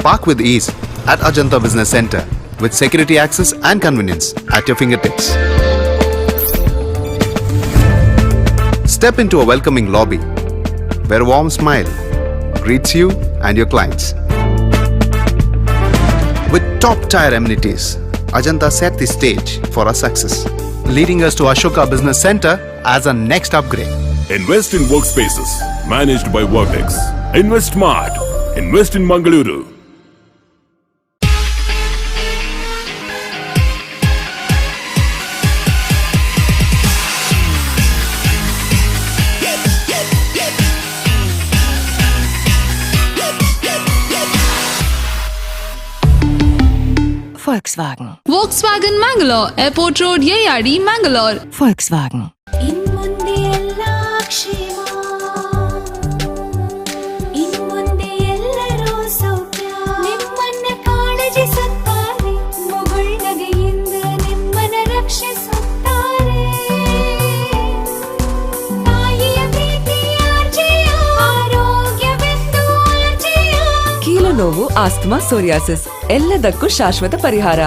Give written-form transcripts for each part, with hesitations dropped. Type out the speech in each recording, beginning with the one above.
Park with ease at Ajanta Business Center with security access and convenience at your fingertips. Step into a welcoming lobby where a warm smile greets you and your clients. With top-tier amenities, Ajanta set the stage for our success, leading us to Ashoka Business Center as a next upgrade. Invest in workspaces managed by Vertex. Invest Smart. Invest in Mangaluru. Volkswagen. Volkswagen Mangalore, Airport Road, Yeyadi, Mangalore. Volkswagen. ನೋವು asthma psoriasis ಎಲ್ಲದಕ್ಕೂ ಶಾಶ್ವತ ಪರಿಹಾರ.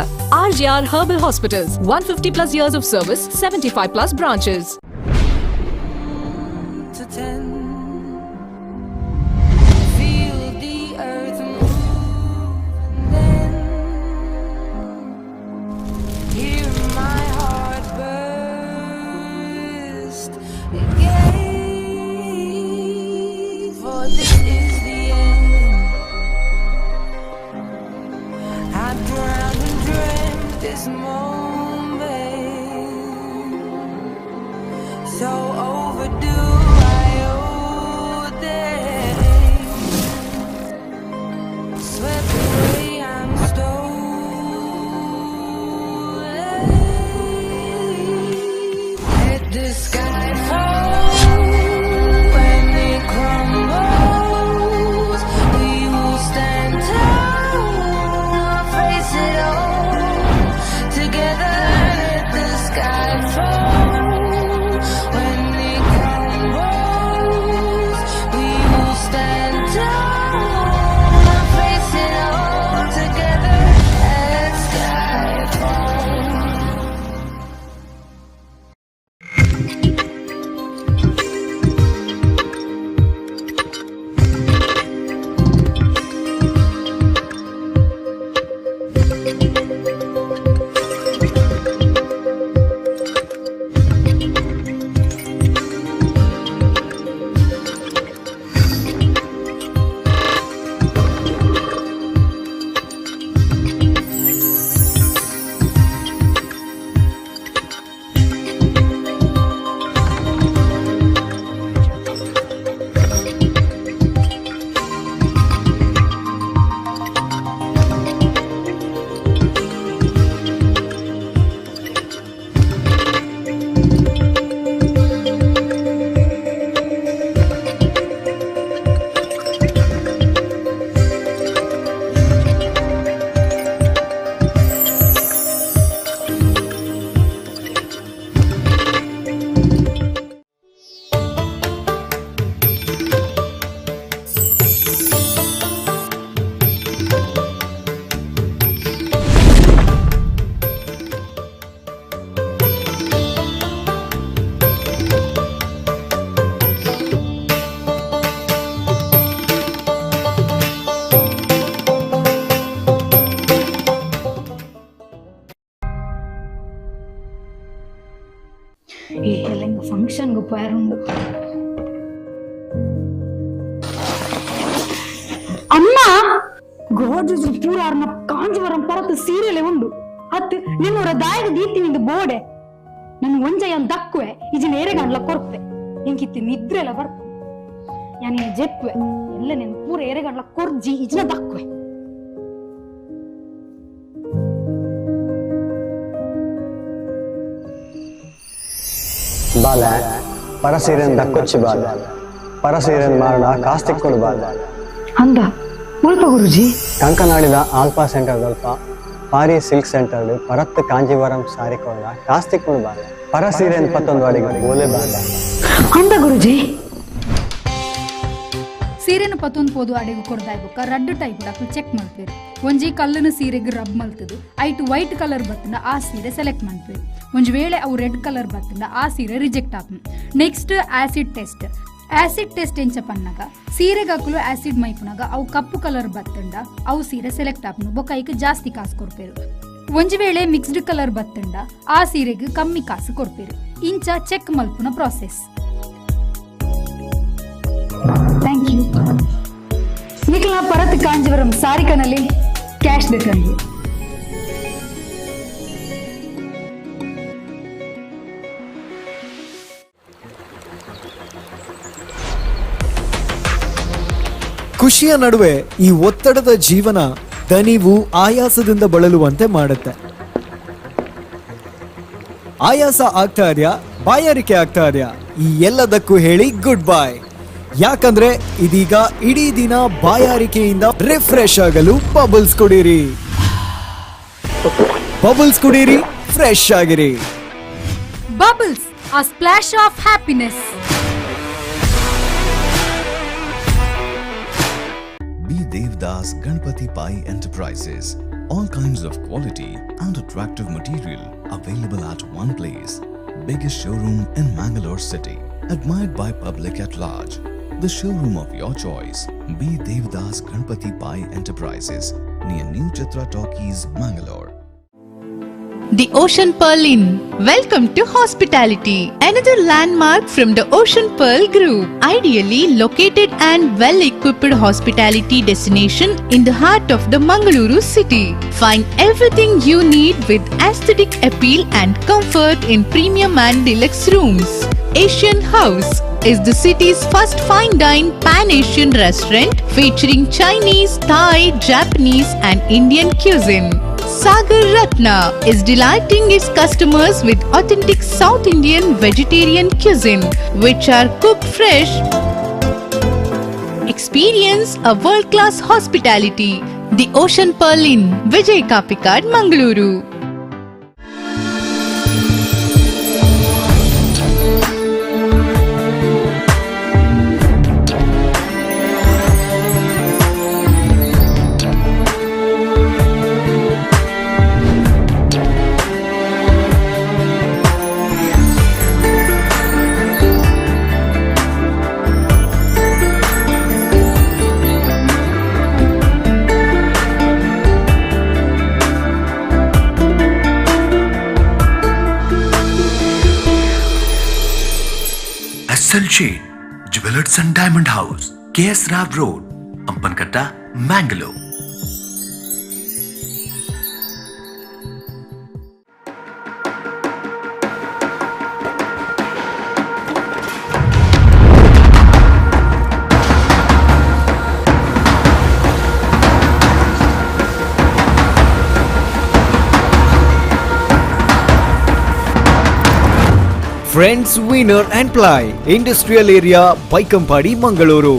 RJR Herbal Hospitals, 150 plus years of service, 75 plus branches. This moment, so overdue, I owe them. Swept away, I'm stolen. Let the sky fall when it crumbles. We will stand tall, face it all. Together, let the sky fall. When it crumbles, we will stand tall, face it all. Together, let sky fall. Function పోయారు. అమ్మా ಗೋಜು ಪೂರಾರ್ನ Kanjeevaram ಪರತು serial ಉಂಡು ಅತ್ ನಿನ್ನೂರ ದಾಯಗ ದೀತಿನಿಂದ ಬೋಡೆ ನನ್ ಒಂಜಯ ದಕ್ಕುವೆ ಇಜಿನ ಏರೆಗಂಡ್ಲ ಕೊರ್ಪೆ ಎಂಕಿತ್ತು ನಿದ್ರೆಲ್ಲ ಬರ್ಪ ಯಾನಿ ಜೆಪ್ಪುವೆ ಎಲ್ಲ ನೆನ್ ಪೂರ ಏರೆಗಂಡ್ಲ ಕೊರ್ಜಿ ಇಜಿನ ದಕ್ಕುವೆ. ಬಾಲ ಪರಸೀರೆನ್ ದಕ್ಕೊಚ್ಚಿ ಬಾಲ ಪರಸೀರೆನ್ ಮಾರಣ ಕಾಸ್ತಿಕ್ಕೊಂಡು ಬಾಲ ಅಂದ ಮುಲ್ಪ ಗುರುಜಿ ಕಂಕನಾಡಿದ ಆಲ್ಫಾ ಸೆಂಟರ್ ಸ್ವಲ್ಪ ಪಾರಿ ಸಿಲ್ಕ್ ಸೆಂಟರ್ ಪರತ್ ಕಾಂಜೀವರಂ ಸಾರಿಕೊಂಡ ಕಾಸ್ತಿಕ್ಕೊಂಡು ಬಾಲ ಪರಸೀರೆನ್ 21 ವಾಡಿಗೆ ಗೋಲೆ ಬಾಲ ಅಂದ ಗುರುಜಿ. ಸೀರೆನ ಪತ್ತೊಂದು ಪೋದು ಅಡೆಗು ಕೊಡ್ದಾಯ್ಬುಕ್ಕ ರಡ್ಡು ಟೈಪ್ ಡಾಕ್ಲು ಚೆಕ್ ಮಾಡ್ಪೇರು. ಒಂಜಿ ಕಲ್ಲನ ಸೀರೆಗೆ ರಬ್ ಮಲ್ತದು ಐಟು ವೈಟ್ ಕಲರ್ ಬತ್ತಂಡ ಆ ಸೀರೆ ಸೆಲೆಕ್ಟ್ ಮಾಡ್ಪೇರು. ಒಂಜಿ ವೇಳೆ ಅವು ರೆಡ್ ಕಲರ್ ಬತ್ತಂಡ ಆ ಸೀರೆ reject app. Next acid test. Acid test ಎಂಚ ಪನ್ನಗ ಸೀರೆಗಾಕಲು ಆಸಿಡ್ ಮೈಪುನಾಗ ಅವು ಕಪ್ಪು ಕಲರ್ ಬತ್ತಂಡ ಅವು ಸೀರೆ ಸೆಲೆಕ್ಟ್ ಆಪುನು ಬೊಕ್ಕ ಐಕ್ ಜಾಸ್ತಿ ಕಾಸು ಕೊಡ್ಪೇರು. ಒಂಜಿ ವೇಳೆ ಮಿಕ್ಸ್ಡ್ ಕಲರ್ ಬತ್ತಂಡ ಆ ಸೀರೆಗೆ ಕಮ್ಮಿ ಕಾಸು ಕೊಡ್ಪೇರು. ಇಂಚ ಚೆಕ್ ಮಲ್ಪುನ ಪ್ರಾಸೆಸ್. Thank you. ನಿಖಿಲ ಪರತ್ ಕಾಂಜೀವರಂ ಸಾರಿಕನಲ್ಲಿ ಕ್ಯಾಶ್ ಬೇಕಂದ್ರೆ ಖುಷಿಯ ನಡುವೆ ಈ ಒತ್ತಡದ ಜೀವನ ದಣಿವು ಆಯಾಸದಿಂದ ಬಳಲುವಂತೆ ಮಾಡುತ್ತೆ. ಆಯಾಸ ಆಗ್ತಾ ಇದೆಯಾ, ಬಾಯಾರಿಕೆ ಆಗ್ತಾ ಇದೆಯಾ, ಈ ಎಲ್ಲದಕ್ಕೂ ಹೇಳಿ ಗುಡ್ ಬೈ. ಯಾಕಂದ್ರೆ ಇದೀಗ ಇಡೀ ದಿನ ಬಾಯಾರಿಕೆಯಿಂದ ರಿಫ್ರೆಶ್ ಆಗಲು ಬಬಲ್ಸ್ ಕುಡೀರಿ. ಬಬಲ್ಸ್ ಕುಡೀರಿ, ಫ್ರೆಶ್ ಆಗಿರಿ. Bubbles, a splash of happiness. Be Devdas Ganpati Pai Enterprises. All kinds of quality and attractive material available at one place. Biggest showroom in Mangalore city. Admired by public at large. The showroom of your choice. Be Devdas Ganpati Pai Enterprises. Near New Chitra Talkies, Mangalore. The Ocean Pearl Inn. Welcome to hospitality. Another landmark from the Ocean Pearl Group. Ideally located and well-equipped hospitality destination in the heart of the Mangaluru city. Find everything you need with aesthetic appeal and comfort in premium and deluxe rooms. Asian House is the city's first fine dine pan-Asian restaurant featuring Chinese, Thai, Japanese and Indian cuisine. Sagar Ratna is delighting its customers with authentic South Indian vegetarian cuisine, which are cooked fresh. Experience a world-class hospitality. The Ocean Pearl Inn, Vijay Kapikad, Mangaluru. Essel Shade, Jewelers and Diamond House, KS Rav Road, Ampankatta, Mangalore. Friends Winner and Ply, Industrial Area, Baikampadi, Mangaluru.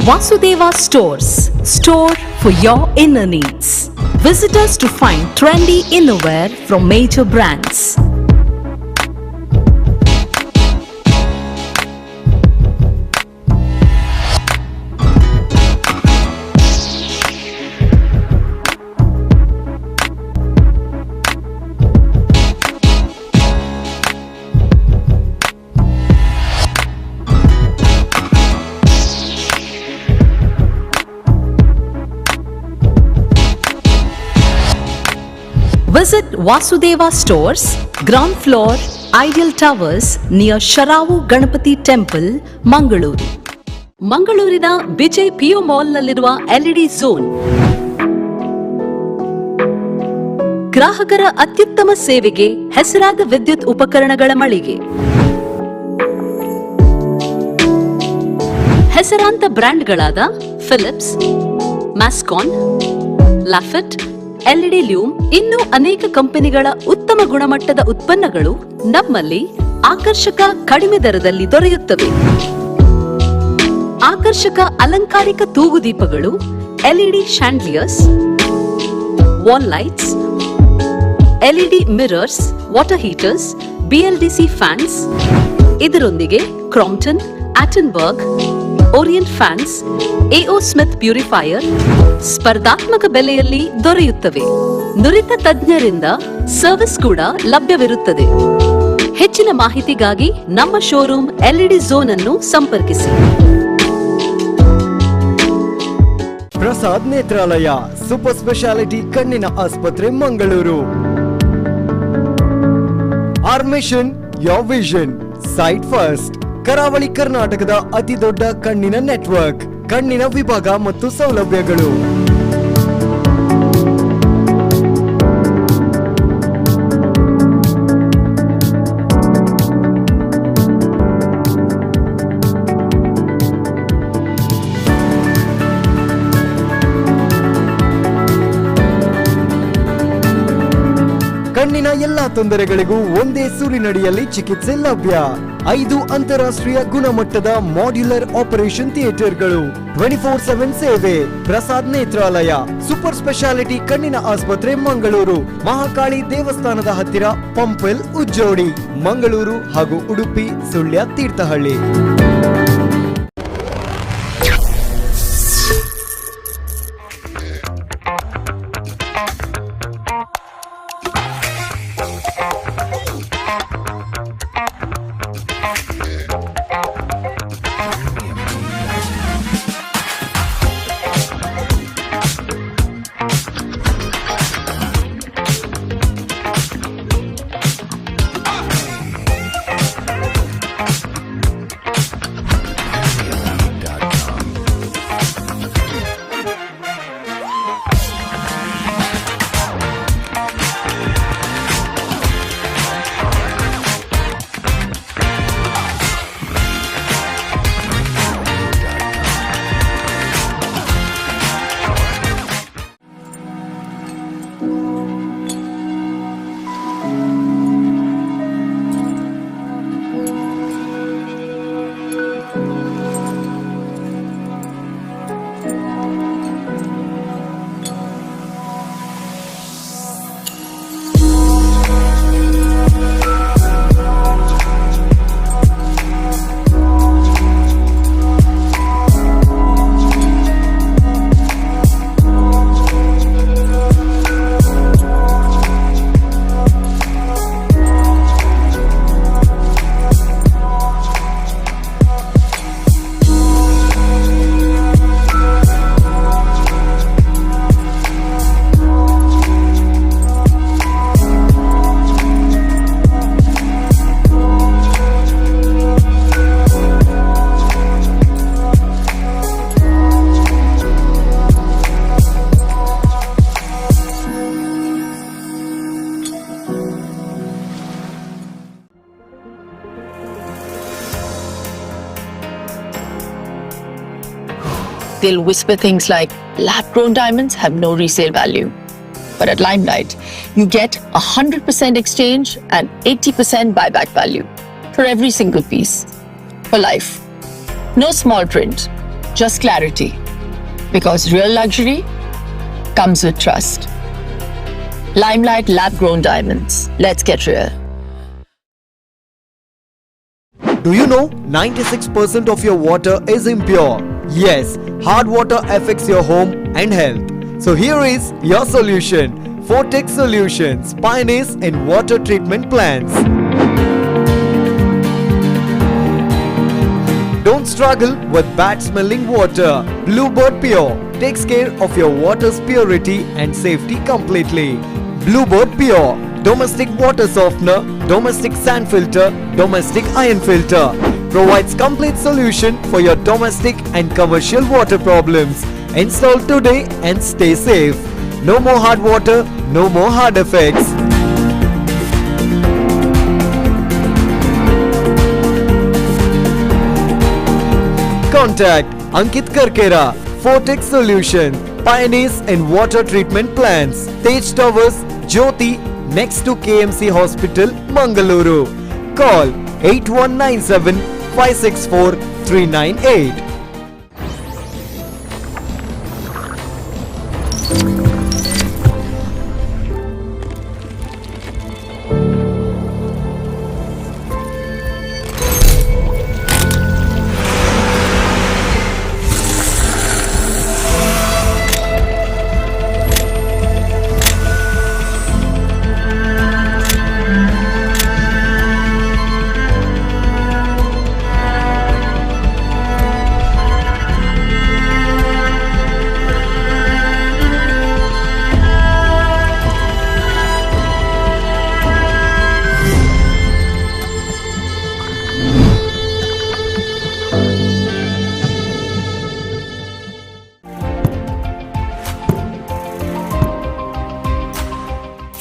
Vasudeva Stores. Store for your inner needs. Visit us to find trendy innerwear from major brands. Visit Vasudeva Stores, ground floor, Ideal Towers near Sharavu Ganapati Temple, Mangaluru. ಮಂಗಳೂರಿನ Vijay PU ಮಾಲ್ನಲ್ಲಿರುವ LED zone ಗ್ರಾಹಕರ ಅತ್ಯುತ್ತಮ ಸೇವೆಗೆ ಹೆಸರಾದ ವಿದ್ಯುತ್ ಉಪಕರಣಗಳ ಮಳಿಗೆ. ಹೆಸರಾಂತ ಬ್ರ್ಯಾಂಡ್ಗಳಾದ Philips, ಮ್ಯಾಸ್ಕಾನ್, ಲಾಫೆಟ್, LED ಲ್ಯೂಮ್ ಇನ್ನೂ ಅನೇಕ ಕಂಪನಿಗಳ ಉತ್ತಮ ಗುಣಮಟ್ಟದ ಉತ್ಪನ್ನಗಳು ನಮ್ಮಲ್ಲಿ ಆಕರ್ಷಕ ಕಡಿಮೆ ದರದಲ್ಲಿ ದೊರೆಯುತ್ತವೆ. ಆಕರ್ಷಕ ಅಲಂಕಾರಿಕ ತೂಗುದೀಪಗಳು, LED chandeliers, wall lights, LED mirrors, water heaters, BLDC fans, ಇದರೊಂದಿಗೆ Crompton, Atomberg, Orient fans, AO Smith purifier ಸ್ಪರ್ಧಾತ್ಮಕ ಬೆಲೆಯಲ್ಲಿ ದೊರೆಯುತ್ತವೆ. ನುರಿತ ತಜ್ಞರಿಂದ ಸರ್ವಿಸ್ ಕೂಡ ಲಭ್ಯವಿರುತ್ತದೆ. ಹೆಚ್ಚಿನ ಮಾಹಿತಿಗಾಗಿ ನಮ್ಮ ಶೋರೂಮ್ LED ಝೋನ್ ಅನ್ನು ಸಂಪರ್ಕಿಸಿ. ಪ್ರಸಾದ್ ನೇತ್ರಾಲಯ ಸೂಪರ್ ಸ್ಪೆಷಾಲಿಟಿ ಕಣ್ಣಿನ ಆಸ್ಪತ್ರೆ, Mangaluru. Our mission your vision, sight first. ಕರಾವಳಿ ಕರ್ನಾಟಕದ ಅತಿ ದೊಡ್ಡ ಕಣ್ಣಿನ ನೆಟ್ವರ್ಕ್, ಕಣ್ಣಿನ ವಿಭಾಗ ಮತ್ತು ಸೌಲಭ್ಯಗಳು. ಕಣ್ಣಿನ ಎಲ್ಲಾ ತೊಂದರೆಗಳಿಗೂ ಒಂದೇ ಸೂರಿನಡಿಯಲ್ಲಿ ಚಿಕಿತ್ಸೆ ಲಭ್ಯ. 5 ಅಂತಾರಾಷ್ಟ್ರೀಯ ಗುಣಮಟ್ಟದ ಮಾಡ್ಯುಲರ್ ಆಪರೇಷನ್ ಥಿಯೇಟರ್ಗಳು, 24/7 ಸೇವೆ. ಪ್ರಸಾದ್ ನೇತ್ರಾಲಯ ಸೂಪರ್ ಸ್ಪೆಷಾಲಿಟಿ ಕಣ್ಣಿನ ಆಸ್ಪತ್ರೆ, ಮಂಗಳೂರು. ಮಹಾಕಾಳಿ ದೇವಸ್ಥಾನದ ಹತ್ತಿರ, ಪಂಪೆಲ್, ಉಜ್ಜೋಡಿ. ಮಂಗಳೂರು ಹಾಗೂ Udupi, Sullia, Thirthahalli. They'll whisper things like, lab-grown diamonds have no resale value. But at Limelight, you get 100% exchange and 80% buyback value for every single piece. For life. No small print, just clarity. Because real luxury comes with trust. Limelight lab-grown diamonds. Let's get real. Do you know 96% of your water is impure? Yes, hard water affects your home and health. So here is your solution. Fortex Solutions, pioneers in water treatment plants. Don't struggle with bad smelling water. Bluebird Pure takes care of your water's purity and safety completely. Blueboard Pure, domestic water softener, domestic sand filter, domestic iron filter. Provides complete solution for your domestic and commercial water problems. Install today and stay safe. No more hard water, no more hard effects. Contact Ankit Karkera, Fortex Solution, pioneers in water treatment plants. Tej Towers, Jyoti, next to KMC Hospital, Mangaluru. Call 8197 564 398.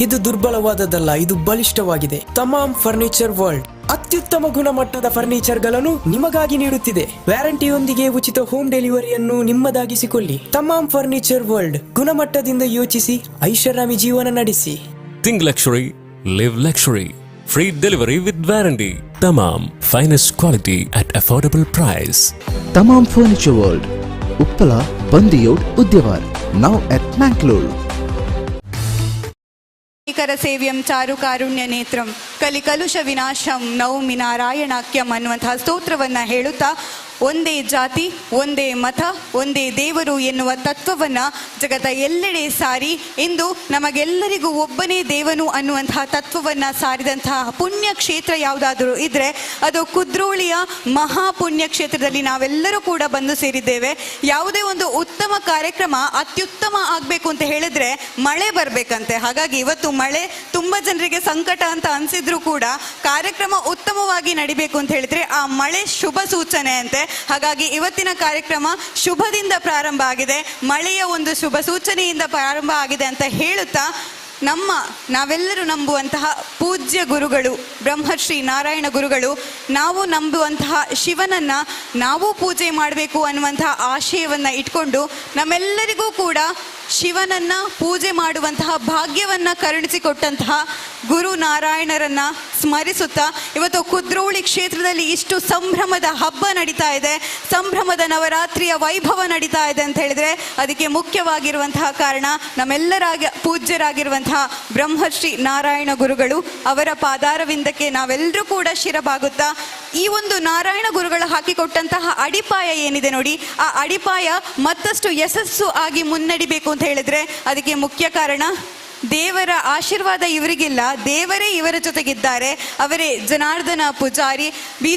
ಇದು ದುರ್ಬಲವಾದದ್ದಲ್ಲ, ಇದು ಬಲಿಷ್ಠವಾಗಿದೆ. ತಮಾಮ್ furniture world ಅತ್ಯುತ್ತಮ ಗುಣಮಟ್ಟದ ಫರ್ನಿಚರ್ಗಳನ್ನು ನಿಮಗಾಗಿ ನೀಡುತ್ತಿದೆ. ವ್ಯಾರಂಟಿಯೊಂದಿಗೆ ಉಚಿತ home ಡೆಲಿವರಿಯನ್ನು ನಿಮ್ಮದಾಗಿಸಿಕೊಳ್ಳಿ. ತಮಾಮ್ furniture world, ಗುಣಮಟ್ಟದಿಂದ ಯೋಚಿಸಿ, ಐಷಾರಾಮಿ ಜೀವನ ನಡೆಸಿ. Think luxury, live luxury. Free delivery with warranty. Tamam, finest quality at affordable price. Tamam Furniture World, Uppala, Bandiyod, Udyavar. Now at Mangalore. ಸೇವ್ಯಂ ಚಾರು ಕಾರುಣ್ಯ ನೇತ್ರಂ ಕಲಿ ಕಲುಷ ವಿನಾಶಂ ನೌಮಿ ನಾರಾಯಣಾಖ್ಯಂ ಅನ್ನುವಂತಹ ಸ್ತೋತ್ರವನ್ನ ಹೇಳುತ್ತಾ ಒಂದೇ ಜಾತಿ, ಒಂದೇ ಮತ, ಒಂದೇ ದೇವರು ಎನ್ನುವ ತತ್ವವನ್ನ ಜಗತ್ತ ಎಲ್ಲೆಡೆ ಸಾರಿ ಇಂದು ನಮಗೆಲ್ಲರಿಗೂ ಒಬ್ಬನೇ ದೇವನು ಅನ್ನುವಂತಹ ತತ್ವವನ್ನ ಸಾರಿದಂತಹ ಪುಣ್ಯ ಕ್ಷೇತ್ರ ಯಾವುದಾದರೂ ಇದ್ರೆ ಅದು ಕುದ್ರೋಳಿಯ ಮಹಾಪುಣ್ಯ ಕ್ಷೇತ್ರದಲ್ಲಿ ನಾವೆಲ್ಲರೂ ಕೂಡ ಬಂದು ಸೇರಿದ್ದೇವೆ. ಯಾವುದೇ ಒಂದು ಉತ್ತಮ ಕಾರ್ಯಕ್ರಮ ಅತ್ಯುತ್ತಮ ಆಗಬೇಕು ಅಂತ ಹೇಳಿದ್ರೆ ಮಳೆ ಬರಬೇಕಂತೆ. ಹಾಗಾಗಿ ಇವತ್ತು ಮಳೆ ತುಂಬ ಜನರಿಗೆ ಸಂಕಟ ಅಂತ ಅನಿಸಿದ್ರು ಕೂಡ ಕಾರ್ಯಕ್ರಮ ಉತ್ತಮವಾಗಿ ನಡಿಬೇಕು ಅಂತ ಹೇಳಿದ್ರೆ ಆ ಮಳೆ ಶುಭ ಸೂಚನೆ ಅಂತೆ. ಹಾಗಾಗಿ ಇವತ್ತಿನ ಕಾರ್ಯಕ್ರಮ ಶುಭದಿಂದ ಪ್ರಾರಂಭ ಆಗಿದೆ, ಮಳೆಯ ಒಂದು ಶುಭ ಸೂಚನೆಯಿಂದ ಪ್ರಾರಂಭ ಆಗಿದೆ ಅಂತ ಹೇಳುತ್ತಾ ನಾವೆಲ್ಲರೂ ನಂಬುವಂತಹ ಪೂಜ್ಯ ಗುರುಗಳು ಬ್ರಹ್ಮಶ್ರೀ ನಾರಾಯಣ ಗುರುಗಳು, ನಾವು ನಂಬುವಂತಹ ಶಿವನನ್ನ ನಾವು ಪೂಜೆ ಮಾಡಬೇಕು ಅನ್ನುವಂತಹ ಆಶಯವನ್ನ ಇಟ್ಕೊಂಡು ನಮ್ಮೆಲ್ಲರಿಗೂ ಕೂಡ ಶಿವನನ್ನ ಪೂಜೆ ಮಾಡುವಂತಹ ಭಾಗ್ಯವನ್ನ ಕರುಣಿಸಿಕೊಟ್ಟಂತಹ ಗುರು ನಾರಾಯಣರನ್ನ ಸ್ಮರಿಸುತ್ತಾ ಇವತ್ತು ಕುದ್ರೋಳಿ ಕ್ಷೇತ್ರದಲ್ಲಿ ಇಷ್ಟು ಸಂಭ್ರಮದ ಹಬ್ಬ ನಡೀತಾ ಇದೆ, ಸಂಭ್ರಮದ ನವರಾತ್ರಿಯ ವೈಭವ ನಡೀತಾ ಇದೆ ಅಂತ ಹೇಳಿದ್ರೆ ಅದಕ್ಕೆ ಮುಖ್ಯವಾಗಿರುವಂತಹ ಕಾರಣ ನಮ್ಮೆಲ್ಲರಾಗಿ ಪೂಜ್ಯರಾಗಿರುವಂತಹ ಬ್ರಹ್ಮಶ್ರೀ ನಾರಾಯಣ ಗುರುಗಳು. ಅವರ ಪಾದಾರವಿಂದಕ್ಕೆ ನಾವೆಲ್ಲರೂ ಕೂಡ ಶಿರಬಾಗುತ್ತಾ ಈ ಒಂದು ನಾರಾಯಣ ಗುರುಗಳು ಹಾಕಿಕೊಟ್ಟಂತಹ ಅಡಿಪಾಯ ಏನಿದೆ ನೋಡಿ, ಆ ಅಡಿಪಾಯ ಮತ್ತಷ್ಟು ಯಶಸ್ಸು ಆಗಿ ಮುನ್ನಡಿಬೇಕು ಅಂತ ಹೇಳಿದ್ರೆ ಅದಕ್ಕೆ ಮುಖ್ಯ ಕಾರಣ ದೇವರ ಆಶೀರ್ವಾದ ಇವರಿಗಿಲ್ಲ, ದೇವರೇ ಇವರ ಜೊತೆಗಿದ್ದಾರೆ. ಅವರೇ ಜನಾರ್ದನ ಪೂಜಾರಿ.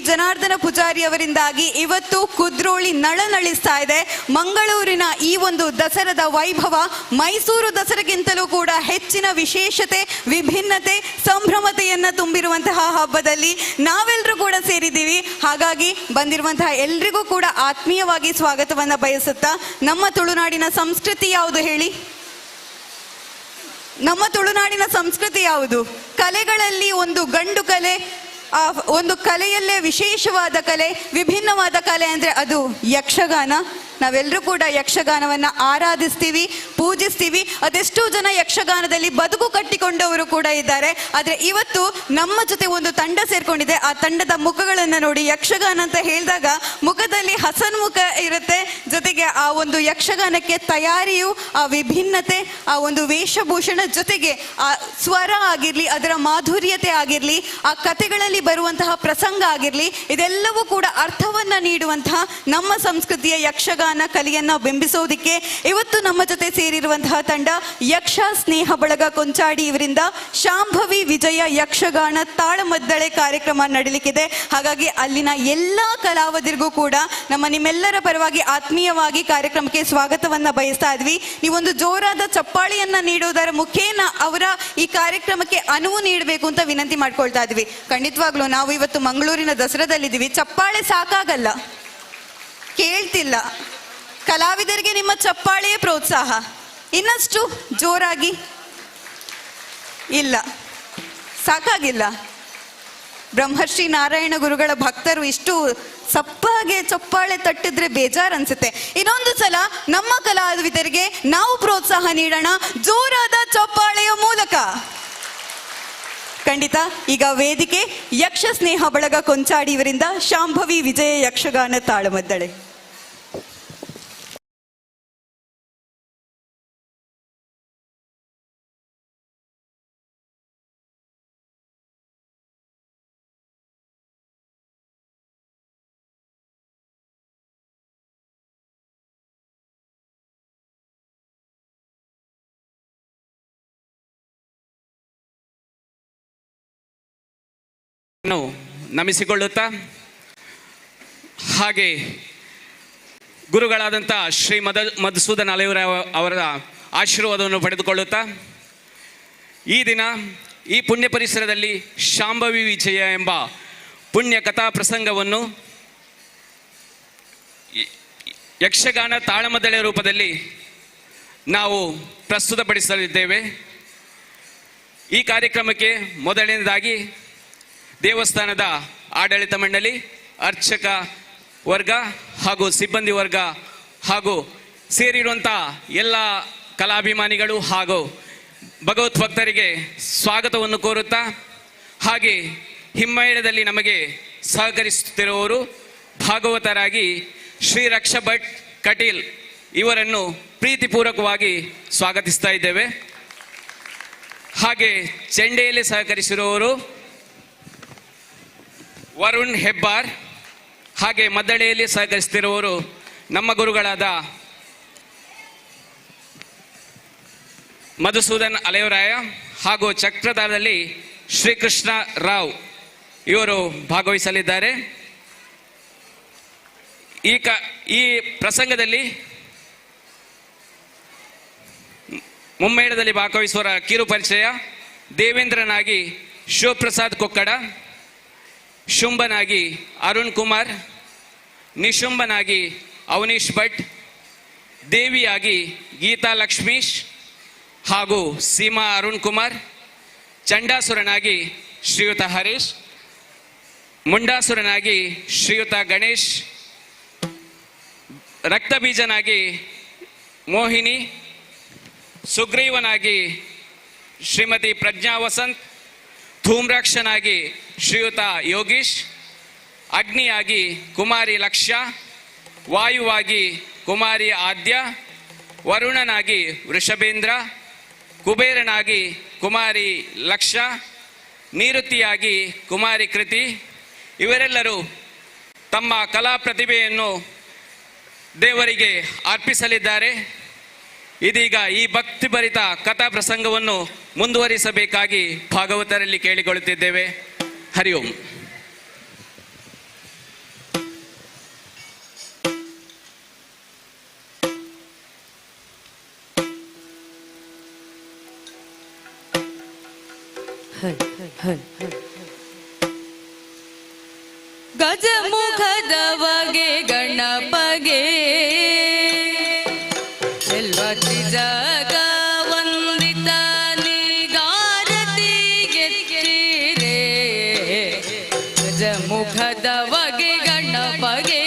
ಜನಾರ್ದನ ಪೂಜಾರಿ ಅವರಿಂದಾಗಿ ಇವತ್ತು ಕುದ್ರೋಳಿ ನಳನಳಿಸ್ತಾ ಇದೆ. ಮಂಗಳೂರಿನ ಈ ಒಂದು ದಸರಾದ ವೈಭವ ಮೈಸೂರು ದಸರಾಗಿಂತಲೂ ಕೂಡ ಹೆಚ್ಚಿನ ವಿಶೇಷತೆ, ವಿಭಿನ್ನತೆ, ಸಂಭ್ರಮತೆಯನ್ನ ತುಂಬಿರುವಂತಹ ಹಬ್ಬದಲ್ಲಿ ನಾವೆಲ್ಲರೂ ಕೂಡ ಸೇರಿದ್ದೀವಿ. ಹಾಗಾಗಿ ಬಂದಿರುವಂತಹ ಎಲ್ರಿಗೂ ಕೂಡ ಆತ್ಮೀಯವಾಗಿ ಸ್ವಾಗತವನ್ನ ಬಯಸುತ್ತಾ, ನಮ್ಮ ತುಳುನಾಡಿನ ಸಂಸ್ಕೃತಿ ಯಾವುದು ಹೇಳಿ? ನಮ್ಮ ತುಳುನಾಡಿನ ಸಂಸ್ಕೃತಿ ಯಾವುದು? ಕಲೆಗಳಲ್ಲಿ ಒಂದು ಗಂಡು ಕಲೆ, ಒಂದು ಕಲೆಯಲ್ಲೇ ವಿಶೇಷವಾದ ಕಲೆ, ವಿಭಿನ್ನವಾದ ಕಲೆ ಅಂದರೆ ಅದು ಯಕ್ಷಗಾನ. ನಾವೆಲ್ಲರೂ ಕೂಡ ಯಕ್ಷಗಾನವನ್ನು ಆರಾಧಿಸ್ತೀವಿ, ಪೂಜಿಸ್ತೀವಿ. ಅದೆಷ್ಟೋ ಜನ ಯಕ್ಷಗಾನದಲ್ಲಿ ಬದುಕು ಕಟ್ಟಿಕೊಂಡವರು ಕೂಡ ಇದ್ದಾರೆ. ಆದರೆ ಇವತ್ತು ನಮ್ಮ ಜೊತೆ ಒಂದು ತಂಡ ಸೇರ್ಕೊಂಡಿದೆ. ಆ ತಂಡದ ಮುಖಗಳನ್ನು ನೋಡಿ, ಯಕ್ಷಗಾನ ಅಂತ ಹೇಳಿದಾಗ ಮುಖದಲ್ಲಿ ಹಸನ್ಮುಖ ಇರುತ್ತೆ. ಜೊತೆಗೆ ಆ ಒಂದು ಯಕ್ಷಗಾನಕ್ಕೆ ತಯಾರಿಯು, ಆ ವಿಭಿನ್ನತೆ, ಆ ಒಂದು ವೇಷಭೂಷಣ, ಜೊತೆಗೆ ಆ ಸ್ವರ ಆಗಿರಲಿ, ಅದರ ಮಾಧುರ್ಯತೆ ಆಗಿರಲಿ, ಆ ಕಥೆಗಳಲ್ಲಿ ಬರುವಂತಹ ಪ್ರಸಂಗ ಆಗಿರಲಿ, ಇದೆಲ್ಲವೂ ಕೂಡ ಅರ್ಥವನ್ನ ನೀಡುವಂತಹ ನಮ್ಮ ಸಂಸ್ಕೃತಿಯ ಯಕ್ಷಗಾನ ಕಲೆಯನ್ನ ಬಿಂಬಿಸೋದಿಕ್ಕೆ ಇವತ್ತು ನಮ್ಮ ಜೊತೆ ಸೇರಿ ಸೇರಿರುವಂತಹ ತಂಡ ಯಕ್ಷ ಸ್ನೇಹ ಬಳಗ ಕೊಂಚಾಡಿ ಇವರಿಂದ ಶಾಂಭವಿ ವಿಜಯ ಯಕ್ಷಗಾನ ತಾಳಮದ್ದಳೆ ಕಾರ್ಯಕ್ರಮ ನಡೀಲಿಕ್ಕಿದೆ. ಹಾಗಾಗಿ ಅಲ್ಲಿನ ಎಲ್ಲ ಕಲಾವಿದರಿಗೂ ಕೂಡ ನಿಮ್ಮೆಲ್ಲರ ಪರವಾಗಿ ಆತ್ಮೀಯವಾಗಿ ಕಾರ್ಯಕ್ರಮಕ್ಕೆ ಸ್ವಾಗತವನ್ನ ಬಯಸ್ತಾ ಇದ್ವಿ. ನೀವೊಂದು ಜೋರಾದ ಚಪ್ಪಾಳಿಯನ್ನ ನೀಡುವುದರ ಮುಖೇನ ಅವರ ಈ ಕಾರ್ಯಕ್ರಮಕ್ಕೆ ಅನುವು ನೀಡಬೇಕು ಅಂತ ವಿನಂತಿ ಮಾಡ್ಕೊಳ್ತಾ ಇದ್ವಿ. ಖಂಡಿತವಾಗ್ಲೂ ನಾವು ಇವತ್ತು ಮಂಗಳೂರಿನ ದಸರಾದಲ್ಲಿದ್ದೀವಿ. ಚಪ್ಪಾಳೆ ಸಾಕಾಗಲ್ಲ, ಕೇಳ್ತಿಲ್ಲ. ಕಲಾವಿದರಿಗೆ ನಿಮ್ಮ ಚಪ್ಪಾಳೆಯೇ ಪ್ರೋತ್ಸಾಹ. ಇನ್ನಷ್ಟು ಜೋರಾಗಿ ಇಲ್ಲ, ಸಾಕಾಗಿಲ್ಲ. ಬ್ರಹ್ಮಶ್ರೀ ನಾರಾಯಣ ಗುರುಗಳ ಭಕ್ತರು ಇಷ್ಟು ಸಪ್ಪಾಗೆ ಚಪ್ಪಾಳೆ ತಟ್ಟಿದ್ರೆ ಬೇಜಾರು ಅನ್ಸುತ್ತೆ. ಇನ್ನೊಂದು ಸಲ ನಮ್ಮ ಕಲಾವಿದರಿಗೆ ನಾವು ಪ್ರೋತ್ಸಾಹ ನೀಡೋಣ ಜೋರಾದ ಚಪ್ಪಾಳೆಯ ಮೂಲಕ. ಖಂಡಿತ. ಈಗ ವೇದಿಕೆ ಯಕ್ಷ ಸ್ನೇಹ ಬಳಗ ಕೊಂಚಾಡಿ ಇವರಿಂದ ಶಾಂಭವಿ ವಿಜಯ ಯಕ್ಷಗಾನ ತಾಳಮದ್ದಳೆ. ನಮಿಸಿಕೊಳ್ಳುತ್ತಾ ಹಾಗೆ ಗುರುಗಳಾದಂಥ ಶ್ರೀ ಮಧುಸೂದನ್ ಅಲೆಯವರ ಅವರ ಆಶೀರ್ವಾದವನ್ನು ಪಡೆದುಕೊಳ್ಳುತ್ತಾ ಈ ದಿನ ಈ ಪುಣ್ಯ ಪರಿಸರದಲ್ಲಿ ಶಾಂಭವಿ ವಿಜಯ ಎಂಬ ಪುಣ್ಯ ಕಥಾ ಪ್ರಸಂಗವನ್ನು ಯಕ್ಷಗಾನ ತಾಳಮದ್ದಳೆ ರೂಪದಲ್ಲಿ ನಾವು ಪ್ರಸ್ತುತಪಡಿಸಲಿದ್ದೇವೆ. ಈ ಕಾರ್ಯಕ್ರಮಕ್ಕೆ ಮೊದಲನೇದಾಗಿ ದೇವಸ್ಥಾನದ ಆಡಳಿತ ಮಂಡಳಿ, ಅರ್ಚಕ ವರ್ಗ ಹಾಗೂ ಸಿಬ್ಬಂದಿ ವರ್ಗ ಹಾಗೂ ಸೇರಿರುವಂಥ ಎಲ್ಲ ಕಲಾಭಿಮಾನಿಗಳು ಹಾಗೂ ಭಗವತ್ ಭಕ್ತರಿಗೆ ಸ್ವಾಗತವನ್ನು ಕೋರುತ್ತಾ, ಹಾಗೆ ಹಿಮ್ಮೇಳದಲ್ಲಿ ನಮಗೆ ಸಹಕರಿಸುತ್ತಿರುವವರು ಭಾಗವತರಾಗಿ ಶ್ರೀ ರಕ್ಷ ಭಟ್ ಕಟೀಲ್ ಇವರನ್ನು ಪ್ರೀತಿಪೂರ್ವಕವಾಗಿ ಸ್ವಾಗತಿಸ್ತಾ ಇದ್ದೇವೆ. ಹಾಗೆ ಚೆಂಡೆಯಲ್ಲಿ ಸಹಕರಿಸಿರುವವರು ವರುಣ್ ಹೆಬ್ಬಾರ್, ಹಾಗೆ ಮದ್ದಳೆಯಲ್ಲಿ ಸಹಕರಿಸುತ್ತಿರುವವರು ನಮ್ಮ ಗುರುಗಳಾದ ಮಧುಸೂದನ್ ಅಲೆಯವರಾಯ ಹಾಗೂ ಚಕ್ರಧಾರದಲ್ಲಿ ಶ್ರೀಕೃಷ್ಣ ರಾವ್ ಇವರು ಭಾಗವಹಿಸಲಿದ್ದಾರೆ. ಈ ಪ್ರಸಂಗದಲ್ಲಿ ಮುಮ್ಮೇಳದಲ್ಲಿ ಭಾಗವಹಿಸುವವರ ಕಿರು ಪರಿಚಯ: ದೇವೇಂದ್ರನಾಗಿ ಶಿವಪ್ರಸಾದ್ ಕೊಕ್ಕಡ, ಶುಂಭನಾಗಿ ಅರುಣ್ ಕುಮಾರ್, ನಿಶುಂಭನಾಗಿ ಅವನೀಶ್ ಭಟ್, ದೇವಿಯಾಗಿ ಗೀತಾ ಲಕ್ಷ್ಮೀಶ್ ಹಾಗೂ ಸೀಮಾ ಅರುಣ್ ಕುಮಾರ್, ಚಂಡಾಸುರನಾಗಿ ಶ್ರೀಯುತ ಹರೀಶ್, ಮುಂಡಾಸುರನಾಗಿ ಶ್ರೀಯುತ ಗಣೇಶ್, ರಕ್ತಬೀಜನಾಗಿ ಮೋಹಿನಿ, ಸುಗ್ರೀವನಾಗಿ ಶ್ರೀಮತಿ ಪ್ರಜ್ಞಾ ವಸಂತ್, ಧೂಮ್ರಾಕ್ಷನಾಗಿ ಶ್ರೀಯುತ ಯೋಗೀಶ್, ಅಗ್ನಿಯಾಗಿ ಕುಮಾರಿ ಲಕ್ಷ್ಯ, ವಾಯುವಾಗಿ ಕುಮಾರಿ ಆದ್ಯ, ವರುಣನಾಗಿ ವೃಷಭೇಂದ್ರ, ಕುಬೇರನಾಗಿ ಕುಮಾರಿ ಲಕ್ಷ್ಯ, ನೀರುತಿಯಾಗಿ ಕುಮಾರಿ ಕೃತಿ. ಇವರೆಲ್ಲರೂ ತಮ್ಮ ಕಲಾ ಪ್ರತಿಭೆಯನ್ನು ದೇವರಿಗೆ ಅರ್ಪಿಸಲಿದ್ದಾರೆ. ಇದೀಗ ಈ ಭಕ್ತಿಭರಿತ ಕಥಾ ಪ್ರಸಂಗವನ್ನು ಮುಂದುವರಿಸಬೇಕಾಗಿ ಭಾಗವತರಲ್ಲಿ ಕೇಳಿಕೊಳ್ಳುತ್ತಿದ್ದೇವೆ. ಹರಿ ಓಂ. ಗಜಮುಖದವಗೆ ಗಣಪಗೆ ಚೆಲ್ವತಿ ಜಗ ವಂದಿತ ನಿಗಾರತಿಗೆತ್ತಿರೆ. ಗಜಮುಖದವಗೆ ಗಣಪಗೆ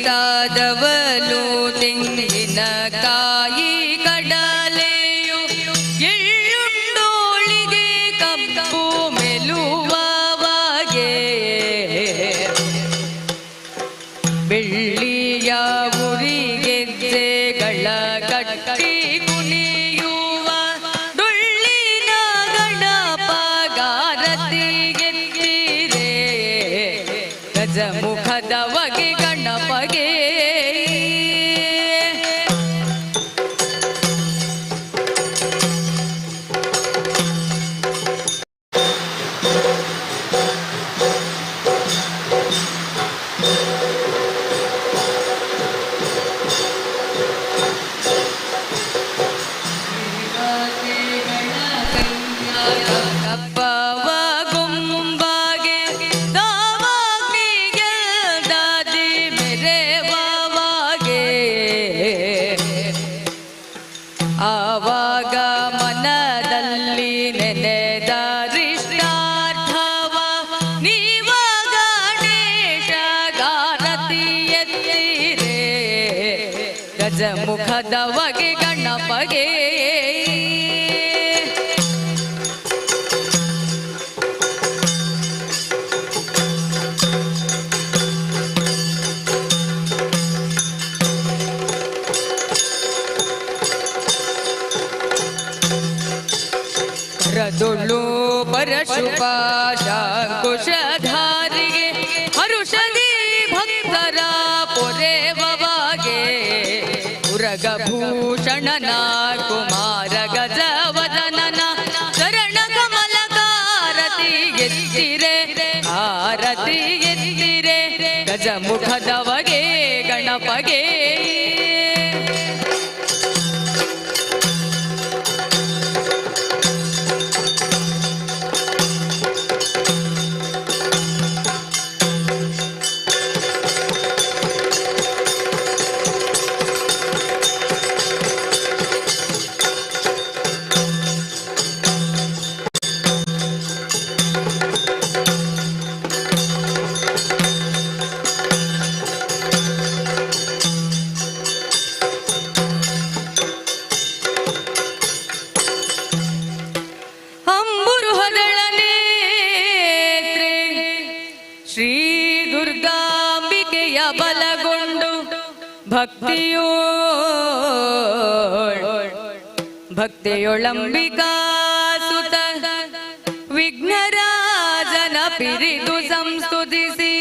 ಉಳ್ಳಿತಾದವನು ತೆಂಗಿನ ಕಾಯಿ ಕಡಲೆಯು ಎಳ್ಳುಂಡೋಳಿಗೆ ಕಬ್ಬು ಮೆಲುವವಾಗೆ ಬೆಳ್ಳಿಯಾವು ಗೌರಿ ಗೆಜ್ಜೆಗಳ ಕಟ್ಟಿ ಕುಣಿಯುವ ಡೊಳ್ಳಿನ ಗಣಪ ಗಾರತಿಗೆತ್ತಿರೆ ಗಜಮುಖದ ವಗೆ ಗಣಪಗೆ ಆವಾಗ ಮನದಲ್ಲಿ ನೆನೆದ ರಿಷ್ಟಾರ್ಥವ ನೀವ ಗಣೇಶ ಗಾರತಿ ಎತ್ತಿರೆ ಗಜಮುಖದ ವಗೆ ಗಣಪಗೆ ರದುಳು ಪರಶುಪ ಶಾಂಕುಶಧಾರಿಗೆ ಹರುಷದಿ ಭಕ್ತರ ಪೊರೆವವಾಗೆ ಉರಗಭೂಷಣನ ಕುಮಾರ ಗಜವದನನ ಚರಣ ಕಮಲಕಾರತಿ ಗೆದ್ದಿರೆ ಆರತಿ ಗೆದ್ದಿರೆ ಗಜಮುಖದವಗೆ ಗಣಪಗೆ ಶ್ರೀ ದುರ್ಗಾಂಬಿಕೆಯ ಬಲಗೊಂಡು ಭಕ್ತಿಯೊಳಂಬಿಕಾ ಸುತ ವಿಘ್ನರಾಜನ ಪಿರಿದು ಸಂಸ್ತುತಿಸಿ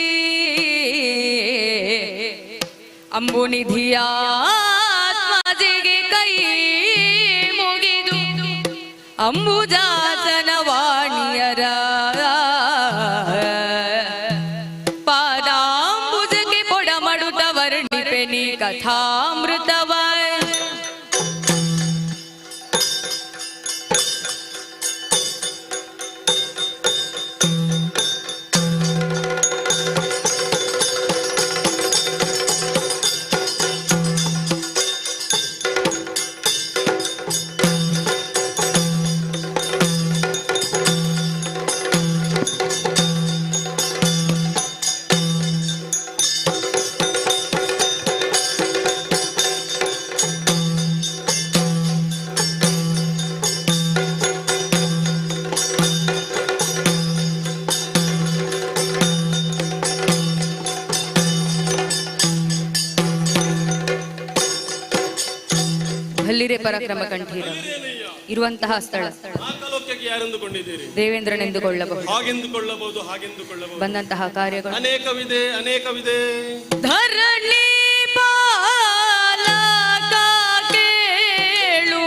ಅಂಬುನಿಧಿಯಾತ್ಮಜಿಗೆ ಕೈ ಮುಗಿದು ಅಂಬುಜಾಸನ ವಾಣಿಯರ ಪಾದಾಂಬುಜಕ್ಕೆ ಪೊಡಮಡುತ್ತ ವರ್ಣಿಪೆನಿ ಕಥಾಮೃತವ ಹಲ್ಲಿರೆ ಪರಾಕ್ರಮ ಕಂಠೀರ ಇರುವಂತಹ ಸ್ಥಳ ದೇವೇಂದ್ರನೆಂದುಕೊಳ್ಳಬಹುದು ಬಂದಂತಹ ಕಾರ್ಯಗಳು ಅನೇಕವಿದೆ ಧರಣಿ ಪಾಲಕ ಕೇಳು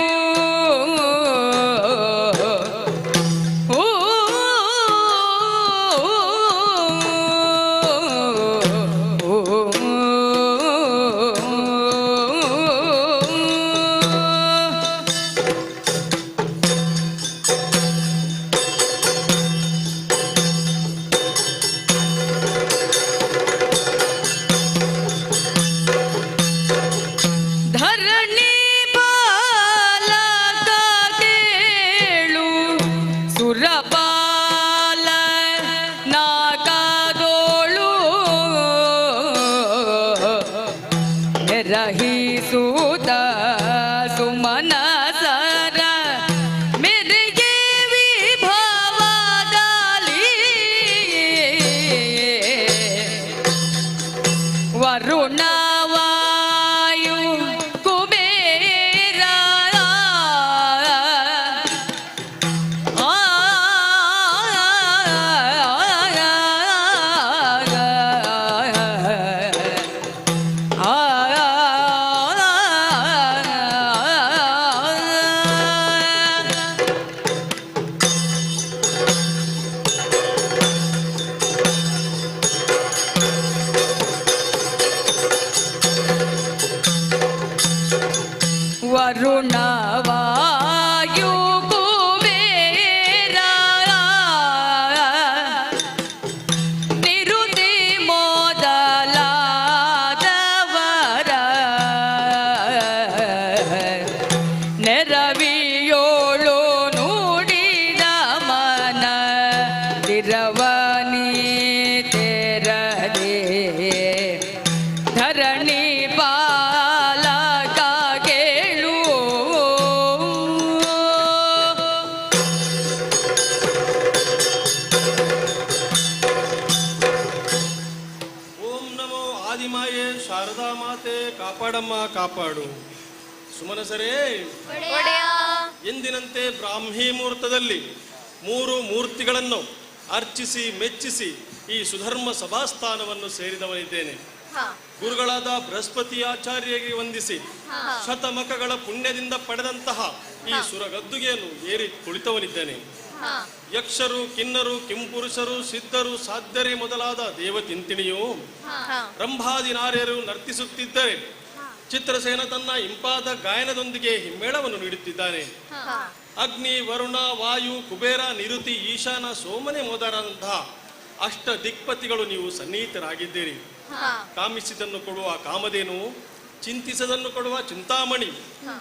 ರಹಿಸೂತ ಸುಮನ ಸರ ಮೆರೆಗೆ ವಿಭವದಲ್ಲಿ ವರುಣವಾಣಿಯ ವರುಣವಾಯು ಕುಬೇರ ನಿರುತಿ ಮೊದಲಾದವರ ನೆರವಿಯೋಳು ನುಡಿದ ಮನ ದಿರವನಿ ತೆರದೆ ಧರಣಿ ಪಾಲಕ ಕೇಳು ಓಂ ನಮೋ ಆದಿಮಾಯೆ ಶಾರದಾ ಮಾತೆ ಕಾಪಾಡಮ್ಮ ಕಾಪಾಡು. ಸುಮನಸರೇ, ಎಂದಿನಂತೆ ಬ್ರಾಹ್ಮಿ ಮುಹೂರ್ತದಲ್ಲಿ 3 ಮೂರ್ತಿಗಳನ್ನು ಅರ್ಚಿಸಿ ಮೆಚ್ಚಿಸಿ ಈ ಸುಧರ್ಮ ಸಭಾಸ್ಥಾನವನ್ನು ಸೇರಿದವನಿದ್ದೇನೆ. ಗುರುಗಳಾದ ಬೃಹಸ್ಪತಿ ಆಚಾರ್ಯರಿಗೆ ವಂದಿಸಿ ಶತಮಕಗಳ ಪುಣ್ಯದಿಂದ ಪಡೆದಂತಹ ಈ ಸುರಗದ್ದುಗೆಯನ್ನು ಏರಿ ಕುಳಿತವನಿದ್ದೇನೆ. ಯಕ್ಷರು, ಕಿನ್ನರು, ಕಿಂಪುರುಷರು, ಸಿದ್ಧರು, ಸಾಧ್ಯರೇ ಮೊದಲಾದ ದೇವತಿಂತಿಣಿಯು ರಂಭಾದಿ ನಾರ್ಯರು ನರ್ತಿಸುತ್ತಿದ್ದರೆ ಚಿತ್ರಸೇನ ತನ್ನ ಇಂಪಾದ ಗಾಯನದೊಂದಿಗೆ ಹಿಮ್ಮೇಳವನ್ನು ನೀಡುತ್ತಿದ್ದಾನೆ. ಅಗ್ನಿ, ವರುಣ, ವಾಯು, ಕುಬೇರ, ನಿರುತಿ, ಈಶಾನ, ಸೋಮನೆ ಮೊದಲಾದಂತಹ ಅಷ್ಟ ದಿಕ್ಪತಿಗಳು ನೀವು ಸನ್ನಿಹಿತರಾಗಿದ್ದೀರಿ. ಕಾಮಿಸಿದನ್ನು ಕೊಡುವ ಕಾಮಧೇನು, ಚಿಂತಿಸದನ್ನು ಕೊಡುವ ಚಿಂತಾಮಣಿ,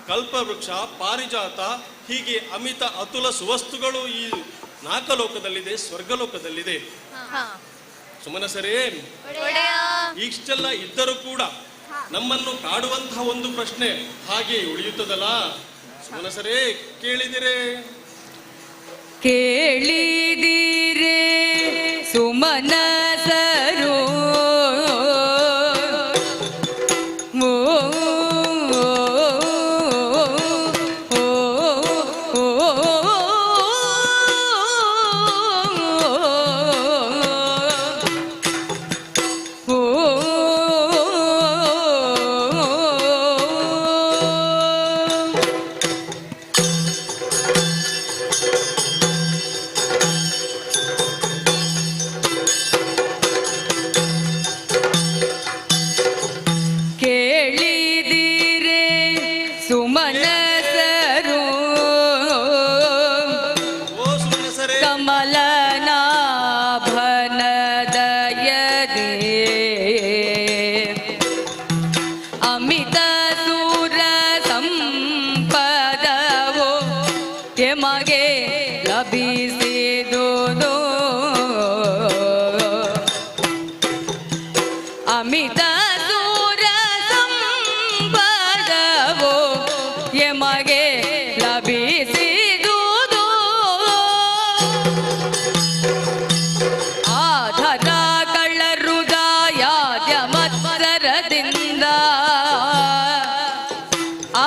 ಕಲ್ಪವೃಕ್ಷ, ಪಾರಿಜಾತ, ಹೀಗೆ ಅಮಿತ ಅತುಲ ಸುವಸ್ತುಗಳು ಈ ನಾಕಲೋಕದಲ್ಲಿದೆ, ಸ್ವರ್ಗಲೋಕದಲ್ಲಿದೆ. ಸುಮನಸರೇ, ಇಷ್ಟೆಲ್ಲ ಇದ್ದರೂ ಕೂಡ ನಮ್ಮನ್ನು ಕಾಡುವಂತಹ ಒಂದು ಪ್ರಶ್ನೆ ಹಾಗೆ ಉಳಿಯುತ್ತದಲ್ಲ. ಸುಮನಸರೇ, ಕೇಳಿದಿರೇ ಕೇಳಿದಿರೇ ಸುಮನಸರು ಕೇಳಿದಿರೇ ಸುಮನಸರು ಕಮಲನಾಭನದಯದೇ ಅಮಿತ ಸುರ ಸಂಪದವೋ ಎಮಗೆ ಲಭಿಸಿದುದು ಅಮಿತ ಸುರ ಸಂಪದವೋ ಎಮಗೆ ಲಭಿಸಿದುದು ಆಧರ ಕಳ್ಳರುದಾಯಾದ್ಯ ಮತ್ಸರದಿಂದ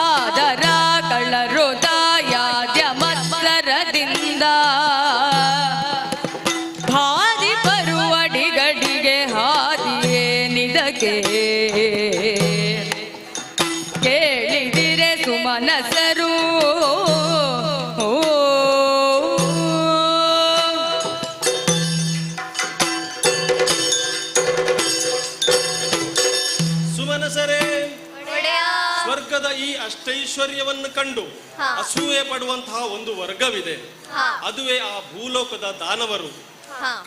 ಆಧರ ಕಳ್ಳರುದಾಯಾದ್ಯ ಮತ್ಸರದಿಂದ ಭಾದಿ ಬರುವಡಿಗಡಿಗೆ ಹಾದಿಯೇನಿದಕ್ಕೆ ಕೇಳಿದಿರೆ ಸುಮನಸರು ಸುಮನಸರೇ, ಸ್ವರ್ಗದ ಈ ಅಷ್ಟೈಶ್ವರ್ಯವನ್ನು ಕಂಡು ಅಸೂಯೆ ಪಡುವಂತಹ ಒಂದು ವರ್ಗವಿದೆ. ಅದುವೇ ಆ ಭೂಲೋಕದ ದಾನವರು.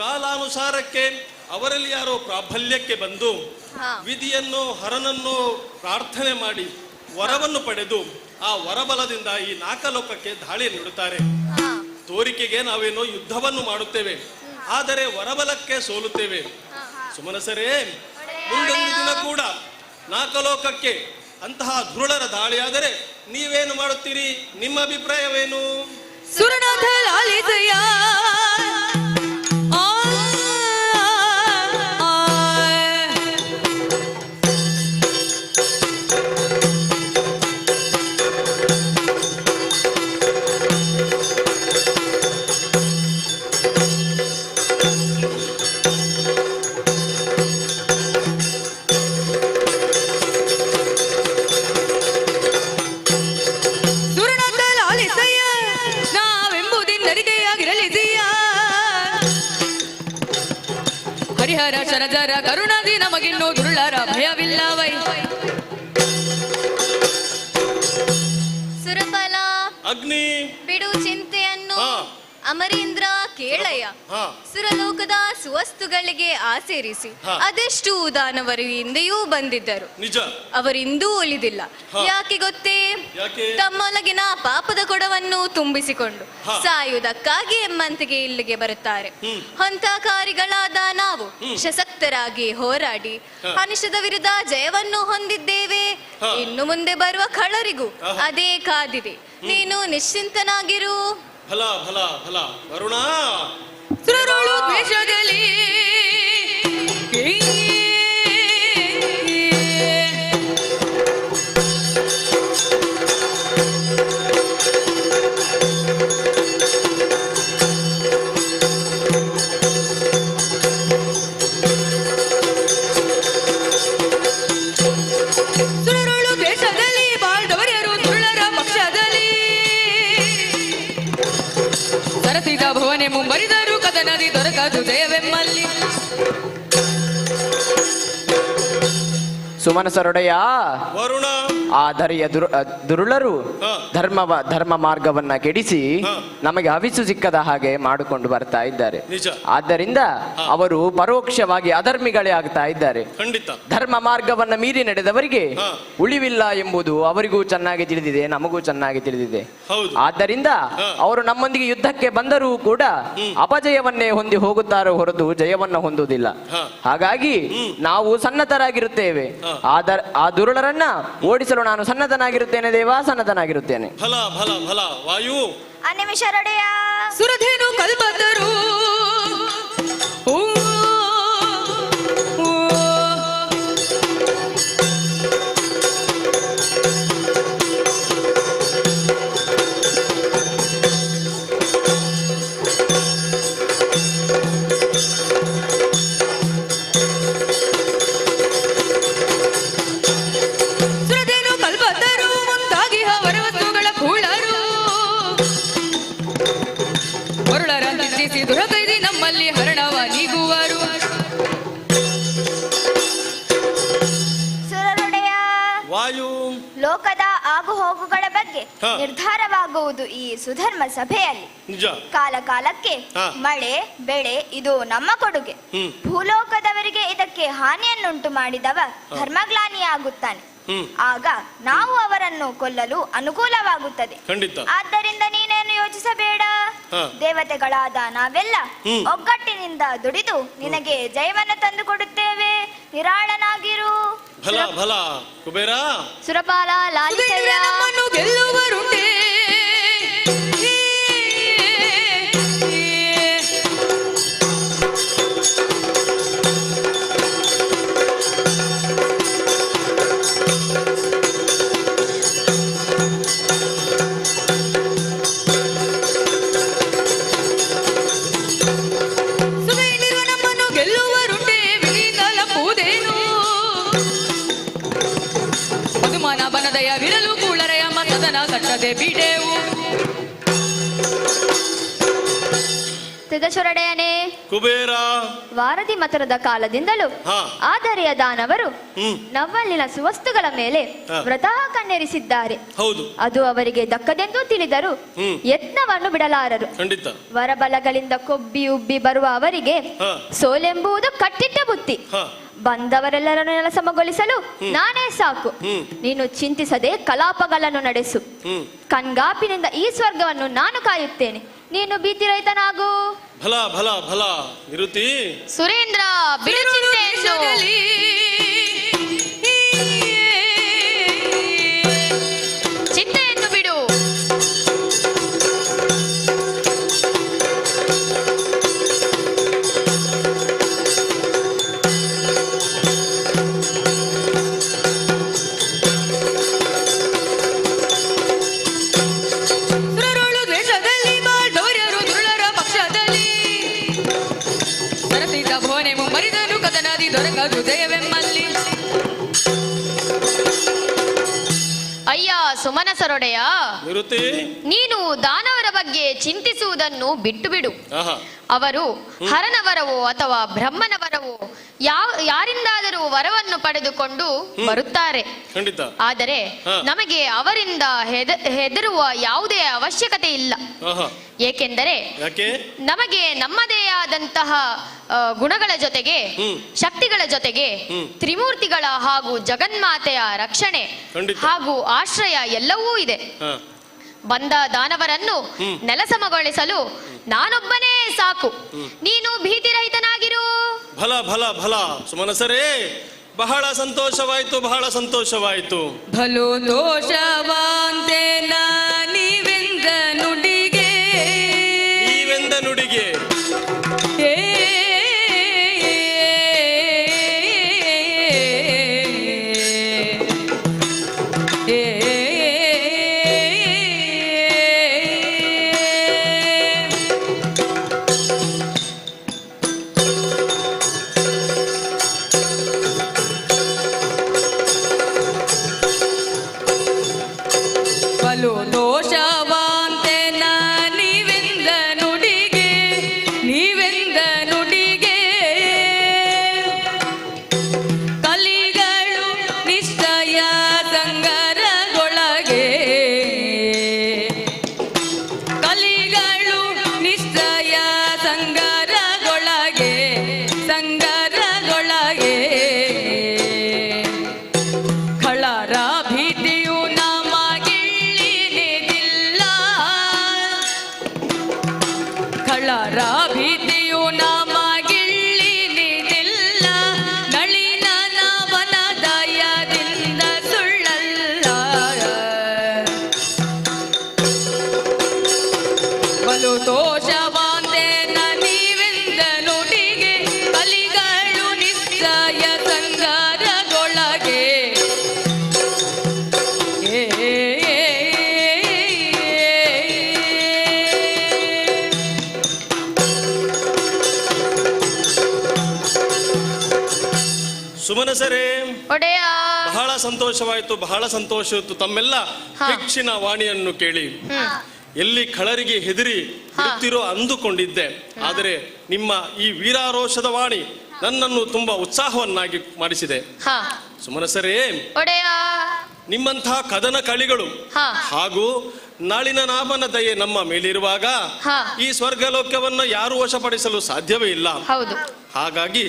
ಕಾಲಾನುಸಾರಕ್ಕೆ ಅವರಲ್ಲಿ ಯಾರೋ ಪ್ರಾಬಲ್ಯಕ್ಕೆ ಬಂದು ವಿಧಿಯನ್ನು ಹರನನ್ನು ಪ್ರಾರ್ಥನೆ ಮಾಡಿ ವರವನ್ನು ಪಡೆದು ಆ ವರಬಲದಿಂದ ಈ ನಾಕಲೋಕಕ್ಕೆ ದಾಳಿ ನೀಡುತ್ತಾರೆ. ತೋರಿಕೆಗೆ ನಾವೇನೋ ಯುದ್ಧವನ್ನು ಮಾಡುತ್ತೇವೆ, ಆದರೆ ವರಬಲಕ್ಕೆ ಸೋಲುತ್ತೇವೆ. ಸುಮನಸರೇ, ಮುಂದೊಂದು ದಿನ ಕೂಡ ನಾಕಲೋಕಕ್ಕೆ ಅಂತಹ ಧೃಢರ ದಾಳಿಯಾದರೆ ನೀವೇನು ಮಾಡುತ್ತೀರಿ? ನಿಮ್ಮ ಅಭಿಪ್ರಾಯವೇನು? ಸುರನಾಥ ಲಾಲಿಸಯ್ಯ ಹರಿಹರ ಶರಜರ ಕರುಣದಿ ನಮಗಿನ್ನೂ ದುರುಳರ ಭಯವಿಲ್ಲವೈ. ಅಗ್ನಿ ಬಿಡು ಚಿಂತೆಯನ್ನು ಹಾ. ಅಮರೇಂದ್ರ ಕೇಳಯ್ಯ. ಹಾ. ಸುರಲೋಕದ ಸುವಸ್ತುಗಳಿಗೆ ಆಸೇರಿಸಿ ಹಾ. ಅದೆಷ್ಟು ದಾನವರು ಹಿಂದೆಯೂ ಬಂದಿದ್ದರು, ನಿಜ ಅವರಿಂದೂ ಉಳಿದಿಲ್ಲ. ಹಾ. ಯಾಕೆ ಗೊತ್ತೇ? ಯಾಕೆ? ತಮ್ಮೊಳಗಿನ ಪಾಪದ ಕೊಡವನ್ನು ತುಂಬಿಸಿಕೊಂಡು ಹಾ. ಸಾಯುವುದಕ್ಕಾಗಿ ಎಮ್ಮಂತಿಗೆ ಇಲ್ಲಿಗೆ ಬರುತ್ತಾರೆ. ಹಂತಕಾರಿಗಳಾದ ನಾವು ಸಶಕ್ತರಾಗಿ ಹೋರಾಡಿ ಹಾ. ಅನಿಷ್ಟದ ವಿರುದ್ಧ ಜಯವನ್ನು ಹೊಂದಿದ್ದೇವೆ. ಹಾ. ಇನ್ನು ಮುಂದೆ ಬರುವ ಖಳರಿಗೂ ಆಹಾ. ಅದೇ ಕಾದಿದೆ. ನೀನು ನಿಶ್ಚಿಂತನಾಗಿರು. ಫಲ ಫಲ ಫಲ ವರುಣ ಸುರರೋಳು ದ್ವೇಷದಲ್ಲಿ ಸುರರೋಳು ದ್ವೇಷದಲ್ಲಿ ಬಾಳ್ದವರ್ಯರು ದುಳ್ಳರ ಪಕ್ಷದಲ್ಲಿ ಸರಸಿದ ಭುವನೆ ಮುಂಬರಿದರು ಕದನದಿ ದೊರಕದು ಜಯವೆಮ್ಮಲ್ಲಿ. ಸುಮನಸರೊಡೆಯ ವರುಣ ಆಧರಿಯ ದುರುಳರು ಧರ್ಮ ಮಾರ್ಗವನ್ನ ಕೆಡಿಸಿ ನಮಗೆ ಹವಿಸು ಸಿಕ್ಕದ ಹಾಗೆ ಮಾಡಿಕೊಂಡು ಬರ್ತಾ ಇದ್ದಾರೆ. ನಿಜ. ಆದ್ದರಿಂದ ಅವರು ಪರೋಕ್ಷವಾಗಿ ಅಧರ್ಮಿಗಳೇ ಆಗ್ತಾ ಇದ್ದಾರೆ. ಖಂಡಿತ. ಧರ್ಮ ಮಾರ್ಗವನ್ನ ಮೀರಿ ನಡೆದವರಿಗೆ ಉಳಿವಿಲ್ಲ ಎಂಬುದು ಅವರಿಗೂ ಚೆನ್ನಾಗಿ ತಿಳಿದಿದೆ, ನಮಗೂ ಚೆನ್ನಾಗಿ ತಿಳಿದಿದೆ. ಆದ್ದರಿಂದ ಅವರು ನಮ್ಮೊಂದಿಗೆ ಯುದ್ಧಕ್ಕೆ ಬಂದರೂ ಕೂಡ ಅಪಜಯವನ್ನೇ ಹೊಂದಿ ಹೋಗುತ್ತಾರೋ ಹೊರತು ಜಯವನ್ನ ಹೊಂದುವುದಿಲ್ಲ. ಹಾಗಾಗಿ ನಾವು ಸನ್ನದ್ಧರಾಗಿರುತ್ತೇವೆ. ಆ ದುರುಳರನ್ನ ಓಡಿಸಲು ನಾನು ಸನ್ನದ್ಧನಾಗಿರುತ್ತೇನೆ ದೇವ, ಸನ್ನದ್ಧನಾಗಿರುತ್ತೇನೆ. ಫಲ ಫಲ ಫಲ ವಾಯು ಅನಿಮಿಷರೊಡೆಯ ಸುರಧೇನು ಕಲ್ಪತರು ದುರಕೈದಿ ನಮ್ಮಲ್ಲಿ ಹರಣವ ನೀಗುವರು. ಸುರರುಡೆಯ ವಾಯು ಲೋಕದ ಆಗು ಹೋಗುಗಳ ಬಗ್ಗೆ ನಿರ್ಧಾರವಾಗುವುದು ಈ ಸುಧರ್ಮ ಸಭೆಯಲ್ಲಿ. ನಿಜ. ಕಾಲ ಕಾಲಕ್ಕೆ ಮಳೆ ಬೆಳೆ ಇದು ನಮ್ಮ ಕೊಡುಗೆ. ಭೂಲೋಕದವರಿಗೆ ಇದಕ್ಕೆ ಹಾನಿಯನ್ನುಂಟು ಮಾಡಿದವ ಧರ್ಮಗ್ಲಾನಿಯಾಗುತ್ತಾನೆ. ಆಗ ನಾವು ಅವರನ್ನು ಕೊಲ್ಲಲು ಅನುಕೂಲವಾಗುತ್ತದೆ. ಆದ್ದರಿಂದ ನೀನೇನು ಯೋಚಿಸಬೇಡ. ದೇವತೆಗಳಾದ ನಾವೆಲ್ಲ ಒಗ್ಗಟ್ಟಿನಿಂದ ದುಡಿದು ನಿನಗೆ ಜಯವನ್ನು ತಂದು ಕೊಡುತ್ತೇವೆ. ನಿರಾಳನಾಗಿರು. ಫಲ ಫಲ ಕುಬೇರ ಸುರಪಾಲ ಲಾಲಿಸಯ್ಯ ನಮ್ಮನ್ನು ಗೆಲ್ಲುವರುಂಟೆ. ಬನದಯ ವಿರಲು ಕೂಳರೆಯ ಮತದನ ಕಟ್ಟದೆ ಬಿಡೆವು. ತಿದಶೊರಡೆಯನೇ ಕುಬೇರ ವಾರದಿ ಮತರದ ಕಾಲದಿಂದಲೂ ಆಧರೆಯ ದಾನವರು ನಮ್ಮಲ್ಲಿನ ಸುವಸ್ತುಗಳ ಮೇಲೆ ವ್ರತ ಕಣ್ಣೆರಿಸಿದ್ದಾರೆ. ಅದು ಅವರಿಗೆ ದಕ್ಕದೆಂದು ತಿಳಿದರು ಯತ್ನವನ್ನು ಬಿಡಲಾರರು. ವರಬಲಗಳಿಂದ ಕೊಬ್ಬಿ ಉಬ್ಬಿ ಬರುವ ಅವರಿಗೆ ಸೋಲೆಂಬುದು ಕಟ್ಟಿಟ್ಟ ಬುತ್ತಿ. ಬಂದವರೆಲ್ಲರನ್ನೆಲ್ಲ ಸಮಗೊಳಿಸಲು ನಾನೇ ಸಾಕು. ನೀನು ಚಿಂತಿಸದೆ ಕಲಾಪಗಳನ್ನು ನಡೆಸು. ಕಣ್ಗಾಪಿನಿಂದ ಈ ಸ್ವರ್ಗವನ್ನು ನಾನು ಕಾಯುತ್ತೇನೆ. ನೀನು ಭೀತಿರಹಿತನಾಗು. ಫಲ ಫಲ ಫಲ ನಿರುತಿ ಸುರೇಂದ್ರ ಬಿಡು ಚಿಂತೆಯನ್ನು. ಚಿಂತೆಯನ್ನು ಬಿಡು. ಅಯ್ಯ ಸುಮನಸರೊಡೆಯ, ನೀನು ದಾನವರ ಬಗ್ಗೆ ಚಿಂತಿಸುವುದನ್ನು ಬಿಟ್ಟು ಬಿಡು. ಅವರು ಹರನ ವರವೋ ಅಥವಾ ಬ್ರಹ್ಮನ ವರವೋ ಯಾರಿಂದಾದರೂ ವರವನ್ನು ಪಡೆದುಕೊಂಡು ಬರುತ್ತಾರೆ. ಆದರೆ ನಮಗೆ ಅವರಿಂದ ಹೆದರುವ ಯಾವುದೇ ಅವಶ್ಯಕತೆ ಇಲ್ಲ. ಏಕೆಂದರೆ ನಮಗೆ ನಮ್ಮದೇ ಆದಂತಹ ಗುಣಗಳ ಜೊತೆಗೆ ಶಕ್ತಿಗಳ ಜೊತೆಗೆ ತ್ರಿಮೂರ್ತಿಗಳ ಹಾಗೂ ಜಗನ್ಮಾತೆಯ ರಕ್ಷಣೆ ಹಾಗೂ ಆಶ್ರಯ ಎಲ್ಲವೂ ಇದೆ. ಬಂದ ದಾನವರನ್ನು ನೆಲಸಮಗೊಳಿಸಲು ನಾನೊಬ್ಬನೇ ಸಾಕು. ನೀನು ಭೀತಿರಹಿತನಾಗಿರು. ಭಲ ಭಲ ಭಲ ಸುಮನಸರೇ, ಬಹಳ ಸಂತೋಷವಾಯಿತು, ಬಹಳ ಸಂತೋಷವಾಯಿತು. ಭಲೋ ದೋಷವಾಂತೆ ನೀವೆಂದ ನುಡಿಗೆ, ನೀವೆಂದ ನುಡಿಗೆ ಸುಮನಸರೇ, ಬಹಳ ಸಂತೋಷವಾಯಿತು, ಬಹಳ ಸಂತೋಷವಿತ್ತು. ತಮ್ಮೆಲ್ಲ ಹೆಚ್ಚಿನ ವಾಣಿಯನ್ನು ಕೇಳಿ ಎಲ್ಲಿ ಖಳರಿಗೆ ಹೆದರಿ ಬಿಡುತ್ತಿರೋ ಅಂದುಕೊಂಡಿದ್ದೆ. ಆದರೆ ನಿಮ್ಮ ಈ ವೀರಾರೋಷದ ವಾಣಿ ನನ್ನನ್ನು ತುಂಬಾ ಉತ್ಸಾಹವನ್ನಾಗಿ ಮಾಡಿಸಿದೆ. ಸುಮನಸರೇ, ನಿಮ್ಮಂತಹ ಕದನ ಕಳಿಗಳು ಹಾಗೂ ನಾಳಿನ ನಾಮನ ದಯೆ ನಮ್ಮ ಮೇಲಿರುವಾಗ ಈ ಸ್ವರ್ಗಲೋಕವನ್ನು ಯಾರು ವಶಪಡಿಸಲು ಸಾಧ್ಯವೇ ಇಲ್ಲ. ಹಾಗಾಗಿ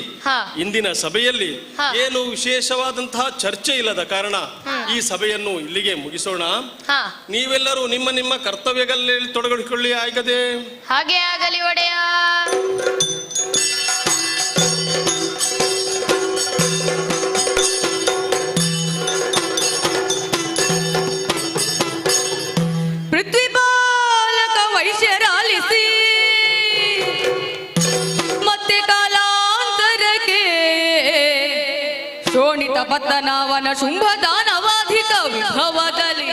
ಇಂದಿನ ಸಭೆಯಲ್ಲಿ ಏನು ವಿಶೇಷವಾದಂತಹ ಚರ್ಚೆ ಇಲ್ಲದ ಕಾರಣ ಈ ಸಭೆಯನ್ನು ಇಲ್ಲಿಗೆ ಮುಗಿಸೋಣ. ನೀವೆಲ್ಲರೂ ನಿಮ್ಮ ನಿಮ್ಮ ಕರ್ತವ್ಯಗಳಲ್ಲಿ ತೊಡಗಿಕೊಳ್ಳಿ. ಆಗದೆ ಹಾಗೆ ಆಗಲಿ ಒಡೆಯ. ಪೃಥ್ವಿ ಬಾಲಕ ವೈಶ್ಯರಾಲಿಸಿ ಮತ್ತೆ ಕಾಲಾಂತರಕ್ಕೆ ಶೋಣಿತ ಪತನವನ ಶುಂಭದಾನವಾಧಿಕ ವಿಭವದಲ್ಲಿ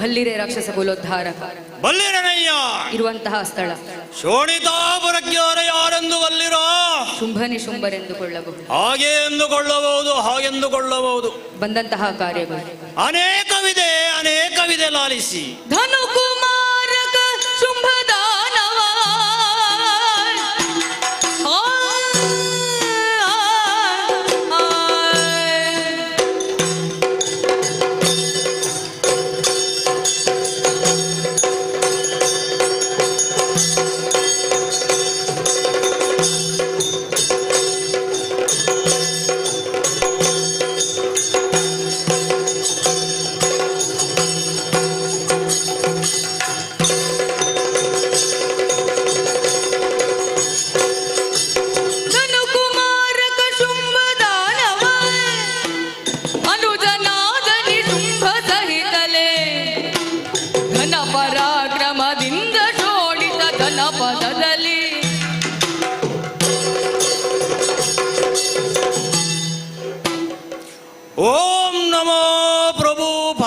ಬಲ್ಲಿರೆ ರಾಕ್ಷಸ ಕುಲೋದ್ಧಾರಕ ಬಲ್ಲಿರನಯ್ಯ ಇರುವಂತಹ ಸ್ಥಳ ಶೋಣಿತಾಪುರಕ್ಕೆ ಯಾರೆಂದು ಬಲ್ಲಿರೋ? ಶುಂಭನೆ ಶುಂಭರೆಂದುಕೊಳ್ಳಬಹುದು. ಹಾಗೆ ಎಂದುಕೊಳ್ಳಬಹುದು, ಹಾಗೆಂದುಕೊಳ್ಳಬಹುದು. ಬಂದಂತಹ ಕಾರ್ಯಗಳು ಅನೇಕವಿದೆ, ಅನೇಕವಿದೆ. ಲಾಲಿಸಿ ಧನು ಕುಮಾರಕ ಶುಂಭದಾನವ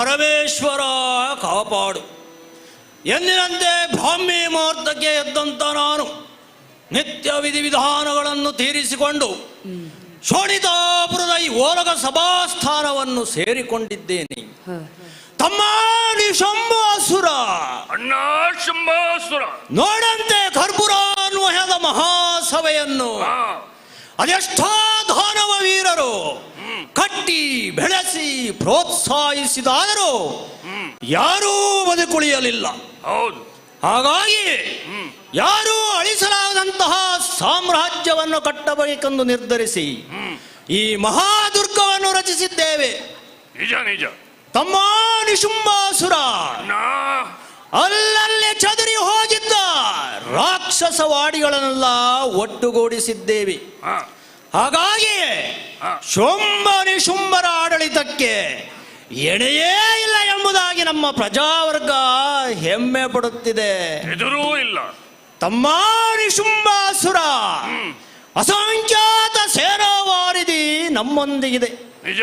ಪರಮೇಶ್ವರ ಕಾಪಾಡು. ಎಂದಿನಂತೆ ಬ್ರಾಹ್ಮಿ ಮುಹೂರ್ತಕ್ಕೆ ಎದ್ದಂತ ನಾನು ನಿತ್ಯ ವಿಧಿವಿಧಾನಗಳನ್ನು ತೀರಿಸಿಕೊಂಡು ಶೋಣಿತಾಪುರದ ಈ ಓಲಗ ಸಭಾಸ್ಥಾನವನ್ನು ಸೇರಿಕೊಂಡಿದ್ದೇನೆ. ತಮ್ಮ ಶಂಭಾಸುರ ಅಣ್ಣ ಶಂಭಾಸುರ ನೋಡಂತೆ ಕರ್ಪೂರಾನ್ವಯದ ಮಹಾಸಭೆಯನ್ನು ಅದೆಷ್ಟೋ ದಾನವ ವೀರರು ಕಟ್ಟಿ ಬೆಳೆಸಿ ಪ್ರೋತ್ಸಾಹಿಸಿದಾದರೂ ಯಾರೂ ಬದುಕುಳಿಯಲಿಲ್ಲ. ಹೌದು. ಹಾಗಾಗಿ ಯಾರೂ ಅಳಿಸಲಾಗದಂತಹ ಸಾಮ್ರಾಜ್ಯವನ್ನು ಕಟ್ಟಬೇಕೆಂದು ನಿರ್ಧರಿಸಿ ಈ ಮಹಾದುರ್ಗವನ್ನು ರಚಿಸಿದ್ದೇವೆ. ನಿಜ ನಿಜ. ತಮ್ಮ ನಿಶುಂಭಾಸುರ ಅಲ್ಲಲ್ಲಿ ಚದುರಿ ಹೋಗಿದ್ದ ರಾಕ್ಷಸ ವಾಡಿಗಳನ್ನೆಲ್ಲ ಒಟ್ಟುಗೂಡಿಸಿದ್ದೇವೆ. ಹಾಗಾಗಿ ಶುಂಭ ನಿಶುಂಭರ ಆಡಳಿತಕ್ಕೆ ಎಣೆಯೇ ಇಲ್ಲ ಎಂಬುದಾಗಿ ನಮ್ಮ ಪ್ರಜಾವರ್ಗ ಹೆಮ್ಮೆ ಪಡುತ್ತಿದೆ. ಎದುರೂ ಇಲ್ಲ. ತಮ್ಮ ನಿಶುಂಭಾಸುರ ಅಸಂಖ್ಯಾತ ಸೇನಾವಾರಿಧಿ ನಮ್ಮೊಂದಿಗಿದೆ. ನಿಜ.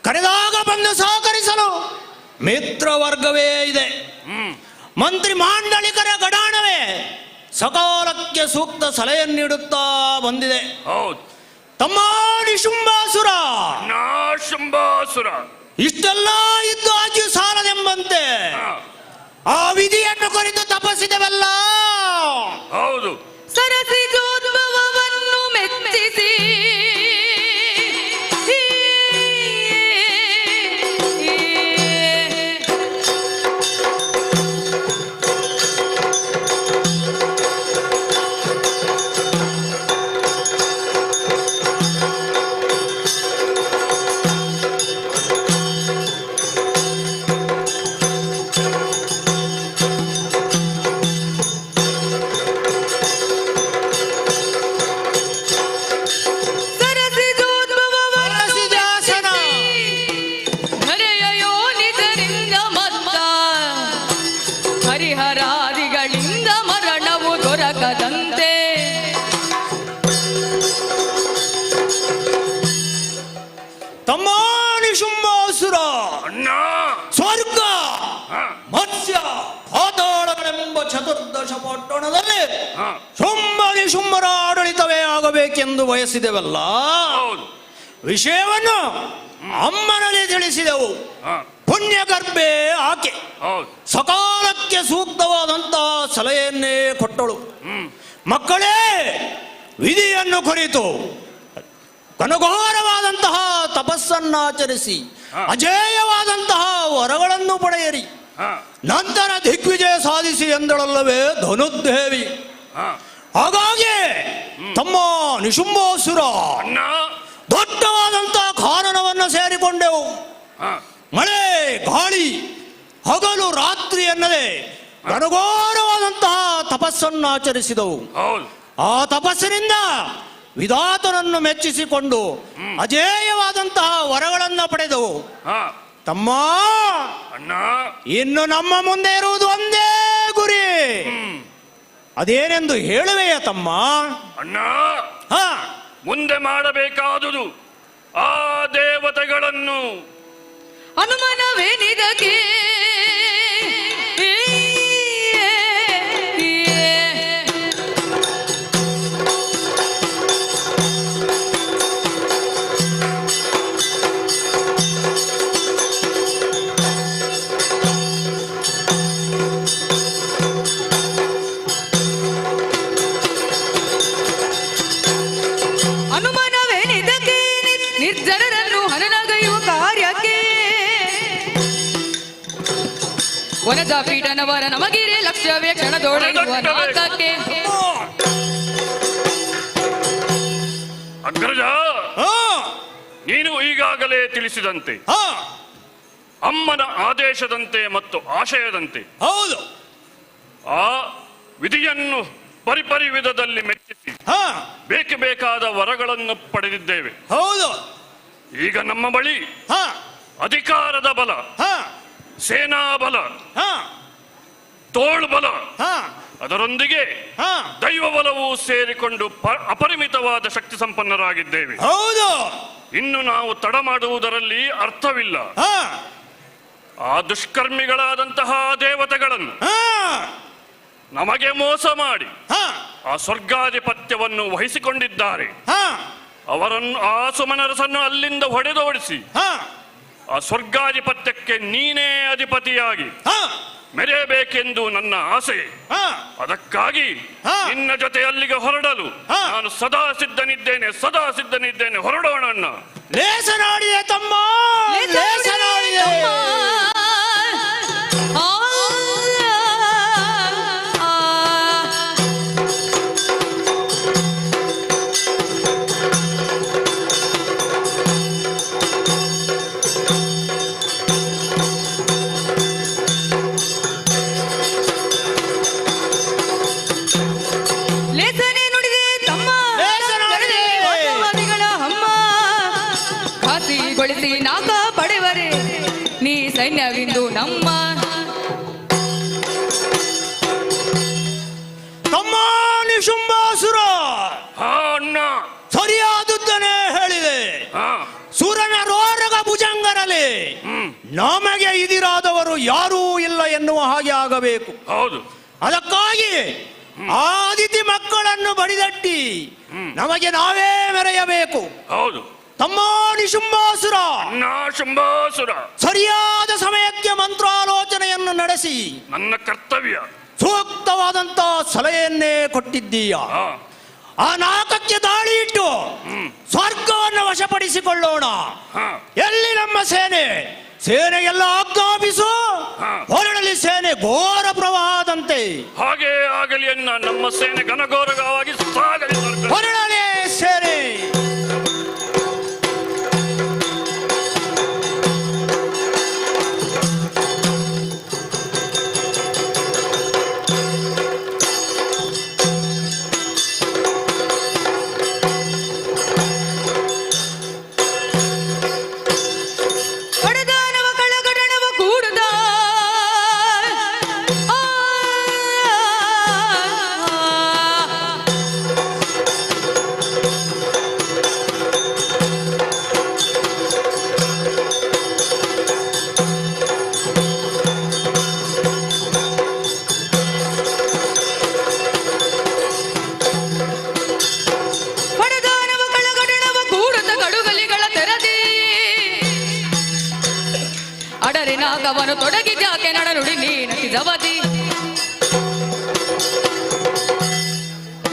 ಕರೆದಾಗ ಬಂದು ಸಹಕರಿಸಲು ಮಿತ್ರವರ್ಗವೇ ಇದೆ. ಮಂತ್ರಿ ಮಾಂಡಳಿಕರ ಗಡಾಣವೇ ಸಕಾಲಕ್ಕೆ ಸೂಕ್ತ ಸಲಹೆ ನೀಡುತ್ತಾ ಬಂದಿದೆ. ಹೌದು. ತಮ್ಮ ನಿಶುಂಭಾಸುರ ಶಂಭಾಸುರ ಇಷ್ಟೆಲ್ಲ ಇದ್ದಾಗ್ಯೂ ಸಾಲದೆಂಬಂತೆ ಆ ವಿಧಿಯನ್ನು ಕುರಿತು ತಪಸ್ಸಿದೆವಲ್ಲ. ಹೌದು. ಸರಸಿಜೋದ್ಭವವನ್ನು ಮೆಚ್ಚಿಸಿ ಹರಿಹರಾದಿಗಳಿಂದ ಮರಣವು ದೊರಕದಂತೆ ತಮ್ಮ ನಿಶುಂಭಾಸುರ ಸ್ವರ್ಗ ಮತ್ಸ್ಯ ಪಾತಾಳಗಳೆಂಬ ಚತುರ್ದಶ ಪಟ್ಟಣದಲ್ಲಿ ಶುಂಭ ನಿಶುಂಭರ ಆಡಳಿತವೇ ಆಗಬೇಕೆಂದು ಬಯಸಿದೆವಲ್ಲ. ವಿಷಯವನ್ನು ಅಮ್ಮನಲ್ಲಿ ತಿಳಿಸಿದೆವು. ಪುಣ್ಯಗರ್ಭೆ ಆಕೆ ಸಕಾಲಕ್ಕೆ ಸೂಕ್ತವಾದಂತಹ ಸಲಹೆಯನ್ನೇ ಕೊಟ್ಟಳು. ಮಕ್ಕಳೇ, ವಿಧಿಯನ್ನು ಕುರಿತು ಘನಘೋರವಾದಂತಹ ತಪಸ್ಸನ್ನಾಚರಿಸಿ ಅಜೇಯವಾದಂತಹ ವರಗಳನ್ನು ಪಡೆಯಿರಿ. ನಂತರ ದಿಗ್ವಿಜಯ ಸಾಧಿಸಿ ಎಂದಳಲ್ಲವೇ ಧನುದ್ದೇವಿ. ಹಾಗಾಗಿ ತಮ್ಮ ನಿಶುಂಭಾಸುರ ದೊಡ್ಡವಾದಂತಹ ಕಾನನವನ್ನು ಸೇರಿಕೊಂಡೆವು. ಮಳೆ ಗಾಳಿ ಹಗಲು ರಾತ್ರಿ ಎನ್ನದೆ ಘನಘೋರವಾದಂತಹ ತಪಸ್ಸನ್ನು ಆಚರಿಸಿದವು. ಆ ತಪಸ್ಸಿನಿಂದ ವಿಧಾತನನ್ನು ಮೆಚ್ಚಿಸಿಕೊಂಡು ಅಜೇಯವಾದಂತಹ ವರಗಳನ್ನು ಪಡೆದವು. ತಮ್ಮ ಇನ್ನು ನಮ್ಮ ಮುಂದೆ ಇರುವುದು ಒಂದೇ ಗುರಿ. ಅದೇನೆಂದು ಹೇಳುವೆಯ ತಮ್ಮ? ಅಣ್ಣ, ಮುಂದೆ ಮಾಡಬೇಕಾದುದು ಆ ದೇವತೆಗಳನ್ನು ಅನುಮಾನವೇನಿದಕ್ಕೆ ಅನುಮಾನವೇನಿದಕ್ಕೆ ನಿರ್ಜನರನ್ನು ಹನನಗೈಯುವ ಕಾರ್ಯಕ್ಕೆ ವನಜ ಪೀಠನವರ ನಮಗಿರೆ ಲಕ್ಷ್ಯವೇ ಕ್ಷಣದೊಳಗಿರುವ ನಾಟಕ್ಕೆ ಅಗ್ರಜ, ನೀನು ಈಗಾಗಲೇ ತಿಳಿಸಿದಂತೆ ಅಮ್ಮನ ಆದೇಶದಂತೆ ಮತ್ತು ಆಶಯದಂತೆ ಹೌದು ಆ ವಿಧಿಯನ್ನು ಪರಿಪರಿ ವಿಧದಲ್ಲಿ ಮೆಚ್ಚಿಸಿ ಬೇಕಾದ ವರಗಳನ್ನು ಪಡೆದಿದ್ದೇವೆ. ಹೌದು. ಈಗ ನಮ್ಮ ಬಳಿ ಅಧಿಕಾರದ ಬಲ, ಸೇನಾ ಬಲ, ತೋಳು ಬಲ, ಅದರೊಂದಿಗೆ ದೈವ ಬಲವೂ ಸೇರಿಕೊಂಡು ಅಪರಿಮಿತವಾದ ಶಕ್ತಿ ಸಂಪನ್ನರಾಗಿದ್ದೇವೆ. ಹೌದು. ಇನ್ನು ನಾವು ತಡ ಮಾಡುವುದರಲ್ಲಿ ಅರ್ಥವಿಲ್ಲ. ಆ ದುಷ್ಕರ್ಮಿಗಳಾದಂತಹ ದೇವತೆಗಳನ್ನು ನಮಗೆ ಮೋಸ ಮಾಡಿ ಆ ಸ್ವರ್ಗಾಧಿಪತ್ಯವನ್ನು ವಹಿಸಿಕೊಂಡಿದ್ದಾರೆ. ಅವರನ್ನು ಆ ಸುಮನರಸನ್ನು ಅಲ್ಲಿಂದ ಹೊಡೆದೋಡಿಸಿ ಆ ಸ್ವರ್ಗಾಧಿಪತ್ಯಕ್ಕೆ ನೀನೇ ಅಧಿಪತಿಯಾಗಿ ಮೆರೆಯಬೇಕೆಂದು ನನ್ನ ಆಸೆ. ಅದಕ್ಕಾಗಿ ನಿನ್ನ ಜೊತೆ ಅಲ್ಲಿಗೆ ಹೊರಡಲು ನಾನು ಸದಾ ಸಿದ್ಧನಿದ್ದೇನೆ. ಹೊರಡೋಣ ಅಣ್ಣ. ಲೇಸನಾಡಿದೆ ತಮ್ಮ, ಲೇಸನಾಡಿದೆ. ನಾಕ ಪಡೆವರೆ ನೀ ಸೈನ್ಯವಿಂದು ನಮ್ಮ ತಮ್ಮ ನಿಶುಂಬಾಸುರ ಅಣ್ಣ ಸರಿಯಾದುದನ್ನೇ ಹೇಳಿದೆ. ಸುರನ ರೋರಗ ಭುಜಂಗನಲ್ಲಿ ನಮಗೆ ಇದಿರಾದವರು ಯಾರೂ ಇಲ್ಲ ಎನ್ನುವ ಹಾಗೆ ಆಗಬೇಕು. ಹೌದು. ಅದಕ್ಕಾಗಿ ಆದಿತಿ ಮಕ್ಕಳನ್ನು ಬಡಿದಟ್ಟಿ ನಮಗೆ ನಾವೇ ಮೆರೆಯಬೇಕು. ಹೌದು. ತಮ್ಮ ನಿಶುಂಬಾಸುರ ಸರಿಯಾದ ಸಮಯಕ್ಕೆ ಮಂತ್ರಾಲೋಚನೆಯನ್ನು ನಡೆಸಿ ನನ್ನ ಕರ್ತವ್ಯ ಸೂಕ್ತವಾದಂತ ಸಲಹೆಯನ್ನೇ ಕೊಟ್ಟಿದ್ದೀಯ. ಆ ನಾಲ್ಕಕ್ಕೆ ದಾಳಿ ಇಟ್ಟು ಸ್ವರ್ಗವನ್ನು ವಶಪಡಿಸಿಕೊಳ್ಳೋಣ. ಎಲ್ಲಿ ನಮ್ಮ ಸೇನೆಗೆಲ್ಲ ಆಜ್ಞಾಪಿಸು. ಹೊರಡಲಿ ಸೇನೆ ಘೋರ ಪ್ರವಾಹದಂತೆ. ಹಾಗೆ ಆಗಲಿ ಅನ್ನ. ನಮ್ಮ ಸೇನೆ ಘನಘೋರವಾಗಿ ಸಾಗಲಿ. ಹೊರಡಲಿ ಸೇನೆ. ನಾಗವನು ತೊಡಗಿದ್ಯಾಕೆ ನಡನುಡಿ ನೀನತಿ ಜವತಿ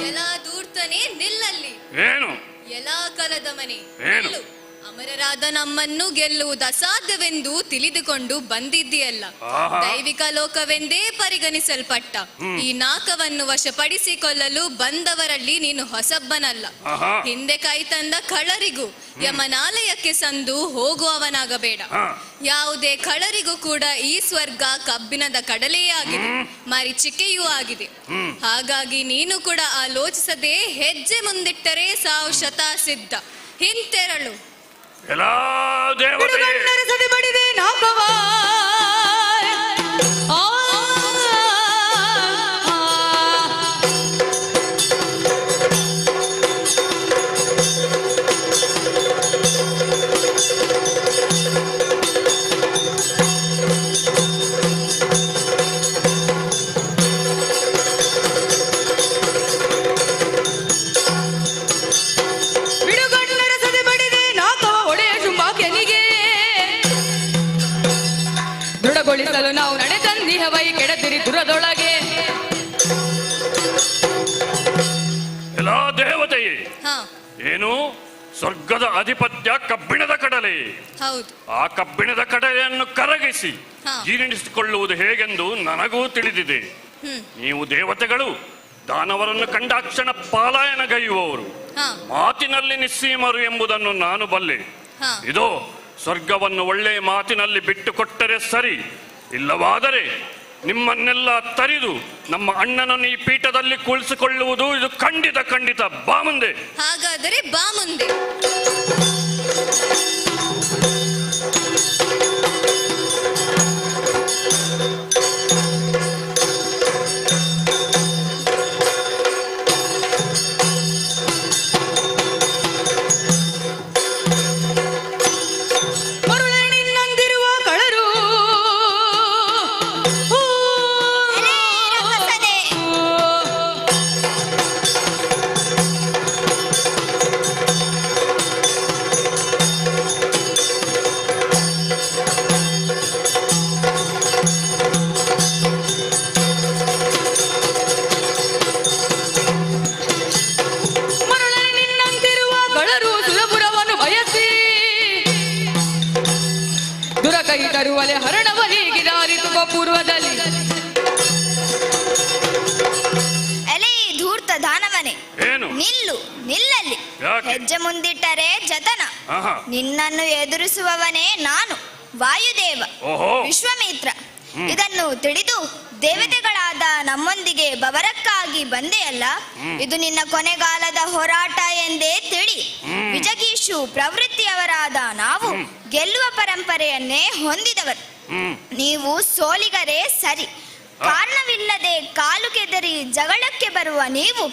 ಎಲ್ಲ ದೂರ್ತನೆ ನಿಲ್ಲಲ್ಲಿ. ಏನು ಎಲ್ಲ ಕಲದ ಮನೆ ಏನು ಅಮರರಾದ ನಮ್ಮನ್ನು ಗೆಲ್ಲುವುದು ಅಸಾಧ್ಯವೆಂದು ತಿಳಿದುಕೊಂಡು ಬಂದಿದ್ದೀಯಲ್ಲ. ದೈವಿಕ ಲೋಕವೆಂದೇ ಪರಿಗಣಿಸಲ್ಪಟ್ಟ ಈ ನಾಕವನ್ನು ವಶಪಡಿಸಿಕೊಳ್ಳಲು ಬಂದವರಲ್ಲಿ ನೀನು ಹೊಸಬ್ಬನಲ್ಲ. ಹಿಂದೆ ಕೈ ತಂದ ಕಳ್ಳರಿಗೂ ಯಮನಾಲಯಕ್ಕೆ ಸಂದು ಹೋಗುವವನಾಗಬೇಡ. ಯಾವುದೇ ಕಳ್ಳರಿಗೂ ಕೂಡ ಈ ಸ್ವರ್ಗ ಕಬ್ಬಿಣದ ಕಡಲೆಯೇ ಆಗಿದೆ, ಮರೀಚಿಕೆಯೂ ಆಗಿದೆ. ಹಾಗಾಗಿ ನೀನು ಕೂಡ ಆಲೋಚಿಸದೆ ಹೆಜ್ಜೆ ಮುಂದಿಟ್ಟರೆ ಸಾವು ಶತ ಸಿದ್ಧ. ಹಿಂತೆರಳು. ಬಡಿದೆ ನಾಕವ ದೃಢಗೊಳಿಸಲು ನಾವು ನಡೆದಂದಿಹವೈ ಕೆಡದಿರಿ ದುರದೊಳಗೆ. ಎಲ್ಲ ದೇವತೆಯೇ, ಏನು ಸ್ವರ್ಗದ ಅಧಿಪತ್ಯ ಕಬ್ಬಿಣದ ಕಡಲೆ. ಆ ಕಬ್ಬಿಣದ ಕಡಲೆಯನ್ನು ಕರಗಿಸಿ ಜೀರ್ಣಿಸಿಕೊಳ್ಳುವುದು ಹೇಗೆಂದು ನನಗೂ ತಿಳಿದಿದೆ. ನೀವು ದೇವತೆಗಳು ದಾನವರನ್ನು ಕಂಡಾಕ್ಷಣ ಪಾಲಾಯನಗೈಯುವವರು, ಮಾತಿನಲ್ಲಿ ನಿಸ್ಸೀಮರು ಎಂಬುದನ್ನು ನಾನು ಬಲ್ಲೆ. ಇದೋ ಸ್ವರ್ಗವನ್ನು ಒಳ್ಳೆಯ ಮಾತಿನಲ್ಲಿ ಬಿಟ್ಟು ಕೊಟ್ಟರೆ ಸರಿ, ಇಲ್ಲವಾದರೆ ನಿಮ್ಮನ್ನೆಲ್ಲ ತರಿದು ನಮ್ಮ ಅಣ್ಣನನ್ನು ಈ ಪೀಠದಲ್ಲಿ ಕುಳಿಸಿಕೊಳ್ಳುವುದು ಇದು ಖಂಡಿತ. ಬಾ ಮುಂದೆ. ಹಾಗಾದರೆ ಬಾ ಮುಂದೆ. ತೋರಣವನಿಗೆ ದಾರಿತುವ ಪೂರ್ವದಲ್ಲಿ. ಎಲೆ ಧೂರ್ತ ದಾನವನೇ, ಏನು ನಿಲ್ಲು, ನಿಲ್ಲಲ್ಲಿ. ಹೆಜ್ಜೆ ಮುಂದಿಟ್ಟರೆ ಜತನ. ನಿನ್ನನ್ನು ಎದುರಿಸುವವನೇ ನಾನು, ವಾಯುದೇವ ವಿಶ್ವಮಿತ್ರ. ಇದನ್ನು ತಿಳಿದು ದೇವತೆಗಳಾದ ನಮ್ಮೊಂದಿಗೆ ಬವರಕ್ಕಾಗಿ ಬಂದೆಯಲ್ಲ, ಇದು ನಿನ್ನ ಕೊನೆಗಾಲದ ಹೋರಾಟ ಎಂದೇ ತಿಳಿ. ವಿಜಗೀಷು ಪ್ರವೃತ್ತಿಯವರಾದ ನಾವು ಗೆಲ್ಲುವ ಪರಂಪರೆಯನ್ನೇ ಹೊಂದಿದವರು. ನೀವು ಸೋಲಿಗರೇ ಸರಿ. ಕಾರಣವಿಲ್ಲದೆ ಕಾಲು ಕೆದರಿ ಜಗಳಕ್ಕೆ ಬರುವ ನೀವು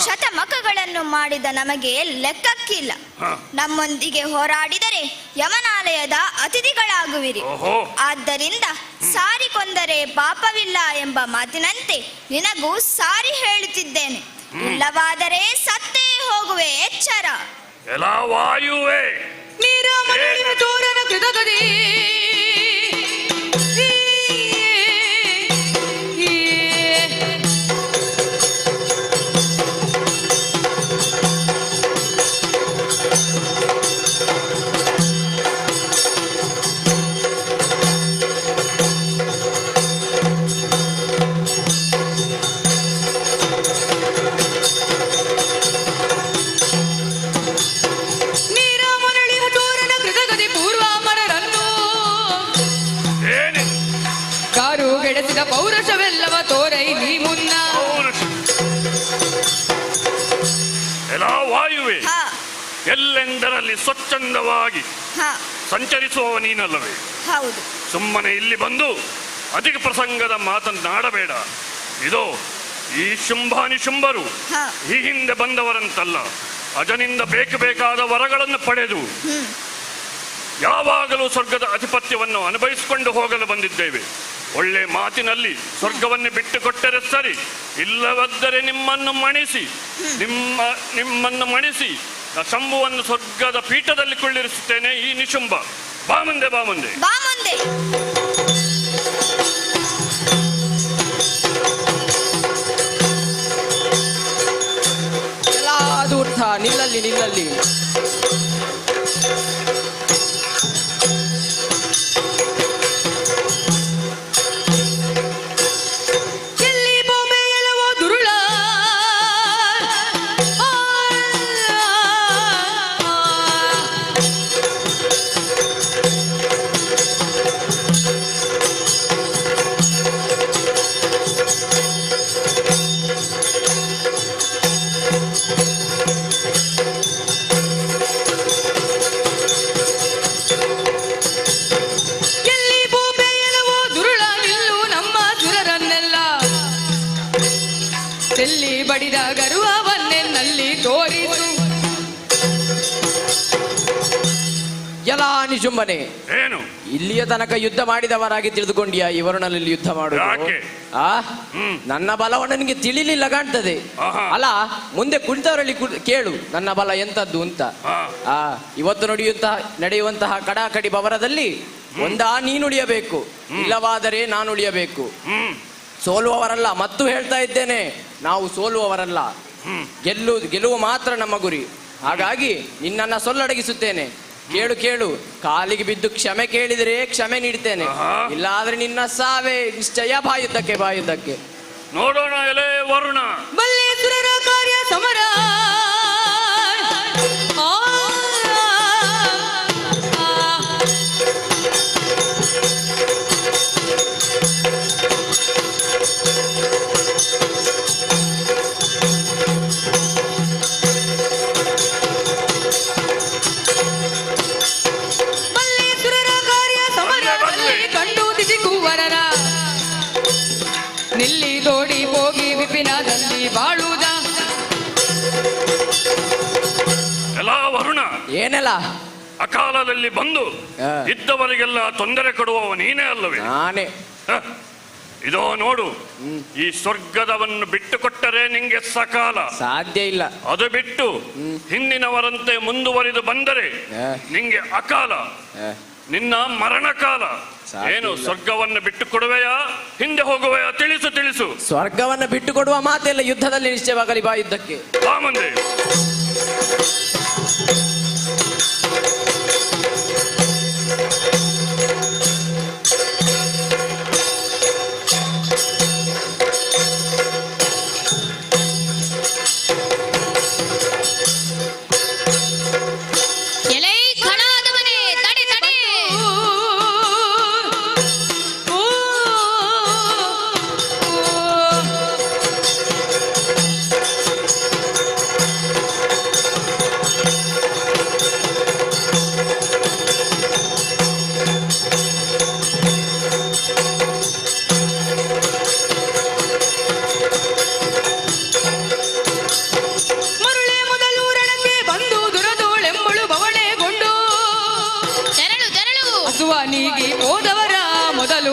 ಶತಮಖಗಳನ್ನು ಮಾಡಿದ ನಮಗೆ ಲೆಕ್ಕಕ್ಕಿಲ್ಲ. ನಮ್ಮೊಂದಿಗೆ ಹೋರಾಡಿದರೆ ಯಮನಾಲಯದ ಅತಿಥಿಗಳಾಗುವಿರಿ. ಆದ್ದರಿಂದ ಸಾರಿ ಕೊಂದರೆ ಪಾಪವಿಲ್ಲ ಎಂಬ ಮಾತಿನಂತೆ ನಿನಗೂ ಸಾರಿ ಹೇಳುತ್ತಿದ್ದೇನೆ. ಇಲ್ಲವಾದರೆ ಸತ್ತೇ ಹೋಗುವೆ, ಎಚ್ಚರ. ಎಲ್ಲ ವಾಯುವೆ ನೀರ ಮನೆಯ ತೋರಣ ಕೃತಗದಿ ಪೌರುಷವೆಲ್ಲವ ತೋರೈ ನೀ ಮುನ್ನ. ಎಲ್ಲ ವಾಯುವೆ ಎಲ್ಲೆಂದರಲ್ಲಿ ಸ್ವಚ್ಛಂದವಾಗಿ ಸಂಚರಿಸುವವ ನೀನಲ್ಲವೇ? ಹೌದು. ಸುಮ್ಮನೆ ಇಲ್ಲಿ ಬಂದು ಅಧಿಕ ಪ್ರಸಂಗದ ಮಾತನ್ನಾಡಬೇಡ. ಇದೋ ಈ ಶುಂಭಾನಿಶುಂಭರು ಈ ಹಿಂದೆ ಬಂದವರಂತಲ್ಲ, ಅಜನಿಂದ ಬೇಕಾದ ವರಗಳನ್ನು ಪಡೆದು ಯಾವಾಗಲೂ ಸ್ವರ್ಗದ ಆಧಿಪತ್ಯವನ್ನು ಅನುಭವಿಸಿಕೊಂಡು ಹೋಗಲು ಬಂದಿದ್ದೇವೆ. ಒಳ್ಳೆ ಮಾತಿನಲ್ಲಿ ಸ್ವರ್ಗವನ್ನು ಬಿಟ್ಟು ಕೊಟ್ಟರೆ ಸರಿ, ಇಲ್ಲವಾದರೆ ನಿಮ್ಮನ್ನು ಮಣಿಸಿ ಶಂಭುವನ್ನು ಸ್ವರ್ಗದ ಪೀಠದಲ್ಲಿ ಕುಳ್ಳಿರಿಸುತ್ತೇನೆ. ಈ ನಿಶುಂಭ ಬಾ ಮುಂದೆ, ಬಾ ಮುಂದೆ, ಬಾ ಮುಂದೆ. ಧೂರ್ತ, ನಿಲ್ಲಲ್ಲಿ, ನಿಲ್ಲಲ್ಲಿ. ಬಡಿದ ಗರ್ವವನ್ನೆನ್ನಲ್ಲಿ ತೋರಿಸು. ಎಲ್ಲ ನಿಶುಂಭನೆ, ಏನು ಇಲ್ಲಿಯ ತನಕ ಯುದ್ಧ ಮಾಡಿದವರಾಗಿ ತಿಳಿದುಕೊಂಡಿಯಾ ಇವರನಲ್ಲಿ ಯುದ್ಧ ಮಾಡುವುದು? ನನ್ನ ಬಲವನ್ನು ನಿನಗೆ ತಿಳಿಲಿಲ್ಲ ಕಾಣ್ತದೆ ಅಲ್ಲ. ಮುಂದೆ ಕುಳಿತವರಲ್ಲಿ ಕೇಳು ನನ್ನ ಬಲ ಎಂತದ್ದು ಅಂತ. ಇವತ್ತು ನಡೆಯುವಂತಹ ಕಡಾಕಡಿ ಬವರದಲ್ಲಿ ಒಂದಾ ನೀನು ಉಳಿಯಬೇಕು, ಇಲ್ಲವಾದರೆ ನಾನು ಉಳಿಯಬೇಕು. ಸೋಲುವವರಲ್ಲ, ಮತ್ತು ಹೇಳ್ತಾ ಇದ್ದೇನೆ, ನಾವು ಸೋಲುವವರಲ್ಲ. ಗೆಲುವು ಮಾತ್ರ ನಮ್ಮ ಗುರಿ. ಹಾಗಾಗಿ ನಿನ್ನನ್ನು ಸೊಲ್ಲಡಗಿಸುತ್ತೇನೆ. ಕೇಳು, ಕಾಲಿಗೆ ಬಿದ್ದು ಕ್ಷಮೆ ಕೇಳಿದರೆ ಕ್ಷಮೆ ನೀಡ್ತೇನೆ, ಇಲ್ಲಾದ್ರೆ ನಿನ್ನ ಸಾವೇ ನಿಶ್ಚಯ. ಬಾಯುದ್ದಕ್ಕೆ ನೋಡೋಣ. ಎಲೆ ವರುಣ, ಬಲ್ಲೇಶ್ವರರ ಕಾರ್ಯ ಸಮರ. ನಿಲ್ಲಿ ದೋಡಿ ಹೋಗಿ ವಿಪಿನದಲ್ಲಿ ಬಾಳುವುದ. ಎಲ್ಲ ವರುಣ, ಏನೆಲ್ಲ ಅಕಾಲದಲ್ಲಿ ಬಂದು ಇದ್ದವರಿಗೆಲ್ಲ ತೊಂದರೆ ಕೊಡುವವ ನೀನೇ ಅಲ್ಲವೇ? ನಾನೇ. ಇದೋ ನೋಡು, ಈ ಸ್ವರ್ಗದವನ್ನು ಬಿಟ್ಟು ಕೊಟ್ಟರೆ ನಿಂಗೆ ಸಕಾಲ ಸಾಧ್ಯ ಇಲ್ಲ. ಅದು ಬಿಟ್ಟು ಹಿಂದಿನವರಂತೆ ಮುಂದುವರಿದು ಬಂದರೆ ನಿಂಗೆ ಅಕಾಲ, ನಿನ್ನ ಮರಣಕಾಲ. ಏನು ಸ್ವರ್ಗವನ್ನು ಬಿಟ್ಟು ಕೊಡುವೆಯಾ, ಹಿಂದೆ ಹೋಗುವೆಯಾ? ತಿಳಿಸು. ಸ್ವರ್ಗವನ್ನು ಬಿಟ್ಟು ಕೊಡುವ ಮಾತೆಲ್ಲ ಯುದ್ಧದಲ್ಲಿ ನಿಶ್ಚಯವಾಗಲಿ. ಬಾ ಯುದ್ಧಕ್ಕೆ, ಬಾ ಮುಂದೆ.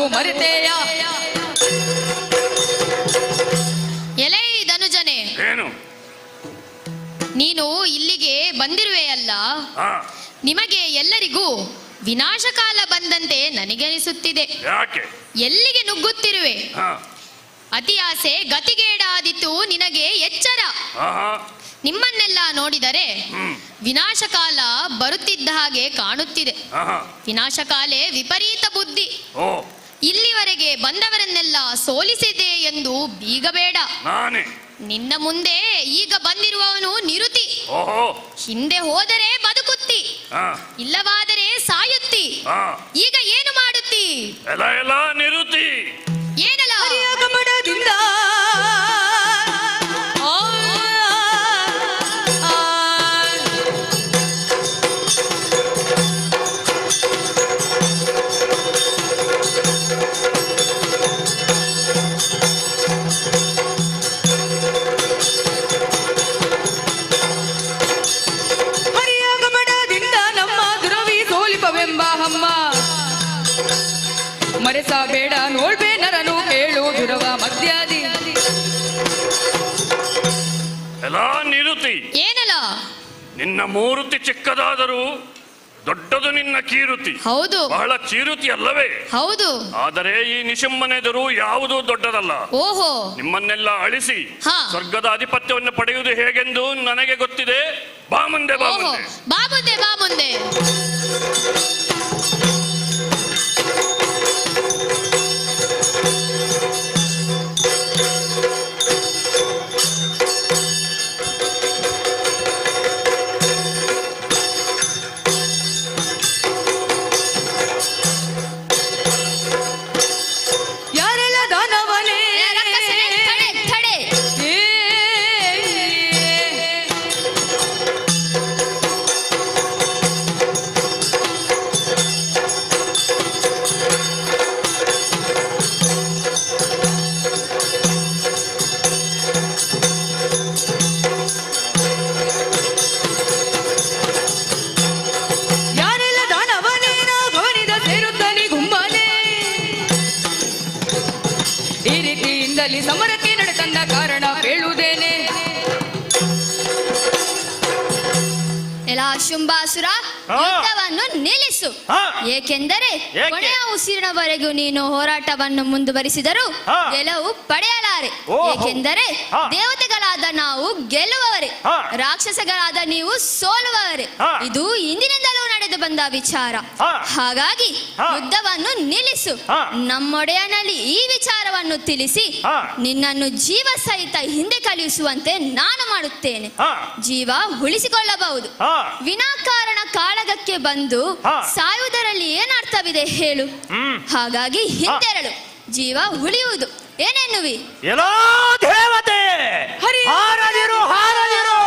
ಆದರೂ ಮರೆತೆಯ. ಎಲೈ ಧನುಜನೆ, ಏನು ನೀನು ಇಲ್ಲಿಗೆ ಬಂದಿರುವೆಯಲ್ಲ, ನಿಮಗೆ ಎಲ್ಲರಿಗೂ ವಿನಾಶಕಾಲ ಬಂದಂತೆ ನನಗನಿಸುತ್ತಿದೆ. ಯಾಕೆ? ಎಲ್ಲಿಗೆ ನುಗ್ಗುತ್ತಿರುವೆ? ಅತಿ ಆಸೆ ಗತಿಗೇಡಾದಿತು ನಿನಗೆ ಎಚ್ಚರ. ನಿಮ್ಮನ್ನೆಲ್ಲ ನೋಡಿದರೆ ವಿನಾಶಕಾಲ ಬರುತ್ತಿದ್ದ ಹಾಗೆ ಕಾಣುತ್ತಿದೆ. ವಿನಾಶಕಾಲೇ ವಿಪರೀತ ಬುದ್ಧಿ. ಇಲ್ಲಿವರೆಗೆ ಬಂದವರನ್ನೆಲ್ಲ ಸೋಲಿಸಿದೆ ಎಂದು ಬೀಗಬೇಡ. ನಿನ್ನ ಮುಂದೆ ಈಗ ಬಂದಿರುವವನು ನಿರುತಿ. ಹಿಂದೆ ಹೋದರೆ ಬದುಕುತ್ತಿ, ಇಲ್ಲವಾದರೆ ಸಾಯುತ್ತಿ. ಈಗ ಏನು ಮಾಡುತ್ತಿ? ನಿರುತಿ ಏನಲ್ಲ ಗಮನದಿಂದ ಮರೆಸಬೇಡ ನೋಡ್ಬೇ ನರನು ಕೇಳು ದುರವ ಮಧ್ಯಾದಿ. ನಿರುತಿ ಏನಲ್ಲ? ನಿನ್ನ ಮೂರುತಿ ಚಿಕ್ಕದಾದರೂ ದೊಡ್ಡದು ನಿನ್ನ ಕೀರುತಿ. ಹೌದು, ಬಹಳ ಚೀರುತಿ ಅಲ್ಲವೇ? ಹೌದು. ಆದರೆ ಈ ನಿಶುಂಬನೆದುರು ಯಾವುದೂ ದೊಡ್ಡದಲ್ಲ. ಓಹೋ, ನಿಮ್ಮನ್ನೆಲ್ಲ ಅಳಿಸಿ ಸ್ವರ್ಗದ ಆಧಿಪತ್ಯವನ್ನು ಪಡೆಯುವುದು ಹೇಗೆಂದು ನನಗೆ ಗೊತ್ತಿದೆ. ಬಾ ಮುಂದೆ, ಬಾ ಮುಂದೆ, ಬಾ ಮುಂದೆ, ಬಾ ಮುಂದೆ. ಸಮರಕ್ಕೆ ನಡೆತಂದ ಕಾರಣ ಹೇಳುವುದೇನೆ. ಎಲ್ಲ ಶುಂಭಾಸುರ, ಯುದ್ಧವನ್ನು ನಿಲ್ಲಿಸು. ಏಕೆಂದರೆ ಕೊನೆಯ ಉಸಿರಿನವರೆಗೂ ನೀನು ಹೋರಾಟವನ್ನು ಮುಂದುವರಿಸಿದರೂ ಗೆಲುವು ಪಡೆಯಲಾರೆ. ಏಕೆಂದರೆ ದೇವತೆಗಳಾದ ನಾವು ಗೆಲ್ಲುವವರೇ, ರಾಕ್ಷಸಗಳಾದ ನೀವು ಸೋಲುವವರೇ. ಇದು ಇಂದಿನಿಂದಲೂ ನಡೆದು ಬಂದ ವಿಚಾರ. ಹಾಗಾಗಿ ಯುದ್ಧವನ್ನು ನಿಲ್ಲಿಸು. ನಮ್ಮೊಡೆಯನಲ್ಲಿ ಈ ವಿಚಾರವನ್ನು ತಿಳಿಸಿ ನಿನ್ನನ್ನು ಜೀವ ಸಹಿತ ಹಿಂದೆ ಕಳುಹಿಸುವಂತೆ ನಾನು ಮಾಡುತ್ತೇನೆ. ಜೀವ ಉಳಿಸಿಕೊಳ್ಳಬಹುದು. ವಿನಾಕಾರಣ ಕಾಳಗಕ್ಕೆ ಬಂದು ಸಾಯುವುದರಲ್ಲಿ ಏನರ್ಥವಿದೆ ಹೇಳು? ಹಾಗಾಗಿ ಹಿಂದೆರಳು, ಜೀವ ಉಳಿಯುವುದು. ಏನೆನ್ನುವಿ? ಎಲ್ಲೋ ದೇವತೆ, ಹಾರದಿರು, ಹಾರದಿರು.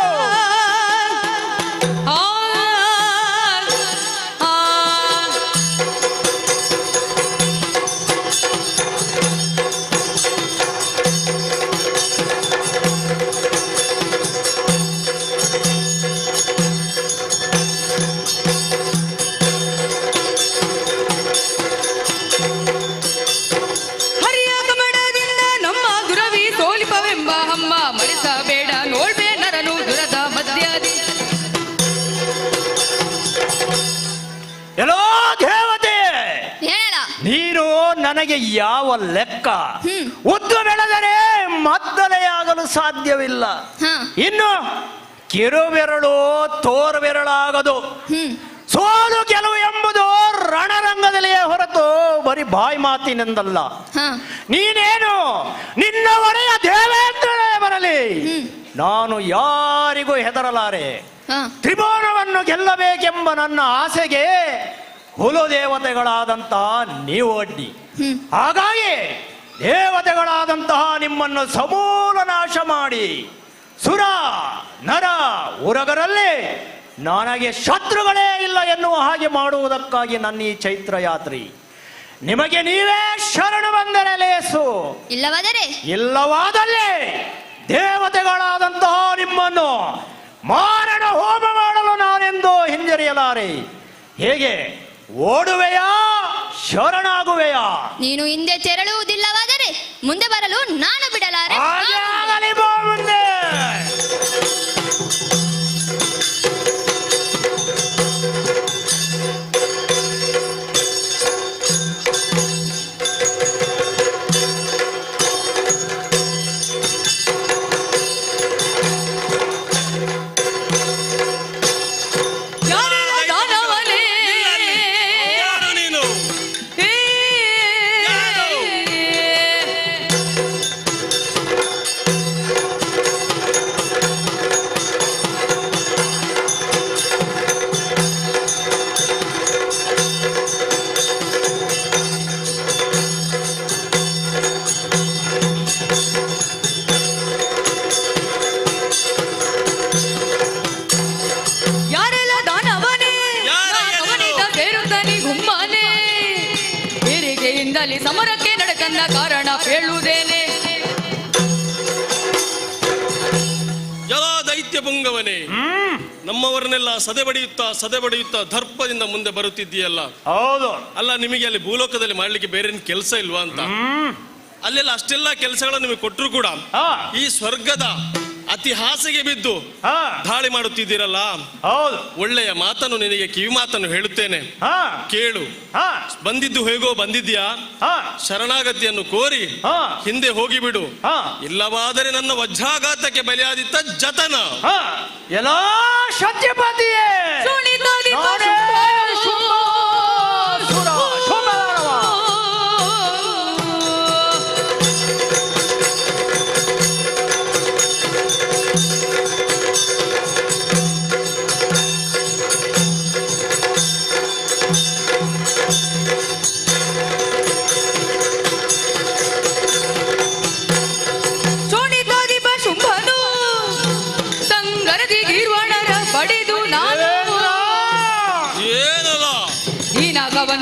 ಮರೆಸಬೇಡ ನೋಡ್ಬೇ ನರನು ದುರದ ಮಧ್ಯಾದಿ. ಎಲ್ಲೋ ದೇವತೆ, ನೀನು ನನಗೆ ಯಾವ ಲೆಕ್ಕ? ಉದ್ದು ಬೆಳೆದರೆ ಮದ್ದಲೆಯಾಗಲು ಸಾಧ್ಯವಿಲ್ಲ. ಇನ್ನು ಕಿರುಬೆರಳು ತೋರು ಬೆರಳಾಗದು. ಸೋಲು ಗೆಲುವು ಎಂಬುದು ರಣರಂಗದಲ್ಲಿಯೇ ಹೊರತು ಬರೀ ಬಾಯಿ ಮಾತಿನಿಂದಲ್ಲ. ನೀನೇನು ನಿನ್ನ ಒಡೆಯ ದೇವೇಂದ್ರನೇ ಬರಲಿ, ನಾನು ಯಾರಿಗೂ ಹೆದರಲಾರೆ. ತ್ರಿಭುವನವನ್ನು ಗೆಲ್ಲಬೇಕೆಂಬ ನನ್ನ ಆಸೆಗೆ ಹುಲು ದೇವತೆಗಳಾದಂತಹ ನೀವು ಅಡ್ಡಿ. ಹಾಗಾಗಿ ದೇವತೆಗಳಾದಂತಹ ನಿಮ್ಮನ್ನು ಸಮೂಲ ನಾಶ ಮಾಡಿ ಸುರ ನರ ಉರಗರಲ್ಲಿ ನನಗೆ ಶತ್ರುಗಳೇ ಇಲ್ಲ ಎನ್ನುವ ಹಾಗೆ ಮಾಡುವುದಕ್ಕಾಗಿ ನನ್ನ ಈ ಚೈತ್ರ ಯಾತ್ರೆ. ನಿಮಗೆ ನೀವೇ ಶರಣು ಬಂದರೆ ಲೇಸು, ಇಲ್ಲವಾದಲ್ಲಿ ದೇವತೆಗಳಾದಂತಹ ನಿಮ್ಮನ್ನು ಮಾರಣ ಹೋಮ ಮಾಡಲು ನಾನೆಂದು ಹಿಂಜರಿಯಲಾರೆ. ಹೇಗೆ ಓಡುವೆಯಾ ಶರಣಾಗುವೆಯ. ನೀನು ಹಿಂದೆ ತೆರಳುವುದಿಲ್ಲವಾದರೆ ಮುಂದೆ ಬರಲು ನಾನು ಬಿಡಲಾರೆ. ಹಾಗೆ ಆಗಲಿ ಬಾ ಮುಂದೆ. ಸಮರಕ್ಕೆ ನಡೆತನ್ನ ಕಾರಣ ಹೇಳುವುದೇನೆ. ಎಲ್ಲ ದೈತ್ಯ ಪುಂಗವನೇ, ನಮ್ಮವರನ್ನೆಲ್ಲ ಸದೆಬಡಿಯುತ್ತಾ ದರ್ಪದಿಂದ ಮುಂದೆ ಬರುತ್ತಿದ್ದೀಯಲ್ಲ. ಹೌದು. ಅಲ್ಲ, ನಿಮಗೆ ಅಲ್ಲಿ ಭೂಲೋಕದಲ್ಲಿ ಮಾಡ್ಲಿಕ್ಕೆ ಬೇರೆ ಕೆಲಸ ಇಲ್ವಾ ಅಂತ? ಅಲ್ಲೆಲ್ಲ ಅಷ್ಟೆಲ್ಲ ಕೆಲಸಗಳನ್ನು ನಿಮಗೆ ಕೊಟ್ಟರು ಕೂಡ ಈ ಸ್ವರ್ಗದ ಅತಿ ಹಾಸಿಗೆ ಬಿದ್ದು ದಾಳಿ ಮಾಡುತ್ತಿದ್ದೀರಲ್ಲ. ಹೌದು. ಒಳ್ಳೆಯ ಮಾತನ್ನು ನಿನಗೆ ಕಿವಿ ಮಾತನ್ನು ಹೇಳುತ್ತೇನೆ, ಕೇಳು. ಬಂದಿದ್ದು ಹೇಗೋ ಬಂದಿದ್ಯಾ, ಶರಣಾಗತಿಯನ್ನು ಕೋರಿ ಹಿಂದೆ ಹೋಗಿಬಿಡು. ಇಲ್ಲವಾದರೆ ನನ್ನ ವಜ್ರಾಘಾತಕ್ಕೆ ಬಲಿಯಾದಿತ್ತ ಜತನ. ಎಲ್ಲ ಸತ್ಯಪತಿಯೇ,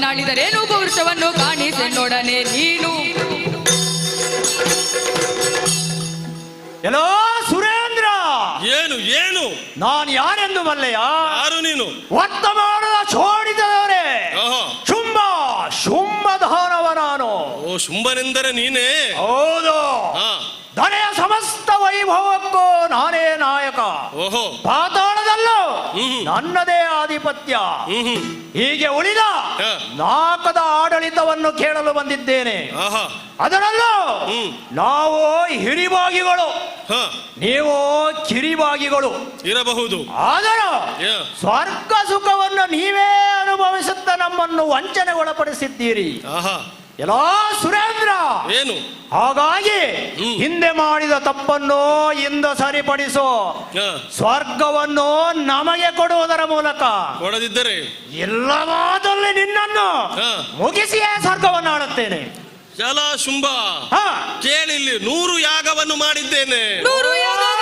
ನಾಳಿದರೇನು ಪೌರುಷವನ್ನು ಕಾಣಿಸೆನ್ನೊಡನೆ ನೀನು. ಎಲ್ಲೋ ಸುರೇಂದ್ರ, ಏನು ಏನು ನಾನು ಯಾರೆಂದು ಬಲ್ಲೆಯ? ಯಾರು ನೀನು? ಒತ್ತ ಮಾಡದ ಚೋಡಿದವರೇ ಶುಂಭಧಾನವ ನಾನು. ಓ, ಶುಂಭನೆಂದರೆ ನೀನೇ? ಹೌದು. ಧನೆಯ ಸಮಸ್ತ ವೈಭವಕ್ಕೂ ನಾನೇ ನಾಯಕ. ಓಹೋ. ಪಾತಾಳದಲ್ಲೂ ನನ್ನದೇ ಆಧಿಪತ್ಯ. ಹೀಗೆ ಉಳಿದ ನಾಕದ ಆಡಳಿತವನ್ನು ಕೇಳಲು ಬಂದಿದ್ದೇನೆ. ಅದರಲ್ಲೂ ನಾವು ಹಿರಿಬಾಗಿಗಳು, ನೀವು ಕಿರಿಬಾಗಿಗಳು ಇರಬಹುದು. ಆದರೂ ಸ್ವರ್ಗ ಸುಖವನ್ನು ನೀವೇ ಅನುಭವಿಸುತ್ತ ನಮ್ಮನ್ನು ವಂಚನೆಗೊಳಪಡಿಸಿದ್ದೀರಿ. ಎಲ್ಲೋ ಸುರೇಂದ್ರ, ಏನು? ಹಾಗಾಗಿ ಹಿಂದೆ ಮಾಡಿದ ತಪ್ಪನ್ನು ಇಂದು ಸರಿಪಡಿಸು. ಸ್ವರ್ಗವನ್ನು ನಮಗೆ ಕೊಡುವುದರ ಮೂಲಕ, ಕೊಡದಿದ್ದರೆ ಇಲ್ಲವಾದಲ್ಲಿ ನಿನ್ನನ್ನು ಮುಗಿಸಿಯೇ ಸ್ವರ್ಗವನ್ನು ಆಳುತ್ತೇನೆ. ಜಲ ಶುಂಭ, ಕೇಳಿಲ್ಲಿ 100 ಯಾಗವನ್ನು ಮಾಡಿದ್ದೇನೆ. 100 ಯಾಗಗಳ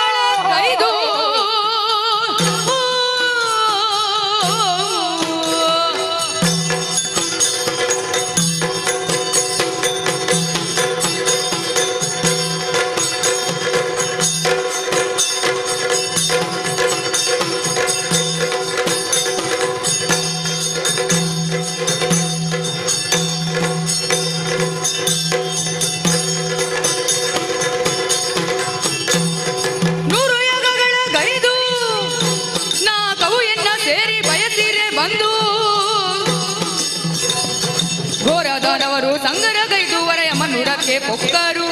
ಘೋರದಾನವರು ಸಂಗರಗೈದು ವರೆಯ ಮನುರಕ್ಕೆ ಪೊಕ್ಕರು.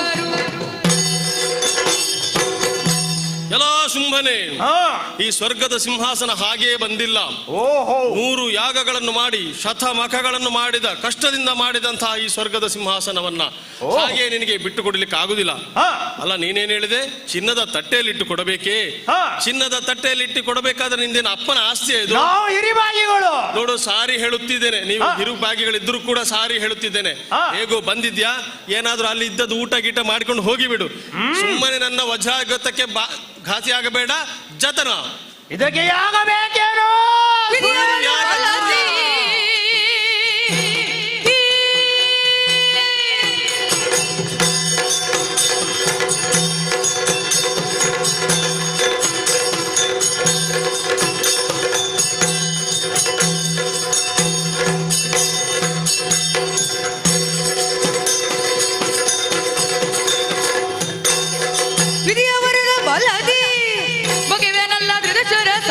ಎಲ್ಲ ಶುಂಭನೆ, ಈ ಸ್ವರ್ಗದ ಸಿಂಹಾಸನ ಹಾಗೇ ಬಂದಿಲ್ಲ. 100 ಯಾಗಗಳನ್ನು ಮಾಡಿ ಶತಮಖಗಳನ್ನು ಮಾಡಿದ ಕಷ್ಟದಿಂದ ಮಾಡಿದಂತಹ ಈ ಸ್ವರ್ಗದ ಸಿಂಹಾಸನವನ್ನ ಹಾಗೆ ನಿನಗೆ ಬಿಟ್ಟು ಕೊಡ್ಲಿಕ್ಕೆ ಆಗುದಿಲ್ಲ. ಅಲ್ಲ, ನೀನೇನ್ ಹೇಳಿದೆ? ಚಿನ್ನದ ತಟ್ಟೆಯಲ್ಲಿಟ್ಟು ಕೊಡಬೇಕೇ? ಚಿನ್ನದ ತಟ್ಟೆಯಲ್ಲಿಟ್ಟು ಕೊಡಬೇಕಾದ್ರೆ ನಿಂದೇನು ಅಪ್ಪನ ಆಸ್ತಿ ಇದು? ನೋಡು, ಸಾರಿ ಹೇಳುತ್ತಿದ್ದೇನೆ. ನೀವು ಹಿರುಬಾಗಿಗಳಿದ್ರು ಕೂಡ ಸಾರಿ ಹೇಳುತ್ತಿದ್ದೇನೆ. ಹೇಗೋ ಬಂದಿದ್ಯಾ, ಏನಾದ್ರೂ ಅಲ್ಲಿ ಇದ್ದದ್ದು ಊಟ ಗೀಟ ಮಾಡಿಕೊಂಡು ಹೋಗಿಬಿಡು. ಸುಮ್ಮನೆ ನನ್ನ ವಜ್ರಾಘಾತಕ್ಕೆ ಘಾಸಿ ಆಗಬೇಡ. ಜತನ ಇದಕ್ಕೆ ಆಗಬೇಕೇನೋ?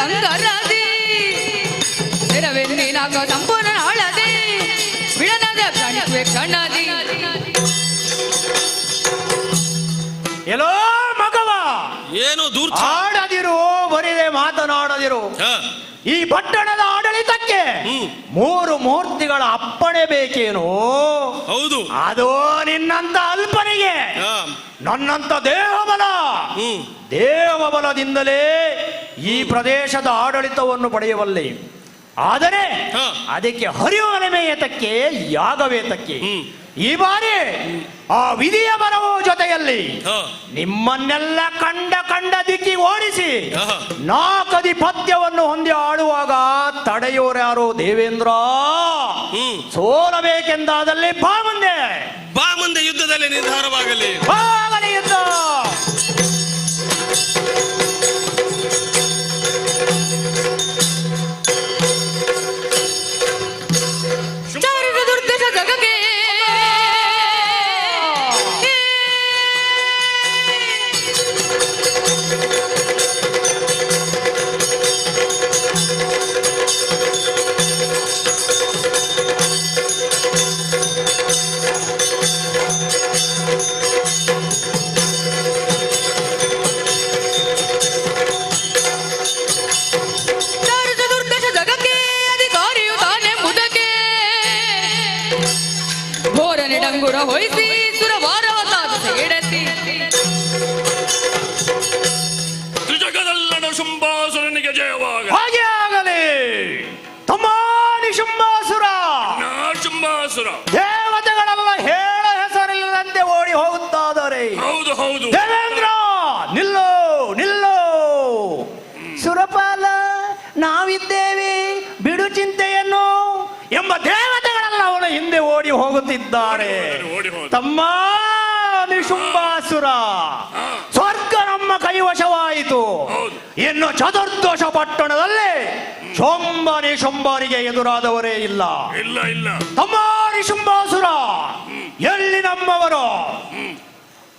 ಸಂಗರದಿ ನೆರವೆನ್ನಿನಾಗ ಸಂಪೂರ್ಣ ಆಳದಿ ಬಿಡನದ ಪ್ರಾಣಿಸುವೆ ಕಣ್ಣದಿ. ಎಲ್ಲೋ ಮಗವ, ಏನು ದೂರ ಆಡದಿರು, ಬರಿದೆ ಮಾತನಾಡದಿರು. ಈ ಪಟ್ಟಣದ ಆಡಳಿತಕ್ಕೆ 3 ಮೂರ್ತಿಗಳ ಅಪ್ಪಣೆ ಬೇಕೇನು? ಹೌದು. ಅದು ನಿನ್ನಂತ ಅಲ್ಪನಿಗೆ ನನ್ನಂತ ದೇವಬಲದಿಂದಲೇ ಈ ಪ್ರದೇಶದ ಆಡಳಿತವನ್ನು ಪಡೆಯಬಲ್ಲೆ. ಆದರೆ ಅದಕ್ಕೆ ಹರಿವಲಮೆ ಏತಕ್ಕೆ, ಯಾಗವೇತಕ್ಕೆ? ಈ ಬಾರಿ ಆ ವಿಧಿಯ ಬರವೋ ಜೊತೆಯಲ್ಲಿ ನಿಮ್ಮನ್ನೆಲ್ಲ ಕಂಡ ದಿಕ್ಕಿಗೆ ಓಡಿಸಿ 4 ಅಧಿಪತ್ಯವನ್ನು ಹೊಂದಿ ಆಳುವಾಗ ತಡೆಯೋರ್ಯಾರು ದೇವೇಂದ್ರ? ಸೋಲಬೇಕೆಂದಾದಲ್ಲಿ ಬಾ ಮುಂದೆ ಯುದ್ಧದಲ್ಲಿ ನಿರ್ಧಾರವಾಗಲಿ. ಯುದ್ಧ ದುರ್ದಶ ಜಗಕ್ಕೆ ಡಂಗುರ ಹೊಯ್ಸಿ ಸುರವಾರವ ಸಾಧಿಸಿ ಇಡಸಿ ತ್ರಿಜಗದಲ್ಲಣ ಶುಂಭಾಸುರನಿಗೆ ಜಯವಾಗ. ಹಾಗೆ ಆಗಲಿ ತಮ್ಮ ನಿಶುಂಭಾಸುರ. ಶುಂಭಾಸುರ ದೇವತೆಗಳೆಲ್ಲ ಹೇಳ ಹೆಸರಿಲ್ಲದಂತೆ ಓಡಿ ಹೋಗುತ್ತಾದರೆ. ಹೌದು ಹೌದು. ದೇವೇಂದ್ರ ನಿಲ್ಲೋ ನಿಲ್ಲೋ. ಸುರಪಾಲ ನಾವಿದ್ದೇವೆ, ಬಿಡು ಚಿಂತೆಯನ್ನು ಎಂಬ ದೇವತೆಗಳೆಲ್ಲ ಅವನ ಹಿಂದೆ ಓಡಿ ಹೋಗುತ್ತಿದ್ದಾರೆ. ತಮ್ಮ ನಿಶುಂಭಾಸುರ, ಸ್ವರ್ಗ ನಮ್ಮ ಕೈವಶವಾಯಿತು. ಇನ್ನು ಚತುರ್ದಶ ಪಟ್ಟಣದಲ್ಲಿ ಶುಂಭ ನಿಶುಂಭರಿಗೆ ಎದುರಾದವರೇ ಇಲ್ಲ. ತಮ್ಮ ನಿಶುಂಭಾಸುರ, ಎಲ್ಲಿ ನಮ್ಮವರು?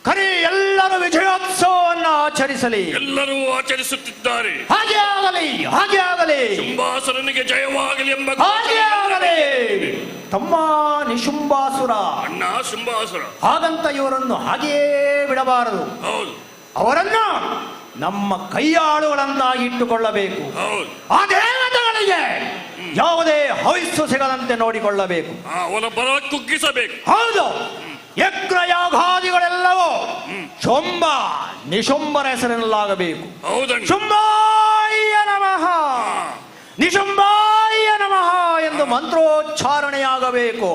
ಕರಿ ಎಲ್ಲರೂ ವಿಜಯೋತ್ಸವವನ್ನು ಆಚರಿಸಲಿ. ಎಲ್ಲರೂ ಆಚರಿಸುತ್ತಿದ್ದಾರೆ. ಹಾಗೆ ಆಗಲಿ, ಹಾಗೆ ಆಗಲಿ. ಶುಂಭಾಸುರನಿಗೆ ಜಯವಾಗಲಿ ಎಂಬ ಹಾಗೆ ಆಗಲಿ. ತಮ್ಮ ನಿಶುಂಭಾಸುರ, ಅಣ್ಣ ಶುಂಭಾಸುರ, ಹಾಗಂತ ಇವರನ್ನು ಹಾಗೆಯೇ ಬಿಡಬಾರದು. ಅವರನ್ನು ನಮ್ಮ ಕೈಯಾಳುಗಳನ್ನಾಗಿ ಇಟ್ಟುಕೊಳ್ಳಬೇಕು. ಆ ದೇವತೆಗಳಿಗೆ ಯಾವುದೇ ಹವಿಸ್ಸು ಸಿಗದಂತೆ ನೋಡಿಕೊಳ್ಳಬೇಕು. ಅವನ ಪರ ಕುಗ್ಗಿಸಬೇಕು. ಹೌದು. ಯಜ್ಞಯಾಗಾದಿಗಳೆಲ್ಲವೂ ಶುಂಭ ನಿಶುಂಭರ ಹೆಸರಿನಲ್ಲಾಗಬೇಕು. ಶುಂಭಾಯ ನಮಃ, ನಿಶುಂಭಾಯ ನಮಃ ಎಂದು ಮಂತ್ರೋಚ್ಚಾರಣೆಯಾಗಬೇಕು.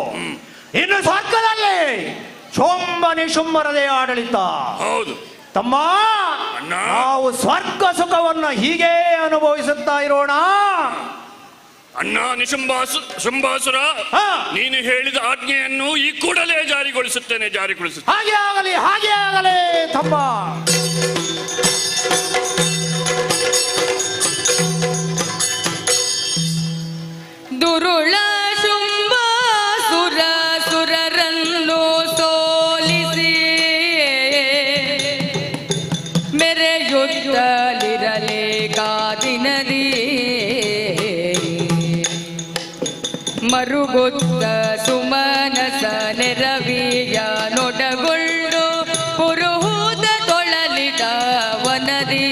ಇನ್ನು ಸ್ವರ್ಗದಲ್ಲಿ ಶುಂಭ ನಿಶುಂಭರದೇ ಆಡಳಿತ. ತಮ್ಮ, ನಾವು ಸ್ವರ್ಗ ಸುಖವನ್ನು ಹೀಗೆ ಅನುಭವಿಸುತ್ತಾ ಇರೋಣ. ಅಣ್ಣ ಶುಂಭಾಸುರ, ನೀನು ಹೇಳಿದ ಆಜ್ಞೆಯನ್ನು ಈ ಕೂಡಲೇ ಜಾರಿಗೊಳಿಸುತ್ತೇನೆ. ಹಾಗೆ ಆಗಲಿ, ಹಾಗೆ ಆಗಲಿ. ತಮ್ಮ ದುರುಳ ಶುಂಭಾಸುರ ಸುರರನ್ನು ಸೋಲಿಸಿ ಮೆರೆಯುತ್ತಲಿರಲೇ ಕಾದಿನದಿ ಮರುಗುತ್ತ ಸುಮನಸ ನೆರವಿಯ ನೊಡಗೊಳ್ಳು ಪುರುಹೂದ ತೊಳಲಿದ ವನದಿ.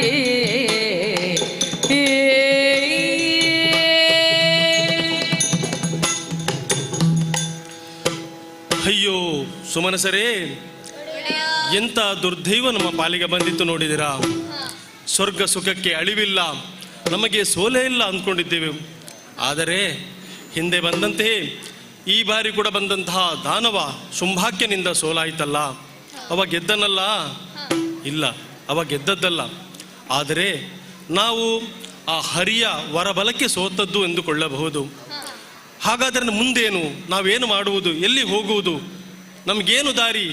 ಅಯ್ಯೋ ಸುಮನಸರೇ, ಎಂತ ದುರ್ದೈವ ನಮ್ಮ ಪಾಲಿಗೆ ಬಂದಿತ್ತು ನೋಡಿದಿರಾ. ಸ್ವರ್ಗ ಸುಖಕ್ಕೆ ಅಳಿವಿಲ್ಲ, ನಮಗೆ ಸೋಲೇ ಇಲ್ಲ ಅಂದ್ಕೊಂಡಿದ್ದೇವೆ. ಆದರೆ ಹಿಂದೆ ಬಂದಂತೆಯೇ ಈ ಬಾರಿ ಕೂಡ ಬಂದಂತಹ ದಾನವ ಶುಂಭಾಕ್ಯನಿಂದ ಸೋಲಾಯಿತಲ್ಲ. ಅವ ಗೆದ್ದನಲ್ಲ? ಇಲ್ಲ, ಅವ ಗೆದ್ದದ್ದಲ್ಲ. ಆದರೆ ನಾವು ಆ ಹರಿಯ ವರಬಲಕ್ಕೆ ಸೋತದ್ದು ಎಂದುಕೊಳ್ಳಬಹುದು. ಹಾಗಾದರೆ ಮುಂದೇನು? ನಾವೇನು ಮಾಡುವುದು? ಎಲ್ಲಿ ಹೋಗುವುದು? ನಮಗೇನು ದಾರಿ?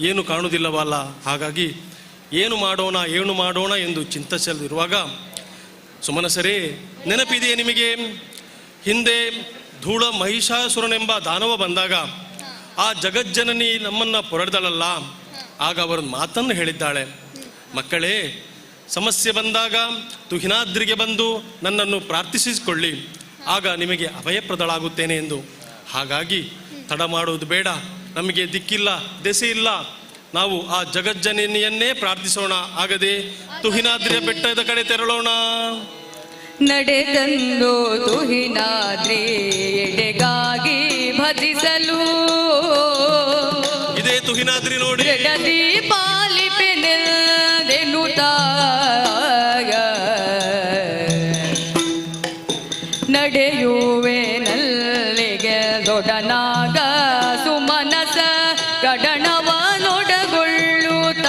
ಏನು ಕಾಣುವುದಿಲ್ಲವಲ್ಲ. ಹಾಗಾಗಿ ಏನು ಮಾಡೋಣ ಎಂದು ಚಿಂತಿಸಲಿರುವಾಗ ಸುಮನಸರೇ, ನೆನಪಿದೆಯೇ ನಿಮಗೆ? ಹಿಂದೆ ಧೂಳ ಮಹಿಷಾಸುರನೆಂಬ ದಾನವ ಬಂದಾಗ ಆ ಜಗಜ್ಜನನಿ ನಮ್ಮನ್ನು ಪೊರಡ್ದಳಲ್ಲ. ಆಗ ಅವರೊಂದು ಮಾತನ್ನು ಹೇಳಿದ್ದಾಳೆ. ಮಕ್ಕಳೇ, ಸಮಸ್ಯೆ ಬಂದಾಗ ತುಹಿನಾದ್ರಿಗೆ ಬಂದು ನನ್ನನ್ನು ಪ್ರಾರ್ಥಿಸಿಕೊಳ್ಳಿ, ಆಗ ನಿಮಗೆ ಅಭಯಪ್ರದಳಾಗುತ್ತೇನೆ ಎಂದು. ಹಾಗಾಗಿ ತಡ ಮಾಡುವುದು ಬೇಡ, ನಮಗೆ ದಿಕ್ಕಿಲ್ಲ ದೆಸೆ ಇಲ್ಲ, ನಾವು ಆ ಜಗಜ್ಜನನಿಯನ್ನೇ ಪ್ರಾರ್ಥಿಸೋಣ. ಆಗದೆ ತುಹಿನಾದ್ರಿಯ ಬೆಟ್ಟದ ಕಡೆ ತೆರಳೋಣ. ನಡೆದಂದು ತುಹಿನಾದ್ರಿ ಎಡೆಗಾಗಿ ಭಜಿಸಲು, ಇದೇ ತುಹಿನಾದ್ರಿ ನೋಡಿ. ಪಾಲಿಪೆನೆಲ್ದೆನುತ ನಡೆಯುವೆ ನಲ್ಲಿಗೆ ದೊಡನಾಗ ಸುಮನಸ ಕಡಣವ ನೊಡಗೊಳ್ಳುತ್ತ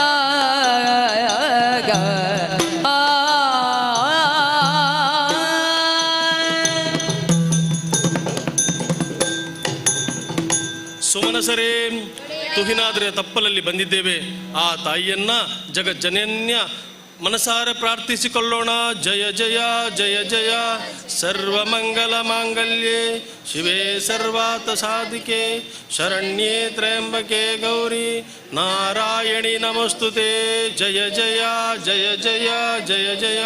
ಸುಮನಸರೇ, ತುಹಿನಾದ್ರಿಯ ತಪ್ಪಲಲ್ಲಿ ಬಂದಿದ್ದೇವೆ. ಆ ತಾಯಿಯನ್ನ ಜಗಜ್ಜನನ್ಯ ಮನಸಾರ ಪ್ರಾರ್ಥಿಸಿಕೊಳ್ಳೋಣ. ಜಯ ಜಯ ಜಯ ಜಯ ಸರ್ವಮಂಗಲ ಮಾಂಗಲ್ಯೆ ಶಿವೆ ಸರ್ವಾರ್ಥ ಸಾಧಿಕೆ ಶರಣ್ಯೇ ತ್ರ್ಯಂಬಕೆ ಗೌರಿ ನಾರಾಯಣಿ ನಮಸ್ತುತೆ. ಜಯ ಜಯ ಜಯ ಜಯ ಜಯ ಜಯ.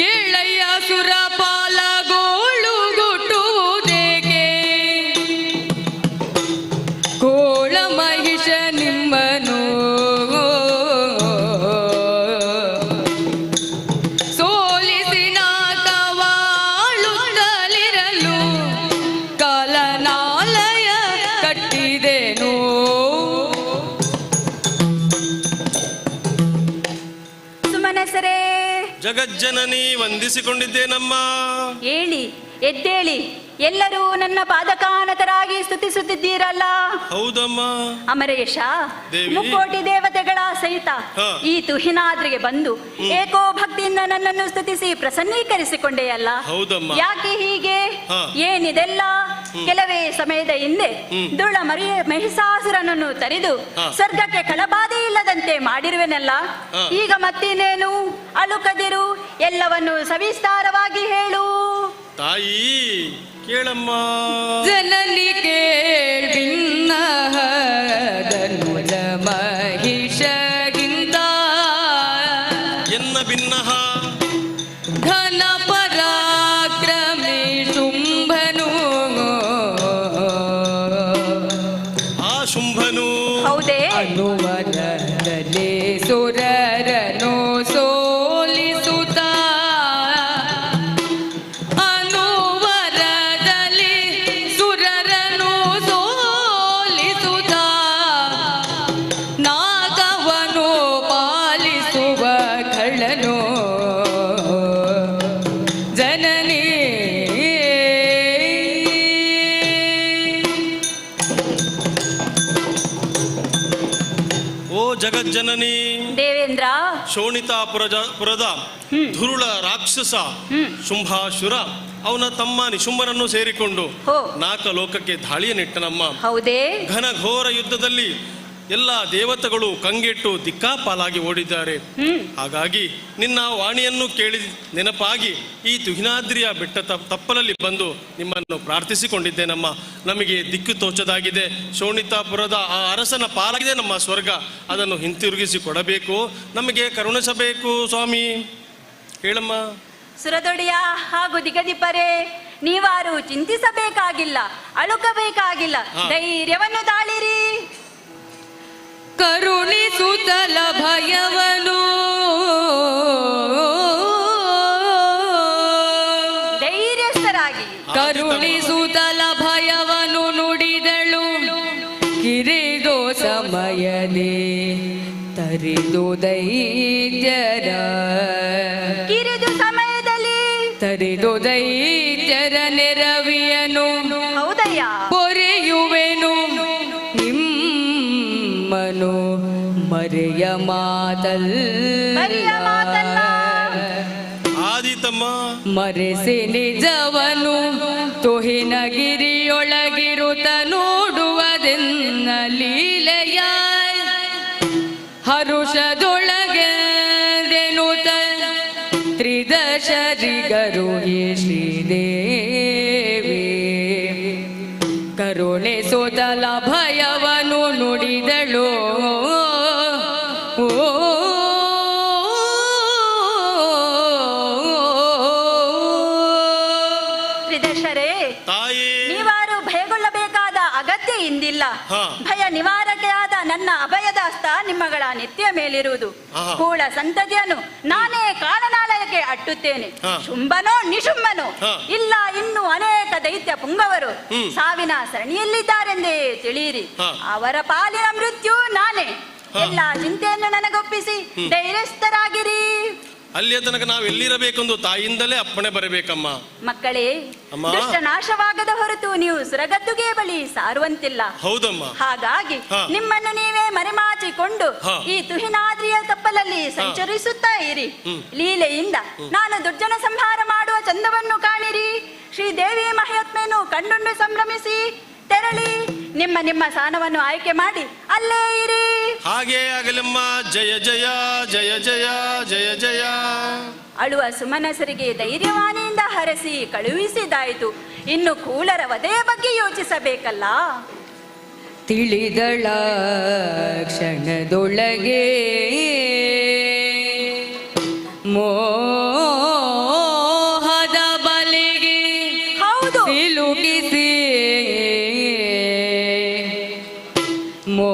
ಏಳಯ್ಯ ಸುರಪಾಲಗೋಳು ಗುಟ್ಟುವುದೇಕೆ, ಕೋಳ ಮಹಿಷ ನಿಮ್ಮನು ಸೋಲಿಸಿನ ಕವಾಳುತ್ತಲಿರಲು ಕಾಲನಾಲಯ ಕಟ್ಟಿದೆನು. ಸುಮನಸರೇ, ಜಗಜ್ಜನನಿ ವಂದಿಸಿಕೊಂಡಿದ್ದೇನಮ್ಮ. ಹೇಳಿ ಎದ್ದೇಳಿ, ಎಲ್ಲರೂ ನನ್ನ ಪಾದಕಾನತರಾಗಿ ಸ್ತುತಿಸುತ್ತಿದ್ದೀರಲ್ಲ. ಹೌದಮ್ಮ. ಅಮರೇಶ, ದೇವಿ. ಮುಕ್ಕೋಟಿ ದೇವತೆಗಳ ಸಹಿತ ಈ ತುಹಿನಾದ್ರಿಗೆ ಬಂದು ಏಕೋ ಭಕ್ತಿಯಿಂದ ನನ್ನನ್ನು ಸ್ತುತಿಸಿ ಪ್ರಸನ್ನೀಕರಿಸಿಕೊಂಡೆಯಲ್ಲ. ಹೌದಮ್ಮ. ಯಾಕೆ ಹೀಗೆ? ಏನಿದೆಲ್ಲ? ಕೆಲವೇ ಸಮಯದ ಹಿಂದೆ ದುಳ ಮಹಿಷಾಸುರನನ್ನು ತರಿದು ಸ್ವರ್ಗಕ್ಕೆ ಕಳಬಾಧೆ ಇಲ್ಲದಂತೆ ಮಾಡಿರುವೆನಲ್ಲ. ಈಗ ಮತ್ತಿನ್ನೇನು? ಅಳುಕದಿರು, ಎಲ್ಲವನ್ನು ಸವಿಸ್ತಾರವಾಗಿ ಹೇಳು. ತಾಯಿ ಕೇಳಮ್ಮ. ಜನನಿ ಕೇಳಿನ್ನ ಧನುಜ ಮಹಿಷಗಿಂತ ಎನ್ನ ಭಿನ್ನಃ ಘನ ಪರಾಕ್ರಮಿ ಶುಂಭನು. ಆ ಶುಂಭನು ಹೌದೇ? ಅನುವರದಲ್ಲಿ ಸುರರನು ಸೋಲಿಸುತ್ತ ನಾಗವನು ಪಾಲಿಸುವ ಕಳ್ಳನು ಜನನಿ. ಓ ಜಗಜ್ಜನನಿ ದೇವೇಂದ್ರ, ಶೋಣಿತಾಪುರದ ಧುರುಳ ರಾಕ್ಷಸ ಶುಂಭಾಸುರ ಅವನ ತಮ್ಮ ನಿಶುಂಭನನ್ನು ಸೇರಿಕೊಂಡು ನಾಕ ಲೋಕಕ್ಕೆ ಧಾಳಿಯನ್ನಿಟ್ಟನಮ್ಮ. ಹೌದೇ? ಘನ ಘೋರ ಯುದ್ಧದಲ್ಲಿ ಎಲ್ಲ ದೇವತೆಗಳು ಕಂಗೆಟ್ಟು ದಿಕ್ಕಾಪಾಲಾಗಿ ಓಡಿದ್ದಾರೆ. ಹಾಗಾಗಿ ನಿನ್ನ ವಾಣಿಯನ್ನು ಕೇಳಿ ನೆನಪಾಗಿ ಈ ತುಹಿನಾದ್ರಿಯ ಬೆಟ್ಟ ತಪ್ಪಲಲ್ಲಿ ಬಂದು ನಿಮ್ಮನ್ನು ಪ್ರಾರ್ಥಿಸಿಕೊಂಡಿದ್ದೇನಮ್ಮ. ನಮಗೆ ದಿಕ್ಕು ತೋಚದಾಗಿದೆ. ಶೋಣಿತಾಪುರದ ಆ ಅರಸನ ಪಾಲಾಗಿದೆ ನಮ್ಮ ಸ್ವರ್ಗ, ಅದನ್ನು ಹಿಂತಿರುಗಿಸಿ ಕೊಡಬೇಕು, ನಮಗೆ ಕರುಣಿಸಬೇಕು ಸ್ವಾಮಿ. ಹೇಳಮ್ಮ. ಸುರದೊಡೆಯ ಹಾಗೂ ದಿಗದಿಪರೇ, ನೀವಾರು ಚಿಂತಿಸಬೇಕಾಗಿಲ್ಲ, ಅಳುಕಬೇಕಾಗಿಲ್ಲ, ಧೈರ್ಯವನ್ನು ತಾಳಿರಿ. ಕರುಣಿಸುತ್ತಲ ಭಯವನು ಧೈರ್ಯಸ್ಥರಾಗಿ ಕರುಣಿಸುತ್ತಲ ಭಯವನು ನುಡಿದಳು. ಕಿರಿದು ಸಮಯದಿ ತರಿದು ದೈತ್ಯರ, ಕಿರಿದು ಸಮಯದಲ್ಲಿ ತರಿದು ದೈತ್ಯರ ನೆರವಿಯನು. ಹೌದಯ್ಯ. ಪೊರೆಯುವೆನು ನಿಮ್ಮನು ಮರೆಯ ಮಾತಲ್ಲ ಆದಿತಮ್ಮ. ಮರೆಸಿ ನಿಜವನು ತುಹಿನಗಿರಿಯೊಳಗಿರುತ್ತ ನೋಡುವುದೆನ್ನ ಲೀಲೆಯ ಹರುಷದೊಳಗೆ ದೆನುತ ತ್ರಿದಶರಿಗರು ಶ್ರೀದೇವಿ ಕರುಣೆ ಸೋದಲ ಭಯವನು ನುಡಿದಳು. ತ್ರಿದಶರೇ, ನೀವಾರು ಭಯಗೊಳ್ಳಬೇಕಾದ ಅಗತ್ಯ ಇಂದಿಲ್ಲ. ಭಯ ನಿವಾರಕೆಯಾದ ನನ್ನ ಅಭಯದ ಹಸ್ತ ನಿಮ್ಮಗಳ ನೆತ್ತಿಯ ಮೇಲಿರುವುದು. ಕೂಳ ಸಂತತಿಯನ್ನು ನಾನೇ ಕಾಲನಾಲಯಕ್ಕೆ ಅಟ್ಟುತ್ತೇನೆ. ಶುಂಭನೋ ನಿಶುಂಭನೋ ಇಲ್ಲ, ಇನ್ನು ಅನೇಕ ದೈತ್ಯ ಪುಂಗವರು ಸಾವಿನ ಸರಣಿಯಲ್ಲಿದ್ದಾರೆಂದೇ ತಿಳಿಯಿರಿ. ಅವರ ಪಾಲಿನ ಮೃತ್ಯು ನಾನೇ. ಎಲ್ಲ ಚಿಂತೆಯನ್ನು ನನಗೊಪ್ಪಿಸಿ ಧೈರ್ಯಸ್ಥರಾಗಿರಿ. ಅಲ್ಲಿಯ ತನಕ ನಾವು ಎಲ್ಲಿರಬೇಕೆಂದು ತಾಯಿಯಿಂದಲೇ ಅಪ್ಪಣೆ ಬರಬೇಕಮ್ಮ. ಮಕ್ಕಳೇ, ದುಷ್ಟ ನಾಶವಾಗದ ಹೊರತು ನೀವು ಸುರಗದ್ದುಗೆ ಬಳಿ ಸಾರುವಂತಿಲ್ಲ. ಹೌದಮ್ಮ. ಹಾಗಾಗಿ ನಿಮ್ಮನ್ನು ನೀವೇ ಮರೆಮಾಚಿಕೊಂಡು ಈ ತುಹಿನಾದ್ರಿಯ ತಪ್ಪಲಲ್ಲಿ ಸಂಚರಿಸುತ್ತಾ ಇರಿ. ಲೀಲೆಯಿಂದ ನಾನು ದುರ್ಜನ ಸಂಹಾರ ಮಾಡುವ ಚಂದವನ್ನು ಕಾಣಿರಿ. ಶ್ರೀದೇವಿ ಮಹಾತ್ಮೆಯನ್ನು ಕಂಡುಂಡು ಸಂಭ್ರಮಿಸಿ ತೆರಳಿ ನಿಮ್ಮ ನಿಮ್ಮ ಸ್ಥಾನವನ್ನು ಆಯ್ಕೆ ಮಾಡಿ ಅಲ್ಲೇ ಇರಿ. ಹಾಗೇ ಆಗಲಮ್ಮ. ಜಯ ಜಯ ಜಯ ಜಯ ಜಯ ಜಯ. ಅಳುವ ಸುಮನಸರಿಗೆ ಧೈರ್ಯವಾಣಿಯಿಂದ ಹರಸಿ ಕಳುಹಿಸಿದಾಯಿತು. ಇನ್ನು ಕೂಲರ ವಧೆಯ ಬಗ್ಗೆ ಯೋಚಿಸಬೇಕಲ್ಲ. ತಿಳಿದಳ ಕ್ಷಣದೊಳಗೆ ಮೋಹದ ಬಲೆಗೆ ಸಿಲುಕಿಸಿ ಮೋಹದ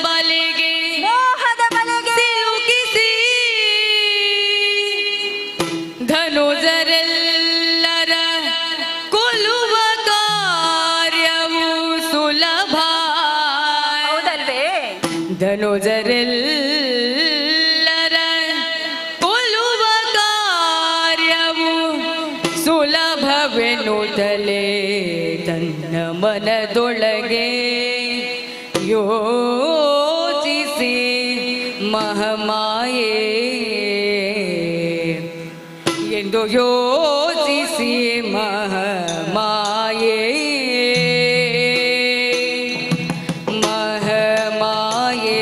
ಬಲೆಗೆ ಸಿಲುಕಿಸಿ ಧನುಜರೆಲ್ಲರ ಕೊಲ್ಲುವ ಕಾರ್ಯವು ಸುಲಭ. ಹೌದಲ್ವೇ? ಧನುಜರೆಲ್ಲರ ಕೊಲ್ಲುವ ಕಾರ್ಯವು ಸುಲಭವೆನ್ನುತ್ತಲೇ ತನ್ನ ಮನದೊಳಗೆ ಯೋಚಿಸಿ ಮಹಮಾಯೆ ಎಂದು ಯೋಚಿಸಿ ಮಹಮಾಯೆ ಮಹಮಾಯೆ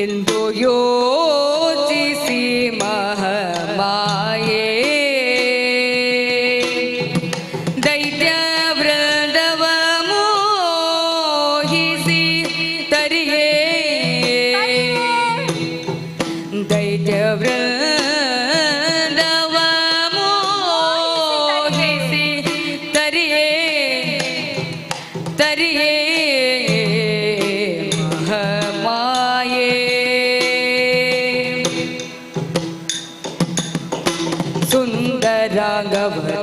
ಎಂದು ಯೋಚಿಸಿ ಮಹಮಾಯೆ ದೈತ್ಯ ವೃಂದವ ಮೋಹಿಸಿ ತರಿಯೇ ದೈತ್ಯ ವೃಂದವ ಮೋಹಿಸಿ ತರಿಯೇ ತರಿಯೇ ಮಹಮಾಯೆ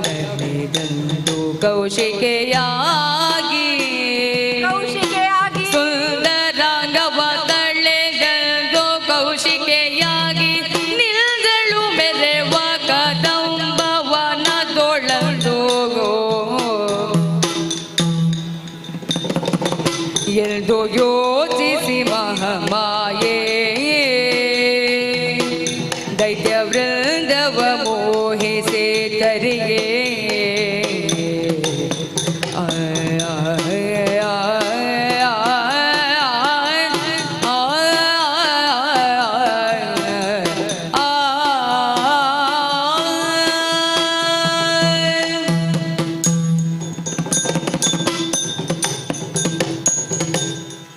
ಸುಂದರಾಂಗವನಿದಂದು ಕೌಶಿಕೆಯಾಗಿ ಸುಂದರಾಂಗವ ತಳೆದಂದು ಕೌಶಿಕೆಯಾಗಿ ನಿಲ್ದಳು ಮೆರೆವ ಕದಂಬವನದೊಳಂದು ಎಂದು ಯೋಚಿಸಿ ಮಹಮಾಯೆ ದೈತ್ಯ ವೃಂದವ ಮೋಹಿಸಿ ತರಿಯೇ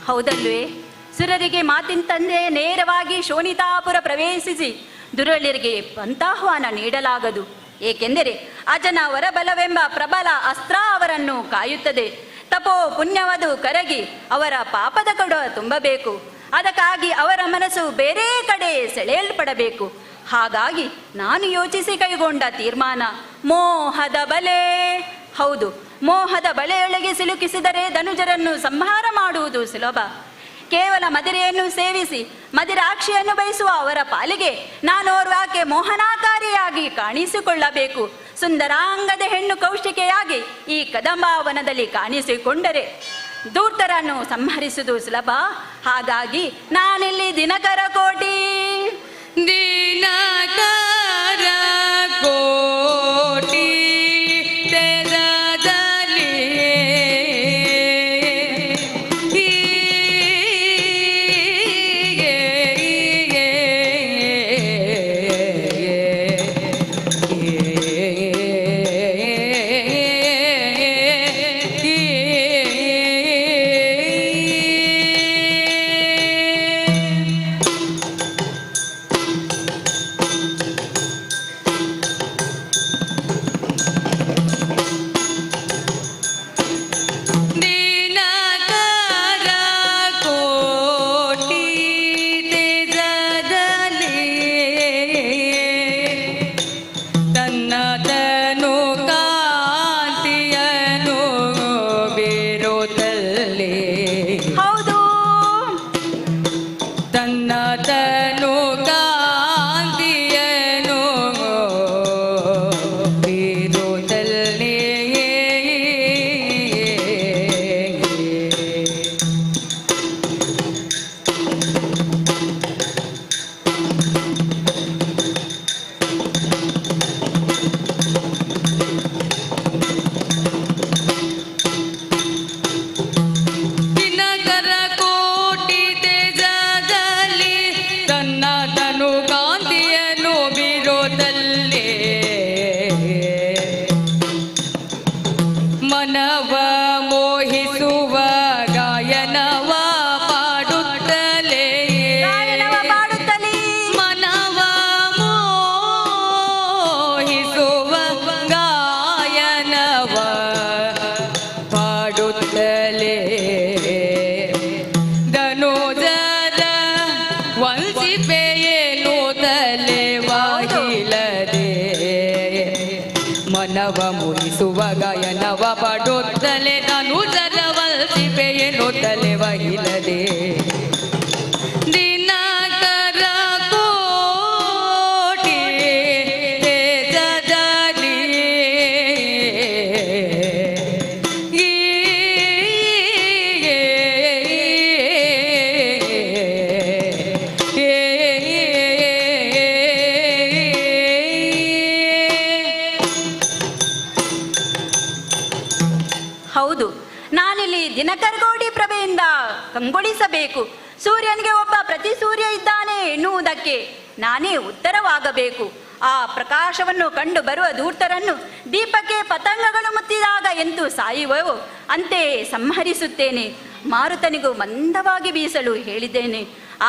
ಹೌದಲ್ವೇ? ಸುರರಿಗೆ ಮಾತಿಂತಂದೆ ನೇರವಾಗಿ ಶೋಣಿತಾಪುರ ಪ್ರವೇಶಿಸಿ ದುರಳಿಯರಿಗೆ ಪಂಥಾಹ್ವಾನ ನೀಡಲಾಗದು. ಏಕೆಂದರೆ ಅಜನ ವರಬಲವೆಂಬ ಪ್ರಬಲ ಅಸ್ತ್ರ ಅವರನ್ನು ಕಾಯುತ್ತದೆ. ತಪೋ ಪುಣ್ಯವದು ಕರಗಿ ಅವರ ಪಾಪದ ಕಡ ತುಂಬಬೇಕು. ಅದಕ್ಕಾಗಿ ಅವರ ಮನಸ್ಸು ಬೇರೆ ಕಡೆ ಸೆಳೆಯಲ್ಪಡಬೇಕು. ಹಾಗಾಗಿ ನಾನು ಯೋಚಿಸಿ ಕೈಗೊಂಡ ತೀರ್ಮಾನ ಮೋಹದ ಬಲೆ. ಹೌದು, ಮೋಹದ ಬಲೆಯೊಳಗೆ ಸಿಲುಕಿಸಿದರೆ ಧನುಜರನ್ನು ಸಂಹಾರ ಮಾಡುವುದು ಸುಲಭ. ಕೇವಲ ಮದಿರೆಯನ್ನು ಸೇವಿಸಿ ಮದಿರಾಕ್ಷಿಯನ್ನು ಬಯಸುವ ಅವರ ಪಾಲಿಗೆ ನಾನೋರ್ವಾಕೆ ಮೋಹನಾಕಾರಿಯಾಗಿ ಕಾಣಿಸಿಕೊಳ್ಳಬೇಕು. ಸುಂದರಾಂಗದ ಹೆಣ್ಣು ಕೌಶಿಕೆಯಾಗಿ ಈ ಕದಂಬಾವನದಲ್ಲಿ ಕಾಣಿಸಿಕೊಂಡರೆ ದೂರ್ತರನ್ನು ಸಂಹರಿಸುವುದು ಸುಲಭ. ಹಾಗಾಗಿ ನಾನಿಲ್ಲಿ ದಿನಕರ ಕೋಟಿ ದಿನಕರ ಕೋಟಿ ತೆರದಲ್ಲಿ ಮನವ ಮುರಿಸುವ ಗಾಯನವ ಪಡುತ್ತಲೇ ನಾನು ಜಲವಲ್ಸಿಪೆಯನ್ನು ತಲೆ ವಹಿಲದೆ ದಿನಕರ ಕೋಟಿ ತೇಜದಲ್ಲಿ ಹೌದು, ನಾನಿಲ್ಲಿ ದಿನಕರಗೌಡಿ ಪ್ರಭೆಯಿಂದ ಕಂಗೊಳಿಸಬೇಕು. ಸೂರ್ಯನಿಗೆ ಒಬ್ಬ ಪ್ರತಿ ಸೂರ್ಯ ಇದ್ದಾನೆ ಎನ್ನುವುದಕ್ಕೆ ನಾನೇ ಉತ್ತರವಾಗಬೇಕು. ಆ ಪ್ರಕಾಶವನ್ನು ಕಂಡು ಬರುವ ಧೂರ್ತರನ್ನು ದೀಪಕ್ಕೆ ಪತಂಗಗಳು ಮುತ್ತಿದಾಗ ಎಂತೂ ಸಾಯುವವೋ ಅಂತೆ ಸಂಹರಿಸುತ್ತೇನೆ. ಮಾರುತನಿಗೂ ಮಂದವಾಗಿ ಬೀಸಲು ಹೇಳಿದ್ದೇನೆ.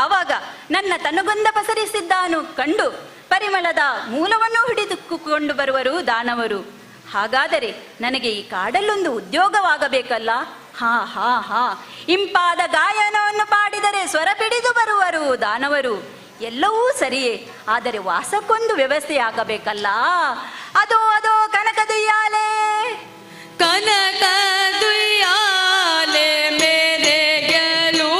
ಆವಾಗ ನನ್ನ ತನುಗೊಂದ ಪಸರಿಸಿದ್ದಾನು ಕಂಡು ಪರಿಮಳದ ಮೂಲವನ್ನು ಹಿಡಿದುಕೊಂಡು ಬರುವರು ದಾನವರು. ಹಾಗಾದರೆ ನನಗೆ ಈ ಕಾಡಲ್ಲೊಂದು ಉದ್ಯೋಗವಾಗಬೇಕಲ್ಲ. ಹಾ ಹಾ ಹಾ ಇಂಪಾದ ಗಾಯನವನ್ನು ಪಾಡಿದರೆ ಸ್ವರ ಪಿಡಿದು ಬರುವರು ದಾನವರು. ಎಲ್ಲವೂ ಸರಿಯೇ, ಆದರೆ ವಾಸಕ್ಕೊಂದು ವ್ಯವಸ್ಥೆ ಆಗಬೇಕಲ್ಲ. ಅದೋ ಅದೋ ಕನಕದುಯ್ಯಾಲೆ ಕನಕದುಯ್ಯಾಲೆ ಮೇರೆ ಗೆಲು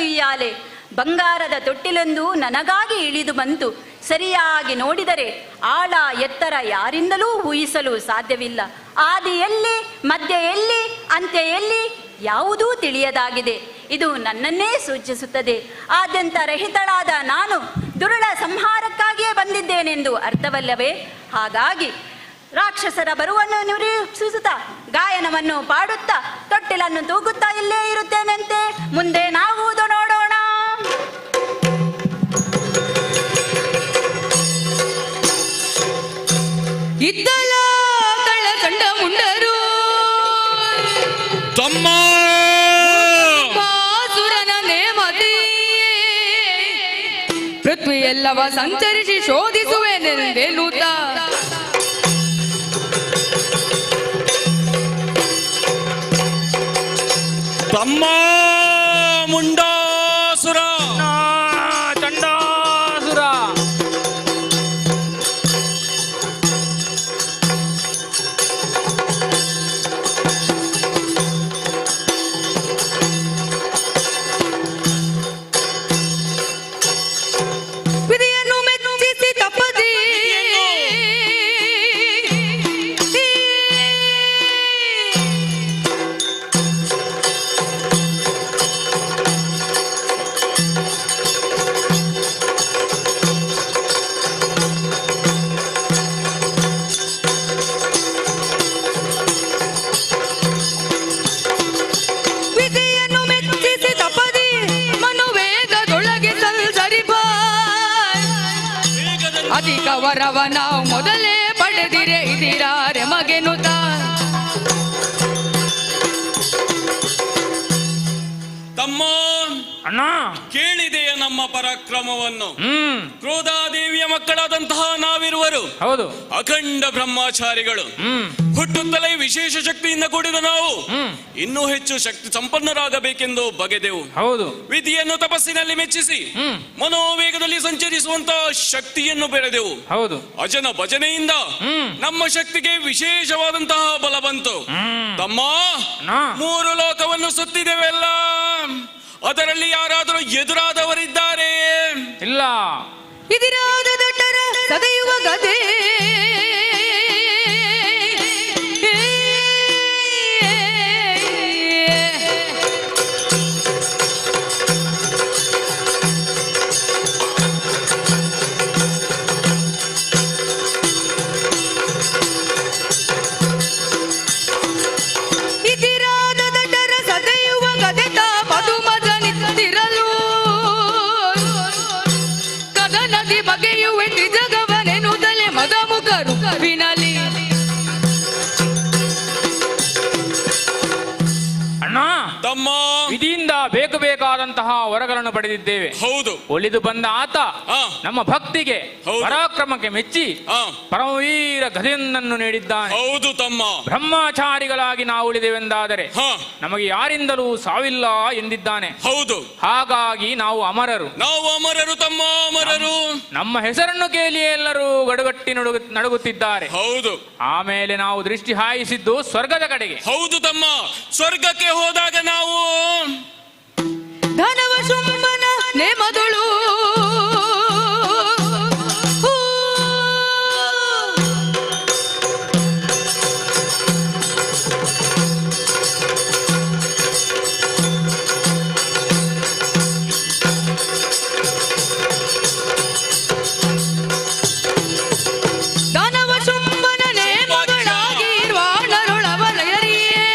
ಉಯ್ಯಾಲೆ. ಬಂಗಾರದ ತೊಟ್ಟಿಲೊಂದು ನನಗಾಗಿ ಇಳಿದು ಬಂತು. ಸರಿಯಾಗಿ ನೋಡಿದರೆ ಆಳ ಎತ್ತರ ಯಾರಿಂದಲೂ ಊಹಿಸಲು ಸಾಧ್ಯವಿಲ್ಲ. ಆದಿ ಎಲ್ಲಿ, ಮಧ್ಯ ಎಲ್ಲಿ, ಅಂತ್ಯ ಎಲ್ಲಿ ಯಾವುದೂ ತಿಳಿಯದಾಗಿದೆ. ಇದು ನನ್ನನ್ನೇ ಸೂಚಿಸುತ್ತದೆ. ಆದ್ಯಂತ ರಹಿತಳಾದ ನಾನು ದುರುಳ ಸಂಹಾರಕ್ಕಾಗಿಯೇ ಬಂದಿದ್ದೇನೆಂದು ಅರ್ಥವಲ್ಲವೇ? ಹಾಗಾಗಿ ರಾಕ್ಷಸರ ಬರುವನ್ನು ನಿರೀಕ್ಷಿಸುತ್ತಾ ಗಾಯನವನ್ನು ಪಾಡುತ್ತಾ ತೊಟ್ಟಿಲನ್ನು ತೂಗುತ್ತಾ ಇಲ್ಲೇ ಇರುತ್ತೇನಂತೆ. ಮುಂದೆ ನಾವುದು ನೋಡೋಣ. ಇದ್ದಲ ಕಳ್ಳ ಕಂಡ ಮುಂಡರು ತಮ್ಮ ಬಾಸುರನ ನೇಮತಿ ಪೃಥ್ವಿ ಎಲ್ಲವ ಸಂಚರಿಸಿ ಶೋಧಿಸುವೆನೆಂದೆನ್ನುತ್ತ ತಮ್ಮ ಮುಂಡಾಸುರ ಚಂಡಾಸುರ ವಿಧಿಯನ್ನು ಮೆಚ್ಚಿಸಿ ತಪ್ಪದಿ ವಿಧಿಯನ್ನು ಮೆಚ್ಚಿಸಿ ತಪ್ಪದಿ ಮನುವೇಗದೊಳಗೆ ಸರಿಪ ಅಧಿಕ ವರವ ನಾವು ಮೊದಲೇ ಪಡೆದಿರೆ ಇದಿರಾರೆ ಮಗೆನುತ ತಮ್ಮ ಅಣ್ಣ ಕೇಳಿದೆಯ ನಮ್ಮ ಪರಾಕ್ರಮವನ್ನು. ಕ್ರೋಧಾದೇವಿಯ ಮಕ್ಕಳಾದಂತಹ ನಾವಿರುವರು ಹೌದು ಅಖಂಡ ಬ್ರಹ್ಮಚಾರಿಗಳು. ಹುಟ್ಟುತ್ತಲೇ ವಿಶೇಷ ಶಕ್ತಿಯಿಂದ ಕೂಡಿದ ನಾವು ಇನ್ನೂ ಹೆಚ್ಚು ಶಕ್ತಿ ಸಂಪನ್ನರಾಗಬೇಕೆಂದು ಬಗೆದೆವು. ಹೌದು ವಿಧಿಯನ್ನು ತಪಸ್ಸಿನಲ್ಲಿ ಮೆಚ್ಚಿಸಿ ಮನೋವೇಗದಲ್ಲಿ ಸಂಚರಿಸುವಂತಹ ಶಕ್ತಿಯನ್ನು ಬೆಳೆದೆವು. ಹೌದು ಅಜನ ಭಜನೆಯಿಂದ ನಮ್ಮ ಶಕ್ತಿಗೆ ವಿಶೇಷವಾದಂತಹ ಬಲ ಬಂತು. ತಮ್ಮ 3 ಲೋಕವನ್ನು ಸುತ್ತಿದೆವೆಲ್ಲ, ಅದರಲ್ಲಿ ಯಾರಾದರೂ ಎದುರಾದವರಿದ್ದಾರೆ? ಇಲ್ಲ. ಇದಿರಾದ ದಟ್ಟರ ಸದೈವ ಗದೆ ಇದಿರಾದ ದಟ್ಟರ ಸದೈವ ಗದೆ ಮಧುಮದ ನಿಂತಿರಲು ಕದನದಿ ಬಗೆಯುವೆ ಜಗವನೆನುದಲೆ ಮದ ಮುಖರು ಕವಿನಲಿ. ಅಣ್ಣ ತಮ್ಮ ವಿಧಿಯಿಂದ ಬೇಕಾದಂತಹ ವರಗಳನ್ನು ಪಡೆದಿದ್ದೇವೆ. ಹೌದು. ಒಲಿದು ಬಂದ ಆತ ನಮ್ಮ ಭಕ್ತಿಗೆ ಪರಾಕ್ರಮಕ್ಕೆ ಮೆಚ್ಚಿ ಪರಮವೀರ ಗದೆಯೊಂದನ್ನು ನೀಡಿದ್ದಾನೆ. ಹೌದು ತಮ್ಮ. ಬ್ರಹ್ಮಚಾರಿಗಳಾಗಿ ನಾವು ಉಳಿದೆವೆಂದಾದರೆ ನಮಗೆ ಯಾರಿಂದಲೂ ಸಾವಿಲ್ಲ ಎಂದಿದ್ದಾನೆ. ಹೌದು. ಹಾಗಾಗಿ ನಾವು ಅಮರರು. ನಾವು ಅಮರರು ತಮ್ಮ, ಅಮರರು. ನಮ್ಮ ಹೆಸರನ್ನು ಕೇಳಿ ಎಲ್ಲರೂ ಗಡುಗಟ್ಟಿ ನಡುಗುತ್ತಿದ್ದಾರೆ. ಹೌದು. ಆಮೇಲೆ ನಾವು ದೃಷ್ಟಿ ಹಾಯಿಸಿದ್ದು ಸ್ವರ್ಗದ ಕಡೆಗೆ. ಹೌದು ತಮ್ಮ. ಸ್ವರ್ಗಕ್ಕೆ ಹೋದಾಗ ನಾವು ಧನವ ಶುಂಭನ ನೇಮದಳು ದಾನವ ಶುಂಭನ ನೇಮಗಳಾಗಿ ವಾಣರುಳವಲಯರಿಯೇ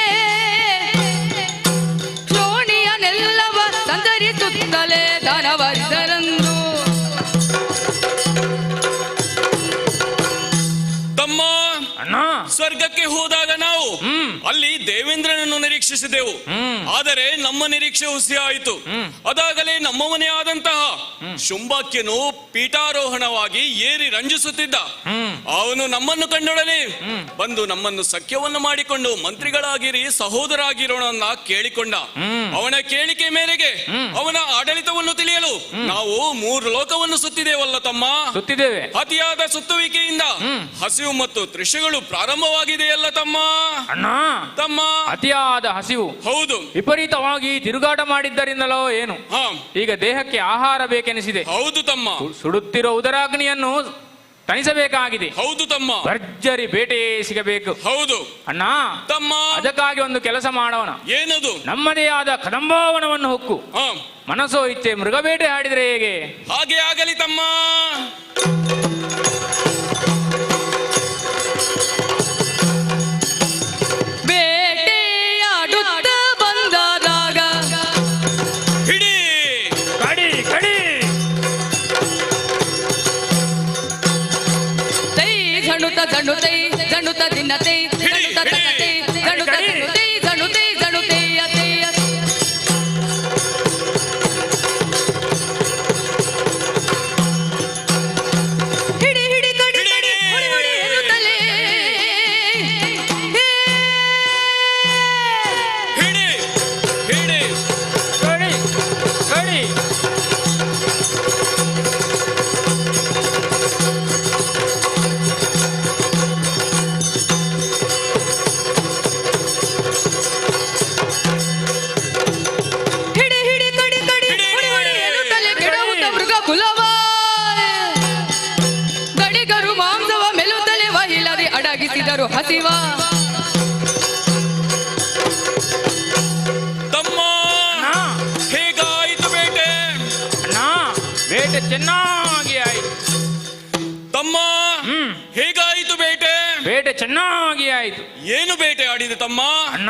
ಶ್ರೋಣಿಯನೆಲ್ಲವ ಸಂಚರಿಸುತ್ತಲೇ ದಾನವರಿದರಂದು. ತಮ್ಮ ಅಣ್ಣ ಸ್ವರ್ಗಕ್ಕೆ ಹೋದಾಗ ನಾವು ಅಲ್ಲಿ ದೇವೇಂದ್ರನನ್ನು ನಿರೀಕ್ಷಿಸಿದೆವು. ಆದರೆ ನಮ್ಮ ನಿರೀಕ್ಷೆ ಹುಸಿ ಆಯಿತು. ಅದಾಗಲೇ ನಮ್ಮ ಮನೆ ಆದಂತಹ ಶುಂಭಾಕ್ಯನು ಪೀಠಾರೋಹಣವಾಗಿ ಏರಿ ರಂಜಿಸುತ್ತಿದ್ದ. ಅವನು ನಮ್ಮನ್ನು ಕಂಡೊಡನೆ ಬಂದು ನಮ್ಮನ್ನು ಸಖ್ಯವನ್ನು ಮಾಡಿಕೊಂಡು ಮಂತ್ರಿಗಳಾಗಿರಿ ಸಹೋದರಾಗಿರೋಣ ಕೇಳಿಕೊಂಡ. ಅವನ ಕೇಳಿಕೆ ಮೇರೆಗೆ ಅವನ ಆಡಳಿತವನ್ನು ತಿಳಿಯಲು ನಾವು 3 ಲೋಕವನ್ನು ಸುತ್ತಿದ್ದೇವಲ್ಲ ತಮ್ಮ. ಸುತ್ತಿದ್ದೇವೆ. ಅತಿಯಾದ ಸುತ್ತುವಿಕೆಯಿಂದ ಹಸಿವು ಮತ್ತು ತೃಷೆಗಳು ಪ್ರಾರಂಭವಾಗಿದೆಯಲ್ಲ ತಮ್ಮ. ಅಣ್ಣ ತಮ್ಮ ಅತಿಯಾದ ಹಸಿವು. ಹೌದು. ವಿಪರೀತವಾಗಿ ತಿರುಗಾಟ ಮಾಡಿದ್ದರಿಂದಲೋ ಏನು ಈಗ ದೇಹಕ್ಕೆ ಆಹಾರ ಬೇಕೆನಿಸಿದೆ. ಹೌದು ತಮ್ಮ. ಸುಡುತ್ತಿರೋ ಉದರಾಗ್ನಿಯನ್ನು ತಣಿಸಬೇಕಾಗಿದೆ. ಹೌದು ತಮ್ಮ. ಭರ್ಜರಿ ಬೇಟೆ ಸಿಗಬೇಕು. ಹೌದು ಅಣ್ಣ ತಮ್ಮ. ಅದಕ್ಕಾಗಿ ಒಂದು ಕೆಲಸ ಮಾಡೋಣ. ಏನದು? ನಮ್ಮದೇ ಆದ ಕದಂಬವನವನ್ನು ಹೊಕ್ಕು ಮನಸ್ಸೋ ಇಚ್ಛೆ ಮೃಗಬೇಟೆ ಆಡಿದರೆ ಹೇಗೆ? ಹಾಗೆ ಆಗಲಿ ತಮ್ಮ. ಬೇಟೆಯಾಡುತ್ತ ಬಂದಾಗ ಹಿಡಿ ಕಡಿ ಕಡಿ ತೈ ಝಣುತ ಝಣುತೈ ಝಣುತ ದಿನತೈ ಝಣುತ ತಕತೈ ಝಣುತ ಝಣುತೈ ಝಣುತೈ ಝಣುತೈ ಅತೈ ಹಿಡಿ ಹಿಡಿ ಕಡಿ ಕಡಿ ಹುಡಿ ಹುಡಿ ಎನ್ನುತ್ತಲೇ ಹಿಡಿ ಹಿಡಿ ಕಡಿ ಕಡಿ ಹಿಡಿ ಹಿಡಿ ಕಡಿ ಕಡಿ ಹುಡಿ ಹುಡಿ ಎನ್ನುತ್ತಲೇ ಕೆಡವುತ್ತ ಮೃಗ ಕುಲವ ಗಡಿಗರು ಮಾಂಸವ ಮೆಲುತ್ತಲೇ ವಹಿಲದೆ ಅಡಗಿಸಿದರು ಹಸಿವ ತಮ್ಮ ಹೇಗಾಯಿತು ಬೇಟೆ? ಅಣ್ಣ ಬೇಟೆ ಚೆನ್ನಾಗಿ ಆಯಿತು. ತಮ್ಮ ಹೇಗಾಯಿತು ಬೇಟೆ? ಬೇಟೆ ಚೆನ್ನಾಗಿ ಆಯಿತು. ಏನು ಬೇಟೆ ಆಡಿದೆ ತಮ್ಮ? ಅಣ್ಣ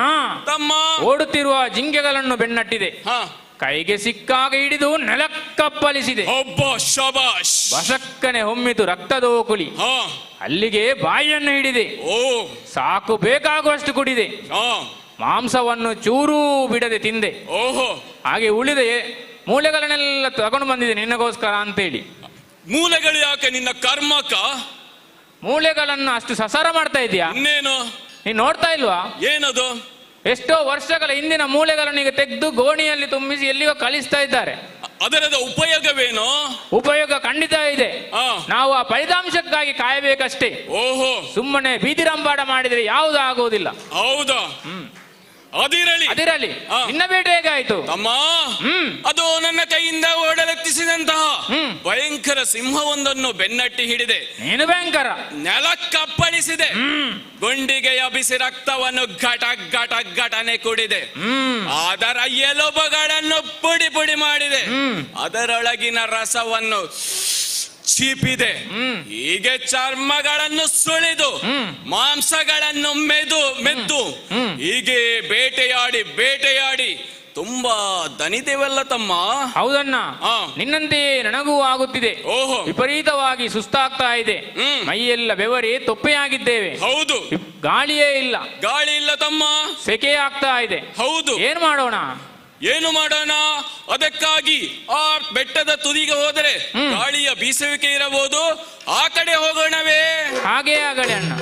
ತಮ್ಮ ಓಡುತ್ತಿರುವ ಜಿಂಕೆಗಳನ್ನು ಬೆನ್ನಟ್ಟಿದೆ. ಕೈಗೆ ಸಿಕ್ಕಾಗ ಹಿಡಿದು ನೆಲಕ್ಕಪ್ಪಲಿಸಿದೆ. ಒಬ್ಬ ಶಬಾಷ್. ಬಸಕ್ಕನೆ ಹೊಮ್ಮಿತು ರಕ್ತದೋಕುಲಿ. ಅಲ್ಲಿಗೆ ಬಾಯಿಯನ್ನು ಹಿಡಿದೆ. ಓ ಸಾಕು ಬೇಕಾಗುವಷ್ಟು ಕುಡಿದೆ. ಮಾಂಸವನ್ನು ಚೂರೂ ಬಿಡದೆ ತಿಂದೆ. ಓಹೋ ಹಾಗೆ ಉಳಿದ ಮೂಳೆಗಳನ್ನೆಲ್ಲ ತಗೊಂಡು ಬಂದಿದೆ ನಿನ್ನಗೋಸ್ಕರ ಅಂತೇಳಿ. ಮೂಳೆಗಳು ಯಾಕೆ ನಿನ್ನ ಕರ್ಮಕ? ಮೂಳೆಗಳನ್ನು ಅಷ್ಟು ಸಸಾರ ಮಾಡ್ತಾ ಇದೀಯಾ? ಇನ್ನೇನು ನೀನ್ ನೋಡ್ತಾ ಇಲ್ವಾ? ಏನದು? ಎಷ್ಟೋ ವರ್ಷಗಳ ಹಿಂದಿನ ಮೂಳೆಗಳನ್ನು ಈಗ ತೆಗೆದು ಗೋಣಿಯಲ್ಲಿ ತುಂಬಿಸಿ ಎಲ್ಲಿಗೋ ಕಳಿಸ್ತಾ ಇದ್ದಾರೆ. ಅದರದ ಉಪಯೋಗವೇನು? ಉಪಯೋಗ ಖಂಡಿತ ಇದೆ. ನಾವು ಆ ಫಲಿತಾಂಶಕ್ಕಾಗಿ ಕಾಯಬೇಕಷ್ಟೇ. ಓಹೋ ಸುಮ್ಮನೆ ಬೀದಿ ರಂಪಾಟ ಮಾಡಿದ್ರೆ ಯಾವುದು ಆಗುವುದಿಲ್ಲ. ಹೌದಾ? ಅದಿರಲಿ ಅದಿರಲಿ. ನಿನ್ನ ಬೇಟೆ ಹೇಗಾಯ್ತು ತಮ್ಮ? ಅದು ನನ್ನ ಕೈಯಿಂದ ಓಡಲೆತ್ತಿಸಿದಂತಹ ಭಯಂಕರ ಸಿಂಹವೊಂದನ್ನು ಬೆನ್ನಟ್ಟಿ ಹಿಡಿದೆ. ನೀನು ಭಯಂಕರ ನೆಲಕ್ಕಪ್ಪಳಿಸಿದೆ. ಗುಂಡಿಗೆಯ ಬಿಸಿ ರಕ್ತವನ್ನು ಘಟ ಘಟ ಘಟನೆ ಕುಡಿದೆ. ಅದರ ಎಲುಬುಗಳನ್ನು ಪುಡಿ ಪುಡಿ ಮಾಡಿದೆ. ಅದರೊಳಗಿನ ರಸವನ್ನು ಚೀಪಿದೆ. ಹೀಗೆ ಚರ್ಮಗಳನ್ನು ಸುಳಿದು ಮಾಂಸಗಳನ್ನು ಮೆದ್ದು ಹೀಗೆ ಬೇಟೆಯಾಡಿ ಬೇಟೆಯಾಡಿ ತುಂಬಾ ದಣಿದೇವಲ್ಲ ತಮ್ಮ. ಹೌದಣ್ಣ ನಿನ್ನಂತೆಯೇ ನನಗೂ ಆಗುತ್ತಿದೆ. ಓಹೋ ವಿಪರೀತವಾಗಿ ಸುಸ್ತಾಗ್ತಾ ಇದೆ. ಮೈಯೆಲ್ಲ ಬೆವರಿ ತೊಪ್ಪೆಯಾಗಿದ್ದೇವೆ. ಹೌದು ಗಾಳಿಯೇ ಇಲ್ಲ. ಗಾಳಿ ಇಲ್ಲ ತಮ್ಮ. ಸೆಕೆ ಆಗ್ತಾ ಇದೆ. ಹೌದು ಏನ್ ಮಾಡೋಣ? ಏನು ಮಾಡೋಣ? ಅದಕ್ಕಾಗಿ ಆ ಬೆಟ್ಟದ ತುದಿಗೆ ಹೋದರೆ ಗಾಳಿಯ ಬೀಸುವಿಕೆ ಇರಬಹುದು. ಆ ಕಡೆ ಹೋಗೋಣವೇ? ಹಾಗೇ ಆಗಲಿ ಅಣ್ಣ.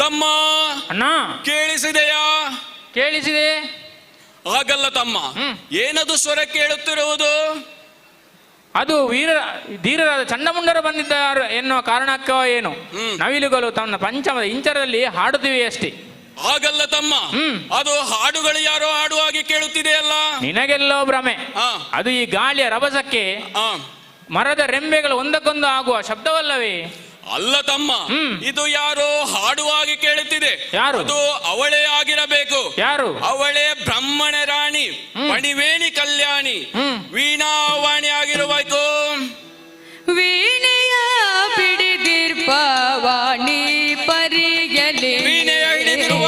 ತಮ್ಮ ಅಣ್ಣ ಕೇಳಿಸಿದೆಯಾ? ಕೇಳಿಸಿದೆ. ಹಾಗಲ್ಲ ತಮ್ಮ, ಏನದು ಸ್ವರ ಕೇಳುತ್ತಿರುವುದು? ಅದು ಧೀರರಾದ ಚಂಡಮುಂಡರು ಬಂದಿದ್ದಾರೆ ಎನ್ನುವ ಕಾರಣಕ್ಕೋ ಏನು ನವಿಲುಗಳು ತನ್ನ ಪಂಚಮದ ಇಂಚರಲ್ಲಿ ಹಾಡುತ್ತಿವೆ ಅಷ್ಟೇ. ಹಾಗಲ್ಲ ತಮ್ಮ, ಅದು ಹಾಡುಗಳು ಯಾರೋ ಹಾಡುವಾಗಿ ಕೇಳುತ್ತಿದೆಯಲ್ಲ. ನಿನಗೆಲ್ಲೋ ಭ್ರಮೆ. ಅದು ಈ ಗಾಳಿಯ ರಭಸಕ್ಕೆ ಮರದ ರೆಂಬೆಗಳು ಒಂದಕ್ಕೊಂದು ಆಗುವ ಶಬ್ದವಲ್ಲವೇ? ಅಲ್ಲ ತಮ್ಮ, ಇದು ಯಾರೋ ಹಾಡುವಾಗಿ ಕೇಳುತ್ತಿದೆ. ಯಾರು? ಅದು ಅವಳೇ ಆಗಿರಬೇಕು. ಯಾರು? ಅವಳೇ ಬ್ರಹ್ಮಣ ರಾಣಿ ಮಣಿವೇಣಿ ಕಲ್ಯಾಣಿ ವೀಣಾವಾಣಿ ಆಗಿರಬೇಕು. ವೀಣೆಯ ಬಿಡಿದಿರ್ಪ ವಾಣಿ ಪರಿಯಲಿ ವೀಣೆಯ ಹಿಡಿದಿರುವ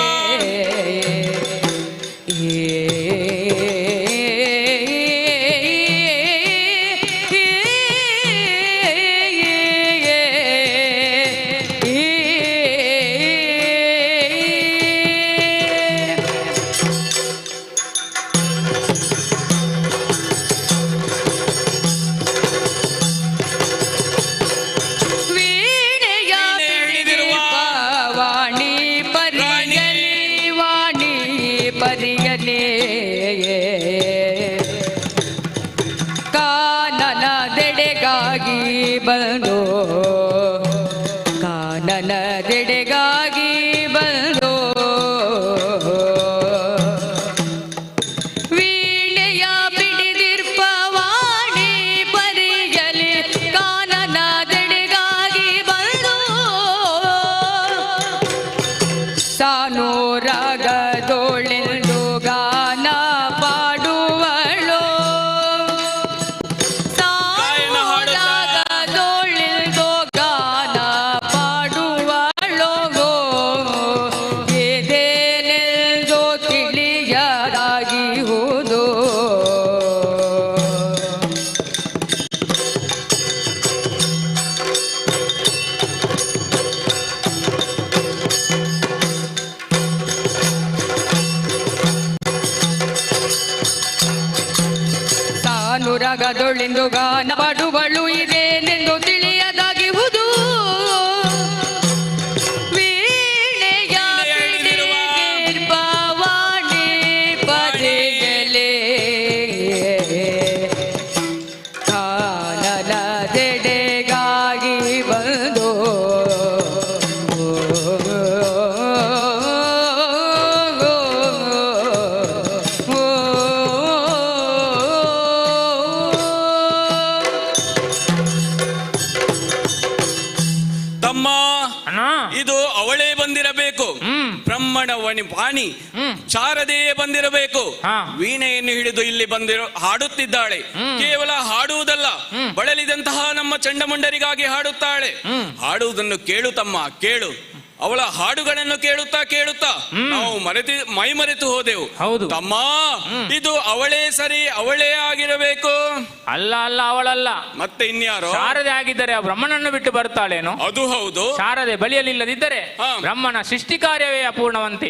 ಕಾನನದೆಡೆಗಾಗಿ ಬಂದು ಕಾನನ ಅನುರಾಗದೊಳಿಂದು ಗಾನ ಪಡುವಳು ಇದೇನೆಂದು ತಿಳಿಯದಾಗಿಹುದು. ವೀಣೆಯ ಗೀರ್ಭವಾಣಿ ಪದಿಗಳೇ ಕಾನನದೆಡೆಗಾಗಿ ಬಂದು ಇದು ಅವಳೇ ಬಂದಿರಬೇಕು. ಬ್ರಹ್ಮಣ ವಾಣಿ ಶಾರದೆಯೇ ಬಂದಿರಬೇಕು. ವೀಣೆಯನ್ನು ಹಿಡಿದು ಇಲ್ಲಿ ಹಾಡುತ್ತಿದ್ದಾಳೆ. ಕೇವಲ ಹಾಡುವುದಲ್ಲ, ಬಳಲಿದಂತಹ ನಮ್ಮ ಚಂಡಮುಂಡರಿಗಾಗಿ ಹಾಡುತ್ತಾಳೆ. ಹಾಡುವುದನ್ನು ಕೇಳು ತಮ್ಮ, ಕೇಳು. ಅವಳ ಹಾಡುಗಳನ್ನು ಕೇಳುತ್ತಾ ನಾವು ಮೈ ಮರೆತು ಹೋದೆವು. ಹೌದು ತಮ್ಮ, ಇದು ಅವಳೇ ಸರಿ, ಅವಳೇ ಆಗಿರಬೇಕು. ಅಲ್ಲ ಅವಳಲ್ಲ, ಮತ್ತೆ ಇನ್ಯಾರೋ? ಶಾರದೆ ಆಗಿದ್ದರೆ ಆ ಬ್ರಹ್ಮನನ್ನು ಬಿಟ್ಟು ಬರ್ತಾಳೇನು? ಅದು ಹೌದು. ಶಾರದೆ ಬಳಿಯಲಿಲ್ಲದಿದ್ದರೆ ಬ್ರಹ್ಮನ ಸೃಷ್ಟಿ ಕಾರ್ಯವೇ ಅಪೂರ್ಣವಂತೆ.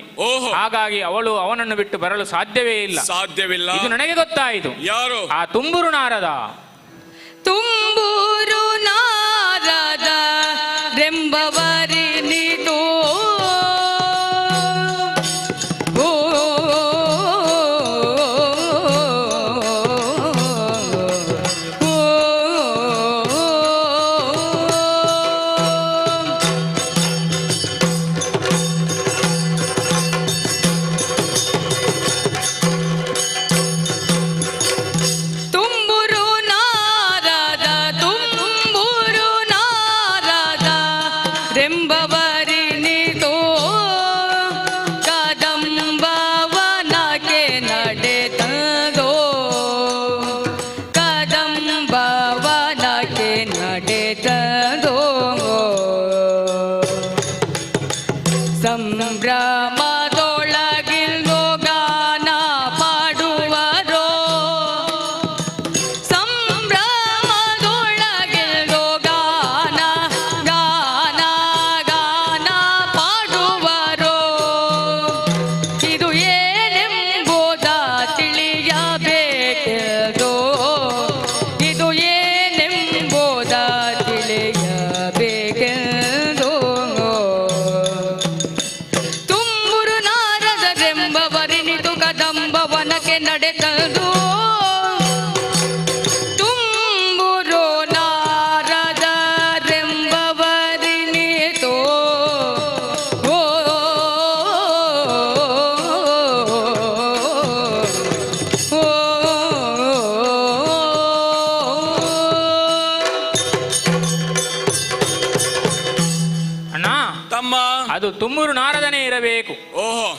ಹಾಗಾಗಿ ಅವಳು ಅವನನ್ನು ಬಿಟ್ಟು ಬರಲು ಸಾಧ್ಯವಿಲ್ಲ. ಇದು ನನಗೆ ಗೊತ್ತಾಯಿತು. ಯಾರು? ಆ ತುಂಬೂರು ನಾರದ. ತುಂಬೂರು ನಾರದ ರೆಂಬವರಿ ನೀತು ಸಂಭ್ರಮದೊಳಗಿಲ್ದು ಗಾನ ಪಾಡುವರೋ, ಸಂಭ್ರಮದೊಳಗಿಲ್ದು ಗಾನ ಗಾನ ಗಾನ ಪಾಡುವರೋ. ಇದು ಏನೆಂಬುದ ತಿಳಿಯಬೇಕೆಂದು, ಇದು ಏನೆಂಬುದ ತಿಳಿಯಬೇಕೆಂದು. ಕದಂಬವನಕ್ಕೆ ನಡೆತದು ತುಂಬುರು ನಾರದರೆಂಬವರಿನಿತು. ಅಣ್ಣ ತಮ್ಮ, ಅದು ತುಂಬೂರು ನಾರದನೇ ಇರಬೇಕು.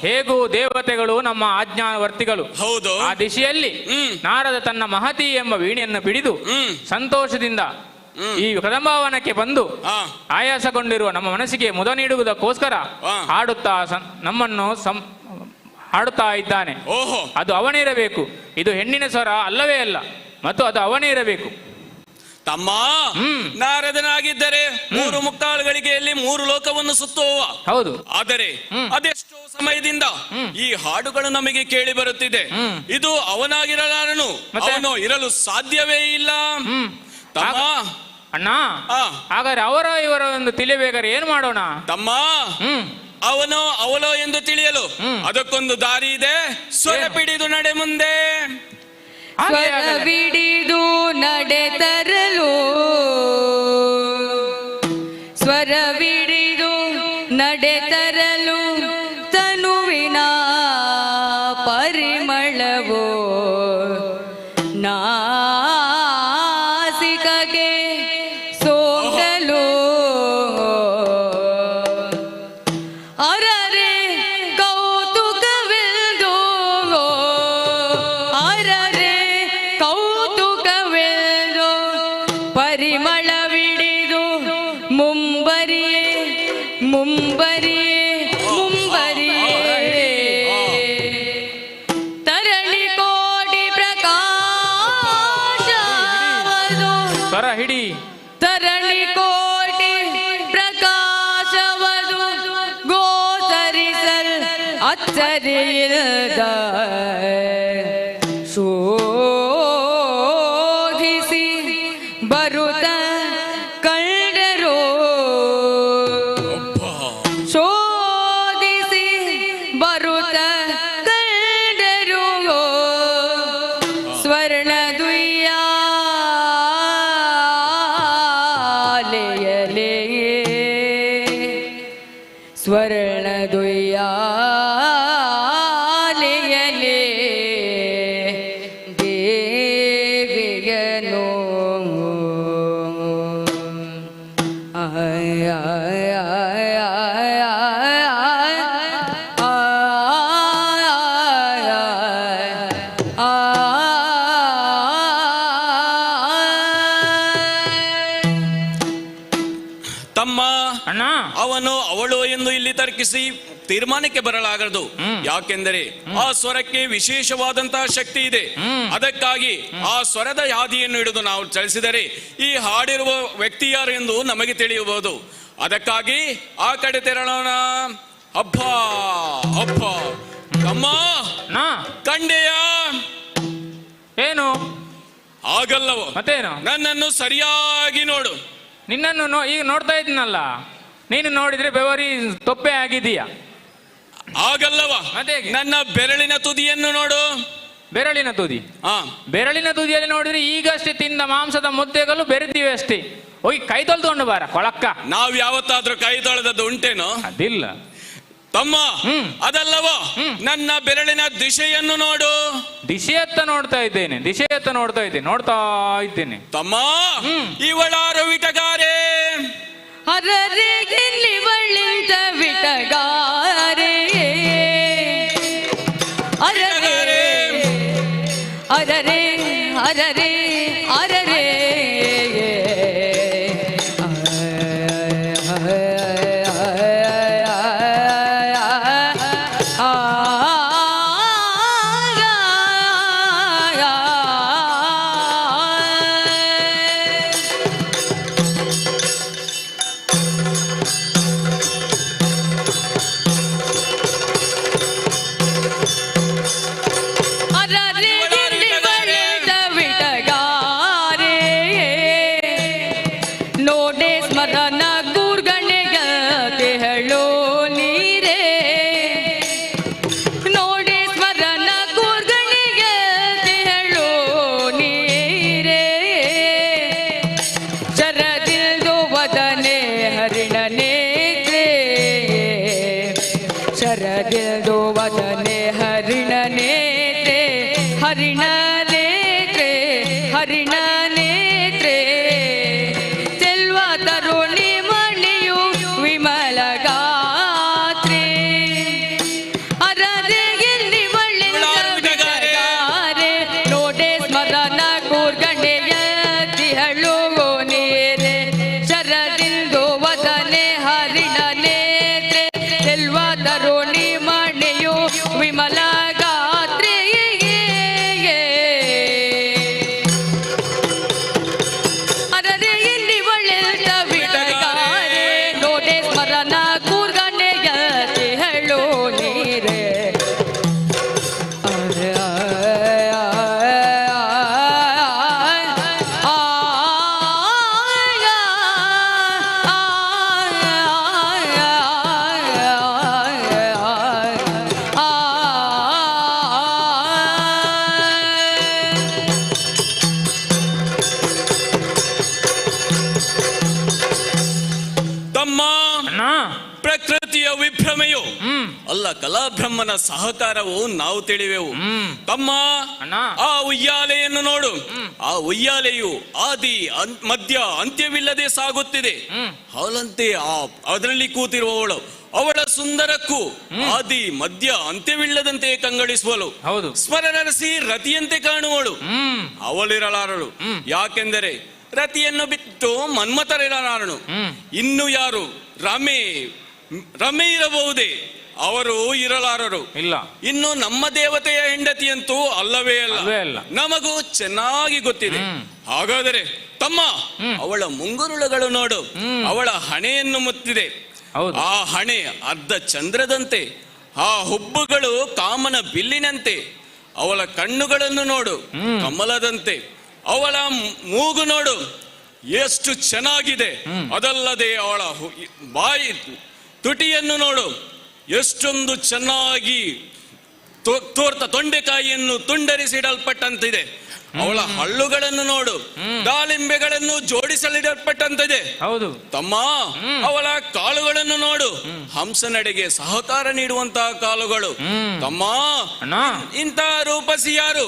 ಹೇಗೂ ದೇವತೆಗಳು ನಮ್ಮ ಆಜ್ಞಾವರ್ತಿಗಳು. ಹೌದು. ಆ ದಿಶೆಯಲ್ಲಿ ನಾರದ ತನ್ನ ಮಹತಿ ಎಂಬ ವೀಣೆಯನ್ನು ಬಿಡಿದು ಸಂತೋಷದಿಂದ ಈ ಕದಂಬವನಕ್ಕೆ ಬಂದು ಆಯಾಸಗೊಂಡಿರುವ ನಮ್ಮ ಮನಸ್ಸಿಗೆ ಮುದ ನೀಡುವುದಕ್ಕೋಸ್ಕರ ಹಾಡುತ್ತಾ ನಮ್ಮನ್ನು ಹಾಡುತ್ತಾ ಇದ್ದಾನೆ. ಅದು ಅವನಿರಬೇಕು. ಇದು ಹೆಣ್ಣಿನ ಸ್ವರ ಅಲ್ಲವೇ ಅಲ್ಲ, ಮತ್ತು ಅದು ಅವನೇ ಇರಬೇಕು. ತಮ್ಮ, ನಾರದನಾಗಿದ್ದರೆ 3 ಮುಕ್ಕಾಲುಗಳಿಗೆಯಲ್ಲಿ 3 ಲೋಕವನ್ನು ಸುತ್ತುವ. ಹೌದು. ಆದರೆ ಅದೆಷ್ಟೋ ಸಮಯದಿಂದ ಈ ಹಾಡುಗಳು ನಮಗೆ ಕೇಳಿ ಬರುತ್ತಿದೆ. ಇದು ಅವನಾಗಿರಲಾರನು, ಅವನು ಇರಲು ಸಾಧ್ಯವೇ ಇಲ್ಲ. ತಮ್ಮ, ಅಣ್ಣ, ಹಾಗಾದ್ರೆ ಅವರ ಇವರ ಒಂದು ತಿಳಿಬೇಕಾದ್ರೆ ಏನ್ ಮಾಡೋಣ? ತಮ್ಮ, ಅವನೋ ಅವಳೋ ಎಂದು ತಿಳಿಯಲು ಅದಕ್ಕೊಂದು ದಾರಿ ಇದೆ. ಸ್ವರ ಪಿಡಿದು ನಡೆ ಮುಂದೆ. ಸ್ವರವಿಡಿದು ನಡೆತರಲು, ಸ್ವರವಿಡಿದು ನಡೆತರಲು ತನುವಿನ ಪರಿಮಳವೋ ನಾಸಿಕಗೆ ಸೋಗಲು. ಅರರೆ ಕೌತುಕವೆಂದು, ಅರರೆ ಕೌತುಕವೆಂದು ಪರಿಮಳವಿಡಿದು ಮುಂಬರಿಯೇ ಮುಂಬರಿಯೇ ಮುಂಬರಿಯೇ ತರಳಿ ಕೋಟಿ ಪ್ರಕಾಶವದು. ಸ್ವರ ಹಿಡಿ. ತರಳಿ ಕೋಟಿ ಪ್ರಕಾಶವದು ಗೋಚರಿಸಲ್ ಅಚ್ಚರಿಯಿಲ್ಲದ ಶೋಭಿಸುವ ದುಯ್ಯಾಲೆಯಲೇ ಸ್ವರ್ಣ ದುಯ್ಯಾಲೆಯಲೇ ದೇವಿಗನು ಆಯ ತಮ್ಮ ಅಣ್ಣ, ಅವನು ಅವಳು ಎಂದು ಇಲ್ಲಿ ತರ್ಕಿಸಿ ತೀರ್ಮಾನಕ್ಕೆ ಬರಲಾಗದು. ಯಾಕೆಂದರೆ ಆ ಸ್ವರಕ್ಕೆ ವಿಶೇಷವಾದಂತಹ ಶಕ್ತಿ ಇದೆ. ಅದಕ್ಕಾಗಿ ಆ ಸ್ವರದ ಯಾದಿಯನ್ನು ಹಿಡಿದು ನಾವು ಚಲಿಸಿದರೆ ಈ ಹಾಡಿರುವ ವ್ಯಕ್ತಿ ಯಾರು ಎಂದು ನಮಗೆ ತಿಳಿಯಬಹುದು. ಅದಕ್ಕಾಗಿ ಆ ಕಡೆ ತೆರಳೋಣ. ಹಬ್ಬ ಹಬ್ಬ ತಮ್ಮ ಕಂಡೆಯ ಏನು ಆಗಲ್ಲವೋ? ಮತ್ತೇನು? ನನ್ನನ್ನು ಸರಿಯಾಗಿ ನೋಡು. ನಿನ್ನನ್ನು ಈಗ ನೋಡ್ತಾ ಇದ್ದೀನಲ್ಲ, ನೀನು ನೋಡಿದ್ರೆ ಬೆವರಿ ತೊಪ್ಪೆ ಆಗಿದೀಯ. ಆಗಲ್ಲವ? ನನ್ನ ಬೆರಳಿನ ತುದಿಯನ್ನು ನೋಡು. ಬೆರಳಿನ ತುದಿ? ಬೆರಳಿನ ತುದಿಯಲ್ಲಿ ನೋಡಿದ್ರೆ ಈಗಷ್ಟೇ ತಿಂದ ಮಾಂಸದ ಮುದ್ದೆಗಳು ಬೆರೆದಿವೆ ಅಷ್ಟೇ. ಹೋಗಿ ಕೈ ತೊಳೆದುಕೊಂಡು ಬಾರ ಕೊಳಕ್ಕ. ನಾವ್ ಯಾವತ್ತಾದ್ರೂ ಕೈ ತೊಳೆದದ್ದು ಉಂಟೇನೋ? ಅದಿಲ್ಲ ತಮ್ಮ. ಅದಲ್ಲವೋ? ನನ್ನ ಬೆರಳಿನ ದಿಶೆಯನ್ನು ನೋಡು. ದಿಶೆಯತ್ತ ನೋಡ್ತಾ ಇದ್ದೇನೆ, ದಿಶೆಯತ್ತ ನೋಡ್ತಾ ಇದ್ದೇನೆ ತಮ್ಮ. ಇವಳಾರು ವಿಟಗಾರೆ. ಅರರೆ ಗಿಲ್ಲಿವಳಿಂದ ವಿಟಗಾರೆ. ಅರರೆ ಅರರೆ ಅರರೆ ಅರರೆ ಶರದಿಲ್ದು ವದನೆ ಹರಿಣ ನೇತ್ರೆ ಹರಿಣ ನೇತ್ರೆ ಹರಿಣ ನೇತ್ರೆ ಚೆಲ್ವ ತರುಣಿ ಮಣಿಯು ವಿಮಲ ಗಾತ್ರೆ ಅರರೆ ಗಿಲ್ಲಿ ಒಳ್ಳೆಗಾರೆ ನೋಡೆ ಸ್ಮರಣ ಕೂರ್ಗಣೆಯ ತಿಹಳು ನೀರೆ ಶರದಿಲ್ದು ವದನೆ ಹರಿಣ ನೇತ್ರೆ ಚೆಲ್ವ ತರುಣಿ ಮಣಿಯು ವಿಮಲ ಗಾತ್ರೆ ಅರರೆ ಇಲ್ಲಿ ಒಳ್ಳೆದ ವಿಟಗಾರೆ ನೋಡೆ ಸ್ಮರಣ ಕೂರ್ಗಣೆಯ ತಿಹಳು ನೀರೆ ತಮ್ಮ. ಪ್ರಕೃತಿಯ ವಿಭ್ರಮೆಯು ಅಲ್ಲ, ಕಲಾಬ್ರಹ್ಮನ ಸಹಕಾರವು ನಾವು ತಿಳಿವೆವು. ತಮ್ಮ, ಆ ಉಯ್ಯಾಲೆಯನ್ನು ನೋಡು. ಆ ಉಯ್ಯಾಲೆಯು ಆದಿ ಮಧ್ಯ ಅಂತ್ಯವಿಲ್ಲದೆ ಸಾಗುತ್ತಿದೆ. ಹಾಲಂತೆ ಅದರಲ್ಲಿ ಕೂತಿರುವವಳು ಅವಳ ಸುಂದರಕ್ಕೂ ಆದಿ ಮಧ್ಯ ಅಂತ್ಯವಿಲ್ಲದಂತೆ ಕಂಗೊಳಿಸುವಳು. ಸ್ಮರಣರಿಸಿ ರತಿಯಂತೆ ಕಾಣುವಳು. ಅವಳಿರಲಾರಳು. ಯಾಕೆಂದರೆ ರತಿಯನ್ನು ಬಿಟ್ಟು ಮನ್ಮಥರಿರಲಾರನು. ಇನ್ನು ಯಾರು? ರಮೆ ಇರಬಹುದೇ? ಅವರು ಇರಲಾರರು. ಇಲ್ಲ. ಇನ್ನು ನಮ್ಮ ದೇವತೆಯ ಹೆಂಡತಿಯಂತೂ ಅಲ್ಲವೇ ಅಲ್ಲ. ನಮಗೂ ಚೆನ್ನಾಗಿ ಗೊತ್ತಿದೆ. ಹಾಗಾದರೆ ತಮ್ಮ, ಅವಳ ಮುಂಗುರುಳುಗಳು ನೋಡು. ಅವಳ ಹಣೆಯನ್ನು ಮುತ್ತಿದೆ. ಆ ಹಣೆ ಅರ್ಧ ಚಂದ್ರದಂತೆ, ಆ ಹುಬ್ಬುಗಳು ಕಾಮನ ಬಿಲ್ಲಿನಂತೆ. ಅವಳ ಕಣ್ಣುಗಳನ್ನು ನೋಡು, ಕಮಲದಂತೆ. ಅವಳ ಮೂಗು ನೋಡು, ಎಷ್ಟು ಚೆನ್ನಾಗಿದೆ. ಅದಲ್ಲದೆ ಅವಳ ಬಾಯಿ ತುಟಿಯನ್ನು ನೋಡು, ಎಷ್ಟೊಂದು ಚೆನ್ನಾಗಿ ತೊಂಡೆಕಾಯಿಯನ್ನು ತುಂಡರಿಸಿಡಲ್ಪಟ್ಟಂತಿದೆ. ಅವಳ ಹಳ್ಳುಗಳನ್ನು ನೋಡು, ದಾಳಿಂಬೆಗಳನ್ನು ಜೋಡಿಸಲಿಡಲ್ಪಟ್ಟಂತಿದೆ. ಹೌದು ತಮ್ಮ, ಅವಳ ಕಾಲುಗಳನ್ನು ನೋಡು, ಹಂಸನಡೆಗೆ ಸಹಕಾರ ನೀಡುವಂತಹ ಕಾಲುಗಳು. ತಮ್ಮ, ಇಂಥ ರೂಪಸಿ ಯಾರು?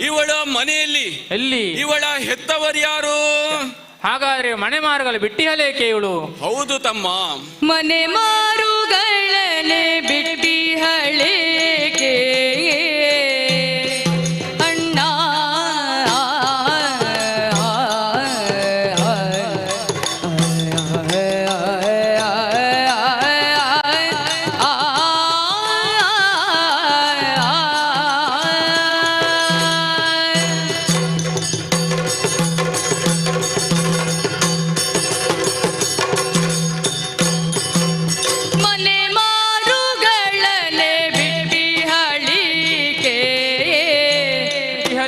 ಇವಳ ಮನೆಯಲ್ಲಿ ಎಲ್ಲಿ? ಇವಳ ಹೆತ್ತವರು ಯಾರು? ಹಾಗಾದ್ರೆ ಮನೆ ಮಾರುಗಳು ಬಿಟ್ಟಿಹಲೇಕೆ ಇವಳು? ಹೌದು ತಮ್ಮ, ಮನೆ ಮಾರುಗಳನೆ ಬಿಟ್ಟಿಹಳೇಕೆ ಅಣ್ಣ. ಮನೆ ಮಾರುಗಳನೆ ಬಿಟ್ಟಿಹಳಿಕೆ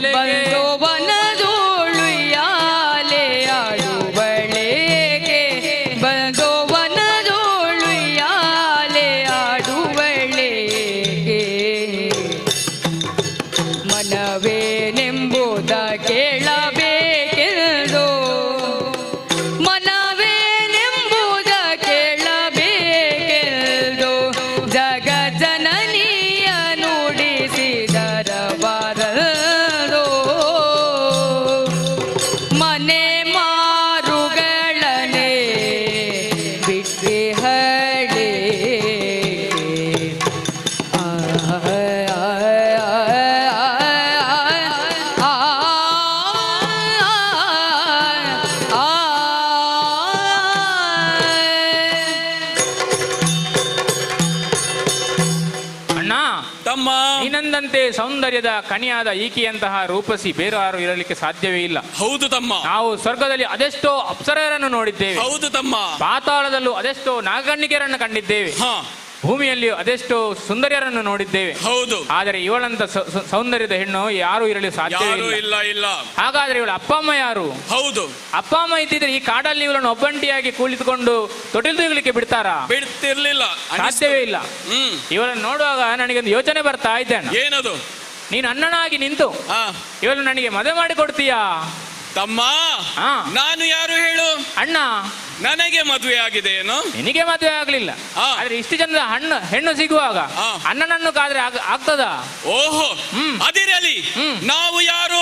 ಬಂದು ವನದೋಳು ಯಾಲೆ ಆಡುವಳೇಕೆ, ಬಂದು ವನದೋಳು ಯಾಲೆ ಆಡುವಳೇಕೆ. ಮನವೇನೆಂಬುದ ಕೇಳಬೇಕೆಂದು, ಮನವೇನೆಂಬುದ ಕೇಳಬೇಕೆಂದು ಜಗ ಜನನಿಯ ನುಡಿಸಿದರ ಬರದು. ಮನೆ ಮಾರುಗಳನೆ ಬಿಟ್ಟಿಹಳೆ ಅಣ್ಣ, ತಮ್ಮ, ನೀನಂದಂತೆ ಸೌಂದರ್ಯದ ಕಣಿಯಾದ ಈಕೆಯಂತಹ ರೂಪಸಿ ಬೇರೆ ಯಾರು ಇರಲಿಕ್ಕೆ ಸಾಧ್ಯವೇ ಇಲ್ಲ. ಹೌದು ತಮ್ಮ, ನಾವು ಸ್ವರ್ಗದಲ್ಲಿ ಅದೆಷ್ಟೋ ಅಪ್ಸರೆಯರನ್ನು ನೋಡಿದ್ದೇವೆ. ಹೌದು ತಮ್ಮ, ಪಾತಾಳದಲ್ಲೂ ಅದೆಷ್ಟೋ ನಾಗಕನ್ನಿಕೆಯರನ್ನು ಕಂಡಿದ್ದೇವೆ. ಭೂಮಿಯಲ್ಲಿಯೂ ಅದೆಷ್ಟೋ ಸುಂದರಿಯರನ್ನು ನೋಡಿದ್ದೇವೆ. ಹೌದು, ಆದರೆ ಇವಳಂತ ಸೌಂದರ್ಯದ ಹೆಣ್ಣು ಯಾರು ಇರಲಿ ಸಾಧ್ಯವೇ ಇಲ್ಲ. ಇಲ್ಲ. ಹಾಗಾದ್ರೆ ಇವಳ ಅಪ್ಪ ಅಮ್ಮ ಯಾರು? ಹೌದು, ಅಪ್ಪ ಅಮ್ಮ ಇದ್ದಿದ್ರೆ ಈ ಕಾಡಲ್ಲಿ ಇವಳನ್ನು ಒಬ್ಬಂಟಿಯಾಗಿ ಕುಳಿತುಕೊಂಡು ತೊಟ್ಟಿಲು ತೂಗಲಿಕ್ಕೆ ಬಿಡ್ತಾರಾ? ಬಿಡ್ತಿರ್ಲಿಲ್ಲ, ಸಾಧ್ಯವೇ ಇಲ್ಲ. ಇವಳನ್ನು ನೋಡುವಾಗ ನನಗೊಂದು ಯೋಚನೆ ಬರ್ತಾ ಇದ್ದೇನೆ. ಏನದು? ನೀನು ಅಣ್ಣನಾಗಿ ನಿಂತು ಇವಳು ನನಗೆ ಮದುವೆ ಮಾಡಿ ಕೊಡ್ತೀಯಾ? ತಮ್ಮ, ನಾನು ಯಾರು ಹೇಳು? ಅಣ್ಣ, ನನಗೆ ಮದುವೆ ಆಗಿದೆ ಏನು? ನಿನಗೆ ಮದುವೆ ಆಗ್ಲಿಲ್ಲ, ಆದ್ರೆ ಇಷ್ಟು ಜನದ ಹೆಣ್ಣು ಸಿಗುವಾಗ ಅಣ್ಣನನ್ನು ಕಾದ್ರೆ ಆಗ್ತದ? ಓಹೋ, ಅದಿರಲಿ. ನಾವು ಯಾರು?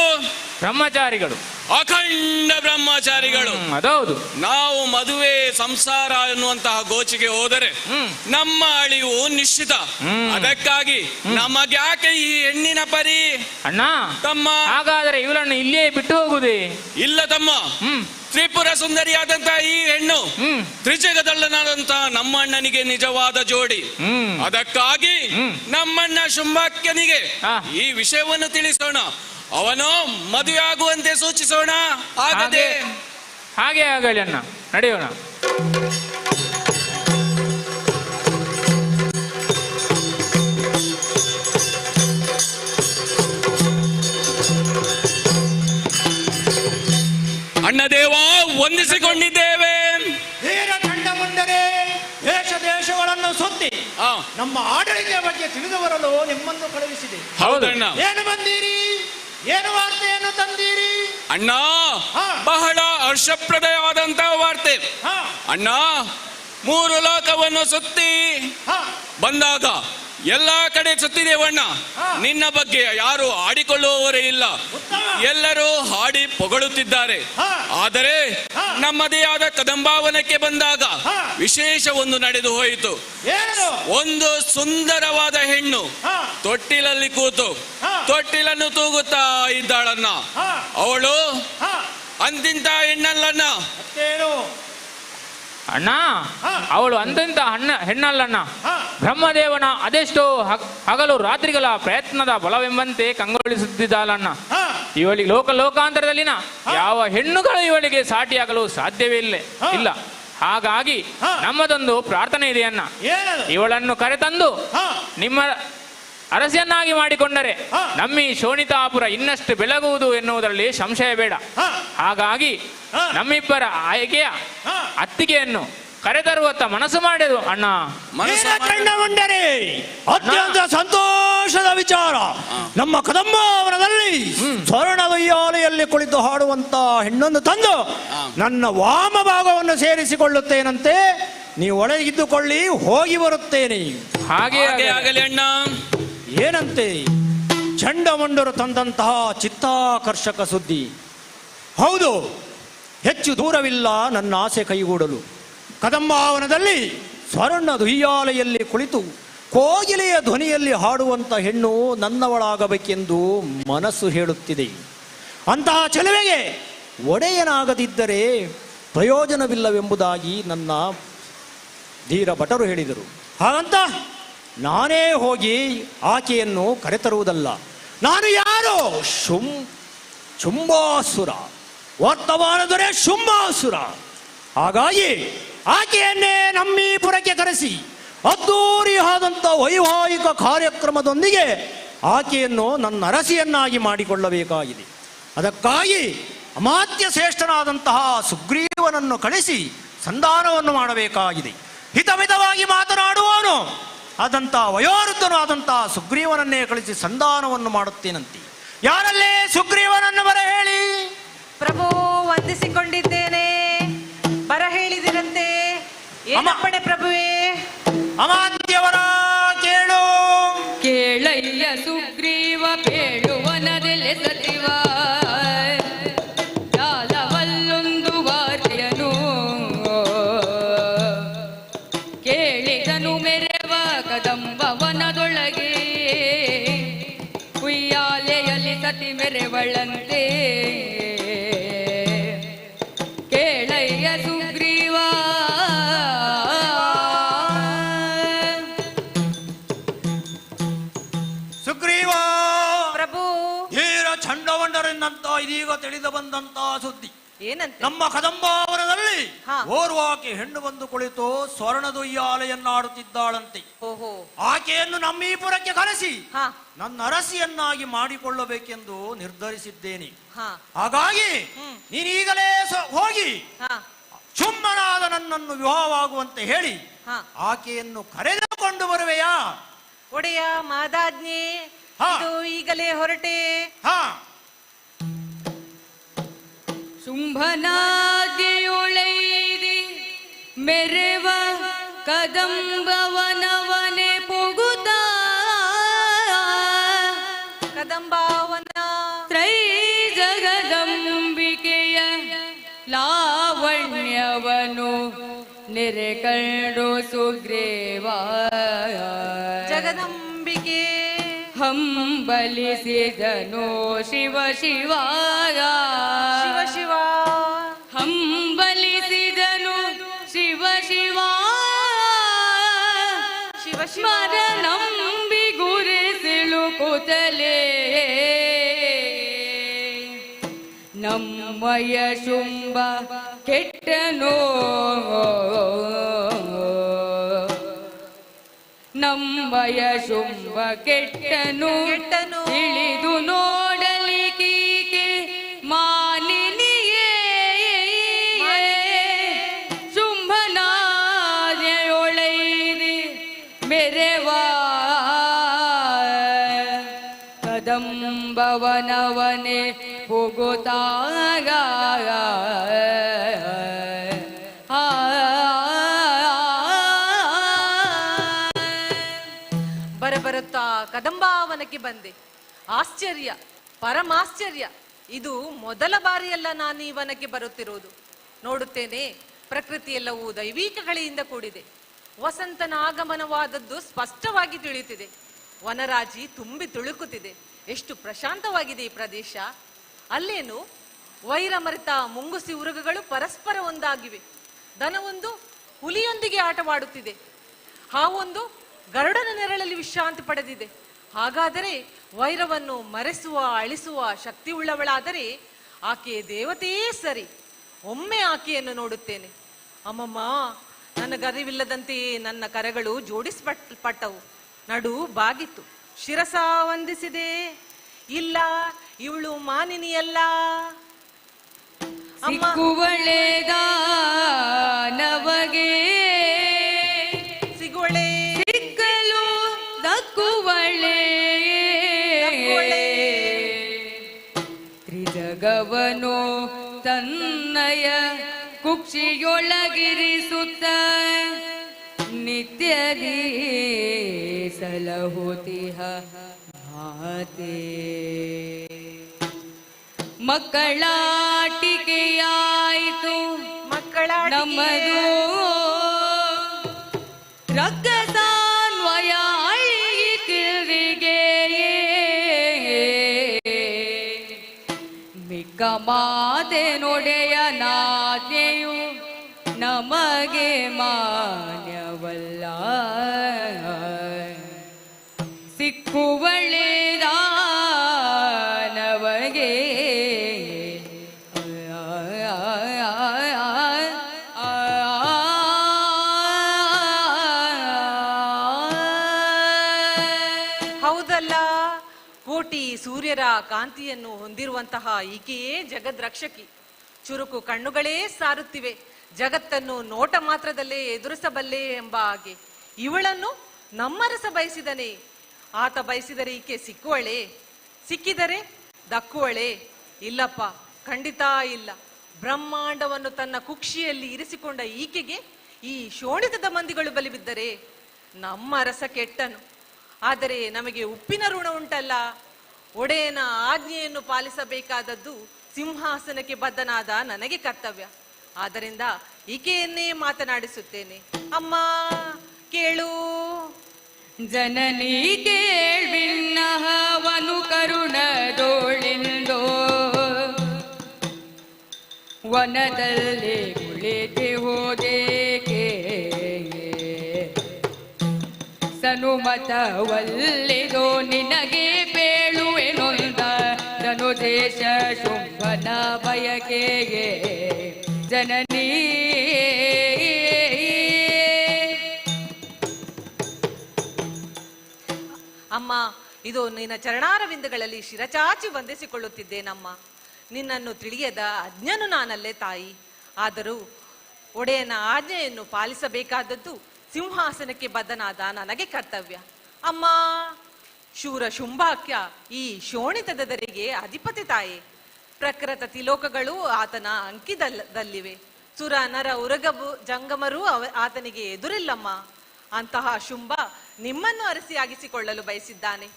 ಬ್ರಹ್ಮಚಾರಿಗಳು, ಅಖಂಡ ಬ್ರಹ್ಮಚಾರಿಗಳು. ಅದೌದು. ನಾವು ಮದುವೆ ಸಂಸಾರ ಎನ್ನುವಂತಹ ಗೋಚಿಗೆ ಹೋದರೆ ನಮ್ಮ ಅಳಿವು ನಿಶ್ಚಿತ. ಅದಕ್ಕಾಗಿ ನಮಗ್ಯಾಕೆ ಈ ಹೆಣ್ಣಿನ ಪರಿ? ಅಣ್ಣ ತಮ್ಮ, ಹಾಗಾದರೆ ಇವಳನ್ನು ಇಲ್ಲಿಯೇ ಬಿಟ್ಟು ಹೋಗುದೇ? ಇಲ್ಲ ತಮ್ಮ, ತ್ರಿಪುರ ಸುಂದರಿಯಾದಂತಹ ಈ ಹೆಣ್ಣು ತ್ರಿಜಗದಳ್ಳನಾದಂತಹ ನಮ್ಮ ಅಣ್ಣನಿಗೆ ನಿಜವಾದ ಜೋಡಿ. ಅದಕ್ಕಾಗಿ ನಮ್ಮಣ್ಣ ಶುಂಭಾಕ್ಯನಿಗೆ ಈ ವಿಷಯವನ್ನು ತಿಳಿಸೋಣ, ಅವನು ಮದುವೆ ಆಗುವಂತೆ ಸೂಚಿಸೋಣ. ಆಗದೆ ಹಾಗೆ ಆಗಲಿ ಅಣ್ಣ, ನಡೆಯೋಣ. ಅಣ್ಣ ದೇವ, ವಂದಿಸಿಕೊಂಡಿದ್ದೇವೆ. ಧೀರ ಕಂಡ ಮುಂದರೆ ದೇಶ ದೇಶಗಳನ್ನು ಸುತ್ತಿ ನಮ್ಮ ಆಡಳಿತ ಬಗ್ಗೆ ತಿಳಿದು ಬರಲು ನಿಮ್ಮನ್ನು ಕಳುಹಿಸಿದೆ. ಹೌದಣ್ಣ. ಏನು ಬಂದೀರಿ? ಏನು ವಾರ್ತೆಯನ್ನು ತಂದೀರಿ? ಅಣ್ಣ, ಬಹಳ ಹರ್ಷಪ್ರದವಾದಂತಹ ವಾರ್ತೆ. ಅಣ್ಣ, 3 ಲೋಕವನ್ನು ಸುತ್ತಿ ಬಂದಾಗ ಎಲ್ಲಾ ಕಡೆ ಸುತ್ತಿದೇವಣ್ಣ. ನಿನ್ನ ಬಗ್ಗೆ ಯಾರು ಆಡಿಕೊಳ್ಳುವವರೇ ಇಲ್ಲ, ಎಲ್ಲರೂ ಹಾಡಿ ಹೊಗಳುತ್ತಿದ್ದಾರೆ. ಆದರೆ ನಮ್ಮದೇ ಆದ ಕದಂಬಾವನಕ್ಕೆ ಬಂದಾಗ ವಿಶೇಷ ಒಂದು ನಡೆದು ಹೋಯಿತು. ಒಂದು ಸುಂದರವಾದ ಹೆಣ್ಣು ತೊಟ್ಟಿಲಲ್ಲಿ ಕೂತು ತೊಟ್ಟಿಲನ್ನು ತೂಗುತ್ತಾ ಇದ್ದಾಳನ್ನ. ಅವಳು ಅಂತಿಂತ ಹೆಣ್ಣಲ್ಲಣ್ಣ. ಅಣ್ಣ, ಅವಳು ಅಂತಿಂತ ಹೆಣ್ಣಲ್ಲಣ್ಣ. ಬ್ರಹ್ಮದೇವನ ಅದೆಷ್ಟೋ ಹಗಲು ರಾತ್ರಿಗಳ ಪ್ರಯತ್ನದ ಬಲವೆಂಬಂತೆ ಕಂಗೊಳಿಸುತ್ತಿದ್ದಾಳಣ್ಣ. ಇವಳಿಗೆ ಲೋಕಾಂತರದಲ್ಲಿನ ಯಾವ ಹೆಣ್ಣುಗಳು ಇವಳಿಗೆ ಸಾಟಿಯಾಗಲು ಸಾಧ್ಯವೇ ಇಲ್ಲ. ಹಾಗಾಗಿ ನಮ್ಮದೊಂದು ಪ್ರಾರ್ಥನೆ ಇದೆ ಅಣ್ಣ. ಇವಳನ್ನು ಕರೆತಂದು ನಿಮ್ಮ ಅರಸಿಯನ್ನಾಗಿ ಮಾಡಿಕೊಂಡರೆ ನಮ್ಮಿ ಶೋಣಿತಾಪುರ ಇನ್ನಷ್ಟು ಬೆಳಗುವುದು ಎನ್ನುವುದರಲ್ಲಿ ಸಂಶಯ ಬೇಡ. ಹಾಗಾಗಿ ನಮ್ಮಿಬ್ಬರ ಆಯ್ಕೆಯ ಅತ್ತಿಗೆಯನ್ನು ಕರೆತರುವತ್ತ ಮನಸ್ಸು ಮಾಡಿದು ಅಣ್ಣ. ಚಂಡಮುಂಡರೇ, ಅತ್ಯಂತ ಸಂತೋಷದ ವಿಚಾರ. ನಮ್ಮ ಕದಂಬವನದಲ್ಲಿ ಸ್ವರ್ಣದೊಯ್ಯಾಲೆಯಲ್ಲಿ ಕುಳಿತು ಹಾಡುವಂತ ಹೆಣ್ಣೊಂದು ತಂದು ನನ್ನ ವಾಮ ಭಾಗವನ್ನು ಸೇರಿಸಿಕೊಳ್ಳುತ್ತೇನಂತೆ. ನೀವು ಒಳಗಿದ್ದುಕೊಳ್ಳಿ, ಹೋಗಿ ಬರುತ್ತೇನೆ. ಹಾಗೆ ಆಗಲಿ ಅಣ್ಣ. ಏನಂತೆ? ಚಂಡಮುಂಡರು ತಂದಂತಹ ಚಿತ್ತಾಕರ್ಷಕ ಸುದ್ದಿ. ಹೌದು, ಹೆಚ್ಚು ದೂರವಿಲ್ಲ ನನ್ನ ಆಸೆ ಕೈಗೂಡಲು. ಕದಂಬಾವನದಲ್ಲಿ ಸ್ವರ್ಣದ ಉಯ್ಯಾಲೆಯಲ್ಲಿ ಕುಳಿತು ಕೋಗಿಲೆಯ ಧ್ವನಿಯಲ್ಲಿ ಹಾಡುವಂಥ ಹೆಣ್ಣು ನನ್ನವಳಾಗಬೇಕೆಂದು ಮನಸ್ಸು ಹೇಳುತ್ತಿದೆ. ಅಂತಹ ಚೆಲುವೆಗೆ ಒಡೆಯನಾಗದಿದ್ದರೆ ಪ್ರಯೋಜನವಿಲ್ಲವೆಂಬುದಾಗಿ ನನ್ನ ಧೀರ ಭಟರು ಹೇಳಿದರು. ಹಾಗಂತ ನಾನೇ ಹೋಗಿ ಆಕೆಯನ್ನು ಕರೆತರುವುದಲ್ಲ. ನಾನು ಯಾರು? ಶುಂಭಾಸುರ, ವರ್ತಮಾನ ದೊರೆ ಶುಂಭಾಸುರ. ಹಾಗಾಗಿ ಆಕೆಯನ್ನೇ ನಮ್ಮೀಪುರಕ್ಕೆ ಕರೆಸಿ ಅದ್ದೂರಿಯಾದಂಥ ವೈವಾಹಿಕ ಕಾರ್ಯಕ್ರಮದೊಂದಿಗೆ ಆಕೆಯನ್ನು ನನ್ನ ಅರಸಿಯನ್ನಾಗಿ ಮಾಡಿಕೊಳ್ಳಬೇಕಾಗಿದೆ. ಅದಕ್ಕಾಗಿ ಅಮಾತ್ಯ ಶ್ರೇಷ್ಠನಾದಂತಹ ಸುಗ್ರೀವನನ್ನು ಕಳಿಸಿ ಸಂಧಾನವನ್ನು ಮಾಡಬೇಕಾಗಿದೆ. ಹಿತಮಿತವಾಗಿ ಮಾತನಾಡುವವನು ಆದಂಥ ವಯೋವೃದ್ಧನು ಆದಂತಹ ಸುಗ್ರೀವನನ್ನೇ ಕಳಿಸಿ ಸಂಧಾನವನ್ನು ಮಾಡುತ್ತೇನಂತೆ. ಯಾರಲ್ಲೇ ಸುಗ್ರೀವನನ್ನು ಬರ ಹೇಳಿ. ಪ್ರಭು, ವಂದಿಸಿಕೊಂಡಿದ್ದೇನೆ. ಬರ ಹೇಳಿದಿರಂತೆ. ಏನಪ್ಪಣೆ ಪ್ರಭುವೇ? ಅಮಾತ್ಯವರ ಕೇಳು. ಕೇಳಯ್ಯ ಸುಗ್ರೀವ ಬೇಳುವನದೆಲೆ ಸಚಿವ ಜಾಲವಲ್ಲೊಂದು ವಾರ್ತೆಯನು ಕೇಳಿದನು ಮೆರೆವ ಕದಂಬವನದೊಳಗೆ ಉಯ್ಯಾಲೆಯಲ್ಲಿ ಸತಿ ಮೆರೆವಳಂತೆ. ಕೇಳಯ್ಯ ಸುಗ್ರೀವ ಸುಗ್ರೀವ ಪ್ರಭು, ಧೀರ ಚಂಡವಂಡರೆನ್ನಂತ ಇದೀಗ ತಿಳಿದು ಬಂದಂತ ಸುದ್ದಿ. ಏನಂತ? ನಮ್ಮ ಕದಂಬಾವನದಲ್ಲಿ ಓರ್ವಾಕೆ ಹೆಣ್ಣು ಬಂದು ಕುಳಿತು ಸ್ವರ್ಣದೊಯ್ಯಾಲೆಯನ್ನಾಡುತ್ತಿದ್ದಾಳಂತೆ. ಆಕೆಯನ್ನು ನಮ್ಮೀಪುರಕ್ಕೆ ಕರೆಸಿ ನನ್ನ ಅರಸಿಯನ್ನಾಗಿ ಮಾಡಿಕೊಳ್ಳಬೇಕೆಂದು ನಿರ್ಧರಿಸಿದ್ದೇನೆ. ಹಾಗಾಗಿ ನೀನೀಗಲೇ ಹೋಗಿ ಶುಂಭನಾದ ನನ್ನನ್ನು ವಿವಾಹವಾಗುವಂತೆ ಹೇಳಿ ಆಕೆಯನ್ನು ಕರೆದುಕೊಂಡು ಬರುವೆಯಾ? ಒಡೆಯ ಮಾದಾಜ್ಞೆ, ಇದು ಈಗಲೇ ಹೊರಟೆ. ಶುಂಭನಾದಿಯೊಳೈದಿ ಮೆರೆವ ಕದಂಬವನವನೆ ಪುಗುತ ಕದಂಬಾವನ ತ್ರೈ ಜಗದಂಬಿಕೆಯ ಲಾವಣ್ಯವನು ನೆರೆ ಕಂಡು ಸುಗ್ರೀವ ಜಗದಂಬಿಕೆ ಹಂಬಲಿಸಿದನು ಶಿವ ಶಿವ ಶಿವ ಶಿವ ಹಂಬಲಿಸಿದನು ಶಿವ ಶಿವ ಶಿವ ಶಿವ ಮರನಂಬಿ ಗುರಿ ಸಿಲುಕುತ್ತಲೇ ನಮ್ಮಯ ಶುಂಭ ಕೆಟ್ಟನೋ ನಮ್ಮಯ ಶುಂಭ ಕೆಟ್ಟನು ತಿಳಿದು ನೋಡಲಿಕ್ಕೆ ಮಾನಿನಿಯೇ ಶುಂಭನಾದೆಯೊಳೈರಿ ಮೆರೆವ ಕದಂಬವನವನೆ ಹೋಗುತ್ತಾಗ ಬರುತ್ತಾ ಕದಂಬಾವನಕ್ಕೆ ಬಂದೆ. ಆಶ್ಚರ್ಯ, ಪರಮಾಶ್ಚರ್ಯ. ಇದು ಮೊದಲ ಬಾರಿಯಲ್ಲ ನಾನು ಈ ವನಕ್ಕೆ ಬರುತ್ತಿರುವುದು. ನೋಡುತ್ತೇನೆ, ಪ್ರಕೃತಿಯೆಲ್ಲವೂ ದೈವಿಕಗಳಿಂದ ಕೂಡಿದೆ. ವಸಂತನ ಆಗಮನವಾದದ್ದು ಸ್ಪಷ್ಟವಾಗಿ ತಿಳಿಯುತ್ತಿದೆ. ವನರಾಜಿ ತುಂಬಿ ತುಳುಕುತ್ತಿದೆ. ಎಷ್ಟು ಪ್ರಶಾಂತವಾಗಿದೆ ಈ ಪ್ರದೇಶ. ಅಲ್ಲೇನು ವೈರ ಮರೆತ ಮುಂಗುಸಿ ಉರುಗುಗಳು ಪರಸ್ಪರ ಒಂದಾಗಿವೆ. ದನವೊಂದು ಹುಲಿಯೊಂದಿಗೆ ಆಟವಾಡುತ್ತಿದೆ. ಹಾವೊಂದು ಗರುಡನ ನೆರಳಲ್ಲಿ ವಿಶ್ರಾಂತಿ ಪಡೆದಿದೆ. ಹಾಗಾದರೆ ವೈರವನ್ನು ಮರೆಸುವ ಅಳಿಸುವ ಶಕ್ತಿ ಉಳ್ಳವಳಾದರೆ ಆಕೆ ದೇವತೆಯೇ ಸರಿ. ಒಮ್ಮೆ ಆಕೆಯನ್ನು ನೋಡುತ್ತೇನೆ. ಅಮ್ಮಮ್ಮ, ನನಗರಿವಿಲ್ಲದಂತೆಯೇ ನನ್ನ ಕರಗಳು ಜೋಡಿಸಲ್ಪಟ್ಟವು. ನಡು ಬಾಗಿತ್ತು, ಶಿರಸ ವಂದಿಸಿದೆ. ಇಲ್ಲ, ಇವಳು ಮಾನಿನಿಯಲ್ಲ. ಸಿಕ್ಕುವಳೆದ ನವಗೆ ಅವನು ತನ್ನಯ ಕುಕ್ಷಿಯೊಳಗಿರಿಸುತ್ತ ನಿತ್ಯದಿ ಸಲಹುತಿಹ ಮಾತೆ. ಮಕ್ಕಳಾಟಿಕೆಯಾಯಿತು ನಮ್ಮದು ರಕ್ಕಸಾನ್ವಯ ತಿರುಗೆ ಮಿಕ್ಕ ಮಾತೆ ನೊಡೆಯ ನಾದ್ಯೆಯು ನಮಗೆ ಮಾನ್ಯವಲ್ಲ. ಸಿಕ್ಕುವಳೆದಾನವಗೆ ಹೌದಲ್ಲ, ಕೋಟಿ ಸೂರ್ಯರ ಕಾಂತಿಯನ್ನು ಹೊಂದಿರುವಂತಹ ಈಕೆಯೇ ಜಗದ್ರಕ್ಷಕಿ. ಚುರುಕು ಕಣ್ಣುಗಳೇ ಸಾರುತ್ತಿವೆ, ಜಗತ್ತನ್ನು ನೋಟ ಮಾತ್ರದಲ್ಲೇ ಎದುರಿಸಬಲ್ಲೆ ಎಂಬ ಹಾಗೆ. ಇವಳನ್ನು ನಮ್ಮರಸ ಬಯಸಿದನೆ, ಆತ ಬಯಸಿದರೆ ಈಕೆ ಸಿಕ್ಕುವಳೆ, ಸಿಕ್ಕಿದರೆ ದಕ್ಕುವಳೆ? ಇಲ್ಲಪ್ಪ, ಖಂಡಿತ ಇಲ್ಲ. ಬ್ರಹ್ಮಾಂಡವನ್ನು ತನ್ನ ಕುಕ್ಷಿಯಲ್ಲಿ ಇರಿಸಿಕೊಂಡ ಈಕೆಗೆ ಈ ಶೋಣಿತದ ಮಂದಿಗಳು ಬಲಿಬಿದ್ದರೆ ನಮ್ಮ ರಸ ಕೆಟ್ಟನು. ಆದರೆ ನಮಗೆ ಉಪ್ಪಿನ ಋಣ ಉಂಟಲ್ಲ. ಒಡೆಯನ ಆಜ್ಞೆಯನ್ನು ಪಾಲಿಸಬೇಕಾದದ್ದು ಸಿಂಹಾಸನಕ್ಕೆ ಬದ್ಧನಾದ ನನಗೆ ಕರ್ತವ್ಯ. ಆದ್ದರಿಂದ ಈಕೆಯನ್ನೇ ಮಾತನಾಡಿಸುತ್ತೇನೆ. ಅಮ್ಮ ಕೇಳು. ಜನನಿ ಕೇಳ್ಬಿನ್ನಹವನು ಕರುಣದೋಳಿಂದೋ ವನದಲ್ಲಿ ಕುಳಿತೆ ಹೋದೇಕೆ ಸನುಮತವಲ್ಲಿದೋ ನಿನಗೆ ಪೇಳುವೆನೊಂದ ಧನುದೇಶ ಶುಂಭನ ಬಯಕೆಗೆ ಜನನೀ. ಅಮ್ಮ, ಇದು ನಿನ್ನ ಚರಣಾರವಿಂದಗಳಲ್ಲಿ ಶಿರಚಾಚಿ ವಂದಿಸಿಕೊಳ್ಳುತ್ತಿದ್ದೇನಮ್ಮ. ನಿನ್ನನ್ನು ತಿಳಿಯದ ಅಜ್ಞನು ನಾನಲ್ಲೇ ತಾಯಿ. ಆದರೂ ಒಡೆಯನ ಆಜ್ಞೆಯನ್ನು ಪಾಲಿಸಬೇಕಾದದ್ದು ಸಿಂಹಾಸನಕ್ಕೆ ಬದ್ಧನಾದ ನನಗೆ ಕರ್ತವ್ಯ. ಅಮ್ಮ, ಶೂರ ಶುಂಭಾಕ್ಯ ಈ ಶೋಣಿತದರಿಗೆ ಅಧಿಪತಿ ತಾಯಿ. ಪ್ರಕೃತ ತಿಲೋಕಗಳು ಆತನ ಅಂಕಿದಲ್ಲಿವೆ. ಸುರ ನರ ಉರಗಬು ಜಂಗಮರೂ ಆತನಿಗೆ ಎದುರಿಲ್ಲಮ್ಮ. ಅಂತಹ ಶುಂಭ ನಿಮ್ಮನ್ನು ಅರಸಿಯಾಗಿಸಿಕೊಳ್ಳಲು ಬಯಸಿದ್ದಾನೆ.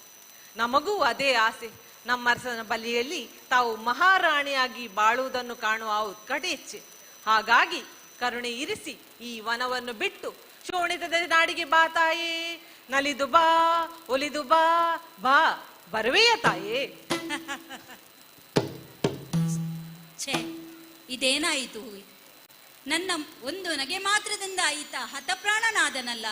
ನಮಗೂ ಅದೇ ಆಸೆ. ನಮ್ಮ ಅರಸನ ಬಲಿಯಲ್ಲಿ ತಾವು ಮಹಾರಾಣಿಯಾಗಿ ಬಾಳುವುದನ್ನು ಕಾಣುವ ಉತ್ಕಟ ಇಚ್ಛೆ. ಹಾಗಾಗಿ ಕರುಣೆ ಇರಿಸಿ ಈ ವನವನ್ನು ಬಿಟ್ಟು ಶೋಣಿತದ ನಾಡಿಗೆ ಬಾ ತಾಯೇ. ನಲಿದು ಬಾ, ಒಲಿದು ಬಾ, ಬಾ ಬರುವೆಯ ತಾಯೇ. ಛೇ, ಇದೇನಾಯಿತು? ನನ್ನ ಒಂದು ನಗೆ ಮಾತ್ರದಿಂದ ಈತ ಹತಪ್ರಾಣನಾದನಲ್ಲ.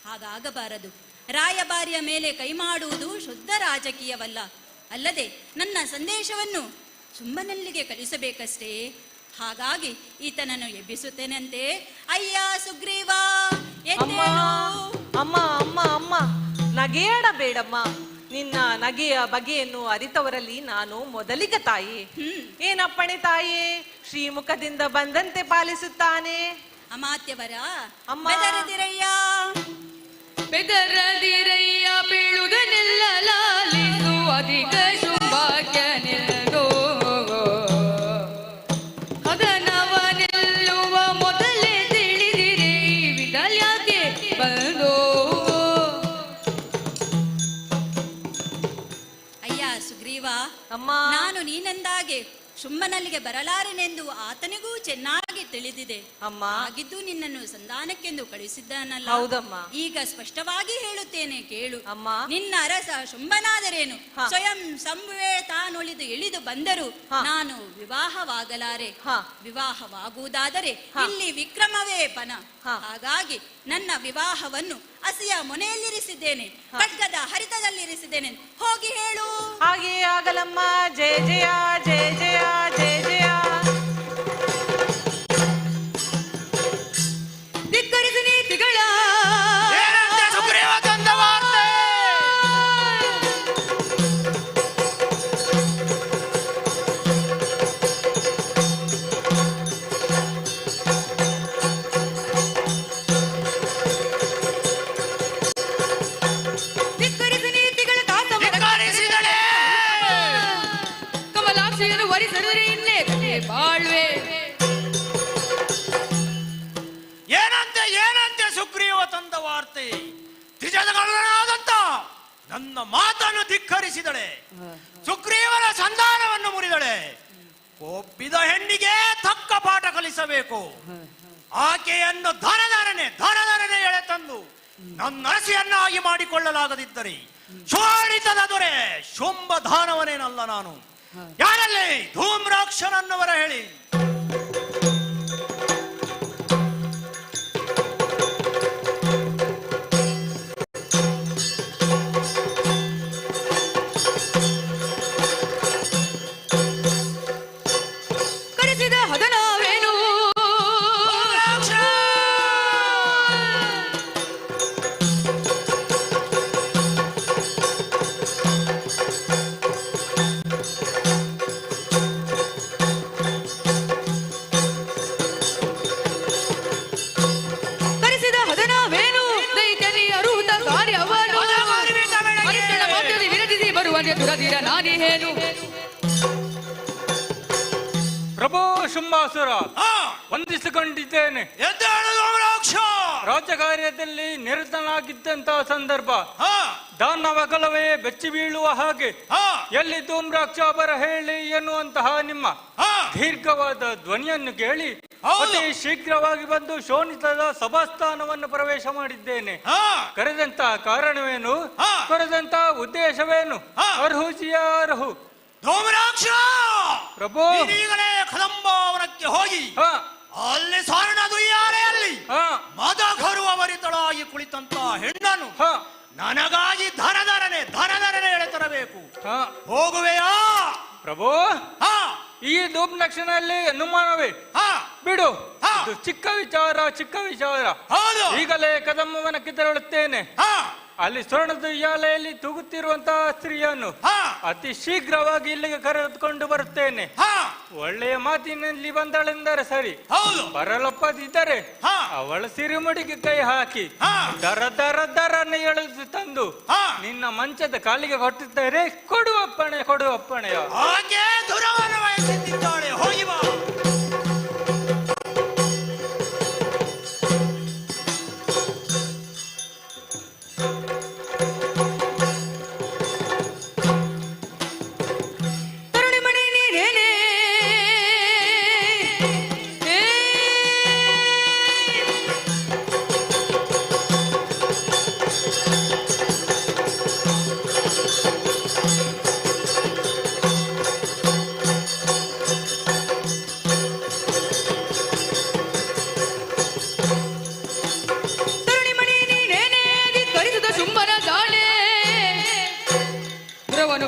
ಹಾಗಾಗಬಾರದು. ರಾಯಭಾರಿಯ ಮೇಲೆ ಕೈ ಮಾಡುವುದು ಶುದ್ಧ ರಾಜಕೀಯವಲ್ಲ. ಅಲ್ಲದೆ ನನ್ನ ಸಂದೇಶವನ್ನು ಸುಮ್ಮನಲ್ಲಿಗೆ ಕಳಿಸಬೇಕಷ್ಟೇ. ಹಾಗಾಗಿ ಈತನನ್ನು ಎಬ್ಬಿಸುತ್ತೇನಂತೆ. ಅಯ್ಯ ಸುಗ್ರೀವ, ಅಮ್ಮ ಅಮ್ಮ ಅಮ್ಮ ಅಮ್ಮ ನಗೆಯಾಡ ಬೇಡಮ್ಮ. ನಿನ್ನ ನಗೆಯ ಬಗೆಯನ್ನು ಅರಿತವರಲ್ಲಿ ನಾನು ಮೊದಲಿಗ ತಾಯಿ. ಏನಪ್ಪಣೆ ತಾಯೇ? ಶ್ರೀಮುಖದಿಂದ ಬಂದಂತೆ ಪಾಲಿಸುತ್ತಾನೆ. ಅಮಾತ್ಯವರ ಅಮ್ಮ, ಬೆದರದಿರಯ್ಯ ಬೆದರದಿರಯ್ಯ ಬೀಳುವುದನ್ನೆಲ್ಲ ಲಾಲಿಸು ಅಧಿಕ ಶುಭಾಗ್ಯನೆಲ್ಲೋ ಅದನವ ನಿಲ್ಲುವ ಮೊದಲೇ ತಿಳಿದಿರಿ ವಿದಲ್ಯಾಕೆ ಬಂದೋ. ಅಯ್ಯ ಸುಗ್ರೀವ, ಅಮ್ಮ, ನಾನು ನೀನೆಂದಾಗೆ ಶುಂಭನಲ್ಲಿಗೆ ಬರಲಾರೆನೆಂದು ಆತನಿಗೂ ಚೆನ್ನಾಗಿ ತಿಳಿದಿದೆ. ಅಮ್ಮ, ಆಗಿದ್ದು ನಿನ್ನನ್ನು ಸಂಧಾನಕ್ಕೆಂದು ಕಳಿಸಿದ್ದಾನಲ್ಲ. ಹೌದಮ್ಮ. ಈಗ ಸ್ಪಷ್ಟವಾಗಿ ಹೇಳುತ್ತೇನೆ ಕೇಳು. ಅಮ್ಮ, ನಿನ್ನ ಅರಸ ಶುಂಭನಾದರೇನು ಸ್ವಯಂ ಸಂಭುವೆ ತಾನುಳಿದು ಇಳಿದು ಬಂದರು ನಾನು ವಿವಾಹವಾಗಲಾರೆ. ವಿವಾಹವಾಗುವುದಾದರೆ ಇಲ್ಲಿ ವಿಕ್ರಮವೇ ಪನ. ಹಾಗಾಗಿ ನನ್ನ ವಿವಾಹವನ್ನು ಹಸಿಯ ಮೊನೆಯಲ್ಲಿರಿಸಿದ್ದೇನೆ, ಖಡ್ಗದ ಹರಿತದಲ್ಲಿರಿಸಿದ್ದೇನೆ. ಹೋಗಿ ಹೇಳು. ಹಾಗೆ ಆಗಲಮ್ಮ. ಜಯ ಜಯ ಜಯ ಜಯ ಜಯ ಜಯ. ಧಿಕ್ಕರಿಸಿ ನೀತಿಗಳ ಕಮಲಾಕ್ಷಿಯನ್ನು ವರಿಸರು ಬಾಳ್ವೆ. ಏನಂತೆ ಸುಗ್ರೀವ ತಂದ ವಾರ್ತೆ? ತ್ರಿಜಗಣನಾದಂತ ನನ್ನ ಮಾತನ್ನು ಧಿಕ್ಕರಿಸಿದಳೆ, ಸುಗ್ರೀವನ ಸಂಧಾನವನ್ನು ಮುರಿದಳೆ. ಒಪ್ಪಿದ ಹೆಣ್ಣಿಗೆ ತಕ್ಕ ಪಾಠ ಕಲಿಸಬೇಕು. ಆಕೆಯನ್ನು ಧನಧರನೆ ಎಳೆ ತಂದು ನನ್ನ ಅರಸಿಯನ್ನಾಗಿ ಮಾಡಿಕೊಳ್ಳಲಾಗದಿದ್ದರೆ ಶೋಣಿತದ ದೊರೆ ಶುಂಭಧಾನವನೇನಲ್ಲ ನಾನು. ಯಾರಲ್ಲಿ ಧೂಮ್ರಾಕ್ಷನನ್ನವರ ಹೇಳಿ. ಕಡಿಸಿದ ಹದನವೇನು ಕಡಿಸಿದ ಹದನವೇನು ದೈತ್ಯನಿ ಅರುಹುತ ಕಾರ್ಯವನು ಅರಿಶಿಣ ಮಾತ್ರದಿ ವಿರಜಿಸಿ ಬರುವಂತೆ ದುರದಿರ ನಾನೇನು. ಪ್ರಭು ಶುಂಭಾಸುರ, ವಂದಿಸಿಕೊಂಡಿದ್ದೇನೆ. ರಾಜ್ಯ ಕಾರ್ಯದಲ್ಲಿ ನಿರತನಾಗಿದ್ದಂತಹ ಸಂದರ್ಭ ದಾನವಗಲವೇ ಬೆಚ್ಚಿ ಬೀಳುವ ಹಾಗೆ ಎಲ್ಲಿ ಧೂಮ್ರಾಕ್ಷಾಬರ ಹೇಳಿ ಎನ್ನುವಂತಹ ನಿಮ್ಮ ದೀರ್ಘವಾದ ಧ್ವನಿಯನ್ನು ಕೇಳಿ ಅತಿ ಶೀಘ್ರವಾಗಿ ಬಂದು ಶೋಣಿತದ ಸಭಾಸ್ಥಾನವನ್ನು ಪ್ರವೇಶ ಮಾಡಿದ್ದೇನೆ. ಕರೆದಂತಹ ಕಾರಣವೇನು? ಕರೆದಂತಹ ಉದ್ದೇಶವೇನು? ಅರ್ಹುಜಿಯ ಅರ್ಹು ಧೂಮ್ರಾಕ್ಷ ಪ್ರಭು, ಈಗಲೇ ಕದಂಬವನಕ್ಕೆ ಹೋಗಿ ಅಲ್ಲಿ ಸ್ವರ್ಣ ದುಯ್ಯಾರೆಯಲ್ಲಿ ಮದಗರುವವರಿತಳಾಗಿ ಕುಳಿತಂತ ಹೆಣ್ಣನ್ನು ನನಗಾಗಿ ಧನಧರನೆ ಎಳೆತರಬೇಕು. ಹೋಗುವೆಯಾ ಪ್ರಭು? ಈ ಧೂಮ್ರಾಕ್ಷನಲ್ಲಿ ಅನುಮಾನವೇ? ಬಿಡು, ಇದು ಚಿಕ್ಕ ವಿಚಾರ. ಈಗಲೇ ಕದಂಬವನಕ್ಕೆ ತೆರಳುತ್ತೇನೆ. ಅಲ್ಲಿ ಸ್ವರ್ಣದ ಉಯ್ಯಾಲೆಯಲ್ಲಿ ತೂಗುತ್ತಿರುವಂತಹ ಸ್ತ್ರೀಯನ್ನು ಅತಿ ಶೀಘ್ರವಾಗಿ ಇಲ್ಲಿಗೆ ಕರೆದುಕೊಂಡು ಬರುತ್ತೇನೆ. ಒಳ್ಳೆಯ ಮಾತಿನಲ್ಲಿ ಬಂದಳೆಂದರೆ ಸರಿ, ಬರಲಪ್ಪದಿದ್ದರೆ ಅವಳ ಸಿರಿಮುಡಿಗೆ ಕೈ ಹಾಕಿ ದರನೆ ಎಳೆದು ತಂದು ನಿನ್ನ ಮಂಚದ ಕಾಲಿಗೆ ಕೊಟ್ಟಿದ್ದಾರೆ. ಕೊಡುವಪ್ಪಣೆಯ ಹಾಗೆ ದುರವನ ವಯಸ್ಸಿದ್ದಾಳೆ. ಹೋಗಿ ಬಾ.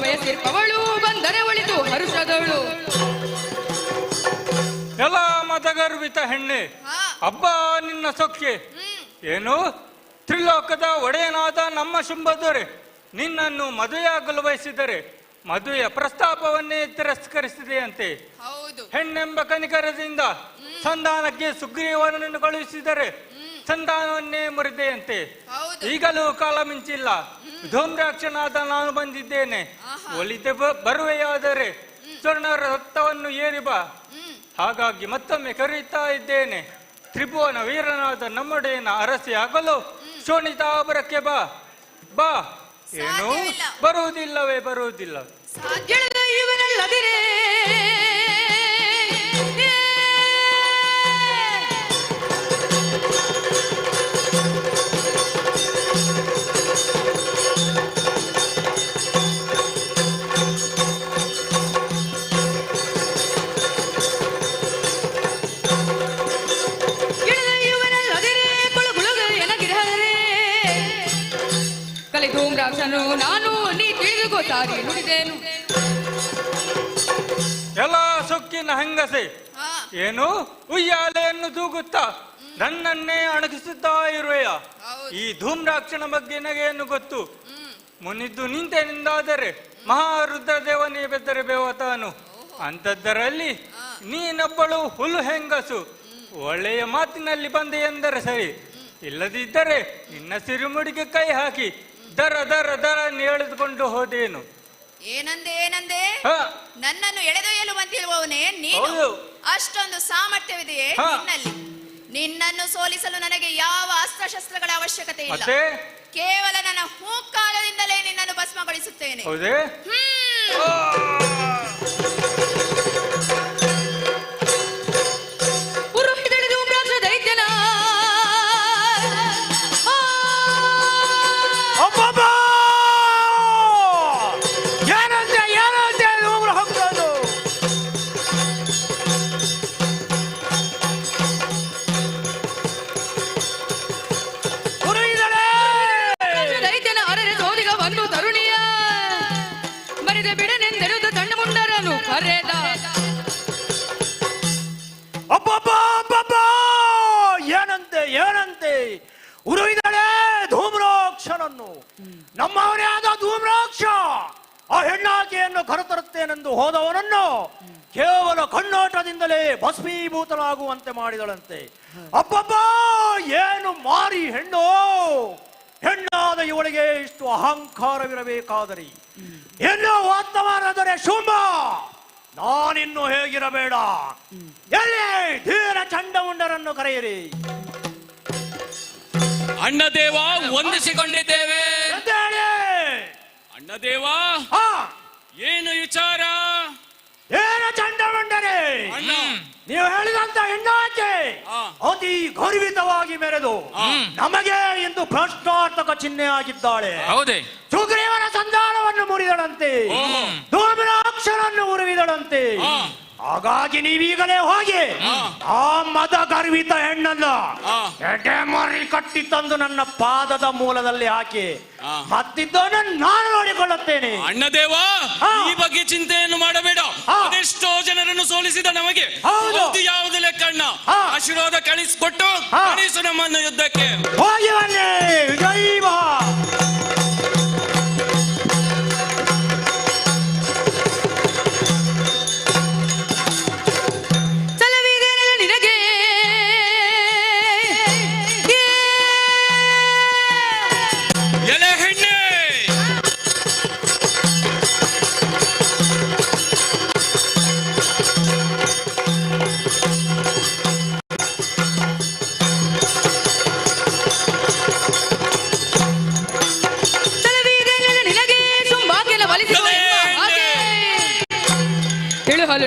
ಬಯಸಿರ್ಪವಳು ಬಂದರೆ ಒಳಿತು ಹರುಷದವಳು. ಎಲ್ಲ ಮತಗರ್ವಿತ ಹೆಣ್ಣೆ, ಹಬ್ಬ ನಿನ್ನ ಸೊಕ್ಕೆ. ಏನು? ತ್ರಿಲೋಕದ ಒಡೆಯನಾದ ನಮ್ಮ ಶುಂಭದೊರೆ ನಿನ್ನನ್ನು ಮದುವೆಯಾಗಲು ಬಯಸಿದರೆ ಮದುವೆಯ ಪ್ರಸ್ತಾಪವನ್ನೇ ತಿರಸ್ಕರಿಸಿದೆಯಂತೆ. ಹೆಣ್ಣೆಂಬ ಕನಿಕರದಿಂದ ಸಂಧಾನಕ್ಕೆ ಸುಗ್ರೀವನನ್ನು ಕಳುಹಿಸಿದರೆ ಸಂಧಾನವನ್ನೇ ಮುರಿದೆಯಂತೆ. ಈಗಲೂ ಕಾಲ ಮಿಂಚಿಲ್ಲ. ಧೂಮ್ರಾಕ್ಷನಾದ ನಾನು ಬಂದಿದ್ದೇನೆ. ಒಲಿದೆ ಬರುವೆಯಾದರೆ ಸ್ವರ್ಣ ರಕ್ತವನ್ನು ಏರಿ ಬಾ. ಹಾಗಾಗಿ ಮತ್ತೊಮ್ಮೆ ಕರೆಯುತ್ತಾ ಇದ್ದೇನೆ. ತ್ರಿಭುವನ ವೀರನಾದ ನಮ್ಮೊಡೆಯನ ಅರಸಿಯಾಗಲು ಶೋಣಿತಾಬರಕ್ಕೆ ಬಾ. ಬಾ. ಏನು? ಬರುವುದಿಲ್ಲವೇ? ಬರುವುದಿಲ್ಲ. ಇವನಲ್ಲದಿರೇ ಧೂಮ್ರಾಕ್ಷನು ನಾನು ನೀ ತಿಳಿದುಕೋ ಸಾರಿ ನುಡಿದೇನು. ಎಲ್ಲ ಸೊಕ್ಕಿನ ಹೆಂಗಸೆ, ಏನು ಉಯ್ಯಾಲೆಯನ್ನು ತೂಗುತ್ತಾ ನನ್ನನ್ನೇ ಅಣಗಿಸುತ್ತಾ ಇರುವೆಯ? ಈ ಧೂಮ್ರಾಕ್ಷನ ಬಗ್ಗೆ ನನಗೇನು ಗೊತ್ತು? ಮುನಿದ್ದು ನಿಂತೆನೆಂದಾದರೆ ಮಹಾರುದ್ರದೇವನೇ ಬೆದ್ದರೆ ಬೇವತಾನು. ಅಂಥದ್ದರಲ್ಲಿ ನೀನೊಬ್ಬಳು ಹುಲ್ಲು ಹೆಂಗಸು. ಒಳ್ಳೆಯ ಮಾತಿನಲ್ಲಿ ಬಂದೆ ಎಂದರೆ ಸರಿ, ಇಲ್ಲದಿದ್ದರೆ ನಿನ್ನ ಸಿರಿಮುಡಿಗೆ ಕೈ ಹಾಕಿ ದರ ಎಳೆದುಕೊಂಡು ಹೋದೇನು. ಏನಂದೆ ನನ್ನನ್ನು ಎಳೆದೊಯ್ಯಲು ಬಂದಿರುವವನೇ ನೀನು? ಅಷ್ಟೊಂದು ಸಾಮರ್ಥ್ಯವಿದೆಯೇ ನಿನ್ನಲ್ಲಿ? ನಿನ್ನನ್ನು ಸೋಲಿಸಲು ನನಗೆ ಯಾವ ಅಸ್ತ್ರಶಸ್ತ್ರಗಳ ಅವಶ್ಯಕತೆ ಇಲ್ಲ. ಕೇವಲ ನನ್ನ ಹೂಕಾಲದಿಂದಲೇ ನಿನ್ನನ್ನು ಭಸ್ಮಗೊಳಿಸುತ್ತೇನೆ. ಏನಂತೆ ಉರುವಿದಳೆ ಧೂಮ್ರಾಕ್ಷನನ್ನು, ನಮ್ಮವನೇ ಆದ ಧೂಮ್ರಾಕ್ಷ ಆ ಹೆಣ್ಣಾಕೆಯನ್ನು ಕರೆತರುತ್ತೇನೆಂದು ಹೋದವನನ್ನು ಕೇವಲ ಕಣ್ಣೋಟದಿಂದಲೇ ಭಸ್ಮೀಭೂತನಾಗುವಂತೆ ಮಾಡಿದಳಂತೆ. ಅಬ್ಬಬ್ಬ, ಏನು ಮಾರಿ ಹೆಣ್ಣು! ಹೆಣ್ಣಾದ ಇವಳಿಗೆ ಇಷ್ಟು ಅಹಂಕಾರವಿರಬೇಕಾದರೆ ಎಲ್ಲೋ ವರ್ತಮಾನದರೆ ಶುಂಭ, ನಾನಿನ್ನು ಹೇಗಿರಬೇಡ. ಎಲ್ಲಿ ಧೀರ ಚಂಡಮುಂಡರನ್ನು ಕರೆಯಿರಿ. ಅಣ್ಣದೇವ, ವಂದಿಸಿಕೊಂಡಿದ್ದೇವೆ. ಅಣ್ಣದೇವ, ಏನು ವಿಚಾರ? ಏನು ಚಂಡಮುಂಡರೇ, ನೀವು ಹೇಳಿದಂತ ಹೆಣ್ಣಾಕೆ ಅತಿ ಗರ್ವಿತವಾಗಿ ಮೆರೆದು ನಮಗೆ ಎಂದು ಭ್ರಷ್ಟಾರ್ಥಕ ಚಿಹ್ನೆ ಆಗಿದ್ದಾಳೆ. ಹೌದೇ? ಸುಗ್ರೀವನ ಸಂಧಾನವನ್ನು ಮುರಿದಳಂತೆ, ಧೂಮ್ರಾಕ್ಷರನ್ನು ಉರುವಿದಳಂತೆ. ಹಾಗಾಗಿ ನೀವೀಗಲೇ ಹೋಗಿ ಆ ಮದ ಗರ್ವಿತ ಹೆಣ್ಣನ್ನ ಎಡೆಮರಿ ಕಟ್ಟಿ ತಂದು ನನ್ನ ಪಾದದ ಮೂಲದಲ್ಲಿ ಹಾಕಿ ಮತ್ತಿದ್ದವನ್ನ ನಾನು ನೋಡಿಕೊಳ್ಳುತ್ತೇನೆ. ಅಣ್ಣದೇವ, ಈ ಬಗ್ಗೆ ಚಿಂತೆಯನ್ನು ಮಾಡಬೇಡ. ಅದೆಷ್ಟೋ ಜನರನ್ನು ಸೋಲಿಸಿದ ನಮಗೆ ಯಾವುದು ಲೆಕ್ಕಣ್ಣ. ಆಶೀರ್ವಾದ ಕಳಿಸಿಕೊಟ್ಟು ಕಳಿಸು ನಮ್ಮನ್ನು ಯುದ್ಧಕ್ಕೆ. ಹೋಗಿ ಬನ್ನಿ ವಿಜಯೀವ.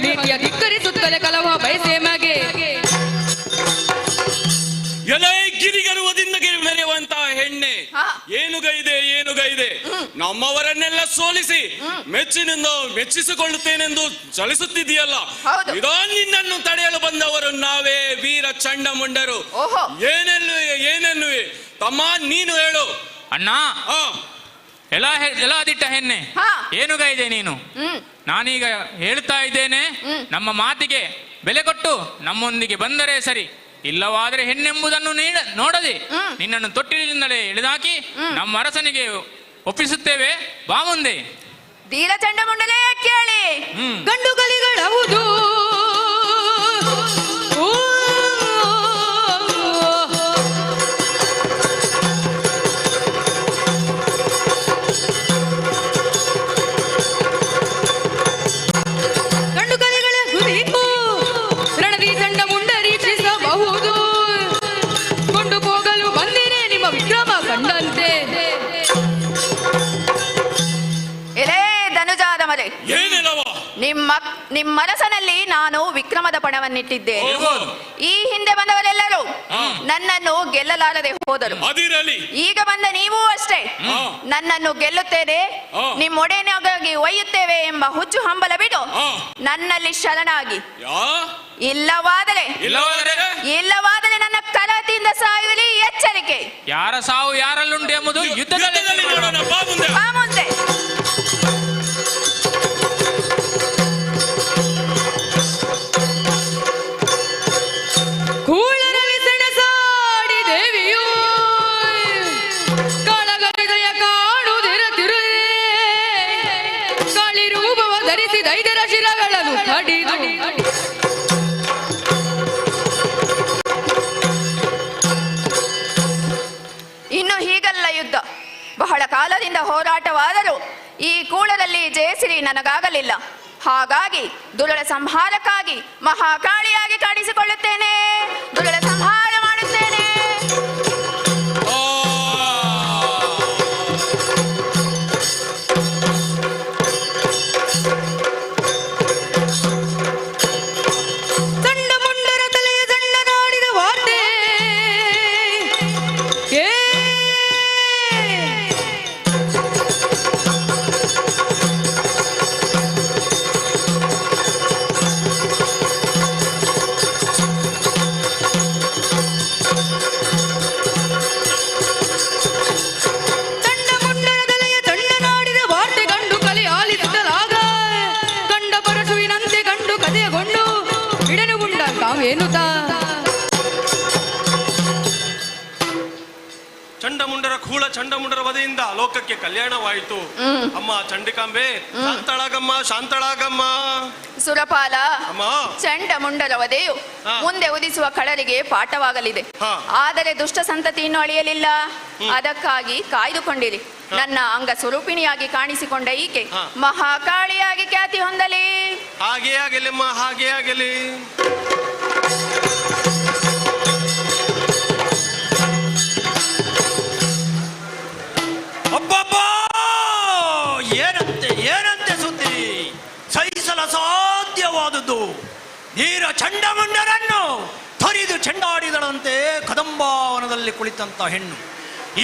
ನೀತಿಯ ಧಿಕ್ಕರಿಸುತ್ತಲೇ ಕಲಹ ಬಯಸೆ ಮಗೆ ಎಲೆ ಗಿರಿಗರುವದಿಂದ ಮೆರೆಯುವಂತಹ ಹೆಣ್ಣೆ, ಏನು ಗೈದೆ ನಮ್ಮವರನ್ನೆಲ್ಲ ಸೋಲಿಸಿ ಮೆಚ್ಚಿಸಿಕೊಳ್ಳುತ್ತೇನೆಂದು ಚಲಿಸುತ್ತಿದೆಯಲ್ಲ. ಇದೋ ನಿನ್ನನ್ನು ತಡೆಯಲು ಬಂದವರು ನಾವೇ, ವೀರ ಚಂಡಮುಂಡರು. ಏನೆನ್ನುವೆ ತಮ್ಮ, ನೀನು ಹೇಳು. ಅಣ್ಣ, ಎಲ್ಲ ದಿಟ್ಟ ಹೆಣ್ಣೆ, ಏನು ಗೈದೆ ನೀನು? ನಾನೀಗ ಹೇಳ್ತಾ ಇದ್ದೇನೆ, ನಮ್ಮ ಮಾತಿಗೆ ಬೆಲೆ ಕೊಟ್ಟು ನಮ್ಮೊಂದಿಗೆ ಬಂದರೆ ಸರಿ, ಇಲ್ಲವಾದರೆ ಹೆಣ್ಣೆಂಬುದನ್ನು ನೋಡದೆ ನಿನ್ನನ್ನು ತೊಟ್ಟಿಲಿಂದಲೇ ಎಳೆದಾಕಿ ನಮ್ಮ ಅರಸನಿಗೆ ಒಪ್ಪಿಸುತ್ತೇವೆ. ಬಾ ಮುಂದೆ. ಧೀರ ಚಂಡಮುಂಡಲೇ ಕೇಳಿ, ಗಂಡು ಗಲಿಗಳವುದು ನಿಮ್ಮರಸನಲ್ಲಿ ನಾನು ವಿಕ್ರಮದ ಪಣವನ್ನಿಟ್ಟಿದ್ದೇನೆ. ಈ ಹಿಂದೆ ಬಂದವರೆಲ್ಲರೂ ನನ್ನನ್ನು ಗೆಲ್ಲಲಾರದೆ ಹೋದರು. ಈಗ ಬಂದ ನೀವು ಅಷ್ಟೇ ನನ್ನನ್ನು ಗೆಲ್ಲುತ್ತೇನೆ, ನಿಮ್ಮೊಡೆಯನಾಗಿ ಒಯ್ಯುತ್ತೇವೆ ಎಂಬ ಹುಚ್ಚು ಹಂಬಲ ಬಿಡು ನನ್ನಲ್ಲಿ ಶರಣಾಗಿ. ಇಲ್ಲವಾದರೆ ನನ್ನ ಕಲತಿಯಿಂದ ಸಾಯುವಲ್ಲಿ ಎಚ್ಚರಿಕೆ. ಯಾರ ಸಾವು ಯಾರಲ್ಲುಂಟು ಎಂಬುದು ಯುದ್ಧದಲ್ಲಿ ಮುಂದೆ. ಇನ್ನು ಹೀಗಲ್ಲ ಯುದ್ಧ. ಬಹಳ ಕಾಲದಿಂದ ಹೋರಾಟವಾದರೂ ಈ ಕೂಳದಲ್ಲಿ ಜಯಸಿರಿ ನನಗಾಗಲಿಲ್ಲ. ಹಾಗಾಗಿ ದುರುಳ ಸಂಹಾರಕ್ಕಾಗಿ ಮಹಾಕಾಳಿಯಾಗಿ ಕಾಣಿಸಿಕೊಳ್ಳುತ್ತೇನೆ, ದುರುಳ ಸಂಹಾರ ಮಾಡುತ್ತೇನೆ. ಚಂಡಮುಂಡರ ಕೂಳ ಚಂಡಮುಂಡರ ವಧೆಯಿಂದ ಲೋಕಕ್ಕೆ ಕಲ್ಯಾಣವಾಯಿತು. ಅಮ್ಮ ಚಂಡಿಕಾಂಬೆ, ಶಾಂತಳಾಗಮ್ಮ, ಶಾಂತಳಾಗಮ್ಮ. ಸುರಪಾಲ, ಅಮ್ಮ, ಚಂಡಮುಂಡರ ವಧೆಯು ಮುಂದೆ ಉದಿಸುವ ಕಡಲಿಗೆ ಪಾಠವಾಗಲಿದೆ. ಆದರೆ ದುಷ್ಟ ಸಂತತಿ ಇನ್ನೂ ಅಳಿಯಲಿಲ್ಲ. ಅದಕ್ಕಾಗಿ ಕಾಯ್ದುಕೊಂಡಿರಿ. ನನ್ನ ಅಂಗ ಸ್ವರೂಪಿಣಿಯಾಗಿ ಕಾಣಿಸಿಕೊಂಡ ಈಕೆ ಮಹಾಕಾಳಿಯಾಗಿ ಖ್ಯಾತಿ ಹೊಂದಲಿ. ಹಾಗೇ ಆಗಲಿಮ್ಮ, ಹಾಗೇ ಆಗಲಿ. ಅಬ್ಬಬ್ಬಾ, ಏನಂತೆ ಏನಂತೆ ಸುದ್ದಿ! ಸಹಿಸಲ ಸಾಧ್ಯವಾದದ್ದು ನೀರ ಚಂಡಮುಂಡರನ್ನು ತೊರಿದು ಚೆಂಡಾಡಿದಳಂತೆ ಕದಂಬಾವನದಲ್ಲಿ ಕುಳಿತಂತ ಹೆಣ್ಣು.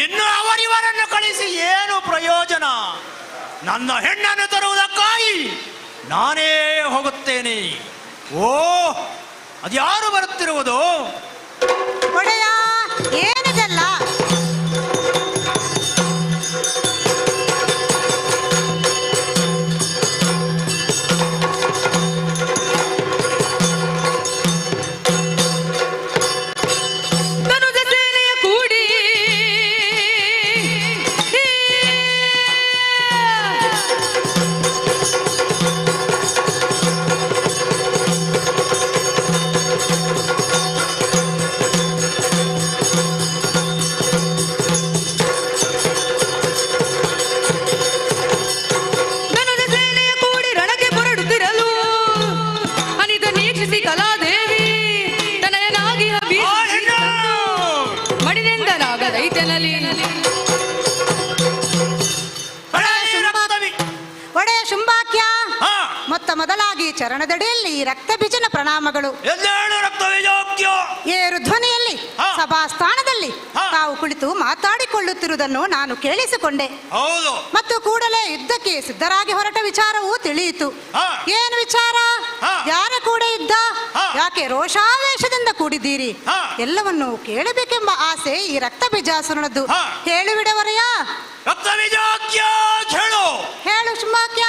ಇನ್ನು ಅವರಿವರನ್ನು ಕಳಿಸಿ ಏನು ಪ್ರಯೋಜನ? ನನ್ನ ಹೆಣ್ಣನ್ನು ತರುವುದಕ್ಕಾಗಿ ನಾನೇ ಹೋಗುತ್ತೇನೆ. ಓ, ಅದ್ಯಾರು ಬರುತ್ತಿರುವುದು? ಒಡೆಯ, ಏನಿದೆಲ್ಲ? ಮೊದಲಾಗಿ ಚರಣದಡಿಯಲ್ಲಿ ರಕ್ತ ಬೀಜನ ಪ್ರಣಾಮಗಳು. ಏರು ಧ್ವನಿಯಲ್ಲಿ ಸಭಾಸ್ಥಾನದಲ್ಲಿ ತಾವು ಕುಳಿತು ಮಾತಾಡಿಕೊಳ್ಳುತ್ತಿರುವುದನ್ನು ನಾನು ಕೇಳಿಸಿಕೊಂಡೆ. ಮತ್ತು ಕೂಡಲೇ ಯುದ್ಧಕ್ಕೆ ಸಿದ್ಧರಾಗಿ ಹೊರಟ ವಿಚಾರವೂ ತಿಳಿಯಿತು. ಏನು ವಿಚಾರ? ಯಾರ ಕೂಡ ಯುದ್ಧ? ಯಾಕೆ ರೋಷಾವೇಶದಿಂದ ಕೂಡಿದ್ದೀರಿ? ಎಲ್ಲವನ್ನು ಕೇಳಬೇಕೆಂಬ ಆಸೆ ಈ ರಕ್ತ ಬೀಜಾಸುರನದ್ದು. ಹೇಳುವಿಡವರೆಯ? ಹೇಳು ಶುಂಭಾಕ್ಯ.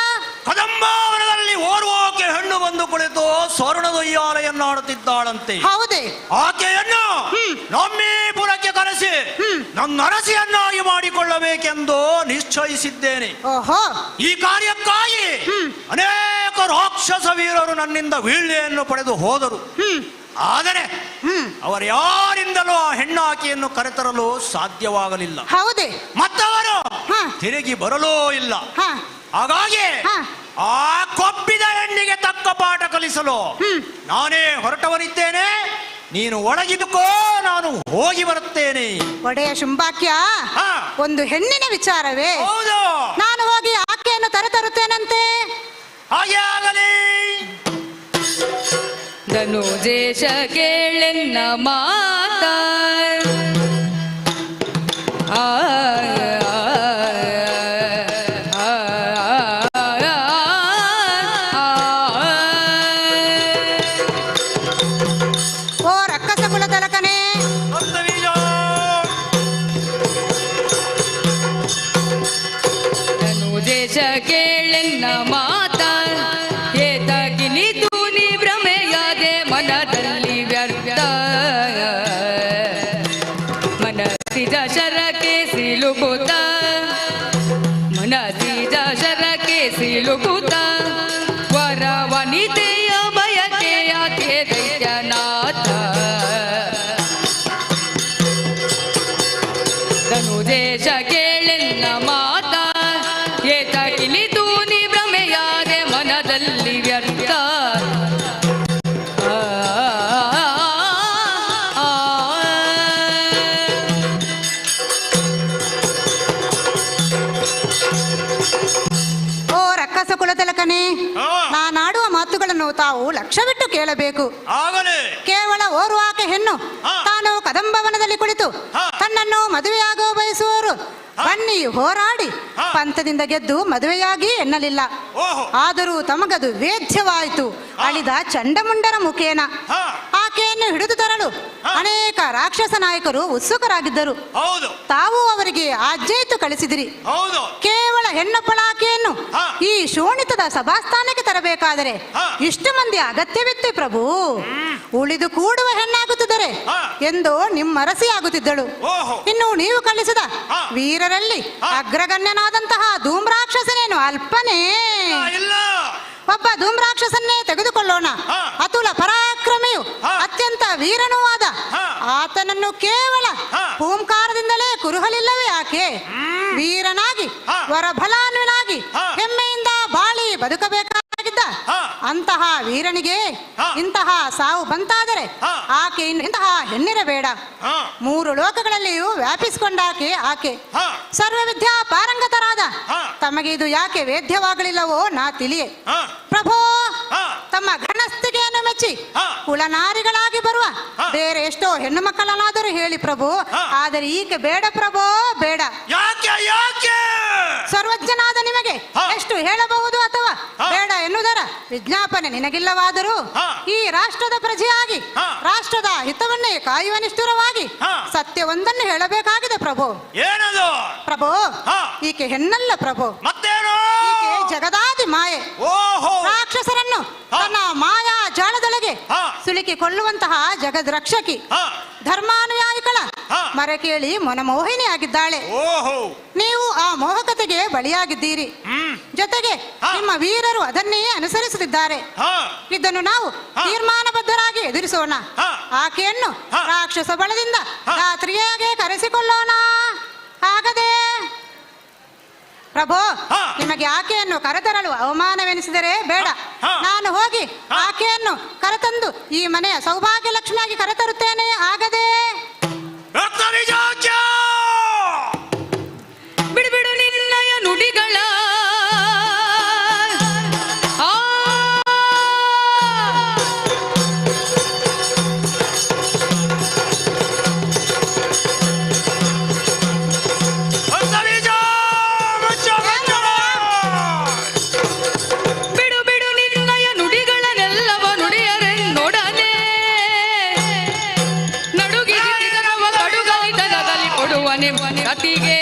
ಕದಂಬಾವನದಲ್ಲಿ ಓರ್ವೋಕೆ ಹೆಣ್ಣು ಬಂದು ಕುಳಿತು ಸ್ವರ್ಣದೊಯ್ಯಾಲೆಯನ್ನಾಡುತ್ತಿದ್ದಾಳಂತೆ. ಹೌದೇ? ಆಕೆಯನ್ನು ನಮ್ಮೀಪುರಕ್ಕೆ ಕರೆಸಿ ನನ್ನ ಅರಸಿಯನ್ನಾಗಿ ಮಾಡಿಕೊಳ್ಳಬೇಕೆಂದು ನಿಶ್ಚಯಿಸಿದ್ದೇನೆ. ಓಹೋ, ಈ ಕಾರ್ಯಕ್ಕಾಗಿ ಅನೇಕ ರಾಕ್ಷಸ ವೀರರು ನನ್ನಿಂದ ವೀಳ್ಯೆಯನ್ನು ಪಡೆದು ಹೋದರು. ಆದರೆ ಅವರು ಯಾರಿಂದಲೂ ಆ ಹೆಣ್ಣಾಕೆಯನ್ನು ಕರೆತರಲು ಸಾಧ್ಯವಾಗಲಿಲ್ಲ. ಹೌದೇ? ಮತ್ತವರು ತಿರುಗಿ ಬರಲೂ ಇಲ್ಲ. ಹಾಗಾಗಿ ಆ ಕೊಬ್ಬಿದ ಹೆಣ್ಣಿಗೆ ತಕ್ಕ ಪಾಠ ಕಲಿಸಲು ನಾನೇ ಹೊರಟವನಿದ್ದೇನೆ. ನೀನು ಒಳಗಿದುಕೋ, ನಾನು ಹೋಗಿ ಬರುತ್ತೇನೆ. ಒಡೆಯ ಶುಂಭಾಕ್ಯ, ಒಂದು ಹೆಣ್ಣಿನ ವಿಚಾರವೇ? ಹೌದು. ನಾನು ಹೋಗಿ ಆಕೆಯನ್ನು ತರುತ್ತೇನಂತೆ. ಹಾಗೆ ಆಗಲಿ. ಧನುಜೇಶ ಕೇಳೆನ್ನ ಮಾತ ಓ ರಕ್ಕಸ ಕುಲ ತಲಕನೇ, ಧನುಜೇಶ ಕೇಳೆನ್ನ ಮಾತ ಏತಗಿ ನಿದು ನಿ ಭ್ರಮೆಯಾದೆ ಮನದಲ್ಲಿ ವ್ಯರ್ಥ ಮನಸ್ಸಿದ ಶರಕ್ಕೆ ಸಿಲುಬು ತಾವು ಲಕ್ಷ್ಯವಿಟ್ಟು ಕೇಳಬೇಕು. ಆಗಲೇ ಕೇವಲ ಓರ್ವ ಆಕೆ ಹೆಣ್ಣು ತಾನು ಕದಂಬವನದಲ್ಲಿ ಕುಳಿತು ತನ್ನನ್ನು ಮದುವೆಯಾಗೋ ಬಯಸುವವರು ಬನ್ನಿ ಹೋರಾಡಿ ಪಂಥದಿಂದ ಗೆದ್ದು ಮದುವೆಯಾಗಿ ಎನ್ನಲಿಲ್ಲ. ಆದರೂ ತಮಗದು ವೇದ್ಯವಾಯಿತು ಅಳಿದ ಚಂಡಮುಂಡರ ಮುಖೇನ. ಆಕೆಯನ್ನು ಹಿಡಿದು ತರಲು ಅನೇಕ ರಾಕ್ಷಸ ನಾಯಕರು ಉತ್ಸುಕರಾಗಿದ್ದರು. ತಾವು ಅವರಿಗೆ ಆಜ್ಞೆಯಿತು ಕಳಿಸಿದಿರಿ. ಕೇವಲ ಹೆಣ್ಣೊಬ್ಬಳ ಆಕೆಯನ್ನು ಈ ಶೋಣಿತದ ಸಭಾಸ್ಥಾನಕ್ಕೆ ತರಬೇಕಾದರೆ ಇಷ್ಟು ಮಂದಿ ಅಗತ್ಯವಿತ್ತು ಪ್ರಭು. ಉಳಿದು ಕೂಡುವ ಹೆಣ್ಣಾಗುತ್ತಿದ್ದರೆ ಎಂದು ನಿಮ್ಮರಸಿಯಾಗುತ್ತಿದ್ದಳು. ಇನ್ನು ನೀವು ಕಳಿಸಿದ ವೀರರಲ್ಲಿ ಅಗ್ರಗಣ್ಯನಾದಂತಹ ಧೂಮ್ರಾಕ್ಷಸನೇನು ಅಲ್ಪನೇ? ಒಬ್ಬ ಧೂಮ್ರಾಕ್ಷಸನ್ನೇ ತೆಗೆದುಕೊಳ್ಳೋಣ. ಅತುಲ ಪರಾಕ್ರಮಿಯು ಅತ್ಯಂತ ವೀರನೂ ಆದ ಆತನನ್ನು ಕೇವಲ ಓಂಕಾರದಿಂದಲೇ ಕುರುಹಲಿಲ್ಲವೇ ಆಕೆ ವೀರನಾಗಿ ವರಫಲಾನ್ವಿನಾಗಿ ಹೆಮ್ಮೆಯಿಂದ ಬಾಳಿ ಬದುಕಬೇಕಾಗಿದ್ದ ಅಂತಹ ವೀರನಿಗೆ ಇಂತಹ ಸಾವು ಬಂತಾದರೆ ಆಕೆ ಇಂತಹ ಹೆಣ್ಣಿರಬೇಡ. 3 ಲೋಕಗಳಲ್ಲಿಯೂ ವ್ಯಾಪಿಸಿಕೊಂಡಾಕೆ ಆಕೆ ಸರ್ವವಿದ್ಯಾ ಪಾರಂಗತರಾದ ತಮಗೆ ಇದು ಯಾಕೆ ವೇದ್ಯವಾಗಲಿಲ್ಲವೋ ನಾ ತಿಳಿಯೆ. ಪ್ರಭೋ ತಮ್ಮ ಘನಸ್ಥಿತಿಯನ್ನು ಮೆಚ್ಚಿ ಕುಲನಾರಿಗಳಾಗಿ ಬರುವ ಬೇರೆ ಎಷ್ಟೋ ಹೆಣ್ಣು ಮಕ್ಕಳನ್ನಾದರೂ ಹೇಳಿ ಪ್ರಭು, ಆದರೆ ಈಕೆ ಬೇಡ ಪ್ರಭೋ ಬೇಡ. ಸರ್ವಜ್ಞನಾದ ನಿಮಗೆ ಎಷ್ಟು ಹೇಳಬಹುದು ಅಥವಾ ಬೇಡ ಎನ್ನುವುದರ ವಿಜ್ಞಾಪನೆ ನಿನಗಿಲ್ಲವಾದರೂ ಈ ರಾಷ್ಟ್ರದ ಪ್ರಜೆಯಾಗಿ ರಾಷ್ಟ್ರದ ಹಿತವನ್ನೇ ಕಾಯುವ ನಿಷ್ಠುರವಾಗಿ ಸತ್ಯವೊಂದನ್ನು ಹೇಳಬೇಕಾಗಿದೆ ಪ್ರಭು. ಏನದು ಪ್ರಭು? ಈಕೆ ಹೆಣ್ಣಲ್ಲ ಪ್ರಭು, ಈಕೆ ಜಗದಾದಿ ಮಾಯೆ. ರಾಕ್ಷಸರನ್ನು ತನ್ನ ಮಾಯಾ ಜಾಲದೊಳಗೆ ಸಿಲುಕಿಕೊಳ್ಳುವಂತಹ ಜಗದ್ ರಕ್ಷಕಿ ಧರ್ಮಾನುಯಾಯಿಗಳ ಮರೆ ಕೇಳಿ ಮನಮೋಹಿನಿಯಾಗಿದ್ದಾಳೆ. ನೀವು ಆ ಮೋಹಕತೆಗೆ ಬಲಿಯಾಗಿದ್ದೀರಿ. ಜೊತೆಗೆ ನಿಮ್ಮ ವೀರರು ಅದನ್ನೇ ಅನುಸರಿಸುತ್ತಿದ್ದಾರೆ. ಇದನ್ನು ನಾವು ತೀರ್ಮಾನಬದ್ಧರಾಗಿ ಎದುರಿಸೋಣ. ಆಕೆಯನ್ನು ರಾಕ್ಷಸ ಬಲದಿಂದ ರಾತ್ರಿಯಾಗೆ ಕರೆಸಿಕೊಳ್ಳೋಣ. ಆಗದೆ ಪ್ರಭೋ ನಿಮಗೆ ಆಕೆಯನ್ನು ಕರೆತರಲು ಅವಮಾನವೆನಿಸಿದರೆ ಬೇಡ, ನಾನು ಹೋಗಿ ಆಕೆಯನ್ನು ಕರೆತಂದು ಈ ಮನೆಯ ಸೌಭಾಗ್ಯ ಲಕ್ಷ್ಮಿಯಾಗಿ ಕರೆತರುತ್ತೇನೆ. ಆಗದೆ ಬಿಡುಬಿಡು ನಿನ್ನಯ ನುಡಿಗಳ ಕತಿಗೆ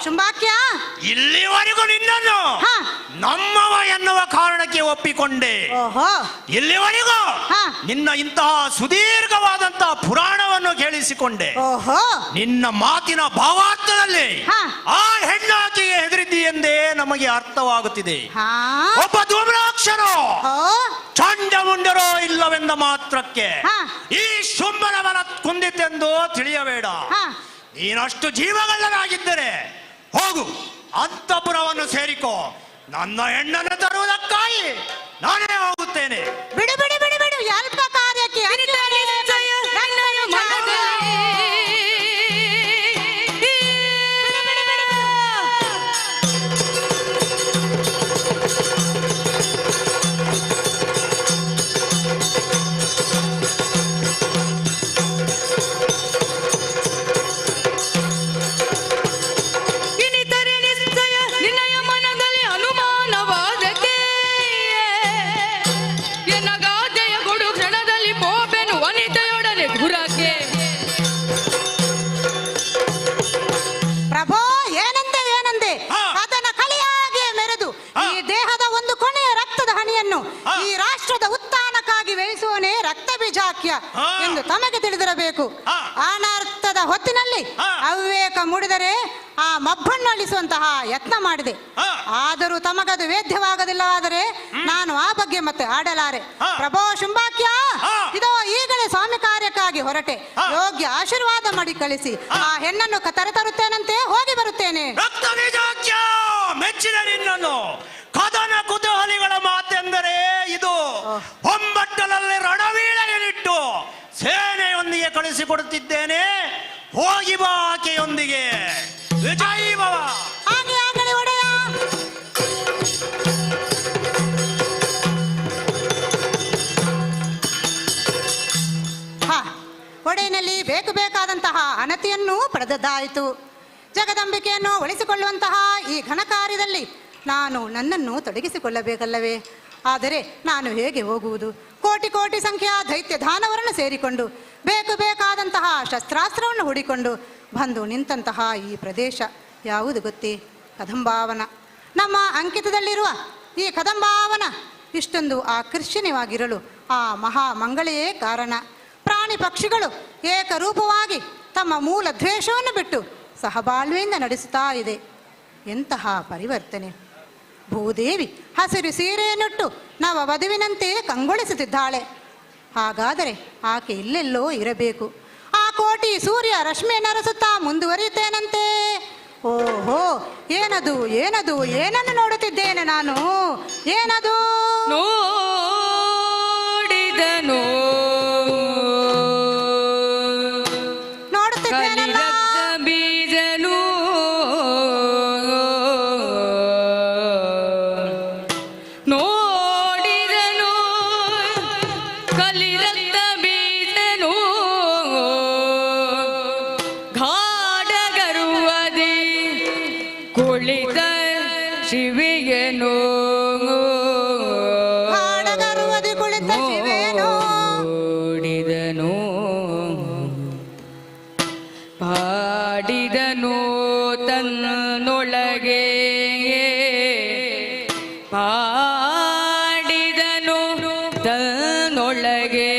ಶುಂಭಾಕ್ಯ ಇಲ್ಲಿವರೆಗೂ ನಿನ್ನನ್ನು ನಮ್ಮವ ಎನ್ನುವ ಕಾರಣಕ್ಕೆ ಒಪ್ಪಿಕೊಂಡೆ. ಇಲ್ಲಿವರೆಗೂ ನಿನ್ನ ಇಂತಹ ಸುದೀರ್ಘವಾದಂತಹ ಪುರಾಣವನ್ನು ಕೇಳಿಸಿಕೊಂಡೆ. ನಿನ್ನ ಮಾತಿನ ಭಾವಾರ್ಥದಲ್ಲಿ ಆ ಹೆಣ್ಣಾಕೆಗೆ ಹೆದರಿದ್ದಿ ಎಂದೇ ನಮಗೆ ಅರ್ಥವಾಗುತ್ತಿದೆ. ಒಬ್ಬ ಧೂಮ್ರಾಕ್ಷರೋ ಚಂಡಮುಂಡರೋ ಇಲ್ಲವೆಂದ ಮಾತ್ರಕ್ಕೆ ಈ ಶುಂಭನ ಮನ ಕುಂದಿತೆಂದು ತಿಳಿಯಬೇಡ. ನೀನಷ್ಟು ಜೀವಗಳ್ಳನಾಗಿದ್ದರೆ ಹೋಗು ಅಂತಃಪುರವನ್ನು ಸೇರಿಕೋ. ನನ್ನ ಹೆಣ್ಣನ್ನು ತರುವುದಕ್ಕಾಗಿ ನಾನೇ ಹೋಗುತ್ತೇನೆ. ಬಿಡು ಬಿಡು ಬಿಡು ಬಿಡು ಅಲ್ಪ ಕಾರ್ಯಕ್ಕೆ ಎಂದು ತಮಗೆ ತಿಳಿದಿರಬೇಕು. ಅನರ್ಥದ ಹೊತ್ತಿನಲ್ಲಿ ಅವಿವೇಕ ಮೂಡಿದರೆ ಆ ಮಬ್ಬನ್ನು ಅಳಿಸುವಂತಹ ಯತ್ನ ಮಾಡಿದೆ. ಆದರೂ ತಮಗದು ವೇದ್ಯವಾಗದಿಲ್ಲವಾದರೆ ನಾನು ಆ ಬಗ್ಗೆ ಮತ್ತೆ ಆಡಲಾರೆ. ಪ್ರಭೋ ಶುಂಭಾಕ್ಯ, ಇದೋ ಈಗಲೇ ಸ್ವಾಮಿ ಕಾರ್ಯಕ್ಕಾಗಿ ಹೊರಟೆ. ಯೋಗ್ಯ ಆಶೀರ್ವಾದ ಮಾಡಿ ಕಳಿಸಿ ಆ ಹೆಣ್ಣನ್ನು ತರುತ್ತೇನಂತೆ. ಹೋಗಿ ಬರುತ್ತೇನೆ. ಮೆಚ್ಚಿದ ನಿನ್ನನ್ನು ಕದನ ಕುತೂಹಲಿಗಳ ಮಾತೆಂದರೆ ಇದು ಹೊಂಬಟ್ಟಲಲ್ಲಿ ರಣವೀಳೆಯನಿಟ್ಟು ಸೇನೆಯೊಂದಿಗೆ ಕಳಿಸಿಕೊಡುತ್ತಿದ್ದೇನೆ. ಹೋಗಿ ಬಾ ಆಕೆಯೊಂದಿಗೆ. ವಿಜಯ್ ಭವ. ಘನತೆಯನ್ನು ಪಡೆದದ್ದಾಯಿತು. ಜಗದಂಬಿಕೆಯನ್ನು ಉಳಿಸಿಕೊಳ್ಳುವಂತಹ ಈ ಘನ ಕಾರ್ಯದಲ್ಲಿ ನಾನು ನನ್ನನ್ನು ತೊಡಗಿಸಿಕೊಳ್ಳಬೇಕಲ್ಲವೇ? ಆದರೆ ನಾನು ಹೇಗೆ ಹೋಗುವುದು? ಕೋಟಿ ಕೋಟಿ ಸಂಖ್ಯೆಯ ದೈತ್ಯ ದಾನವರನ್ನು ಸೇರಿಕೊಂಡು ಬೇಕಾದಂತಹ ಶಸ್ತ್ರಾಸ್ತ್ರವನ್ನು ಹೂಡಿಕೊಂಡು ಬಂದು ನಿಂತಹ ಈ ಪ್ರದೇಶ ಯಾವುದು ಗೊತ್ತೇ? ಕದಂಬಾವನ. ನಮ್ಮ ಅಂಕಿತದಲ್ಲಿರುವ ಈ ಕದಂಬಾವನ ಇಷ್ಟೊಂದು ಆಕರ್ಷಣೀಯವಾಗಿರಲು ಆ ಮಹಾಮಂಗಳೆಯೇ ಕಾರಣ. ಪ್ರಾಣಿ ಪಕ್ಷಿಗಳು ಏಕರೂಪವಾಗಿ ತಮ್ಮ ಮೂಲ ದ್ವೇಷವನ್ನು ಬಿಟ್ಟು ಸಹಬಾಳ್ವೆಯಿಂದ ನಡೆಸುತ್ತಾ ಇದೆ. ಎಂತಹ ಪರಿವರ್ತನೆ! ಭೂದೇವಿ ಹಸಿರು ಸೀರೆಯನ್ನುಟ್ಟು ನವ ವಧುವಿನಂತೆ ಕಂಗೊಳಿಸುತ್ತಿದ್ದಾಳೆ. ಹಾಗಾದರೆ ಆಕೆ ಇಲ್ಲೆಲ್ಲೋ ಇರಬೇಕು. ಆ ಕೋಟಿ ಸೂರ್ಯ ರಶ್ಮಿಯನ್ನರಸುತ್ತಾ ಮುಂದುವರಿಯುತ್ತೇನಂತೆ. ಓಹೋ, ಏನದು ಏನದು ಏನನ್ನು ನೋಡುತ್ತಿದ್ದೇನೆ ನಾನು? ಏನದು? ನೋಡಿದನು ನೋಡುತ್ತಿದ್ದೇನಲ್ಲ? ಬೀಜನು ನೋಡಿದನು ಕಲಿರಕ್ತ ಬೀಜನು ಗಾಢಗರುವದಿ ಕುಳಿತ ಶಿವಿಯನು ಹಾಡಗರುವದಿ ಕುಳಿತ ಶಿವೇನೋ ನೋಡಿದನು ಪಾಡಿದನು ತನ್ನೊಳಗೆ ಪಾಡಿದನು ತನ್ನೊಳಗೆ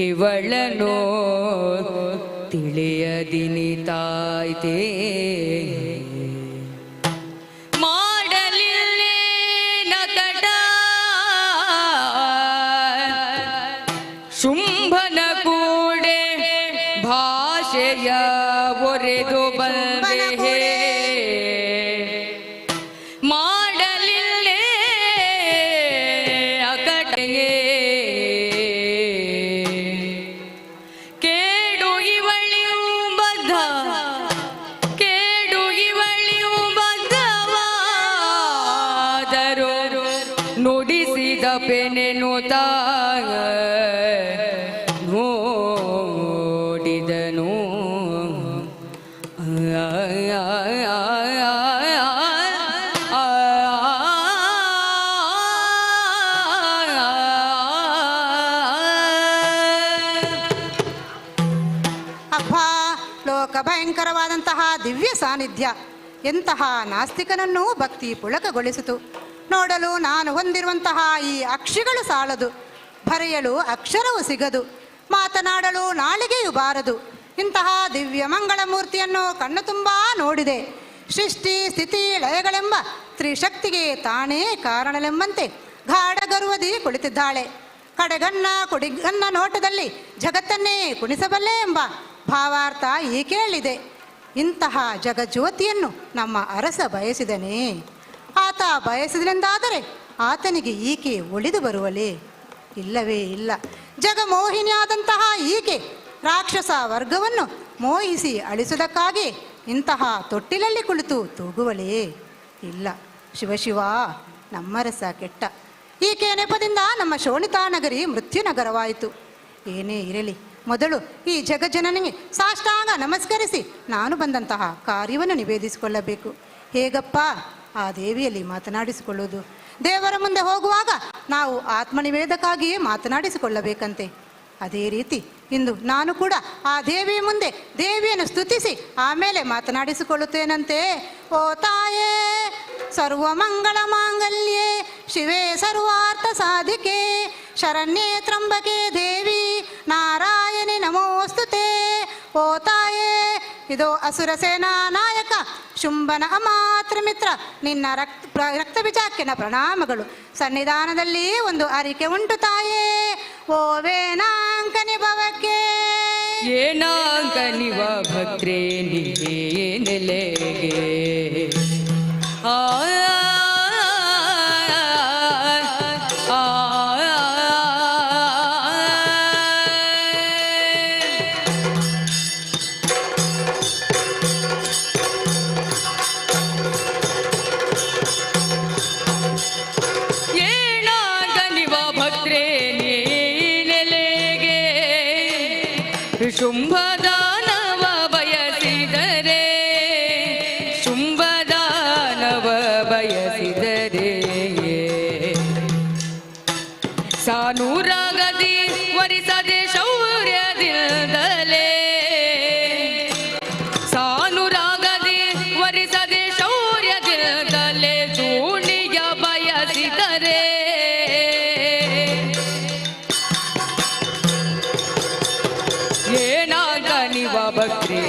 ಇವಳನು ತಿಳಿಯದಿನಿತಾಯ್ತೇ ಮಾಡಲಿಲ್ಲೇನ ತಡ ಶುಂಭನ ಕೂಡೆ ಭಾಷೆಯ ಒರೆದು ಬಂದೆ ಮಾಡಲಿಲ್ಲೇ ಅಕಟೆಯೇ ಕೇಡು ಇವಳಿಯು ಬದ್ಧ ಕೇಡು ಇವಳಿಯು ಬದ್ಧವಾದರು ನುಡಿಸಿದ ಪೆನೆನು ನೋಡಿದನು ಅಬ್ಬಾ, ಲೋಕ ಭಯಂಕರವಾದಂತಹ ದಿವ್ಯ ಸಾನ್ನಿಧ್ಯ ಎಂತಹ ನಾಸ್ತಿಕನನ್ನೂ ಭಕ್ತಿ ಪುಳಕಗೊಳಿಸಿತು. ನೋಡಲು ನಾನು ಹೊಂದಿರುವಂತಹ ಈ ಅಕ್ಷಿಗಳು ಸಾಲದು, ಬರೆಯಲು ಅಕ್ಷರವು ಸಿಗದು, ಮಾತನಾಡಲು ನಾಲಿಗೆಯು ಬಾರದು. ಇಂತಹ ದಿವ್ಯ ಮಂಗಳ ಮೂರ್ತಿಯನ್ನು ಕಣ್ಣು ತುಂಬ ನೋಡಿದೆ. ಸೃಷ್ಟಿ ಸ್ಥಿತಿ ಲಯಗಳೆಂಬ ತ್ರಿಶಕ್ತಿಗೆ ತಾನೇ ಕಾರಣಲೆಂಬಂತೆ ಗಾಢಗರುವದಿ ಕುಳಿತಿದ್ದಾಳೆ. ಕಡೆಗಣ್ಣ ಕುಡಿಗಣ್ಣ ನೋಟದಲ್ಲಿ ಜಗತ್ತನ್ನೇ ಕುಣಿಸಬಲ್ಲೆ ಎಂಬ ಭಾವಾರ್ಥ ಈ ಕೇಳಿದೆ. ಇಂತಹ ಜಗಜ್ಯೋತಿಯನ್ನು ನಮ್ಮ ಅರಸ ಬಯಸಿದನೇ? ಆತ ಬಯಸಿದನೆಂದಾದರೆ ಆತನಿಗೆ ಈಕೆ ಒಲಿದು ಬರುವಲೇ? ಇಲ್ಲವೇ ಇಲ್ಲ. ಜಗಮೋಹಿನಿಯಾದಂತಹ ಈಕೆ ರಾಕ್ಷಸ ವರ್ಗವನ್ನು ಮೋಹಿಸಿ ಅಳಿಸುವುದಕ್ಕಾಗಿ ಇಂತಹ ತೊಟ್ಟಿಲಲ್ಲಿ ಕುಳಿತು ತೂಗುವಲೇ? ಇಲ್ಲ. ಶಿವಶಿವ, ನಮ್ಮರಸ ಕೆಟ್ಟ. ಈಕೆ ನೆಪದಿಂದ ನಮ್ಮ ಶೋಣಿತಾನಗರಿ ಮೃತ್ಯುನಗರವಾಯಿತು. ಏನೇ ಇರಲಿ, ಮೊದಲು ಈ ಜಗಜ್ಜನನಿಗೆ ಸಾಷ್ಟಾಂಗ ನಮಸ್ಕರಿಸಿ ನಾನು ಬಂದಂತಹ ಕಾರ್ಯವನ್ನು ನಿವೇದಿಸಿಕೊಳ್ಳಬೇಕು. ಹೇಗಪ್ಪ ಆ ದೇವಿಯಲ್ಲಿ ಮಾತನಾಡಿಸಿಕೊಳ್ಳುವುದು? ದೇವರ ಮುಂದೆ ಹೋಗುವಾಗ ನಾವು ಆತ್ಮನಿವೇದಕ್ಕಾಗಿಯೇ ಮಾತನಾಡಿಸಿಕೊಳ್ಳಬೇಕಂತೆ. ಅದೇ ರೀತಿ ಇಂದು ನಾನು ಕೂಡ ಆ ದೇವಿಯ ಮುಂದೆ ದೇವಿಯನ್ನು ಸ್ತುತಿಸಿ ಆಮೇಲೆ ಮಾತನಾಡಿಸಿಕೊಳ್ಳುತ್ತೇನಂತೆ. ಓ ತಾಯೇ ಸರ್ವಮಂಗಳ ಮಾಂಗಲ್ಯೆ ಶಿವೇ ಸರ್ವಾರ್ಥ ಸಾಧಿಕೆ ಶರಣ್ಯೇ ತ್ರಂಬಕೆ ದೇವಿ ನಾರಾಯಣಿ ನಮೋಸ್ತುತೆ. ಓ ತಾಯೇ, ಇದು ಅಸುರ ಸೇನಾ ನಾಯಕ ಶುಂಭನ ಅಮಾತ್ರ ಮಿತ್ರ, ನಿನ್ನ ರಕ್ತ ಬೀಜಾಕ್ಯನ ಪ್ರಣಾಮಗಳು. ಸನ್ನಿಧಾನದಲ್ಲಿ ಒಂದು ಅರಿಕೆ ಉಂಟು ತಾಯೇ. ಓ ವೇನಾಂಕನಿ ಭವಕ್ಕೆ ಏನಾಂಕನಿವ ಭಕ್ತ್ರೇ ನಿಗೆ ನೆಲೆಗೆ ಆ ಶುಂಭದಾನವ ಬಯಸಿದರೆ ಶುಂಭದಾನವ ಬಯಸಿದರೆ ಸಾನೂರಾಗದಿ ವರಿಸದೆ ಶೌರ್ಯದಿಂದಲೇ ಸಾನುರಾಗದಿ ವರಿಸದೆ ಶೌರ್ಯದಿಂದಲೇ ಚೂಣಿಯ ಬಯಸಿದರೆ ಏನಾಗನಿವ ಬಕ್ರೆ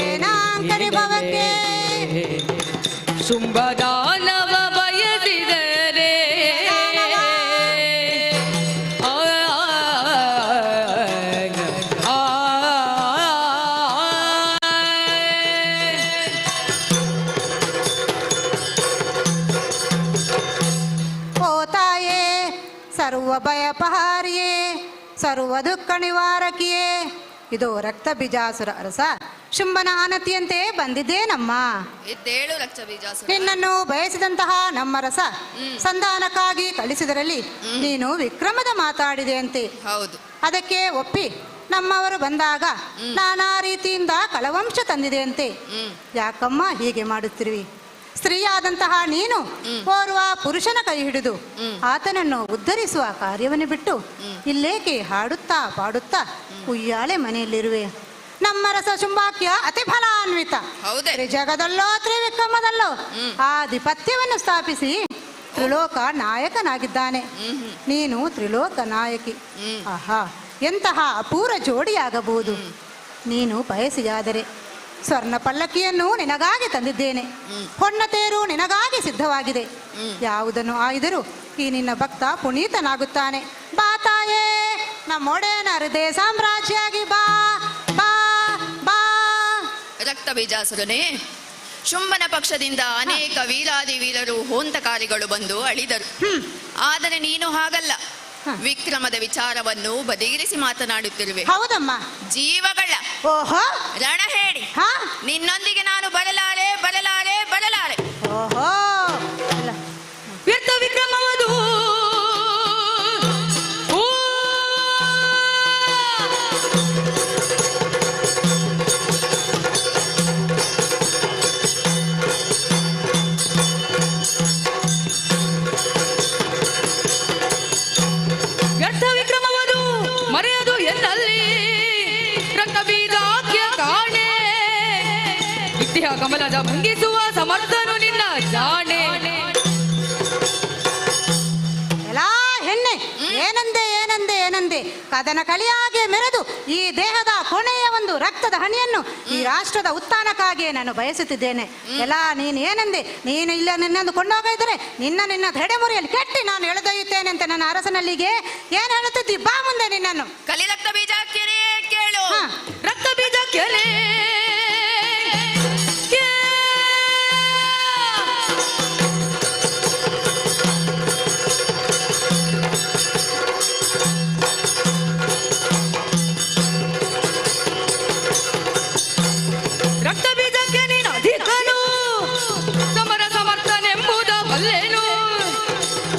ಶುಂಭದಾನವ ಬಯಸಿದರೆ ತಾಯೇ ಸರ್ವ ಭಯಪಹಾರಿಯೇ ಸರ್ವ ದುಃಖ ನಿವಾರಕಿಯೇ ಇದು ರಕ್ತ ಬೀಜಾಸುರ ಅರಸ ಶುಂಭನ ಆನತಿಯಂತೆ ಬಂದಿದ್ದೇನಮ್ಮ. ಎದ್ದೇಳು ರಕ್ತ ಬೀಜಾಸುರ. ನಿನ್ನನ್ನು ಬಯಸಿದಂತಹ ನಮ್ಮ ರಸ ಸಂಧಾನಕ್ಕಾಗಿ ಕಳಿಸಿದರಲ್ಲಿ ನೀನು ವಿಕ್ರಮದ ಮಾತಾಡಿದೆಯಂತೆ. ಹೌದು. ಅದಕ್ಕೆ ಒಪ್ಪಿ ನಮ್ಮವರು ಬಂದಾಗ ನಾನಾ ರೀತಿಯಿಂದ ಕಳವಂಶ ತಂದಿದೆಯಂತೆ. ಯಾಕಮ್ಮ ಹೀಗೆ ಮಾಡುತ್ತಿರುವಿ? ಸ್ತ್ರೀಯಾದಂತಹ ನೀನು ಓರ್ವ ಪುರುಷನ ಕೈ ಹಿಡಿದು ಆತನನ್ನು ಉದ್ಧರಿಸುವ ಕಾರ್ಯವನ್ನು ಬಿಟ್ಟು ಇಲ್ಲೇಕೆ ಹಾಡುತ್ತಾ ಪಾಡುತ್ತಾ ಉಯ್ಯಾಲೆ ಮನೆಯಲ್ಲಿರುವೆ? ನಮ್ಮ ರಸ ಶುಂಭಾಕ್ಯ ಅತಿ ಫಲಾನ್ವಿತ. ತ್ರಿಜಗದಲ್ಲೋ ತ್ರಿವಿಕ್ರಮದಲ್ಲೋ ಆಧಿಪತ್ಯವನ್ನು ಸ್ಥಾಪಿಸಿ ತ್ರಿಲೋಕ ನಾಯಕನಾಗಿದ್ದಾನೆ. ನೀನು ತ್ರಿಲೋಕ ನಾಯಕಿ. ಆಹಾ, ಎಂತಹ ಅಪೂರ್ವ ಜೋಡಿಯಾಗಬಹುದು. ನೀನು ಬಯಸಿಯಾದರೆ ಸ್ವರ್ಣ ಪಲ್ಲಕ್ಕಿಯನ್ನು ನಿನಗಾಗಿ ತಂದಿದ್ದೇನೆ. ಹೊನ್ನ ತೇರು ನಿನಗಾಗಿ ಸಿದ್ಧವಾಗಿದೆ. ಯಾವುದನ್ನು ಆಯ್ದರೂ ಈ ನಿನ್ನ ಭಕ್ತ ಪುನೀತನಾಗುತ್ತಾನೆ. ಬಾ ತಾಯೇ, ನಮ್ಮೊಡೆಯನ ಹೃದಯ ಸಾಮ್ರಾಜ್ಯಾಗಿ ಬಾ ಬಾ ಬಾ. ರಕ್ತ ಬೀಜಾಸುರನೇ, ಶುಂಭನ ಪಕ್ಷದಿಂದ ಅನೇಕ ವೀರಾದಿ ವೀರರು ಹೋಂತಕಾರಿಗಳು ಬಂದು ಅಳಿದರು. ಆದರೆ ನೀನು ಹಾಗಲ್ಲ, ವಿಕ್ರಮದ ವಿಚಾರವನ್ನು ಬದಿಗಿರಿಸಿ ಮಾತನಾಡುತ್ತಿರುವೆ. ಹೌದಮ್ಮ. ಜೀವಗಳ ಓಹೋ ರಣ ಹೇಳಿ ನಿನ್ನೊಂದಿಗೆ ನಾನು ಬರಲಾರೆ ಬರಲಾರೆ ಬರಲಾರೆ. ಓಹೋ ವ್ಯರ್ಥ ವಿಕ್ರಮವದು ವ್ಯರ್ಥ ವಿಕ್ರಮವದು ಮರೆಯದು ಎನ್ನಲ್ಲಿ ರಕ್ತ ಬೀಜಾಕ್ಯ ಕಾಣೆ ವಿದ್ಯಾ ಕಮಲದ ಭಂಗಿಸುವ ಸಮರ್ಥನು ನಿನ್ನ ಜಾಣೆ. ಎಲ್ಲಾ ಹೆಣ್ಣೆ, ಏನಂದೆ ಏನಂದೆ ಏನಂದೆ ಕದನ ಕಲಿಯಾಗೆ ಮೆರೆದು ಈ ದೇಹದ ಕೊನೆಯ ಒಂದು ರಕ್ತದ ಹನಿಯನ್ನು ಈ ರಾಷ್ಟ್ರದ ಉತ್ಥಾನಕ್ಕಾಗಿಯೇ ನಾನು ಬಯಸುತ್ತಿದ್ದೇನೆ. ಎಲ್ಲ ನೀನು ಏನಂದೆ? ನೀನು ಇಲ್ಲ ನಿನ್ನನ್ನು ಕೊಂಡೋಗ ಇದ್ದರೆ ನಿನ್ನ ಹೆಡೆಮುರಿಯಲ್ಲಿ ಕೆಟ್ಟಿ ನಾನು ಎಳೆದೊಯ್ಯುತ್ತೇನೆ ಅಂತ ನನ್ನ ಅರಸನಲ್ಲಿಗೆ ಏನು ಹೇಳುತ್ತಿದ್ದಿ? ಬಾ ಮುಂದೆ ನಿನ್ನನ್ನು. ಕಲಿ ರಕ್ತ ಬೀಜ ಕೆರೆ ಕೇಳು. ರಕ್ತ ಬೀಜ ಕೆರೆ ರಕ್ತ ಬೀಜಕ್ಕೆ ನೀನು ಅಧಿಕನು ಸಮರ ಸಮರ್ಥನೆಂಬುದ ಬಲ್ಲೇನು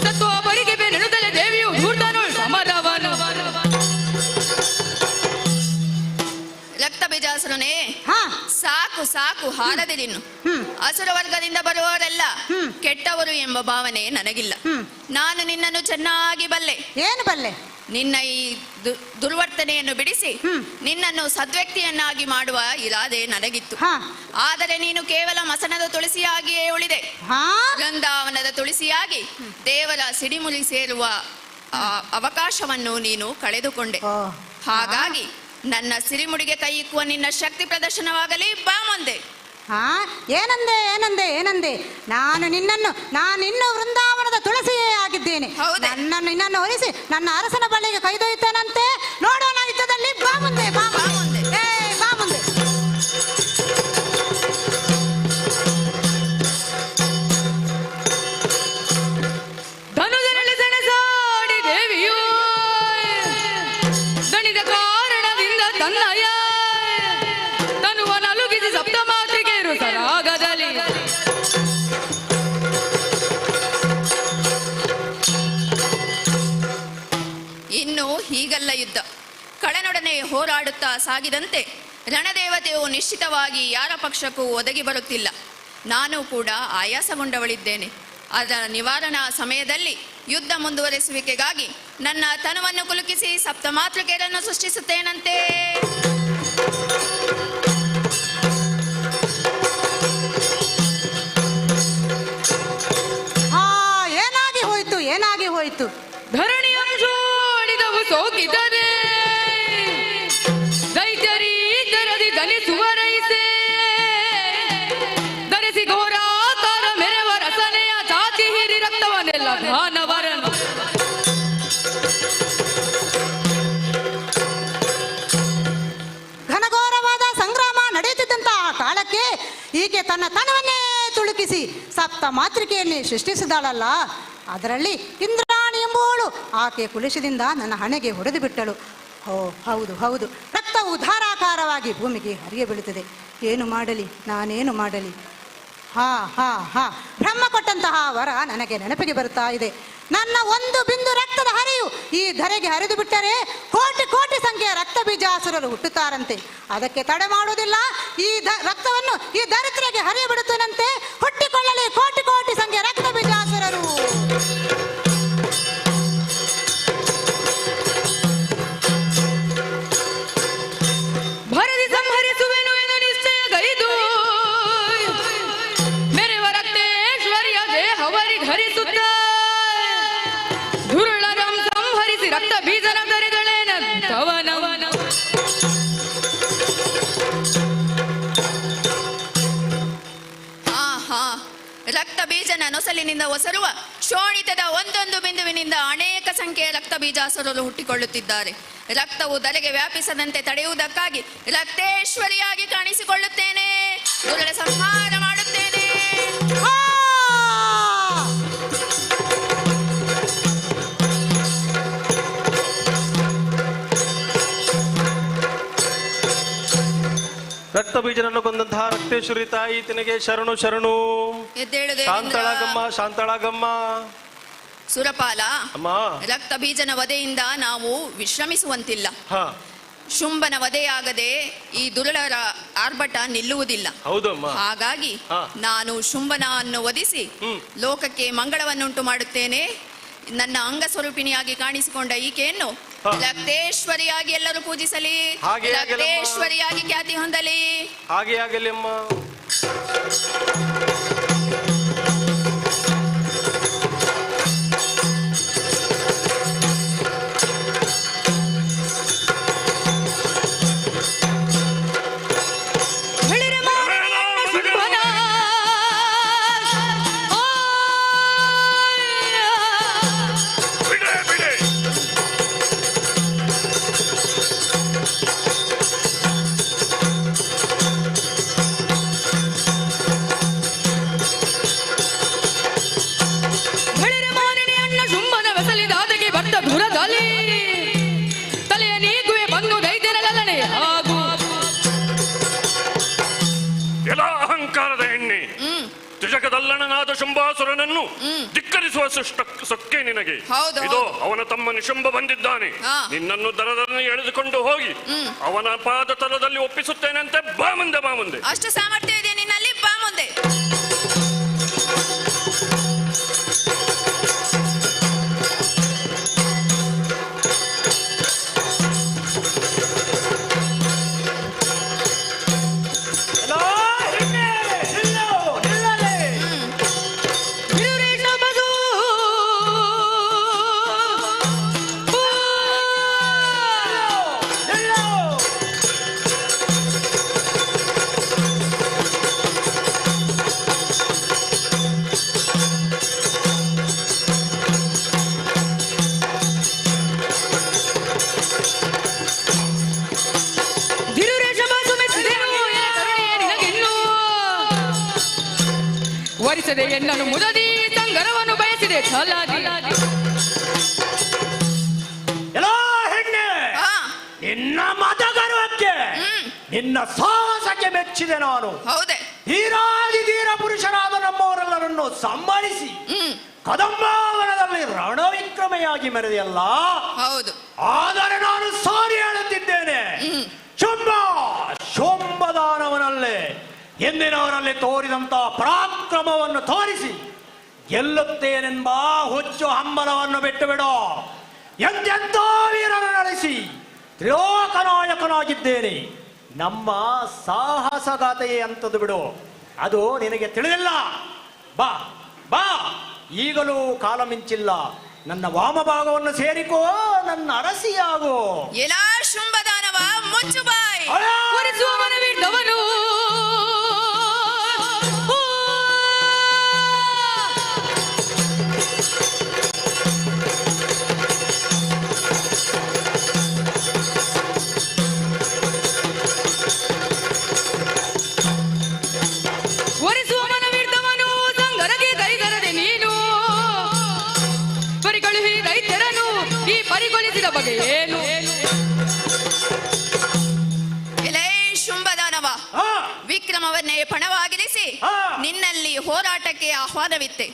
ಸತ್ವ ಬರಿಗೆ ಬೆನ್ನೆನುತ್ತಲೇ ದೇವಿಯು ಧೂರ್ತನು ಸಮರವನು. ರಕ್ತ ಬೀಜಾಸುರನೇ, ಸಾಕು ಸಾಕು ಹಾರದಿರಿನ್ನು. ಅಸುರ ವರ್ಗದಿಂದ ಬರುವವರೆಲ್ಲ ಕೆಟ್ಟವರು ಎಂಬ ಭಾವನೆ ನನಗಿಲ್ಲ. ನಾನು ನಿನ್ನನ್ನು ಚೆನ್ನಾಗಿ ಬಲ್ಲೆ. ಏನು ಬಲ್ಲೆ? ನಿನ್ನ ಈ ದುರ್ವರ್ತನೆಯನ್ನು ಬಿಡಿಸಿ ನಿನ್ನನ್ನು ಸದ್ವ್ಯಕ್ತಿಯನ್ನಾಗಿ ಮಾಡುವ ಇರಾದೆ ನನಗಿತ್ತು. ಆದರೆ ನೀನು ಕೇವಲ ಮಸನದ ತುಳಸಿಯಾಗಿಯೇ ಉಳಿದೆ. ಬೃಂದಾವನದ ತುಳಸಿಯಾಗಿ ದೇವರ ಸಿಡಿಮುಲಿ ಸೇರುವ ಅವಕಾಶವನ್ನು ನೀನು ಕಳೆದುಕೊಂಡೆ. ಹಾಗಾಗಿ ನನ್ನ ಸಿರಿಮುಡಿಗೆ ಕೈ ಇಕ್ಕುವ ನಿನ್ನ ಶಕ್ತಿ ಪ್ರದರ್ಶನವಾಗಲಿ. ಬಾ ಮುಂದೆ. ಏನಂದೆ ಏನಂದೆ ಏನಂದೆ? ನಾನಿನ್ನು ವೃಂದಾವನದ ತುಳಸಿಯೇ ಆಗಿದ್ದೇನೆ. ನಿನ್ನನ್ನು ಹೊರಿಸಿ ನನ್ನ ಅರಸನ ಬಳಿಗೆ ಕೈದೊಯ್ಯುತ್ತೇನಂತೆ. ನೋಡೋಣ ಯುದ್ಧದಲ್ಲಿ. ಬಾ ಮುಂದೆ, ಬಾ ಮುಂದೆ, ಬಾ ಮುಂದೆ. ಧನುಜನಲ್ಲಿ ಸೆಣಸಾಡಿ ದೇವಿಯು ದಣಿದ ಕಾರಣದಿಂದ ತನ್ನಯ ತನುವ ನಲುಗಿಸಿ ಸಪ್ತ ಮಾತಿಗೆರು ಸರಾಗದಲ್ಲಿ ಇನ್ನು ಹೀಗಲ್ಲ ಯುದ್ಧ. ಕಳನೊಡನೆ ಹೋರಾಡುತ್ತಾ ಸಾಗಿದಂತೆ ರಣದೇವತೆಯು ನಿಶ್ಚಿತವಾಗಿ ಯಾರ ಪಕ್ಷಕ್ಕೂ ಒದಗಿ ಬರುತ್ತಿಲ್ಲ. ನಾನು ಕೂಡ ಆಯಾಸಗೊಂಡವಳಿದ್ದೇನೆ. ಅದರ ನಿವಾರಣಾ ಸಮಯದಲ್ಲಿ ಯುದ್ಧ ಮುಂದುವರೆಸುವಿಕೆಗಾಗಿ ನನ್ನ ತನುವನ್ನು ಕುಲುಕಿಸಿ ಸಪ್ತಮಾತೃಕೆಯರನ್ನು ಸೃಷ್ಟಿಸುತ್ತೇನಂತೆ. ಏನಾಗಿ ಹೋಯಿತು? ಧರಣಿಯ ಜೋಡಿದವು ಸೋಕಿದರೆ ದೈತ್ಯರಿ ದರದಿ ದಲಿಸುವರೈಸೆ ಧರಿಸಿ ಘೋರಾಕಾರ ಮೆರವ ರಸನೆಯ ಚಾಚಿ ಹೀರಿ ರಕ್ತವನ್ನೆಲ್ಲ ದಾನವರನು ಘನಘೋರವಾದ ಸಂಗ್ರಾಮ ನಡೆಯುತ್ತಿದ್ದಂತಹ ಕಾಲಕ್ಕೆ ಈಕೆ ತನ್ನ ತನವನ್ನೇ ತುಳುಕಿಸಿ ಸಪ್ತ ಮಾತೃಕೆಯನ್ನೇ ಸೃಷ್ಟಿಸಿದಾಳಲ್ಲ. ಅದರಲ್ಲಿ ಇಂದ್ರಾಣಿ ಎಂಬುವಳು ಆಕೆಯ ಕುಲಿಶದಿಂದ ನನ್ನ ಹಣೆಗೆ ಹೊಡೆದು ಬಿಟ್ಟಳು. ಹೌದು ಹೌದು, ರಕ್ತವು ಧಾರಾಕಾರವಾಗಿ ಭೂಮಿಗೆ ಹರಿಯ ಬೀಳುತ್ತದೆ. ಏನು ಮಾಡಲಿ, ನಾನೇನು ಮಾಡಲಿ? ಬ್ರಹ್ಮ ಕೊಟ್ಟಂತಹ ವರ ನನಗೆ ನೆನಪಿಗೆ ಬರುತ್ತಾ ಇದೆ. ನನ್ನ ಒಂದು ಬಿಂದು ರಕ್ತದ ಹರಿಯು ಈ ಧರೆಗೆ ಹರಿದು ಬಿಟ್ಟರೆ ಕೋಟಿ ಕೋಟಿ ಸಂಖ್ಯೆಯ ರಕ್ತ ಬೀಜಾಸುರರು ಹುಟ್ಟುತ್ತಾರಂತೆ. ಅದಕ್ಕೆ ತಡೆ ಮಾಡುವುದಿಲ್ಲ. ಈ ರಕ್ತವನ್ನು ಈ ದರಿದ್ರಿಗೆ ಹರಿಯ ಬಿಡುತ್ತೇನಂತೆ. ಹುಟ್ಟಿಕೊಳ್ಳಲಿ ಕೋಟಿ ಕೋಟಿ ಸಂಖ್ಯೆಯ ರಕ್ತ ಬೀಜಾಸುರರು. ಭರದಿ ಸಂಹರಿಸುವೆನು ಎಂದು ನಿಶ್ಚಯ ಗೈದು ಮೆರೆವ ರಕ್ತೇಶ್ವರಿಯ ದೇಹವರಿ ಧರಿಸುತ್ತ ಧುರುಳರಂ ಸಂಹರಿಸಿ ರಕ್ತ ಬೀಜನ ಧರಿದಳೇನ ತವನವನ ರಕ್ತ ಬೀಜನ ನೊಸಲಿನಿಂದ ಒಸರುವ ಶೋಣಿತದ ಒಂದೊಂದು ಬಿಂದುವಿನಿಂದ ಅನೇಕ ಸಂಖ್ಯೆಯ ರಕ್ತ ಬೀಜಾಸುರರು ಹುಟ್ಟಿಕೊಳ್ಳುತ್ತಿದ್ದಾರೆ. ರಕ್ತವು ಧರೆಗೆ ವ್ಯಾಪಿಸದಂತೆ ತಡೆಯುವುದಕ್ಕಾಗಿ ರಕ್ತೇಶ್ವರಿಯಾಗಿ ಕಾಣಿಸಿಕೊಳ್ಳುತ್ತೇನೆ. ದುರುಳ ಸಂಹಾರ ಮಾಡುತ್ತೇನೆ. ರಕ್ತ ಬೀಜನನ್ನು ಕೊಂದಂತಹ ರಕ್ತೇಶ್ವರಿ ತಾಯಿ ತಿನಗೆ ಶರಣು ಶರಣು. ಶಾಂತಳಾಗಮ್ಮ ಶಾಂತಳಾಗಮ್ಮ. ಸುರಪಾಲ, ಅಮ್ಮ, ರಕ್ತ ಬೀಜನ ವಧೆಯಿಂದ ನಾವು ವಿಶ್ರಮಿಸುವಂತಿಲ್ಲ. ಶುಂಭನ ವಧೆಯಾಗದೆ ಈ ದುರುಳರ ಆರ್ಭಟ ನಿಲ್ಲುವುದಿಲ್ಲ. ಹಾಗಾಗಿ ನಾನು ಶುಂಭನನ್ನು ವಧಿಸಿ ಲೋಕಕ್ಕೆ ಮಂಗಳವನ್ನುಂಟು ಮಾಡುತ್ತೇನೆ. ನನ್ನ ಅಂಗ ಸ್ವರೂಪಿಣಿಯಾಗಿ ಕಾಣಿಸಿಕೊಂಡ ಈಕೆಯನ್ನು ರಕ್ತೇಶ್ವರಿಯಾಗಿ ಎಲ್ಲರೂ ಪೂಜಿಸಲಿ, ರಕ್ತೇಶ್ವರಿಯಾಗಿ ಖ್ಯಾತಿ ಹೊಂದಲಿ. ಹಾಗೆ ಆಗಲಿ ಅಮ್ಮ. ತ್ರಿಜಗದಲ್ಲಣನಾದ ಶಂಭಾಸುರನನ್ನು ಧಿಕ್ಕರಿಸುವ ಸೊಕ್ಕೆ ನಿನಗೆ. ಇದೋ ಅವನ ತಮ್ಮ ನಿಶಂಭ ಬಂದಿದ್ದಾನೆ. ನಿನ್ನನ್ನು ದರದಲ್ಲಿ ಎಳೆದುಕೊಂಡು ಹೋಗಿ ಅವನ ಪಾದ ತಲದಲ್ಲಿ ಒಪ್ಪಿಸುತ್ತೇನಂತೆ. ಬಾ ಮುಂದೆ, ಬಾ ಮುಂದೆ. ಅಷ್ಟು ಸಾಮರ್ಥ್ಯ ಇದೆ ನಿನ್ನಲ್ಲಿ, ಬಾ ಮುಂದೆ. ವರಿಸದೆ ಎನ್ನನು ಮುದದಿ ಸಂಗರವನ್ನು ಬಯಸಿದೆ ಛಲಾದಿ. ಎಲ್ಲ ಹೆಣ್ಣೆ, ನಿನ್ನ ಮತಗರ್ವಕ್ಕೆ ನಿನ್ನ ಸಾಹಸಕ್ಕೆ ಮೆಚ್ಚಿದೆ ನಾನು. ಹೌದೇ? ಧೀರಾದಿ ಧೀರ ಪುರುಷರಾದ ನಮ್ಮವರೆಲ್ಲರನ್ನು ಸಂಭಾಳಿಸಿ ಕದಂಬಾವನದಲ್ಲಿ ರಣವಿಕ್ರಮೆಯಾಗಿ ಮೆರೆದೆಯಲ್ಲ. ಹೌದು. ಆದರೆ ನಾನು ಸಾರಿ ಹೇಳುತ್ತಿದ್ದೇನೆ, ಶುಂಭ ಶೋಂಬದಾನವನಲ್ಲೇ ಎಂದಿನವರಲ್ಲಿ ತೋರಿದಂತ ಪರಾಕ್ರಮವನ್ನು ತೋರಿಸಿ ಗೆಲ್ಲುತ್ತೇನೆಂಬ ಹುಚ್ಚು ಹಂಬಲವನ್ನು ಬಿಟ್ಟು ಬಿಡೋ. ಎಂತೆಂಥ ವೀರನ ನಡೆಸಿ ತ್ರಿಲೋಕನಾಯಕನಾಗಿದ್ದೇನೆ. ನಮ್ಮ ಸಾಹಸಗಾಥೆಯೇ ಅಂತದ್ದು ಬಿಡು, ಅದು ನಿನಗೆ ತಿಳಿದಿಲ್ಲ. ಬಾ ಬಾ, ಈಗಲೂ ಕಾಲ ಮಿಂಚಿಲ್ಲ. ನನ್ನ ವಾಮಭಾಗವನ್ನು ಸೇರಿಕೋ, ನನ್ನ ಅರಸಿಯಾಗೋ. ಎಲ್ಲಾ ಶುಂಭದಾನವ ಮುಚ್ಚು ಬಾಯ್. ಮನವಿದ್ದವನು ಒರೆಸುವ ಮನವಿದ್ದವನು ಸಂಗರಗೆ ದೈದರದೆ ನೀನು ಪರಿಕಳುಹಿ ದೈತ್ಯರನು ಈ ಪರಿಗೊಳಿಸಿದ ಬಗೆ ಏನು? ಎಲೈ ಶುಂಭದಾನವ, ವಿಕ್ರಮವನ್ನೇ ಪಣವಾಗಿರಿಸಿ ನಿನ್ನಲ್ಲಿ ಹೋರಾಟಕ್ಕೆ ಆಹ್ವಾನವಿತ್ತೆ.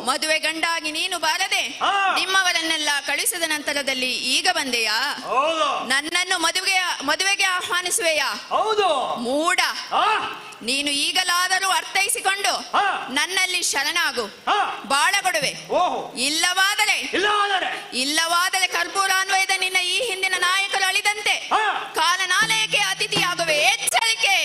ಮದುವೆ ಗಂಡಾಗಿ ನೀನು ಬಾರದೆ ನಿಮ್ಮವರನ್ನೆಲ್ಲ ಕಳಿಸಿದ ನಂತರದಲ್ಲಿ ಈಗ ಬಂದೆಯಾ? ನನ್ನನ್ನು ಮದುವೆಗೆ ಆಹ್ವಾನಿಸುವೆಯಾ? ಹೌದು. ಮೂಢ, ನೀನು ಈಗಲಾದರೂ ಅರ್ಥೈಸಿಕೊಂಡು ನನ್ನಲ್ಲಿ ಶರಣಾಗು, ಬಾಳಗೊಡುವೆ. ಇಲ್ಲವಾದರೆ ಕರ್ಪೂರಾನ್ವಯದ ನಿನ್ನ ಈ ಹಿಂದಿನ ನಾಯಕರು ಅಳಿದಂತೆ ಕಾಲನಾಲಯಕ್ಕೆ ಅತಿಥಿಯಾಗುವೆ. ಎಚ್ಚರಿಕೆ.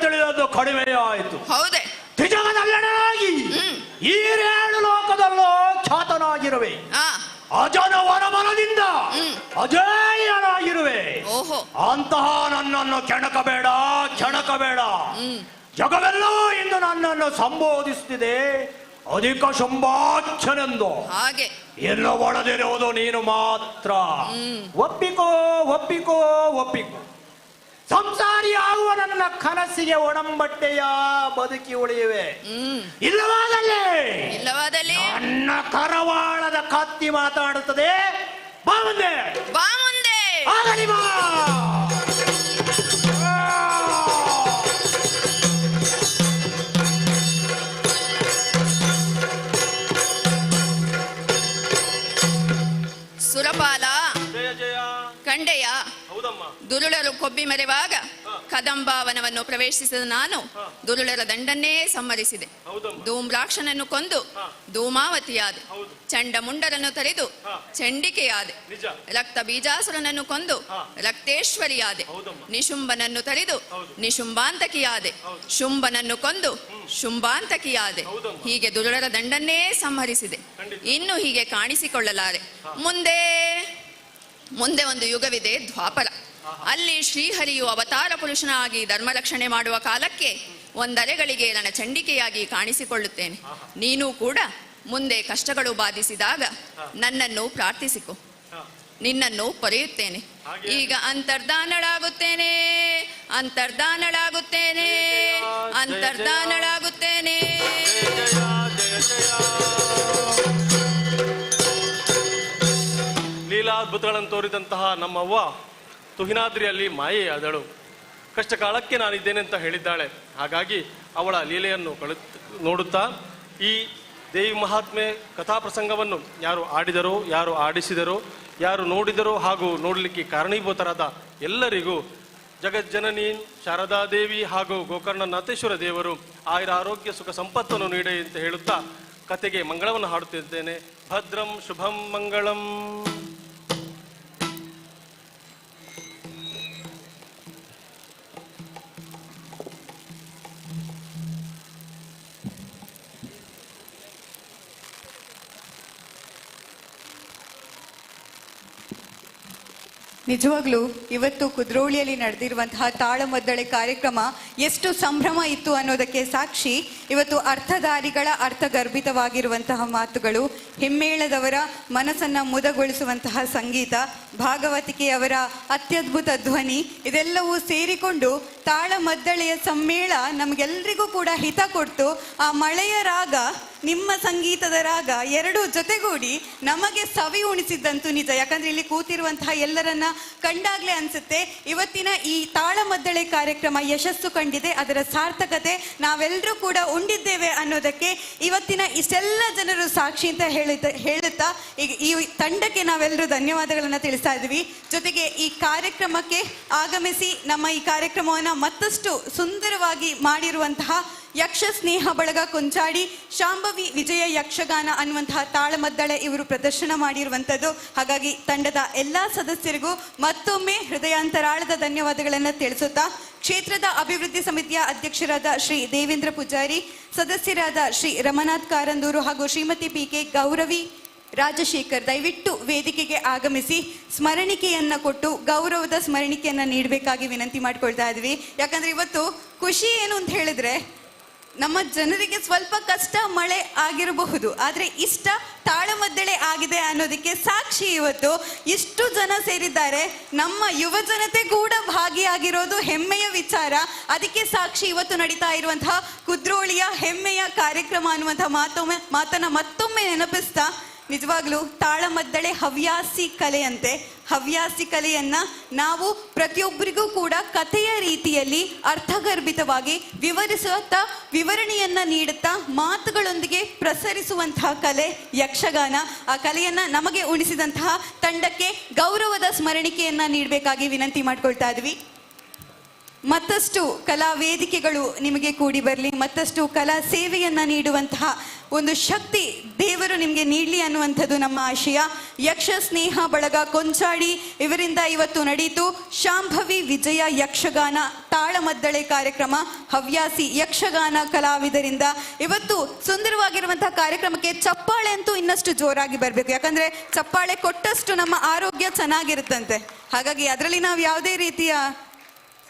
ತಿಳಿದದ್ದು ಕಡಿಮೆಯಾಯಿತು. ಹೌದೇ? ತ್ರಿಜಗದಲ್ಲನಾಗಿ ಈ 7 ಲೋಕದಲ್ಲೋ ಖ್ಯಾತನಾಗಿರುವೆ. ಅಜನ ವರಮನದಿಂದ ಅಜೇಯನಾಗಿರುವೆ. ಅಂತಹ ನನ್ನನ್ನು ಕೆಣಕಬೇಡ. ಜಗವೆಲ್ಲೋ ಇಂದು ನನ್ನನ್ನು ಸಂಬೋಧಿಸುತ್ತಿದೆ ಅಧಿಕ ಶುಂಭಾಖ್ಯನೆಂದು. ಹಾಗೆ ಎಲ್ಲ ಒಳದಿರುವುದು ನೀನು ಮಾತ್ರ. ಒಪ್ಪಿಕೋ. ಸಂಸಾರಿ ಆಗುವ ನನ್ನ ಕನಸಿಗೆ ಒಡಂಬಟ್ಟೆಯ ಬದುಕಿ ಉಳಿಯುವೆ. ಇಲ್ಲವಾದಲ್ಲಿ ನನ್ನ ಕರವಾಳದ ಕತ್ತಿ ಮಾತಾಡುತ್ತದೆ. ಬಾ ಮುಂದೆ. ಆಗಲಿ ಬಾ. ಸುರಪಾಲ, ಕಂಡೆಯ ದುರುಳರು ಕೊಬ್ಬಿ ಮೆರೆವಾಗ ಕದಂಬಾವನವನ್ನು ಪ್ರವೇಶಿಸಿದ ನಾನು ದುರುಳರ ದಂಡನ್ನೇ ಸಂಹರಿಸಿದೆ. ಧೂಮ್ರಾಕ್ಷನನ್ನು ಕೊಂದು ಧೂಮಾವತಿಯಾದೆ. ಚಂಡಮುಂಡರನ್ನು ತರಿದು ಚಂಡಿಕೆಯಾದೆ. ರಕ್ತ ಬೀಜಾಸುರನನ್ನು ಕೊಂದು ರಕ್ತೇಶ್ವರಿಯಾದೆ. ನಿಶುಂಬನನ್ನು ತರಿದು ನಿಶುಂಬಾಂತಕಿಯಾದೆ. ಶುಂಭನನ್ನು ಕೊಂದು ಶುಂಭಾಂತಕಿಯಾದೆ. ಹೀಗೆ ದುರುಳರ ದಂಡನ್ನೇ ಸಂಹರಿಸಿದೆ. ಇನ್ನು ಹೀಗೆ ಕಾಣಿಸಿಕೊಳ್ಳಲಾರೆ. ಮುಂದೆ ಒಂದು ಯುಗವಿದೆ, ದ್ವಾಪರ. ಅಲ್ಲಿ ಶ್ರೀಹರಿಯು ಅವತಾರ ಪುರುಷನಾಗಿ ಧರ್ಮರಕ್ಷಣೆ ಮಾಡುವ ಕಾಲಕ್ಕೆ ಒಂದರೆಗಳಿಗೆ ನನ್ನ ಚಂಡಿಕೆಯಾಗಿ ಕಾಣಿಸಿಕೊಳ್ಳುತ್ತೇನೆ. ನೀನು ಕೂಡ ಮುಂದೆ ಕಷ್ಟಗಳು ಬಾಧಿಸಿದಾಗ ನನ್ನನ್ನು ಪ್ರಾರ್ಥಿಸಿಕೊ, ನಿನ್ನನ್ನು ಪೊರೆಯುತ್ತೇನೆ. ಈಗ ಅಂತರ್ಧಾನಳಾಗುತ್ತೇನೆ. ಲೀಲಾದ್ಭುತಗಳನ್ನು ತೋರಿದಂತಹ ನಮ್ಮವ್ವ ತುಹಿನಾದ್ರಿಯಲ್ಲಿ ಮಾಯೆಯಾದಳು. ಕಷ್ಟ ಕಾಲಕ್ಕೆ ನಾನಿದ್ದೇನೆ ಅಂತ ಹೇಳಿದ್ದಾಳೆ. ಹಾಗಾಗಿ ಅವಳ ಲೀಲೆಯನ್ನು ನೋಡುತ್ತಾ ಈ ದೇವಿ ಮಹಾತ್ಮೆ ಕಥಾಪ್ರಸಂಗವನ್ನು ಯಾರು ಆಡಿದರೋ, ಯಾರು ಆಡಿಸಿದರೋ, ಯಾರು ನೋಡಿದರೋ ಹಾಗೂ ನೋಡಲಿಕ್ಕೆ ಕಾರಣೀಭೂತರಾದ ಎಲ್ಲರಿಗೂ ಜಗಜ್ಜನನಿ ಶಾರದಾದೇವಿ ಹಾಗೂ ಗೋಕರ್ಣನಾಥೇಶ್ವರ ದೇವರು ಆಯುರ ಆರೋಗ್ಯ ಸುಖ ಸಂಪತ್ತನ್ನು ನೀಡಿ ಅಂತ ಹೇಳುತ್ತಾ ಕತೆಗೆ ಮಂಗಳವನ್ನು ಹಾಡುತ್ತಿದ್ದೇನೆ. ಭದ್ರಂ ಶುಭಂ ಮಂಗಳಂ. ನಿಜವಾಗ್ಲೂ ಇವತ್ತು ಕುದ್ರೋಳಿಯಲ್ಲಿ ನಡೆದಿರುವಂತಹ ತಾಳಮದ್ದಳೆ ಕಾರ್ಯಕ್ರಮ ಎಷ್ಟು ಸಂಭ್ರಮ ಇತ್ತು ಅನ್ನೋದಕ್ಕೆ ಸಾಕ್ಷಿ ಇವತ್ತು ಅರ್ಥಧಾರಿಗಳ ಅರ್ಥಗರ್ಭಿತವಾಗಿರುವಂತಹ ಮಾತುಗಳು, ಹಿಮ್ಮೇಳದವರ ಮನಸ್ಸನ್ನ ಮುದಗೊಳಿಸುವಂತಹ ಸಂಗೀತ, ಭಾಗವತಿಕೆಯವರ ಅತ್ಯದ್ಭುತ ಧ್ವನಿ, ಇದೆಲ್ಲವೂ ಸೇರಿಕೊಂಡು ತಾಳಮದ್ದಳೆಯ ಸಮ್ಮೇಳ ನಮಗೆಲ್ಲರಿಗೂ ಕೂಡ ಹಿತ ಕೊಟ್ಟು ಆ ಮಳೆಯ ರಾಗ ನಿಮ್ಮ ಸಂಗೀತದ ರಾಗ ಎರಡೂ ಜೊತೆಗೂಡಿ ನಮಗೆ ಸವಿ ಉಣಿಸಿದ್ದಂತೂ ನಿಜ. ಯಾಕಂದ್ರೆ ಇಲ್ಲಿ ಕೂತಿರುವಂತಹ ಎಲ್ಲರನ್ನ ಕಂಡಾಗ್ಲೇ ಅನ್ಸುತ್ತೆ ಇವತ್ತಿನ ಈ ತಾಳಮದ್ದಳೆ ಕಾರ್ಯಕ್ರಮ ಯಶಸ್ಸು ಕಂಡಿದೆ, ಅದರ ಸಾರ್ಥಕತೆ ನಾವೆಲ್ಲರೂ ಕೂಡ ಉಂಡಿದ್ದೇವೆ ಅನ್ನೋದಕ್ಕೆ ಇವತ್ತಿನ ಇಷ್ಟೆಲ್ಲ ಜನರು ಸಾಕ್ಷಿ ಅಂತ ಹೇಳುತ್ತಾ ಈಗ ಈ ತಂಡಕ್ಕೆ ನಾವೆಲ್ಲರೂ ಧನ್ಯವಾದಗಳನ್ನು ತಿಳಿಸ್ತಾ ಇದ್ವಿ. ಜೊತೆಗೆ ಈ ಕಾರ್ಯಕ್ರಮಕ್ಕೆ ಆಗಮಿಸಿ ನಮ್ಮ ಈ ಕಾರ್ಯಕ್ರಮವನ್ನು ಮತ್ತಷ್ಟು ಸುಂದರವಾಗಿ ಮಾಡಿರುವಂತಹ ಯಕ್ಷ ಸ್ನೇಹ ಬಳಗ ಕೊಂಚಾಡಿ, ಶಾಂಭವಿ ವಿಜಯ ಯಕ್ಷಗಾನ ಅನ್ನುವಂತಹ ತಾಳಮದ್ದಳೆ ಇವರು ಪ್ರದರ್ಶನ ಮಾಡಿರುವಂಥದ್ದು. ಹಾಗಾಗಿ ತಂಡದ ಎಲ್ಲ ಸದಸ್ಯರಿಗೂ ಮತ್ತೊಮ್ಮೆ ಹೃದಯಾಂತರಾಳದ ಧನ್ಯವಾದಗಳನ್ನು ತಿಳಿಸುತ್ತಾ, ಕ್ಷೇತ್ರದ ಅಭಿವೃದ್ಧಿ ಸಮಿತಿಯ ಅಧ್ಯಕ್ಷರಾದ ಶ್ರೀ ದೇವೇಂದ್ರ ಪೂಜಾರಿ, ಸದಸ್ಯರಾದ ಶ್ರೀ ರಮನಾಥ್ ಕಾರಂದೂರು ಹಾಗೂ ಶ್ರೀಮತಿ PK ಗೌರವಿ ರಾಜಶೇಖರ್ ದಯವಿಟ್ಟು ವೇದಿಕೆಗೆ ಆಗಮಿಸಿ ಸ್ಮರಣಿಕೆಯನ್ನ ಕೊಟ್ಟು ಗೌರವದ ಸ್ಮರಣಿಕೆಯನ್ನ ನೀಡಬೇಕಾಗಿ ವಿನಂತಿ ಮಾಡ್ಕೊಳ್ತಾ ಇದ್ವಿ. ಯಾಕಂದ್ರೆ ಇವತ್ತು ಖುಷಿ ಏನು ಅಂತ ಹೇಳಿದ್ರೆ, ನಮ್ಮ ಜನರಿಗೆ ಸ್ವಲ್ಪ ಕಷ್ಟ ಮಳೆ ಆಗಿರಬಹುದು, ಆದರೆ ಇಷ್ಟ ತಾಳಮದ್ದಳೆ ಆಗಿದೆ ಅನ್ನೋದಕ್ಕೆ ಸಾಕ್ಷಿ ಇವತ್ತು ಇಷ್ಟು ಜನ ಸೇರಿದ್ದಾರೆ. ನಮ್ಮ ಯುವ ಜನತೆ ಕೂಡ ಭಾಗಿಯಾಗಿರೋದು ಹೆಮ್ಮೆಯ ವಿಚಾರ. ಅದಕ್ಕೆ ಸಾಕ್ಷಿ ಇವತ್ತು ನಡೀತಾ ಇರುವಂತಹ ಕುದ್ರೋಳಿಯ ಹೆಮ್ಮೆಯ ಕಾರ್ಯಕ್ರಮ ಅನ್ನುವಂತಹ ಮಾತನ್ನ ಮತ್ತೊಮ್ಮೆ ನೆನಪಿಸ್ತಾ, ನಿಜವಾಗ್ಲೂ ತಾಳಮದ್ದಳೆ ಹವ್ಯಾಸಿ ಕಲೆಯಂತೆ. ಹವ್ಯಾಸಿ ಕಲೆಯನ್ನ ನಾವು ಪ್ರತಿಯೊಬ್ಬರಿಗೂ ಕೂಡ ಕಥೆಯ ರೀತಿಯಲ್ಲಿ ಅರ್ಥಗರ್ಭಿತವಾಗಿ ವಿವರಣೆಯನ್ನ ನೀಡುತ್ತಾ ಮಾತುಗಳೊಂದಿಗೆ ಪ್ರಸರಿಸುವಂತಹ ಕಲೆ ಯಕ್ಷಗಾನ. ಆ ಕಲೆಯನ್ನ ನಮಗೆ ಉಣಿಸಿದಂತಹ ತಂಡಕ್ಕೆ ಗೌರವದ ಸ್ಮರಣಿಕೆಯನ್ನ ನೀಡಬೇಕಾಗಿ ವಿನಂತಿ ಮಾಡ್ಕೊಳ್ತಾ ಇದ್ವಿ. ಮತ್ತಷ್ಟು ಕಲಾ ವೇದಿಕೆಗಳು ನಿಮಗೆ ಕೂಡಿ ಬರಲಿ, ಮತ್ತಷ್ಟು ಕಲಾ ಸೇವೆಯನ್ನ ನೀಡುವಂತಹ ಒಂದು ಶಕ್ತಿ ದೇವರು ನಿಮಗೆ ನೀಡಲಿ ಅನ್ನುವಂಥದ್ದು ನಮ್ಮ ಆಶಯ. ಯಕ್ಷ ಸ್ನೇಹ ಬಳಗ ಕೊಂಚಾಡಿ ಇವರಿಂದ ಇವತ್ತು ನಡೆಯಿತು ಶಾಂಭವಿ ವಿಜಯ ಯಕ್ಷಗಾನ ತಾಳಮದ್ದಳೆ ಕಾರ್ಯಕ್ರಮ. ಹವ್ಯಾಸಿ ಯಕ್ಷಗಾನ ಕಲಾವಿದರಿಂದ ಇವತ್ತು ಸುಂದರವಾಗಿರುವಂತಹ ಕಾರ್ಯಕ್ರಮಕ್ಕೆ ಚಪ್ಪಾಳೆ ಅಂತೂ ಇನ್ನಷ್ಟು ಜೋರಾಗಿ ಬರಬೇಕು. ಯಾಕಂದ್ರೆ ಚಪ್ಪಾಳೆ ಕೊಟ್ಟಷ್ಟು ನಮ್ಮ ಆರೋಗ್ಯ ಚೆನ್ನಾಗಿರುತ್ತಂತೆ. ಹಾಗಾಗಿ ಅದರಲ್ಲಿ ನಾವು ಯಾವುದೇ ರೀತಿಯ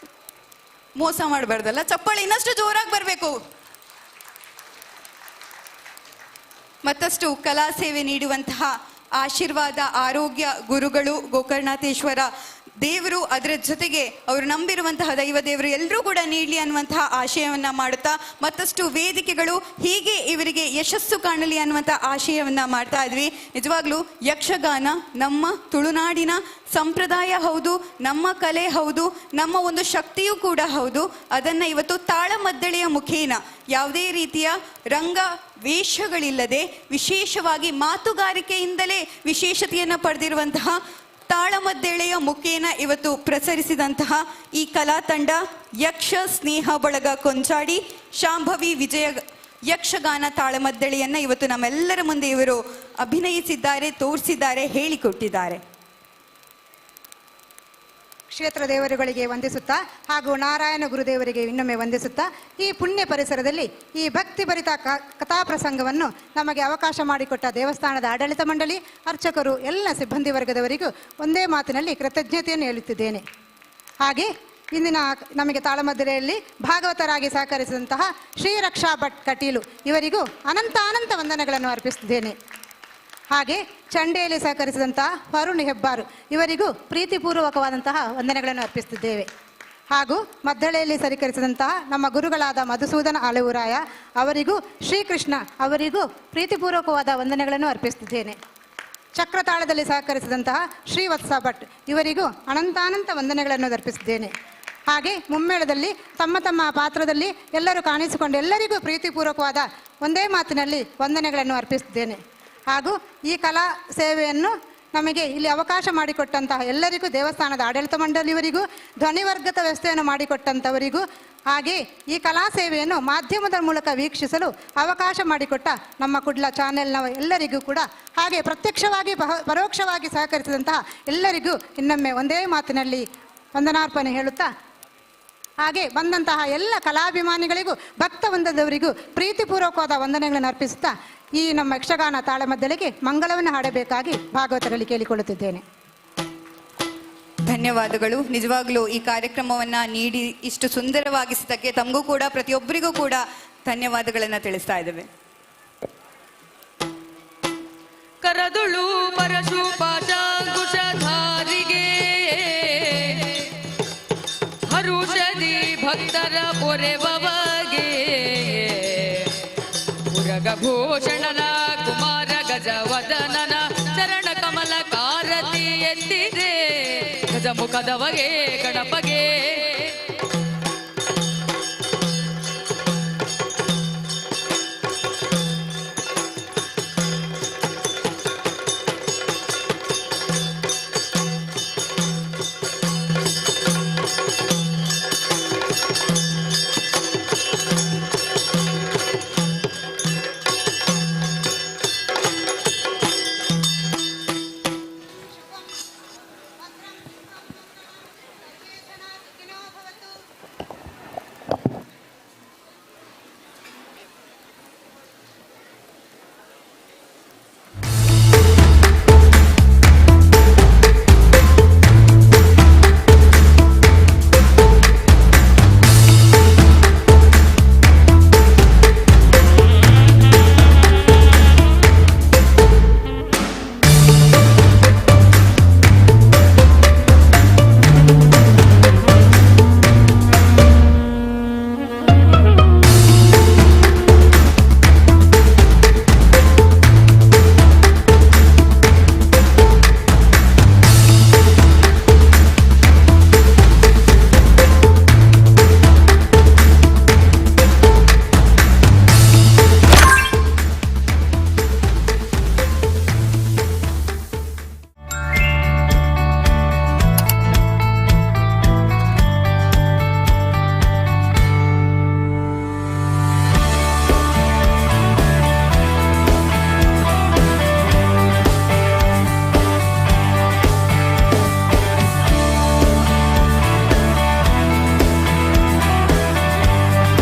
ಮೋಸ ಮಾಡಬಾರ್ದಲ್ಲ, ಚಪ್ಪಾಳೆ ಇನ್ನಷ್ಟು ಜೋರಾಗಿ ಬರಬೇಕು. ಮತ್ತಷ್ಟು ಕಲಾ ಸೇವೆ ನೀಡುವಂತಹ ಆಶೀರ್ವಾದ ಆರೋಗ್ಯ ಗುರುಗಳು ಗೋಕರ್ಣಾಥೇಶ್ವರ ದೇವರು, ಅದರ ಜೊತೆಗೆ ಅವರು ನಂಬಿರುವಂತಹ ದೈವ ದೇವರು ಎಲ್ಲರೂ ಕೂಡ ನೀಡಲಿ ಅನ್ನುವಂತಹ ಆಶಯವನ್ನ ಮಾಡುತ್ತಾ, ಮತ್ತಷ್ಟು ವೇದಿಕೆಗಳು ಹೀಗೆ ಇವರಿಗೆ ಯಶಸ್ಸು ಕಾಣಲಿ ಅನ್ನುವಂತಹ ಆಶಯವನ್ನ ಮಾಡ್ತಾ ಇದ್ವಿ. ನಿಜವಾಗ್ಲೂ ಯಕ್ಷಗಾನ ನಮ್ಮ ತುಳುನಾಡಿನ ಸಂಪ್ರದಾಯ ಹೌದು, ನಮ್ಮ ಕಲೆ ಹೌದು, ನಮ್ಮ ಒಂದು ಶಕ್ತಿಯೂ ಕೂಡ ಹೌದು. ಅದನ್ನ ಇವತ್ತು ತಾಳಮದ್ದಳೆಯ ಮುಖೇನ ಯಾವುದೇ ರೀತಿಯ ರಂಗ ವೇಷಗಳಿಲ್ಲದೆ ವಿಶೇಷವಾಗಿ ಮಾತುಗಾರಿಕೆಯಿಂದಲೇ ವಿಶೇಷತೆಯನ್ನು ಪಡೆದಿರುವಂತಹ ತಾಳಮದ್ದಳೆಯ ಮುಖೇನ ಇವತ್ತು ಪ್ರಸರಿಸಿದಂತಹ ಈ ಕಲಾ ತಂಡ ಯಕ್ಷ ಸ್ನೇಹ ಬಳಗ ಕೊಂಚಾಡಿ ಶಾಂಭವಿ ವಿಜಯ ಯಕ್ಷಗಾನ ತಾಳಮದ್ದಳೆಯನ್ನ ಇವತ್ತು ನಮ್ಮೆಲ್ಲರ ಮುಂದೆ ಇವರು ಅಭಿನಯಿಸಿದ್ದಾರೆ, ತೋರಿಸಿದ್ದಾರೆ, ಹೇಳಿಕೊಟ್ಟಿದ್ದಾರೆ. ಕ್ಷೇತ್ರ ದೇವರುಗಳಿಗೆ ವಂದಿಸುತ್ತಾ ಹಾಗೂ ನಾರಾಯಣ ಗುರುದೇವರಿಗೆ ಇನ್ನೊಮ್ಮೆ ವಂದಿಸುತ್ತಾ, ಈ ಪುಣ್ಯ ಪರಿಸರದಲ್ಲಿ ಈ ಭಕ್ತಿಭರಿತ ಕಥಾ ಪ್ರಸಂಗವನ್ನು ನಮಗೆ ಅವಕಾಶ ಮಾಡಿಕೊಟ್ಟ ದೇವಸ್ಥಾನದ ಆಡಳಿತ ಮಂಡಳಿ, ಅರ್ಚಕರು, ಎಲ್ಲ ಸಿಬ್ಬಂದಿ ವರ್ಗದವರಿಗೂ ಒಂದೇ ಮಾತಿನಲ್ಲಿ ಕೃತಜ್ಞತೆಯನ್ನು ಹೇಳುತ್ತಿದ್ದೇನೆ. ಹಾಗೆ ಇಂದಿನ ನಮಗೆ ತಾಳಮದ್ದಳೆಯಲ್ಲಿ ಭಾಗವತರಾಗಿ ಸಹಕರಿಸಿದಂತಹ ಶ್ರೀರಕ್ಷಾ ಭಟ್ ಕಟೀಲು ಇವರಿಗೂ ಅನಂತ ವಂದನೆಗಳನ್ನು ಅರ್ಪಿಸುತ್ತಿದ್ದೇನೆ. ಹಾಗೆ ಚಂಡೆಯಲ್ಲಿ ಸಹಕರಿಸಿದಂತಹ ವರುಣ್ ಹೆಬ್ಬಾರು ಇವರಿಗೂ ಪ್ರೀತಿಪೂರ್ವಕವಾದಂತಹ ವಂದನೆಗಳನ್ನು ಅರ್ಪಿಸುತ್ತಿದ್ದೇವೆ. ಹಾಗೂ ಮದ್ದಳೆಯಲ್ಲಿ ಸಹಕರಿಸಿದಂತಹ ನಮ್ಮ ಗುರುಗಳಾದ ಮಧುಸೂದನ ಆಲೂರಾಯ ಅವರಿಗೂ, ಶ್ರೀಕೃಷ್ಣ ಅವರಿಗೂ ಪ್ರೀತಿಪೂರ್ವಕವಾದ ವಂದನೆಗಳನ್ನು ಅರ್ಪಿಸುತ್ತಿದ್ದೇನೆ. ಚಕ್ರತಾಳದಲ್ಲಿ ಸಹಕರಿಸಿದಂತಹ ಶ್ರೀವತ್ಸ ಭಟ್ ಇವರಿಗೂ ಅನಂತ ವಂದನೆಗಳನ್ನು ಅರ್ಪಿಸಿದ್ದೇನೆ. ಹಾಗೆ ಮುಮ್ಮೇಳದಲ್ಲಿ ತಮ್ಮ ಪಾತ್ರದಲ್ಲಿ ಎಲ್ಲರೂ ಕಾಣಿಸಿಕೊಂಡು ಎಲ್ಲರಿಗೂ ಪ್ರೀತಿಪೂರ್ವಕವಾದ ಒಂದೇ ಮಾತಿನಲ್ಲಿ ವಂದನೆಗಳನ್ನು ಅರ್ಪಿಸುತ್ತೇನೆ. ಹಾಗೂ ಈ ಕಲಾ ಸೇವೆಯನ್ನು ನಮಗೆ ಇಲ್ಲಿ ಅವಕಾಶ ಮಾಡಿಕೊಟ್ಟಂತಹ ಎಲ್ಲರಿಗೂ, ದೇವಸ್ಥಾನದ ಆಡಳಿತ ಮಂಡಳಿಯವರಿಗೂ, ಧ್ವನಿವರ್ಗದ ವ್ಯವಸ್ಥೆಯನ್ನು ಮಾಡಿಕೊಟ್ಟಂಥವರಿಗೂ, ಹಾಗೆ ಈ ಕಲಾ ಸೇವೆಯನ್ನು ಮಾಧ್ಯಮದ ಮೂಲಕ ವೀಕ್ಷಿಸಲು ಅವಕಾಶ ಮಾಡಿಕೊಟ್ಟ ನಮ್ಮ ಕುಡ್ಲ ಚಾನೆಲ್ನ ಎಲ್ಲರಿಗೂ ಕೂಡ, ಹಾಗೆ ಪ್ರತ್ಯಕ್ಷವಾಗಿ ಪರೋಕ್ಷವಾಗಿ ಸಹಕರಿಸಿದಂತಹ ಎಲ್ಲರಿಗೂ ಇನ್ನೊಮ್ಮೆ ಒಂದೇ ಮಾತಿನಲ್ಲಿ ವಂದನಾರ್ಪಣೆ ಹೇಳುತ್ತಾ, ಹಾಗೆ ಬಂದಂತಹ ಎಲ್ಲ ಕಲಾಭಿಮಾನಿಗಳಿಗೂ ಭಕ್ತವೃಂದದವರಿಗೂ ಪ್ರೀತಿಪೂರ್ವಕವಾದ ವಂದನೆಗಳನ್ನು ಅರ್ಪಿಸುತ್ತಾ ಈ ನಮ್ಮ ಯಕ್ಷಗಾನ ತಾಳಮದ್ದಳೆಗೆ ಮಂಗಳವನ್ನು ಹಾಡಬೇಕಾಗಿ ಭಾಗವತರಲ್ಲಿ ಕೇಳಿಕೊಳ್ಳುತ್ತಿದ್ದೇನೆ. ಧನ್ಯವಾದಗಳು. ನಿಜವಾಗ್ಲೂ ಈ ಕಾರ್ಯಕ್ರಮವನ್ನ ನೀಡಿ ಇಷ್ಟು ಸುಂದರವಾಗಿಸಿದ್ದಕ್ಕೆ ತಮಗೂ ಕೂಡ ಪ್ರತಿಯೊಬ್ಬರಿಗೂ ಕೂಡ ಧನ್ಯವಾದಗಳನ್ನು ತಿಳಿಸ್ತಾ ಇದ್ದೇವೆ. ಕರದುಳು ಪರಶು ಪಾಶಾಂಕುಶಧಾರಿಗೆ ಹರುಷದಿ ಭಕ್ತರ ಪೊರೆವಗೆ ಮುರಗಭೂಷಣನ ಕುಮಾರ ಗಜವದನನ ಚರಣ ಕಮಲ ಕಾರತಿ ಎತ್ತಿದೆ ಗಜಮುಖದವಗೆ ಗಣಪಗೆ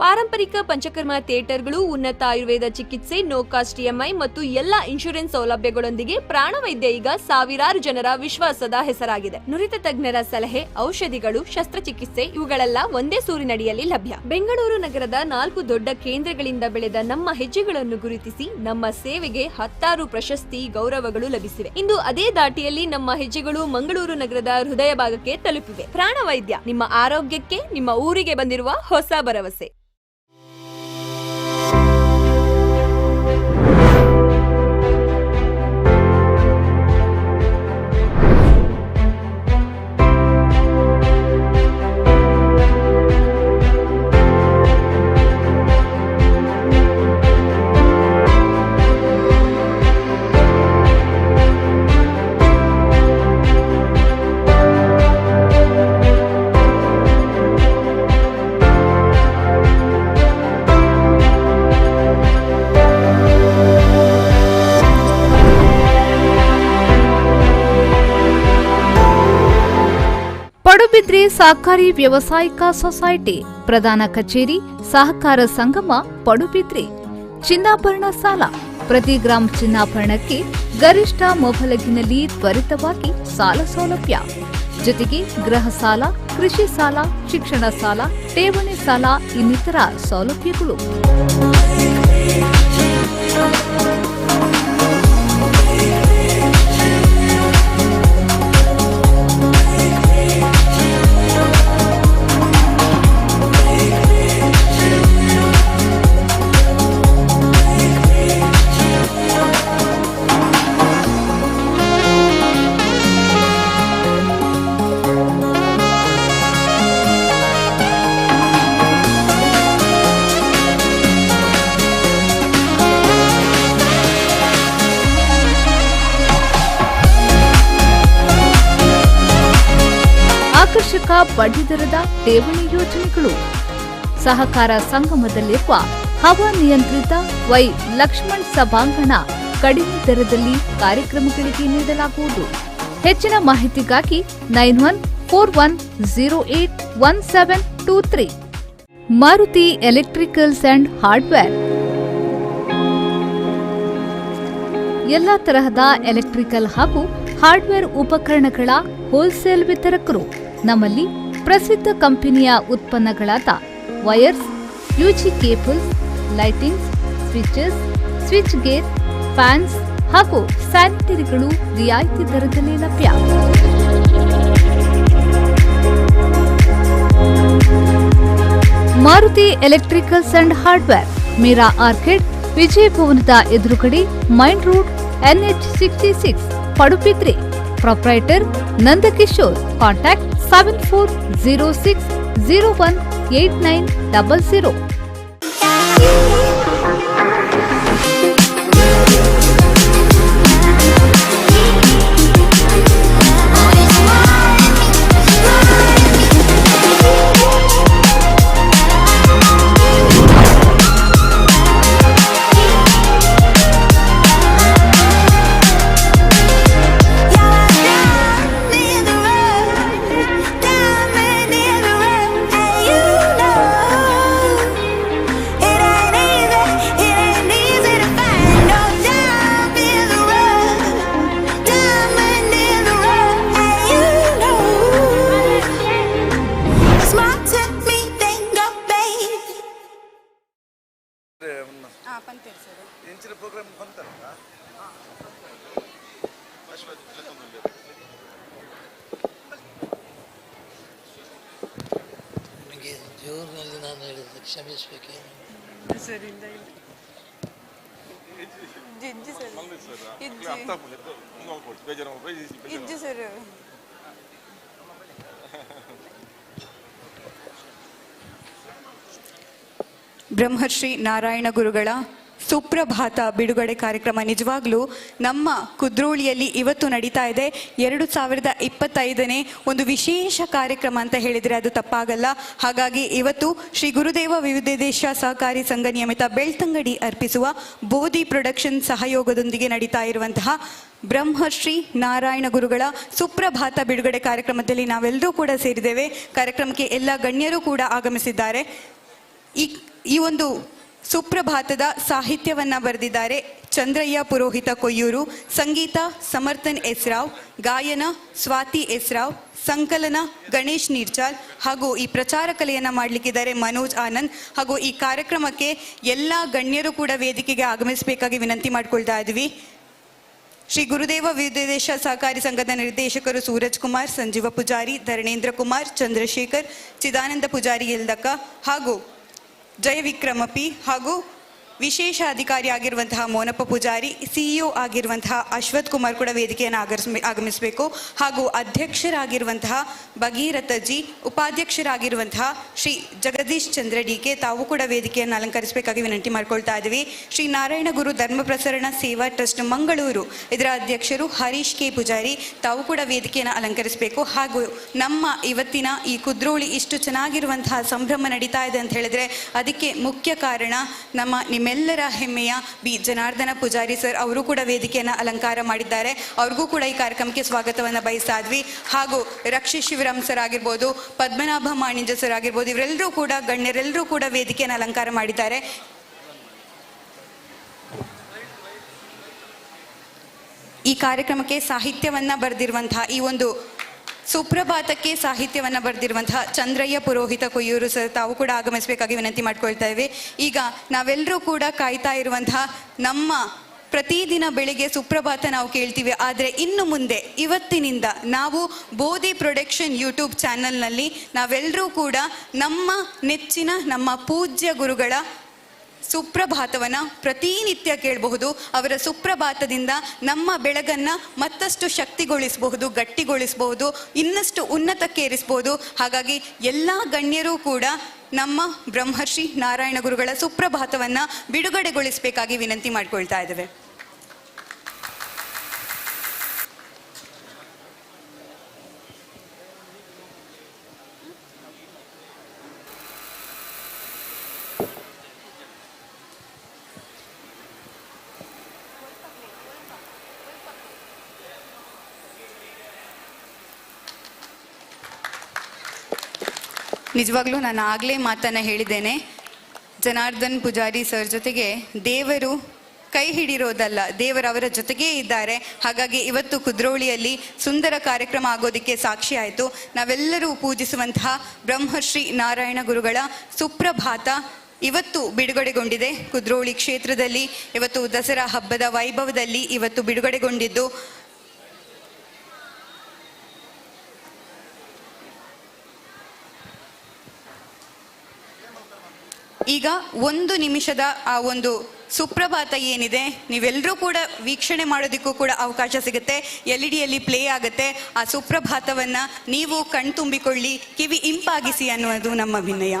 ಪಾರಂಪರಿಕ ಪಂಚಕರ್ಮ ಥಿಯೇಟರ್ಗಳು ಉನ್ನತ ಆಯುರ್ವೇದ ಚಿಕಿತ್ಸೆ, ನೋ ಕಾಸ್ಟ್ ಇಎಂಐ ಮತ್ತು ಎಲ್ಲಾ ಇನ್ಶೂರೆನ್ಸ್ ಸೌಲಭ್ಯಗಳೊಂದಿಗೆ ಪ್ರಾಣವೈದ್ಯ ಈಗ ಸಾವಿರಾರು ಜನರ ವಿಶ್ವಾಸದ ಹೆಸರಾಗಿದೆ. ನುರಿತ ತಜ್ಞರ ಸಲಹೆ, ಔಷಧಿಗಳು, ಶಸ್ತ್ರಚಿಕಿತ್ಸೆ ಇವುಗಳೆಲ್ಲ ಒಂದೇ ಸೂರಿನಡಿಯಲ್ಲಿ ಲಭ್ಯ. ಬೆಂಗಳೂರು ನಗರದ 4 ದೊಡ್ಡ ಕೇಂದ್ರಗಳಿಂದ ಬೆಳೆದ ನಮ್ಮ ಹೆಜ್ಜೆಗಳನ್ನು ಗುರುತಿಸಿ ನಮ್ಮ ಸೇವೆಗೆ 10 ಪ್ರಶಸ್ತಿ, ಗೌರವಗಳು ಲಭಿಸಿವೆ. ಇಂದು ಅದೇ ದಾಟಿಯಲ್ಲಿ ನಮ್ಮ ಹೆಜ್ಜೆಗಳು ಮಂಗಳೂರು ನಗರದ ಹೃದಯ ಭಾಗಕ್ಕೆ ತಲುಪಿವೆ. ಪ್ರಾಣವೈದ್ಯ, ನಿಮ್ಮ ಆರೋಗ್ಯಕ್ಕೆ ನಿಮ್ಮ ಊರಿಗೆ ಬಂದಿರುವ ಹೊಸ ಭರವಸೆ. ಪಡುಬಿದ್ರೆ ಸಹಕಾರಿ ವ್ಯವಸಾಯಿಕ ಸೊಸೈಟಿ ಪ್ರಧಾನ ಕಚೇರಿ, ಸಹಕಾರ ಸಂಗಮ, ಪಡುಬಿದ್ರೆ. ಚಿನ್ನಾಭರಣ ಸಾಲ, ಪ್ರತಿ ಗ್ರಾಂ ಚಿನ್ನಾಭರಣಕ್ಕೆ ಗರಿಷ್ಠ ಮೊಬಲಗಿನಲ್ಲಿ ತ್ವರಿತವಾಗಿ ಸಾಲ ಸೌಲಭ್ಯ. ಜೊತೆಗೆ ಗೃಹ ಸಾಲ, ಕೃಷಿ ಸಾಲ, ಶಿಕ್ಷಣ ಸಾಲ, ಠೇವಣಿ ಸಾಲ ಇನ್ನಿತರ ಸೌಲಭ್ಯಗಳು. ಆಕರ್ಷಕ ಬಡ್ಡಿದರದ ಠೇವಣಿ ಯೋಜನೆಗಳು. ಸಹಕಾರ ಸಂಗಮದಲ್ಲಿರುವ ಹವಾನಿಯಂತ್ರಿತ ವೈ ಲಕ್ಷ್ಮಣ್ ಸಭಾಂಗಣ ಕಡಿಮೆ ದರದಲ್ಲಿ ಕಾರ್ಯಕ್ರಮಗಳಿಗೆ ನೀಡಲಾಗುವುದು. ಹೆಚ್ಚಿನ ಮಾಹಿತಿಗಾಗಿ 9141081723. Maruti electricals and hardware. ಎಲ್ಲಾ ತರಹದ ಎಲೆಕ್ಟ್ರಿಕಲ್ ಹಾಗೂ ಹಾರ್ಡ್ವೇರ್ ಉಪಕರಣಗಳ ಹೋಲ್ಸೇಲ್ ವಿತರಕರು. ನಮ್ಮಲ್ಲಿ ಪ್ರಸಿದ್ಧ ಕಂಪನಿಯ ಉತ್ಪನ್ನಗಳಾದ wires, UG cables, lightings, switches, switch gear, fans ಹಾಗೂ ಸ್ಯಾನಿಟರಿಗಳು ರಿಯಾಯಿತಿ ದರದಲ್ಲಿ ಲಭ್ಯ. Maruti electricals and hardware, Meera Orchid, Vijaya ಭವನದ ಎದುರುಗಡೆ, main road, NH66, Padubidri. Proprietor Nandakishore. Contact 7406018900. ನನಗೆ ಜೋರಿನಲ್ಲಿ ನಾನು ಹೇಳಿದ್ರೆ ಕ್ಷಮಿಸಬೇಕೇನು? ಸರ್ ಇಲ್ಲ ಇಜ್ಜಿ ಸರ್ ಇಜ್ಜಿ ಸರ್. ಬ್ರಹ್ಮಶ್ರೀ ನಾರಾಯಣ ಗುರುಗಳ ಸುಪ್ರಭಾತ ಬಿಡುಗಡೆ ಕಾರ್ಯಕ್ರಮ ನಿಜವಾಗ್ಲೂ ನಮ್ಮ ಕುದ್ರೋಳಿಯಲ್ಲಿ ಇವತ್ತು ನಡೀತಾ ಇದೆ. 2025ನೇ ಒಂದು ವಿಶೇಷ ಕಾರ್ಯಕ್ರಮ ಅಂತ ಹೇಳಿದರೆ ಅದು ತಪ್ಪಾಗಲ್ಲ. ಹಾಗಾಗಿ ಇವತ್ತು ಶ್ರೀ ಗುರುದೇವ ವಿವಿಧೇಶ ಸಹಕಾರಿ ಸಂಘ ನಿಯಮಿತ ಬೆಳ್ತಂಗಡಿ ಅರ್ಪಿಸುವ ಬೋಧಿ ಪ್ರೊಡಕ್ಷನ್ ಸಹಯೋಗದೊಂದಿಗೆ ನಡೀತಾ ಇರುವಂತಹ ಬ್ರಹ್ಮಶ್ರೀ ನಾರಾಯಣ ಗುರುಗಳ ಸುಪ್ರಭಾತ ಬಿಡುಗಡೆ ಕಾರ್ಯಕ್ರಮದಲ್ಲಿ ನಾವೆಲ್ಲರೂ ಕೂಡ ಸೇರಿದ್ದೇವೆ. ಕಾರ್ಯಕ್ರಮಕ್ಕೆ ಎಲ್ಲ ಗಣ್ಯರು ಕೂಡ ಆಗಮಿಸಿದ್ದಾರೆ. ಈ ಒಂದು ಸುಪ್ರಭಾತದ ಸಾಹಿತ್ಯವನ್ನ ಬರೆದಿದ್ದಾರೆ ಚಂದ್ರಯ್ಯ ಪುರೋಹಿತ ಕೊಯ್ಯೂರು, ಸಂಗೀತ ಸಮರ್ಥನ್ ಎಸ್ ರಾವ್, ಗಾಯನ ಸ್ವಾತಿ ಎಸ್ ರಾವ್, ಸಂಕಲನ ಗಣೇಶ್ ನೀರ್ಚಾಲ್ ಹಾಗೂ ಈ ಪ್ರಚಾರ ಕಲೆಯನ್ನ ಮಾಡಲಿಕ್ಕಿದ್ದಾರೆ ಮನೋಜ್ ಆನಂದ್. ಹಾಗೂ ಈ ಕಾರ್ಯಕ್ರಮಕ್ಕೆ ಎಲ್ಲ ಗಣ್ಯರು ಕೂಡ ವೇದಿಕೆಗೆ ಆಗಮಿಸಬೇಕಾಗಿ ವಿನಂತಿ ಮಾಡ್ಕೊಳ್ತಾ ಇದ್ವಿ. ಶ್ರೀ ಗುರುದೇವ ವಿವಿಧೇಶ ಸಹಕಾರಿ ಸಂಘದ ನಿರ್ದೇಶಕರು ಸೂರಜ್ ಕುಮಾರ್, ಸಂಜೀವ ಪೂಜಾರಿ, ಧರಣೇಂದ್ರ ಕುಮಾರ್, ಚಂದ್ರಶೇಖರ್, ಚಿದಾನಂದ ಪೂಜಾರಿ ಎಲ್ದಕ್ಕ ಹಾಗೂ ಜಯ ವಿಕ್ರಮಪಿ ಹಾಗೂ ವಿಶೇಷ ಅಧಿಕಾರಿ ಆಗಿರುವಂತಹ ಮೋನಪ್ಪ ಪೂಜಾರಿ, ಸಿಇಒ ಆಗಿರುವಂತಹ ಅಶ್ವಥ್ ಕುಮಾರ್ ಕೂಡ ವೇದಿಕೆಯನ್ನು ಆಗಮಿಸಬೇಕು. ಹಾಗೂ ಅಧ್ಯಕ್ಷರಾಗಿರುವಂತಹ ಭಗೀರಥಜಿ, ಉಪಾಧ್ಯಕ್ಷರಾಗಿರುವಂತಹ ಶ್ರೀ ಜಗದೀಶ್ ಚಂದ್ರ ಡಿಕೆ ತಾವು ಕೂಡ ವೇದಿಕೆಯನ್ನು ಅಲಂಕರಿಸಬೇಕಾಗಿ ವಿನಂತಿ ಮಾಡ್ಕೊಳ್ತಾ ಇದ್ದೀವಿ. ಶ್ರೀ ನಾರಾಯಣ ಗುರು ಧರ್ಮ ಪ್ರಸರಣ ಸೇವಾ ಟ್ರಸ್ಟ್ ಮಂಗಳೂರು ಇದರ ಅಧ್ಯಕ್ಷರು ಹರೀಶ್ ಕೆ ಪೂಜಾರಿ ತಾವು ಕೂಡ ವೇದಿಕೆಯನ್ನು ಅಲಂಕರಿಸಬೇಕು. ಹಾಗೂ ನಮ್ಮ ಇವತ್ತಿನ ಈ ಕುದ್ರೋಳಿ ಇಷ್ಟು ಚೆನ್ನಾಗಿರುವಂತಹ ಸಂಭ್ರಮ ನಡೀತಾ ಇದೆ ಅಂತ ಹೇಳಿದ್ರೆ ಅದಕ್ಕೆ ಮುಖ್ಯ ಕಾರಣ ನಿಮ್ಮೆಲ್ಲರ ಹೆಮ್ಮೆಯ ಬಿ ಜನಾರ್ದನ ಪೂಜಾರಿ ಸರ್. ಅವರು ಕೂಡ ವೇದಿಕೆಯನ್ನು ಅಲಂಕಾರ ಮಾಡಿದ್ದಾರೆ. ಅವ್ರಿಗೂ ಕೂಡ ಈ ಕಾರ್ಯಕ್ರಮಕ್ಕೆ ಸ್ವಾಗತವನ್ನು ಬಯಸ್ತಾ ಇದ್ವಿ. ಹಾಗೂ ರಕ್ಷಿ ಶಿವರಾಮ್ ಸರ್ ಆಗಿರ್ಬೋದು, ಪದ್ಮನಾಭ ಮಾಣಿಂಜ ಸರ್ ಆಗಿರ್ಬೋದು, ಇವರೆಲ್ಲರೂ ಕೂಡ ಗಣ್ಯರೆಲ್ಲರೂ ಕೂಡ ವೇದಿಕೆಯನ್ನು ಅಲಂಕಾರ ಮಾಡಿದ್ದಾರೆ. ಈ ಕಾರ್ಯಕ್ರಮಕ್ಕೆ ಸಾಹಿತ್ಯವನ್ನ ಬರೆದಿರುವಂತಹ ಈ ಒಂದು ಸುಪ್ರಭಾತಕ್ಕೆ ಸಾಹಿತ್ಯವನ್ನ ಬರೆದಿರುವಂತಹ ಚಂದ್ರಯ್ಯ ಪುರೋಹಿತ ಕೊಯ್ಯೂರು ಸರ್ ತಾವು ಕೂಡ ಆಗಮಿಸಬೇಕಾಗಿ ವಿನಂತಿ ಮಾಡ್ಕೊಳ್ತಾ ಇವೆ. ಈಗ ನಾವೆಲ್ಲರೂ ಕೂಡ ಕಾಯ್ತಾ ಇರುವಂತಹ ನಮ್ಮ ಪ್ರತಿದಿನ ಬೆಳಿಗ್ಗೆ ಸುಪ್ರಭಾತ ನಾವು ಕೇಳ್ತೀವಿ. ಆದರೆ ಇನ್ನು ಮುಂದೆ ಇವತ್ತಿನಿಂದ ನಾವು ಬೋಧಿ ಪ್ರೊಡಕ್ಷನ್ ಯೂಟ್ಯೂಬ್ ಚಾನಲ್ನಲ್ಲಿ ನಾವೆಲ್ಲರೂ ಕೂಡ ನಮ್ಮ ನೆಚ್ಚಿನ ನಮ್ಮ ಪೂಜ್ಯ ಗುರುಗಳ ಸುಪ್ರಭಾತವನ್ನು ಪ್ರತಿನಿತ್ಯ ಕೇಳಬಹುದು. ಅವರ ಸುಪ್ರಭಾತದಿಂದ ನಮ್ಮ ಬೆಳಗನ್ನು ಮತ್ತಷ್ಟು ಶಕ್ತಿಗೊಳಿಸಬಹುದು, ಗಟ್ಟಿಗೊಳಿಸಬಹುದು, ಇನ್ನಷ್ಟು ಉನ್ನತಕ್ಕೇರಿಸಬಹುದು. ಹಾಗಾಗಿ ಎಲ್ಲ ಗಣ್ಯರು ಕೂಡ ನಮ್ಮ ಬ್ರಹ್ಮರ್ಷಿ ನಾರಾಯಣ ಗುರುಗಳ ಸುಪ್ರಭಾತವನ್ನು ಬಿಡುಗಡೆಗೊಳಿಸಬೇಕಾಗಿ ವಿನಂತಿ ಮಾಡಿಕೊಳ್ತಾ ಇದ್ದೇವೆ. ನಿಜವಾಗ್ಲೂ ನಾನು ಆಗಲೇ ಮಾತನ್ನು ಹೇಳಿದ್ದೇನೆ, ಜನಾರ್ದನ್ ಪೂಜಾರಿ ಸರ್ ಜೊತೆಗೆ ದೇವರು ಕೈ ಹಿಡಿರೋದಲ್ಲ, ದೇವರು ಅವರ ಜೊತೆಗೇ ಇದ್ದಾರೆ. ಹಾಗಾಗಿ ಇವತ್ತು ಕುದ್ರೋಳಿಯಲ್ಲಿ ಸುಂದರ ಕಾರ್ಯಕ್ರಮ ಆಗೋದಕ್ಕೆ ಸಾಕ್ಷಿ ಆಯಿತು. ನಾವೆಲ್ಲರೂ ಪೂಜಿಸುವಂತಹ ಬ್ರಹ್ಮಶ್ರೀ ನಾರಾಯಣ ಗುರುಗಳ ಸುಪ್ರಭಾತ ಇವತ್ತು ಬಿಡುಗಡೆಗೊಂಡಿದೆ. ಕುದ್ರೋಳಿ ಕ್ಷೇತ್ರದಲ್ಲಿ ಇವತ್ತು ದಸರಾ ಹಬ್ಬದ ವೈಭವದಲ್ಲಿ ಇವತ್ತು ಬಿಡುಗಡೆಗೊಂಡಿದ್ದು ಈಗ 1 ನಿಮಿಷದ ಆ ಒಂದು ಸುಪ್ರಭಾತ ಏನಿದೆ ನೀವೆಲ್ಲರೂ ಕೂಡ ವೀಕ್ಷಣೆ ಮಾಡೋದಕ್ಕೂ ಕೂಡ ಅವಕಾಶ ಸಿಗುತ್ತೆ. LED ಪ್ಲೇ ಆಗುತ್ತೆ. ಆ ಸುಪ್ರಭಾತವನ್ನು ನೀವು ಕಣ್ತುಂಬಿಕೊಳ್ಳಿ, ಕಿವಿ ಇಂಪಾಗಿಸಿ ಅನ್ನುವುದು ನಮ್ಮ ವಿನಯ.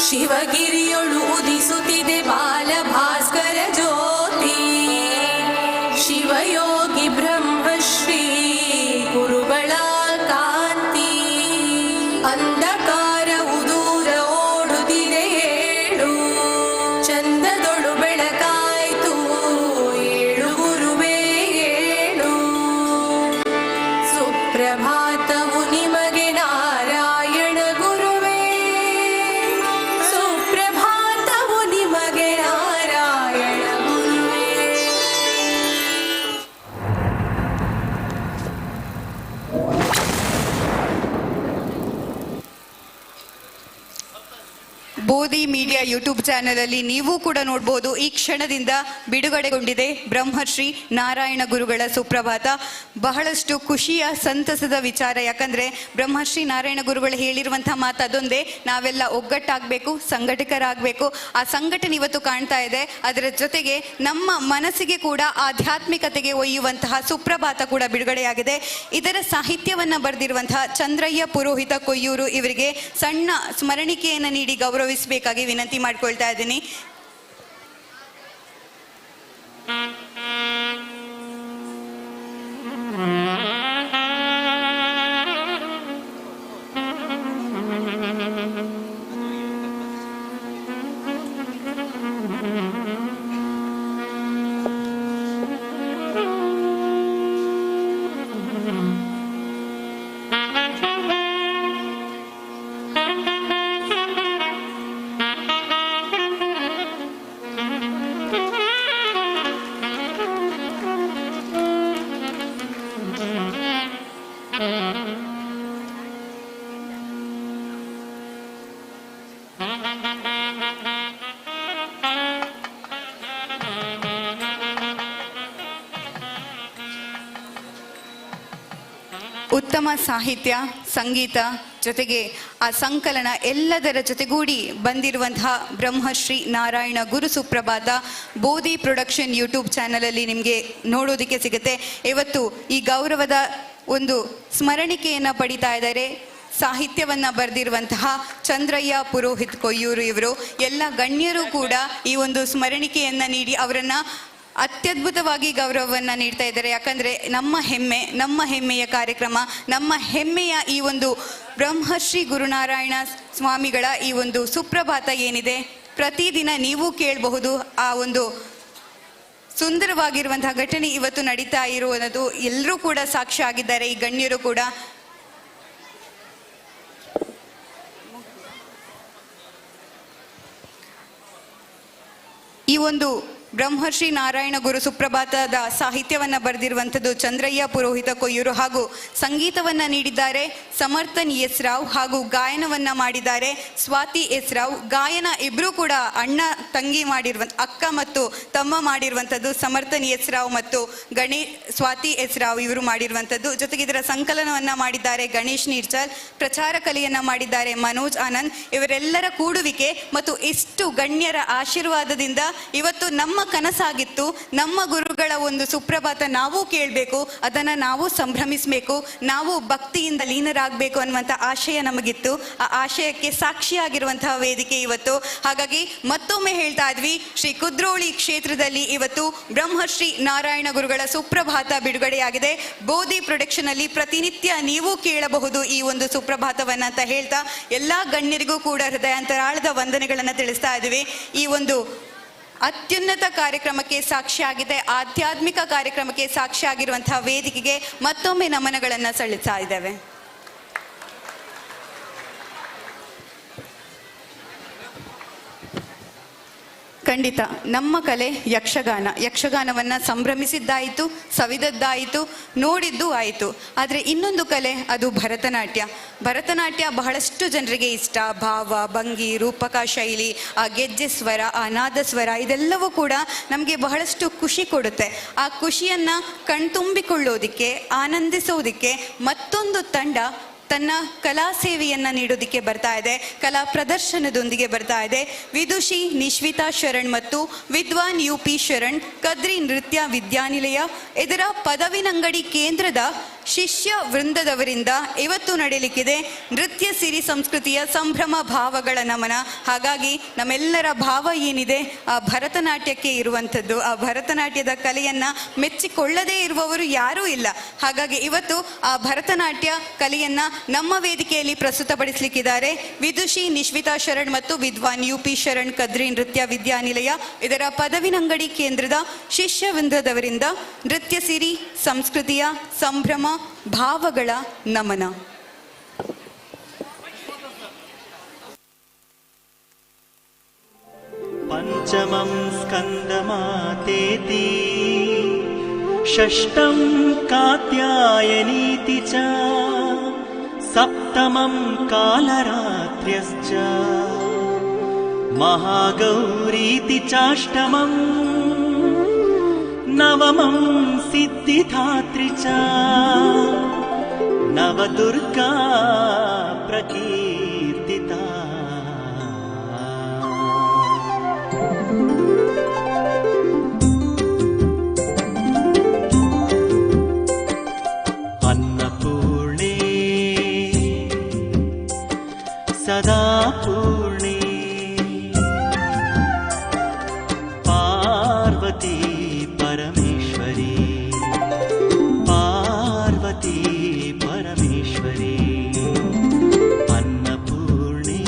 ಶಿವಗಿರಿಯೊಳು ಉದಿಸುತ್ತಿದೆ ಬಾಲಭಾಸ್ಕರ ಜ್ಯೋತಿ, ಶಿವಯೋಗಿ ಬ್ರಹ್ಮಶ್ರೀ ಗುರುಗಳ ಕಾಂತಿ, ಅಂಧಕಾರವು ದೂರ ಓಡುತ್ತಿದೆ ಏಳು, ಚಂದದೊಳು ಬೆಳಕಾಯ್ತು ಏಳು ಗುರುವೇ ಏಳು, ಸುಪ್ರಭಾತವು ನಿಮಗೆ ನಾರಾಯಣ ಗುರುವೇ, ಸುಪ್ರಭಾತವು ನಿಮಗೆ ನಾರಾಯಣ ಗುರುವೇ. ಬೋಧಿ ಮೀಡಿಯಾ ಯೂಟ್ಯೂಬ್ ಚಾನೆಲಲ್ಲಿ ನೀವು ಕೂಡ ನೋಡ್ಬೋದು. ಈ ಕ್ಷಣದಿಂದ ಬಿಡುಗಡೆಗೊಂಡಿದೆ ಬ್ರಹ್ಮಶ್ರೀ ನಾರಾಯಣ ಗುರುಗಳ ಸುಪ್ರಭಾತ. ಬಹಳಷ್ಟು ಖುಷಿಯ ಸಂತಸದ ವಿಚಾರ. ಯಾಕಂದರೆ ಬ್ರಹ್ಮಶ್ರೀ ನಾರಾಯಣ ಗುರುಗಳು ಹೇಳಿರುವಂಥ ಮಾತು ಅದೊಂದೇ, ನಾವೆಲ್ಲ ಒಗ್ಗಟ್ಟಾಗಬೇಕು, ಸಂಘಟಕರಾಗಬೇಕು. ಆ ಸಂಘಟನೆ ಇವತ್ತು ಕಾಣ್ತಾ ಇದೆ. ಅದರ ಜೊತೆಗೆ ನಮ್ಮ ಮನಸ್ಸಿಗೆ ಕೂಡ ಆಧ್ಯಾತ್ಮಿಕತೆಗೆ ಒಯ್ಯುವಂತಹ ಸುಪ್ರಭಾತ ಕೂಡ ಬಿಡುಗಡೆಯಾಗಿದೆ. ಇದರ ಸಾಹಿತ್ಯವನ್ನು ಬರೆದಿರುವಂತಹ ಚಂದ್ರಯ್ಯ ಪುರೋಹಿತ ಕೊಯ್ಯೂರು ಇವರಿಗೆ ಸಣ್ಣ ಸ್ಮರಣಿಕೆಯನ್ನು ನೀಡಿ ಗೌರವಿಸಬೇಕಾಗಿ ವಿನಂತಿ ಮಾಡ್ಕೊಳ್ತಾ ಇದ್ದೀನಿ. ಉತ್ತಮ ಸಾಹಿತ್ಯ, ಸಂಗೀತ ಜೊತೆಗೆ ಆ ಸಂಕಲನ ಎಲ್ಲದರ ಜೊತೆಗೂಡಿ ಬಂದಿರುವಂತಹ ಬ್ರಹ್ಮಶ್ರೀ ನಾರಾಯಣ ಗುರು ಸುಪ್ರಭಾತ ಬೋಧಿ ಪ್ರೊಡಕ್ಷನ್ ಯೂಟ್ಯೂಬ್ ಚಾನಲಲ್ಲಿ ನಿಮಗೆ ನೋಡೋದಕ್ಕೆ ಸಿಗುತ್ತೆ. ಇವತ್ತು ಈ ಗೌರವದ ಒಂದು ಸ್ಮರಣಿಕೆಯನ್ನು ಪಡಿತಾ ಇದ್ದಾರೆ. ಸಾಹಿತ್ಯವನ್ನು ಬರೆದಿರುವಂತಹ ಚಂದ್ರಯ್ಯ ಪುರೋಹಿತ್ ಕೊಯ್ಯೂರು ಇವರು. ಎಲ್ಲ ಗಣ್ಯರು ಕೂಡ ಈ ಒಂದು ಸ್ಮರಣಿಕೆಯನ್ನು ನೀಡಿ ಅವರನ್ನು ಅತ್ಯದ್ಭುತವಾಗಿ ಗೌರವವನ್ನು ನೀಡ್ತಾ ಇದ್ದಾರೆ. ಯಾಕಂದರೆ ನಮ್ಮ ಹೆಮ್ಮೆಯ ಕಾರ್ಯಕ್ರಮ, ನಮ್ಮ ಹೆಮ್ಮೆಯ ಈ ಒಂದು ಬ್ರಹ್ಮಶ್ರೀ ಗುರುನಾರಾಯಣ ಸ್ವಾಮಿಗಳ ಈ ಒಂದು ಸುಪ್ರಭಾತ ಏನಿದೆ ಪ್ರತಿದಿನ ನೀವು ಕೇಳಬಹುದು. ಆ ಒಂದು ಸುಂದರವಾಗಿರುವಂತಹ ಘಟನೆ ಇವತ್ತು ನಡೀತಾ ಇರುವುದು ಎಲ್ಲರೂ ಕೂಡ ಸಾಕ್ಷಿ ಆಗಿದ್ದಾರೆ, ಈ ಗಣ್ಯರು ಕೂಡ. ಈ ಒಂದು ಬ್ರಹ್ಮಶ್ರೀ ನಾರಾಯಣ ಗುರು ಸುಪ್ರಭಾತದ ಸಾಹಿತ್ಯವನ್ನು ಬರೆದಿರುವಂಥದ್ದು ಚಂದ್ರಯ್ಯ ಪುರೋಹಿತ ಕೊಯ್ಯೂರು ಹಾಗೂ ಸಂಗೀತವನ್ನು ನೀಡಿದ್ದಾರೆ ಸಮರ್ಥನ್ ಎಸ್ ರಾವ್ ಹಾಗೂ ಗಾಯನವನ್ನು ಮಾಡಿದ್ದಾರೆ ಸ್ವಾತಿ ಎಸ್ ರಾವ್. ಗಾಯನ ಇಬ್ಬರೂ ಕೂಡ ಅಣ್ಣ ತಂಗಿ ಅಕ್ಕ ಮತ್ತು ತಮ್ಮ ಮಾಡಿರುವಂಥದ್ದು ಸಮರ್ಥನ್ ಎಸ್ ರಾವ್ ಮತ್ತು ಸ್ವಾತಿ ಎಸ್ ರಾವ್ ಇವರು ಮಾಡಿರುವಂಥದ್ದು. ಜೊತೆಗೆ ಇದರ ಸಂಕಲನವನ್ನು ಮಾಡಿದ್ದಾರೆ ಗಣೇಶ್ ನೀರ್ಚಲ್, ಪ್ರಚಾರ ಕಲೆಯನ್ನು ಮಾಡಿದ್ದಾರೆ ಮನೋಜ್ ಆನಂದ್. ಇವರೆಲ್ಲರ ಕೂಡುವಿಕೆ ಮತ್ತು ಇಷ್ಟು ಗಣ್ಯರ ಆಶೀರ್ವಾದದಿಂದ ಇವತ್ತು ನಮ್ಮ ಕನಸಾಗಿತ್ತು. ನಮ್ಮ ಗುರುಗಳ ಒಂದು ಸುಪ್ರಭಾತ ನಾವು ಕೇಳಬೇಕು, ಅದನ್ನು ನಾವು ಸಂಭ್ರಮಿಸಬೇಕು, ನಾವು ಭಕ್ತಿಯಿಂದ ಲೀನರಾಗಬೇಕು ಅನ್ನುವಂಥ ಆಶಯ ನಮಗಿತ್ತು. ಆ ಆಶಯಕ್ಕೆ ಸಾಕ್ಷಿಯಾಗಿರುವಂತಹ ವೇದಿಕೆ ಇವತ್ತು. ಹಾಗಾಗಿ ಮತ್ತೊಮ್ಮೆ ಹೇಳ್ತಾ ಇದ್ವಿ, ಶ್ರೀ ಕುದ್ರೋಳಿ ಕ್ಷೇತ್ರದಲ್ಲಿ ಇವತ್ತು ಬ್ರಹ್ಮಶ್ರೀ ನಾರಾಯಣ ಗುರುಗಳ ಸುಪ್ರಭಾತ ಬಿಡುಗಡೆಯಾಗಿದೆ. ಬೋಧಿ ಪ್ರೊಡಕ್ಷನ್ ಅಲ್ಲಿ ಪ್ರತಿನಿತ್ಯ ನೀವು ಕೇಳಬಹುದು ಈ ಒಂದು ಸುಪ್ರಭಾತವನ್ನ ಅಂತ ಹೇಳ್ತಾ ಎಲ್ಲಾ ಗಣ್ಯರಿಗೂ ಕೂಡ ಹೃದಯಾಂತರಾಳದ ವಂದನೆಗಳನ್ನು ತಿಳಿಸ್ತಾ ಇದ್ದೀವಿ. ಈ ಒಂದು ಅತ್ಯುನ್ನತ ಕಾರ್ಯಕ್ರಮಕ್ಕೆ ಸಾಕ್ಷಿಯಾಗಿದೆ, ಆಧ್ಯಾತ್ಮಿಕ ಕಾರ್ಯಕ್ರಮಕ್ಕೆ ಸಾಕ್ಷಿಯಾಗಿರುವಂತಹ ವೇದಿಕೆಗೆ ಮತ್ತೊಮ್ಮೆ ನಮನಗಳನ್ನು ಸಲ್ಲಿಸ್ತಾ ಇದ್ದೇವೆ. ಖಂಡಿತ ನಮ್ಮ ಕಲೆ ಯಕ್ಷಗಾನವನ್ನು ಸಂಭ್ರಮಿಸಿದ್ದಾಯಿತು, ಸವಿದದ್ದಾಯಿತು, ನೋಡಿದ್ದು ಆಯಿತು. ಆದರೆ ಇನ್ನೊಂದು ಕಲೆ ಅದು ಭರತನಾಟ್ಯ ಬಹಳಷ್ಟು ಜನರಿಗೆ ಇಷ್ಟ. ಭಾವ, ಭಂಗಿ, ರೂಪಕ ಶೈಲಿ, ಆ ಗೆಜ್ಜೆ ಸ್ವರ, ಆ ನಾದ ಸ್ವರ ಇದೆಲ್ಲವೂ ಕೂಡ ನಮಗೆ ಬಹಳಷ್ಟು ಖುಷಿ ಕೊಡುತ್ತೆ. ಆ ಖುಷಿಯನ್ನು ಕಣ್ತುಂಬಿಕೊಳ್ಳೋದಿಕ್ಕೆ, ಆನಂದಿಸೋದಿಕ್ಕೆ ಮತ್ತೊಂದು ತಂಡ ತನ್ನ ಕಲಾ ಸೇವೆಯನ್ನು ನೀಡೋದಕ್ಕೆ ಬರ್ತಾ ಇದೆ, ಕಲಾ ಪ್ರದರ್ಶನದೊಂದಿಗೆ ಬರ್ತಾ ಇದೆ. ವಿದುಷಿ ನಿಶ್ವಿತಾ ಶರಣ್ ಮತ್ತು ವಿದ್ವಾನ್ UP ಶರಣ್ ಕದ್ರಿ ನೃತ್ಯ ವಿದ್ಯಾನಿಲಯ ಇದರ ಪದವಿನಂಗಡಿ ಕೇಂದ್ರದ ಶಿಷ್ಯ ವೃಂದದವರಿಂದ ಇವತ್ತು ನಡೆಯಲಿಕ್ಕಿದೆ ನೃತ್ಯ ಸಿರಿ ಸಂಸ್ಕೃತಿಯ ಸಂಭ್ರಮ ಭಾವಗಳ ನಮನ. ಹಾಗಾಗಿ ನಮ್ಮೆಲ್ಲರ ಭಾವ ಏನಿದೆ ಆ ಭರತನಾಟ್ಯಕ್ಕೆ ಇರುವಂಥದ್ದು. ಆ ಭರತನಾಟ್ಯದ ಕಲೆಯನ್ನು ಮೆಚ್ಚಿಕೊಳ್ಳದೇ ಇರುವವರು ಯಾರೂ ಇಲ್ಲ. ಹಾಗಾಗಿ ಇವತ್ತು ಆ ಭರತನಾಟ್ಯ ಕಲೆಯನ್ನು ನಮ್ಮ ವೇದಿಕೆಯಲ್ಲಿ ಪ್ರಸ್ತುತಪಡಿಸಲಿಕ್ಕಿದ್ದಾರೆ ವಿದುಷಿ ನಿಶ್ವಿತಾ ಶರಣ್ ಮತ್ತು ವಿದ್ವಾನ್ UP ಶರಣ್ ಕದ್ರಿ ನೃತ್ಯ ವಿದ್ಯಾನಿಲಯ ಇದರ ಪದವಿನಂಗಡಿ ಕೇಂದ್ರದ ಶಿಷ್ಯ ವೃಂದದವರಿಂದ ನೃತ್ಯ ಸಿರಿ ಸಂಸ್ಕೃತಿಯ ಸಂಭ್ರಮ ಭಾವಗಳ ನಮನ. ಪಂಚಮಂ ಸ್ಕಂದಮಾತೇತಿ ಷಷ್ಠಂ ಕಾತ್ಯಾಯನೀತಿ ಚ ಸಪ್ತಮಂ ಕಾಲರಾತ್ರ್ಯಶ್ಚ ಮಹಾಗೌರೀತಿ ಚಾಷ್ಟಮಂ ನವಮಂ ಸಿದ್ಧಿಧಾತ್ರಿ ಚ ನವದುರ್ಗಾ ಪ್ರಕೀರ್ತಿತಾ. ಅನ್ನಪೂರ್ಣೆ ಸದಾ ಪೂರ್ಣೆ ಪಾರ್ವತಿ ಪರಮೇಶ್ವರಿ ಪಾರ್ವತಿ ಪರಮೇಶ್ವರಿ ಅನ್ನಪೂರ್ಣೆ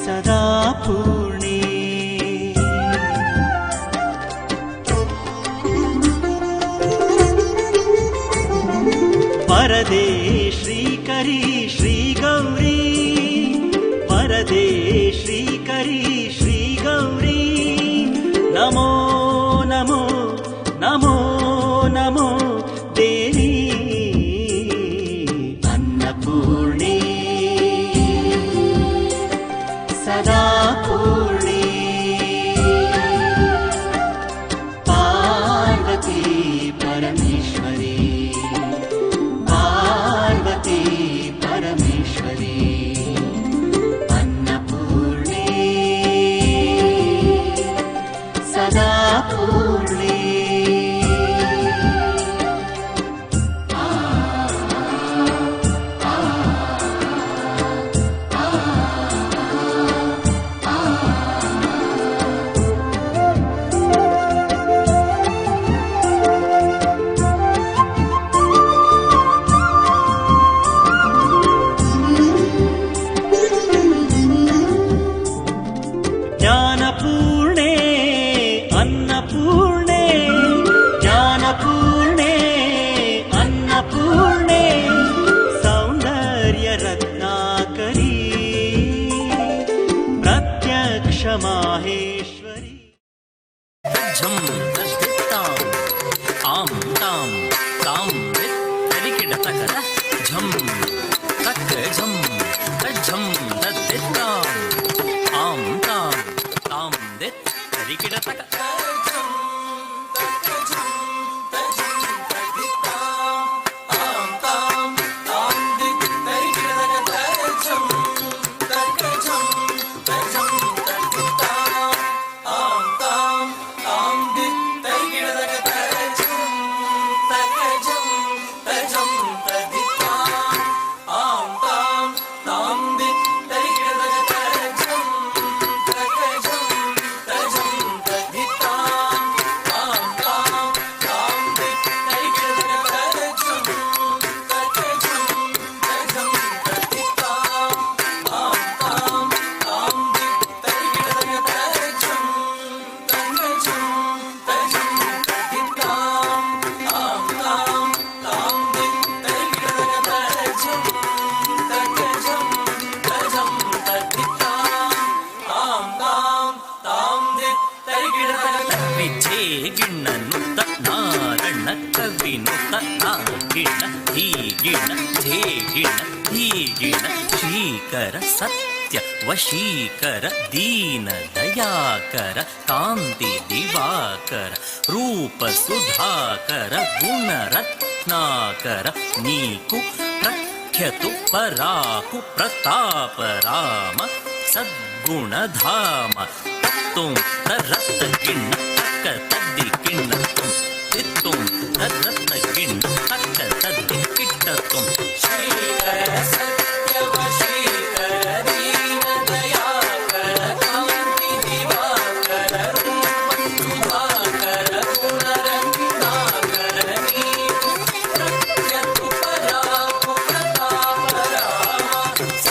ಸದಾ ಪೂರ್ಣೆ. ವರದೆ ಶ್ರೀಕರಿ ಶ್ರೀ ಗೌರಿ ವರದೆ ಶ್ರೀಕರಿ ಶ್ರೀ ಗೌರಿ ನಮೋ ನಮೋ ನಮೋ ನಮೋ ದೇವಿ ಅನ್ನಪೂರ್ಣೆ ಸದಾ ಪೂರ್ಣೆ ಪಾರ್ವತಿ ಪರಮೇಶ್ವರಿ ಪಾರ್ವತಿ ಪರಮೇಶ್ವರಿ ಅನ್ನಪೂರ್ಣೆ ಸದಾ ಪೂರ್ಣೆ. ಜ್ಞಾನಪೂರ್ಣೆ ಅನ್ನಪೂರ್ಣೆ ಜ್ಞಾನಪೂರ್ಣೆ ಅನ್ನಪೂರ್ಣೆ ಸೌಂದರ್ಯ ರತ್ನಾಕರಿ ಪ್ರತ್ಯಕ್ಷ ಮಾಹೇಶ್ವರಿ. ಝಂ ತದ್ದಿತ್ತಾಂ ಆಂ ತಾಂ ತಾಂ ತರಿಕೆ ಡತಕರ ಝಂ ತಕ್ಕ ಝಂ ತಜ್ಜಂ ತದ್ದಿತ್ತಾಂ ಆಂ ತಾಂ ತಾಂ ದಿತ್ ತರಿಕೆ ಡತಕ. ಗಿಣ್ಣನುತ್ತ ನಾರಣ್ಣ ಕವಿನುತ್ತ ನಾಗಿಣ ಹೀಗಿಣ ಧೇಗಿಣ ಹೀಗಿಣ ಶ್ರೀಕರ ಸತ್ಯ ವಶೀಕರ ದೀನ ದಯಾಕರ ಕಾಂತಿ ದಿವಾಕರ ರೂಪ ಸುಧಾಕರ ಗುಣರತ್ನಾಕರ ನೀಕು ಪ್ರಖ್ಯತು ಪರಾಕು ಪ್ರತಾಪ ರಾಮ ಸದ್ಗುಣಧಾಮ ತತ್ತುಂ ತರತ್ತ ಗಿಣ್ಣ ತಕ್ಕ ತದ್ದಿ ಗಿಣ್ಣ ತುಂ ತಿತ್ತುಂ ತರತ್ತ ಗಿಣ್ಣ ತಕ್ಕ ತದ್ದಿ ಕಿಟ್ಟ ತುಂ ಶ್ರೀಕರ ಸತ್ಯವ ಶ್ರೀಕರ ದೀನ ದಯಾಕರ ಕಾಂತಿ ದಿವಾಕರ ರೂಪ ಸುಧಾಕರ ಗುಣರತ್ನಾಕರ ನೀಕು ಪ್ರಖ್ಯತು ಪರಾಕು ಪ್ರತಾಪ ರಾಮ ಸದ್ಗುಣಧಾಮ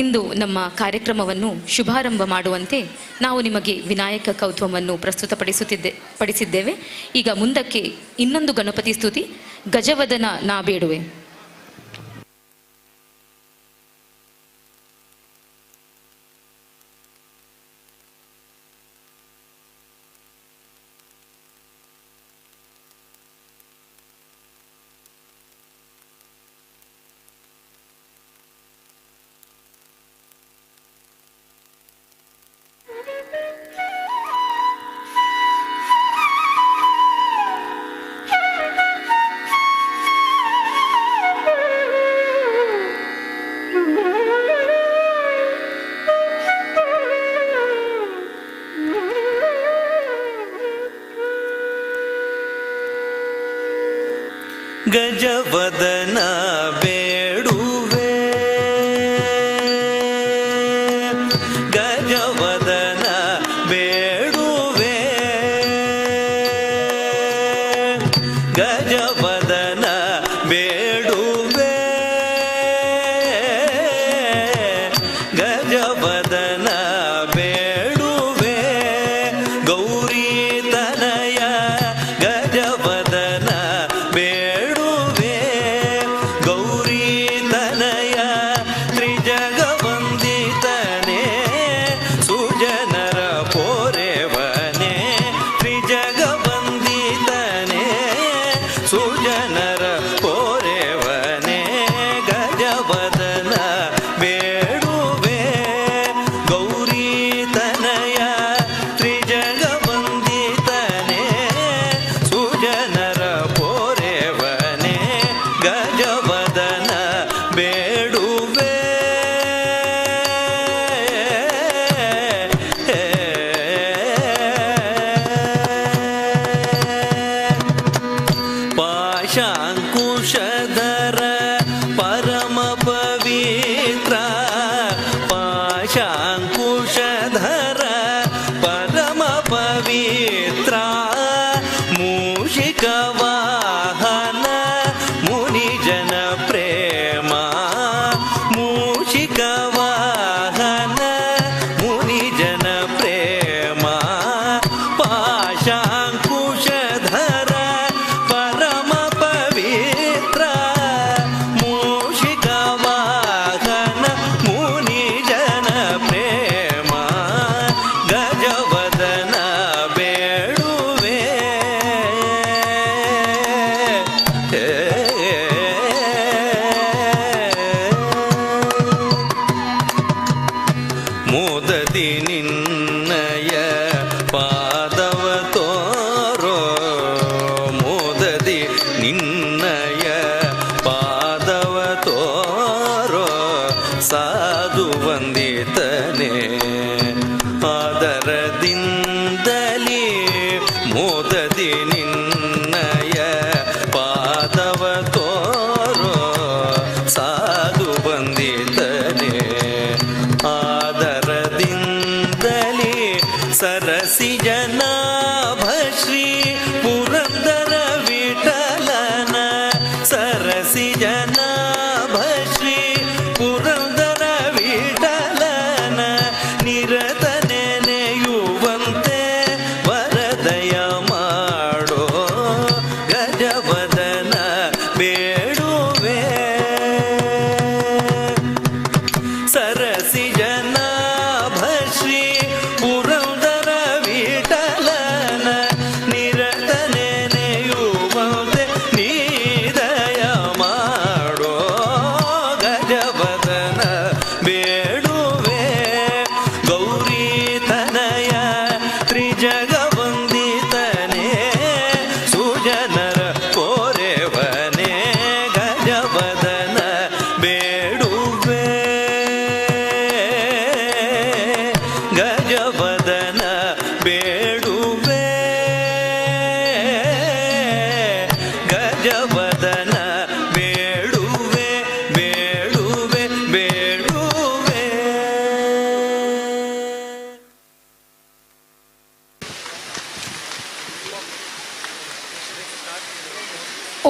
ಇಂದು ನಮ್ಮ ಕಾರ್ಯಕ್ರಮವನ್ನು ಶುಭಾರಂಭ ಮಾಡುವಂತೆ ನಾವು ನಿಮಗೆ ವಿನಾಯಕ ಕೌತ್ವವನ್ನು ಪಡಿಸಿದ್ದೇವೆ. ಈಗ ಮುಂದಕ್ಕೆ ಇನ್ನೊಂದು ಗಣಪತಿ ಸ್ತುತಿ ಗಜವದನ ನಾ ಬೇಡುವೆ. ಗಜವದನ ಬೇಡುವೆ ಗಜವದನ ಬೇಡುವೆ ಗಜವದನ ಬೇಡುವೆ ಗಜವದನ ಬೇಡುವೆ ಗೌರಿ ತನಯ ಗಜವದನ ಬೇಡುವೆ ಗೌರಿ ತನಯ ತ್ರಿಜಗವಂದಿತನೇ ಸುಜನರ ಪೋರೆವನೇ ತ್ರಿಜಗವಂದಿತನೇ ಸುಜನರ ಪೋರೆವನೇ ಗಜವದನ ಬೇಡುವೆ ಗೌರಿ ತನಯ ತ್ರಿಜಗವಂದಿತನೇ ಸುಜನರ ಪೋರೆವನೇ ಗಜವದನ ಬೇಡುವೆ ಪಾಶಾಂಕುಶಧರ ಪರಮ ಪವಿತ್ರ ಪಾಶಾಂಕುಶಧರ ಪರಮ ಪವಿತ್ರ ಮೂಷಿಕ ವಾಹನ ಮುನಿಜನ ಪ್ರೇಮ ಮೂಷಿಕ ವಾಹನ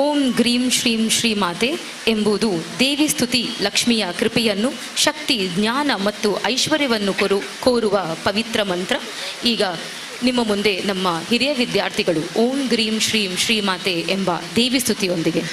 ಓಂ ಗ್ರೀಂ ಶ್ರೀಂ ಶ್ರೀಮಾತೆ ಎಂಬುದು ದೇವಿ ಸ್ತುತಿ ಲಕ್ಷ್ಮಿಯ ಕೃಪೆಯನ್ನು, ಶಕ್ತಿ, ಜ್ಞಾನ ಮತ್ತು ಐಶ್ವರ್ಯವನ್ನು ಕೋರುವ ಪವಿತ್ರ ಮಂತ್ರ. ಈಗ ನಿಮ್ಮ ಮುಂದೆ ನಮ್ಮ ಹಿರಿಯ ವಿದ್ಯಾರ್ಥಿಗಳು ಓಂ ಗ್ರೀಂ ಶ್ರೀಂ ಶ್ರೀಮಾತೆ ಎಂಬ ದೇವಿ ಸ್ತುತಿಯೊಂದಿಗೆ.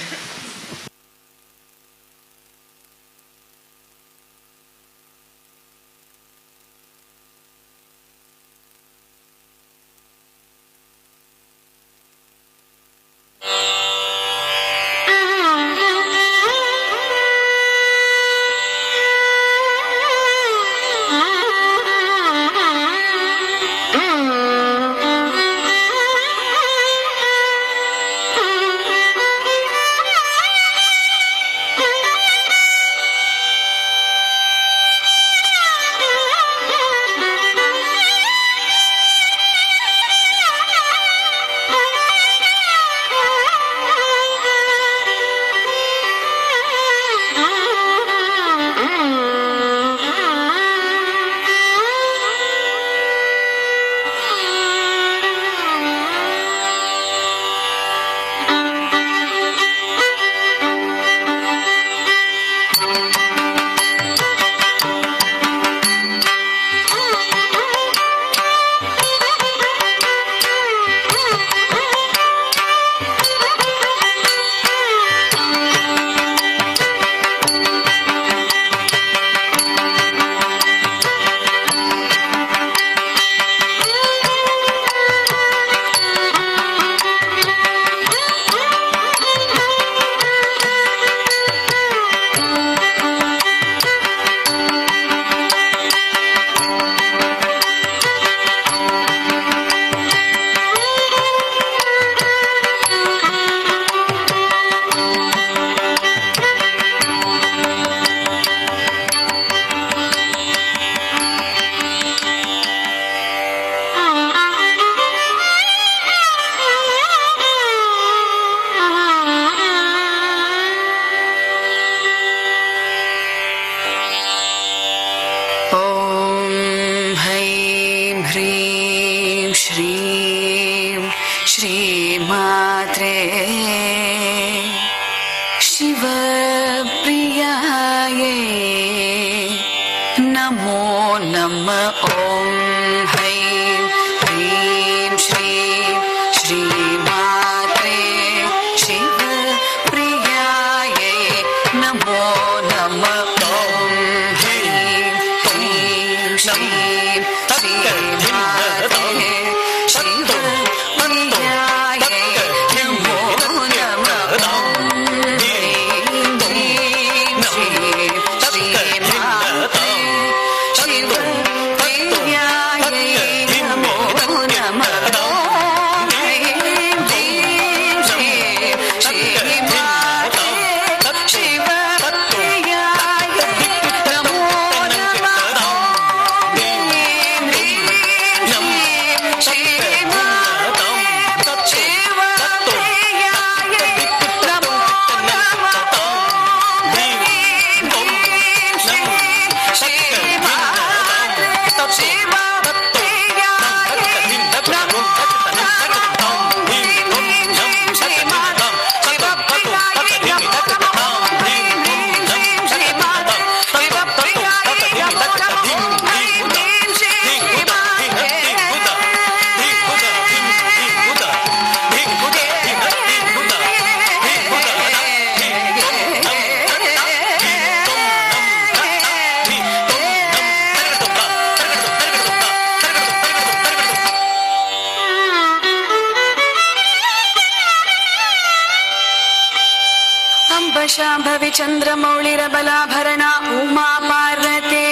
शाम्भवी चन्द्रमौळिरबलाभरणा उमा पार्वते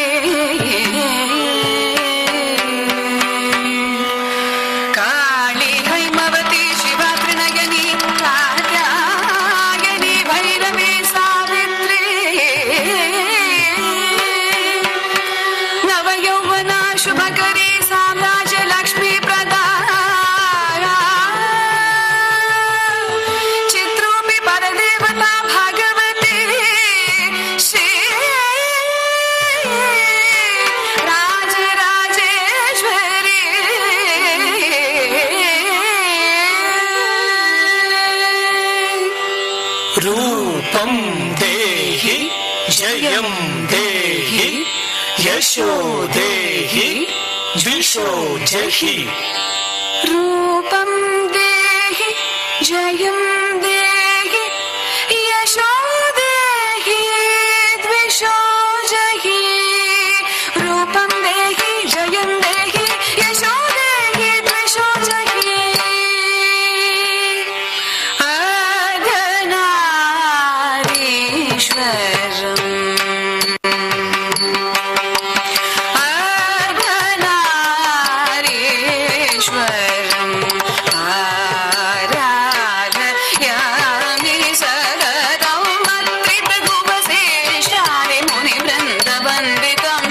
काली हैमवती शिवा त्रिनयनी कात्यायनी भैरवी सावित्री नवयौवना शुभकरी साम्राज्य लक्ष्मी प्रदा चित्रूपी परदेवता भगवती श्री ರೂಪಂ ದೇಹಿ ಜಯಂ ದೇಹಿ ಯಶೋ ದೇಹಿ ದ್ವಿಷೋ ಜಹಿ. ರೂಪಂ ದೇಹಿ ಜಯಂ ದೇಹಿ ಯಶೋ ದೇಹಿ ದ್ವಿಷೋ ಜಹಿ. ರೂಪಂ ದೇಹಿ ಜಯಂ ದೇಹಿ ಯಶೋ ದೇಹಿ ದ್ವಿಷೋ ಜಹಿ. ಅರ್ಧನಾರೀಶ್ವರಂ अर्धनारीश्वरम् आराधयामि सततं मत्रिभुवसेशारे मुनिवृन्दवन्दितं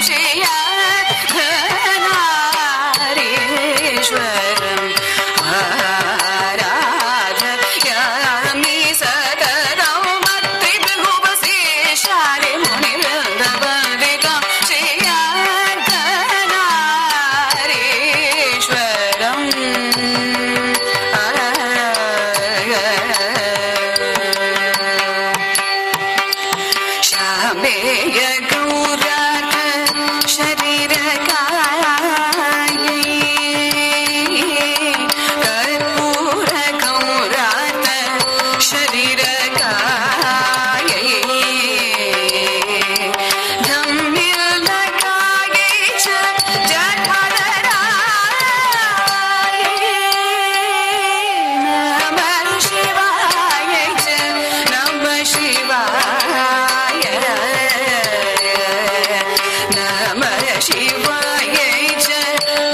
श्रेयार्धनारीश्वरम् आराधयामि सततं मत्रिभुवसेशारे मुनिवृन्दवन्दितं श्रेयार्धनारीश्वरम्. शामेय गौराथ शरीरकायै कर्पूर गौराथ शरीरकायै धम्मिलकायै च जठररायै नमः शिवाय च नमः शिवाय नमः शिवाय च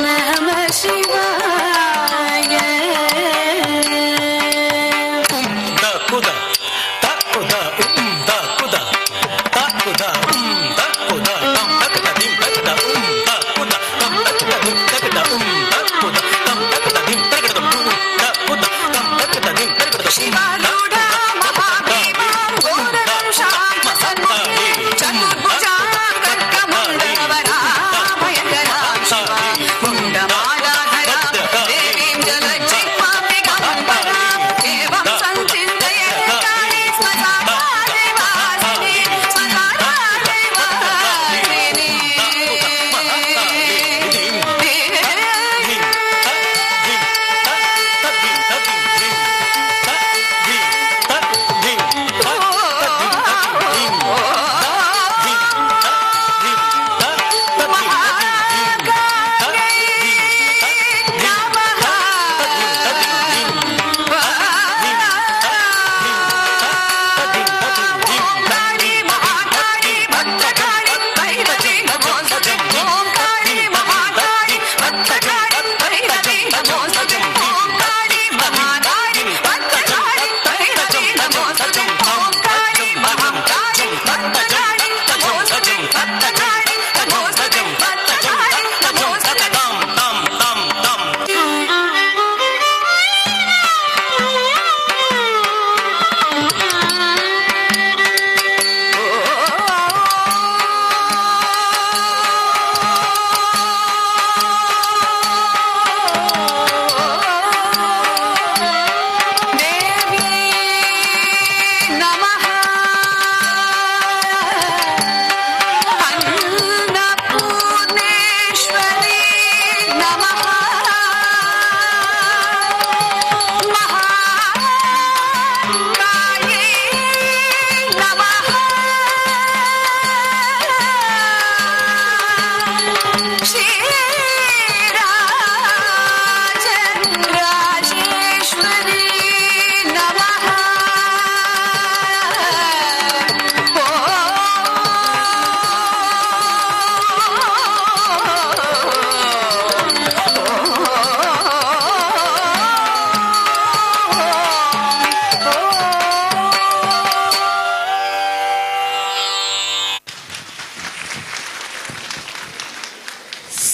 नमः शिवाय. ದ ಕುದ ತ ಕುದ ದ ಕುದ ತ ಕುದ ದ ಕುದ ತಂ ತಕದ ದಿಂ ತಕದ ದ ಕುದ ತಂ ತಕದ ದಿಂ ತಕದ ದ ಕುದ ತಂ ತಕದ ದಿಂ ತಕದ ದ ಕುದ ತಂ ತಕದ ದಿಂ ತಕದ ಶಿವಾರೂಢ ಮಹಾದೇವಂ ಘೋರಂ ಶಾಂತಸನ್ಮುಖೇ ಚತುರ್ಭುಜಾಂ ಖಡ್ಗಮುಂಡವರಾಭಯಕರಾಂ ಶಿವಾಂ ಮುಂಡಮಾಲಾಧರಾಂ ದೇವೀಂ ಜಲಚ್ಚಿಕ್ವಾಪಿಕಂಬರಾಂ ಏವಂ ಸಂಚಿಂತಯೇ ಕಾಳಿ ಸ್ಮಶಾನಾದೇವಾಸಿನಿ ಸ್ಮಶಾನಾದೇವಾಸಿನಿ.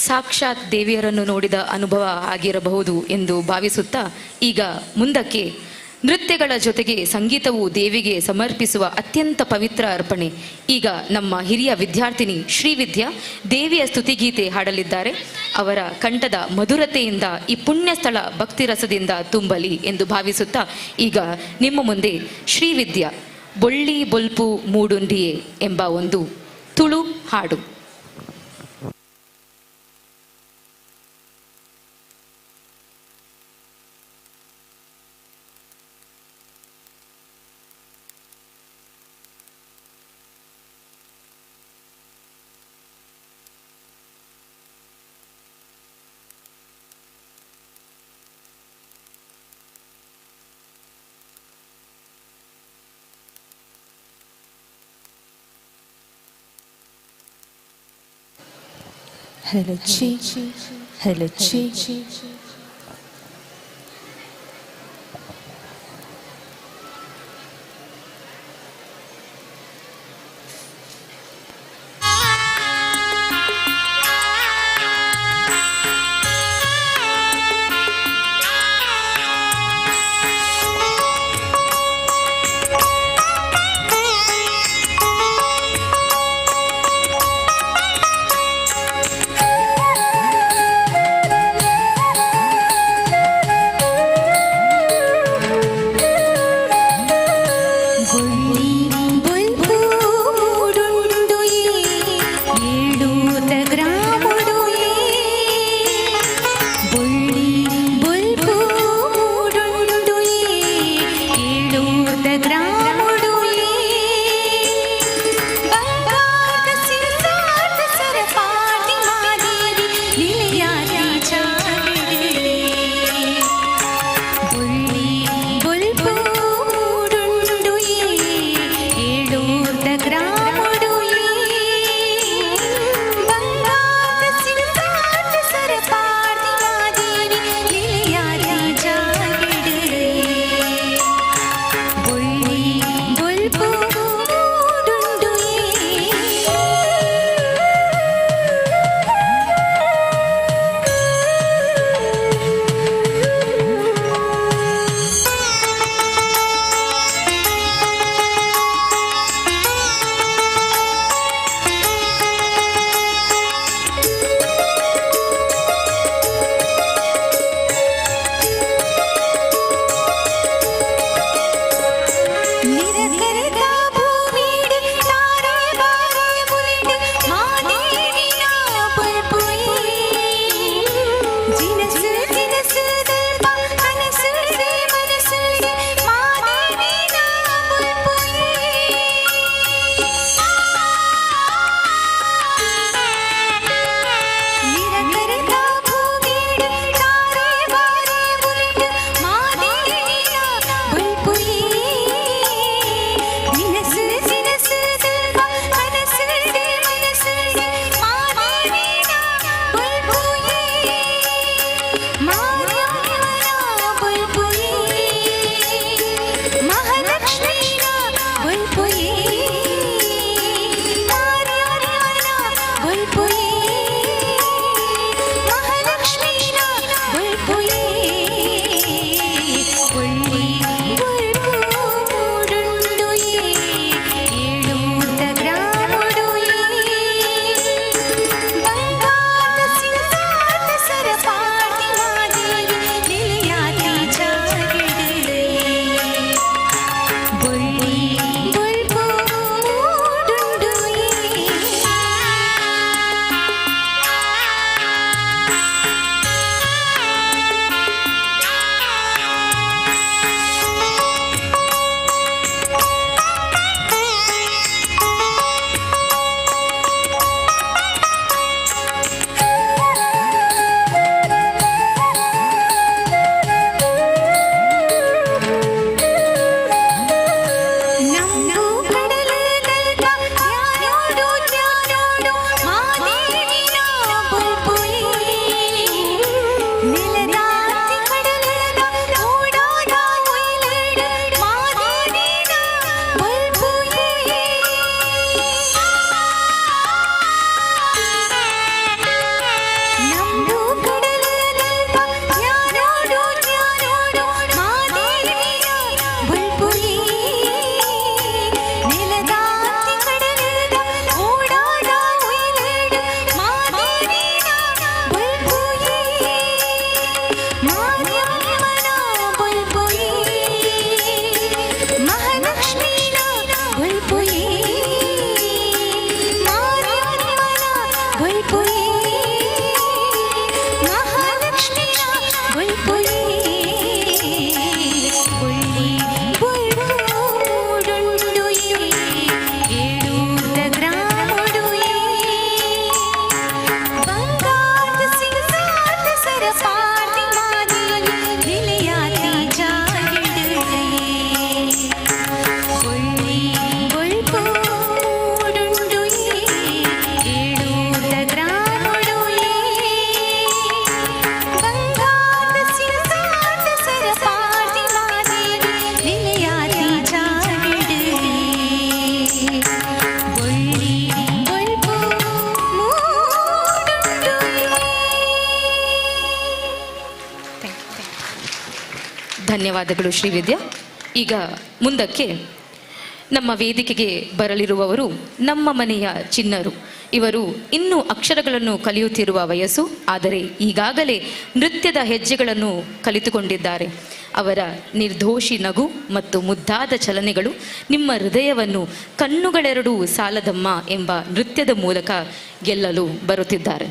ಸಾಕ್ಷಾತ್ ದೇವಿಯರನ್ನು ನೋಡಿದ ಅನುಭವ ಆಗಿರಬಹುದು ಎಂದು ಭಾವಿಸುತ್ತಾ ಈಗ ಮುಂದಕ್ಕೆ ನೃತ್ಯಗಳ ಜೊತೆಗೆ ಸಂಗೀತವು ದೇವಿಗೆ ಸಮರ್ಪಿಸುವ ಅತ್ಯಂತ ಪವಿತ್ರ ಅರ್ಪಣೆ. ಈಗ ನಮ್ಮ ಹಿರಿಯ ವಿದ್ಯಾರ್ಥಿನಿ ಶ್ರೀವಿದ್ಯಾ ದೇವಿಯ ಸ್ತುತಿಗೀತೆ ಹಾಡಲಿದ್ದಾರೆ. ಅವರ ಕಂಠದ ಮಧುರತೆಯಿಂದ ಈ ಪುಣ್ಯ ಸ್ಥಳ ಭಕ್ತಿರಸದಿಂದ ತುಂಬಲಿ ಎಂದು ಭಾವಿಸುತ್ತಾ ಈಗ ನಿಮ್ಮ ಮುಂದೆ ಶ್ರೀವಿದ್ಯಾ ಬೊಳ್ಳಿ ಬೊಲ್ಪು ಮೂಡುಂಡಿಯೇ ಎಂಬ ಒಂದು ತುಳು ಹಾಡು. Hello, Chi. ಧನ್ಯವಾದಗಳು ಶ್ರೀವಿದ್ಯಾ. ಈಗ ಮುಂದಕ್ಕೆ ನಮ್ಮ ವೇದಿಕೆಗೆ ಬರಲಿರುವವರು ನಮ್ಮ ಮನೆಯ ಚಿನ್ನರು. ಇವರು ಇನ್ನೂ ಅಕ್ಷರಗಳನ್ನು ಕಲಿಯುತ್ತಿರುವ ವಯಸ್ಸು, ಆದರೆ ಈಗಾಗಲೇ ನೃತ್ಯದ ಹೆಜ್ಜೆಗಳನ್ನು ಕಲಿತುಕೊಂಡಿದ್ದಾರೆ. ಅವರ ನಿರ್ದೋಷಿ ನಗು ಮತ್ತು ಮುದ್ದಾದ ಚಲನೆಗಳು ನಿಮ್ಮ ಹೃದಯವನ್ನು ಕಣ್ಣುಗಳೆರಡೂ ಸಾಲದಮ್ಮ ಎಂಬ ನೃತ್ಯದ ಮೂಲಕ ಗೆಲ್ಲಲು ಬರುತ್ತಿದ್ದಾರೆ.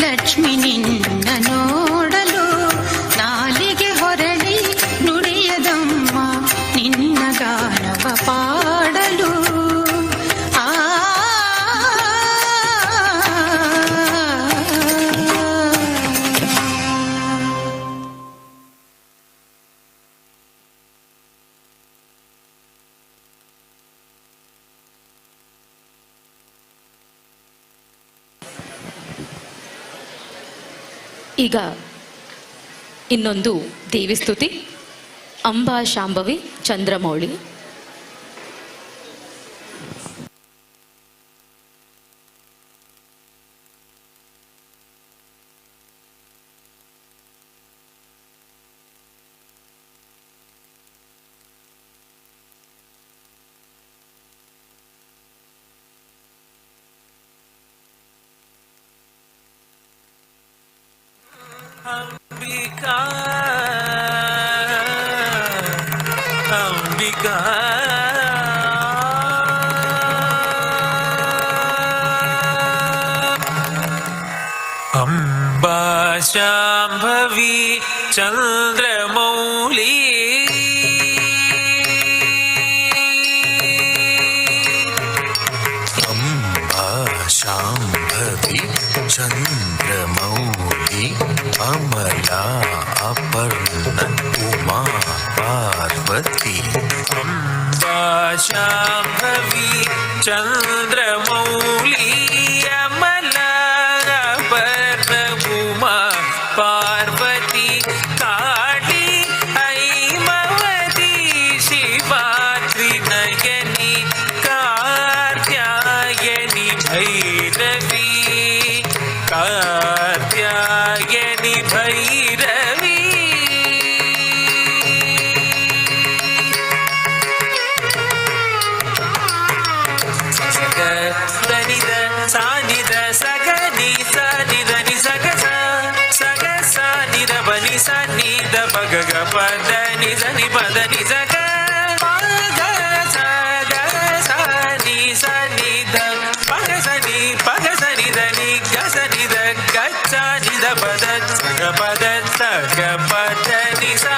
ಲಕ್ಷ್ಮಿ ನಿನ್ನ ನೋಡಲು ನಾಲಿಗೆ ಈಗ ಇನ್ನೊಂದು ದೇವಿ ಸ್ತುತಿ, ಅಂಬಾ ಶಾಂಭವಿ ಚಂದ್ರಮೌಳಿ. अंबिका अंबिका अंबा शांभवी चंद्रमौली अंबा शांभवी चंद्रमौली अमला अपर्णा उमा पार्वती अंबा शांभवी चंद्रमौली अमला अपर्णा उमा पार्वती काली ऐमवती शिवात्री नयनी कात्यायनी भैरवी कात्यायनी भैरवी सग दनिद सानिद सग नि सनिद नि सग सग सानिद बनि सनिद पग ग पद नि सनि पद नि सग पग सग सनि सनिद पग सनि दनि ग सनिद गच्छ निद पद सग पद नि सा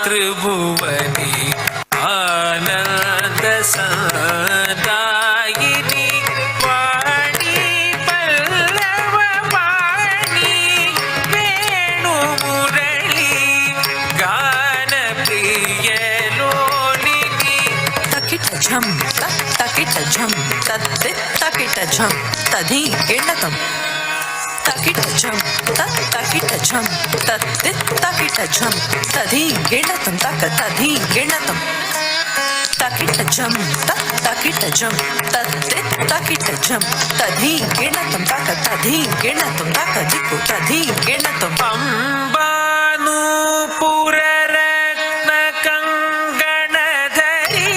त्रिभुवनी आनंद सदायिनी वाणी पल्लव वाणी वेणु मुरली गान प्रिय लोलिनी तकिट झम तकिट झम तत्ति तकिट झम तधि एणतम तकिट झम तकिट झम तत्ति तकिट झम तधि गिणतम तक तधि गिणतम तकिट झम तकिट झम तत्ति तकिट झम तधि गिणतम तक तधि गिणतम तक दिक्कु तधि गिणतम अंबानुपुर रत्न कंगणधरी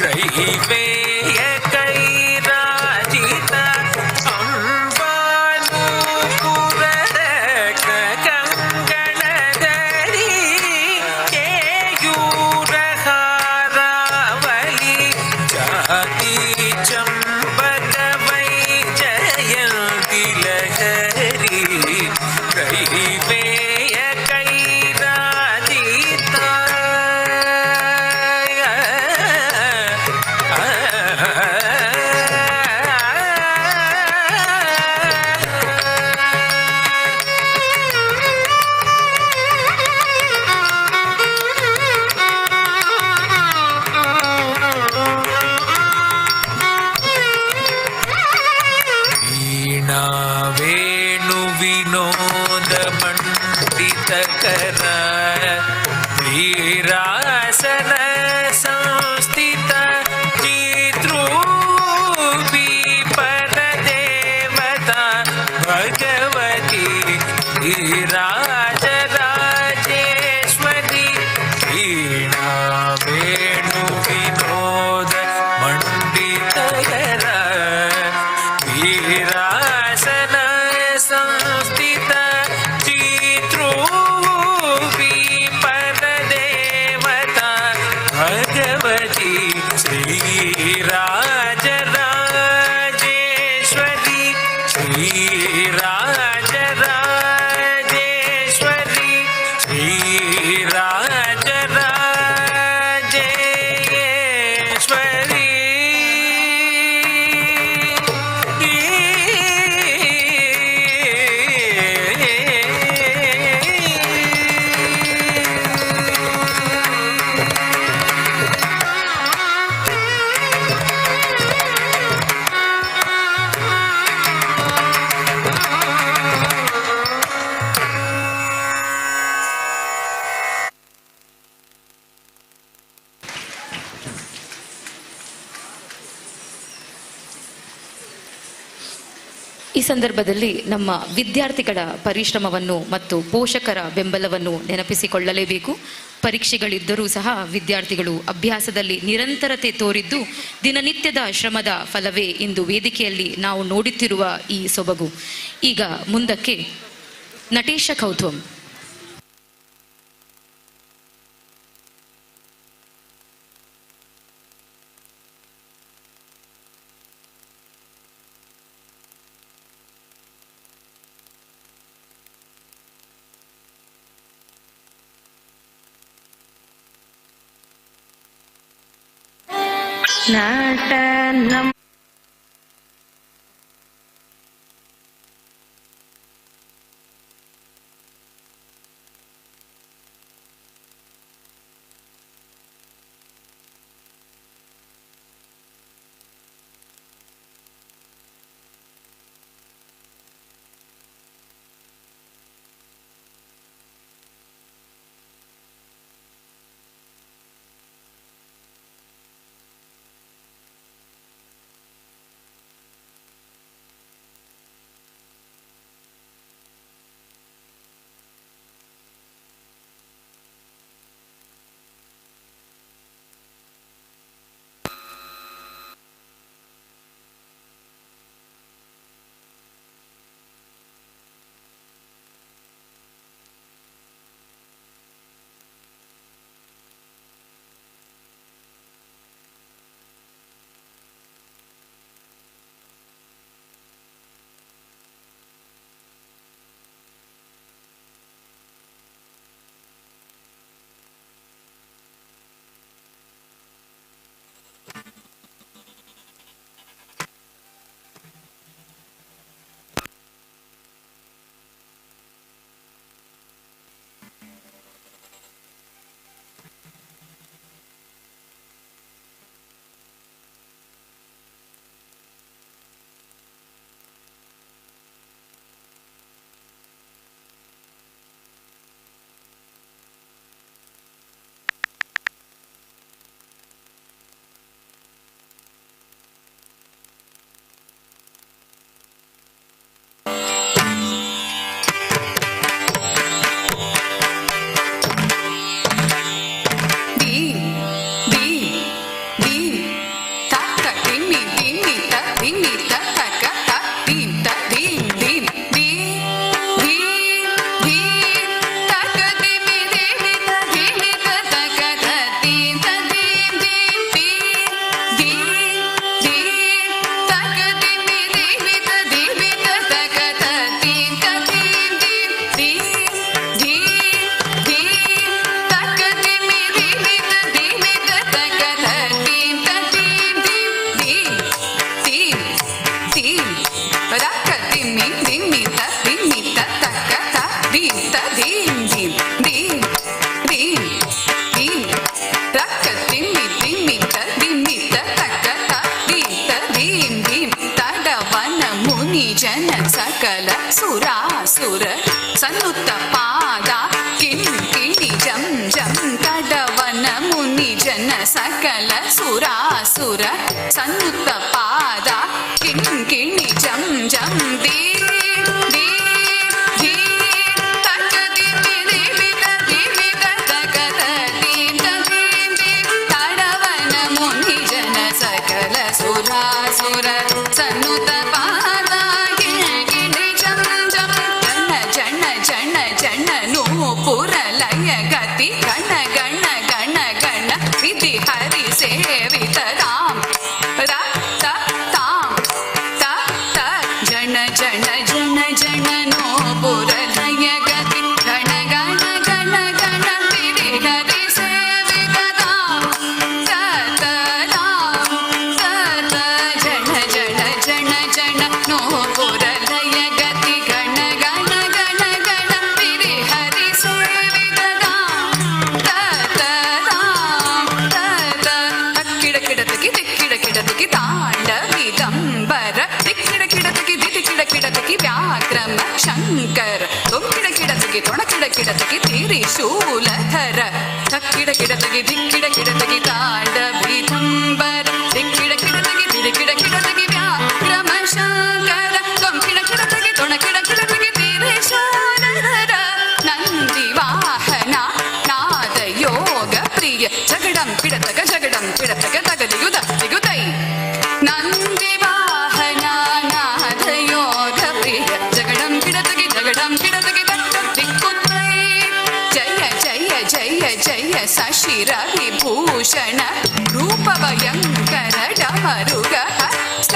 ग्रहीवेय कैराजिता अंबानुपुर रत्न कंगणधरी केयूरहारावली जाति चंपक वैजयंती लहरी ग्रहीवेय कैराजिता वेणु विनोद मंडित कर वीरासन संस्थित चिद्रूपी पर देवता भगवती विराज राजेश्वरी वीणा वेणु विनोद मंडित कर ಈ ಸಂದರ್ಭದಲ್ಲಿ ನಮ್ಮ ವಿದ್ಯಾರ್ಥಿಗಳ ಪರಿಶ್ರಮವನ್ನು ಮತ್ತು ಪೋಷಕರ ಬೆಂಬಲವನ್ನು ನೆನಪಿಸಿಕೊಳ್ಳಲೇಬೇಕು. ಪರೀಕ್ಷೆಗಳಿದ್ದರೂ ಸಹ ವಿದ್ಯಾರ್ಥಿಗಳು ಅಭ್ಯಾಸದಲ್ಲಿ ನಿರಂತರತೆ ತೋರಿದ್ದು ದಿನನಿತ್ಯದ ಶ್ರಮದ ಫಲವೇ ಇಂದು ವೇದಿಕೆಯಲ್ಲಿ ನಾವು ನೋಡುತ್ತಿರುವ ಈ ಸೊಬಗು. ಈಗ ಮುಂದಕ್ಕೆ ನಟೇಶ ಕೌತ್ವಂ. ನಟನಂ ಜನ ಸಕಲ ಸುರಾಸುರ ಸನ್ನುತ್ತ ಪಾದ ಕಿಣಿ ಜಂ ಜಂ ತಡವನ ಮುನಿ ಜನ ಸಕಲ ಸುರಾಸುರ ಸನ್ನುತ್ತ ಪಾದ ಕಿಣಿ ಜಂ ಜಂ ದೇ ಸುರಾಸುರ ಸನ್ನುತ ಪಾದ ಕಿಣಿ ಜಂ ಜಂ ಜನ ಜನ ಜನ ನೂಪುರ ಲಯ ಗತಿ ಗಣ ಗಣ ಗಣ ಗಣ ವಿಧಿ ಹರಿ ಸೇವಿತ ರಾಮ್ ರ ತಾಮ್ ತ ತ ಜನ ಜನ ಜನ ಜನ ನೂಪುರ ಲಯ ಗತಿ ಗಣ ಗಣ ಗಣ ಗಣ ವಿಧಿ ಹರಿ ಸೇವಿತ ರಾಮ್ ತ ತ ನೂಪುರ ಲಯ ಗತಿ ಗಣ ಗಣ ಗಣ ಗಣ ವಿಧಿ ಹರಿ ಸೇವಿತ ಕಿಡ ಕಿಡತಗಿ ದಿಕ್ಕಿಡ ಕಿಡತಗಿ ತಾಂಡವಿ ದಂಬರ ದಿಕ್ಕಿಡ ಕಿಡತಗಿ ದಿತಿ ಕಿಡ ಕಿಡತಗಿ ವ್ಯಾಕ್ರಮ ಶಂಕರ ತೊಂಕಿಡ ಕಿಡತಗಿ ತೊಣ ಕಿಡ ಕಿಡತಗಿ ತಿರಿ ಶೂಲಧರ ತಕ್ಕಿಡ ಕಿಡತಗಿ ದಿಕ್ಕಿಡ ಕಿಡತಗಿ ತಾಂಡವಿ ದಂಬರ ದಿಕ್ಕಿಡ ಕಿಡತಗಿ ದಿತಿ ಕಿಡ ಕಿಡತಗಿ ವ್ಯಾಕ್ರಮ ಶಂಕರ ತೊಂಕಿಡ ಕಿಡ ಜಯ ಜಯ ಜಯ ಜಯ ಸಶಿರ ವಿಭೂಷಣ ರೂಪ ಭಯಂಕರ ಡಮರುಗ ಹಸ್ತ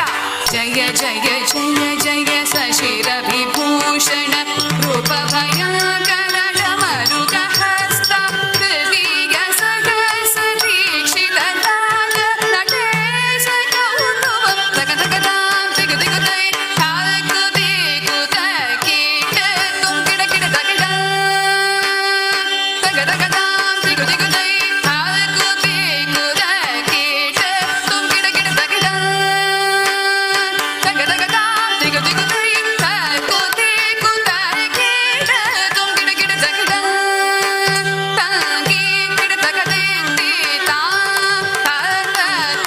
ಜಯ ಜಯ ಜಯ ಜಯ ಸಶಿರ ವಿಭೂಷಣ ರೂಪ ಭಯಂಕರ ಡಮರುಗ ಹಸ್ತ ದಿವ್ಯ ಸಹಸ ದೀಕ್ಷಿತ ರಾಗ ನಟೇಶ ಕೌತುವ ತಗ ತಗ ತಾಂ ದಿಗು ದಿಗು ತೈ ತಾಕು ದಿಗು ತಕೀಟ ತುಂ ಕಿಡ ಕಿಡ ತಗಿಡ ತಗ ತಗ ತಾಂ ದಿಗು ದಿಗು ತೈ ತಾಕು ದಿಗು ತಕೀಟ ತುಂ ಕಿಡ ಕಿಡ ತಗಿಡ ತಗ ತಗ ತಾಂ ದಿಗು ದಿಗು ತೈ ತಾಕು ದಿಗು ತಕೀಟ ತುಂ ಕಿಡ ಕಿಡ ತಗಿಡ ತಾಂಗಿ ಕಿಡ ತಗ ದಿತ್ತಿ ತಾ ತಾ ತಾ ತಾ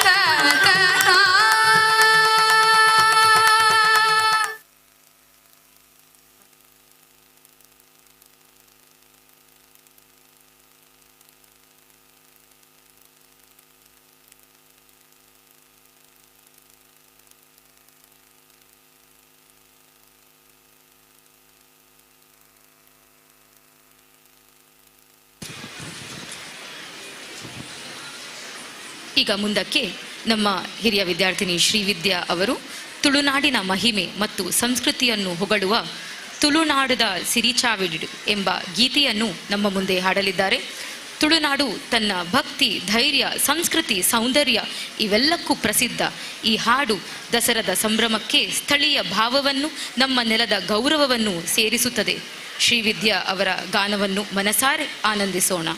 ತಾ ತಾ ತಾ. ಈಗ ಮುಂದಕ್ಕೆ ನಮ್ಮ ಹಿರಿಯ ವಿದ್ಯಾರ್ಥಿನಿ ಶ್ರೀವಿದ್ಯಾ ಅವರು ತುಳುನಾಡಿನ ಮಹಿಮೆ ಮತ್ತು ಸಂಸ್ಕೃತಿಯನ್ನು ಹೊಗಳುವ ತುಳುನಾಡದ ಸಿರಿಚಾವಿಡು ಎಂಬ ಗೀತೆಯನ್ನು ನಮ್ಮ ಮುಂದೆ ಹಾಡಲಿದ್ದಾರೆ. ತುಳುನಾಡು ತನ್ನ ಭಕ್ತಿ, ಧೈರ್ಯ, ಸಂಸ್ಕೃತಿ, ಸೌಂದರ್ಯ ಇವೆಲ್ಲಕ್ಕೂ ಪ್ರಸಿದ್ಧ. ಈ ಹಾಡು ದಸರಾದ ಸಂಭ್ರಮಕ್ಕೆ ಸ್ಥಳೀಯ ಭಾವವನ್ನು, ನಮ್ಮ ನೆಲದ ಗೌರವವನ್ನು ಸೇರಿಸುತ್ತದೆ. ಶ್ರೀವಿದ್ಯಾ ಅವರ ಗಾನವನ್ನು ಮನಸಾರೆ ಆನಂದಿಸೋಣ.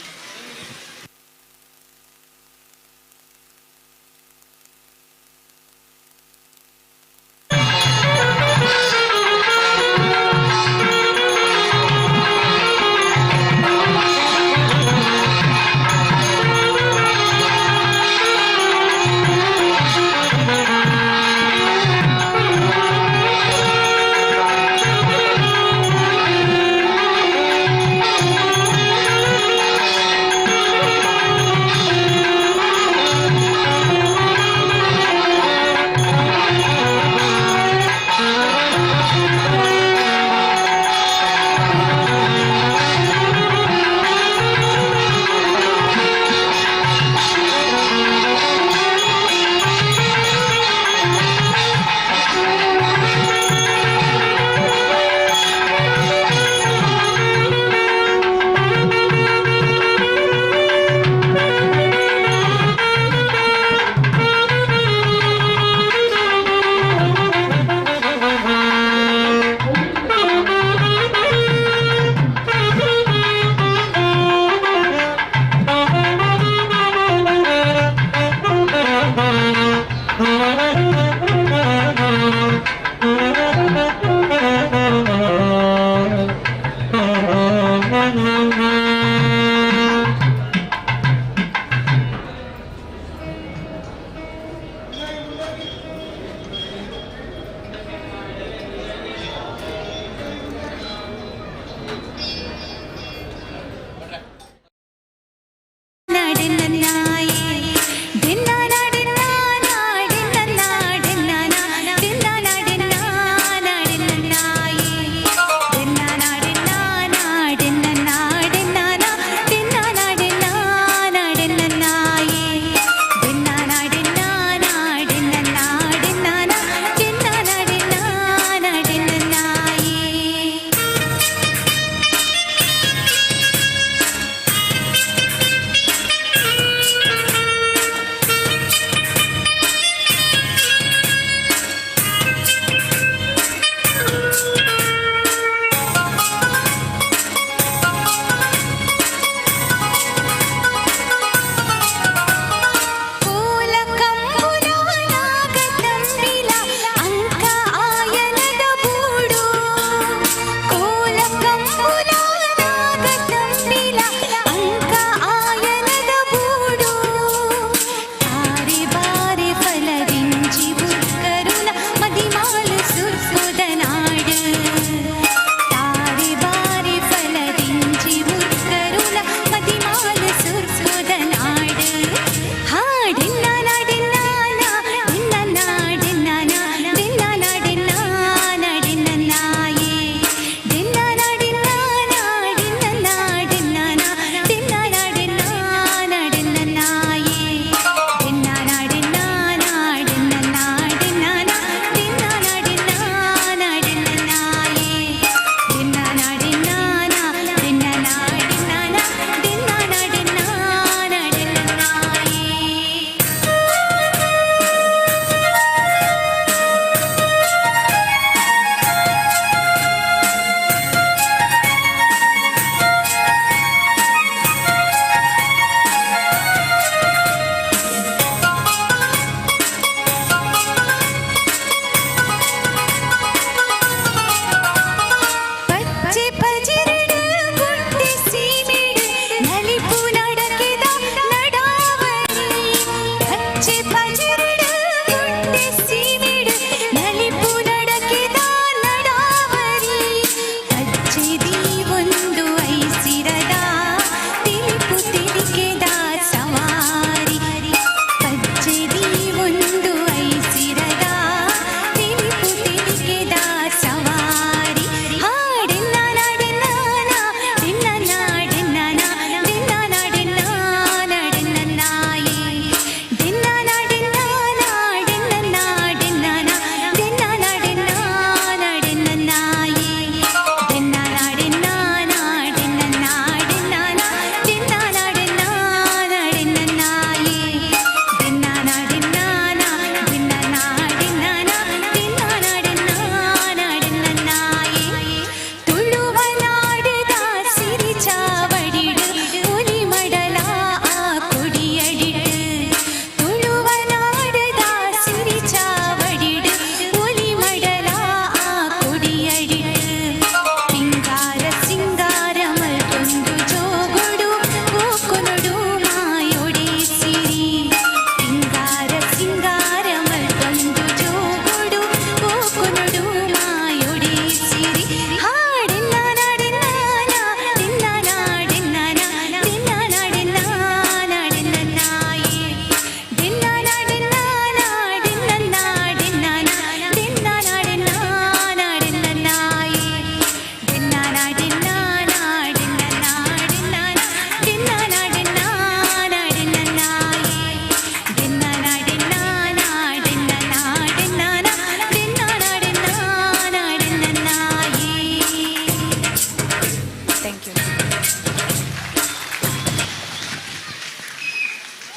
ಿ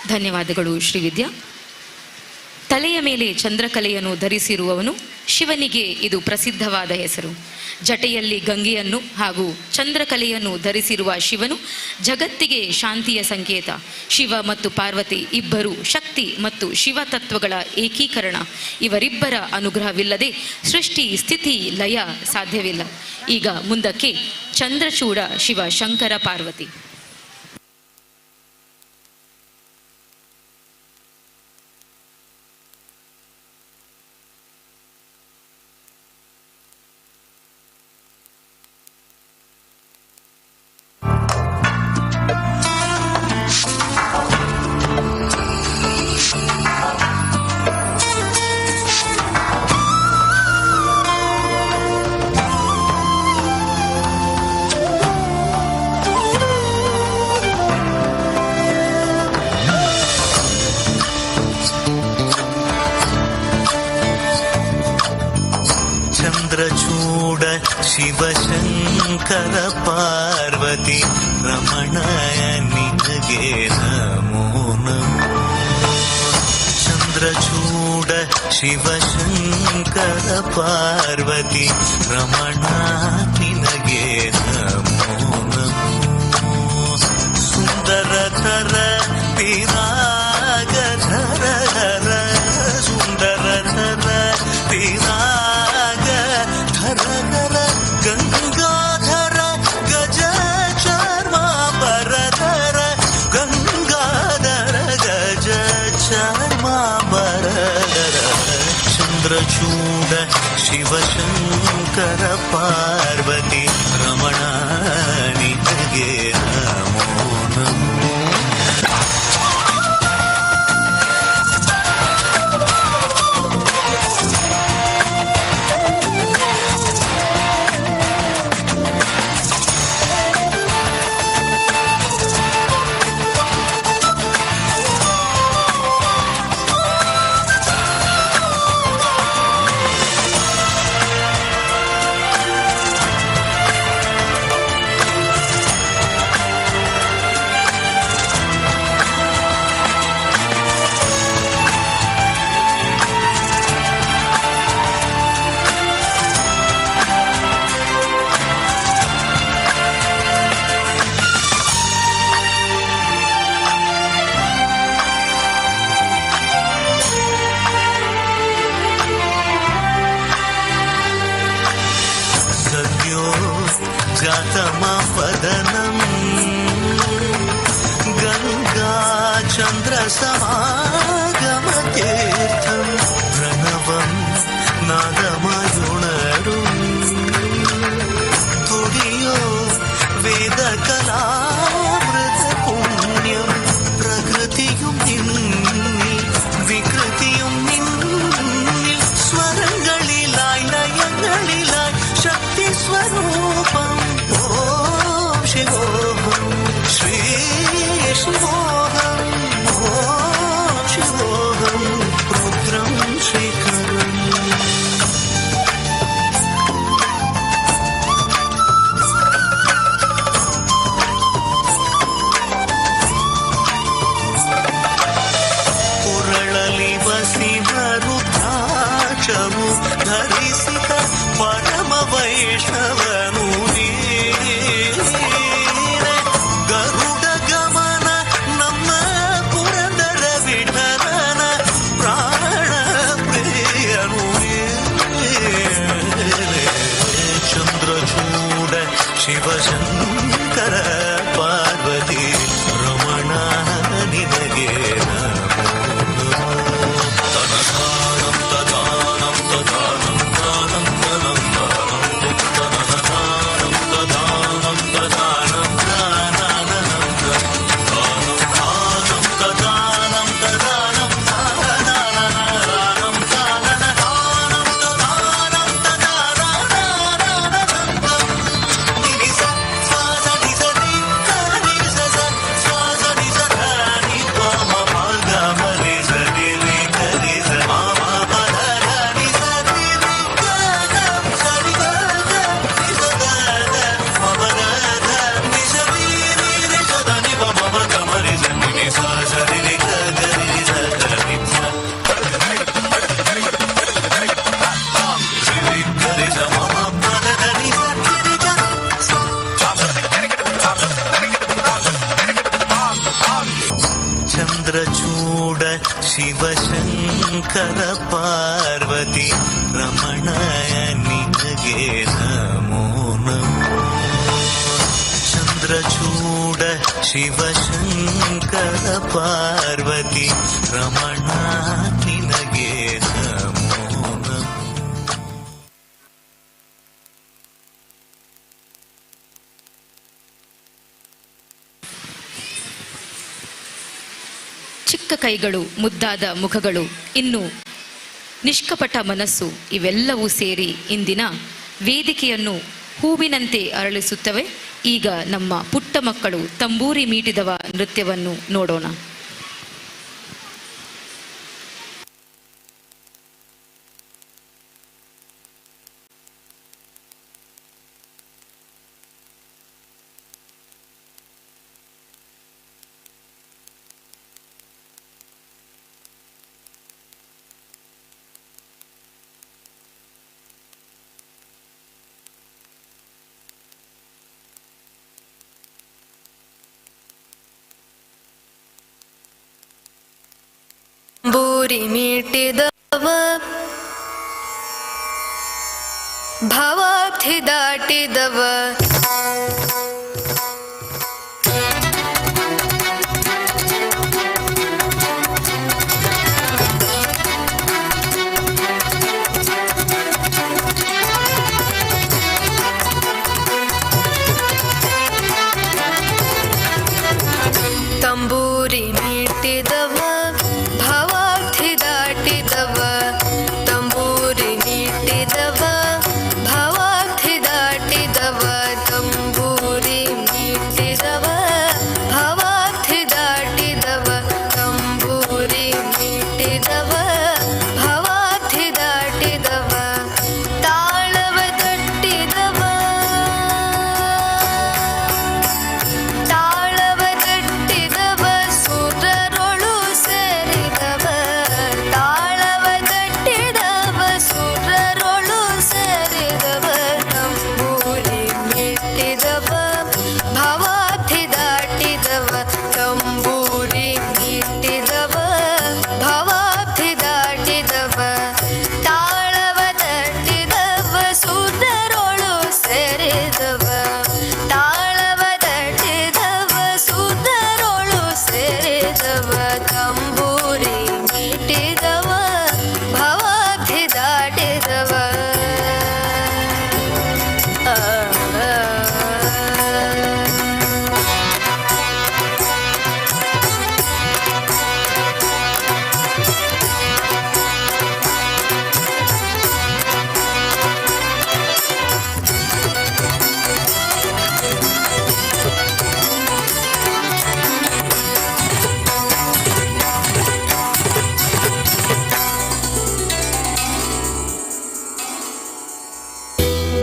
ಧನ್ಯವಾದಗಳು ಶ್ರೀವಿದ್ಯಾ. ತಲೆಯ ಮೇಲೆ ಚಂದ್ರಕಲೆಯನ್ನು ಧರಿಸಿರುವವನು ಶಿವನಿಗೆ ಇದು ಪ್ರಸಿದ್ಧವಾದ ಹೆಸರು. ಜಟೆಯಲ್ಲಿ ಗಂಗೆಯನ್ನು ಹಾಗೂ ಚಂದ್ರಕಲೆಯನ್ನು ಧರಿಸಿರುವ ಶಿವನು ಜಗತ್ತಿಗೆ ಶಾಂತಿಯ ಸಂಕೇತ. ಶಿವ ಮತ್ತು ಪಾರ್ವತಿ ಇಬ್ಬರು ಶಕ್ತಿ ಮತ್ತು ಶಿವ ತತ್ವಗಳ ಏಕೀಕರಣ. ಇವರಿಬ್ಬರ ಅನುಗ್ರಹವಿಲ್ಲದೆ ಸೃಷ್ಟಿ ಸ್ಥಿತಿ ಲಯ ಸಾಧ್ಯವಿಲ್ಲ. ಈಗ ಮುಂದಕ್ಕೆ ಚಂದ್ರಚೂಡ ಶಿವ ಶಂಕರ ಪಾರ್ವತಿ. ಚಂದ್ರಚೂಡ ಶಿವಶಂಕರ ಪಾರ್ವತಿ ರಮಣಯ ನಿನಗೆ ನಮೋ ನಮೋ. ಚಂದ್ರಚೂಡ ಶಿವಶಂಕರ ಪಾರ್ವತಿ ರಮಣ ನಿನಗೆ ನಮೋ ನಮೋ. ಸುಂದರತರ ಪಿರಾಗಧರ ಸುಂದರತರ ಪಿರಾಗ ಧರ ಗಂಗಾಧರ ಗಜ ಚಾರ್ಮಾಂಬರಧರ ಗಂಗಾಧರ ಗಜ ಚಾರ್ಮಾಂಬರಧರ. ಚಂದ್ರಚೂಡ ಶಿವಶಂಕರ ಪಾರ್ವತಿ ರಮಣ ನಿನಗೆ ನಮೋ ನಮೋ. जातमपदनं गङ्गाचन्द्रसमागमतीर्थं प्रणवं नादमयुणडुं तुडियो वेदकलामृतपुण्यं प्रकृतियुं निन्नि विकृतियुं निन्नि स्वरங்களிലായി ലയങ്ങളിലായി शक्ति स्वरूपं ओम शिवोहम श्री शिवोहम ओम शिवोहम रुद्रं शेखरम्. पुरळलि वसिव रुद्राक्षमु धरिसित परम वैष्णवनु ಗರುಡ ಗಮನ ನಮ್ಮ ಪುರಂದರ ವಿಠಲನ ಪ್ರಾಣ ಪ್ರಿಯನು. ಚಂದ್ರಚೂಡ ಶಿವಶಂಕರ ಪಾರ್ವತಿ ರಮಣ ನಿನಗೆ ಚಂದ್ರಚೂಡ ಶಿವಶಂಕರ ಪಾರ್ವತಿ ರಮಣ ನಿನಗೆ ನಮೋ ನಮೋ. ಚಂದ್ರಚೂಡ ಶಿವಶಂಕರ ಪಾರ್ವತಿ ರಮಣ ನಿನಗೆ ನಮೋ ನಮೋ. ಚಿಕ್ಕ ಕೈಗಳು, ಮುದ್ದಾದ ಮುಖಗಳು, ಇನ್ನು ನಿಷ್ಕಪಟ ಮನಸ್ಸು ಇವೆಲ್ಲವೂ ಸೇರಿ ಇಂದಿನ ವೇದಿಕೆಯನ್ನು ಹೂವಿನಂತೆ ಅರಳಿಸುತ್ತವೆ. ಈಗ ನಮ್ಮ ಪುಟ್ಟ ಮಕ್ಕಳು ತಂಬೂರಿ ಮೀಟಿದವ ನೃತ್ಯವನ್ನು ನೋಡೋಣ. ತಂಬೂರಿ ಮೀಟಿದವ ಭವಾಬ್ಧಿ ದಾಟಿದವ ತಂಬೂರಿ ಮೀಟಿದವ ಭವಾಬ್ಧಿ ದಾಟಿದವ ತಂಬೂರಿ ಮೀಟಿದವ ಭವಾಬ್ಧಿ ದಾಟಿದವ ತಂಬೂರಿ ಮೀಟಿದವ ಭವಾಬ್ಧಿ ದಾಟಿದವ ತಂಬೂರಿ ಮೀಟಿದವ ಭವಾಬ್ಧಿ ದಾಟಿದವ ತಾಳವ ತಟ್ಟಿದವ ತಾಳವ ತಟ್ಟಿದವ ಸುರರೊಳು ಸೇರಿದವ ತಾಳವ ತಟ್ಟಿದವ ಸುರರೊಳು ಸೇರಿದವ ತಂಬೂರಿ ಮೀಟಿದವ ಭವಾಬ್ಧಿ ದಾಟಿದವ ತಂಬೂರಿ ಮೀಟಿದವ ಭವಾಬ್ಧಿ ದಾಟಿದವ ತಾಳವ ತಟ್ಟಿದವ ಸುರರೊಳು ಸೇರಿದವ ತಾಳವ ತಟ್ಟಿದವ ಸುರರೊಳು ಸೇರಿದವ ತಂಬೂರಿ ಮೀಟಿದವ ಭವಾಬ್ಧಿ ದಾಟಿದವ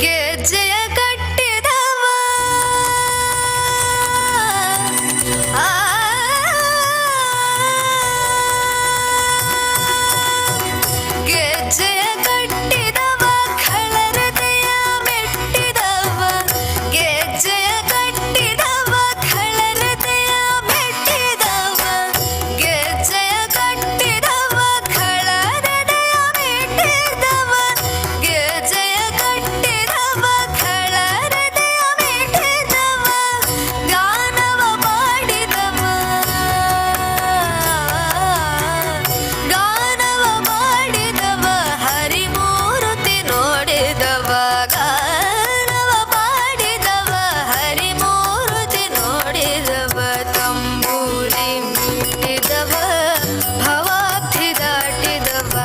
ಗೆಜ್ಜೆಯ ಕಟ್ಟಿದವ ಆ ಗೆಜ್ಜೆಯ ಕಟ್ಟಿದವ ಖಳರದೆಯ ಮೆಟ್ಟಿದವ ಗೆಜ್ಜೆಯ ಕಟ್ಟಿದವ ಖಳರದೆಯ ಮೆಟ್ಟಿದವ ಗೆಜ್ಜೆಯ ಕಟ್ಟಿದವ ಖಳರದೆಯ ಮೆಟ್ಟಿದವ ಗೆಜ್ಜೆಯ ಕಟ್ಟಿದವ ಖಳರದೆಯ ಮೆಟ್ಟಿದವ ಗಾನವ ಮಾಡಿದವ ಗಾನವ ಮಾಡಿದವ ಹರಿಮೂರ್ತಿ ನೋಡಿದವ ಗಾನವ ಮಾಡಿದವ ಹರಿಮೂರ್ತಿ ನೋಡಿದವ ತಂಬೂರಿ ಮೀಟಿದವ ಭವಾಬ್ಧಿ ದಾಟಿದವ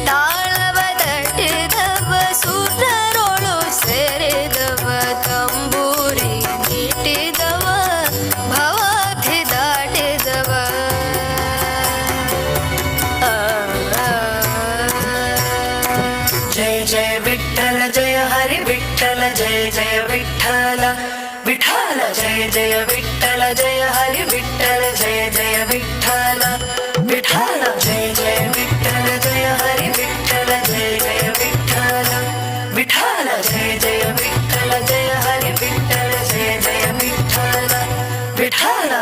ತಾಳವ ತಟ್ಟಿದವ ಸುರರೊಳು ಸೇರಿದವ ತಂಬೂರಿ ಮೀಟಿದವ ಭವಾಬ್ಧಿ ದಾಟಿದವ जय जय विठ्ठल जय हरि विठ्ठल जय जय विठ्ठल विठ्ठल जय जय विठ्ठल जय हरि विठ्ठल जय जय विठ्ठल विठ्ठल जय जय विठ्ठल जय हरि विठ्ठल जय जय विठ्ठल विठ्ठल जय जय विठ्ठल जय हरि विठ्ठल जय जय विठ्ठल विठ्ठल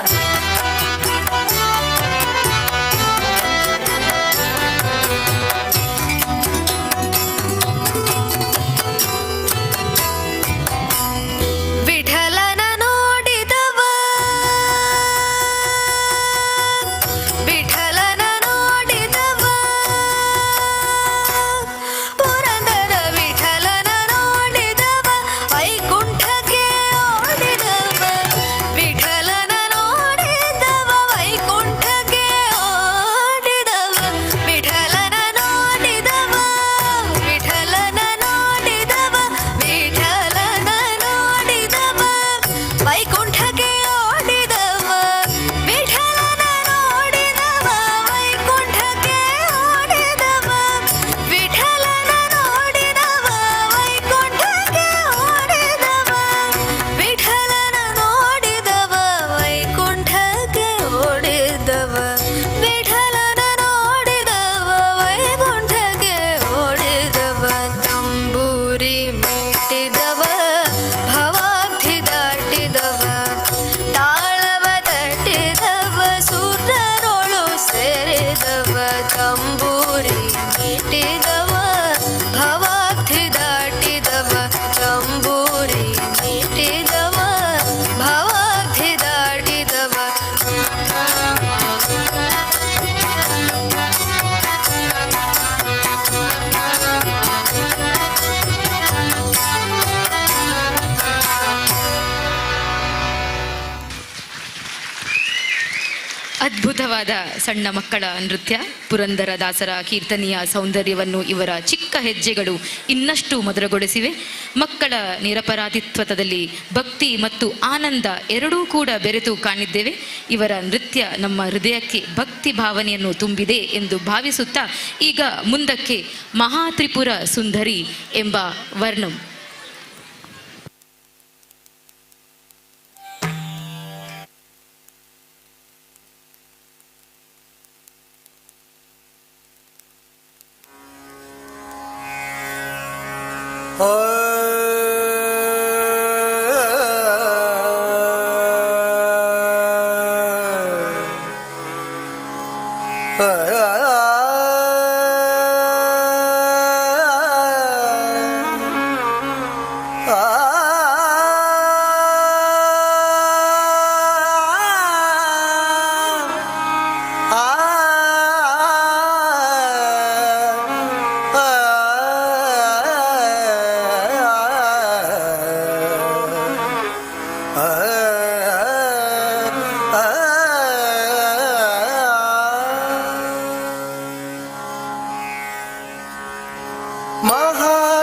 ಅದ್ಭುತವಾದ ಸಣ್ಣ ಮಕ್ಕಳ ನೃತ್ಯ, ಪುರಂದರದಾಸರ ಕೀರ್ತನೆಯ ಸೌಂದರ್ಯವನ್ನು ಇವರ ಚಿಕ್ಕ ಹೆಜ್ಜೆಗಳು ಇನ್ನಷ್ಟು ಮಧುರಗೊಳಿಸಿವೆ. ಮಕ್ಕಳ ನಿರಪರಾಧಿತ್ವದಲ್ಲಿ ಭಕ್ತಿ ಮತ್ತು ಆನಂದ ಎರಡೂ ಕೂಡ ಬೆರೆತು ಕಾಣಿದ್ದೇವೆ. ಇವರ ನೃತ್ಯ ನಮ್ಮ ಹೃದಯಕ್ಕೆ ಭಕ್ತಿ ಭಾವನೆಯನ್ನು ತುಂಬಿದೆ ಎಂದು ಭಾವಿಸುತ್ತಾ ಈಗ ಮುಂದಕ್ಕೆ ಮಹಾತ್ರಿಪುರ ಸುಂದರಿ ಎಂಬ ವರ್ಣಂ.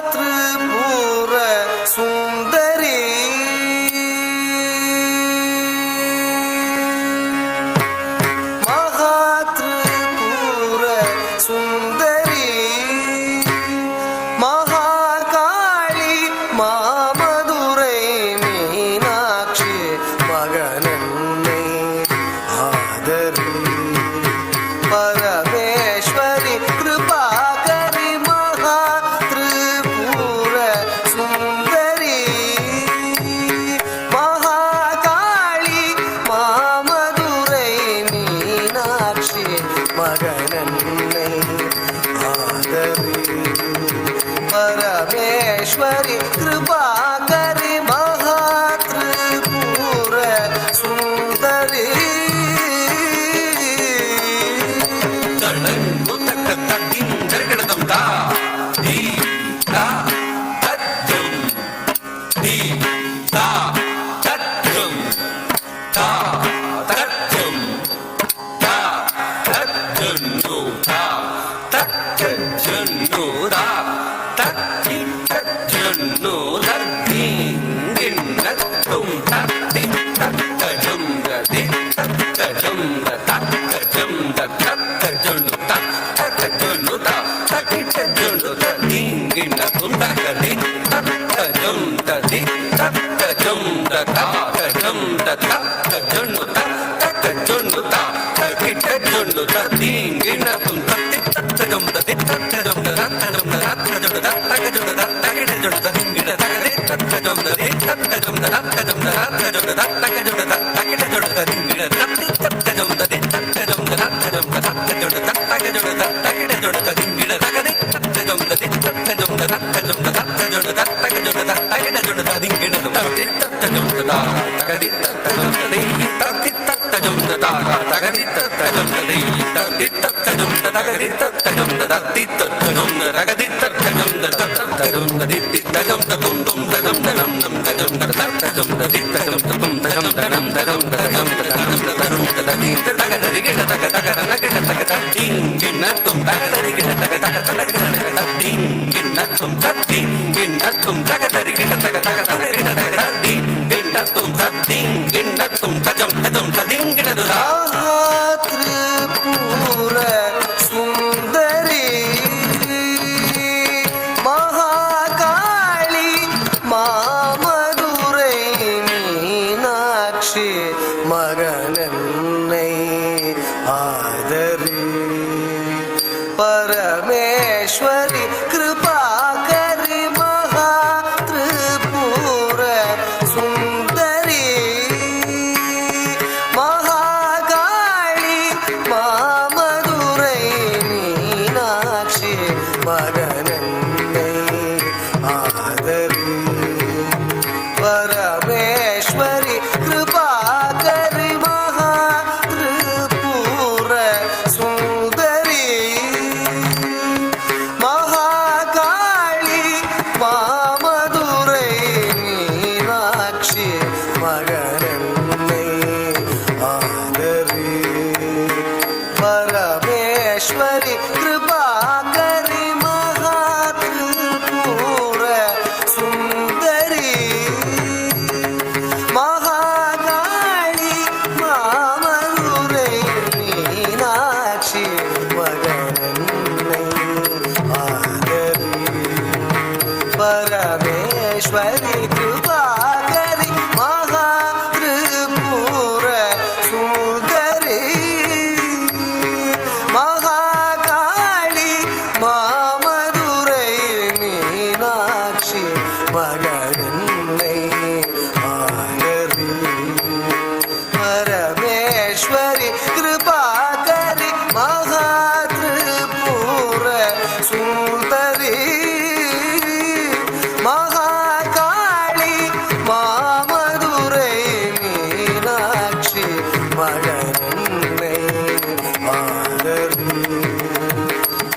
ಮಹಾತ್ರಿಪುರ ಸುಂದರಿ ಮಹಾತ್ರಿಪುರ ಸುಂದರಿ ಮಹಾಕಾಳಿ ಮಾಮಧುರೈ ಮೀನಾಕ್ಷಿ ಮಗನನ್ನೇ ಆದರಿ ಪರಮೇಶ್ವರಿ ಕೃಪಾಕರಿ ಮಹಾತ್ರಿಪುರ ಸುಂದರಿ ಮಹಾಕಾಳಿ ಮಾಮಧುರೈ ಮೀನಾಕ್ಷಿ ಮಗನನ್ನೇ ಆದರಿ ಪರಮೇಶ್ವರಿ ಕೃಪಾಕರಿ ಮಹಾತ್ರಿಪುರ ಸುಂದರಿ ಮಹಾತ್ರಿಪುರ ಸುಂದರಿ ಮಹಾಕಾಳಿ ಮಾಮಧುರೈ ಮೀನಾಕ್ಷಿ ಮಗನನ್ನೇ ಆದರಿ ಪರಮೇಶ್ವರಿ ಕೃಪಾಕರಿ ಮಹಾತ್ರಿಪುರ ಸುಂದರಿ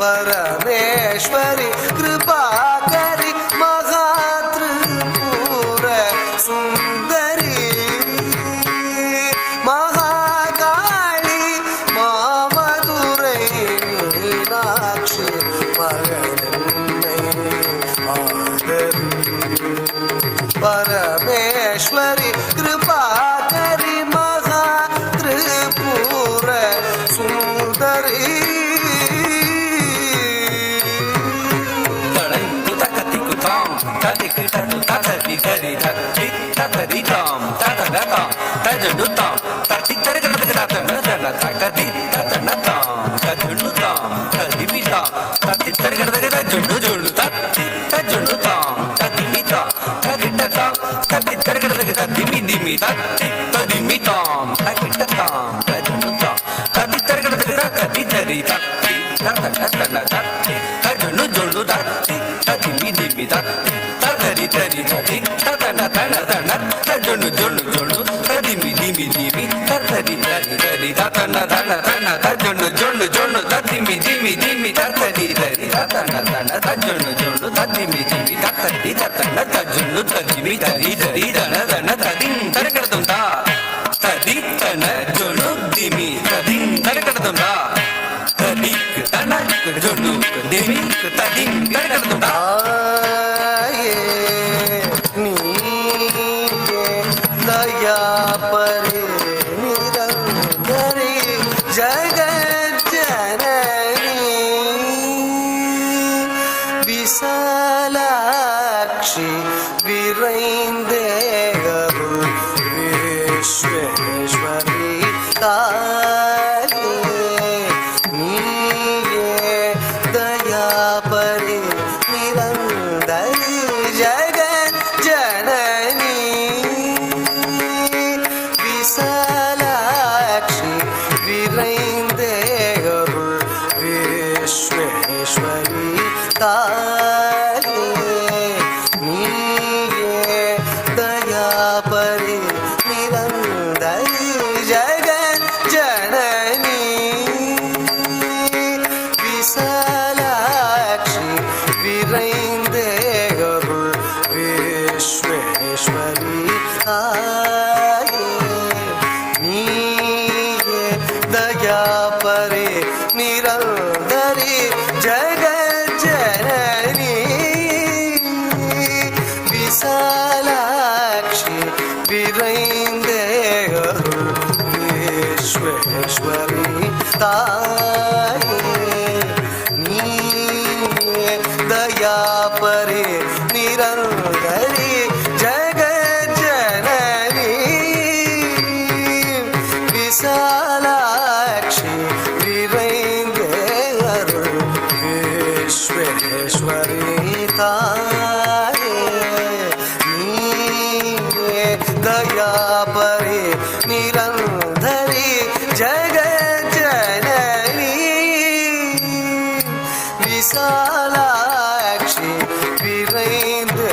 परमेश्वरि कृपाकरि महात्रिपुर सुन्दरी महाकाली मामधुरै मीनाक्षि मगनन्नै आदरी परमेश्वरि कृपाकरि महात्रिपुर सुन्दरी दया परे निरंतरी जगज्जननी विशालाक्षि वीरेन्द्र विश्वेश्वरी काली नीये दया परे निरंतरी जगज्जननी विशालाक्षि वीरेन्द्र विश्वेश्वरी काली नीये दया परे निरंतरी जगज्जननी विशालाक्षि वीरेन्द्र विश्वेश्वरी काली नीये दया परे निरंतरी जगज्जननी विशालाक्षि वीरेन्द्र विश्वेश्वरी काली नीये दया परे निरंतरी जगज्जननी विशालाक्षि वीरेन्द्र विश्वेश्वरी काली नीये दया परे निरंतरी जगज्जननी विशालाक्षि वीरेन्द्र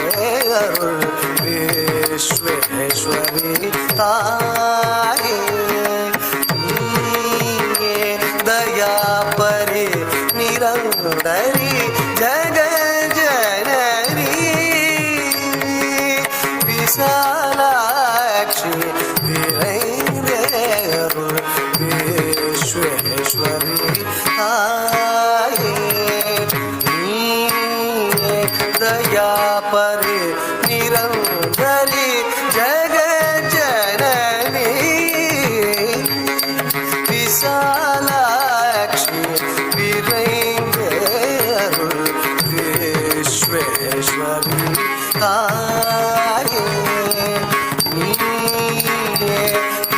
विश्वेश्वरी काली नीये दया परे निरंतरी जगज्जननी विशालाक्षि वीरेन्द्र विश्वेश्वरी काली नीये दया परे निरंतरी जगज्जननी विशालाक्षि वीरेन्द्र विश्वेश्वरी काली नीये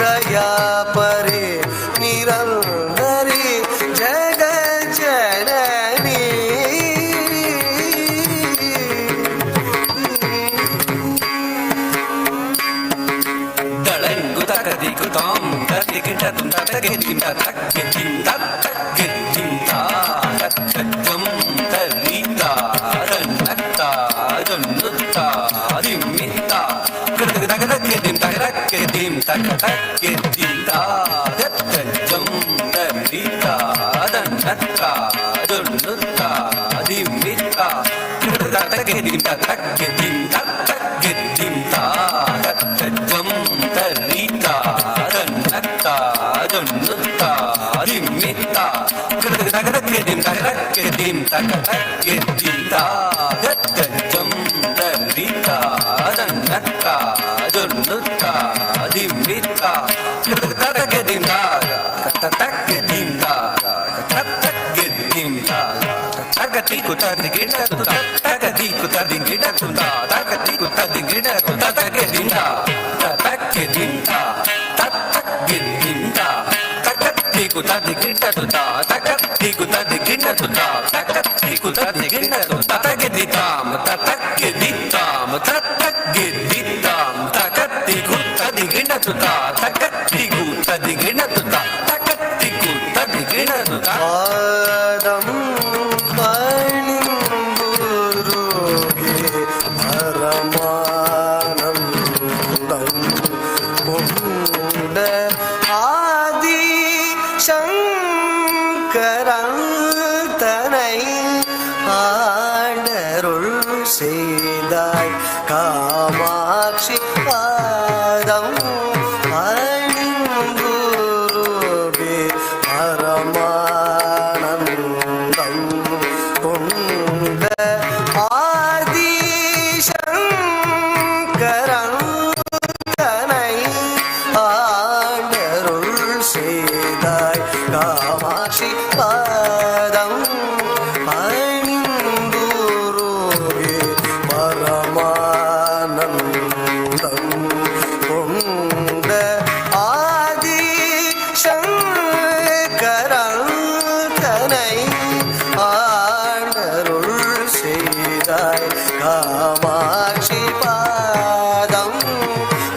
दया परे निरंतरी जगज्जननी dim ತಗೆ ದಿಂ ತ ತಗೆ ದಿಂ ತ ತಗೆ ದಿಂ ತ ಜಂ ತರಿತ ರನ್ನತ್ತ ಜೊನ್ನುತ್ತ ದಿಮ್ಮಿತ್ತ ತಗದಕ್ಕೆ ದಿಂ ತಗದಕ್ಕೆ ದಿಂ ತಗದಕ್ಕೆ ದಿಂ ತ ಜಂ ತರಿತ ರನ್ನತ್ತ ಜೊನ್ನುತ್ತ ದಿಮ್ಮಿತ್ತ ತಗದಕ್ಕೆ ದಿಂ ತಗದಕ್ಕೆ ದಿಂ ತಗದಕ್ಕೆ ದಿಂ ತಗತಿ ಕುತದಿ ಗಿಡ ತುತ ತಗತಿ ಕುತದಿ ಗಿಡ ತುತ ತಗತಿ ಕುತದಿ ಗಿಡ ತುತ ತಗೆ ದಿಂಡ ತಕ್ಕೆ ದಿಂಡ ತಕ್ಕೆ ದಿಂಡ ತಗತಿ ಕುತದಿ ಗಿಡ ತುತ ತಗತಿ ಕುತದಿ ಗಿಡ ತುತ ತಗತಿ ಕುತದಿ ಗಿಡ ತುತ ತಗೆ ದಿತಾಮ ತಕ್ಕೆ ದಿತಾಮ ತಕ್ಕೆ ದಿತಾಮ ತಗತಿ ಕುತದಿ ಗಿಡ ತುತ ತಗತಿ ಕುತದಿ ಗಿಡ ತುತ ತಗತಿ ಕುತದಿ ಗಿಡ ತುತ ಪಾದಂ ಪಣಿಂಗುರುಗೆ ಪರಮಾನಂದಂ ಕೊಂಡ ಆದಿ ಶಂಕரந்தனை ஆண்டருள் செய்தாய் காமாட்சி பாதம் பணிங்குருவே பரமானந்தம் கொண்ட ஆதிசங்கரந்தனை ஆண்டருள் செய்தாய் காமாட்சி பாதம் பணிங்குருவே பரமானந்தம் கொண்ட ஆதிசங்கரந்தனை ஆண்டருள் செய்தாய் காமாட்சி பாதம்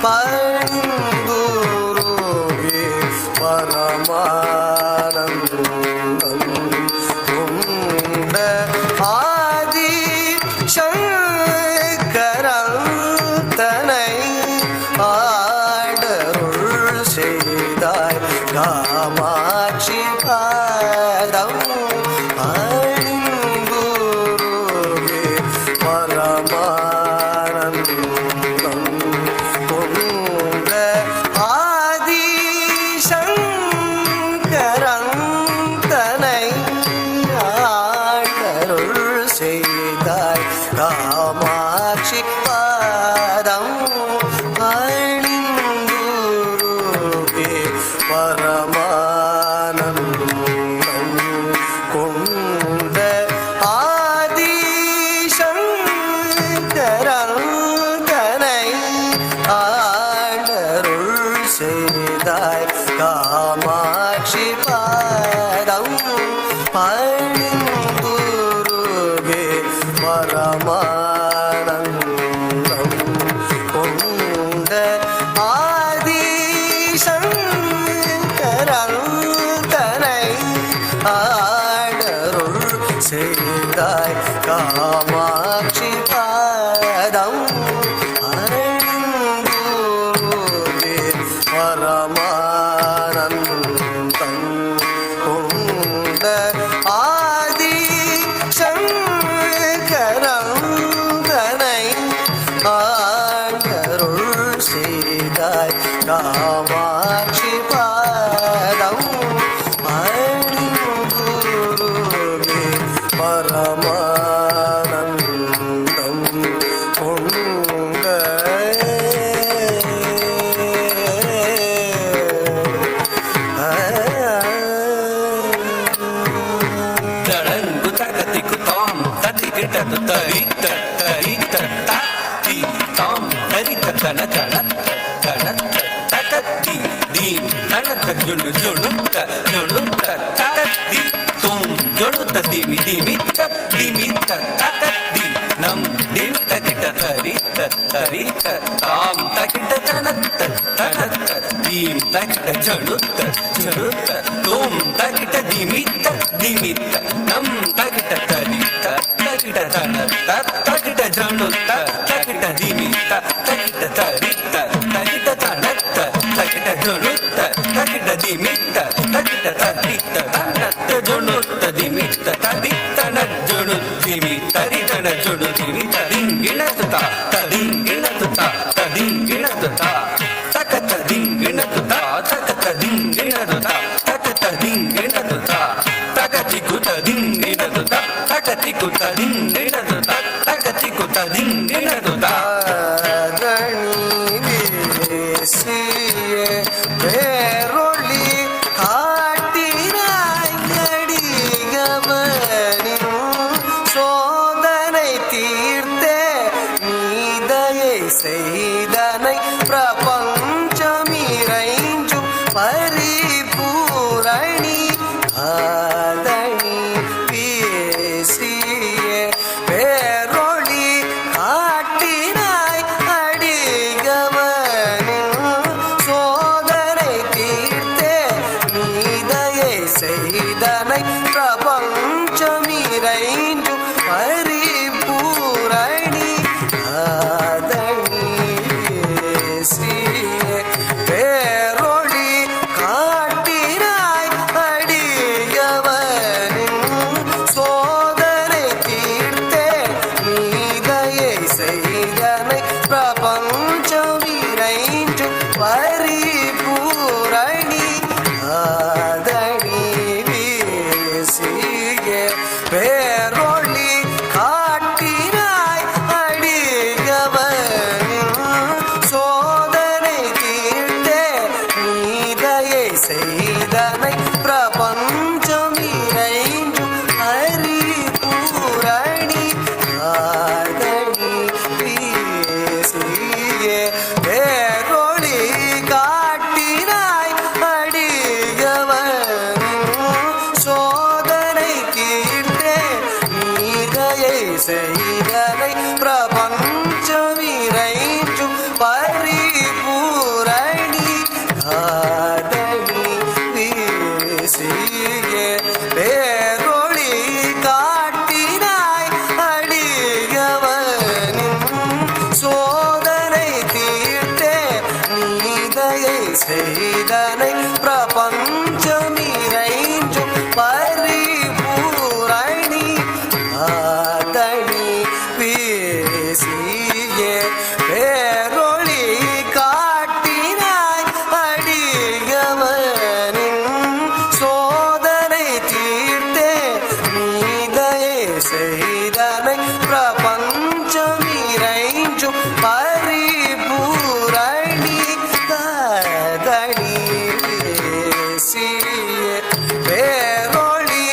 பணிங்குருவே பரமானந்தம் கொண்ட ஆதிசங்கரந்தனை ஆண்டருள் செய்தாய் காமாட்சி பாதம் பணிங்குருவே பரமானந்தம் கொண்ட ஆதிசங்கரந்தனை ஆண்டருள் செய்தாய் காமாட்சி பாதம் பணிங்குருவே பரமானந்தம் கொண்ட ஆதிசங்கரந்தனை ஆண்டருள் செய்தாய் காமாட்சி பாதம் பணிங்குருவே பரமானந்தம் கொண்ட ஆதிசங்கரந்தனை ஆண்டருள் செய்தாய் காமாட்சி பாதம் பணிங்குருவே பரமானந்தம் கொண்ட ஆதிசங்கரந்தனை ஆண்டருள் செய்தாய் காமாட்சி பாதம் பணிங்குருவே பரமானந்தம் கொண்ட தளங்கு தகதி குதாம் ததி கிட்ட தரித்த தரித்த தத்தி தாம் தரித்த தன தன தன தகதி தீம் தனத ஜுணு ஜுணுத்த ஜுணுத்த தகதி தும் ஜுணுத்த திமி திமித்த திமித்த தகதி நம் திமித்த கிட்ட தரித்த தரித்த தாம் தகிட்ட தனத்த தனத்த தீம் தகிட்ட ஜுணுத்த ஜுணுத்த தும் தகிட்ட திமித்த திமித்த நம் தகிட்ட தரித்த தகிட்ட தனத்த தகிட்ட ஜுணுத்த தகிட்ட திமித்த தகிட்ட தரித்த தகிட்ட தனத்த தகிட்ட ஜுணுத்த தகிட்ட திமித்த தகிட்ட தரித்த தனத்த ஜுணுத்த திமித்த தரித்தன ஜுணு திமி தரித்தன ஜுணு திமி ತದಿಂಗೆಣದು ತಾ ಬೇರೊಳಿ காட்டினாயடிகவனின் சோதனை தீர்த்தே நீதையை செய்தனை பிரபஞ்சமிரைஞ்சும் பரிபூரணி ஆதனி பேசியே பேரொளி காட்டினாய் அடிகவனின் சோதனை தீர்த்தே நீதையை செய்தனை பிரபஞ்சமிரைஞ்சும் பரிபூரணி ஆதனி பேசியே பேரொளி காட்டினாய் அடியவனின் சோதனை தீர்த்தே நீதையை செய்தனை பிரபஞ்சமிரைஞ்சும் பரிபூரணி ஆதனி வீசியே பேரொளி காட்டினாய் அடியவனின் சோதனை தீர்த்தே நீதையை செய்தனை பிரபஞ்சமிரைஞ்சும் பரிபூரணி ஆதனி வீசியே பேரொளி காட்டினாய் அடியவனின் சோதனை தீர்த்தே நீதையை செய்தனை பிரபஞ்சமிரைஞ்சும் பரிபூரணி ஆதனி வீசியே பேரொளி காட்டினாய் அடியவனின் சோதனை தீர்த்தே நீதையை செய்தனை பிரபஞ்சமிரைஞ்சும் பரிபூரணி ஆதனி வீசியே பேரொளி காட்டினாய் அடியவனின் சோதனை தீர்த்தே நீதையை செய்தனை பிரபஞ்சமிரைஞ்சும் பரிபூரணி ஆதனி வீசியே பேரொளி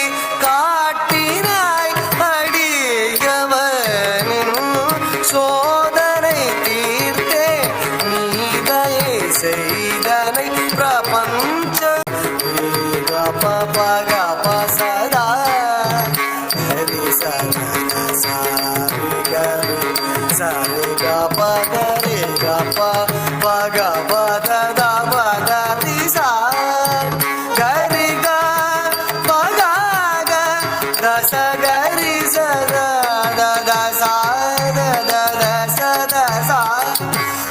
காட்டினாய் அடியவனின் சோதனை தீர்த்தே நீதையை செய்தனை பிரபஞ்ச பக சதா ஹரி சதா சாரி கரி சரி பகரி பக பத பதரி சா கரி பக ரச கரி சதா த சா த சத சா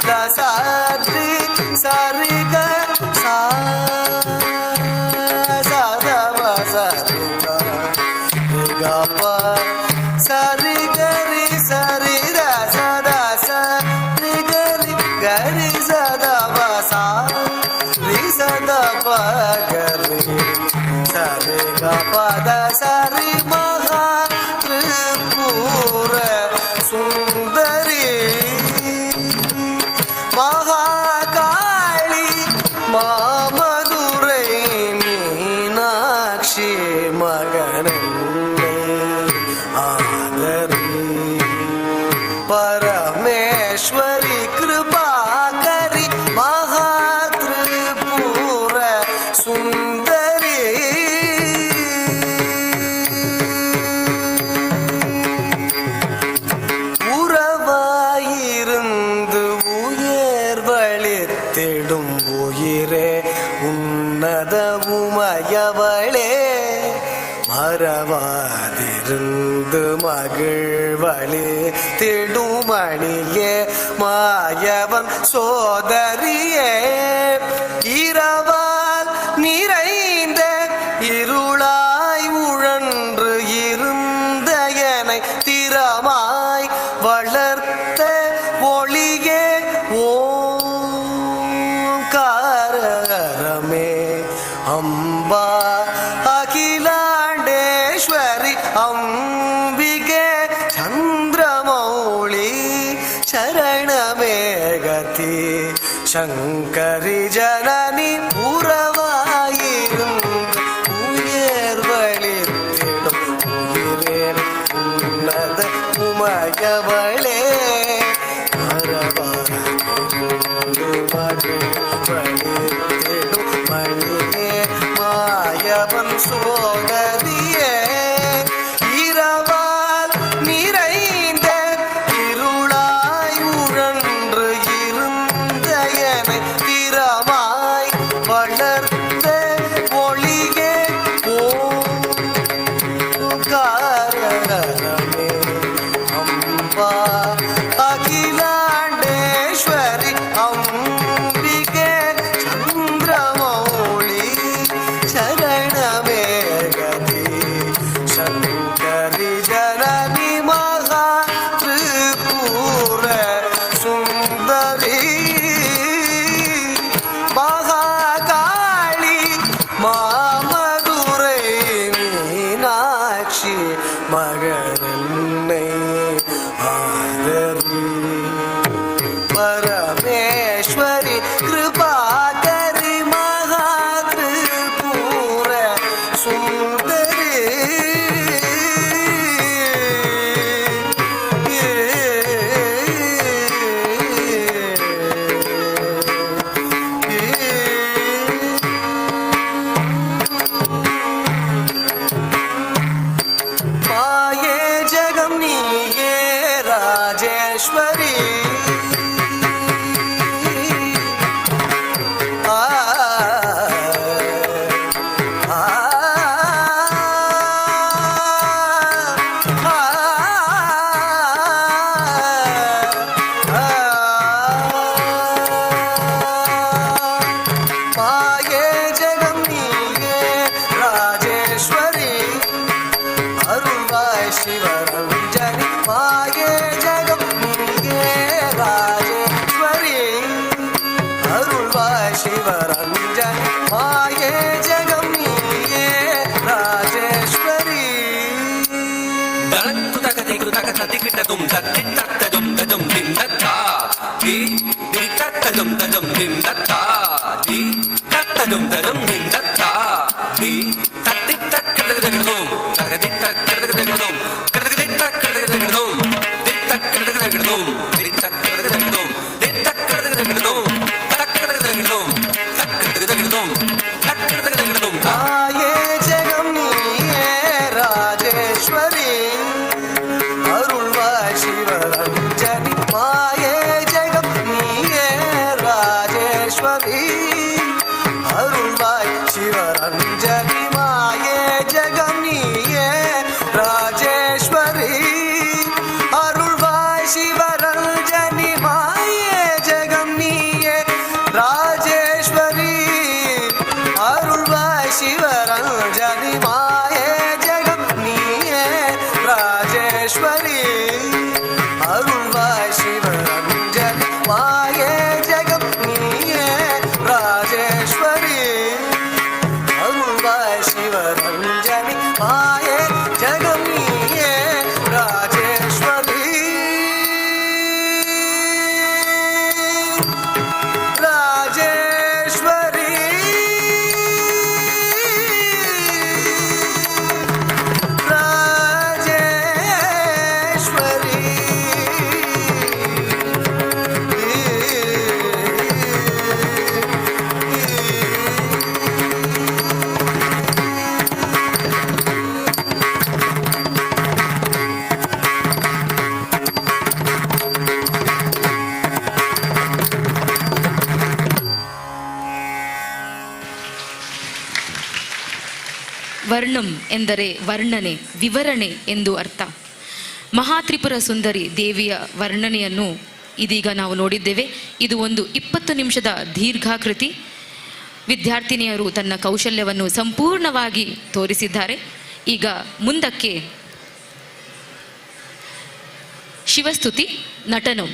த சரி சரி க சா சத சரி க ப சரி கரி சரி த சத சரி கரி கரி சத ப சா ரி சத ப கரி சரி க பத சரி மகா திரிபுர சுந்தரி மகாகாளி மாமதுரை மீனாட்சி மகனே ஆதரி பரமேஸ்வரி கிருபாகரி மகா திரிபுர சுந்தரி உறவாயிருந்து உயர்வளித்திடும் உயிரே உன்னத உமையவளே மறவாதிருந்து மகிழ்வழி திடுமணியே மாயவன் சோதரியே இரவால் நிறைந்த இருளாய் உழன்று இருந்த என்னை திறமாய் வளர்த்த ஒளியே ஓங்காரமே அம்பா அகிலாண்டேஸ்வரி அம்பிகே சந்திரமௌளி சங்கரி ஜனனி உறவாயிரும் உயர் வழித்திடும் உயிரேன் உன்னத உமையவளே வழித்திடும் மணியே மாயவன் சோதரியே இரவால் நிறைந்த இருளாய் உழன்று இருந்த என்னை திறமாய் வளர்த்த ஒளியே ஓங்காரமே அம்பா அகிலாண்டேஸ்வரி அம்பிகே சந்திரமௌளி சரணமே கதி சங்கரி ஜனனி மகா திரிபுர சுந்தரி மகாகாளி மாமதுரை மீனாட்சி மகனன்னை ஆதரி பரமேஸ்வரி கிருபாகரி மகா திரிபுர சுந்தரி மாயே ஜகம் நீயே ராஜேஸ்வரி ஆ ஆ மாயே ஜகம் நீயே ராஜேஸ்வரி அருள்வாய் சிவரஞ்சனி மாயே ஜகம் நீயே ராஜேஸ்வரி அருள்வாய் சிவரஞ்சனி மாயே ஜகம் நீயே ராஜேஸ்வரி தனக்குதகதை குதகதை கிட்டதும் தத்தி தத்ததும் ததும் திம் தத்தா தி தி தத்ததும் ததும் திம் தத்தா தி தத்ததும் ததும் திம் தத்தா தி தத்தி தக்கதகதகதும் தகதி தக்கதகதகதும் கதகதி தக்கதகதகதும் தி தக்கதகதகதும் தி தக்கதகதகதும் தி தக்கதகதகதும் தக்கதகதகதும் தக்கதகதகதும் தக்கதகதகதும் மாயே ஜகம் நீயே ராஜேஸ்வரி அருள்வாய் சிவரஞ்சனி மாயே ஜகம் நீயே ராஜேஸ்வரி அருள்வாய் சிவரஞ்சனி மாயே ஜகம் நீயே ராஜேஸ்வரி அருள்வாய் சிவரஞ்சனி மாயே ஜகம் நீயே ராஜேஸ்வரி அருள்வாய் சிவரஞ்சனி மாயே ஜகம் நீயே ராஜேஸ்வரி அருள்வாய் சிவரஞ்சனி மாயே ஜகம் நீயே ராஜேஸ்வரி அருள்வாய் சிவரஞ்சனி மாயே ஜகம் நீயே ராஜேஸ்வரி ராஜேஸ்வரி ராஜேஸ்வரி ವರ್ಣಂ ಎಂದರೆ ವರ್ಣನೆ ವಿವರಣೆ ಎಂದು ಅರ್ಥ. ಮಹಾತ್ರಿಪುರ ಸುಂದರಿ ದೇವಿಯ ವರ್ಣನೆಯನ್ನು ಇದೀಗ ನಾವು ನೋಡಿದ್ದೇವೆ. ಇದು ಒಂದು 20 ನಿಮಿಷದ ದೀರ್ಘಾಕೃತಿ. ವಿದ್ಯಾರ್ಥಿನಿಯರು ತನ್ನ ಕೌಶಲ್ಯವನ್ನು ಸಂಪೂರ್ಣವಾಗಿ ತೋರಿಸಿದ್ದಾರೆ. ಈಗ ಮುಂದಕ್ಕೆ ಶಿವಸ್ತುತಿ ನಟನಂ.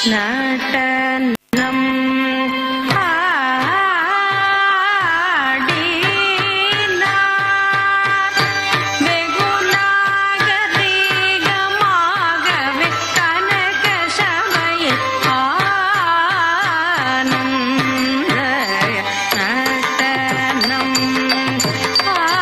நடனம் ஆடினார். வெகுநாகரிகமாகவே கனக சபையில் ஆனந்த நடனம் ஆடினார்.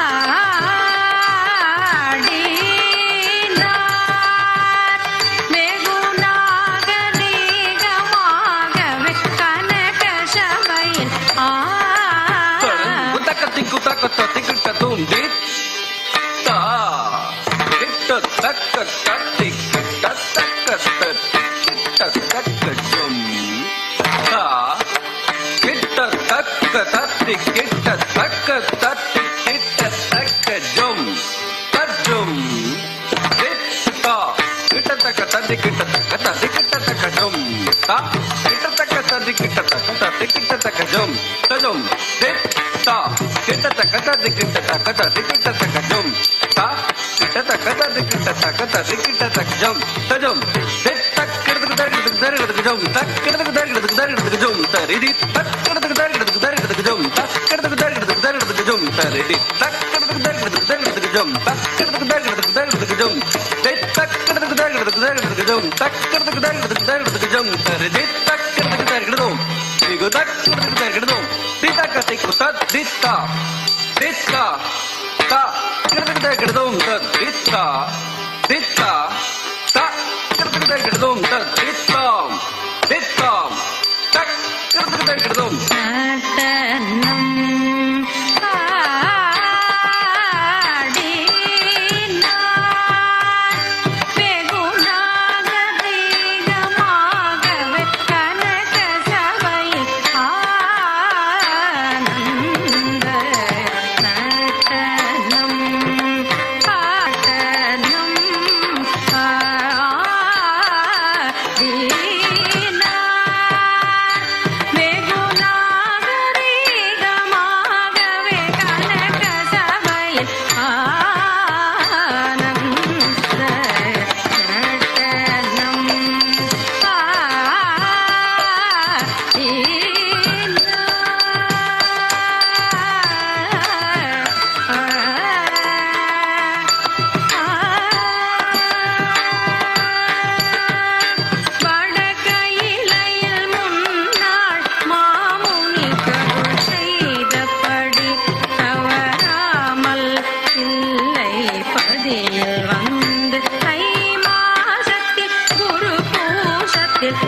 வெகுநாகரிகமாகவே கனக சபையில்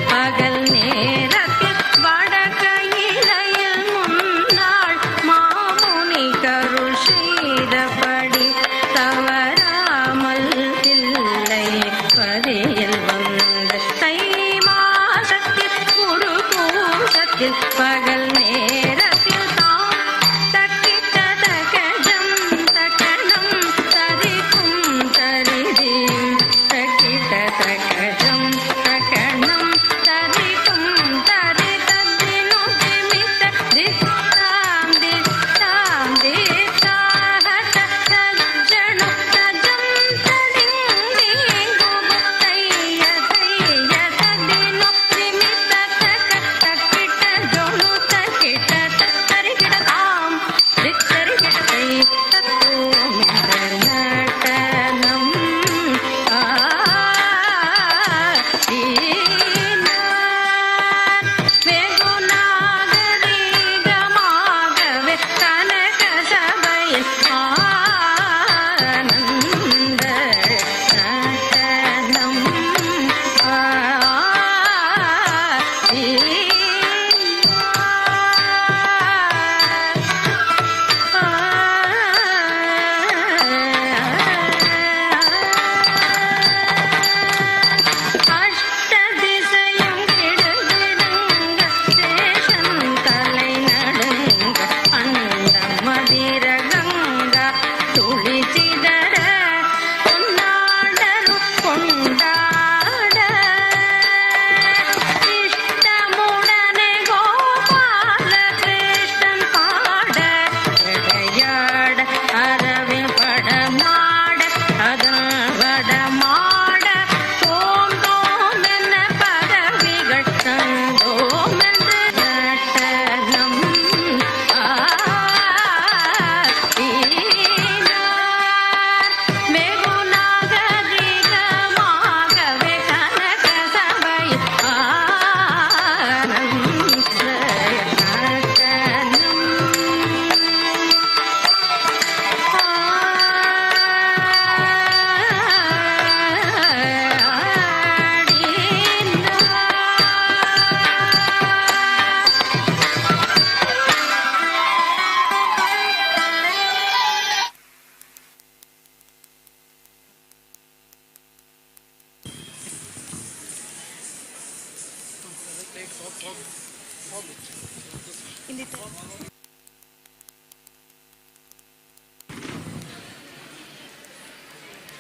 பகல் நேரத்தில் வடகையிலையில் முன்னாள் மாமுனி கருள் செய்தபடி தவறாமல் இல்லை பதியில் வந்து தை மாசத்தில் குரு பூசத்தில் பகல் நேரத்தில் தாம் தக்கிட்ட தகஜம் தக்கணம் தரிக்கும் தரிதீம் தக்கிட்ட தகஜம் தக்கணம் தரிக்கும் தரிதத்தினு திமித்த தித்தாம் தித்தாம் தித்தாஹத தஜ்ஜணு தஜம் தடிங்கிங்குப தைய தைய தದಿನು திமித்த தக்க தக்கிட்ட ஜொணு தக்கிட்ட தரிகிட தாம் தித்தரிகிட தை தத்தோ நடனம் வெகுநாகரிகமாகவே கனக சபையில் ஆனந்த நடனம் அஷ்ட திசையும் கிடுகிடுங்க சேஷன் தலை நடுங்க அண்ட மதிர கங்கா துளி சிதற கொண்டாடரு கொண்டாட இஷ்டமுடனே கோபால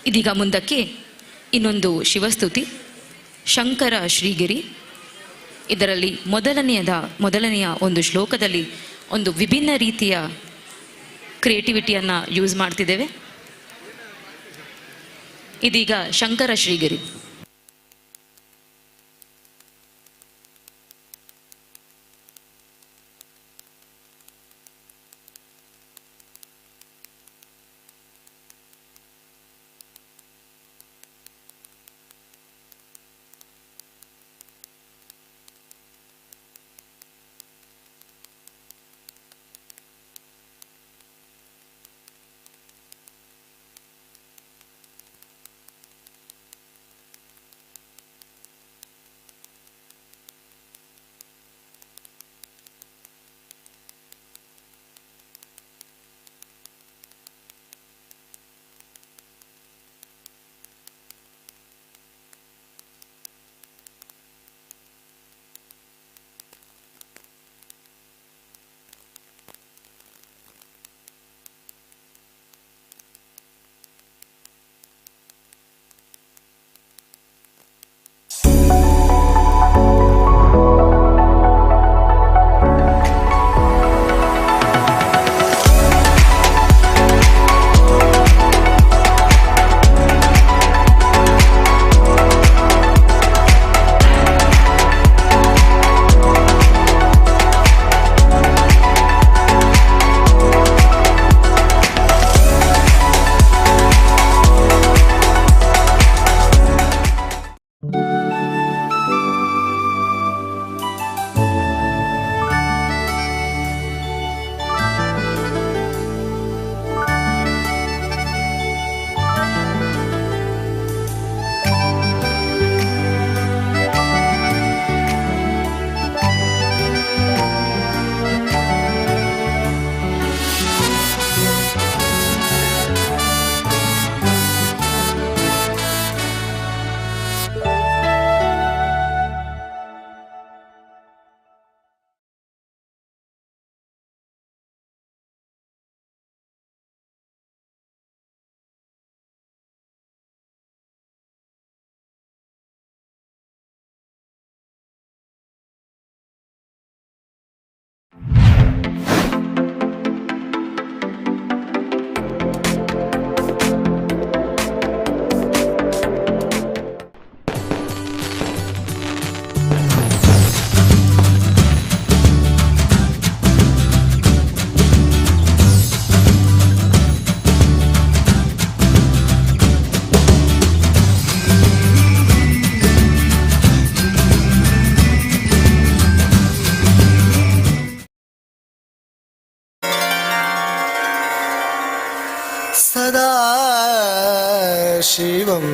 ಇದೀಗ ಮುಂದಕ್ಕೆ ಇನ್ನೊಂದು ಶಿವಸ್ತುತಿ, ಶಂಕರ ಶ್ರೀಗಿರಿ. ಇದರಲ್ಲಿ ಮೊದಲನೆಯ ಒಂದು ಶ್ಲೋಕದಲ್ಲಿ ಒಂದು ವಿಭಿನ್ನ ರೀತಿಯ ಕ್ರಿಯೇಟಿವಿಟಿಯನ್ನು ಯೂಸ್ ಮಾಡ್ತಿದ್ದೇವೆ. ಇದೀಗ ಶಂಕರ ಶ್ರೀಗಿರಿ. सदा शिवं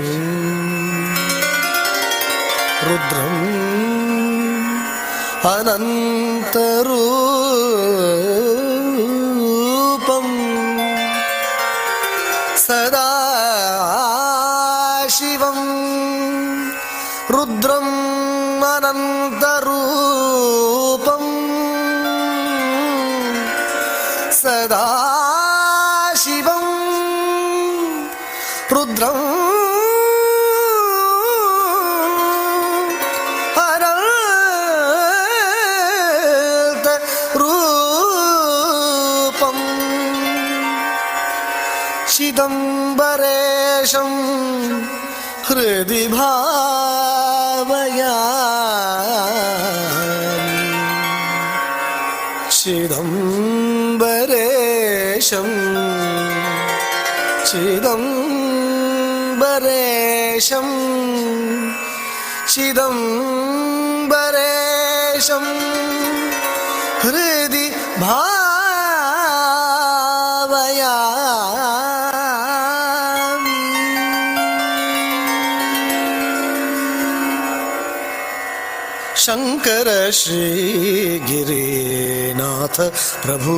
रुद्रम् अनन्तरूपम् सदा शिवं रुद्रम् अनन्तरूपम् सदा शिवं रुद्रम् अनन्तरूपम् चिदम्बरेशं हृदि भावयामि चिदम्बरेशं चिदम्बरेशं चिदम्बरेशं हृदि भावयामि शंकर श्री गिरिनाथ प्रभु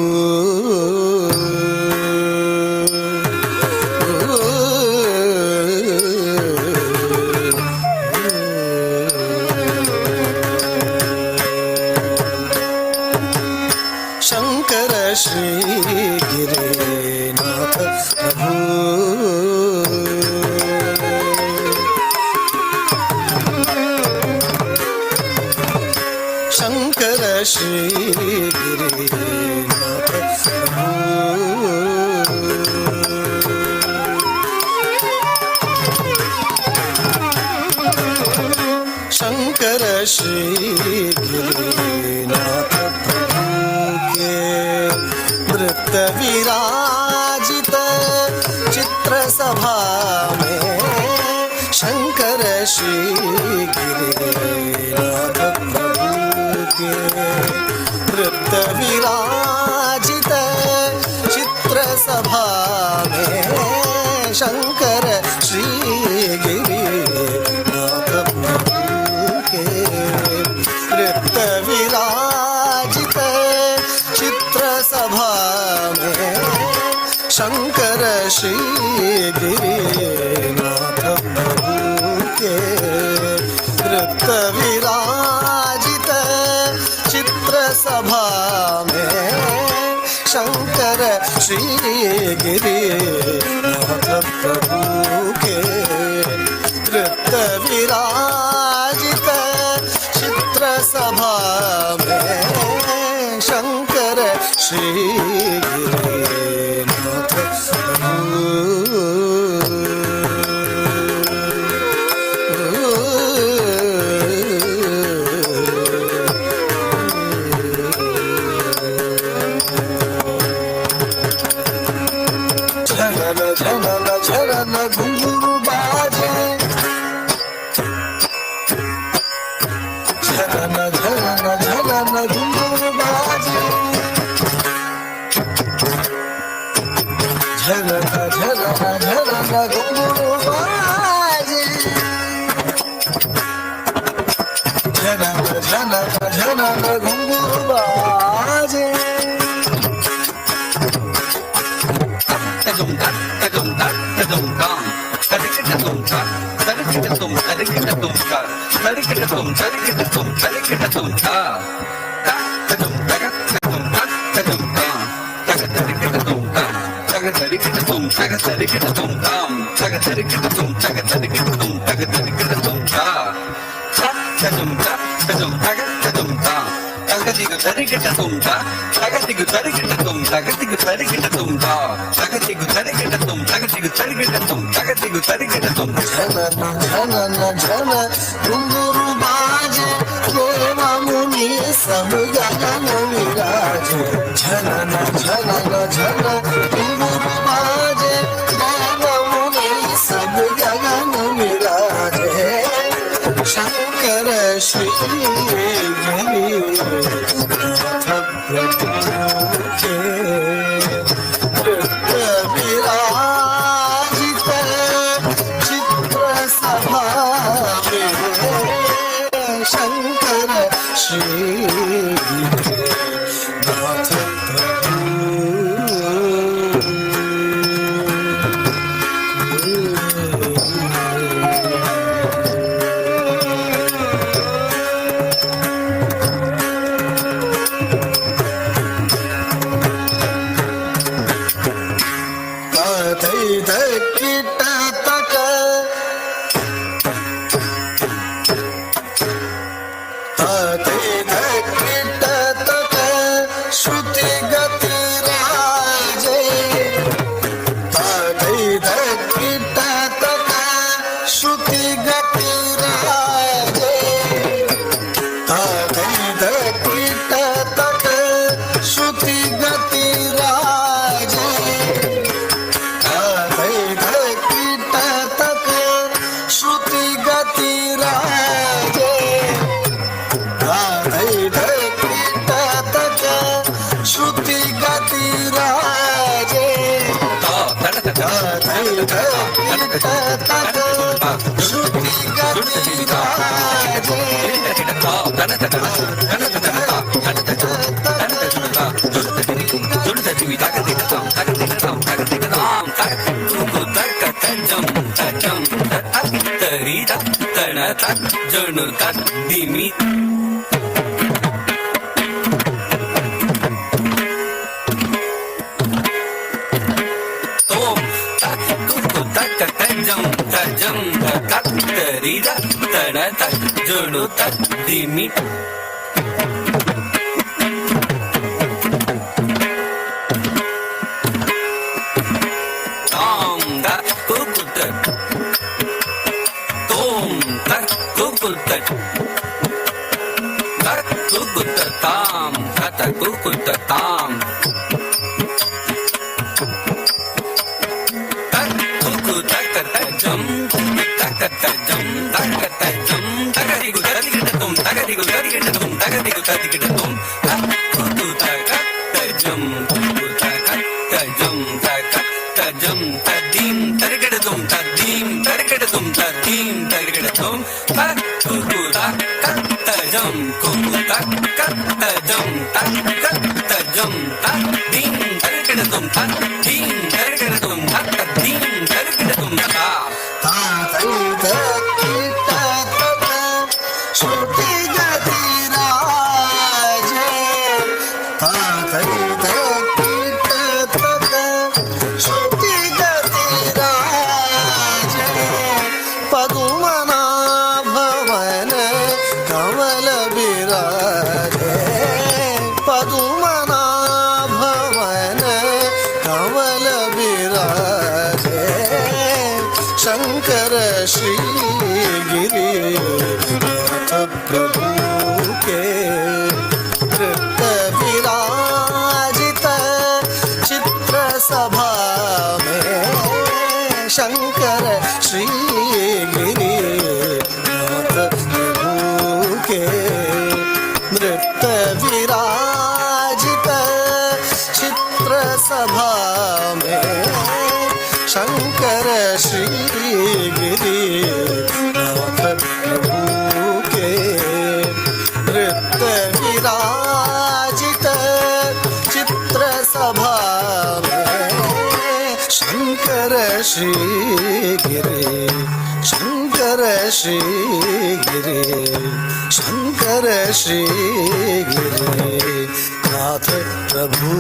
ಶ್ರೀ ಗಿರಿನಾಥ ಪ್ರಭು ಶಂಕರ ಶ್ರೀ ಗಿರಿನಾಥ ಪ್ರಭು शंकर श्री गिरिनाथ प्रभु के नृत्य विराजित चित्र सभा में शंकर श्री गिरिनाथ प्रभु के नृत्य विराजित चित्र सभा में शंकर श्री गिरिनाथ प्रभु नृत्य विराजित चित्र सभा में शंकर श्री गिरिनाथ प्रभु के नृत्य विराजित चित्र सभा में शंकर श्री गिरिनाथ प्रभु के नृत्य विराजित चित्र सभा में शंकर श्री गिरिनाथ प्रभु झनन झनन झनन घुंघरू बाजे झनन झनन झनन घुंघरू बाजे झनन झनन झनन घुंघरू बाजे झनन झनन झनन घुंघरू बाजे घुंघरू बाजे देवा मुनि सब गगन विराजे झनन झनन झन घुंघरू बाजे देवा मुनि सब गगन विराजे शंकर श्री गिरिनाथ प्रभु के नृत्य विराजित चित्र सभा में शंकर श्री गिरिनाथ श्रुति गति राजे श्रुति गति राजे श्रुति गति राजे श्रुति गति राजे श्रुति गति राजे श्रुति गति ತಡ ತಕ್ ಜುಣು ತಕ್ ದಿಮಿ ತಾಂ ತಕ್ ಕುಕುತ ತೋಂ ತಕ್ ಕುಕುತ ತಕ್ ಕುಕುತ ತಾಂ ತಕ ಕುಕುತ ತಾಂ शंकर श्री गिरिनाथ प्रभु के नृत्य विराजित चित्र सभा में शंकर श्री गिरिनाथ प्रभु के नृत्य विराजित चित्र सभा में शंकर श्री गिरिनाथ प्रभु के नृत्य विराजित चित्र सभा में शंकर श्री गिरि शंकर श्री गिरि शंकर श्री गिरिनाथ प्रभु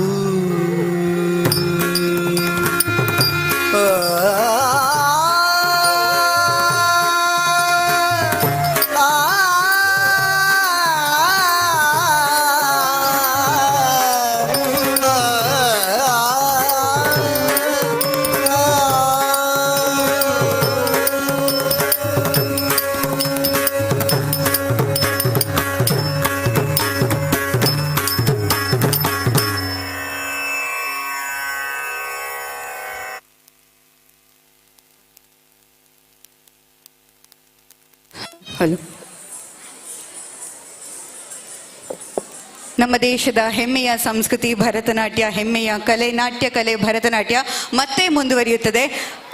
ನಮ್ಮ ದೇಶದ ಹೆಮ್ಮೆಯ ಸಂಸ್ಕೃತಿ ಭರತನಾಟ್ಯ, ಹೆಮ್ಮೆಯ ಕಲೆ ನಾಟ್ಯ ಕಲೆ ಭರತನಾಟ್ಯ ಮತ್ತೆ ಮುಂದುವರಿಯುತ್ತದೆ.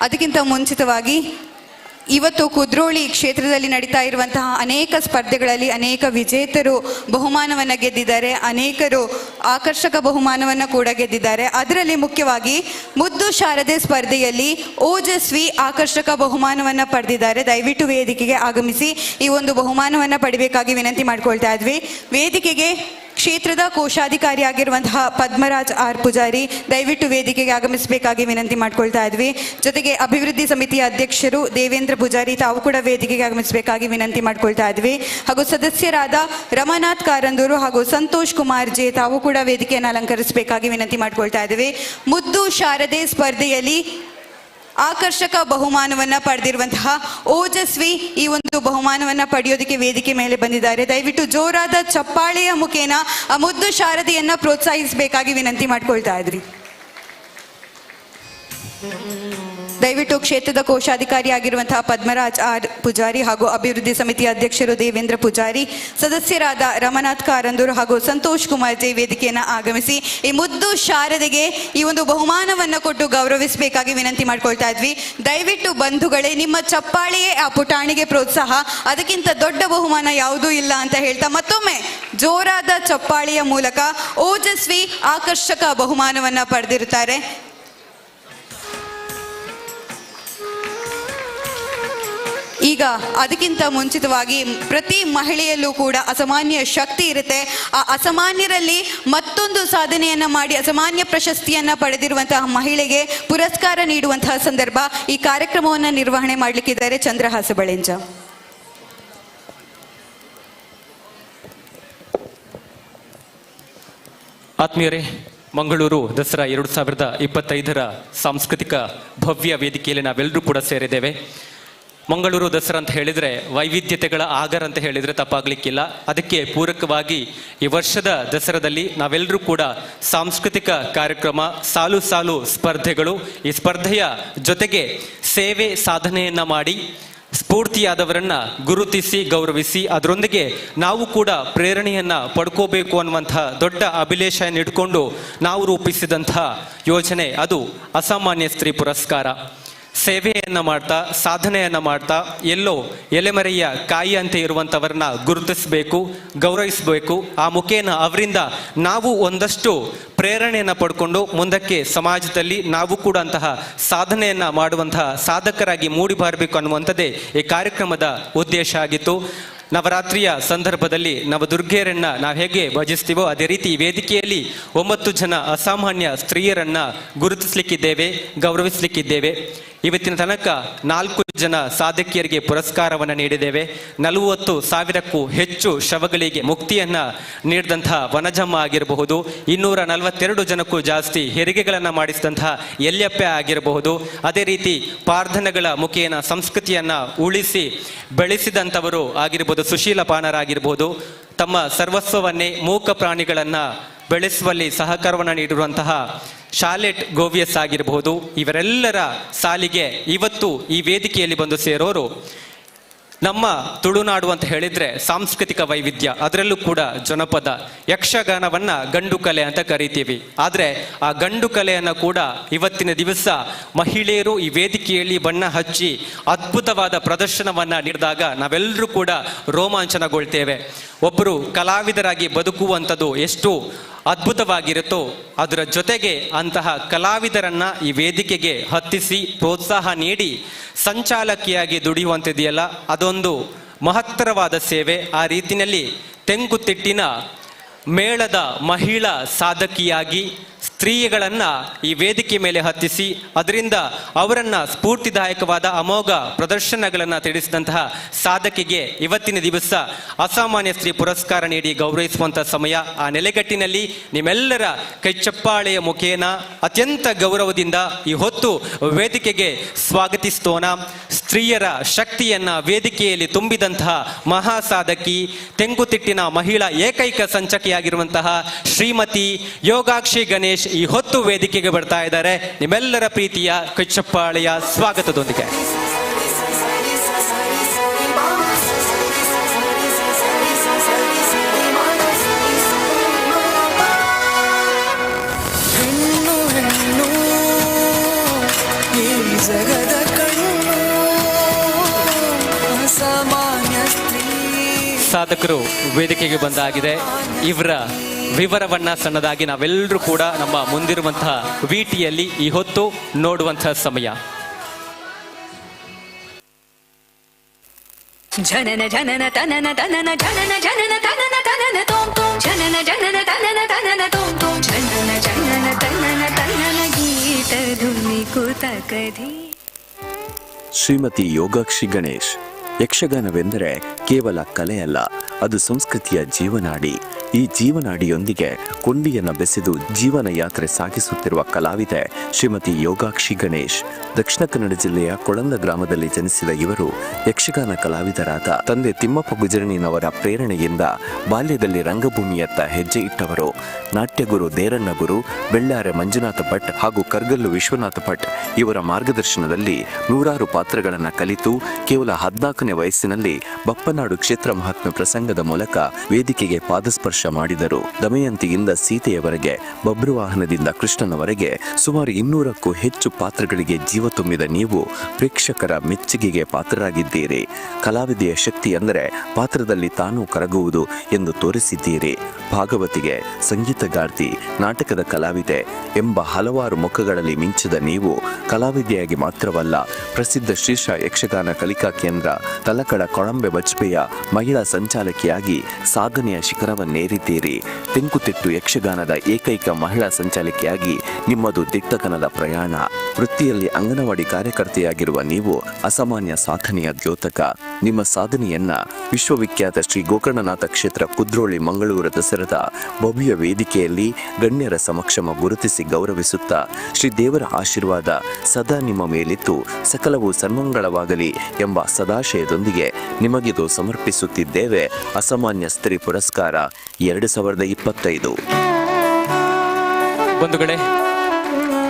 ಅದಕ್ಕಿಂತ ಮುಂಚಿತವಾಗಿ ಇವತ್ತು ಕುದ್ರೋಳಿ ಕ್ಷೇತ್ರದಲ್ಲಿ ನಡೀತಾ ಇರುವಂತಹ ಅನೇಕ ಸ್ಪರ್ಧೆಗಳಲ್ಲಿ ಅನೇಕ ವಿಜೇತರು ಬಹುಮಾನವನ್ನು ಗೆದ್ದಿದ್ದಾರೆ, ಅನೇಕರು ಆಕರ್ಷಕ ಬಹುಮಾನವನ್ನು ಕೂಡ ಗೆದ್ದಿದ್ದಾರೆ. ಅದರಲ್ಲಿ ಮುಖ್ಯವಾಗಿ ಮುದ್ದು ಶಾರದೆ ಸ್ಪರ್ಧೆಯಲ್ಲಿ ಓಜಸ್ವಿ ಆಕರ್ಷಕ ಬಹುಮಾನವನ್ನು ಪಡೆದಿದ್ದಾರೆ. ದಯವಿಟ್ಟು ವೇದಿಕೆಗೆ ಆಗಮಿಸಿ ಈ ಒಂದು ಬಹುಮಾನವನ್ನು ಪಡಿಬೇಕಾಗಿ ವಿನಂತಿ ಮಾಡ್ಕೊಳ್ತಾ ಇದ್ವಿ. ವೇದಿಕೆಗೆ ಕ್ಷೇತ್ರದ ಕೋಶಾಧಿಕಾರಿಯಾಗಿರುವಂತಹ ಪದ್ಮರಾಜ್ ಆರ್ ಪೂಜಾರಿ ದಯವಿಟ್ಟು ವೇದಿಕೆಗೆ ಆಗಮಿಸಬೇಕಾಗಿ ವಿನಂತಿ ಮಾಡ್ಕೊಳ್ತಾ ಇದ್ವಿ. ಜೊತೆಗೆ ಅಭಿವೃದ್ಧಿ ಸಮಿತಿಯ ಅಧ್ಯಕ್ಷರು ದೇವೇಂದ್ರ ಪೂಜಾರಿ ತಾವು ಕೂಡ ವೇದಿಕೆಗೆ ಆಗಮಿಸಬೇಕಾಗಿ ವಿನಂತಿ ಮಾಡ್ಕೊಳ್ತಾ ಇದ್ವಿ. ಹಾಗೂ ಸದಸ್ಯರಾದ ರಮನಾಥ್ ಕಾರಂದೂರು ಹಾಗೂ ಸಂತೋಷ್ ಕುಮಾರ್ ಜೆ ತಾವು ಕೂಡ ವೇದಿಕೆಯನ್ನು ಅಲಂಕರಿಸಬೇಕಾಗಿ ವಿನಂತಿ ಮಾಡ್ಕೊಳ್ತಾ ಇದ್ವಿ. ಮುದ್ದು ಶಾರದೆ ಸ್ಪರ್ಧೆಯಲ್ಲಿ ಆಕರ್ಷಕ ಬಹುಮಾನವನ್ನ ಪಡೆದಿರುವಂತಹ ಓಜಸ್ವಿ ಈ ಒಂದು ಬಹುಮಾನವನ್ನ ಪಡೆಯೋದಕ್ಕೆ ವೇದಿಕೆ ಮೇಲೆ ಬಂದಿದ್ದಾರೆ. ದಯವಿಟ್ಟು ಜೋರಾದ ಚಪ್ಪಾಳೆಯ ಮುಖೇನ ಆ ಮುದ್ದು ಶಾರದೆಯನ್ನ ಪ್ರೋತ್ಸಾಹಿಸಬೇಕಾಗಿ ವಿನಂತಿ ಮಾಡ್ಕೊಳ್ತಾ ಇದ್ರಿ. ದಯವಿಟ್ಟು ಕ್ಷೇತ್ರದ ಕೋಶಾಧಿಕಾರಿಯಾಗಿರುವಂತಹ ಪದ್ಮರಾಜ್ ಆರ್ ಪೂಜಾರಿ ಹಾಗೂ ಅಭಿವೃದ್ಧಿ ಸಮಿತಿಯ ಅಧ್ಯಕ್ಷರು ದೇವೇಂದ್ರ ಪೂಜಾರಿ, ಸದಸ್ಯರಾದ ರಮನಾಥ್ ಕಾರಂದೂರು ಹಾಗೂ ಸಂತೋಷ್ ಕುಮಾರ್ ಜೆ ವೇದಿಕೆಯನ್ನು ಆಗಮಿಸಿ ಈ ಮುದ್ದು ಶಾರದೆಗೆ ಈ ಒಂದು ಬಹುಮಾನವನ್ನು ಕೊಟ್ಟು ಗೌರವಿಸಬೇಕಾಗಿ ವಿನಂತಿ ಮಾಡ್ಕೊಳ್ತಾ ಇದ್ವಿ. ದಯವಿಟ್ಟು ಬಂಧುಗಳೇ, ನಿಮ್ಮ ಚಪ್ಪಾಳೆಯೇ ಆ ಪುಟಾಣಿಗೆ ಪ್ರೋತ್ಸಾಹ, ಅದಕ್ಕಿಂತ ದೊಡ್ಡ ಬಹುಮಾನ ಯಾವುದೂ ಇಲ್ಲ ಅಂತ ಹೇಳ್ತಾ ಮತ್ತೊಮ್ಮೆ ಜೋರಾದ ಚಪ್ಪಾಳೆಯ ಮೂಲಕ ಓಜಸ್ವಿ ಆಕರ್ಷಕ ಬಹುಮಾನವನ್ನು ಪಡೆದಿರುತ್ತಾರೆ. ಈಗ ಅದಕ್ಕಿಂತ ಮುಂಚಿತವಾಗಿ ಪ್ರತಿ ಮಹಿಳೆಯಲ್ಲೂ ಕೂಡ ಅಸಾಮಾನ್ಯ ಶಕ್ತಿ ಇರುತ್ತೆ. ಆ ಅಸಾಮಾನ್ಯರಲ್ಲಿ ಮತ್ತೊಂದು ಸಾಧನೆಯನ್ನ ಮಾಡಿ ಅಸಾಮಾನ್ಯ ಪ್ರಶಸ್ತಿಯನ್ನ ಪಡೆದಿರುವಂತಹ ಮಹಿಳೆಗೆ ಪುರಸ್ಕಾರ ನೀಡುವಂತಹ ಸಂದರ್ಭ. ಈ ಕಾರ್ಯಕ್ರಮವನ್ನು ನಿರ್ವಹಣೆ ಮಾಡಲಿಕ್ಕಿದ್ದಾರೆ ಚಂದ್ರಹಾಸ ಬಳೆಂಜ. ಆತ್ಮೀಯರೇ, ಮಂಗಳೂರು ದಸರಾ 2025 ಸಾಂಸ್ಕೃತಿಕ ಭವ್ಯ ವೇದಿಕೆಯಲ್ಲಿ ನಾವೆಲ್ಲರೂ ಕೂಡ ಸೇರಿದ್ದೇವೆ. ಮಂಗಳೂರು ದಸರಾ ಅಂತ ಹೇಳಿದರೆ ವೈವಿಧ್ಯತೆಗಳ ಆಗರ ಅಂತ ಹೇಳಿದರೆ ತಪ್ಪಾಗಲಿಕ್ಕಿಲ್ಲ. ಅದಕ್ಕೆ ಪೂರಕವಾಗಿ ಈ ವರ್ಷದ ದಸರಾದಲ್ಲಿ ನಾವೆಲ್ಲರೂ ಕೂಡ ಸಾಂಸ್ಕೃತಿಕ ಕಾರ್ಯಕ್ರಮ, ಸಾಲು ಸಾಲು ಸ್ಪರ್ಧೆಗಳು, ಈ ಸ್ಪರ್ಧೆಯ ಜೊತೆಗೆ ಸೇವೆ ಸಾಧನೆಯನ್ನು ಮಾಡಿ ಸ್ಫೂರ್ತಿಯಾದವರನ್ನ ಗುರುತಿಸಿ ಗೌರವಿಸಿ ಅದರೊಂದಿಗೆ ನಾವು ಕೂಡ ಪ್ರೇರಣೆಯನ್ನ ಪಡ್ಕೋಬೇಕು ಅನ್ನುವಂಥ ದೊಡ್ಡ ಅಭಿಲೇಷವನ್ನು ಇಟ್ಕೊಂಡು ನಾವು ರೂಪಿಸಿದಂಥ ಯೋಜನೆ ಅದು ಅಸಾಮಾನ್ಯ ಸ್ತ್ರೀ ಪುರಸ್ಕಾರ. ಸೇವೆಯನ್ನು ಮಾಡ್ತಾ, ಸಾಧನೆಯನ್ನು ಮಾಡ್ತಾ, ಎಲ್ಲೋ ಎಲೆಮರೆಯ ಕಾಯಿ ಅಂತ ಇರುವಂಥವ್ರನ್ನ ಗುರುತಿಸಬೇಕು, ಗೌರವಿಸಬೇಕು. ಆ ಮುಖೇನ ಅವರಿಂದ ನಾವು ಒಂದಷ್ಟು ಪ್ರೇರಣೆಯನ್ನು ಪಡ್ಕೊಂಡು ಮುಂದಕ್ಕೆ ಸಮಾಜದಲ್ಲಿ ನಾವು ಕೂಡ ಅಂತಹ ಸಾಧನೆಯನ್ನು ಮಾಡುವಂತಹ ಸಾಧಕರಾಗಿ ಮೂಡಿ ಬರಬೇಕು ಅನ್ನುವಂಥದ್ದೇ ಈ ಕಾರ್ಯಕ್ರಮದ ಉದ್ದೇಶ ಆಗಿತ್ತು. ನವರಾತ್ರಿಯ ಸಂದರ್ಭದಲ್ಲಿ ನವದುರ್ಗೆಯರನ್ನ ನಾವು ಹೇಗೆ ಭಜಿಸ್ತೀವೋ ಅದೇ ರೀತಿ ವೇದಿಕೆಯಲ್ಲಿ 9 ಜನ ಅಸಾಮಾನ್ಯ ಸ್ತ್ರೀಯರನ್ನ ಗುರುತಿಸಲಿಕ್ಕಿದ್ದೇವೆ, ಗೌರವಿಸಲಿಕ್ಕಿದ್ದೇವೆ. ಇವತ್ತಿನ ತನಕ 4 ಜನ ಸಾಧಕಿಯರಿಗೆ ಪುರಸ್ಕಾರವನ್ನು ನೀಡಿದ್ದೇವೆ. 40,000ಕ್ಕೂ ಹೆಚ್ಚು ಶವಗಳಿಗೆ ಮುಕ್ತಿಯನ್ನ ನೀಡಿದಂತಹ ವನಜಮ್ಮ ಆಗಿರಬಹುದು, 242 ಜನಕ್ಕೂ ಜಾಸ್ತಿ ಹೆರಿಗೆಗಳನ್ನು ಮಾಡಿಸಿದಂತಹ ಯಲ್ಯಪ್ಪ ಆಗಿರಬಹುದು. ಅದೇ ರೀತಿ ಪ್ರಾರ್ಥನೆಗಳ ಮುಖೇನ ಸಂಸ್ಕೃತಿಯನ್ನ ಉಳಿಸಿ ಬೆಳೆಸಿದಂಥವರು ಆಗಿರ್ಬೋದು, ಸುಶೀಲ ಪಾಣರಾಗಿರ್ಬೋದು. ತಮ್ಮ ಸರ್ವಸ್ವವನ್ನೇ ಮೂಕ ಪ್ರಾಣಿಗಳನ್ನು ಬೆಳೆಸುವಲ್ಲಿ ಸಹಕಾರವನ್ನು ನೀಡಿರುವಂತಹ ಶಾಲೆಟ್ ಗೋವಿಯಸ್ ಆಗಿರಬಹುದು. ಇವರೆಲ್ಲರ ಸಾಲಿಗೆ ಇವತ್ತು ಈ ವೇದಿಕೆಯಲ್ಲಿ ಬಂದು ಸೇರೋರು. ನಮ್ಮ ತುಳುನಾಡು ಅಂತ ಹೇಳಿದ್ರೆ ಸಾಂಸ್ಕೃತಿಕ ವೈವಿಧ್ಯ, ಅದರಲ್ಲೂ ಕೂಡ ಜನಪದ ಯಕ್ಷಗಾನವನ್ನ ಗಂಡು ಕಲೆ ಅಂತ ಕರಿತೀವಿ. ಆದರೆ ಆ ಗಂಡು ಕಲೆಯನ್ನು ಕೂಡ ಇವತ್ತಿನ ದಿವಸ ಮಹಿಳೆಯರು ಈ ವೇದಿಕೆಯಲ್ಲಿ ಬಣ್ಣ ಹಚ್ಚಿ ಅದ್ಭುತವಾದ ಪ್ರದರ್ಶನವನ್ನ ನೀಡಿದಾಗ ನಾವೆಲ್ಲರೂ ಕೂಡ ರೋಮಾಂಚನಗೊಳ್ತೇವೆ. ಒಬ್ಬರು ಕಲಾವಿದರಾಗಿ ಬದುಕುವಂಥದ್ದು ಎಷ್ಟು ಅದ್ಭುತವಾಗಿರುತ್ತೋ ಅದರ ಜೊತೆಗೆ ಅಂತಹ ಕಲಾವಿದರನ್ನ ಈ ವೇದಿಕೆಗೆ ಹತ್ತಿಸಿ ಪ್ರೋತ್ಸಾಹ ನೀಡಿ ಸಂಚಾಲಕಿಯಾಗಿ ದುಡಿಯುವಂಥದ್ದೆಯಲ್ಲ, ಅದೊಂದು ಮಹತ್ತರವಾದ ಸೇವೆ. ಆ ರೀತಿಯಲ್ಲಿ ತೆಂಕುತಿಟ್ಟಿನ ಮೇಳದ ಮಹಿಳಾ ಸಾಧಕಿಯಾಗಿ ಸ್ತ್ರೀಗಳನ್ನ ಈ ವೇದಿಕೆ ಮೇಲೆ ಹತ್ತಿಸಿ ಅದರಿಂದ ಅವರನ್ನ ಸ್ಫೂರ್ತಿದಾಯಕವಾದ ಅಮೋಘ ಪ್ರದರ್ಶನಗಳನ್ನು ತಿಳಿಸಿದಂತಹ ಸಾಧಕಿಗೆ ಇವತ್ತಿನ ದಿವಸ ಅಸಾಮಾನ್ಯ ಸ್ತ್ರೀ ಪುರಸ್ಕಾರ ನೀಡಿ ಗೌರವಿಸುವಂತಹ ಸಮಯ. ಆ ನೆಲೆಗಟ್ಟಿನಲ್ಲಿ ನಿಮ್ಮೆಲ್ಲರ ಕೈಚಪ್ಪಾಳೆಯ ಮುಖೇನ ಅತ್ಯಂತ ಗೌರವದಿಂದ ಈ ಹೊತ್ತು ವೇದಿಕೆಗೆ ಸ್ವಾಗತಿಸ್ತೋಣ. ಸ್ತ್ರೀಯರ ಶಕ್ತಿಯನ್ನ ವೇದಿಕೆಯಲ್ಲಿ ತುಂಬಿದಂತಹ ಮಹಾ ಸಾಧಕಿ, ತೆಂಕುತಿಟ್ಟಿನ ಮಹಿಳಾ ಏಕೈಕ ಸಂಚಕಿಯಾಗಿರುವಂತಹ ಶ್ರೀಮತಿ ಯೋಗಾಕ್ಷಿ ಗಣೇಶ್ ಈ ಹೊತ್ತು ವೇದಿಕೆಗೆ ಬರ್ತಾ ಇದ್ದಾರೆ. ನಿಮ್ಮೆಲ್ಲರ ಪ್ರೀತಿಯ ಕೈಚಪ್ಪಾಳೆಯ ಸ್ವಾಗತದೊಂದಿಗೆ. ಸಾಧಕರು ವೇದಿಕೆಗೆ ಬಂದಾಗಿದೆ. ಇವರ ವಿವರವನ್ನ ಸಣ್ಣದಾಗಿ ನಾವೆಲ್ಲರೂ ಕೂಡ ನಮ್ಮ ಮುಂದಿರುವಂತಹ ವಿಟಿಯಲ್ಲಿ ಈ ಹೊತ್ತು ನೋಡುವಂತಹ ಸಮಯ. ಜನನ ಜನನ ತನನ ತನನ ಜನನ ಜನನ ತನನ ತನನ ತೋಂ ತೋಂ ಜನನ ಜನನ ತನನ ತನನ ತೋಂ ತೋಂ ಜನನ ಜನನ ತನನ ತನನ ಗೀತ ಧುನಿ ಕುತಕಧಿ. ಶ್ರೀಮತಿ ಯೋಗಾಕ್ಷಿ ಗಣೇಶ್. ಯಕ್ಷಗಾನವೆಂದರೆ ಕೇವಲ ಕಲೆಯಲ್ಲ, ಅದು ಸಂಸ್ಕೃತಿಯ ಜೀವನಾಡಿ. ಈ ಜೀವನಾಡಿಯೊಂದಿಗೆ ಕೊಂಡಿಯನ್ನು ಬೆಸೆದು ಜೀವನ ಯಾತ್ರೆ ಸಾಗಿಸುತ್ತಿರುವ ಕಲಾವಿದೆ ಶ್ರೀಮತಿ ಯೋಗಾಕ್ಷಿ ಗಣೇಶ್. ದಕ್ಷಿಣ ಕನ್ನಡ ಜಿಲ್ಲೆಯ ಕೊಳಂದ ಗ್ರಾಮದಲ್ಲಿ ಜನಿಸಿದ ಇವರು ಯಕ್ಷಗಾನ ಕಲಾವಿದರಾದ ತಂದೆ ತಿಮ್ಮಪ್ಪ ಗುಜರಣಿನವರ ಪ್ರೇರಣೆಯಿಂದ ಬಾಲ್ಯದಲ್ಲಿ ರಂಗಭೂಮಿಯತ್ತ ಹೆಜ್ಜೆ ಇಟ್ಟವರು. ನಾಟ್ಯಗುರು ದೇರಣ್ಣ ಗುರು, ಬೆಳ್ಳಾರೆ ಮಂಜುನಾಥ ಭಟ್ ಹಾಗೂ ಕರ್ಗಲ್ಲು ವಿಶ್ವನಾಥ ಭಟ್ ಇವರ ಮಾರ್ಗದರ್ಶನದಲ್ಲಿ ನೂರಾರು ಪಾತ್ರಗಳನ್ನು ಕಲಿತು ಕೇವಲ 14ನೇ ವಯಸ್ಸಿನಲ್ಲಿ ಬಪ್ಪನಾಡು ಕ್ಷೇತ್ರ ಮಹಾತ್ಮೆ ಪ್ರಸಂಗದ ಮೂಲಕ ವೇದಿಕೆಗೆ ಪಾದಸ್ಪರ್ಶ ಮಾಡಿದರು. ದಮಯಂತಿಯಿಂದ ಸೀತೆಯವರೆಗೆ, ಬಬ್ರುವಾಹನದಿಂದ ಕೃಷ್ಣನವರೆಗೆ ಸುಮಾರು 200ಕ್ಕೂ ಹೆಚ್ಚು ಪಾತ್ರಗಳಿಗೆ ಜೀವ ತುಂಬಿದ ನೀವು ಪ್ರೇಕ್ಷಕರ ಮೆಚ್ಚುಗೆಗೆ ಪಾತ್ರರಾಗಿದ್ದೀರಿ. ಕಲಾವಿದೆಯ ಶಕ್ತಿ ಅಂದರೆ ಪಾತ್ರದಲ್ಲಿ ತಾನೂ ಕರಗುವುದು ಎಂದು ತೋರಿಸಿದ್ದೀರಿ. ಭಾಗವತಿಗೆ, ಸಂಗೀತಗಾರ್ತಿ, ನಾಟಕದ ಕಲಾವಿದೆ ಎಂಬ ಹಲವಾರು ಮುಖಗಳಲ್ಲಿ ಮಿಂಚಿದ ನೀವು ಕಲಾವಿದೆಯಾಗಿ ಮಾತ್ರವಲ್ಲ, ಪ್ರಸಿದ್ಧ ಶ್ರೀಶ ಯಕ್ಷಗಾನ ಕಲಿಕಾ ಕೇಂದ್ರ ತಲಕಡ ಕೊಳಂಬೆ ಬಜ್ಪೆಯ ಮಹಿಳಾ ಸಂಚಾಲಕಿಯಾಗಿ ಸಾಧನೆಯ ಶಿಖರವನ್ನೇರಿದ್ದೀರಿ. ತೆಂಕುತಿಟ್ಟು ಯಕ್ಷಗಾನದ ಏಕೈಕ ಮಹಿಳಾ ಸಂಚಾಲಕಿಯಾಗಿ ನಿಮ್ಮದು ದಿಟ್ಟತನದ ಪ್ರಯಾಣ. ವೃತ್ತಿಯಲ್ಲಿ ಅಂಗನವಾಡಿ ಕಾರ್ಯಕರ್ತೆಯಾಗಿರುವ ನೀವು ಅಸಾಮಾನ್ಯ ಸಾಧನೆಯ ದ್ಯೋತಕ. ನಿಮ್ಮ ಸಾಧನೆಯನ್ನ ವಿಶ್ವವಿಖ್ಯಾತ ಶ್ರೀ ಗೋಕರ್ಣನಾಥ ಕ್ಷೇತ್ರ ಕುದ್ರೋಳಿ ಮಂಗಳೂರು ದಸರಾದ ಭವ್ಯ ವೇದಿಕೆಯಲ್ಲಿ ಗಣ್ಯರ ಸಮಕ್ಷಮ ಗುರುತಿಸಿ ಗೌರವಿಸುತ್ತಾ ಶ್ರೀ ದೇವರ ಆಶೀರ್ವಾದ ಸದಾ ನಿಮ್ಮ ಮೇಲಿತ್ತು ಸಕಲವು ಸನ್ಮಂಗಳವಾಗಲಿ ಎಂಬ ಸದಾಶಯದೊಂದಿಗೆ ನಿಮಗಿದು ಸಮರ್ಪಿಸುತ್ತಿದ್ದೇವೆ ಅಸಾಮಾನ್ಯ ಸ್ತ್ರೀ ಪುರಸ್ಕಾರ 2025. ಬಂಧುಗಳೇ,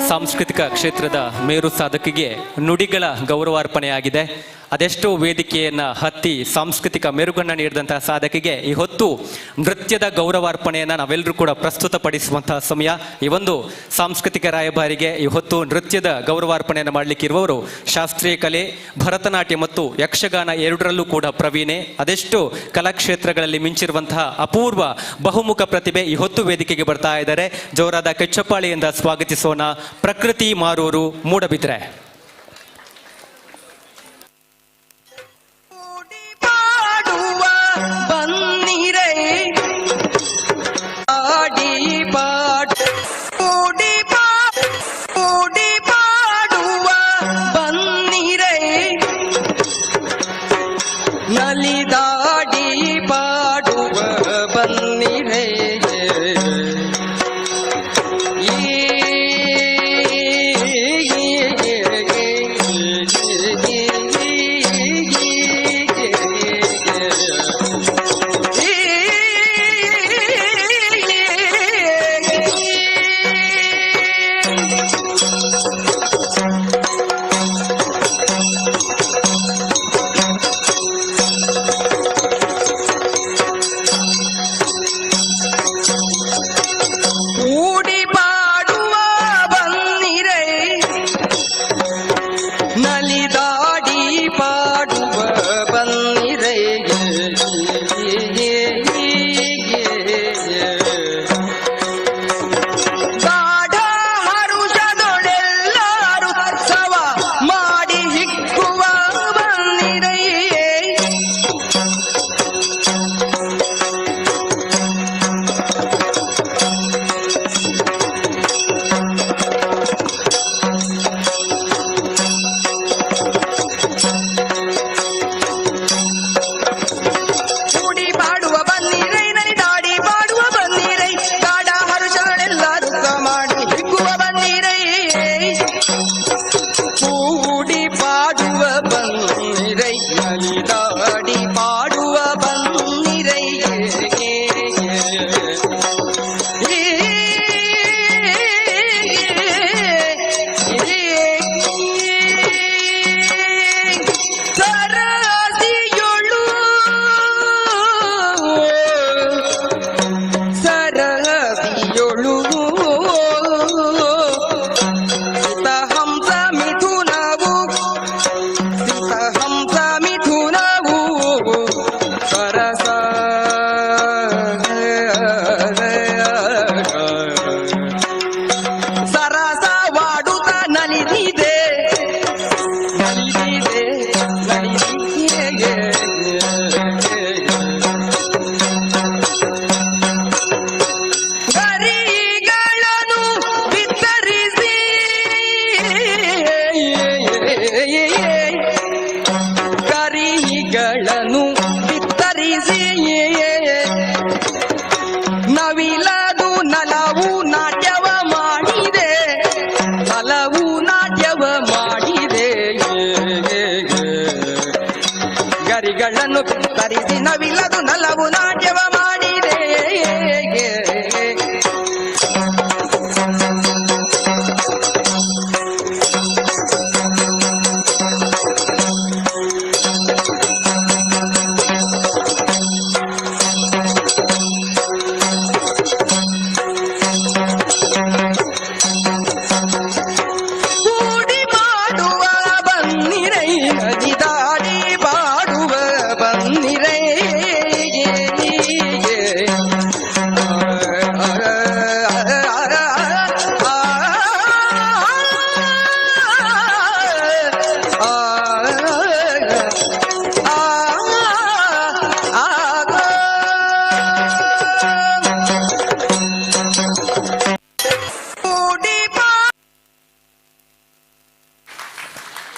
ಸಾಂಸ್ಕೃತಿಕ ಕ್ಷೇತ್ರದ ಮೇರು ಸಾಧಕಿಗೆ ನುಡಿಗಳ ಗೌರವಾರ್ಪಣೆಯಾಗಿದೆ. ಅದೆಷ್ಟೋ ವೇದಿಕೆಯನ್ನು ಹತ್ತಿ ಸಾಂಸ್ಕೃತಿಕ ಮೆರುಗನ್ನು ನೀಡಿದಂತಹ ಸಾಧಕಿಗೆ ಈ ಹೊತ್ತು ನೃತ್ಯದ ಗೌರವಾರ್ಪಣೆಯನ್ನು ನಾವೆಲ್ಲರೂ ಕೂಡ ಪ್ರಸ್ತುತಪಡಿಸುವಂತಹ ಸಮಯ. ಈ ಒಂದು ಸಾಂಸ್ಕೃತಿಕ ರಾಯಭಾರಿಗೆ ಈ ಹೊತ್ತು ನೃತ್ಯದ ಗೌರವಾರ್ಪಣೆಯನ್ನು ಮಾಡಲಿಕ್ಕಿರುವವರು ಶಾಸ್ತ್ರೀಯ ಕಲೆ, ಭರತನಾಟ್ಯ ಮತ್ತು ಯಕ್ಷಗಾನ ಎರಡರಲ್ಲೂ ಕೂಡ ಪ್ರವೀಣೆ, ಅದೆಷ್ಟು ಕಲಾಕ್ಷೇತ್ರಗಳಲ್ಲಿ ಮಿಂಚಿರುವಂತಹ ಅಪೂರ್ವ ಬಹುಮುಖ ಪ್ರತಿಭೆ ಈ ಹೊತ್ತು ವೇದಿಕೆಗೆ ಬರ್ತಾ ಇದ್ದಾರೆ. ಜೋರಾದ ಕೆಚ್ಚಪ್ಪಾಳಿಯಿಂದ ಸ್ವಾಗತಿಸೋಣ. ಪ್ರಕೃತಿ ಮಾರೂರು, ಮೂಡಬಿದ್ರೆ. ಬನ್ನಿರೆ ಆಡಿ ಪಾಡುವ ಬನ್ನಿರೆ ನಲಿದಾಡಿ ಪಾಡುವ ಬನ್ನಿರೆ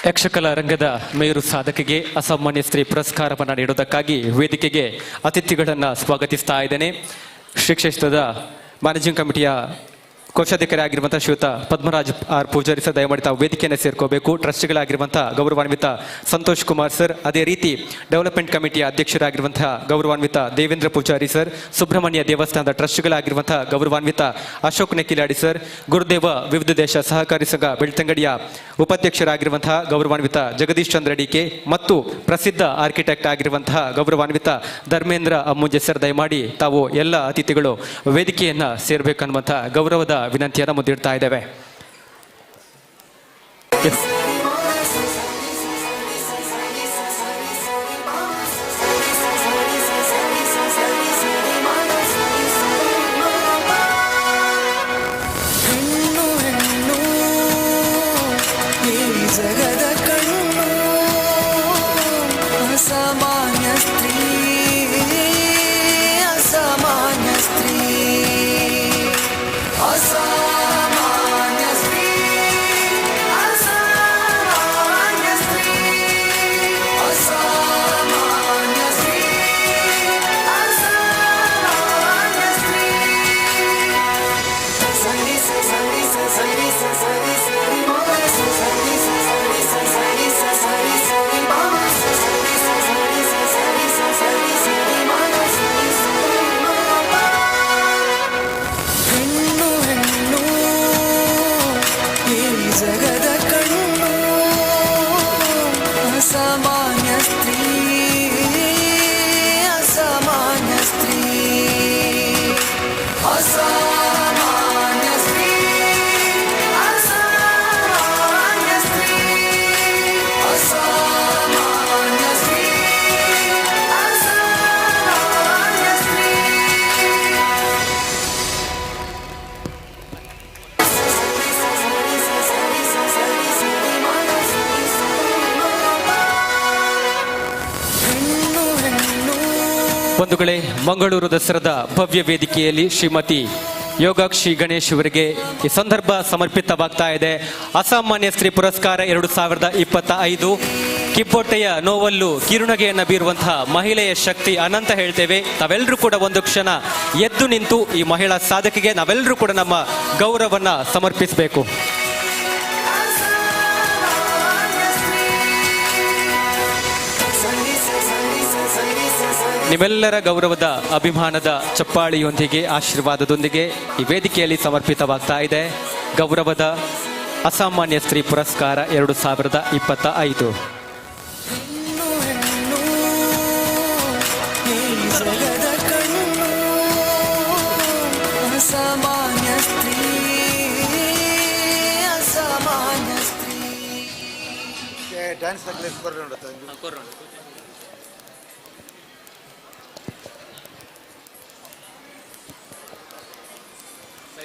ಯಕ್ಷಕಲಾ ರಂಗದ ಮೇರು ಸಾಧಕಿಗೆ ಅಸಾಮಾನ್ಯ ಸ್ತ್ರೀ ಪುರಸ್ಕಾರವನ್ನು ನೀಡುವುದಕ್ಕಾಗಿ ವೇದಿಕೆಗೆ ಅತಿಥಿಗಳನ್ನು ಸ್ವಾಗತಿಸ್ತಾ ಇದ್ದೇನೆ. ಶ್ರೀ ಕ್ಷೇತ್ರದ ಮ್ಯಾನೇಜಿಂಗ್ ಕಮಿಟಿಯ ಕೋಶಾಧಿಕಾರಿ ಶ್ರೀಯುತ ಪದ್ಮರಾಜ್ ಆರ್ ಪೂಜಾರಿ ಸರ್ ದಯಮಾಡಿ ತಾವು ವೇದಿಕೆಯನ್ನು ಸೇರ್ಕೋಬೇಕು. ಟ್ರಸ್ಟಿಗಳಾಗಿರುವಂತಹ ಗೌರವಾನ್ವಿತ ಸಂತೋಷ್ ಕುಮಾರ್ ಸರ್, ಅದೇ ರೀತಿ ಡೆವಲಪ್ಮೆಂಟ್ ಕಮಿಟಿಯ ಅಧ್ಯಕ್ಷರಾಗಿರುವಂತಹ ಗೌರವಾನ್ವಿತ ದೇವೇಂದ್ರ ಪೂಜಾರಿ ಸರ್, ಸುಬ್ರಹ್ಮಣ್ಯ ದೇವಸ್ಥಾನದ ಟ್ರಸ್ಟಿಗಳಾಗಿರುವಂತಹ ಗೌರವಾನ್ವಿತ ಅಶೋಕ್ ನೆಕಿಲಾಡಿ ಸರ್, ಗುರುದೇವ ವಿವಿಧ ದೇಶ ಸಹಕಾರಿ ಸಂಘ ಬೆಳ್ತಂಗಡಿಯ ಉಪಾಧ್ಯಕ್ಷರಾಗಿರುವಂತಹ ಗೌರವಾನ್ವಿತ ಜಗದೀಶ್ ಚಂದ್ರ ಡಿಕೆ ಮತ್ತು ಪ್ರಸಿದ್ಧ ಆರ್ಕಿಟೆಕ್ಟ್ ಆಗಿರುವಂತಹ ಗೌರವಾನ್ವಿತ ಧರ್ಮೇಂದ್ರ ಅಮ್ಮುಂಜೆ ಸರ್ ದಯಮಾಡಿ ತಾವು ಎಲ್ಲ ಅತಿಥಿಗಳು ವೇದಿಕೆಯನ್ನ ಸೇರ್ಬೇಕನ್ನುವಂತಹ ಗೌರವದ ವಿನಂತಿಯನ್ನು ಮುಂದಿಡ್ತಾ ಇದ್ದೇವೆ. ಜಗದ ಕಣ್ಣು ಅಸಾಮಾನ್ಯ ಸ್ತ್ರೀ ಅಸಾಮಾನ್ಯ ಸ್ತ್ರೀ ಅಸಾಮಾನ್ಯ ಸ್ತ್ರೀ ಅಸಾಮಾನ್ಯ ಸ್ತ್ರೀ ಅಸಾಮಾನ್ಯ ಸ್ತ್ರೀ ಅಸಾಮಾನ್ಯ ಸ್ತ್ರೀ ಸರಿ ಸರಿ ಸರಿ ಸರಿ ಸರಿ ಜಗದ ಕಣ್ಣು ಅಸಾಮಾನ್ಯ ಸ್ತ್ರೀ ಅಸಾಮಾನ್ಯ ಸ್ತ್ರೀ ಅಸಾಮಾನ್ಯ ಸ್ತ್ರೀ ಅಸಾಮಾನ್ಯ ಸ್ತ್ರೀ ಅಸಾಮಾನ್ಯ ಸ್ತ್ರೀ ಅಸಾಮಾನ್ಯ ಸ್ತ್ರೀ ಬಂಧುಗಳೇ, ಮಂಗಳೂರು ದಸರಾದ ಭವ್ಯ ವೇದಿಕೆಯಲ್ಲಿ ಶ್ರೀಮತಿ ಯೋಗಾಕ್ಷಿ ಗಣೇಶ್ ಅವರಿಗೆ ಈ ಸಂದರ್ಭ ಸಮರ್ಪಿತವಾಗ್ತಾ ಇದೆ ಅಸಾಮಾನ್ಯ ಸ್ತ್ರೀ ಪುರಸ್ಕಾರ 2025. ಕಿಬ್ಬೊಟ್ಟೆಯ ನೋವಲ್ಲೂ ಕಿರುನಗೆಯನ್ನು ಬೀರುವಂತಹ ಮಹಿಳೆಯ ಶಕ್ತಿ ಅನಂತ ಹೇಳ್ತೇವೆ. ತಾವೆಲ್ಲರೂ ಕೂಡ ಒಂದು ಕ್ಷಣ ಎದ್ದು ನಿಂತು ಈ ಮಹಿಳಾ ಸಾಧಕಿಗೆ ನಾವೆಲ್ಲರೂ ಕೂಡ ನಮ್ಮ ಗೌರವವನ್ನು ಸಮರ್ಪಿಸಬೇಕು. ನಿಮ್ಮೆಲ್ಲರ ಗೌರವದ ಅಭಿಮಾನದ ಚಪ್ಪಾಳಿಯೊಂದಿಗೆ ಆಶೀರ್ವಾದದೊಂದಿಗೆ ಈ ವೇದಿಕೆಯಲ್ಲಿ ಸಮರ್ಪಿತವಾಗ್ತಾ ಇದೆ ಗೌರವದ ಅಸಾಮಾನ್ಯ ಸ್ತ್ರೀ ಪುರಸ್ಕಾರ 2025. ಜಗದ ಕಣ್ಣು ಅಸಾಮಾನ್ಯ ಸ್ತ್ರೀ ಅಸಾಮಾನ್ಯ ಸ್ತ್ರೀ ಡ್ಯಾನ್ಸ್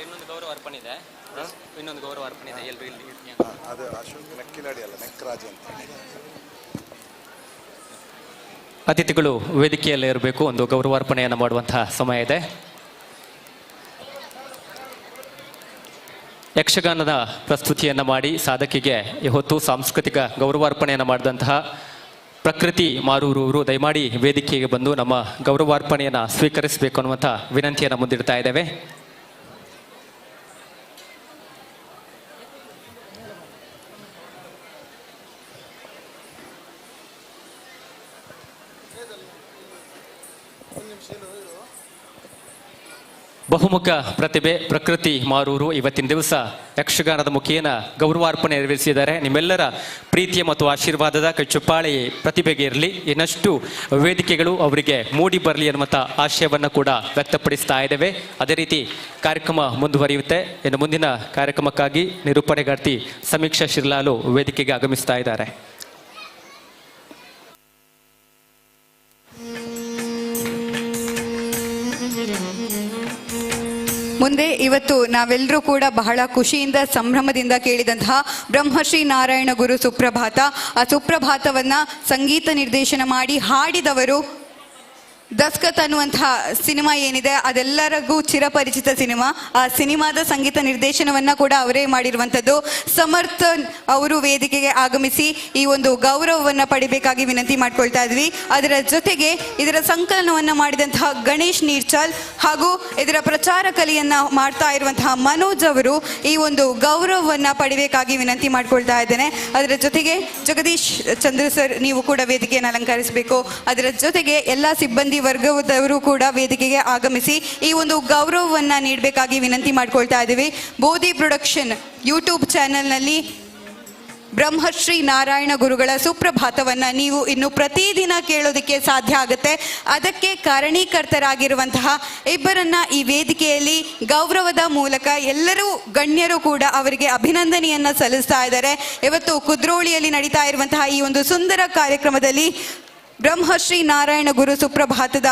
ಇನ್ನೊಂದು ಗೌರವ ಅರ್ಪಣೆ ಇದೆ. ಇನ್ನೊಂದು ಗೌರವ ಅರ್ಪಣೆ ಇದೆ. ಎಲ್ಲರೂ ಇಲ್ಲಿ ಅದು ಅಶೋಕ್ ನೆಕ್ಕಿಲಾಡಿ ಅಲ್ಲ, ನೆಕ್ರಾಜ್ ಅಂತ. ಅತಿಥಿಗಳು ವೇದಿಕೆಯಲ್ಲೇ ಇರಬೇಕು. ಒಂದು ಗೌರವಾರ್ಪಣೆಯನ್ನು ಮಾಡುವಂತಹ ಸಮಯ ಇದೆ. ಯಕ್ಷಗಾನದ ಪ್ರಸ್ತುತಿಯನ್ನು ಮಾಡಿ ಸಾಧಕಿಗೆ ಹೊತ್ತು ಸಾಂಸ್ಕೃತಿಕ ಗೌರವಾರ್ಪಣೆಯನ್ನು ಮಾಡಿದಂತಹ ಪ್ರಕೃತಿ ಮಾರೂರು ಅವರು ದಯಮಾಡಿ ವೇದಿಕೆಗೆ ಬಂದು ನಮ್ಮ ಗೌರವಾರ್ಪಣೆಯನ್ನು ಸ್ವೀಕರಿಸಬೇಕು ಅನ್ನುವಂಥ ವಿನಂತಿಯನ್ನು ಮುಂದಿಡ್ತಾ ಇದ್ದೇವೆ. ಬಹುಮುಖ ಪ್ರತಿಭೆ ಪ್ರಕೃತಿ ಮಾರೂರು ಇವತ್ತಿನ ದಿವಸ ಯಕ್ಷಗಾನದ ಮುಖೇನ ಗೌರವಾರ್ಪಣೆ ನೆರವೇರಿಸಿದ್ದಾರೆ. ನಿಮ್ಮೆಲ್ಲರ ಪ್ರೀತಿಯ ಮತ್ತು ಆಶೀರ್ವಾದದ ಕೈಚುಪ್ಪಾಳೆ ಪ್ರತಿಭೆಗೆ ಇರಲಿ, ಇನ್ನಷ್ಟು ವೇದಿಕೆಗಳು ಅವರಿಗೆ ಮೂಡಿ ಬರಲಿ ಅನ್ನುವಂಥ ಆಶಯವನ್ನು ಕೂಡ ವ್ಯಕ್ತಪಡಿಸ್ತಾ ಇದ್ದೇವೆ. ಅದೇ ರೀತಿ ಕಾರ್ಯಕ್ರಮ ಮುಂದುವರಿಯುತ್ತೆ. ಇನ್ನು ಮುಂದಿನ ಕಾರ್ಯಕ್ರಮಕ್ಕಾಗಿ ನಿರೂಪಣೆಗಾರ್ತಿ ಸಮೀಕ್ಷಾ ಶಿರ್ಲಾಲು ವೇದಿಕೆಗೆ ಆಗಮಿಸ್ತಾ ಇದ್ದಾರೆ. ಮುಂದೆ ಇವತ್ತು ನಾವೆಲ್ಲರೂ ಕೂಡ ಬಹಳ ಖುಷಿಯಿಂದ ಸಂಭ್ರಮದಿಂದ ಕೇಳಿದಂತಹ ಬ್ರಹ್ಮಶ್ರೀ ನಾರಾಯಣ ಗುರು ಸುಪ್ರಭಾತ, ಆ ಸುಪ್ರಭಾತವನ್ನ ಸಂಗೀತ ನಿರ್ದೇಶನ ಮಾಡಿ ಹಾಡಿದವರು ದಸ್ಕತ್ ಅನ್ನುವಂತಹ ಸಿನಿಮಾ ಏನಿದೆ ಅದೆಲ್ಲರಿಗೂ ಚಿರಪರಿಚಿತ ಸಿನಿಮಾ. ಆ ಸಿನಿಮಾದ ಸಂಗೀತ ನಿರ್ದೇಶನವನ್ನ ಕೂಡ ಅವರೇ ಮಾಡಿರುವಂಥದ್ದು. ಸಮರ್ಥನ್ ಅವರು ವೇದಿಕೆಗೆ ಆಗಮಿಸಿ ಈ ಒಂದು ಗೌರವವನ್ನು ಪಡಿಬೇಕಾಗಿ ವಿನಂತಿ ಮಾಡ್ಕೊಳ್ತಾ ಇದ್ವಿ. ಅದರ ಜೊತೆಗೆ ಇದರ ಸಂಕಲನವನ್ನ ಮಾಡಿದಂತಹ ಗಣೇಶ್ ನೀರ್ಚಾಲ್ ಹಾಗೂ ಇದರ ಪ್ರಚಾರ ಕಲೆಯನ್ನ ಮಾಡ್ತಾ ಇರುವಂತಹ ಮನೋಜ್ ಅವರು ಈ ಒಂದು ಗೌರವವನ್ನ ಪಡಿಬೇಕಾಗಿ ವಿನಂತಿ ಮಾಡ್ಕೊಳ್ತಾ ಇದ್ದೇನೆ. ಅದರ ಜೊತೆಗೆ ಜಗದೀಶ್ ಚಂದ್ರ ಸರ್ ನೀವು ಕೂಡ ವೇದಿಕೆಯನ್ನು ಅಲಂಕರಿಸಬೇಕು. ಅದರ ಜೊತೆಗೆ ಎಲ್ಲ ಸಿಬ್ಬಂದಿ ವರ್ಗದವರು ಕೂಡ ವೇದಿಕೆಗೆ ಆಗಮಿಸಿ ಈ ಒಂದು ಗೌರವವನ್ನ ನೀಡಬೇಕಾಗಿ ವಿನಂತಿ ಮಾಡ್ಕೊಳ್ತಾ ಇದ್ದೀವಿ. ಬೋಧಿ ಪ್ರೊಡಕ್ಷನ್ ಯೂಟ್ಯೂಬ್ ಚಾನೆಲ್ನಲ್ಲಿ ಬ್ರಹ್ಮಶ್ರೀ ನಾರಾಯಣ ಗುರುಗಳ ಸುಪ್ರಭಾತವನ್ನ ನೀವು ಇನ್ನು ಪ್ರತಿದಿನ ಕೇಳೋದಕ್ಕೆ ಸಾಧ್ಯ ಆಗುತ್ತೆ. ಅದಕ್ಕೆ ಕಾರಣೀಕರ್ತರಾಗಿರುವಂತಹ ಇಬ್ಬರನ್ನ ಈ ವೇದಿಕೆಯಲ್ಲಿ ಗೌರವದ ಮೂಲಕ ಎಲ್ಲರೂ ಗಣ್ಯರು ಕೂಡ ಅವರಿಗೆ ಅಭಿನಂದನೆಯನ್ನ ಸಲ್ಲಿಸ್ತಾ ಇದ್ದಾರೆ. ಇವತ್ತು ಕುದ್ರೋಳಿಯಲ್ಲಿ ನಡೀತಾ ಇರುವಂತಹ ಈ ಒಂದು ಸುಂದರ ಕಾರ್ಯಕ್ರಮದಲ್ಲಿ ಬ್ರಹ್ಮಶ್ರೀ ನಾರಾಯಣ ಗುರು ಸುಪ್ರಭಾತದ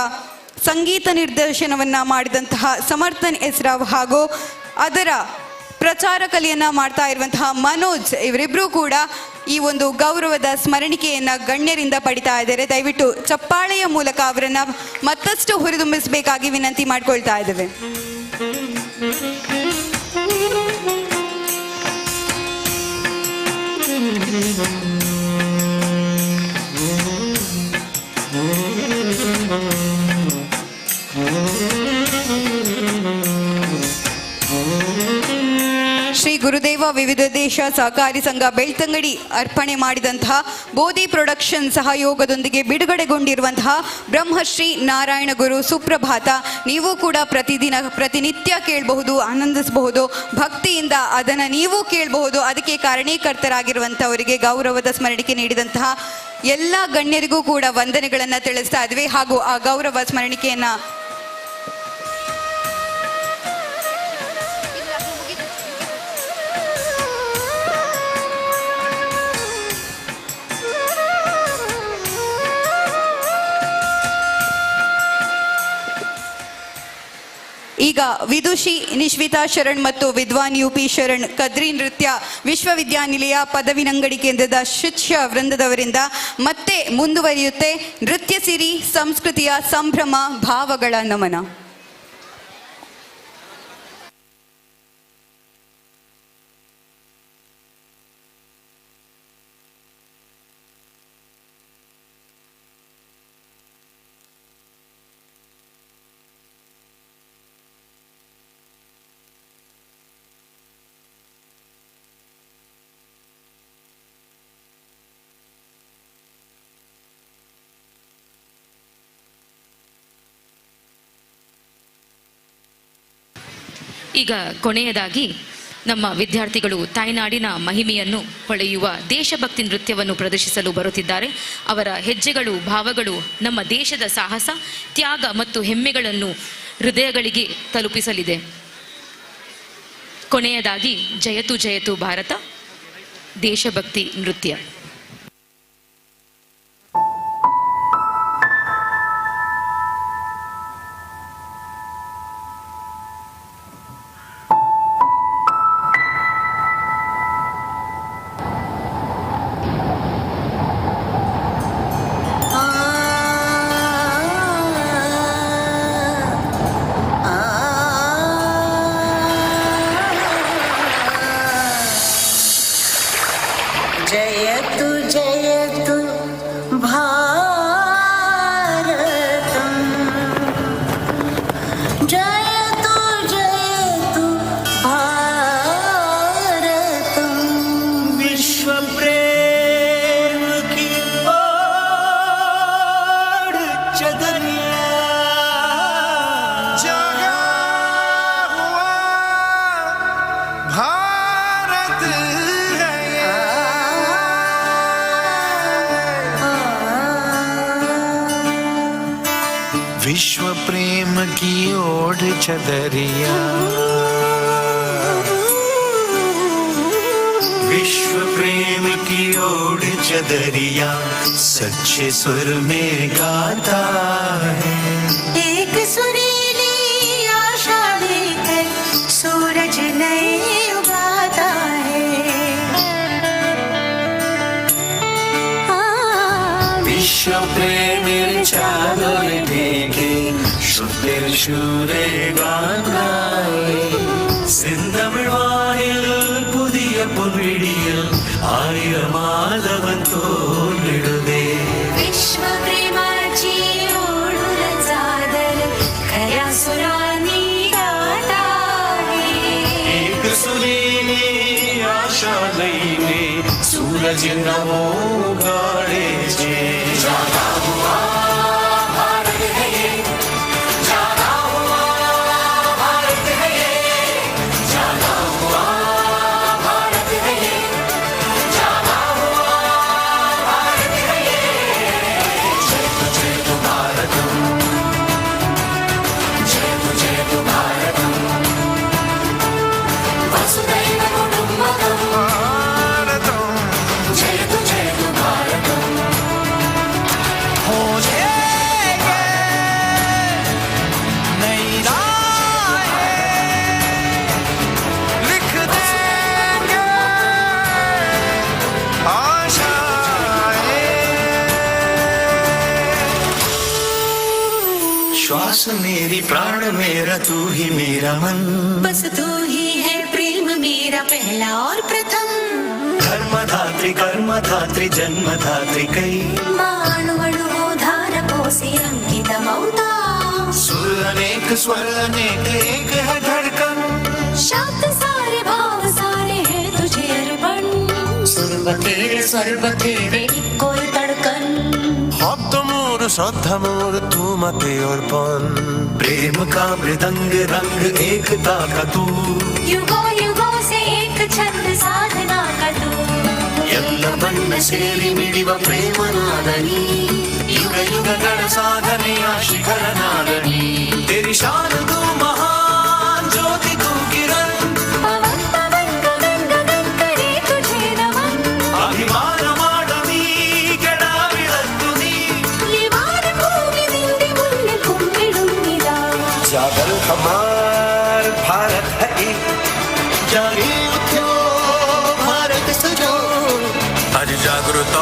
ಸಂಗೀತ ನಿರ್ದೇಶನವನ್ನ ಮಾಡಿದಂತಹ ಸಮರ್ಥನ್ ಎಸ್ ರಾವ್ ಹಾಗೂ ಅದರ ಪ್ರಚಾರ ಕಲೆಯನ್ನ ಮಾಡ್ತಾ ಇರುವಂತಹ ಮನೋಜ್ ಇವರಿಬ್ರು ಕೂಡ ಈ ಒಂದು ಗೌರವದ ಸ್ಮರಣಿಕೆಯನ್ನ ಗಣ್ಯರಿಂದ ಪಡಿತಾ ಇದ್ದಾರೆ. ದಯವಿಟ್ಟು ಚಪ್ಪಾಳೆಯ ಮೂಲಕ ಅವರನ್ನ ಮತ್ತಷ್ಟು ಹುರಿದುಂಬಿಸಬೇಕಾಗಿ ವಿನಂತಿ ಮಾಡ್ಕೊಳ್ತಾ ಇದ್ದೇವೆ. ಶ್ರೀ ಗುರುದೇವ ವಿವಿಧ ದೇಶ ಸಹಕಾರಿ ಸಂಘ ಬೆಳ್ತಂಗಡಿ ಅರ್ಪಣೆ ಮಾಡಿದಂತಹ ಬೋಧಿ ಪ್ರೊಡಕ್ಷನ್ ಸಹಯೋಗದೊಂದಿಗೆ ಬಿಡುಗಡೆಗೊಂಡಿರುವಂತಹ ಬ್ರಹ್ಮಶ್ರೀ ನಾರಾಯಣ ಗುರು ಸುಪ್ರಭಾತ ನೀವು ಕೂಡ ಪ್ರತಿನಿತ್ಯ ಕೇಳಬಹುದು, ಆನಂದಿಸಬಹುದು, ಭಕ್ತಿಯಿಂದ ಅದನ್ನು ನೀವು ಕೇಳಬಹುದು. ಅದಕ್ಕೆ ಕಾರಣೀಕರ್ತರಾಗಿರುವಂಥವರಿಗೆ ಗೌರವದ ಸ್ಮರಣಿಕೆ ನೀಡಿದಂತಹ ಎಲ್ಲ ಗಣ್ಯರಿಗೂ ಕೂಡ ವಂದನೆಗಳನ್ನು ತಿಳಿಸ್ತಾ ಇದ್ವಿ. ಹಾಗೂ ಆ ಗೌರವ ಸ್ಮರಣಿಕೆಯನ್ನ ಈಗ ವಿದುಷಿ ನಿಶ್ವಿತಾ ಶರಣ್ ಮತ್ತು ವಿದ್ವಾನ್ ಯುಪಿ ಶರಣ್ ಕದ್ರಿ ನೃತ್ಯ ವಿಶ್ವವಿದ್ಯಾನಿಲಯ ಪದವಿನಂಗಡಿ ಕೇಂದ್ರದ ಶಿಷ್ಯ ವೃಂದದವರಿಂದ ಮತ್ತೆ ಮುಂದುವರಿಯುತ್ತೆ ನೃತ್ಯ ಸಿರಿ ಸಂಸ್ಕೃತಿಯ ಸಂಭ್ರಮ ಭಾವಗಳ ನಮನ. ಈಗ ಕೊನೆಯದಾಗಿ ನಮ್ಮ ವಿದ್ಯಾರ್ಥಿಗಳು ತಾಯ್ನಾಡಿನ ಮಹಿಮೆಯನ್ನು ಹೊಳೆಯುವ ದೇಶಭಕ್ತಿ ನೃತ್ಯವನ್ನು ಪ್ರದರ್ಶಿಸಲು ಬರುತ್ತಿದ್ದಾರೆ. ಅವರ ಹೆಜ್ಜೆಗಳು, ಭಾವಗಳು ನಮ್ಮ ದೇಶದ ಸಾಹಸ, ತ್ಯಾಗ ಮತ್ತು ಹೆಮ್ಮೆಗಳನ್ನು ಹೃದಯಗಳಿಗೆ ತಲುಪಿಸಲಿದೆ. ಕೊನೆಯದಾಗಿ ಜಯತು ಜಯತು ಭಾರತ ದೇಶಭಕ್ತಿ ನೃತ್ಯ. जयतु जयतु भारतम् जयतु जयतु भारतम् विश्व प्रेम की ओर चदरिया जगा हुआ भारत विश्व प्रेम की ओढ़ चदरिया विश्व प्रेम की ओढ़ चदरिया सच्चे सुर में गाता है एक सुरीली आशा लेकर सूरज नए उगाता है विश्व प्रेम चादर सूरज नवो गाड़े जे जागा हुआ भारत है ये, जागा हुआ भारत है ये, जागा हुआ भारत है ये, जागा हुआ भारत है ये। जय तु भारतम, जय तु भारतम, वसुधैव कुटुम्बकम भारतम, जय तु भारतम। हो जाएंगे नई राहें, लिख देंगे आशाएं। श्वास मेरी प्राण मेरा तू ही मेरा मन, बस तू ही है प्रेम मेरा पहला और प्रथम। धर्मधात्री कर्मधात्री जन्मधात्री कई, माणुवणुधार कोसि अंकितमौता। सुर अनेक स्वर अनेक एक है धड़कन, शब्द सारे भाव सारे हैं तुझे अर्पण। सुर बखेरे स्वर बखेरे कोई तड़कन। भक्त मोर श्रद्धा मोर तू मते अर्पण, प्रेम का मृदंग रंग एकता का तू, युगों युगों से एक छंद साधना का तू। ಎಲ್ಲ ಬಣ್ಣ ಸೇರಿ ಮಿಡಿವ ಪ್ರೇಮ ನಾದನಿ, ಯುಗ ಯುಗಗಳ ಸಾಧನೆಯ ಶಿಖರ ನಾದನಿ. तेरी शान तू महान ज्योति तू किरण, पवन पवन गगन गगन करे तुझे नमन। ಅಭಿಮಾನ ಮಾಡವಿ ಕೆಡ ಬಿಳತ್ತು ನೀ, निवार भूमि निंदि मुन्ने कुम्मिडुन्निदा। जागर हमार भारत है एक, जागे उठो भारत सजो, आज जागृत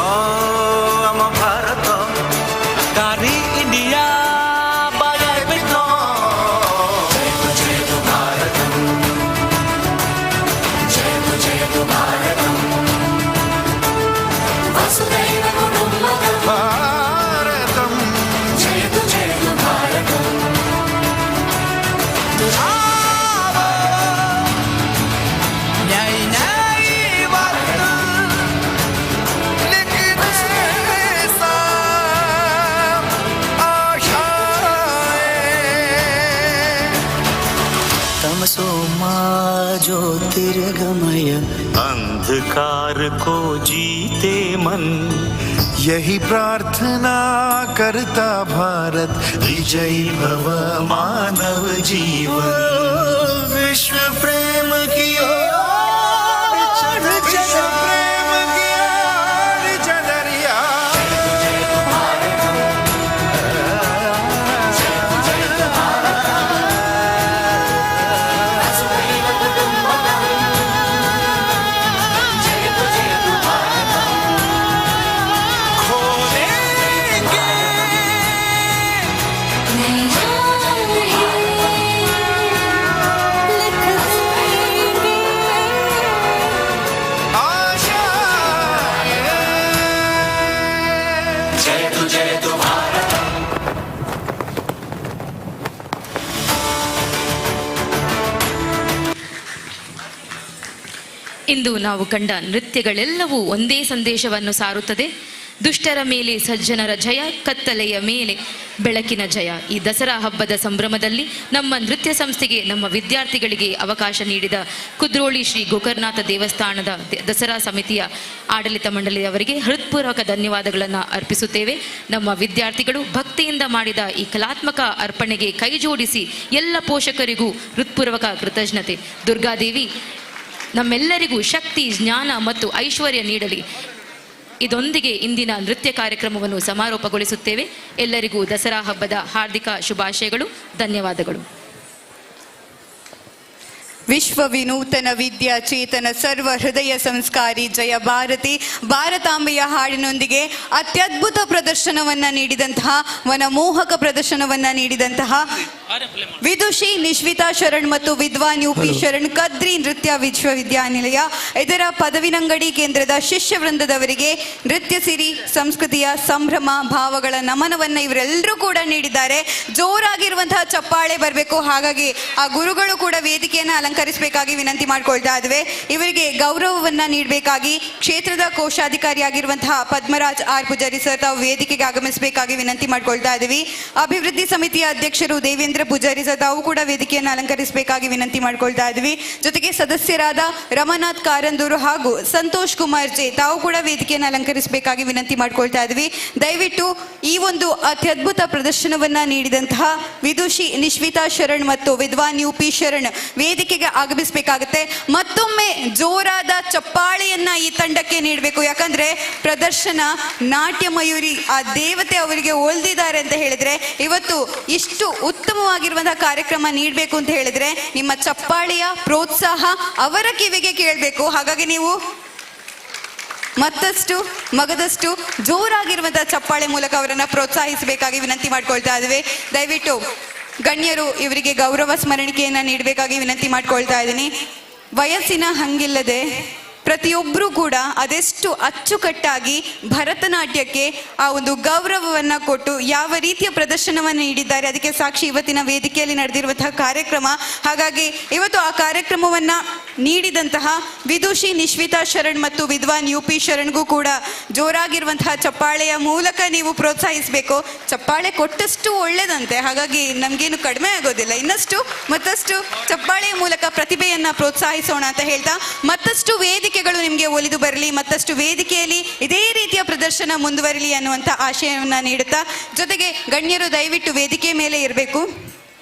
हम भारत, कारी इंडिया बाजार बितो। जय तु भारतम, जय तु भारतम, वसुधैव कुटुम्बकम भारतम, जय तु भारतम। न्याय न्याय बात लिख दे सब आशाएं। तमसो मा ज्योतिर्गमय, अंधकार को जीते मन, यही प्रार्थना करता भारत, विजयी भव मानव जीवन। विश्व प्रेम की ओर चढ़ चला, प्रेम की ओर चढ़रिया। ಇಂದು ನಾವು ಕಂಡ ನೃತ್ಯಗಳೆಲ್ಲವೂ ಒಂದೇ ಸಂದೇಶವನ್ನು ಸಾರುತ್ತದೆ. ದುಷ್ಟರ ಮೇಲೆ ಸಜ್ಜನರ ಜಯ, ಕತ್ತಲೆಯ ಮೇಲೆ ಬೆಳಕಿನ ಜಯ. ಈ ದಸರಾ ಹಬ್ಬದ ಸಂಭ್ರಮದಲ್ಲಿ ನಮ್ಮ ನೃತ್ಯ ಸಂಸ್ಥೆಗೆ, ನಮ್ಮ ವಿದ್ಯಾರ್ಥಿಗಳಿಗೆ ಅವಕಾಶ ನೀಡಿದ ಕುದ್ರೋಳಿ ಶ್ರೀ ಗೋಕರ್ಣನಾಥ ದೇವಸ್ಥಾನದ ದಸರಾ ಸಮಿತಿಯ ಆಡಳಿತ ಮಂಡಳಿಯವರಿಗೆ ಹೃತ್ಪೂರ್ವಕ ಧನ್ಯವಾದಗಳನ್ನು ಅರ್ಪಿಸುತ್ತೇವೆ. ನಮ್ಮ ವಿದ್ಯಾರ್ಥಿಗಳು ಭಕ್ತಿಯಿಂದ ಮಾಡಿದ ಈ ಕಲಾತ್ಮಕ ಅರ್ಪಣೆಗೆ ಕೈ ಜೋಡಿಸಿ ಎಲ್ಲ ಪೋಷಕರಿಗೂ ಹೃತ್ಪೂರ್ವಕ ಕೃತಜ್ಞತೆ. ದುರ್ಗಾದೇವಿ ನಮ್ಮೆಲ್ಲರಿಗೂ ಶಕ್ತಿ, ಜ್ಞಾನ ಮತ್ತು ಐಶ್ವರ್ಯ ನೀಡಲಿ. ಇದೊಂದಿಗೆ ಇಂದಿನ ನೃತ್ಯ ಕಾರ್ಯಕ್ರಮವನ್ನು ಸಮಾರೋಪಗೊಳಿಸುತ್ತೇವೆ. ಎಲ್ಲರಿಗೂ ದಸರಾ ಹಬ್ಬದ ಹಾರ್ದಿಕ ಶುಭಾಶಯಗಳು, ಧನ್ಯವಾದಗಳು. ವಿಶ್ವ ವಿನೂತನ ವಿದ್ಯಾ ಚೇತನ ಸರ್ವ ಹೃದಯ ಸಂಸ್ಕಾರಿ ಜಯ ಭಾರತಿ ಭಾರತಾಂಬೆಯ ಹಾಡಿನೊಂದಿಗೆ ಅತ್ಯದ್ಭುತ ಪ್ರದರ್ಶನವನ್ನ ನೀಡಿದಂತಹ, ಮನಮೋಹಕ ಪ್ರದರ್ಶನವನ್ನ ನೀಡಿದಂತಹ ವಿದುಷಿ ನಿಶ್ವಿತಾ ಶರಣ್ ಮತ್ತು ವಿದ್ವಾನ್ ಯುಪಿ ಶರಣ್ ಕದ್ರಿ ನೃತ್ಯ ವಿಶ್ವವಿದ್ಯಾನಿಲಯ ಇದರ ಪದವಿನಂಗಡಿ ಕೇಂದ್ರದ ಶಿಷ್ಯ ವೃಂದದವರಿಗೆ ನೃತ್ಯ ಸಿರಿ ಸಂಸ್ಕೃತಿಯ ಸಂಭ್ರಮ ಭಾವಗಳ ನಮನವನ್ನ ಇವರೆಲ್ಲರೂ ಕೂಡ ನೀಡಿದ್ದಾರೆ. ಜೋರಾಗಿರುವಂತಹ ಚಪ್ಪಾಳೆ ಬರಬೇಕು. ಹಾಗಾಗಿ ಆ ಗುರುಗಳು ಕೂಡ ವೇದಿಕೆಯನ್ನು ಅಲಂಕರಿಸಬೇಕಾಗಿ ವಿನಂತಿ ಮಾಡ್ಕೊಳ್ತಾ ಇದ್ವಿ. ಇವರಿಗೆ ಗೌರವವನ್ನ ನೀಡಬೇಕಾಗಿ ಕ್ಷೇತ್ರದ ಕೋಶಾಧಿಕಾರಿಯಾಗಿರುವಂತಹ ಪದ್ಮರಾಜ್ ಆರ್ ಪೂಜಾರಿ ಸರ್ ತಾವು ವೇದಿಕೆಗೆ ಆಗಮಿಸಬೇಕಾಗಿ ವಿನಂತಿ ಮಾಡ್ಕೊಳ್ತಾ ಇದ್ವಿ. ಅಭಿವೃದ್ಧಿ ಸಮಿತಿಯ ಅಧ್ಯಕ್ಷರು ದೇವೇಂದ್ರ ಪೂಜಾರಿ ಸರ್ ತಾವು ಕೂಡ ವೇದಿಕೆಯನ್ನು ಅಲಂಕರಿಸಬೇಕಾಗಿ ವಿನಂತಿ ಮಾಡ್ಕೊಳ್ತಾ ಇದ್ವಿ. ಜೊತೆಗೆ ಸದಸ್ಯರಾದ ರಮನಾಥ್ ಕಾರಂದೂರು ಹಾಗೂ ಸಂತೋಷ್ ಕುಮಾರ್ ಜೆ ತಾವು ಕೂಡ ವೇದಿಕೆಯನ್ನು ಅಲಂಕರಿಸಬೇಕಾಗಿ ವಿನಂತಿ ಮಾಡ್ಕೊಳ್ತಾ ಇದ್ವಿ. ದಯವಿಟ್ಟು ಈ ಒಂದು ಅತ್ಯದ್ಭುತ ಪ್ರದರ್ಶನವನ್ನ ನೀಡಿದಂತಹ ವಿದುಷಿ ನಿಶ್ವಿತಾ ಶರಣ್ ಮತ್ತು ವಿದ್ವಾನ್ ಯುಪಿ ಶರಣ್ ವೇದಿಕೆಗೆ ಆಗಮಿಸಬೇಕಾಗುತ್ತೆ. ಮತ್ತೊಮ್ಮೆ ಜೋರಾದ ಚಪ್ಪಾಳೆಯನ್ನ ಈ ತಂಡಕ್ಕೆ ನೀಡಬೇಕು. ಯಾಕಂದ್ರೆ ಪ್ರದರ್ಶನ ನಾಟ್ಯ ಮಯೂರಿ ಆ ದೇವತೆ ಅವರಿಗೆ ಒಲ್ದಿದ್ದಾರೆ ಅಂತ ಹೇಳಿದ್ರೆ ಇವತ್ತು ಇಷ್ಟು ಉತ್ತಮವಾಗಿರುವಂತಹ ಕಾರ್ಯಕ್ರಮ ನೀಡಬೇಕು ಅಂತ ಹೇಳಿದ್ರೆ ನಿಮ್ಮ ಚಪ್ಪಾಳೆಯ ಪ್ರೋತ್ಸಾಹ ಅವರ ಕಿವಿಗೆ ಕೇಳಬೇಕು. ಹಾಗಾಗಿ ನೀವು ಮತ್ತಷ್ಟು ಮಗದಷ್ಟು ಜೋರಾಗಿರುವಂತಹ ಚಪ್ಪಾಳೆ ಮೂಲಕ ಅವರನ್ನ ಪ್ರೋತ್ಸಾಹಿಸಬೇಕಾಗಿ ವಿನಂತಿ ಮಾಡ್ಕೊಳ್ತಾ ಇದ್ವಿ. ದಯವಿಟ್ಟು ಗಣ್ಯರು ಇವರಿಗೆ ಗೌರವ ಸ್ಮರಣಿಕೆಯನ್ನ ನೀಡಬೇಕಾಗಿ ವಿನಂತಿ ಮಾಡ್ಕೊಳ್ತಾ ಇದ್ದೀನಿ. ವಯಸ್ಸಿನ ಹಂಗಿಲ್ಲದೆ ಪ್ರತಿಯೊಬ್ಬರೂ ಕೂಡ ಅದೆಷ್ಟು ಅಚ್ಚುಕಟ್ಟಾಗಿ ಭರತನಾಟ್ಯಕ್ಕೆ ಆ ಒಂದು ಗೌರವವನ್ನು ಕೊಟ್ಟು ಯಾವ ರೀತಿಯ ಪ್ರದರ್ಶನವನ್ನು ನೀಡಿದ್ದಾರೆ ಅದಕ್ಕೆ ಸಾಕ್ಷಿ ಇವತ್ತಿನ ವೇದಿಕೆಯಲ್ಲಿ ನಡೆದಿರುವಂತಹ ಕಾರ್ಯಕ್ರಮ. ಹಾಗಾಗಿ ಇವತ್ತು ಆ ಕಾರ್ಯಕ್ರಮವನ್ನು ನೀಡಿದಂತಹ ವಿದುಷಿ ನಿಶ್ವಿತಾ ಶರಣ್ ಮತ್ತು ವಿದ್ವಾನ್ ಯುಪಿ ಶರಣ್ಗೂ ಕೂಡ ಜೋರಾಗಿರುವಂತಹ ಚಪ್ಪಾಳೆಯ ಮೂಲಕ ನೀವು ಪ್ರೋತ್ಸಾಹಿಸಬೇಕು. ಚಪ್ಪಾಳೆ ಕೊಟ್ಟಷ್ಟು ಒಳ್ಳೆಯದಂತೆ, ಹಾಗಾಗಿ ನಮಗೇನು ಕಡಿಮೆ ಆಗೋದಿಲ್ಲ. ಇನ್ನಷ್ಟು ಮತ್ತಷ್ಟು ಚಪ್ಪಾಳೆಯ ಮೂಲಕ ಪ್ರತಿಭೆಯನ್ನು ಪ್ರೋತ್ಸಾಹಿಸೋಣ ಅಂತ ಹೇಳ್ತಾ ಮತ್ತಷ್ಟು ವೇದಿಕೆಗಳು ನಿಮಗೆ ಒಲಿದು ಬರಲಿ, ಮತ್ತಷ್ಟು ವೇದಿಕೆಯಲ್ಲಿ ಇದೇ ರೀತಿಯ ಪ್ರದರ್ಶನ ಮುಂದುವರಲಿ ಅನ್ನುವಂಥ ಆಶಯವನ್ನು ನೀಡುತ್ತಾ ಜೊತೆಗೆ ಗಣ್ಯರು ದಯವಿಟ್ಟು ವೇದಿಕೆ ಮೇಲೆ ಇರಬೇಕು.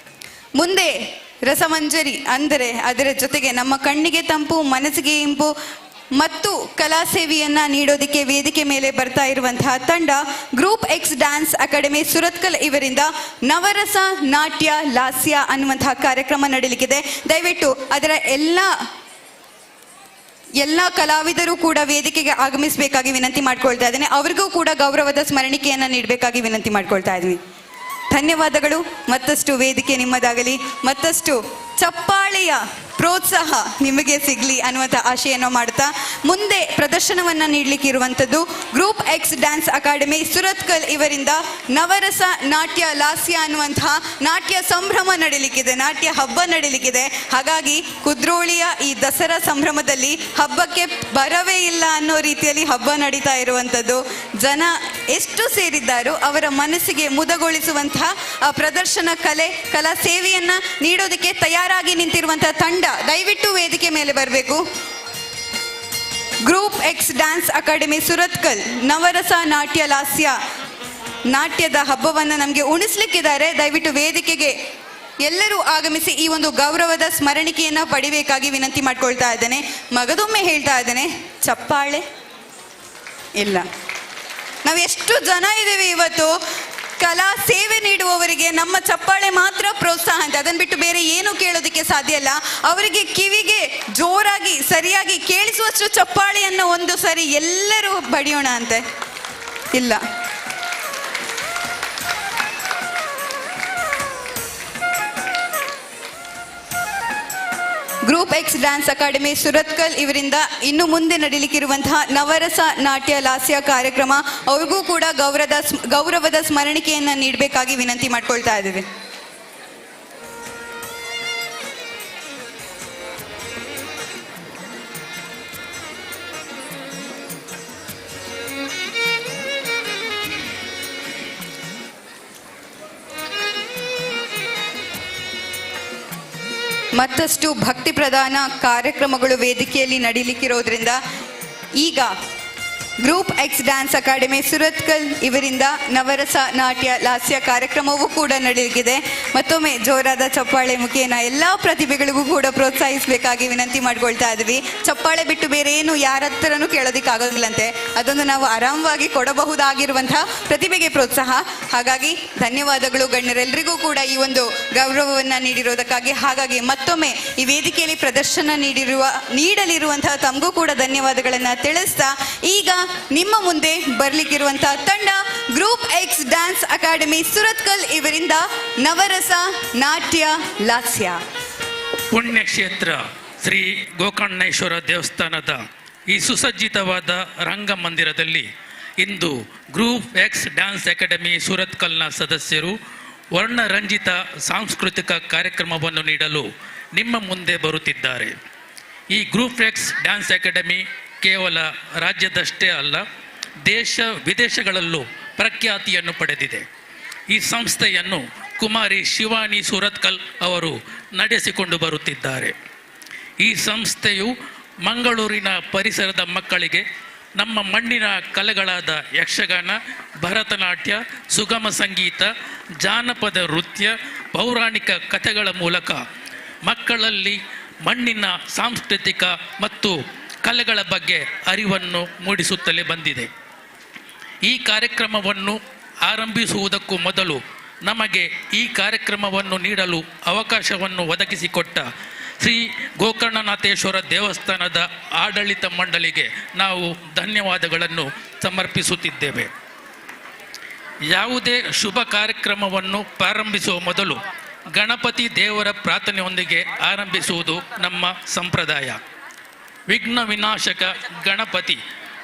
ಮುಂದೆ ರಸಮಂಜರಿ ಅಂದರೆ ಅದರ ಜೊತೆಗೆ ನಮ್ಮ ಕಣ್ಣಿಗೆ ತಂಪು ಮನಸ್ಸಿಗೆ ಇಂಪು ಮತ್ತು ಕಲಾ ಸೇವೆಯನ್ನ ನೀಡೋದಕ್ಕೆ ವೇದಿಕೆ ಮೇಲೆ ಬರ್ತಾ ಇರುವಂತಹ ತಂಡ group X dance academy Surathkal ಇವರಿಂದ ನವರಸ ನಾಟ್ಯ ಲಾಸ್ಯ ಅನ್ನುವಂತಹ ಕಾರ್ಯಕ್ರಮ ನಡೆಯಲಿಕ್ಕಿದೆ. ದಯವಿಟ್ಟು ಅದರ ಎಲ್ಲ ಕಲಾವಿದರು ಕೂಡ ವೇದಿಕೆಗೆ ಆಗಮಿಸಬೇಕಾಗಿ ವಿನಂತಿ ಮಾಡ್ಕೊಳ್ತಾ ಇದ್ದೇನೆ. ಅವರಿಗೂ ಕೂಡ ಗೌರವದ ಸ್ಮರಣಿಕೆಯನ್ನು ನೀಡಬೇಕಾಗಿ ವಿನಂತಿ ಮಾಡ್ಕೊಳ್ತಾ ಇದ್ವಿ. ಧನ್ಯವಾದಗಳು. ಮತ್ತಷ್ಟು ವೇದಿಕೆ ನಿಮ್ಮದಾಗಲಿ, ಮತ್ತಷ್ಟು ಚಪ್ಪಾಳೆಯ ಪ್ರೋತ್ಸಾಹ ನಿಮಗೆ ಸಿಗಲಿ ಅನ್ನುವಂಥ ಆಶೆಯನ್ನು ಮಾಡ್ತಾ ಮುಂದೆ ಪ್ರದರ್ಶನವನ್ನು ನೀಡಲಿಕ್ಕೆ ಇರುವಂಥದ್ದು group X dance academy Surathkal ಇವರಿಂದ ನವರಸ ನಾಟ್ಯ ಲಾಸ್ಯ ಅನ್ನುವಂತಹ ನಾಟ್ಯ ಸಂಭ್ರಮ ನಡೀಲಿಕ್ಕಿದೆ, ನಾಟ್ಯ ಹಬ್ಬ ನಡೀಲಿಕ್ಕಿದೆ. ಹಾಗಾಗಿ ಕುದ್ರೋಳಿಯ ಈ ದಸರಾ ಸಂಭ್ರಮದಲ್ಲಿ ಹಬ್ಬಕ್ಕೆ ಬರವೇ ಇಲ್ಲ ಅನ್ನೋ ರೀತಿಯಲ್ಲಿ ಹಬ್ಬ ನಡೀತಾ ಇರುವಂಥದ್ದು. ಜನ ಎಷ್ಟು ಸೇರಿದ್ದಾರೋ ಅವರ ಮನಸ್ಸಿಗೆ ಮುದಗೊಳಿಸುವಂತಹ ಆ ಪ್ರದರ್ಶನ ಕಲಾ ಸೇವೆಯನ್ನ ನೀಡೋದಕ್ಕೆ ತಯಾರಾಗಿ ನಿಂತಿರುವಂತಹ ತಂಡ ದಯವಿಟ್ಟು ವೇದಿಕೆ ಮೇಲೆ ಬರಬೇಕು. Group X dance academy Surathkal ನವರಸ ನಾಟ್ಯ ಲಾಸ್ಯ ನಾಟ್ಯದ ಹಬ್ಬವನ್ನು ನಮಗೆ ಉಣಿಸ್ಲಿಕ್ಕಿದ್ದಾರೆ. ದಯವಿಟ್ಟು ವೇದಿಕೆಗೆ ಎಲ್ಲರೂ ಆಗಮಿಸಿ ಈ ಒಂದು ಗೌರವದ ಸ್ಮರಣಿಕೆಯನ್ನು ಪಡಿಬೇಕಾಗಿ ವಿನಂತಿ ಮಾಡ್ಕೊಳ್ತಾ ಇದ್ದೇನೆ. ಮಗದೊಮ್ಮೆ ಹೇಳ್ತಾ ಇದ್ದೇನೆ, ಚಪ್ಪಾಳೆ ಇಲ್ಲ. ನಾವು ಎಷ್ಟು ಜನ ಇದ್ದೇವೆ ಇವತ್ತು. ಕಲಾ ಸೇವೆ ನೀಡುವವರಿಗೆ ನಮ್ಮ ಚಪ್ಪಾಳೆ ಮಾತ್ರ ಪ್ರೋತ್ಸಾಹ ಅಂತ, ಅದನ್ನು ಬಿಟ್ಟು ಬೇರೆ ಏನು ಕೇಳೋದಕ್ಕೆ ಸಾಧ್ಯ ಇಲ್ಲ. ಅವರಿಗೆ ಕಿವಿಗೆ ಜೋರಾಗಿ ಸರಿಯಾಗಿ ಕೇಳಿಸುವಷ್ಟು ಚಪ್ಪಾಳೆಯನ್ನು ಒಂದು ಸರಿ ಎಲ್ಲರೂ ಬಡಿಯೋಣ ಅಂತೆ. ಇಲ್ಲ, group X dance academy Surathkal ಇವರಿಂದ ಇನ್ನು ಮುಂದೆ ನಡೀಲಿಕ್ಕಿರುವಂತಹ ನವರಸ ನಾಟ್ಯ ಲಾಸ್ಯ ಕಾರ್ಯಕ್ರಮ ಅವ್ರಿಗೂ ಕೂಡ ಗೌರವದ ಸ್ಮರಣಿಕೆಯನ್ನು ನೀಡಬೇಕಾಗಿ ವಿನಂತಿ ಮಾಡ್ಕೊಳ್ತಾ ಇದ್ದೀವಿ. ಮತ್ತಷ್ಟು ಭಕ್ತಿ ಪ್ರಧಾನ ಕಾರ್ಯಕ್ರಮಗಳು ವೇದಿಕೆಯಲ್ಲಿ ನಡೀಲಿಕ್ಕಿರೋದ್ರಿಂದ ಈಗ group X dance academy Surathkal ಇವರಿಂದ ನವರಸ ನಾಟ್ಯ ಲಾಸ್ಯ ಕಾರ್ಯಕ್ರಮವೂ ಕೂಡ ನಡೆಯಲಿದೆ. ಮತ್ತೊಮ್ಮೆ ಜೋರಾದ ಚಪ್ಪಾಳೆ ಮುಖೇನ ಎಲ್ಲ ಪ್ರತಿಭೆಗಳಿಗೂ ಕೂಡ ಪ್ರೋತ್ಸಾಹಿಸಬೇಕಾಗಿ ವಿನಂತಿ ಮಾಡ್ಕೊಳ್ತಾ ಇದ್ವಿ. ಚಪ್ಪಾಳೆ ಬಿಟ್ಟು ಬೇರೆ ಏನು ಯಾರ ಹತ್ರನೂ ಕೇಳೋದಕ್ಕಾಗೋದಿಲ್ಲಂತೆ, ಅದೊಂದು ನಾವು ಆರಾಮವಾಗಿ ಕೊಡಬಹುದಾಗಿರುವಂತಹ ಪ್ರತಿಭೆಗೆ ಪ್ರೋತ್ಸಾಹ. ಹಾಗಾಗಿ ಧನ್ಯವಾದಗಳು ಗಣ್ಯರೆಲ್ಲರಿಗೂ ಕೂಡ ಈ ಒಂದು ಗೌರವವನ್ನು ನೀಡಿರೋದಕ್ಕಾಗಿ. ಹಾಗಾಗಿ ಮತ್ತೊಮ್ಮೆ ಈ ವೇದಿಕೆಯಲ್ಲಿ ಪ್ರದರ್ಶನ ನೀಡಲಿರುವಂತಹ ತಮಗೂ ಕೂಡ ಧನ್ಯವಾದಗಳನ್ನು ತಿಳಿಸ್ತಾ ಈಗ ನಿಮ್ಮ ಮುಂದೆ ಬರ್ಲಿಕ್ಕಿರುವಂತಹ ತಂಡ group X dance academy Surathkal ಇವರಿಂದ ನವರಸ ನಾಟ್ಯ ಲಾಸ್ಯ. ಪುಣ್ಯಕ್ಷೇತ್ರ ಶ್ರೀ ಗೋಕರ್ಣೇಶ್ವರ ದೇವಸ್ಥಾನದ ಈ ಸುಸಜ್ಜಿತವಾದ ರಂಗಮಂದಿರದಲ್ಲಿ ಇಂದು ಗ್ರೂಪ್ ಎಕ್ಸ್ ಡ್ಯಾನ್ಸ್ ಅಕಾಡೆಮಿ ಸುರತ್ಕಲ್ನ ಸದಸ್ಯರು ವರ್ಣರಂಜಿತ ಸಾಂಸ್ಕೃತಿಕ ಕಾರ್ಯಕ್ರಮವನ್ನು ನೀಡಲು ನಿಮ್ಮ ಮುಂದೆ ಬರುತ್ತಿದ್ದಾರೆ. ಈ ಗ್ರೂಪ್ ಎಕ್ಸ್ ಡ್ಯಾನ್ಸ್ ಅಕಾಡೆಮಿ ಕೇವಲ ರಾಜ್ಯದಷ್ಟೇ ಅಲ್ಲ, ದೇಶ ವಿದೇಶಗಳಲ್ಲೂ ಪ್ರಖ್ಯಾತಿಯನ್ನು ಪಡೆದಿದೆ. ಈ ಸಂಸ್ಥೆಯನ್ನು ಕುಮಾರಿ ಶಿವಾನಿ ಸುರತ್ಕಲ್ ಅವರು ನಡೆಸಿಕೊಂಡು ಬರುತ್ತಿದ್ದಾರೆ. ಈ ಸಂಸ್ಥೆಯು ಮಂಗಳೂರಿನ ಪರಿಸರದ ಮಕ್ಕಳಿಗೆ ನಮ್ಮ ಮಣ್ಣಿನ ಕಲೆಗಳಾದ ಯಕ್ಷಗಾನ, ಭರತನಾಟ್ಯ, ಸುಗಮ ಸಂಗೀತ, ಜಾನಪದ ನೃತ್ಯ, ಪೌರಾಣಿಕ ಕಥೆಗಳ ಮೂಲಕ ಮಕ್ಕಳಲ್ಲಿ ಮಣ್ಣಿನ ಸಾಂಸ್ಕೃತಿಕ ಮತ್ತು ಕಲೆಗಳ ಬಗ್ಗೆ ಅರಿವನ್ನು ಮೂಡಿಸುತ್ತಲೇ ಬಂದಿದೆ. ಈ ಕಾರ್ಯಕ್ರಮವನ್ನು ಆರಂಭಿಸುವುದಕ್ಕೂ ಮೊದಲು ನಮಗೆ ಈ ಕಾರ್ಯಕ್ರಮವನ್ನು ನೀಡಲು ಅವಕಾಶವನ್ನು ಒದಗಿಸಿಕೊಟ್ಟ ಶ್ರೀ ಗೋಕರ್ಣನಾಥೇಶ್ವರ ದೇವಸ್ಥಾನದ ಆಡಳಿತ ಮಂಡಳಿಗೆ ನಾವು ಧನ್ಯವಾದಗಳನ್ನು ಸಮರ್ಪಿಸುತ್ತಿದ್ದೇವೆ. ಯಾವುದೇ ಶುಭ ಕಾರ್ಯಕ್ರಮವನ್ನು ಪ್ರಾರಂಭಿಸುವ ಮೊದಲು ಗಣಪತಿ ದೇವರ ಪ್ರಾರ್ಥನೆಯೊಂದಿಗೆ ಆರಂಭಿಸುವುದು ನಮ್ಮ ಸಂಪ್ರದಾಯ. ವಿಘ್ನ ವಿನಾಶಕ ಗಣಪತಿ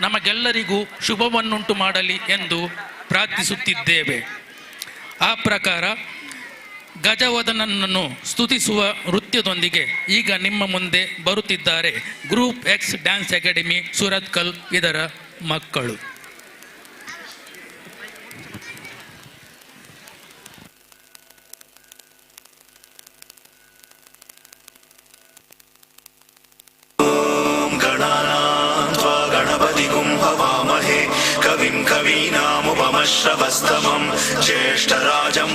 ನಮಗೆಲ್ಲರಿಗೂ ಶುಭವನ್ನುಂಟು ಮಾಡಲಿ ಎಂದು ಪ್ರಾರ್ಥಿಸುತ್ತಿದ್ದೇವೆ. ಆ ಪ್ರಕಾರ ಗಜವದನನನ್ನು ಸ್ತುತಿಸುವ ನೃತ್ಯದೊಂದಿಗೆ ಈಗ ನಿಮ್ಮ ಮುಂದೆ ಬರುತ್ತಿದ್ದಾರೆ group X dance academy Surathkal ಇದರ ಮಕ್ಕಳು. कविं कवीनामुपमश्रवस्तमं ज्येष्ठराजं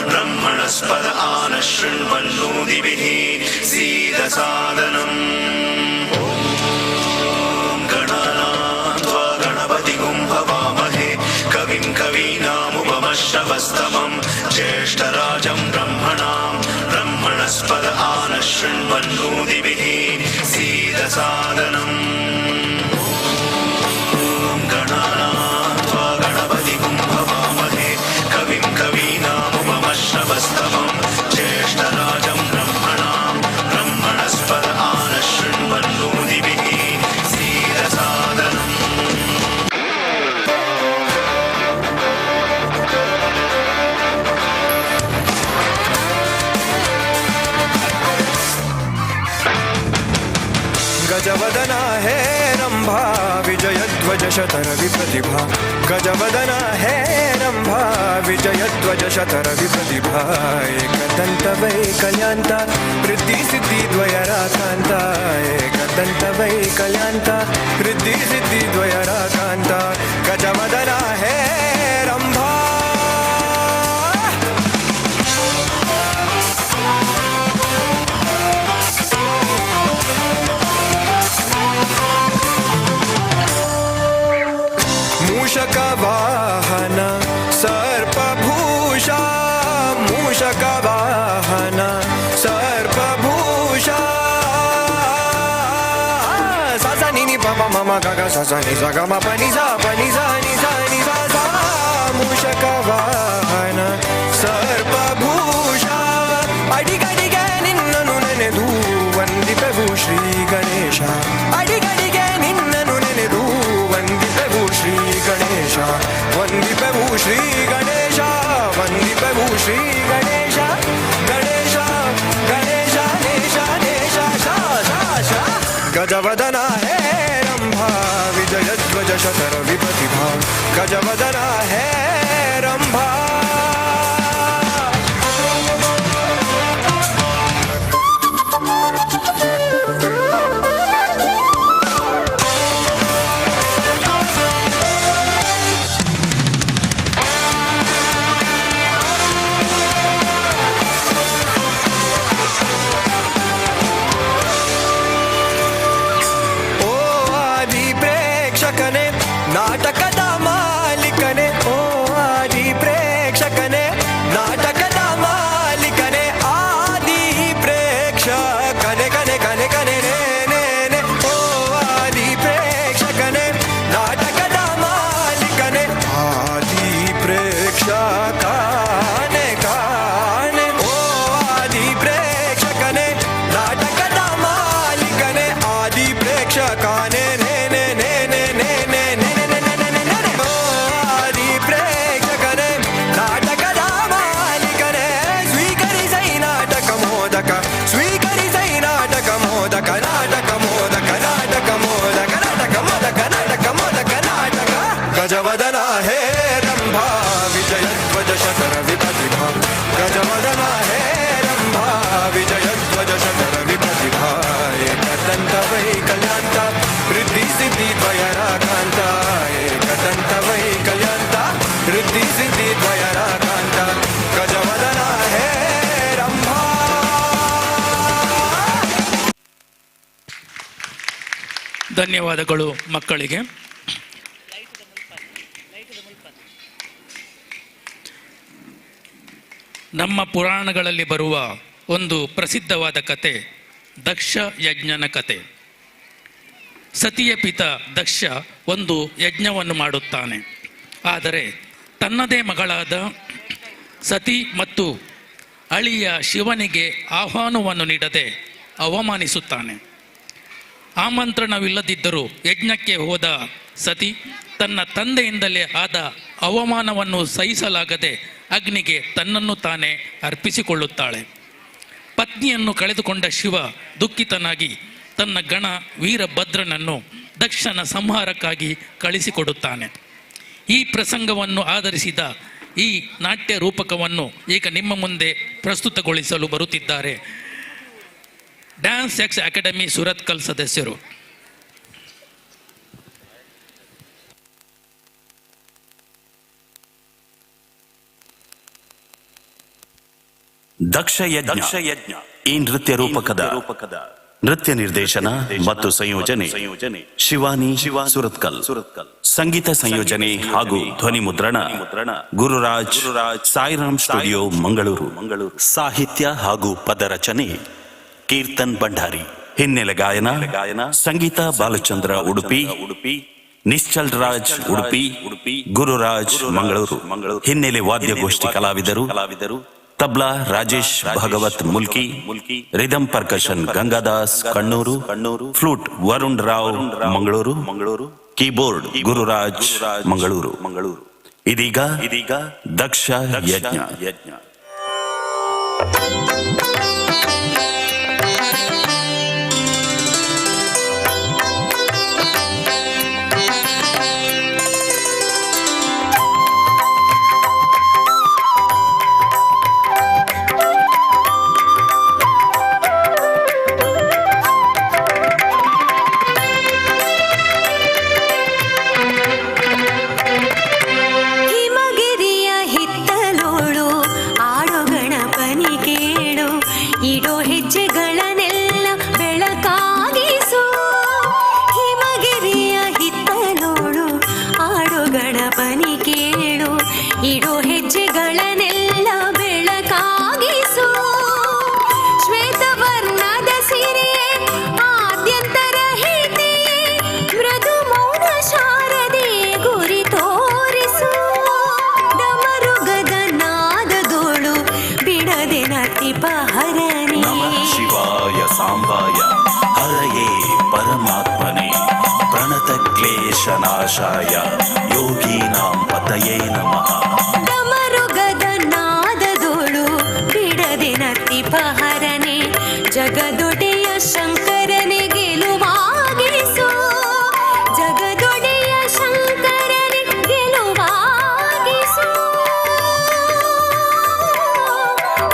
ब्रह्मणस्पद आनशृण्वन्नोदिभिः सीदसादनम् ॐ गणानान्त्वा गणपतिगुं हवामहे कविं कवीनामुपमश्रवस्तमं ज्येष्ठराजं ब्रह्मणस्पद आनशृण्वन्नोदिभिः सीदसादनम् श्रवस्तमं ज्येष्ठराजं ब्रह्मणस्पद आनशृण्वन्नोदिभिः सीदसादनम् गजवदना हे रंभा विजयध्वज शतर विप्रतिभा गजवदना हे रंभा विजयध्वज शतर विप्रतिभा एकदंत वैकल्यांत वृद्धि सिद्धि द्वयराकांत एकदंत वैकल्यांत वृद्धि सिद्धि द्वयराकांत गजवदना हे रंभा मूषकवाहन सर्पभूषा मूषकवाहन सर्पभूषा सा सा नि नि प प म म ग ग सा सा नि सा ग म प नि सा नि सा सा मूषकवाहन सर्पभूषा अडिगडिगे निन्ननु ನೆನೆದು ವಂದಿಪೆವು ಶ್ರೀ ಗಣೇಶ ಅಡಿಗಡಿಗೆ ನಿನ್ನನು ನೆನೆದು ವಂದಿಪೆವು ಶ್ರೀ ಗಣೇಶ ವಂದಿಪೆವು ಶ್ರೀ ಗಣೇಶ ವಂದಿಪೆವು ಶ್ರೀ ಗಣೇಶ ಗಣೇಶ ಗಣೇಶ ನೇಶ ನೇಶ ಶಾ ಶಾ ಶಾ ಗಜವದನ ಹೇ ರಂಭಾ ವಿಜಯಧ್ವಜ ಶತರ ವಿಪ್ರತಿಭಾ ಗಜವದನ ಹೇ ರಂಭಾ ನಾಟಕದ ಮಾಲಿಕನೆ ಓ ಆದಿ ಪ್ರೇಕ್ಷಕನೆ ನಾಟಕದ ಮಾಲಿಕನೆ ಆದಿ ಪ್ರೇಕ್ಷಕನೆ ಕನೆ ಕನೆ ಕನೆ ನೇ ಓ ಆದಿ ಪ್ರೇಕ್ಷಕನೆ ನಾಟಕದ ಮಾಲಿಕನೆ ನಾಟಕ ನೇ ನೇ ನೇ ನೇ ನೇ ನೇ ನೇ ನೇ ನೇ ನೇ ನೇ ನೇ ನೇ. ಓ ಆದಿ ಪ್ರೇಕ್ಷಕನೇ ನಾಟಕದ ಮಾಲೀಕನೇ ಸ್ವೀಕರಿಸೈ ನಾಟಕ ಮೋದಕ ಸ್ವೀಕರಿಸೈ ನಾಟಕ ಮೋದಕ ನಾಟಕ ಮೋದಕ ನಾಟಕ ಮೋದಕ ನಾಟಕ ಮೋದಕ ನಾಟಕ ಮೋದಕ ನಾಟಕ ಗಜವದನ ಹೇ ರಂಭಾ ವಿಜಯಧ್ವಜ ಶತರ ವಿಭಜಿಭಾ ಗಜವದನ ಹೇ ರಂಭಾ ವಿಜಯಧ್ವಜ ಶತರ ವಿಭಜಿಭಾ ಏಕದಂತ ವೈಕಲ್ಯಾಂತ ವೃದ್ಧಿ ಸಿದ್ಧಿ ದ್ವಯರಾಕಾಂತ ಏಕದಂತ ವೈಕಲ್ಯಾಂತ ವೃದ್ಧಿ ಸಿದ್ಧಿ ದ್ವಯರಾಕಾಂತ ಗಜವದನ ಹೇ ರಂಭಾ. ಧನ್ಯವಾದಗಳು ಮಕ್ಕಳಿಗೆ. ನಮ್ಮ ಪುರಾಣಗಳಲ್ಲಿ ಬರುವ ಒಂದು ಪ್ರಸಿದ್ಧವಾದ ಕತೆ ದಕ್ಷ ಯಜ್ಞನ ಕತೆ. ಸತಿಯ ಪಿತ ದಕ್ಷ ಒಂದು ಯಜ್ಞವನ್ನು ಮಾಡುತ್ತಾನೆ. ಆದರೆ ತನ್ನದೇ ಮಗಳಾದ ಸತಿ ಮತ್ತು ಅಳಿಯ ಶಿವನಿಗೆ ಆಹ್ವಾನವನ್ನು ನೀಡದೆ ಅವಮಾನಿಸುತ್ತಾನೆ. ಆಮಂತ್ರಣವಿಲ್ಲದಿದ್ದರೂ ಯಜ್ಞಕ್ಕೆ ಹೋದ ಸತಿ ತನ್ನ ತಂದೆಯಿಂದಲೇ ಆದ ಅವಮಾನವನ್ನು ಸಹಿಸಲಾಗದೆ ಅಗ್ನಿಗೆ ತನ್ನನ್ನು ತಾನೇ ಅರ್ಪಿಸಿಕೊಳ್ಳುತ್ತಾಳೆ. ಪತ್ನಿಯನ್ನು ಕಳೆದುಕೊಂಡ ಶಿವ ದುಃಖಿತನಾಗಿ ತನ್ನ ಗಣ ವೀರಭದ್ರನನ್ನು ದಕ್ಷನ ಸಂಹಾರಕ್ಕಾಗಿ ಕಳಿಸಿಕೊಡುತ್ತಾನೆ. ಈ ಪ್ರಸಂಗವನ್ನು ಆಧರಿಸಿದ ಈ ನಾಟ್ಯ ರೂಪಕವನ್ನು ಈಗ ನಿಮ್ಮ ಮುಂದೆ ಪ್ರಸ್ತುತಗೊಳಿಸಲು ಬರುತ್ತಿದ್ದಾರೆ ಡ್ಯಾನ್ಸ್ ಎಕ್ಸ್ ಅಕಾಡೆಮಿ ಸುರತ್ಕಲ್ ಸದಸ್ಯರು. ದಕ್ಷ ಯಜ್ಞ ಈ ನೃತ್ಯ ರೂಪಕದ ನೃತ್ಯ ನಿರ್ದೇಶನ ಮತ್ತು ಸಂಯೋಜನೆ ಶಿವಾನಿ ಸುರತ್ಕಲ್. ಸಂಗೀತ ಸಂಯೋಜನೆ ಹಾಗೂ ಧ್ವನಿ ಮುದ್ರಣ ಗುರುರಾಜ್ ಸಾಯಿರಾಮ್ ಸ್ಟುಡಿಯೋ ಮಂಗಳೂರು. ಸಾಹಿತ್ಯ ಹಾಗೂ ಪದ ರಚನೆ ಕೀರ್ತನ್ ಭಂಡಾರಿ. ಹಿನ್ನೆಲೆ ಗಾಯನ ಸಂಗೀತ ಬಾಲಚಂದ್ರ ಉಡುಪಿ, ನಿಶ್ಚಲ್ ರಾಜ್ ಉಡುಪಿ, ಗುರುರಾಜ್ ಮಂಗಳೂರು. ಹಿನ್ನೆಲೆ ವಾದ್ಯಗೋಷ್ಠಿ ಕಲಾವಿದರು tabla Rajesh Bhagavat Mulki, rhythm percussion Gangadas Kannur, flute Varun Rao Mangaluru, keyboard Gururaj Mangaluru. ಇದೀಗ ದಕ್ಷ ಯಜ್ಞ. ಸಾಂಬಾಯ ಹರಯೇ ಪರಮಾತ್ಮನೆ ಪ್ರಣತ ಕ್ಲೇಶನಾಶಾಯ ಯೋಗೀನಾಂ ಪತಯೇ ನಮಃ. ಡಮರುಗದ ನಾದದೋಳು ಬಿಡದೆ ನತಿಪಹರನೆ ಜಗದೊಡೆಯ ಶಂಕರನೆ ಗೆಲುವಾಗಿಸು. ಜಗದೊಡೆಯ ಶಂಕರನೆ ಗೆಲುವಾಗಿಸು.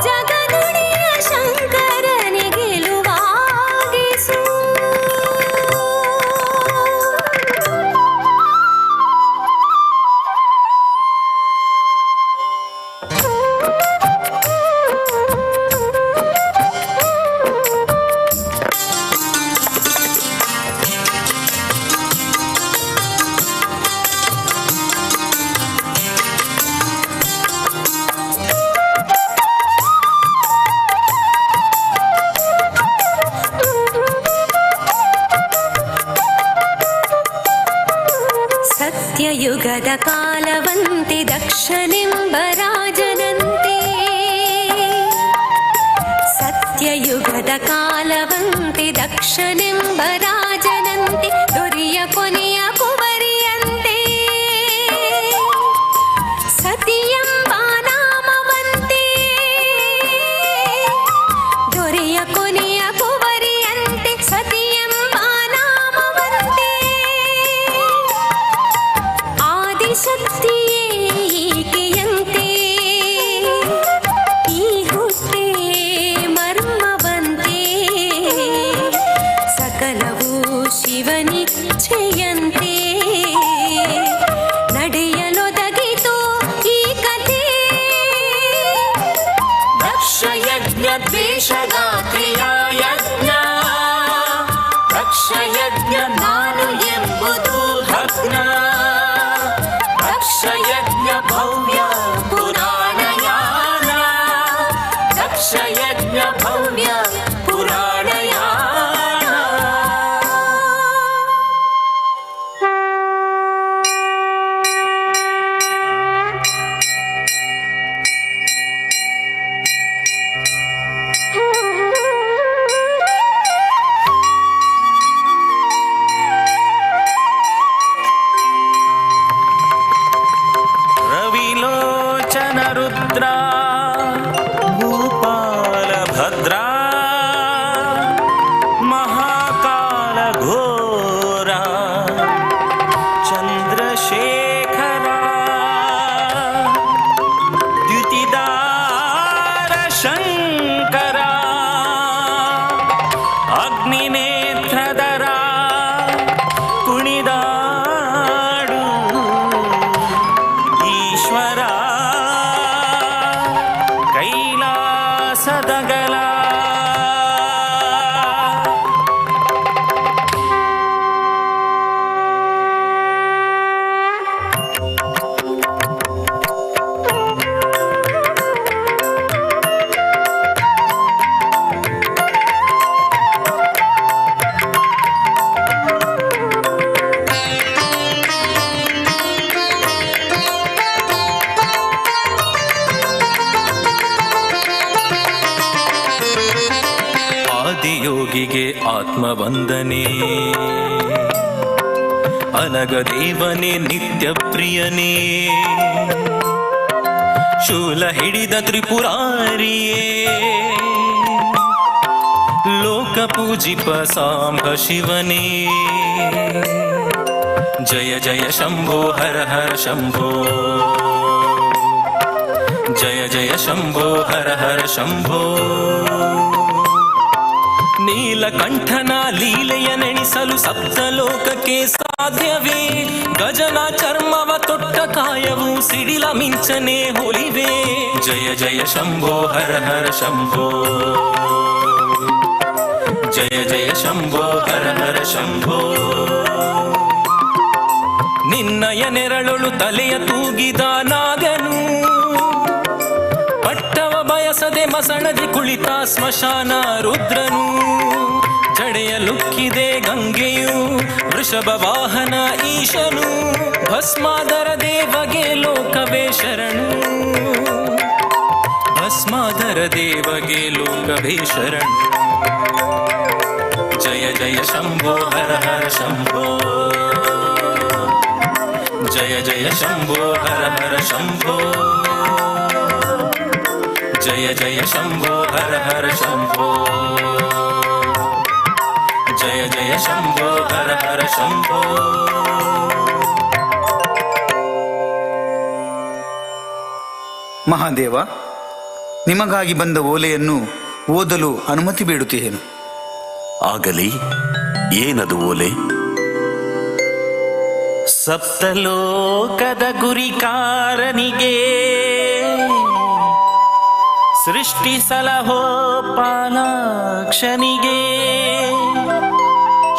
ಜಗದೊಡೆಯ ಶಂಕರನೆ ಗೆಲುವಾಗಿಸು. ಸತ್ಯಯುಗದ ಕಾಲವಂತೆ ದಕ್ಷನೆಂಬ ರಾಜನಂತೆ. ಸತ್ಯಯುಗದ ಕಾಲವಂತೆ ರಾಜನಂತೆ ದಕ್ಷನೆಂಬ ರಾಜನಂತೆ ದೊರೆಯ ಕೊನೆಯ ಕುವರಿಯಂತೆ ಸತಿಯೆಂಬ ನಾಮವಂತೆ ದೊರೆಯ ಕೊನೆಯ ಕುವರಿಯಂತೆ ಸತಿಯೆಂಬ ನಾಮವಂತೆ ಆದಿಶಕ್ತಿಯೇ ಈಕೆಯಂತೆ ಈ ಹುಟ್ಟೆ ಮರ್ಮವಂತೆ ಸಕಲವು ಶಿವನಿಚ್ಛೆಯಂತೆ ನಡೆಯಲೊದಗಿತು ಈ ಕಥೆ ದಕ್ಷಯಜ್ಞ ದ್ವೇಷಗಾತ್ರಿಯ ಯಜ್ಞ ದಕ್ಷಯಜ್ಞ ನಾನು ಎಂಬುದು ಭಗ್ನ ದಕ್ಷಯಜ್ಞ ಭವ್ಯ ಪುರಾಣಯಾನ ದಕ್ಷಯಜ್ಞ ಭವ್ಯ ಪುರಾಣಯಾನ ರವಿಲೋಚನ ರುದ್ರ ಭೂಪಾಲ ಭದ್ರ ಮಹಾಕಾಲ ಘೋರ ಚಂದ್ರಶೇಖರ ದ್ಯುತಿದಾರ ಶಂಕರ ಅಗ್ನಿನೇತ್ರಧರ ಕುಣಿದಾಡು ಈಶ್ವರ ಕೈಲಾಸದಗಲ ಆದಿಯೋಗಿಗೆ ಆತ್ಮವಂದನೆ ಅನಗದೇವನೇ ನಿತ್ಯ ಪ್ರಿಯನೇ ಶೂಲ ಹಿಡಿದ ತ್ರಿಪುರಾರಿಯೇ ಲೋಕ ಪೂಜಿಪ ಸಾಂಬ ಶಿವನೇ ಜಯ ಜಯ ಶಂಭೋ ಹರ ಹರ ಶಂಭೋ ಜಯ ಜಯ ಶಂಭೋ ಹರ ಹರ ಶಂಭೋ ನೀಲಕಂಠನ ಲೀಲೆಯ ನೆನೆಸಲು ಸಪ್ತಲೋಕಕ್ಕೆ ಸಾಧ್ಯವೇ ಗಜನ ಚರ್ಮವ ತೊಟ್ಟ ಕಾಯವು ಸಿಡಿಲ ಮಿಂಚನೆ ಹೊಲಿವೆ ಜಯ ಜಯ ಶಂಭೋ ಹರ ಹರ ಶಂಭೋ ಜಯ ಜಯ ಶಂಭೋ ಹರ ಹರ ಶಂಭೋ ನಿನ್ನಯ ನೆರಳೊಳು ತಲೆಯ ತೂಗಿದ ನಾಗನು ಪಟ್ಟವ ಬಯಸದೆ ಮಸಣದಿ ಕುಳಿತ ಸ್ಮಶಾನ ರುದ್ರನು ಜಡೆಯ ಲುಕ್ಕಿದೆ ಗಂಗೆಯು ವೃಷಭ ವಾಹನ ಈಶನು ಭಸ್ಮಾದರ ದೇವಗೆ ಲೋಕವೇ ಶರಣು ಭಸ್ಮಾದರ ದೇವಗೆ ಲೋಕವೇ ಶರಣು ಜಯ ಜಯ ಶಂಭೋ ಹರ ಹರ ಶಂಭೋ ಜಯ ಜಯ ಶಂಭೋ ಹರ ಹರ ಶಂಭೋ ಜಯ ಜಯ ಶಂಭೋ ಹರ ಹರ ಶಂಭೋ ಜಯ ಜಯ ಶಂಭೋ ಹರ ಹರ ಶಂಭೋ ಮಹಾದೇವ, ನಿಮಗಾಗಿ ಬಂದ ಓಲೆಯನ್ನು ಓದಲು ಅನುಮತಿ ಬೇಡುತ್ತೇನು? ಆಗಲಿ. ಏನದು ಓಲೆ? ಸಪ್ತಲೋಕದ ಗುರಿಕಾರನಿಗೆ ಸೃಷ್ಟಿ ಸಲಹೋ ಪಾಲಾಕ್ಷನಿಗೆ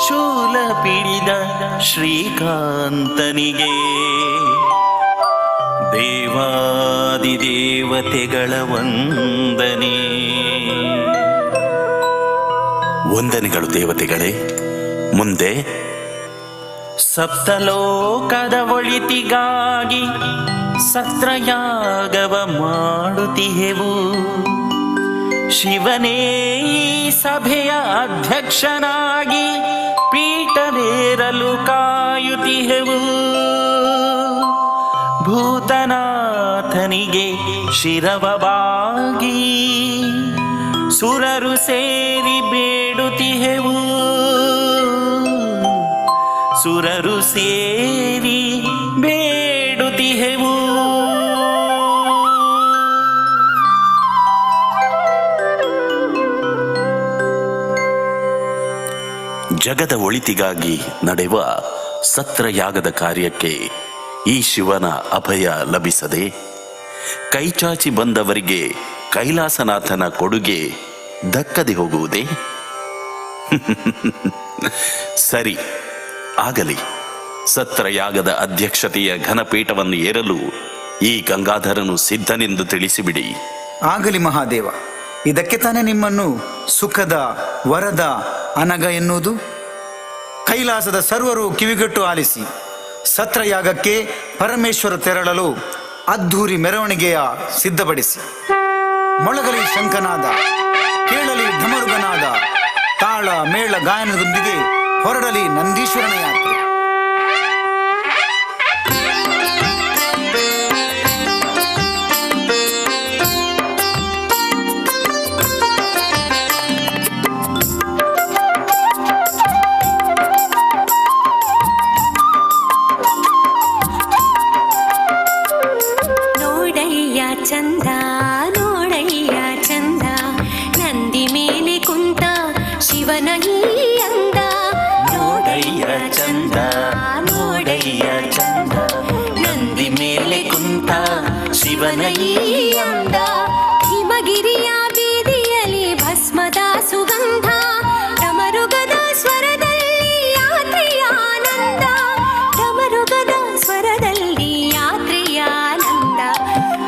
ಶೂಲ ಪಿಡಿದ ಶ್ರೀಕಾಂತನಿಗೆ ದೇವಾದಿದೇವತೆಗಳ ವಂದನೆ. ವಂದನೆಗಳು ದೇವತೆಗಳೇ. ಮುಂದೆ ಸಪ್ತಲೋಕದ ಒಳಿತಿಗಾಗಿ ಸತ್ರಯಾಗವ ಮಾಡುತ್ತಿಹೆವು. ಶಿವನೇ ಈ ಸಭೆಯ ಅಧ್ಯಕ್ಷನಾಗಿ ಪೀಠವೇರಲು ಕಾಯುತ್ತಿಹೆವು. ಭೂತನಾಥನಿಗೆ ಶಿರವವಾಗಿ ಸುರರು ಸೇರಿ ಬೇಡುತ್ತಿಹೆವು. ಸುರರು ಸೇರಿ ಬೇಡುತ್ತಿಹೆವು. ಜಗದ ಒಳಿತಿಗಾಗಿ ನಡೆಯುವ ಸತ್ರಯಾಗದ ಕಾರ್ಯಕ್ಕೆ ಈ ಶಿವನ ಅಭಯ ಲಭಿಸದೆ ಕೈಚಾಚಿ ಬಂದವರಿಗೆ ಕೈಲಾಸನಾಥನ ಕೊಡುಗೆ ದಕ್ಕದೆ ಹೋಗುವುದೇ? ಸರಿ, ಆಗಲಿ. ಸತ್ರಯಾಗದ ಅಧ್ಯಕ್ಷತೆಯ ಘನಪೀಠವನ್ನು ಏರಲು ಈ ಗಂಗಾಧರನು ಸಿದ್ಧನೆಂದು ತಿಳಿಸಿಬಿಡಿ. ಆಗಲಿ ಮಹಾದೇವ. ಇದಕ್ಕೆ ತಾನೇ ನಿಮ್ಮನ್ನು ಸುಖದ ವರದ ಅನಗ ಎನ್ನುವುದು. ಕೈಲಾಸದ ಸರ್ವರು ಕಿವಿಗಟ್ಟು ಆಲಿಸಿ. ಸತ್ರಯಾಗಕ್ಕೆ ಪರಮೇಶ್ವರ ತೆರಳಲು ಅದ್ಧೂರಿ ಮೆರವಣಿಗೆಯ ಸಿದ್ಧಪಡಿಸಿ. ಮೊಳಗಲಿ ಶಂಖನಾದ, ಕೇಳಲಿ ಢಮರುಗನಾದ, ತಾಳ ಮೇಳ ಗಾಯನದೊಂದಿಗೆ ಹೊರಡಲಿ ನಂದೀಶ್ವರನ ಯಾತ್ರೆ. ಚಂದ ನೋಡಯ್ಯ ಚಂದ, ನಂದಿ ಮೇಲೆ ಕುಂತ ಶಿವನ ಈ ಅಂದ. ನೋಡಯ್ಯ ಚಂದ ನೋಡಯ್ಯ ಚಂದ, ನಂದಿ ಮೇಲೆ ಕುಂತ ಶಿವನ ಈ ಅಂದ. ಹಿಮಗಿರಿಯ ಬೀದಿಯಲ್ಲಿ ಭಸ್ಮದ ಸುಗಂಧ, ಡಮರುಗದ ಸ್ವರದಲ್ಲಿ ಯಾತ್ರೆಯ ಆನಂದ. ಡಮರುಗದ ಸ್ವರದಲ್ಲಿ ಯಾತ್ರೆಯ ಆನಂದ.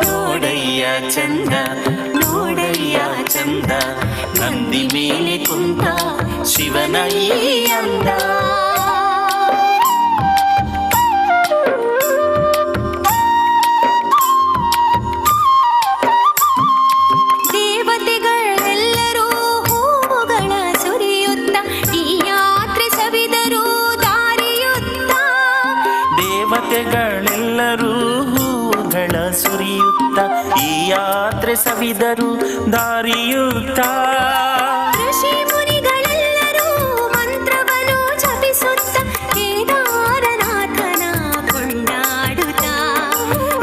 ನೋಡಯ್ಯ ಚಂದ ನೋಡಯ್ಯ ಚಂದ, ನಂದಿ ಮೇಲೆ ಕುಂತ ಶಿವನ ಈ ಅಂದ. ದೇವತೆಗಳೆಲ್ಲರೂ ಹೂವುಗಳ ಸುರಿಯುತ್ತ ಈ ಯಾತ್ರೆ ಸವಿದರು ದಾರಿಯುತ್ತ. ದೇವತೆಗಳೆಲ್ಲರೂ ಹೂಗಳ ಸುರಿಯುತ್ತ ಈ ಯಾತ್ರೆ ಸವಿದರು ದಾರಿಯುತ್ತ. ಋಷಿ ಮುನಿಗಳೆಲ್ಲರೂ ಮಂತ್ರವನ್ನು ಜಪಿಸುತ್ತ ಕೇದಾರನಾಥನ ಕೊಂಡಾಡುತ್ತ.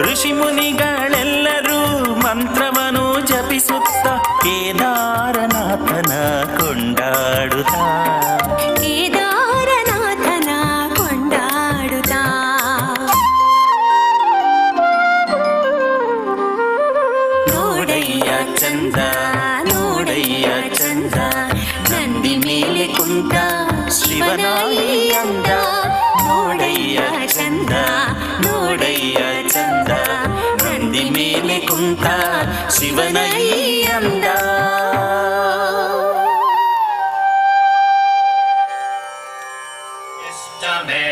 ಋಷಿ ಮುನಿಗಳೆಲ್ಲರೂ ಮಂತ್ರವನ್ನು ಜಪಿಸುತ್ತ ಕೇದಾರನಾಥನ ಕೊಂಡಾಡುತ್ತ. ಕೇದಾರನಾಥನ ಕೊಂಡಾಡುತ್ತ. ನೋಡಯ್ಯ ಚಂದ ನೋಡಯ್ಯ ಚಂದ, ನಂದಿ ಮೇಲೆ ಕುಂತ ಶಿವನ ಈ ಅಂದ. ನೋಡಯ್ಯ ಚಂದ ನೋಡಯ್ಯ ಚಂದ, ನಂದಿ ಮೇಲೆ ಕುಂತ ಶಿವನ ಈ ಅಂದ. मे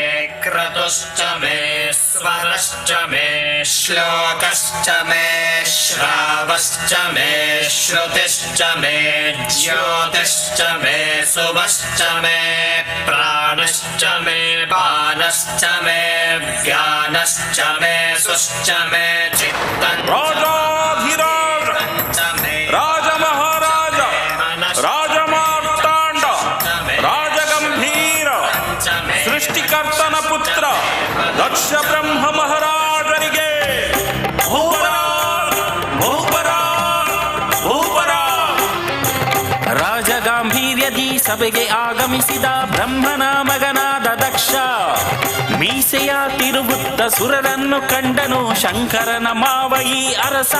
क्रतुश्च मे स्वरश्च मे श्लोकश्च मे श्रावश्च मे श्रुतिश्च मे ज्योतिश्च मे शुभश्च मे प्राणश्च मे पानश्च मे व्यानश्च मे सुश्च मे चित्तञ्च मे ರಾಜಮಹಾರಾಜ ರಾಜಮಾರ್ತಾಂಡ ರಾಜಗಂಭೀರ ಸೃಷ್ಟಿಕರ್ತನ ಪುತ್ರ ದಕ್ಷ ಬ್ರಹ್ಮ ಮಹಾರಾಜರಿಗೆ ಭೂಪರ ಭೂಪರ ಭೂಪರ. ರಾಜಗಾಂಭೀರ್ಯದಿ ಸಭೆಗೆ ಆಗಮಿಸಿದ ಬ್ರಹ್ಮನ ಮಗನಾದ ದಕ್ಷ ಮೀಸೆಯ ತಿರುಗುತ್ತ ಸುರರನ್ನು ಕಂಡನು ಶಂಕರನ ಮಾವಯಿ ಅರಸ.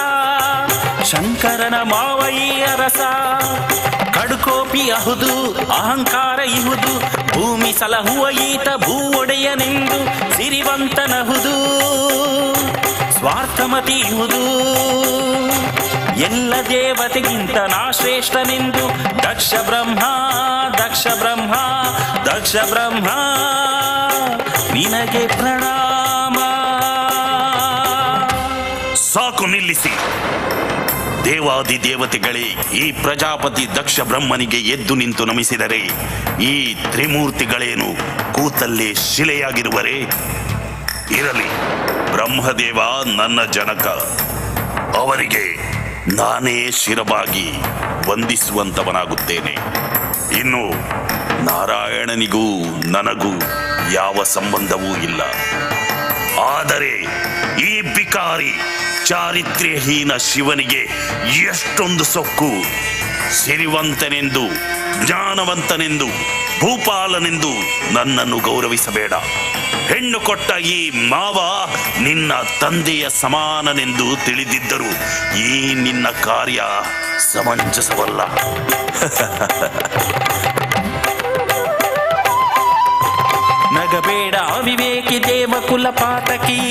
ಶಂಕರನ ಮಾವಯಿ ಅರಸ ಕಡುಕೋಪಿ ಅಹುದು ಅಹಂಕಾರ ಇಹುದು, ಭೂಮಿ ಸಲಹುವ ಈತ ಭೂ ಒಡೆಯನೆಂದು ಸಿರಿವಂತನಹುದು. ಸ್ವಾರ್ಥಮತಿ ಇಹುದು, ಎಲ್ಲ ದೇವತೆಗಿಂತ ನಾ ಶ್ರೇಷ್ಠನೆಂದು ದಕ್ಷ ಬ್ರಹ್ಮ ದಕ್ಷ ಬ್ರಹ್ಮ ದಕ್ಷ ಬ್ರಹ್ಮ ನಿನಗೆ ಪ್ರಣಾಮ. ಸಾಕು, ನಿಲ್ಲಿಸಿ. ದೇವಾದಿ ದೇವತೆಗಳೇ ಈ ಪ್ರಜಾಪತಿ ದಕ್ಷ ಬ್ರಹ್ಮನಿಗೆ ಎದ್ದು ನಿಂತು ನಮಿಸಿದರೆ ಈ ತ್ರಿಮೂರ್ತಿಗಳೇನು ಕೂತಲ್ಲೇ ಶಿಲೆಯಾಗಿರುವರೇ? ಇರಲಿ, ಬ್ರಹ್ಮದೇವ ನನ್ನ ಜನಕ, ಅವರಿಗೆ ನಾನೇ ಶಿರವಾಗಿ ವಂದಿಸುವಂತವನಾಗುತ್ತೇನೆ. ಇನ್ನು ನಾರಾಯಣನಿಗೂ ನನಗೂ ಯಾವ ಸಂಬಂಧವೂ ಇಲ್ಲ. ಆದರೆ ಈ ಬಿಕಾರಿ ಚಾರಿತ್ರ್ಯಹೀನ ಶಿವನಿಗೆ ಎಷ್ಟೊಂದು ಸೊಕ್ಕು! ಸಿರಿವಂತನೆಂದು, ಜ್ಞಾನವಂತನೆಂದು, ಭೂಪಾಲನೆಂದು ನನ್ನನ್ನು ಗೌರವಿಸಬೇಡ. ಹೆಣ್ಣು ಕೊಟ್ಟ ಈ ಮಾವ ನಿನ್ನ ತಂದೆಯ ಸಮಾನನೆಂದು ತಿಳಿದಿದ್ದರು ಈ ನಿನ್ನ ಕಾರ್ಯ ಸಮಂಜಸವಲ್ಲ. ನಗಬೇಡ ಅವಿವೇಕಿ ದೇವಕುಲ ಪಾತಕಿ,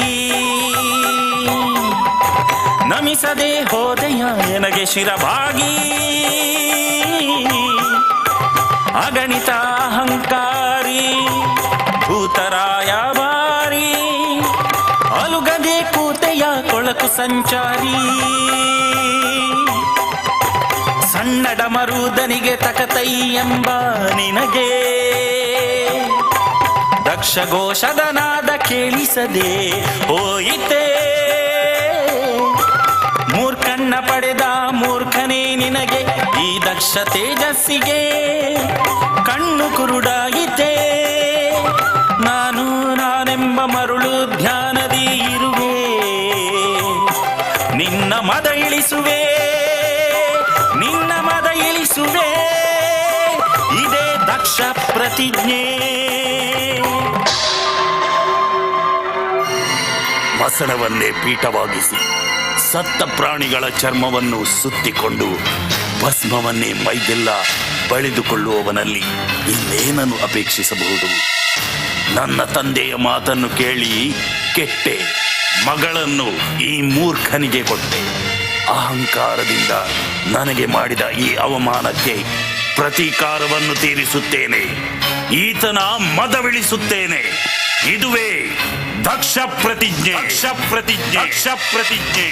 ನಮಿಸದೆ ಹೋದೆಯ ನನಗೆ ಶಿರಭಾಗಿ. ಅಗಣಿತ ಅಹಂಕಾರಿ ಭೂತರಾಯ ಬಾರಿ, ಅಲುಗದೆ ಕೂತೆಯ ಕೊಳಕು ಸಂಚಾರಿ. ಸಣ್ಣಡ ಮರುದನಿಗೆ ತಕತೈ ಎಂಬ ನಿನಗೆ ದಕ್ಷ ಘೋಷದ ನಾದ ಕೇಳಿಸದೆ ಹೋಯಿತೆ. ಮೂರ್ಖಣ್ಣ ಪಡೆದ ಮೂರ್ಖನೇ ನಿನಗೆ ಈ ದಕ್ಷ ತೇಜಸ್ಸಿಗೆ ಕಣ್ಣು ಕುರುಡಾಯಿತೆ. ನಾನೆಂಬ ಮರುಳು ಧ್ಯಾನದಿ ಇರುವೆ, ನಿನ್ನ ಮದ ಇಳಿಸುವೆ, ನಿನ್ನ ಮದ ಇಳಿಸುವೆ. ಇದೇ ದಕ್ಷ ಪ್ರತಿಜ್ಞೆ. ಮಸಣವನ್ನೇ ಪೀಠವಾಗಿಸಿ ಸತ್ತ ಪ್ರಾಣಿಗಳ ಚರ್ಮವನ್ನು ಸುತ್ತಿಕೊಂಡು ಭಸ್ಮವನ್ನೇ ಮೈದೆಲ್ಲ ಬಳಿದುಕೊಳ್ಳುವವನಲ್ಲಿ ಇನ್ನೇನನ್ನು ಅಪೇಕ್ಷಿಸಬಹುದು? ನನ್ನ ತಂದೆಯ ಮಾತನ್ನು ಕೇಳಿ ಕೆಟ್ಟೆ, ಮಗಳನ್ನು ಈ ಮೂರ್ಖನಿಗೆ ಕೊಟ್ಟೆ. ಅಹಂಕಾರದಿಂದ ನನಗೆ ಮಾಡಿದ ಈ ಅವಮಾನಕ್ಕೆ ಪ್ರತೀಕಾರವನ್ನು ತೀರಿಸುತ್ತೇನೆ. ಈತನ ಮದವಿಳಿಸುತ್ತೇನೆ. ಇದುವೇ ದಕ್ಷ ಪ್ರತಿಜ್ಞೆ, ದಕ್ಷ ಪ್ರತಿಜ್ಞೆ, ದಕ್ಷ ಪ್ರತಿಜ್ಞೆ.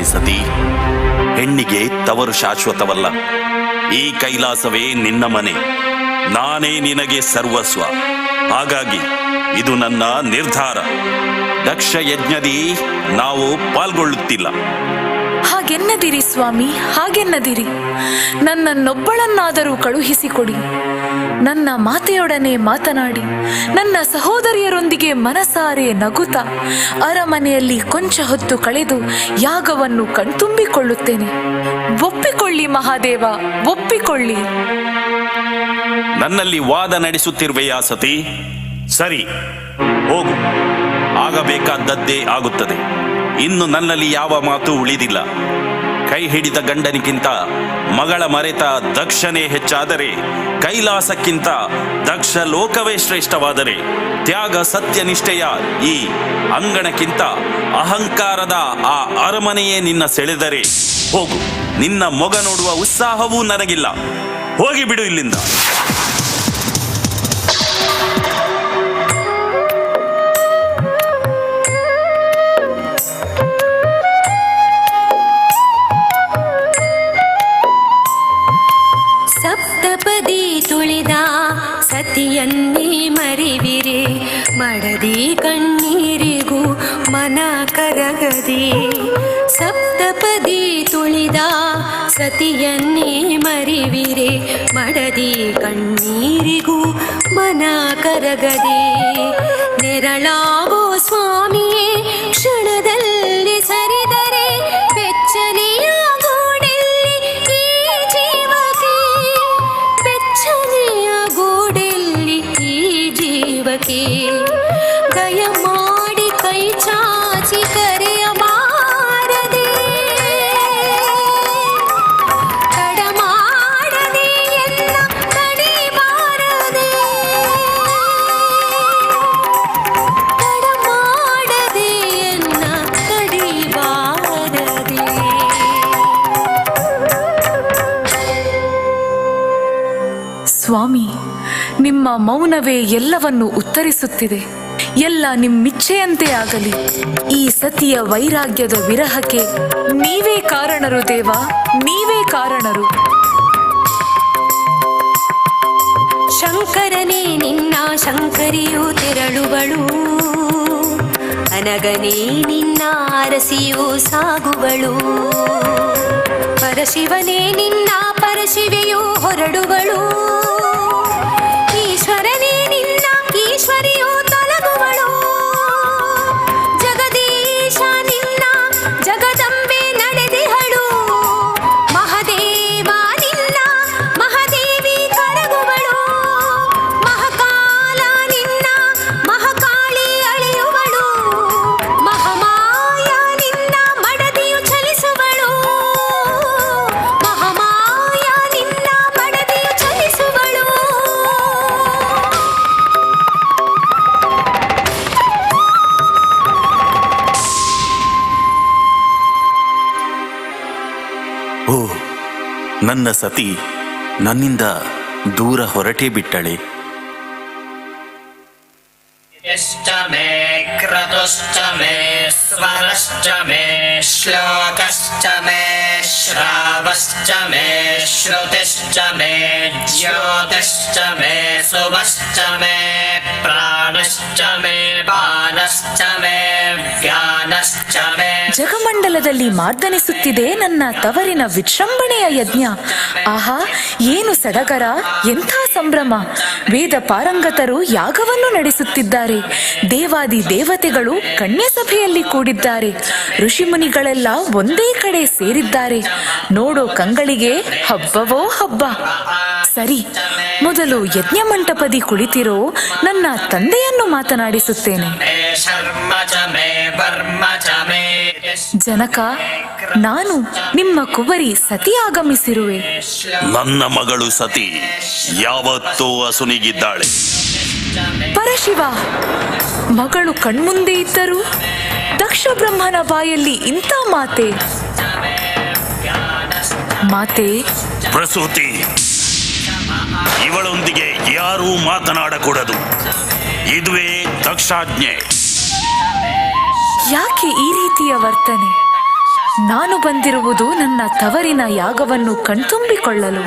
ಸತಿ, ಹೆಣ್ಣಿಗೆ ತವರು ಶಾಶ್ವತವಲ್ಲ. ಈ ಕೈಲಾಸವೇ ನಿನ್ನ ಮನೆ. ನಾನೇ ನಿನಗೆ ಸರ್ವಸ್ವ. ಹಾಗಾಗಿ ಇದು ನನ್ನ ನಿರ್ಧಾರ. ದಕ್ಷ ಯಜ್ಞದಿ ನಾವು ಪಾಲ್ಗೊಳ್ಳುತ್ತಿಲ್ಲ. ಹಾಗೆನ್ನದಿರಿ ಸ್ವಾಮಿ, ಹಾಗೆನ್ನದಿರಿ. ನನ್ನನ್ನೊಬ್ಬಳನ್ನಾದರೂ ಕಳುಹಿಸಿಕೊಡಿ. ನನ್ನ ಮಾತೆಯೊಡನೆ ಮಾತನಾಡಿ ನನ್ನ ಸಹೋದರಿಯರೊಂದಿಗೆ ಮನಸಾರೆ ನಗುತ್ತಾ ಅರಮನೆಯಲ್ಲಿ ಕೊಂಚ ಹೊತ್ತು ಕಳೆದು ಯಾಗವನ್ನು ಕಣ್ತುಂಬಿಕೊಳ್ಳುತ್ತೇನೆ. ಒಪ್ಪಿಕೊಳ್ಳಿ ಮಹಾದೇವ, ಒಪ್ಪಿಕೊಳ್ಳಿ. ನನ್ನಲ್ಲಿ ವಾದ ನಡೆಸುತ್ತಿರುವೆಯಾ ಸತಿ? ಸರಿ, ಹೋಗು. ಆಗಬೇಕಾದದ್ದೇ ಆಗುತ್ತದೆ. ಇನ್ನು ನನ್ನಲ್ಲಿ ಯಾವ ಮಾತು ಉಳಿದಿಲ್ಲ. ಕೈ ಹಿಡಿದ ಗಂಡನಿಗಿಂತ ಮಗಳ ಮರೆತ ದಕ್ಷನೇ ಹೆಚ್ಚಾದರೆ, ಕೈಲಾಸಕ್ಕಿಂತ ದಕ್ಷ ಲೋಕವೇ ಶ್ರೇಷ್ಠವಾದರೆ, ತ್ಯಾಗ ಸತ್ಯನಿಷ್ಠೆಯ ಈ ಅಂಗಣಕ್ಕಿಂತ ಅಹಂಕಾರದ ಆ ಅರಮನೆಯೇ ನಿನ್ನ ಸೆಳೆದರೆ ಹೋಗು, ನಿನ್ನ ಮೊಗ ನೋಡುವ ಉತ್ಸಾಹವೂ ನನಗಿಲ್ಲ. ಹೋಗಿ ಬಿಡು ಇಲ್ಲಿಂದ. ಸಪ್ತಪದಿ ತುಳಿದ ಸತಿಯನ್ನೇ ಮರಿವಿರೆ, ಮಡದಿ ಕಣ್ಣೀರಿಗೂ ಮನ ಕರಗದೆ. ಸಪ್ತಪದಿ ತುಳಿದ ಸತಿಯನ್ನೇ ಮರಿವಿರೆ, ಮಡದಿ ಕಣ್ಣೀರಿಗೂ ಮನ ಕರಗದೆ. ನೆರಳಾಗೋ ಸ್ವಾಮಿಯೇ ಕ್ಷಣದಲ್ಲಿ ಸರಿದರೆ, ಬೆಚ್ಚನೆಯ ಗೂಡೆಲ್ಲಿ ಈ ಜೀವಕ್ಕೆ, ಬೆಚ್ಚನೆಯ ಗೂಡೆಲ್ಲಿ ಈ ಜೀವಕ್ಕೆ. ದಯ ಮಾಡಿ ಕೈ ಚಾಚಿ ಕರೆಯಬಾರದೆ, ತಡ ಮಾಡದೆ ಎನ್ನ ತಡಿಬಾರದೆ, ತಡ ಮಾಡದೆ ಎನ್ನ ತಡಿಬಾರದೆ. ಸ್ವಾಮಿ, ನಿಮ್ಮ ಮೌನವೇ ಎಲ್ಲವನ್ನು ಉತ್ತರಿಸುತ್ತಿದೆ. ಎಲ್ಲ ನಿಮ್ಮಿಚ್ಛೆಯಂತೆ ಆಗಲಿ. ಈ ಸತಿಯ ವೈರಾಗ್ಯದ ವಿರಹಕ್ಕೆ ನೀವೇ ಕಾರಣರು ದೇವ, ನೀವೇ ಕಾರಣರು. ಶಂಕರನೇ ನಿನ್ನ ಶಂಕರಿಯು ತೆರಳುವಳು, ಅನಗನೇ ನಿನ್ನ ಅರಸಿಯು ಸಾಗುವಳು. ಪರಶಿವನೇ ನಿನ್ನ ಪರಶಿವೆಯು ಹೊರಡುವಳು, ಈಶ್ವರನೇ ನಿನ್ನ ಈಶ್ವರಿಯು ತೊಲಗುವಳು. ಜಗದೀಶ ನಿನ್ನ ಜಗದಂಬೆ ನಡೆದಿಹಳು, ಮಹದೇವ ನಿನ್ನ ಮಹಾದೇವಿ ಕರಗುವಳು. ಮಹಾಕಾಲ ನಿನ್ನ ಮಹಾಕಾಳಿ ಅಳೆಯುವಳು, ಮಹಾಮಾಯ ನಿನ್ನ ಮಡದಿಯು ಚಲಿಸುವಳು. ಮಹಾಮಾಯ ನಿನ್ನ ಮಡದಿಯು ಚಲಿಸುವಳು. ಓ, ನನ್ನ ಸತಿ ನನ್ನಿಂದ ದೂರ ಹೊರಟೇ ಬಿಟ್ಟಳೆ. यश्च मे क्रतुश्च मे स्वरश्च मे श्लोकश्च मे श्रावश्च मे श्रुतिश्च मे ज्योतिश्च मे सुवश्च मे प्राणश्च मे बाणश्च मे व्यानश्च मे. ಜಗಮಂಡಲದಲ್ಲಿ ಮಾರ್ದನಿಸುತ್ತಿದೆ ನನ್ನ ತವರಿನ ವಿಜೃಂಭಣೆಯ ಯಜ್ಞ. ಆಹಾ, ಏನು ಸಡಗರ, ಎಂಥ ಸಂಭ್ರಮ! ವೇದ ಪಾರಂಗತರು ಯಾಗವನ್ನು ನಡೆಸುತ್ತಿದ್ದಾರೆ. ದೇವಾದಿ ದೇವತೆಗಳು ಕನ್ಯಾ ಸಭೆಯಲ್ಲಿ ಕೂಡಿದ್ದಾರೆ. ಋಷಿಮುನಿಗಳೆಲ್ಲ ಒಂದೇ ಕಡೆ ಸೇರಿದ್ದಾರೆ. ನೋಡೋ ಕಂಗಳಿಗೆ ಹಬ್ಬವೋ ಹಬ್ಬ. ಸರಿ, ಮೊದಲು ಯಜ್ಞ ಮಂಟಪದಿ ಕುಳಿತಿರೋ ನನ್ನ ತಂದೆಯನ್ನು ಮಾತನಾಡಿಸುತ್ತೇನೆ. ಜನಕ, ನಾನು ನಿಮ್ಮ ಕುವರಿ ಸತಿ ಆಗಮಿಸಿರುವೆ. ನನ್ನ ಮಗಳು ಸತಿ ಯಾವತ್ತೂ ಅಸುನಿಗಿದ್ದಾಳೆ. ಪರಶಿವ, ಮಗಳು ಕಣ್ಮುಂದೆ ಇದ್ದರೂ ದಕ್ಷ ಬ್ರಹ್ಮನ ಬಾಯಲ್ಲಿ ಇಂಥ ಮಾತೆ. ಪ್ರಸೂತಿ, ಇವಳೊಂದಿಗೆ ಯಾರೂ ಮಾತನಾಡಕೂಡದು. ಇದುವೇ ದಕ್ಷಾಜ್ಞೆ. ಯಾಕೆ ಈ ರೀತಿಯ ವರ್ತನೆ? ನಾನು ಬಂದಿರುವುದು ನನ್ನ ತವರಿನ ಯಾಗವನ್ನು ಕಣ್ತುಂಬಿಕೊಳ್ಳಲು.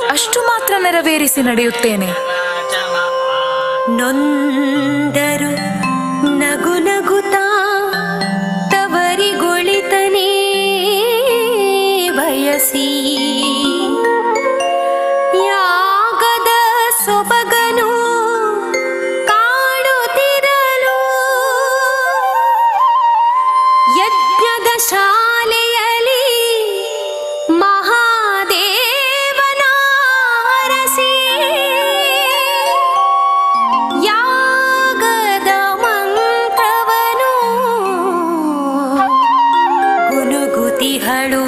ಅಷ್ಟು ಮಾತ್ರ ನೆರವೇರಿಸಿ ನಡೆಯುತ್ತೇನೆ. ನೊಂದರು ನಗು ನಗುತ್ತಾ ತವರಿಗೊಳಿತನೇ ಬಯಸಿ, ಯಾಗದ ಸೊಬಗನು ಕಾಣುತ್ತಿರಲು, ಯಜ್ಞದ ಶಾಲೆಯಲ್ಲಿ ಮಹಾದೇವನ ಅರಸಿ, ಯಾಗದ ಮಂತ್ರವನು ಗುನುಗುತಿಹಳು.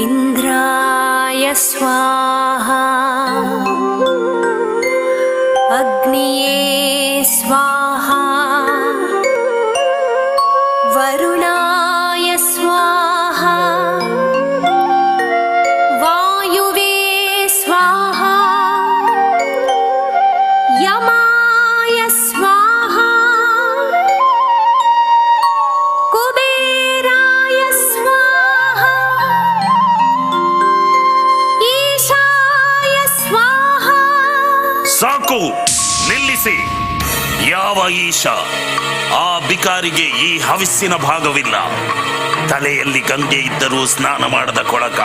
ಇಂದ್ರಾಯ ಸ್ವಾಹ, ಅಗ್ನಿಯೇ ಸ್ವಾಹ, ವರುಣಾಯ ಯಾವ ಈಶ ಆ ಬಿಕಾರಿಗೆ ಈ ಹವಿಸ್ಸಿನ ಭಾಗವಿಲ್ಲ. ತಲೆಯಲ್ಲಿ ಗಂಗೆ ಇದ್ದರೂ ಸ್ನಾನ ಮಾಡದ ಕೊಳಕ,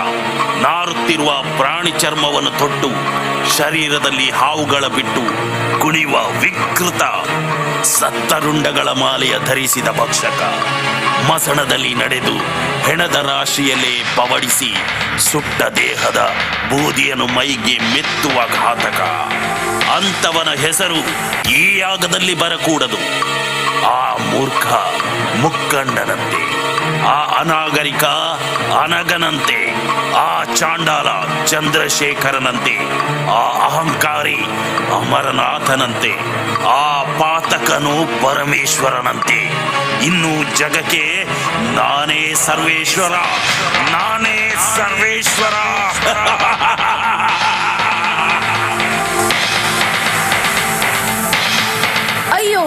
ನಾರುತ್ತಿರುವ ಪ್ರಾಣಿ ಚರ್ಮವನ್ನು ತೊಟ್ಟು ಶರೀರದಲ್ಲಿ ಹಾವುಗಳ ಬಿಟ್ಟು ಕುಣಿಯುವ ವಿಕೃತ, ಸತ್ತರುಂಡಗಳ ಮಾಲೆಯ ಧರಿಸಿದ ಭಕ್ಷಕ, ಮಸಣದಲ್ಲಿ ನಡೆದು ಹೆಣದ ರಾಶಿಯಲ್ಲೇ ಪವಡಿಸಿ ಸುಟ್ಟ ದೇಹದ ಬೂದಿಯನ್ನು ಮೈಗೆ ಮೆತ್ತುವ ಘಾತಕ, ಅಂತವನ ಹೆಸರು ಈ ಯಾಗದಲ್ಲಿ ಬರಕೂಡದು. ಆ ಮೂರ್ಖ ಮುಕ್ಕಂಡನಂತೆ, ಆ ಅನಾಗರಿಕ ಅನಗನಂತೆ, ಆ ಚಾಂಡಾಲ ಚಂದ್ರಶೇಖರನಂತೆ, ಆ ಅಹಂಕಾರಿ ಅಮರನಾಥನಂತೆ, ಆ ಪಾತಕನು ಪರಮೇಶ್ವರನಂತೆ, ಇನ್ನು ಜಗಕ್ಕೆ ನಾನೇ ಸರ್ವೇಶ್ವರ, ನಾನೇ ಸರ್ವೇಶ್ವರ. ಅಯ್ಯೋ,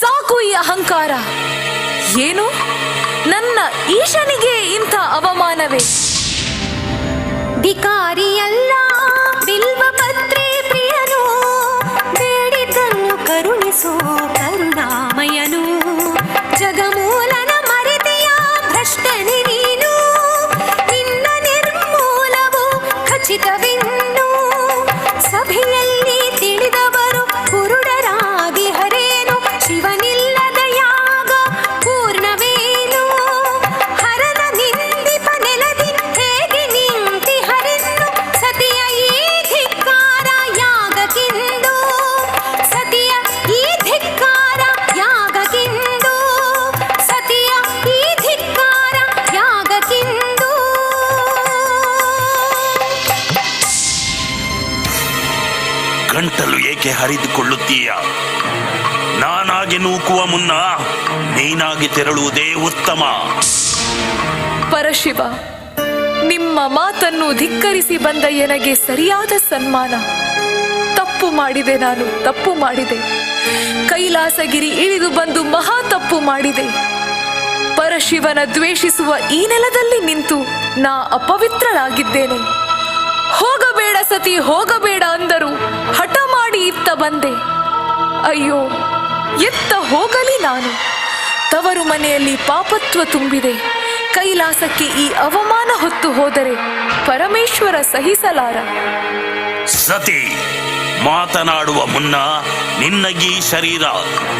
ಸಾಕು ಈ ಅಹಂಕಾರ. ಏನು, ನನ್ನ ಈಶನಿಗೆ ಇಂಥ ಅವಮಾನವೇ? ಭಿಕಾರಿಯಲ್ಲ ಬಿಲ್ವಪತ್ರೆ ಪ್ರಿಯನು, ಬೇಡಿದ್ದನ್ನು ಕರುಣಿಸು ಕರುಣಾಮಯನು. ಜಗಮೂಲನ ಮರೆತೆಯ ಭ್ರಷ್ಟನೆ ನೀನು, ನಿನ್ನ ನಿರ್ಮೂಲವು ಖಚಿತವೆನ್ನು. ಸಭೆಯಲ್ಲಿ ತಿಳಿದವರು ಕುರುಡರಾಗಿ ಹರೇನು, ಶಿವನಿಲ್ಲದ ಯಾಗ ಪೂರ್ಣವೇನು. ಹರನ ನಿಂದಿಪ ನೆಲದಿ ಹೇಗೆ ನಿಂತಿ ಹರೆನ್ನು, ಸತಿಯ ಈ ಧಿಕ್ಕಾರ ಯಾಗಕ್ಕೆಂದು, ಸತಿಯ ಈ ಧಿಕ್ಕಾರ ಯಾಗಕ್ಕೆಂದು, ಸತಿಯ ಈ ಧಿಕ್ಕಾರ ಯಾಗಕ್ಕೆಂದು. ಗಂಟಲು ಏಕೆ ಹರಿದುಕೊಳ್ಳುತ್ತೀಯ? ನಾನಾಗಿ ನೂಕುವ ಮುನ್ನ ನೀನಾಗಿ ತೆರಳುವುದೇ ಉತ್ತಮ. ಪರಶಿವ, ನಿಮ್ಮ ಮಾತನ್ನು ಧಿಕ್ಕರಿಸಿ ಬಂದ ಎನಗೆ ಸರಿಯಾದ ಸನ್ಮಾನ. ತಪ್ಪು ಮಾಡಿದೆ, ನಾನು ತಪ್ಪು ಮಾಡಿದೆ. ಕೈಲಾಸಗಿರಿ ಇಳಿದು ಬಂದು ಮಹಾ ತಪ್ಪು ಮಾಡಿದೆ. ಪರಶಿವನ ದ್ವೇಷಿಸುವ ಈ ನೆಲದಲ್ಲಿ ನಿಂತು ನಾ ಅಪವಿತ್ರಳಾಗಿದ್ದೇನೆ. ಹೋಗಬೇಡ ಸತಿ, ಹೋಗಬೇಡ ಅಂದರು ಹಠ ಮಾಡಿ ಇತ್ತ ಬಂದೆ. ಅಯ್ಯೋ, ಎತ್ತ ಹೋಗಲಿ ನಾನು? ತವರು ಮನೆಯಲ್ಲಿ ಪಾಪತ್ವ ತುಂಬಿದೆ. ಕೈಲಾಸಕ್ಕೆ ಈ ಅವಮಾನ ಹೊತ್ತು ಹೋದರೆ ಪರಮೇಶ್ವರ ಸಹಿಸಲಾರ. ಸತಿ, ಮಾತನಾಡುವ ಮುನ್ನ ನಿನ್ನಗೀ ಶರೀರ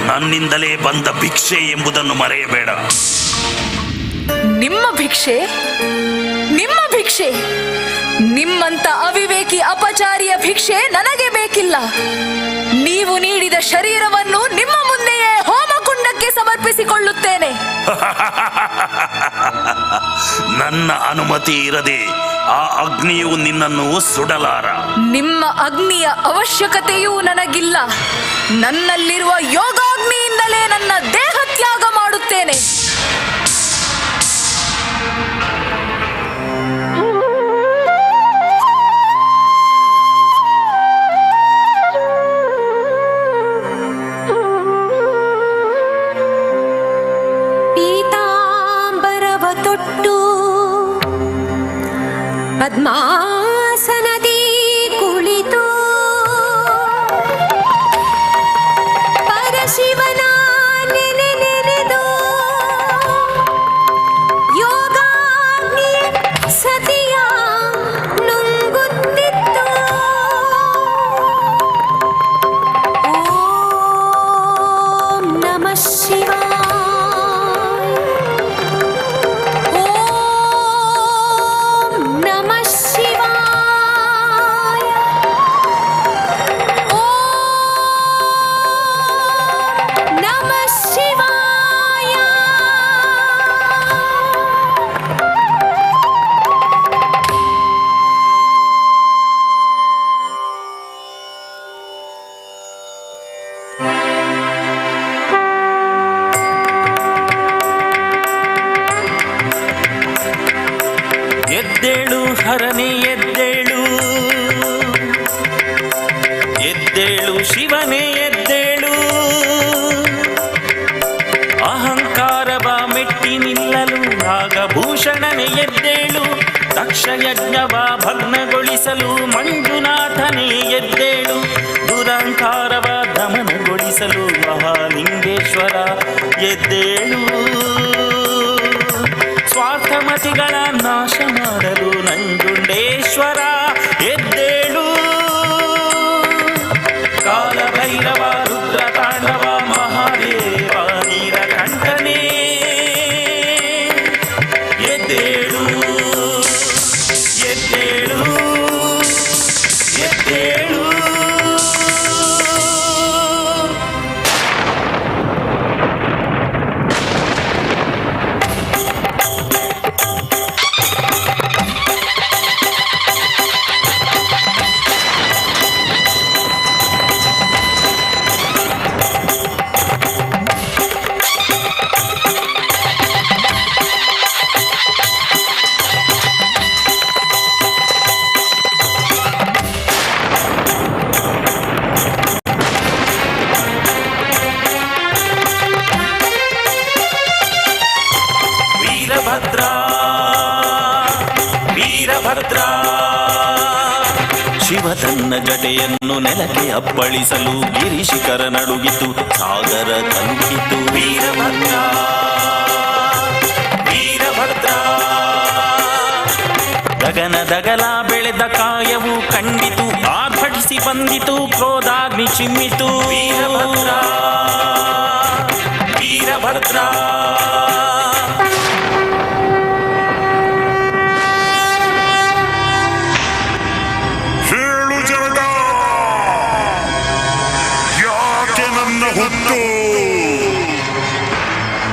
ನನ್ನಿಂದಲೇ ಬಂದ ಭಿಕ್ಷೆ ಎಂಬುದನ್ನು ಮರೆಯಬೇಡ. ನಿಮ್ಮ ಭಿಕ್ಷೆ? ನಿಮ್ಮ ಭಿಕ್ಷೆ? ನಿಮ್ಮಂತ ಅವಿವೇಕಿ ಅಪಚಾರಿಯ ಭಿಕ್ಷೆ ನನಗೆ ಬೇಕಿಲ್ಲ. ನೀವು ನೀಡಿದ ಶರೀರವನ್ನು ನಿಮ್ಮ ಮುಂದೆಯೇ ಹೋಮಕುಂಡಕ್ಕೆ ಸಮರ್ಪಿಸಿಕೊಳ್ಳುತ್ತೇನೆ. ನನ್ನ ಅನುಮತಿ ಇರದೆ ಆ ಅಗ್ನಿಯು ನಿನ್ನನ್ನು ಸುಡಲಾರ. ನಿಮ್ಮ ಅಗ್ನಿಯ ಅವಶ್ಯಕತೆಯೂ ನನಗಿಲ್ಲ. ನನ್ನಲ್ಲಿರುವ ಯೋಗಾಗ್ನಿಯಿಂದಲೇ ನನ್ನ ದೇಹ ತ್ಯಾಗ ಮಾಡುತ್ತೇನೆ. ಪೀತಾಂಬರವ ತೊಟ್ಟು ಪದ್ಮಾಸನದಿ ಕುಳಿತು ಪರಶಿವನ ನೆನೆ ನೆನೆದು ಯೋಗಾಗ್ನಿ ಸತಿಯ ನುಂಗುತ್ತಿತ್ತು. ಓಂ ನಮಃ ಶಿವಾಯ. ಓಂ ನಮಃ ಶಿವಾಯ. ಓಂ ನಮಃ ಶಿವಾಯ. ಎದ್ದೇಳು ಹರನೇ ಎದ್ದೇಳು, ಎದ್ದೇಳು ಶಿವನೇ ಎದ್ದೇಳು. ಅಹಂಕಾರವ ಮೆಟ್ಟಿ ನಿಲ್ಲಲು ನಾಗಭೂಷಣನೇ ಎದ್ದೇಳು. ದಕ್ಷ ಯಜ್ಞವ ಭಗ್ನಗೊಳಿಸಲು ಮಂಜುನಾಥನೇ ಎದ್ದೇಳು. ದುರಂಕಾರವ ದಮನಗೊಳಿಸಲು ಅಪ್ಪಳಿಸಲು ಮಹಾಲಿಂಗೇಶ್ವರ ಎದ್ದೇಳು. ಸ್ವಾರ್ಥಮತಿಗಳ ನಾಶ ಮಾಡಲು ನಂಜುಂಡೇಶ್ವರ ಎದ್ದೇಳು. ಕಾಲಭೈರವ ರುದ್ರ ತಾಂಡವ ಮಹಾದೇವ ನೀಲಕಂಠನೇ ಎದ್ದೇಳು ಎದ್ದೇಳು ಎದ್ದೇಳು. ವೀರಭದ್ರ ಶಿವ ತನ್ನ ಜಟೆಯನ್ನು ನೆಲಕ್ಕೆ ಅಪ್ಪಳಿಸಲು ಗಿರಿಶಿಖರ ನಡುಗಿತು, ಸಾಗರ ತಲುಪಿತು. ವೀರಭದ್ರ ವೀರಭದ್ರ ಗಗನದಗಲ ಬೆಳೆದ ಕಾಯವು ಕಂಡಿತು, ಆರ್ಭಟಿಸಿ ಬಂದಿತು, ಕ್ರೋಧಾಗ್ನಿ ಚಿಮ್ಮಿತು. ವೀರಭದ್ರ ವೀರಭದ್ರ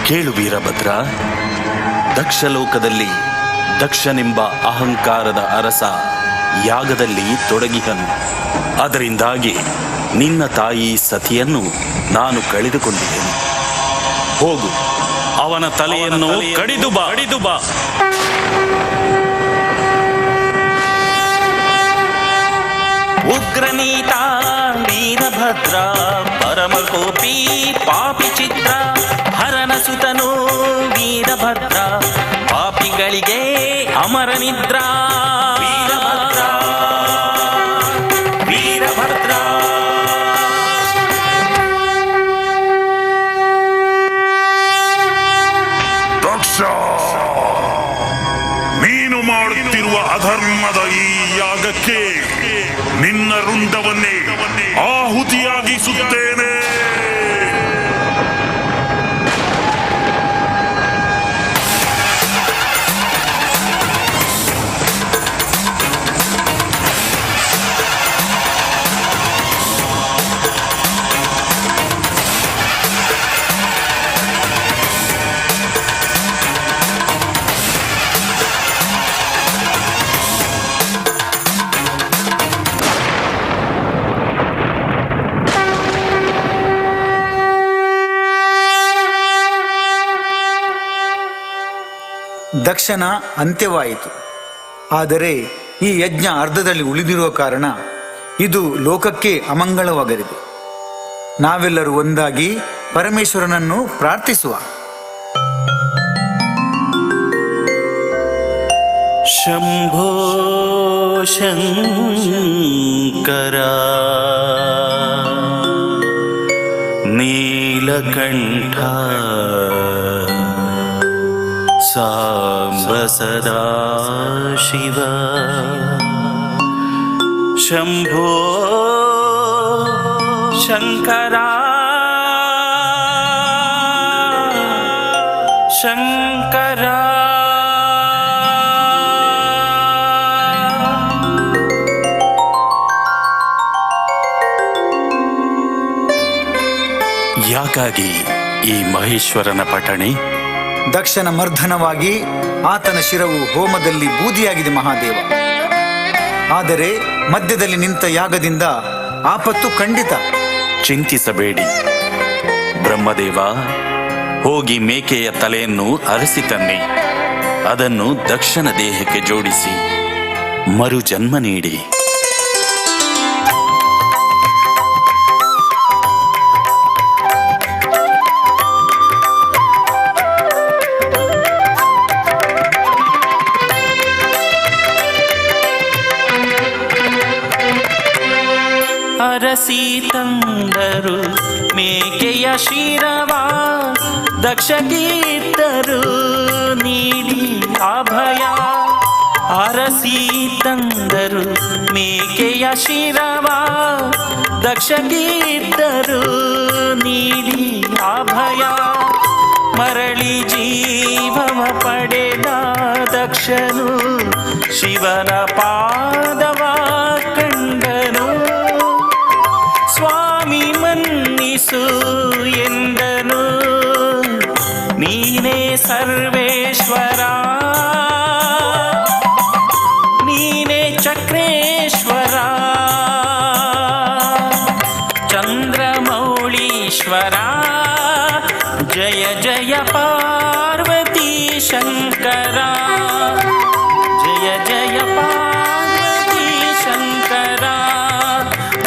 ಕೇಳು ವೀರಭದ್ರ, ದಕ್ಷಲೋಕದಲ್ಲಿ ದಕ್ಷನೆಂಬ ಅಹಂಕಾರದ ಅರಸ ಯಾಗದಲ್ಲಿ ತೊಡಗಿಹನು. ಅದರಿಂದಾಗಿ ನಿನ್ನ ತಾಯಿ ಸತಿಯನ್ನು ನಾನು ಕಳೆದುಕೊಂಡಿದ್ದೇನೆ. ಹೋಗು, ಅವನ ತಲೆಯನ್ನು ಕಡಿದು ಬಾ. ಉಗ್ರನೀತ ವೀರಭದ್ರ ಪರಮಕೋಪಿ ಪಾಪಿ ಚಿತ್ರ ಹರನ ಸುತನು ವೀರಭದ್ರ ಪಾಪಿಗಳಿಗೆ ಅಮರ ನಿದ್ರಾ. ವೀರಭದ್ರ ವೀರಭದ್ರ ದಕ್ಷ, ನೀನು ಮಾಡುತ್ತಿರುವ ಅಧರ್ಮದ ಈ ಯಾಗಕ್ಕೆ ನಿನ್ನ ರುಂಡವನ್ನೇ ಆಹುತಿಯಾಗಿಸುತ್ತೇನೆ. ದಕ್ಷನ ಅಂತ್ಯವಾಯಿತು. ಆದರೆ ಈ ಯಜ್ಞ ಅರ್ಧದಲ್ಲಿ ಉಳಿದಿರುವ ಕಾರಣ ಇದು ಲೋಕಕ್ಕೆ ಅಮಂಗಳವಾಗಲಿದೆ. ನಾವೆಲ್ಲರೂ ಒಂದಾಗಿ ಪರಮೇಶ್ವರನನ್ನು ಪ್ರಾರ್ಥಿಸುವ. ಶಂಭೋ ಶಂಕರ ನೀಲಕಂಠ ಸಾಂಬ ಸದಾ ಶಿವ. ಶಂಭೋ ಶಂಕರ ಶಂಕರ ಯಾಕಾಗಿ ಈ ಮಹೇಶ್ವರನ ಪಠಣೆ? ದಕ್ಷನ ಮರ್ಧನವಾಗಿ ಆತನ ಶಿರವು ಹೋಮದಲ್ಲಿ ಬೂದಿಯಾಗಿದೆ ಮಹಾದೇವ. ಆದರೆ ಮಧ್ಯದಲ್ಲಿ ನಿಂತ ಯಾಗದಿಂದ ಆಪತ್ತು ಖಂಡಿತ. ಚಿಂತಿಸಬೇಡಿ ಬ್ರಹ್ಮದೇವ, ಹೋಗಿ ಮೇಕೆಯ ತಲೆಯನ್ನು ಅರಸಿ ತನ್ನಿ. ಅದನ್ನು ದಕ್ಷನ ದೇಹಕ್ಕೆ ಜೋಡಿಸಿ ಮರು ಜನ್ಮ ನೀಡಿ. ಅರಸಿ ತಂದರು ಮೇಕೆಯ ಶಿರವ ದಕ್ಷಗೀತರು ನೀಡಿ ಅಭಯ ಅರಸಿ ತಂದರು. ಮೇಕೆಯ ಶಿರವ ದಕ್ಷಗೀತರು ನೀಡಿ ಅಭಯ ಮರಳಿ ಜೀವವ ಪಡೆದ ದಕ್ಷನು ಶಿವನ ಪಾದವ ಕಂಡನು. ಸ್ವಾಮಿ ಮನ್ನಿಸು ಎಂದನು, ನೀನೇ ಸರ್ವೇಶ್ವರ, ನೀನೇ ಚಕ್ರೇಶ್ವರ, ಚಂದ್ರಮೌಳೀಶ್ವರ. ಜಯ ಜಯ ಪಾರ್ವತಿ ಶಂಕರ, ಜಯ ಜಯ ಪಾರ್ವತಿ ಶಂಕರ,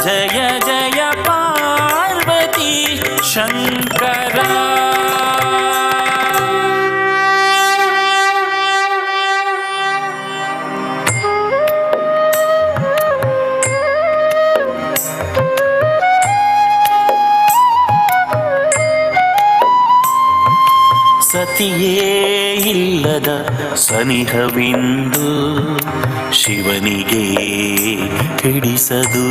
ಜಯ ಜಯ ಪಾರ್ವತಿ ಶಂಕರ. ಸತಿಯೇ ಇಲ್ಲದ ಸನಿಹವಿಂದು ಶಿವನಿಗೆ ಹಿಡಿಸದು.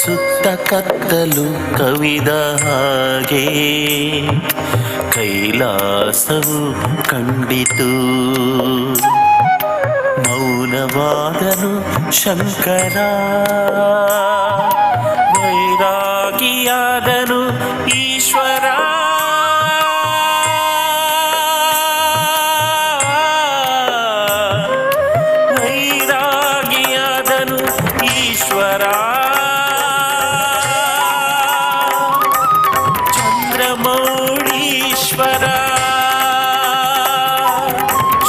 ಸುತ್ತ ಕತ್ತಲು ಕವಿದ ಹಾಗೆ ಕೈಲಾಸವು ಕಂಡಿತು. ಮೌನವಾದನು ಶಂಕರ, ವೈರಾಗಿಯಾದನು ಈಶ್ವರ. ಚಂದ್ರಮೌಳೀಶ್ವರ,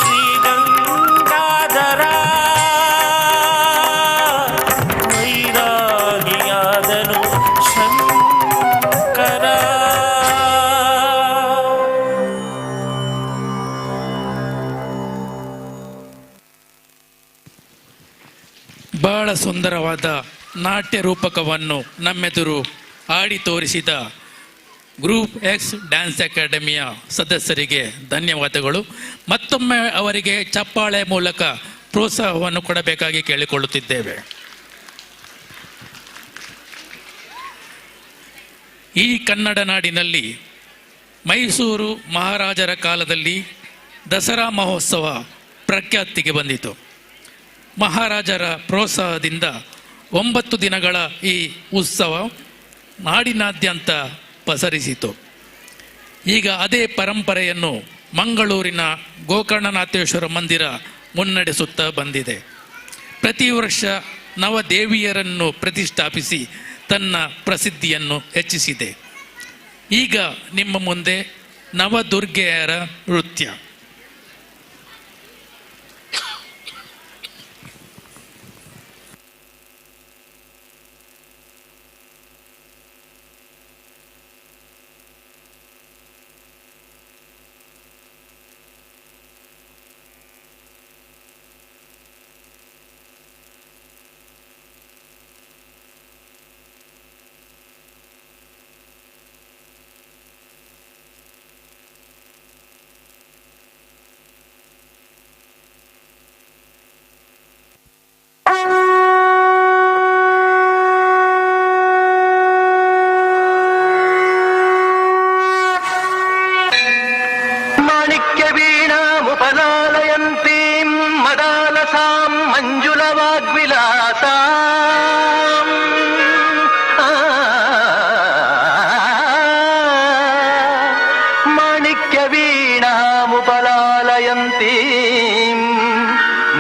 ಶ್ರೀಗಂಗಾಧರ, ವೈರಾಗಿಯಾದನು ಶಂಕರ. ಬಹಳ ಸುಂದರವಾದ ನಾಟ್ಯ ರೂಪಕವನ್ನು ನಮ್ಮೆದುರು ಆಡಿ ತೋರಿಸಿದ ಗ್ರೂಪ್ ಎಕ್ಸ್ ಡ್ಯಾನ್ಸ್ ಅಕಾಡೆಮಿಯ ಸದಸ್ಯರಿಗೆ ಧನ್ಯವಾದಗಳು. ಮತ್ತೊಮ್ಮೆ ಅವರಿಗೆ ಚಪ್ಪಾಳೆ ಮೂಲಕ ಪ್ರೋತ್ಸಾಹವನ್ನು ಕೊಡಬೇಕಾಗಿ ಕೇಳಿಕೊಳ್ಳುತ್ತಿದ್ದೇವೆ. ಈ ಕನ್ನಡ ನಾಡಿನಲ್ಲಿ ಮೈಸೂರು ಮಹಾರಾಜರ ಕಾಲದಲ್ಲಿ ದಸರಾ ಮಹೋತ್ಸವ ಪ್ರಖ್ಯಾತಿಗೆ ಬಂದಿತು. ಮಹಾರಾಜರ ಪ್ರೋತ್ಸಾಹದಿಂದ 9 ದಿನಗಳ ಈ ಉತ್ಸವ ನಾಡಿನಾದ್ಯಂತ ಪಸರಿಸಿತು. ಈಗ ಅದೇ ಪರಂಪರೆಯನ್ನು ಮಂಗಳೂರಿನ ಗೋಕರ್ಣನಾಥೇಶ್ವರ ಮಂದಿರ ಮುನ್ನಡೆಸುತ್ತಾ ಬಂದಿದೆ. ಪ್ರತಿ ವರ್ಷ ನವದೇವಿಯರನ್ನು ಪ್ರತಿಷ್ಠಾಪಿಸಿ ತನ್ನ ಪ್ರಸಿದ್ಧಿಯನ್ನು ಹೆಚ್ಚಿಸಿದೆ. ಈಗ ನಿಮ್ಮ ಮುಂದೆ ನವದುರ್ಗೆಯರ ನೃತ್ಯ.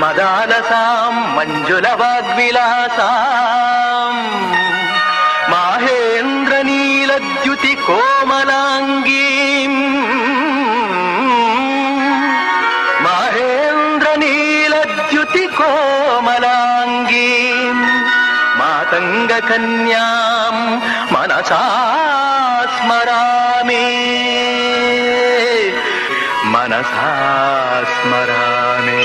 ಮದಾಲಸಾಂ ಮಂಜುಲವಾಗ್ವಿಲಾಸಾಂ ಮಾಹೇಂದ್ರ ನೀಲದ್ಯುತಿ ಕೋಮಲಾಂಗೀಂ ಮಾಹೇಂದ್ರ ನೀಲದ್ಯುತಿ ಕೋಮಲಾಂಗೀಂ ಮಾತಂಗ ಕನ್ಯಾಂ ಮನಸಾ ಸ್ಮರಾಮಿ ಮನಸಾ ಸ್ಮರಾಮಿ.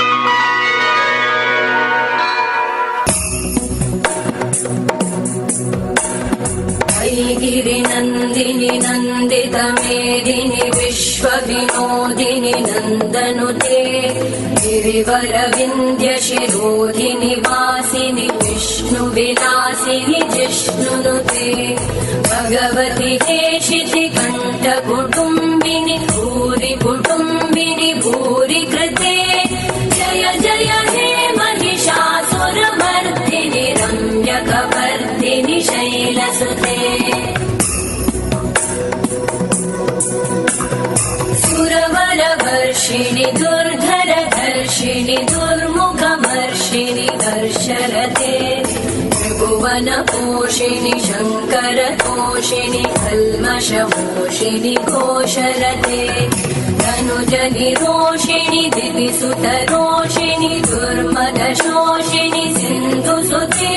श्रीगिरिनन्दिनि नन्दितमेदिनि विश्वविनोदिनि नन्दनुते गिरिवरविन्द्यशिरोधिनि वासिनि विष्णुविलासिनि जिष्णुनुते भगवति हेशिति कण्ठकुटुम्बिनि भूरि कुटुम्बिनि भूरि कृते जय जय हे महिषासुरमर्दिनि रम्यकवर्दिनि शैलसुते सुरवरवर्षिणि दुर्धरधर्षिणि दुर्मुखमर्षिणि हर्षरते त्रिभुवनपोषिणि शङ्करतोषिणि कल्मषमोषिणि घोषरते धनुजनिरोषिणि दिविसुतरोषिणि दुर्मदशोषिणि सिन्धुसुते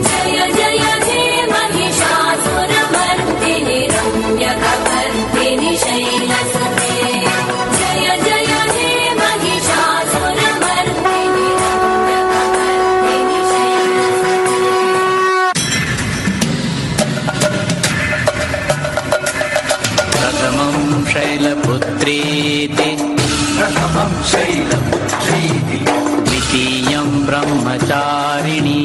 जय जय हे महिषासुरमर्दिनि रम्यकवर्दिनि शैलसुते जय जय हे महिषासुरमर्दिनि रम्यकवर्दिनि शैलसुते प्रथमं शैलपुत्रीति द्वितीयं ब्रह्मचारिणी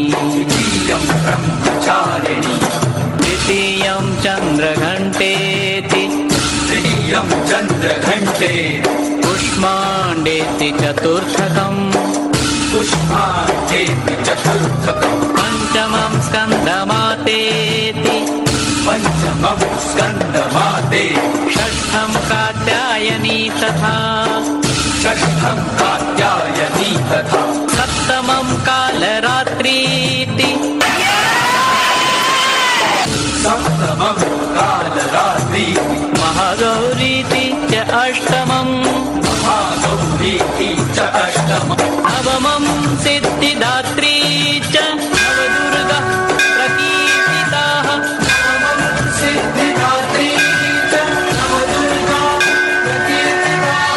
तृतीयं चन्द्रघण्टेति कुष्माण्डेति चतुर्थकम् पञ्चमं स्कन्दमातेति षष्ठं कात्यायनी तथा सप्तमं कालरात्रीति महागौरीति च अष्टमम् नवमं सिद्धिदात्री च नवदुर्गा प्रकीर्तिताः सिद्धिदात्री च नवदुर्गा प्रकीर्तिताः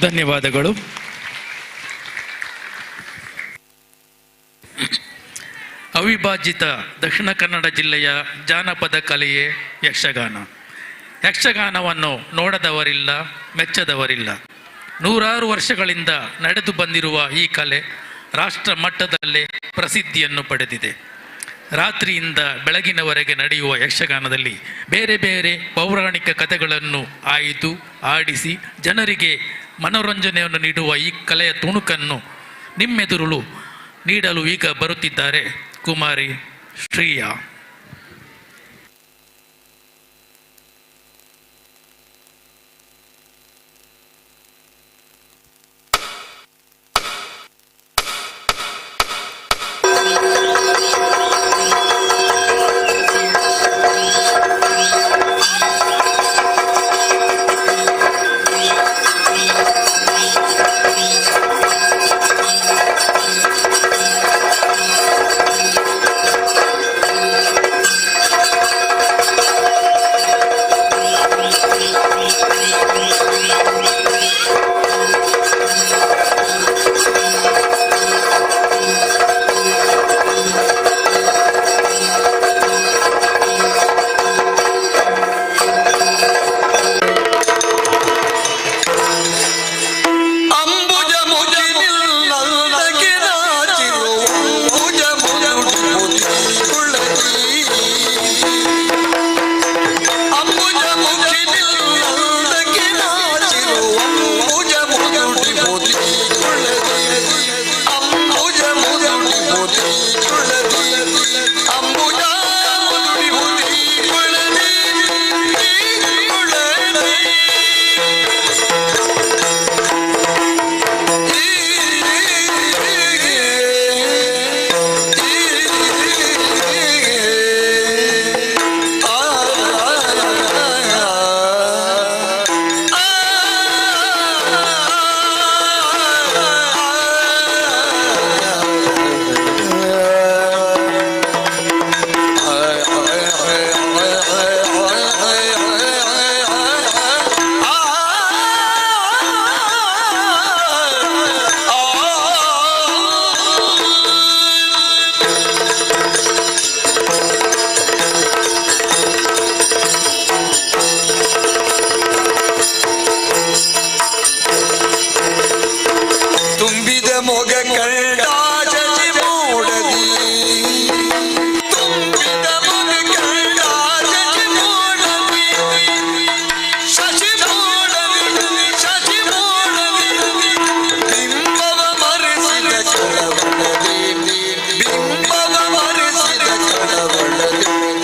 ಧನ್ಯವಾದಗಳು. ಅವಿಭಾಜಿತ ದಕ್ಷಿಣ ಕನ್ನಡ ಜಿಲ್ಲೆಯ ಜಾನಪದ ಕಲೆಯೇ ಯಕ್ಷಗಾನ. ಯಕ್ಷಗಾನವನ್ನು ನೋಡದವರಿಲ್ಲ, ಮೆಚ್ಚದವರಿಲ್ಲ. ನೂರಾರು ವರ್ಷಗಳಿಂದ ನಡೆದು ಬಂದಿರುವ ಈ ಕಲೆ ರಾಷ್ಟ್ರ ಮಟ್ಟದಲ್ಲೇ ಪ್ರಸಿದ್ಧಿಯನ್ನು ಪಡೆದಿದೆ. ರಾತ್ರಿಯಿಂದ ಬೆಳಗಿನವರೆಗೆ ನಡೆಯುವ ಯಕ್ಷಗಾನದಲ್ಲಿ ಬೇರೆ ಬೇರೆ ಪೌರಾಣಿಕ ಕಥೆಗಳನ್ನು ಆಯ್ದು ಆಡಿಸಿ ಜನರಿಗೆ ಮನೋರಂಜನೆಯನ್ನು ನೀಡುವ ಈ ಕಲೆಯ ತುಣುಕನ್ನು ನಿಮ್ಮೆದುರು ನೀಡಲು ಈಗ ಬರುತ್ತಿದ್ದಾರೆ ಕುಮಾರಿ ಶ್ರೀಯಾ.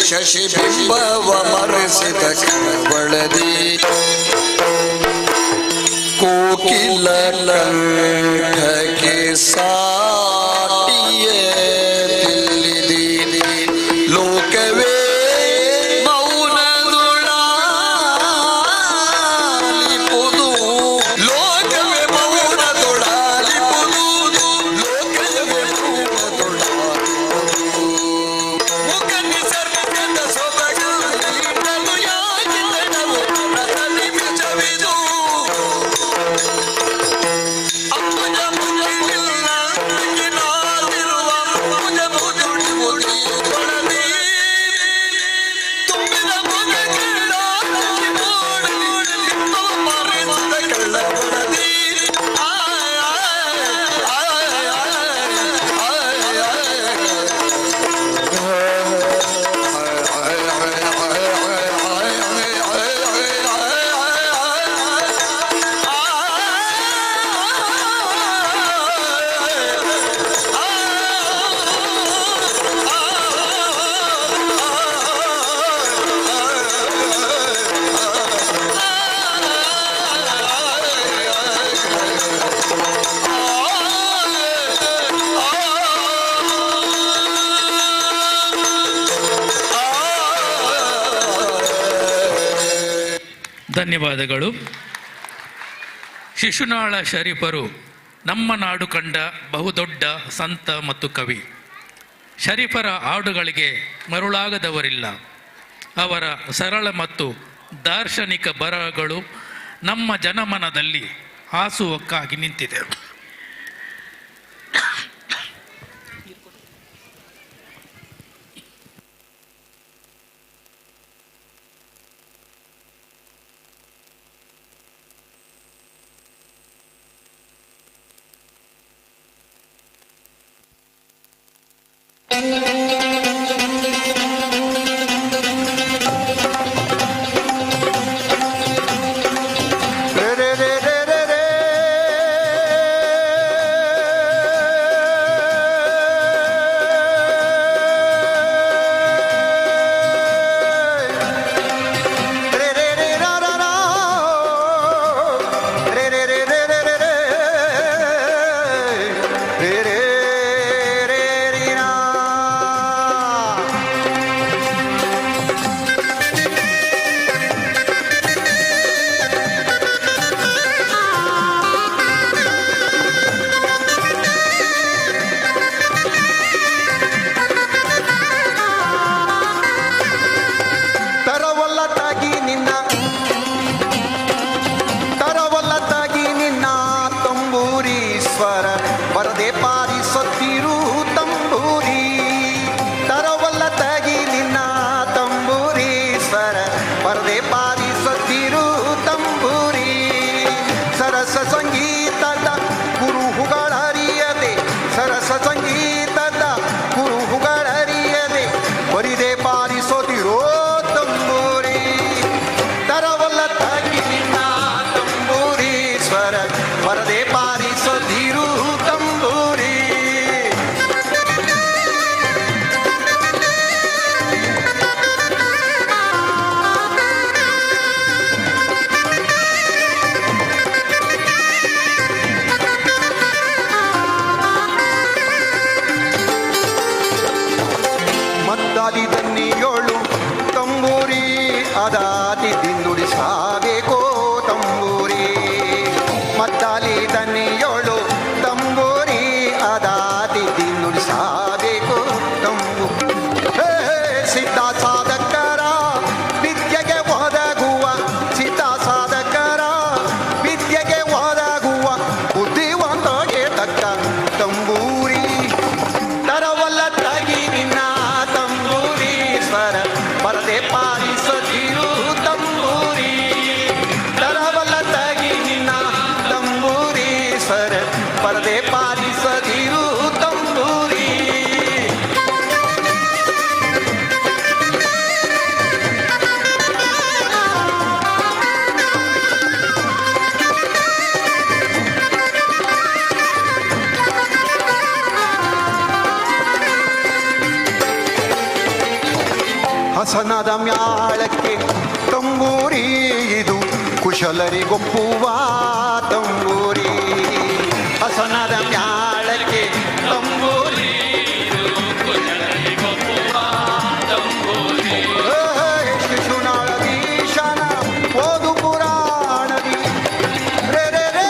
ಶಶಿಬಿಂಬವ ಮರೆಸಿದ ಕಳವಳದಿ ಕೋಕಿಲ ಕಂಠಕ್ಕೆ ಸಾಟಿಯೇ ತಿಳಿದಿ ಲೋಕವೇ ಮೌನದೊಳಾಲಿಪುದು ಲೋಕವೇ ಮೌನದೊಳಾಲಿಪುದು ಲೋಕವೇ ಮೌನದೊಳಾಲಿಪುದು ಮುಖ ನಿಸರ್ಗದ ಸೊಬಗು ನೀಡಲು ಯಾಗಿದ್ದವು ಪ್ರಕೃತಿ ಮಿಚವಿದು ಅಪ್ಪನ ಮುಗಿಲಿಲ್ಲ ನಾದಿರುವ ಮುಜ ಮುದುಡಿ ಮುಡಿ ಕೊಳದಿ ತುಂಬಿದ ಮುಖಗಳ ಮೋಡಲಿ ನಿಮ್ಮವ ಮರೆಸಿದ ಕಳ್ಳವಳದಿ ಧನ್ಯವಾದಗಳು. ಶಿಶುನಾಳ ಶರೀಫರು ನಮ್ಮ ನಾಡು ಕಂಡ ಬಹುದೊಡ್ಡ ಸಂತ ಮತ್ತು ಕವಿ. ಶರೀಫರ ಹಾಡುಗಳಿಗೆ ಮರುಳಾಗದವರಿಲ್ಲ. ಅವರ ಸರಳ ಮತ್ತು ದಾರ್ಶನಿಕ ಬರಹಗಳು ನಮ್ಮ ಜನಮನದಲ್ಲಿ ಹಾಸುವಕ್ಕಾಗಿ ನಿಂತಿದೆ. ಹಸನದ ಮ್ಯಾಳಕ್ಕೆ ತಂಬೂರಿ ಇದು ಕುಶಲರಿಗೊಪ್ಪುವ ತಂಬೂರಿ. ಹಸನದ ಮ್ಯಾಳಕ್ಕೆ ತಂಬೂರಿ ಶಿಶುನಾಳದೀಶನ ಓದು ಪುರಾಣದಿ ರೇ ರೇ ರೇ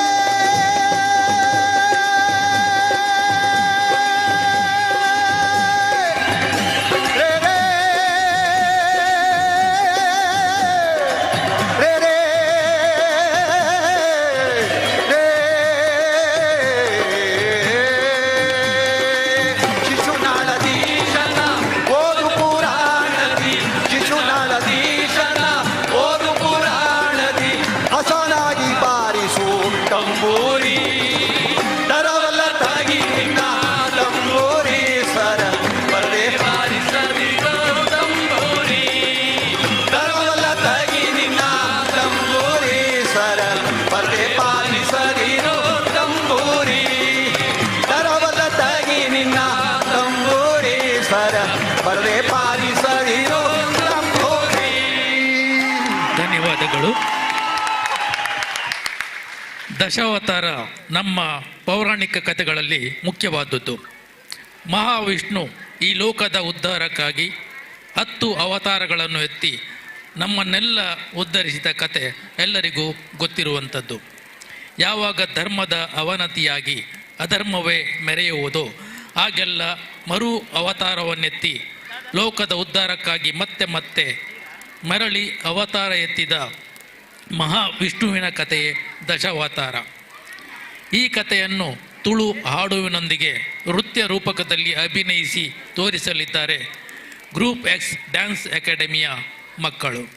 ಧನ್ಯವಾದಗಳು. ದಶಾವತಾರ ನಮ್ಮ ಪೌರಾಣಿಕ ಕಥೆಗಳಲ್ಲಿ ಮುಖ್ಯವಾದದ್ದು. ಮಹಾವಿಷ್ಣು ಈ ಲೋಕದ ಉದ್ಧಾರಕ್ಕಾಗಿ 10 ಅವತಾರಗಳನ್ನು ಎತ್ತಿ ನಮ್ಮನ್ನೆಲ್ಲ ಉದ್ಧರಿಸಿದ ಕತೆ ಎಲ್ಲರಿಗೂ ಗೊತ್ತಿರುವಂಥದ್ದು. ಯಾವಾಗ ಧರ್ಮದ ಅವನತಿಯಾಗಿ ಅಧರ್ಮವೇ ಮೆರೆಯುವುದೋ ಆಗೆಲ್ಲ ಮರು ಅವತಾರವನ್ನೆತ್ತಿ ಲೋಕದ ಉದ್ಧಾರಕ್ಕಾಗಿ ಮತ್ತೆ ಮತ್ತೆ ಮರಳಿ ಅವತಾರ ಎತ್ತಿದ ಮಹಾವಿಷ್ಣುವಿನ ಕಥೆಯೇ ದಶಾವತಾರ. ಈ ಕಥೆಯನ್ನು ತುಳು ಹಾಡುವಿನೊಂದಿಗೆ ನೃತ್ಯ ರೂಪಕದಲ್ಲಿ ಅಭಿನಯಿಸಿ ತೋರಿಸಲಿದ್ದಾರೆ ಗ್ರೂಪ್ ಎಕ್ಸ್ ಡ್ಯಾನ್ಸ್ ಅಕಾಡೆಮಿಯ ಮಕ್ಕಳು.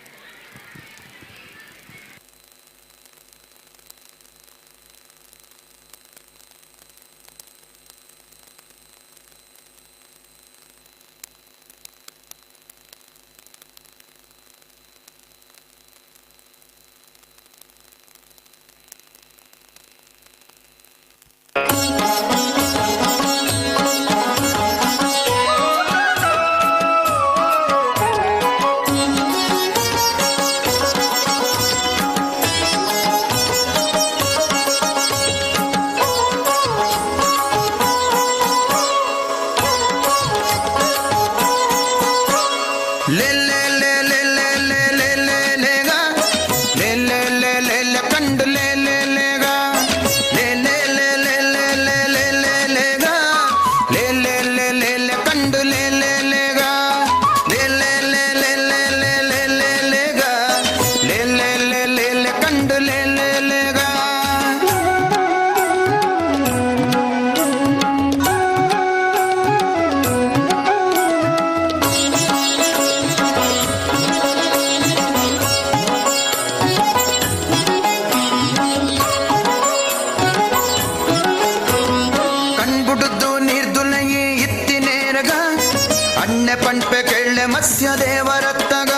ಮತ್ಸ್ಯ ದೇವರತ್ತಗ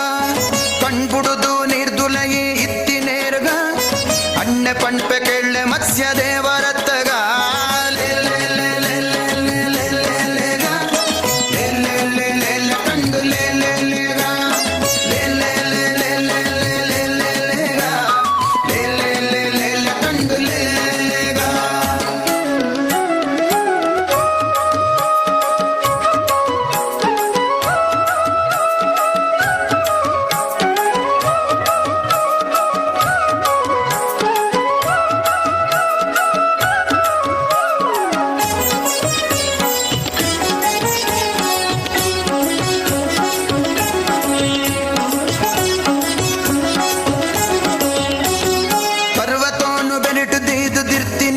ಕಣ್ಬುಡುದು ನಿರ್ದುಲಗಿ ಇತ್ತಿನೇರ್ಗ ಅಣ್ಣೆ ಪಣ್ಪೆ ಕೆಳ್ಳೆ ಮತ್ಸ್ಯ ದೇವರತ್ತಗ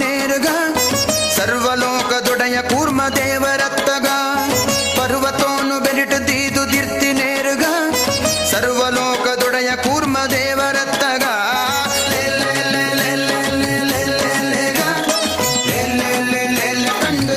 ಕಂಡು ಸರ್ವಲೋಕದೊಡೆಯ ಕೂರ್ಮ ದೇವರತ್ತಗ ಪರ್ವತೋನು ಬೆಲಿಟು ದೀದು ದಿರ್ತಿನೇರುಗ ಸರ್ವಲೋಕದೊಡೆಯ ಕೂರ್ಮ ದೇವರತ್ತಗ ಕಂಡು ಕಂಡು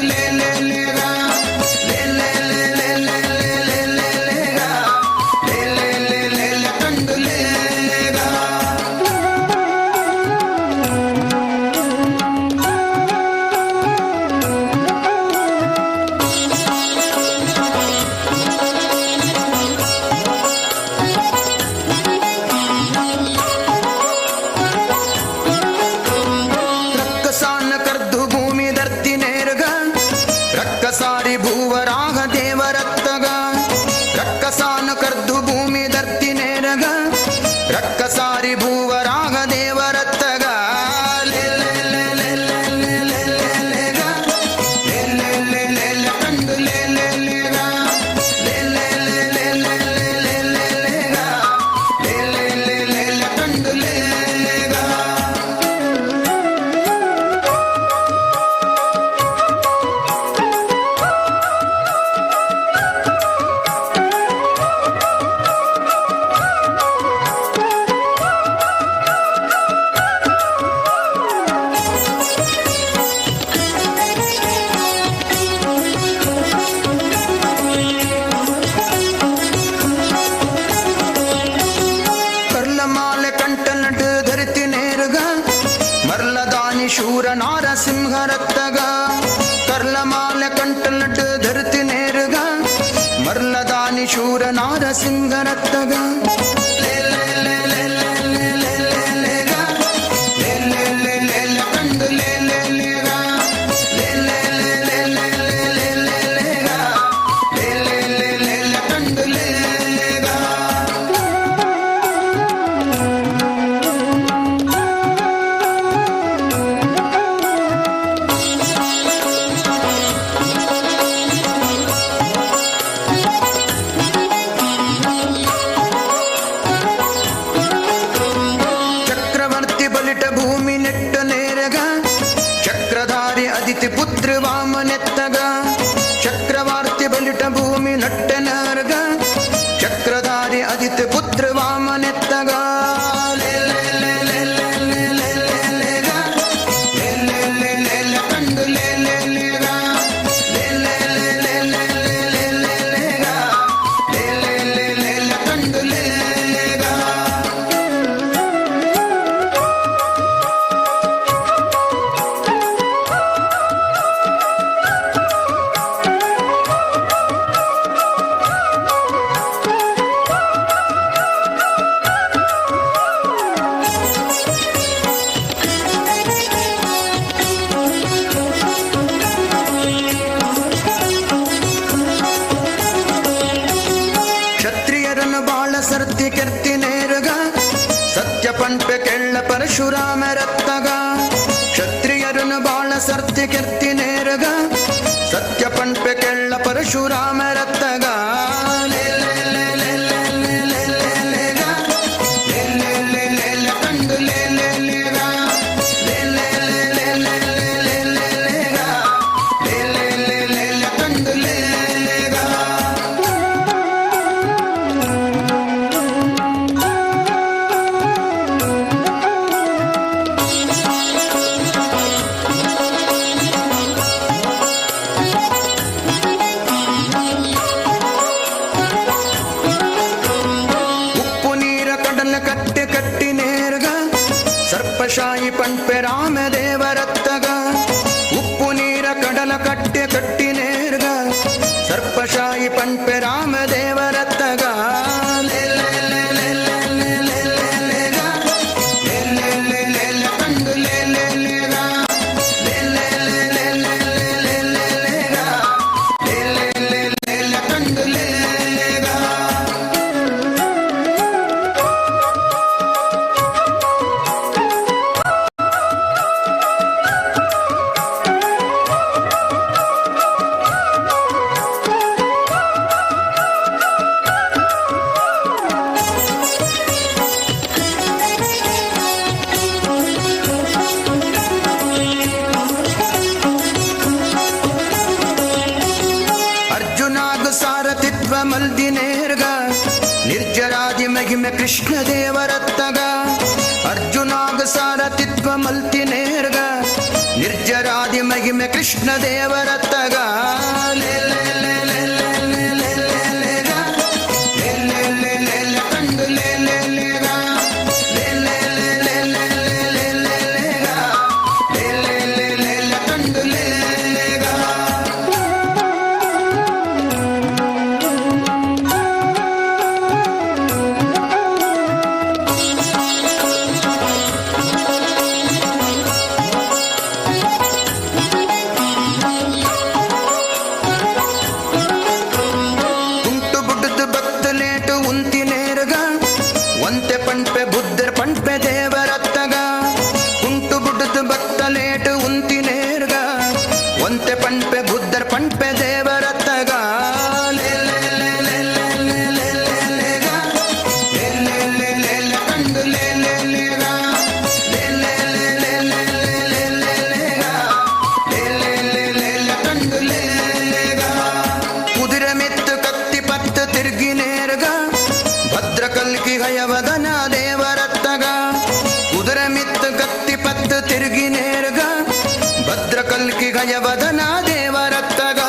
ರಕ್ಕಸಾರಿ ಭೂವರಾಗ ದೇವರತ್ತಗ ರಕ್ಕಸಾನು ಕರ್ದು ಭೂಮಿ ದರ್ತಿನೇರಗ ರಕ್ಕಸಾರಿ ಭೂವರಾಗ ದೇವರತ್ತಗ ಕಂಡು ಕಂಡು ಶೂರ ನಾರಸಿಂಹರತ್ತಗ ಕರ್ಲಮಾಲ ಕಂಟಲಟ್ಟು ಧರತಿ ನೇರುಗ ಮರ್ಲದಾನಿ ಶೂರ ನಾರಸಿಂಹರತ್ತಗ ಕಂಡು ಕಂಡು ಅದಿತಿ ಪುತ್ರ ವಾಮನೆತ್ತಗ ಚಕ್ರವಾರ್ತಿ ಬಲಿಟ ಭೂಮಿ ನಟ್ಟೆನರ್ಗ ಚಕ್ರಧಾರಿ ಅದಿತಿ ಪುತ್ರ ವಾಮನೆತ್ತಗ ಸರ್ತಿ ಕೆರ್ತಿ ನೇರುಗ ಸತ್ಯ ಪಂಪೆ ಕೆಳ್ಳ ಪರಶುರಾಮ ರತ್ತಗ ಕ್ಷತ್ರಿಯರನ್ನು ಬಾಳ ಸರ್ತಿ ಕೆರ್ತಿ ನೇರುಗ ಸತ್ಯ ಪಂಪೆ ಕೆಳ್ಳ ಪರಶುರಾಮ ರತ್ತಗ ಸರ್ಪಶಾಹಿ ಪಂಪೆ ರಾಮದೇವರತ್ತಗ ಉಪ್ಪು ನೀರ ಕಡಲ ಕಟ್ಟೆ ಕಟ್ಟಿ ನೇರ್ಗ ಸರ್ಪಶಾಹಿ ಪಂಪೆ ರಾಮದೇವರತ್ತಗ ಸಾರಥಿತ್ವ ಮಲ್ದಿನೇರ್ಗ ನಿರ್ಜರಾದಿ ಮಹಿಮೆ ಕೃಷ್ಣ ದೇವರತ್ತಗ ಅರ್ಜುನಾಗ ಸಾರಥಿತ್ವ ಮಲ್ತಿನೇರ್ಗ ನಿರ್ಜರಾದಿ ಮಹಿಮೆ ಕೃಷ್ಣ ದೇವರತ್ತಗ ಪಂಪೆ ಬುದ್ಧರ್ ಪಂಪೆ ದೇವರತ್ತಗ ಕುಂಟು ಬುಡ್ದು ಬತ್ತಲೇಟು ಉಂತಿನೇರ್ಗ ಒಂತೆ ಪಂಪೆ ಬುದ್ಧರ್ ಪಂಪೆ ದೇವರತ್ತಗ ಕುದುರೆ ಮೆತ್ತು ಕತ್ತಿ ಪತ್ತು ತಿರ್ಗಿ ನೇರ್ಗ ಭದ್ರಕಲ್ಕಿ ಹಯವದನ ದೇವರತ್ತಗ ಕುದುರೆ ಮಿತ್ತು ಕತ್ತಿ ಪತ್ತು ತಿರುಗಿ ನೇರ್ಗ ಭದ್ರಕಲ್ಕಿ ಹಯವದನ ದೇವರತ್ತಗ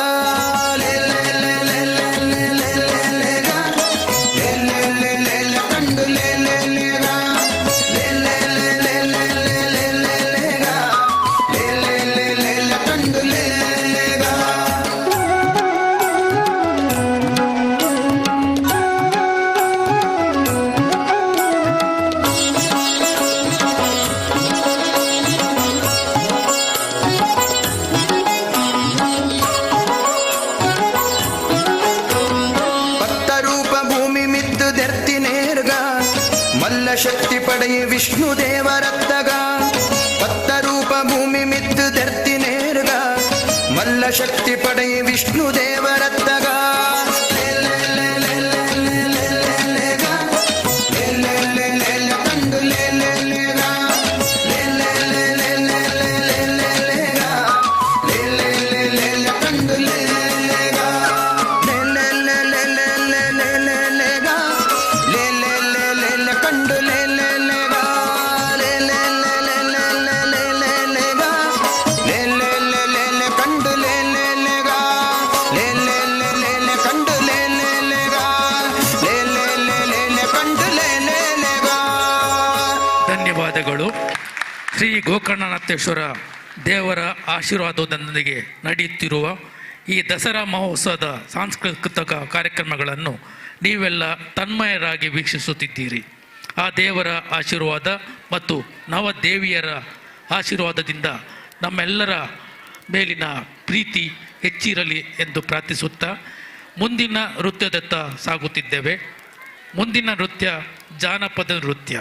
ಶಕ್ತಿ ಪಡೆಯ ವಿಷ್ಣು ದೇವರತ್ತಗ ಪತ್ತ ರೂಪ ಭೂಮಿ ಮಿತ್ತು ಧರ್ತಿ ನೇರ್ಗ ಮಲ್ಲ ಶಕ್ತಿ ಪಡೆಯ ವಿಷ್ಣು ದೇವರತ್ತಗ ಧನ್ಯವಾದಗಳು. ಶ್ರೀ ಗೋಕರ್ಣನಾಥೇಶ್ವರ ದೇವರ ಆಶೀರ್ವಾದದೊಂದಿಗೆ ನಡೆಯುತ್ತಿರುವ ಈ ದಸರಾ ಮಹೋತ್ಸವದ ಸಾಂಸ್ಕೃತಿಕ ಕಾರ್ಯಕ್ರಮಗಳನ್ನು ನೀವೆಲ್ಲ ತನ್ಮಯರಾಗಿ ವೀಕ್ಷಿಸುತ್ತಿದ್ದೀರಿ. ಆ ದೇವರ ಆಶೀರ್ವಾದ ಮತ್ತು ನವದೇವಿಯರ ಆಶೀರ್ವಾದದಿಂದ ನಮ್ಮೆಲ್ಲರ ಮೇಲಿನ ಪ್ರೀತಿ ಹೆಚ್ಚಿರಲಿ ಎಂದು ಪ್ರಾರ್ಥಿಸುತ್ತಾ ಮುಂದಿನ ನೃತ್ಯದತ್ತ ಸಾಗುತ್ತಿದ್ದೇವೆ. ಮುಂದಿನ ನೃತ್ಯ ಜಾನಪದ ನೃತ್ಯ.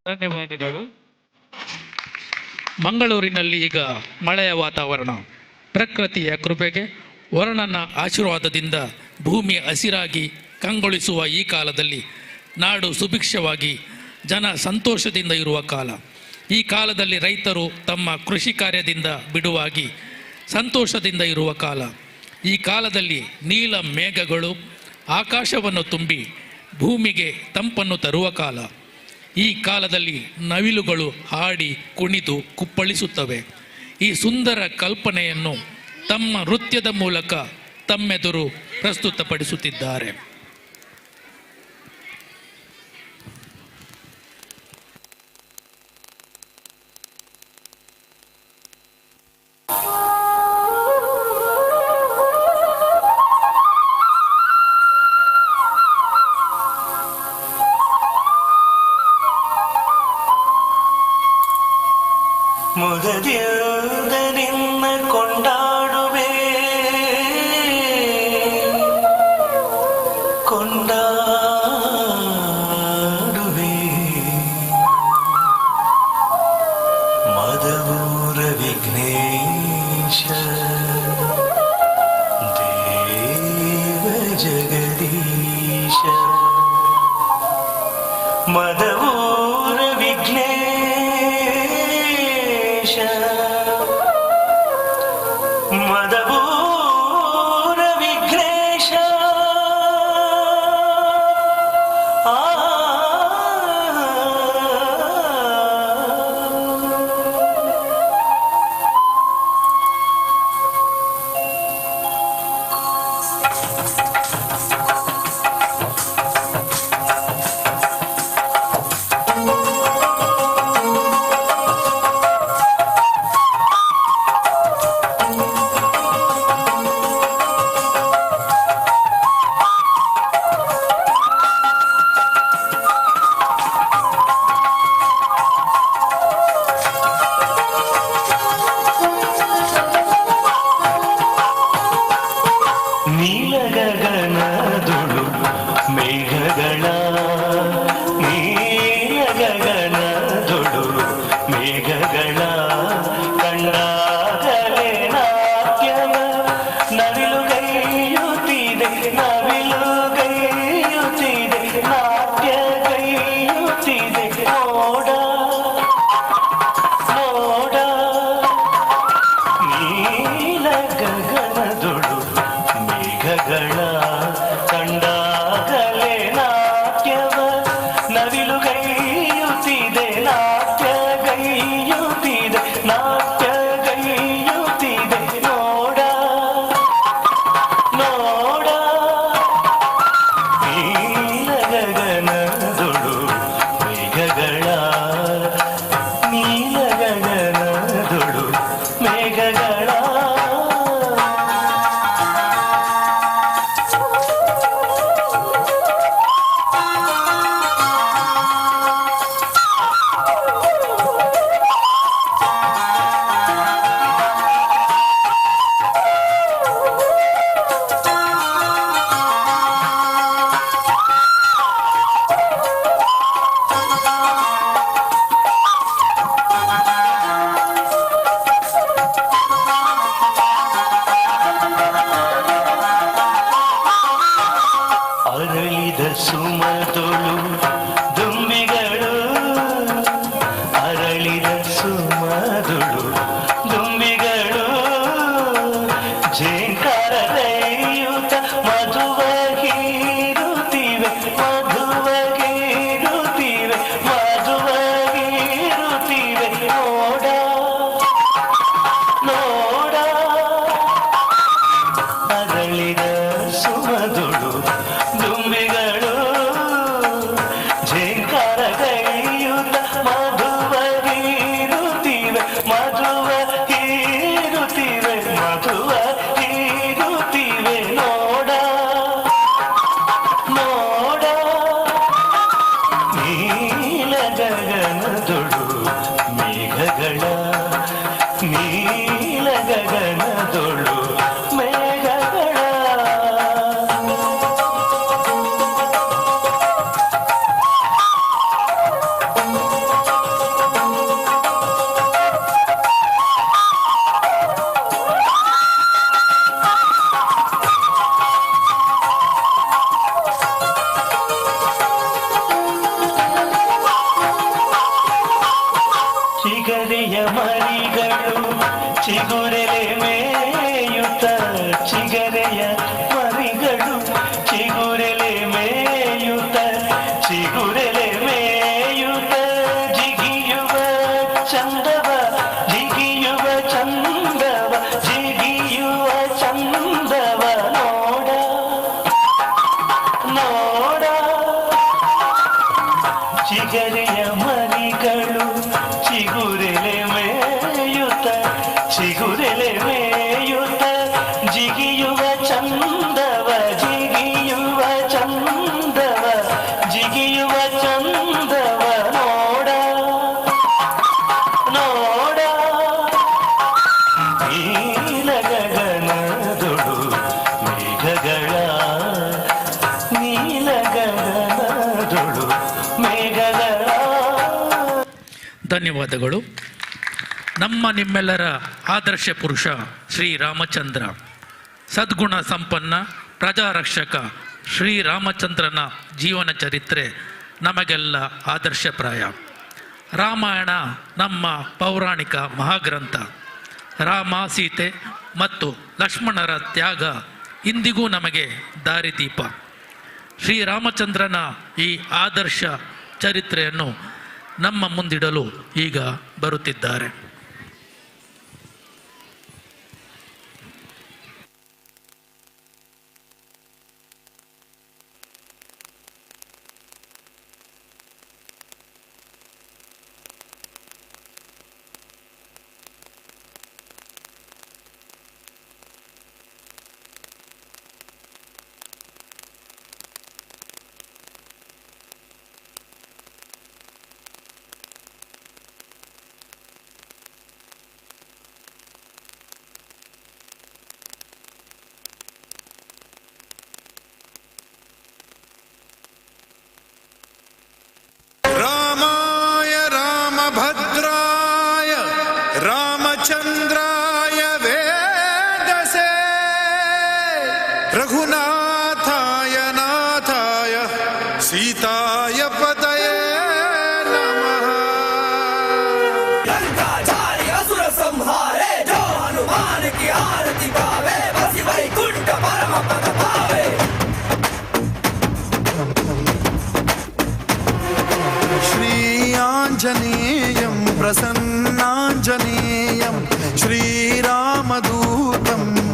ಧನ್ಯವಾದಗಳು. ಮಂಗಳೂರಿನಲ್ಲಿ ಈಗ ಮಳೆಯ ವಾತಾವರಣ. ಪ್ರಕೃತಿಯ ಕೃಪೆಗೆ ವರುಣನ ಆಶೀರ್ವಾದದಿಂದ ಭೂಮಿ ಹಸಿರಾಗಿ ಕಂಗೊಳಿಸುವ ಈ ಕಾಲದಲ್ಲಿ ನಾಡು ಸುಭಿಕ್ಷವಾಗಿ ಜನ ಸಂತೋಷದಿಂದ ಇರುವ ಕಾಲ. ಈ ಕಾಲದಲ್ಲಿ ರೈತರು ತಮ್ಮ ಕೃಷಿ ಕಾರ್ಯದಿಂದ ಬಿಡುವಾಗಿ ಸಂತೋಷದಿಂದ ಇರುವ ಕಾಲ. ಈ ಕಾಲದಲ್ಲಿ ನೀಲ ಮೇಘಗಳು ಆಕಾಶವನ್ನು ತುಂಬಿ ಭೂಮಿಗೆ ತಂಪನ್ನು ತರುವ ಕಾಲ. ಈ ಕಾಲದಲ್ಲಿ ನವಿಲುಗಳು ಹಾಡಿ ಕುಣಿದು ಕುಪ್ಪಳಿಸುತ್ತವೆ. ಈ ಸುಂದರ ಕಲ್ಪನೆಯನ್ನು ತಮ್ಮ ನೃತ್ಯದ ಮೂಲಕ ತಮ್ಮೆದುರು ಪ್ರಸ್ತುತಪಡಿಸುತ್ತಿದ್ದಾರೆ. ಮದವೂರ ವಿಘ್ನೇಶ ಮದವೂರ ವಿಘ್ನೇಶ ನೀಲಗಗನದುಳು ಮೇಘಗಳ ನೀಲಗಗನದುಳು ಮೇಘಗಳ ಕಣ್ಣಾಗಲೇ ನಾಟ್ಯವ ನವಿಲುಗೈಯುತ್ತಿದೆ ನವಿಲುಗೈಯುತ್ತಿದೆ ನಾಟ್ಯಗೈಯುತ್ತಿದೆ ನೋಡ ನೋಡ ನೀಲಗಗನದುಳು ಮೇಘಗಳ ಕಂಡಾಗಲೇ ನಾಟ್ಯವ ನವಿಲುಗೈಯುತ್ತಿದೆ ನಾಟ್ಯಗೈಯುತ್ತಿದೆ ನಾಟ್ಯಗೈಯುತ್ತಿದೆ ನೋಡ ನೋಡ ನೀಲಗಗನದುಳು ಮೇಘಗಳ ನೀಲಗಗನದುಳು ಮೇಘಗಳ ಅರಳಿದ ಸುಮದೊಳು ದುಂಬಿಗಳು ಅರಳಿದ ಸುಮದೊಳು ದುಂಬಿಗಳು ಜೇಂಕಾರದೈಯುತ ಮಧುವಗೀರುತ್ತಿವೆ ಮಧುವಗೀರುತ್ತಿವೆ ಮಧುವಗೀರುತ್ತಿವೆ ನೋಡ ನೋಡ ಅರಳಿದ ಸುಮದೊಳು ದುಂಬಿಗಳು ಝೇಂಕಾರಗೈಯುತ ಮಧುವಗೀರುತ್ತಿವೆ ಮಧುವಗೀರುತ್ತಿವೆ ಮಧುವಗೀರುತ್ತಿವೆ ನೋಡ ನೋಡ ನೀಲಗಗನದುಳು ಮೇಘಗಳ ನೀಲಗಗನದುಳು ಮೇಘಗಳ ಚಿಗರೆಯ ಮರಿಗಳು ಚಿಗುರೆಲೆ ಮೇಯುತ್ತ ಚಿಗರೆಯ ಮರಿಗಳು ಚಿಗುರೆಲೆ ಮೇಯುತ್ತ ಚಿಗುರೆಲೆ ಮೇಯುತ್ತ ಜಿಗಿಯುವ ಚಂದವ ಜಿಗಿಯುವ ಚಂದವ ಜಿಗಿಯುವ ಚಂದವ ನೋಡ ನೋಡ ಚಿಗರೆಯ ಮರಿಗಳು ಚಿಗುರೆಲೆ ಮೇಯುತ್ತ ಚಿಗುರೆಲೆ ಮೇಯುತ್ತ ಜಿಗಿಯುವ ಚಂದವ ಜಿಗಿಯುವ ಚಂದವ ಜಿಗಿಯುವ ಚಂದವ ನೋಡ ನೋಡ ನೀಲಗಗನದುಳು ಮೇಘಗಳ ನೀಲಗಗನದುಳು ಮೇಘಗಳ. ಧನ್ಯವಾದಗಳು. ನಮ್ಮ ನಿಮ್ಮೆಲ್ಲರ ಆದರ್ಶ ಪುರುಷ ಶ್ರೀರಾಮಚಂದ್ರ, ಸದ್ಗುಣ ಸಂಪನ್ನ ಪ್ರಜಾರಕ್ಷಕ ಶ್ರೀರಾಮಚಂದ್ರನ ಜೀವನ ಚರಿತ್ರೆ ನಮಗೆಲ್ಲ ಆದರ್ಶಪ್ರಾಯ. ರಾಮಾಯಣ ನಮ್ಮ ಪೌರಾಣಿಕ ಮಹಾಗ್ರಂಥ. ರಾಮ, ಸೀತೆ ಮತ್ತು ಲಕ್ಷ್ಮಣರ ತ್ಯಾಗ ಇಂದಿಗೂ ನಮಗೆ ದಾರಿದೀಪ. ಶ್ರೀರಾಮಚಂದ್ರನ ಈ ಆದರ್ಶ ಚರಿತ್ರೆಯನ್ನು ನಮ್ಮ ಮುಂದಿಡಲು ಈಗ ಬರುತ್ತಿದ್ದಾರೆ. रामाय रामभद्राय रामचन्द्राय वेदसे रघुनाथाय नाथाय सीताय पतये नमः। लंकाचार्य असुर संहारे जो हनुमान की आरती गावे बसी वैकुंठ परम पद पावे। श्रीआञ्जनेयं प्रसन्नाञ्जनेयं श्रीरामदूतं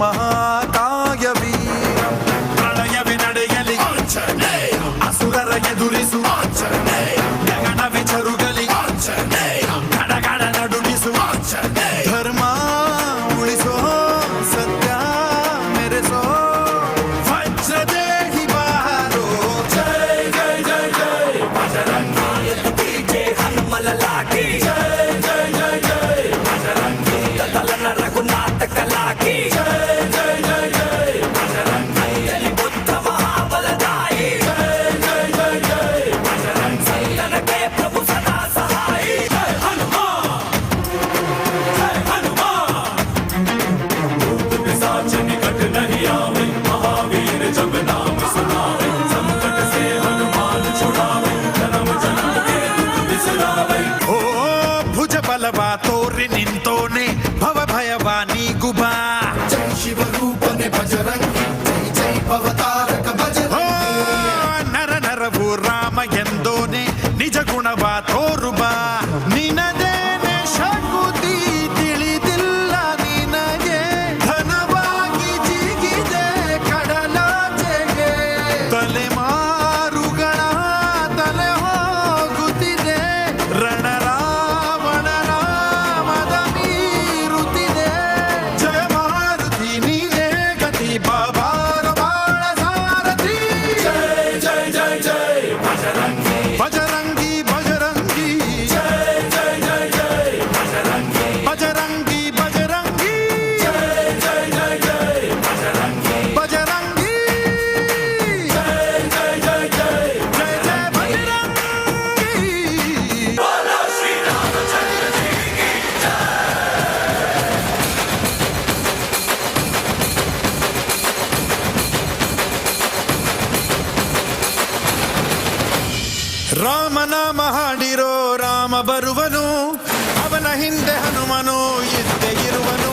महाकाय वीरं प्रलयवि ನಡೆಯಲಿ ಆಂಜನೇಯ ಅಸುರರ ಎದುರಿಸು ಆಂಜನೇಯ ಗಗನ ವಿಚರುಗಲಿ ಆಂಜನೇಯ ಗಡಗಡ ನಡುಗಿಸು ಆಂಜನೇಯ ಧರ್ಮ ಉಳಿಸೋ ಸತ್ಯ ಮೆರೆಸೋ ವಜ್ರದೇಹಿ ಬಾರೋ ಜೈ ಜೈ ಜೈ ಜೈ ಬಜರಂಗಿ लाठी जय जय जय जय बजरंगी दलन रघुनाथ कला की जय जय जय जय बजरंगी यलि बुद्ध महाबलदाई जय जय जय जय बजरंगी संतन के प्रभु सदा सहाय जय हनुमान भूत पिशाच निकट नहीं आवे महावीर जब नाम सुनावे संकट से हनुमान छुड़ावे जन्म जन्म के दुख बिसरावे। ओ भुज बलवा तोरि निंतोने भव भयवा नीगुबा जय शिव रूपने बजरंगी जय जय भवतारक बजरंगी नर नरवु राम ಎಂದೋನೆ ನಿಜ ಗುಣವಾ ತೋರುಬಾ ನಿನದೇನೆ ಶಕುತಿ ತಿಳಿದಿಲ್ಲ ನಿನಗೆ ಧನವಾಗಿ ಜಿಗಿದೆ ಕಡಲಾಚೆಗೆ ತಲೆಮಾರುಗಳ ತಲೆ ಹೋಗುತ್ತಿದೆ ರಣರಾವಣ ರಾಮದ ಮೀರುತ್ತಿದೆ ಜಯ ಮಾರುತಿ ನೀನೇ ಗತಿ ಬಾಬಾರ ಬಾಳ ಸಾರಥಿ ಜಯ ಜಯ ಜಯ ಜಯ ಬಜರಂಗಿ ಬಜರಂಗಿ ಬಜರಂಗಿ ಜಯ ಜಯ ಜಯ ಜಯ ಬಜರಂಗಿ ಬಜರಂಗಿ ಬಜರಂಗಿ ಜಯ ಜಯ ಜಯ ಜಯ ಬಜರಂಗಿ ಬಜರಂಗಿ ಜಯ ಜಯ ಜಯ ಜಯ ಜಯ ಜಯ ಬಜರಂಗಿ बोलो श्री रामचंद्र जी की ರಾಮನಾಮ ಹಾಡಿರೋ ರಾಮ ಬರುವನು ಅವನ ಹಿಂದೆ ಹನುಮನು ಇದ್ದೇ ಇರುವನು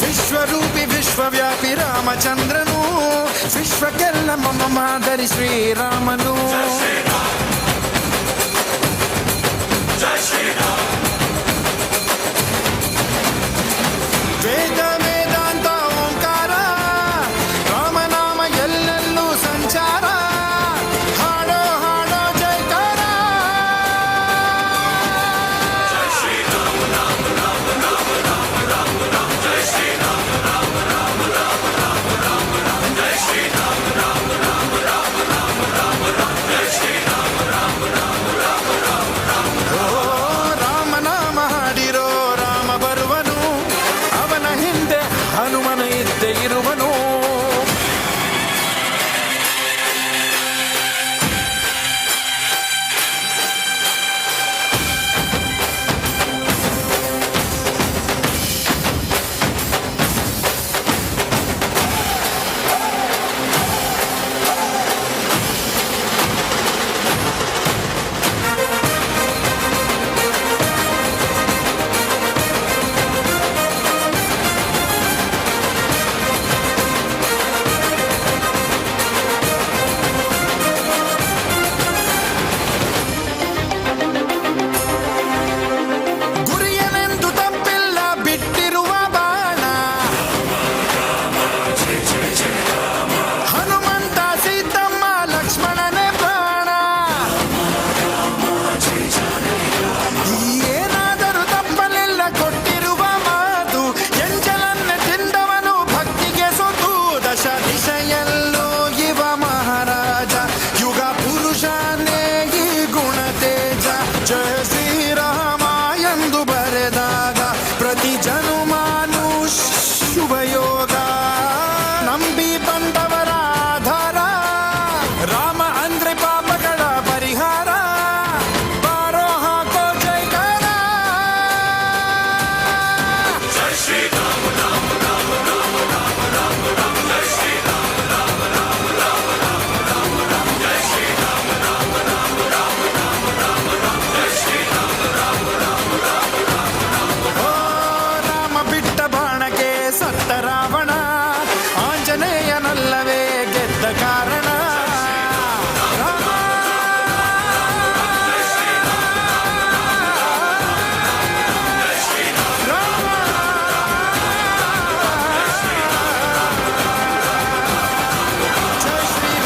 ವಿಶ್ವರೂಪಿ ವಿಶ್ವವ್ಯಾಪಿ ರಾಮಚಂದ್ರನು ವಿಶ್ವಕ್ಕೆಲ್ಲ ಮಮ ಮಾದರಿ ಶ್ರೀರಾಮನು ವೇದ ವೇದಾಂತ ಓಂಕಾರ ರಾಮನಾಮ ಎಲ್ಲೆಲ್ಲೂ ಸಂಚಾರ ಹಾಡೋ ಹಾಡೋ ಜಯಕಾರ ಜಯ ಶ್ರೀ ಜಯ ಶ್ರೀರಾಮ ಎಂದು ಬರೆದಾಗ ಪ್ರತಿ ಜನುಮಾನು ಶುಭಯೋಗ ನಂಬಿ ಬಂದವರ ಆಧಾರ ರಾಮ ಅಂದ್ರೆ ಪಾಪಗಳ ಪರಿಹಾರ ಬಾರೋ ಹಾಕೋ ಜೈಕಾರ ಜೈ ಶ್ರೀರಾಮ ರಾಮ ರಾಮ ರಾಮ ರಾಮ ರಾಮ ರಾಮ ಜೈ ಶ್ರೀರಾಮ ರಾಮ ರಾಮ ರಾಮ ರಾಮ ರಾಮ ರಾಮ ಜೈ ಶ್ರೀರಾಮ ರಾಮ ರಾಮ ರಾಮ ರಾಮ ರಾಮ ರಾಮ ಜೈ ಶ್ರೀರಾಮ ರಾಮ ರಾಮ ರಾಮ ರಾಮ ರಾಮ ಓ ರಾಮ ಬಿಟ್ಟ ಬಾಣಕ್ಕೆ ಸತ್ತ ರಾವಣ ಆಂಜನೇಯನಲ್ಲವೇ ಗೆದ್ದ ಕಾರಣ ರಾಮ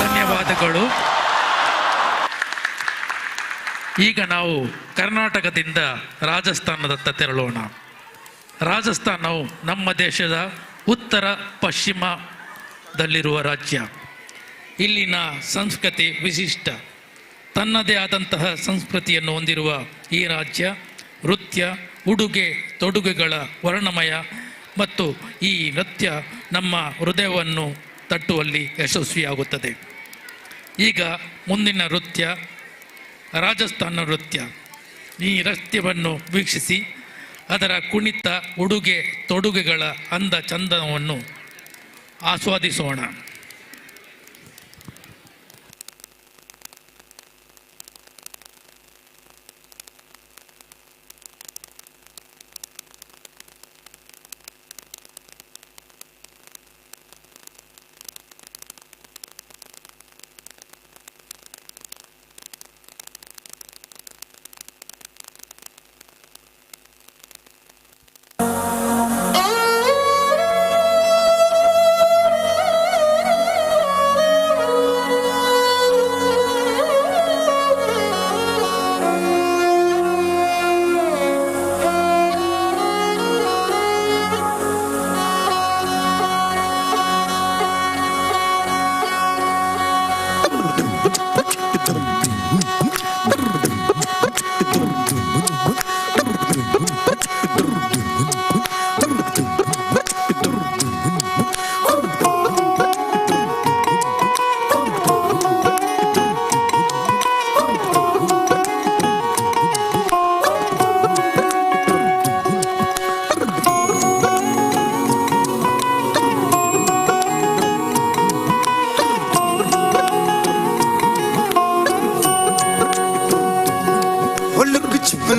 ಧನ್ಯವಾದಗಳು. ಈಗ ನಾವು ಕರ್ನಾಟಕದಿಂದ ರಾಜಸ್ಥಾನದತ್ತ ತೆರಳೋಣ. ರಾಜಸ್ಥಾನವು ನಮ್ಮ ದೇಶದ ಉತ್ತರ ಪಶ್ಚಿಮದಲ್ಲಿರುವ ರಾಜ್ಯ. ಇಲ್ಲಿನ ಸಂಸ್ಕೃತಿ ವಿಶಿಷ್ಟ. ತನ್ನದೇ ಆದಂತಹ ಸಂಸ್ಕೃತಿಯನ್ನು ಹೊಂದಿರುವ ಈ ರಾಜ್ಯ ನೃತ್ಯ, ಉಡುಗೆ ತೊಡುಗೆಗಳ ವರ್ಣಮಯ ಮತ್ತು ಈ ನೃತ್ಯ ನಮ್ಮ ಹೃದಯವನ್ನು ತಟ್ಟುವಲ್ಲಿ ಯಶಸ್ವಿಯಾಗುತ್ತದೆ. ಈಗ ಮುಂದಿನ ನೃತ್ಯ ರಾಜಸ್ಥಾನ ನೃತ್ಯ. ಈ ನೃತ್ಯವನ್ನು ವೀಕ್ಷಿಸಿ ಅದರ ಕುಣಿತ, ಉಡುಗೆ ತೊಡುಗೆಗಳ ಅಂದ ಚಂದನವನ್ನು ಆಸ್ವಾದಿಸೋಣ.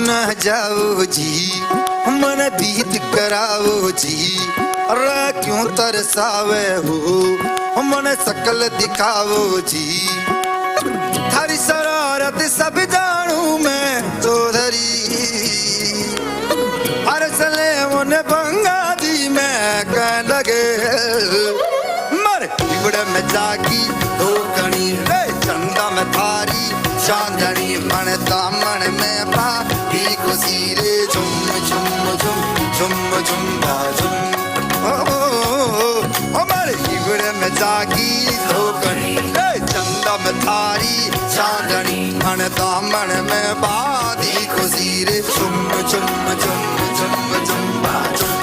न जाओ जी मन बीत कराओ जी अरे क्यों तरसावे हो मन सकल दिखाओ जी थारी शरारत सब जानू मैं चौधरी हर सले मन बंगा दी मैं कह लगे मर बिगड़ में जागी दो कणी रे चंदा में थारी चांदनी मन दामन में पा खुशी रे झुम झुम झुम झुम झुम झुम ओ मारे इबड़े में जागी धोकनी चंदा में थारी चांदनी मन दामन में बादी खुशी रे झुम झुम झुम झुम झुम झुम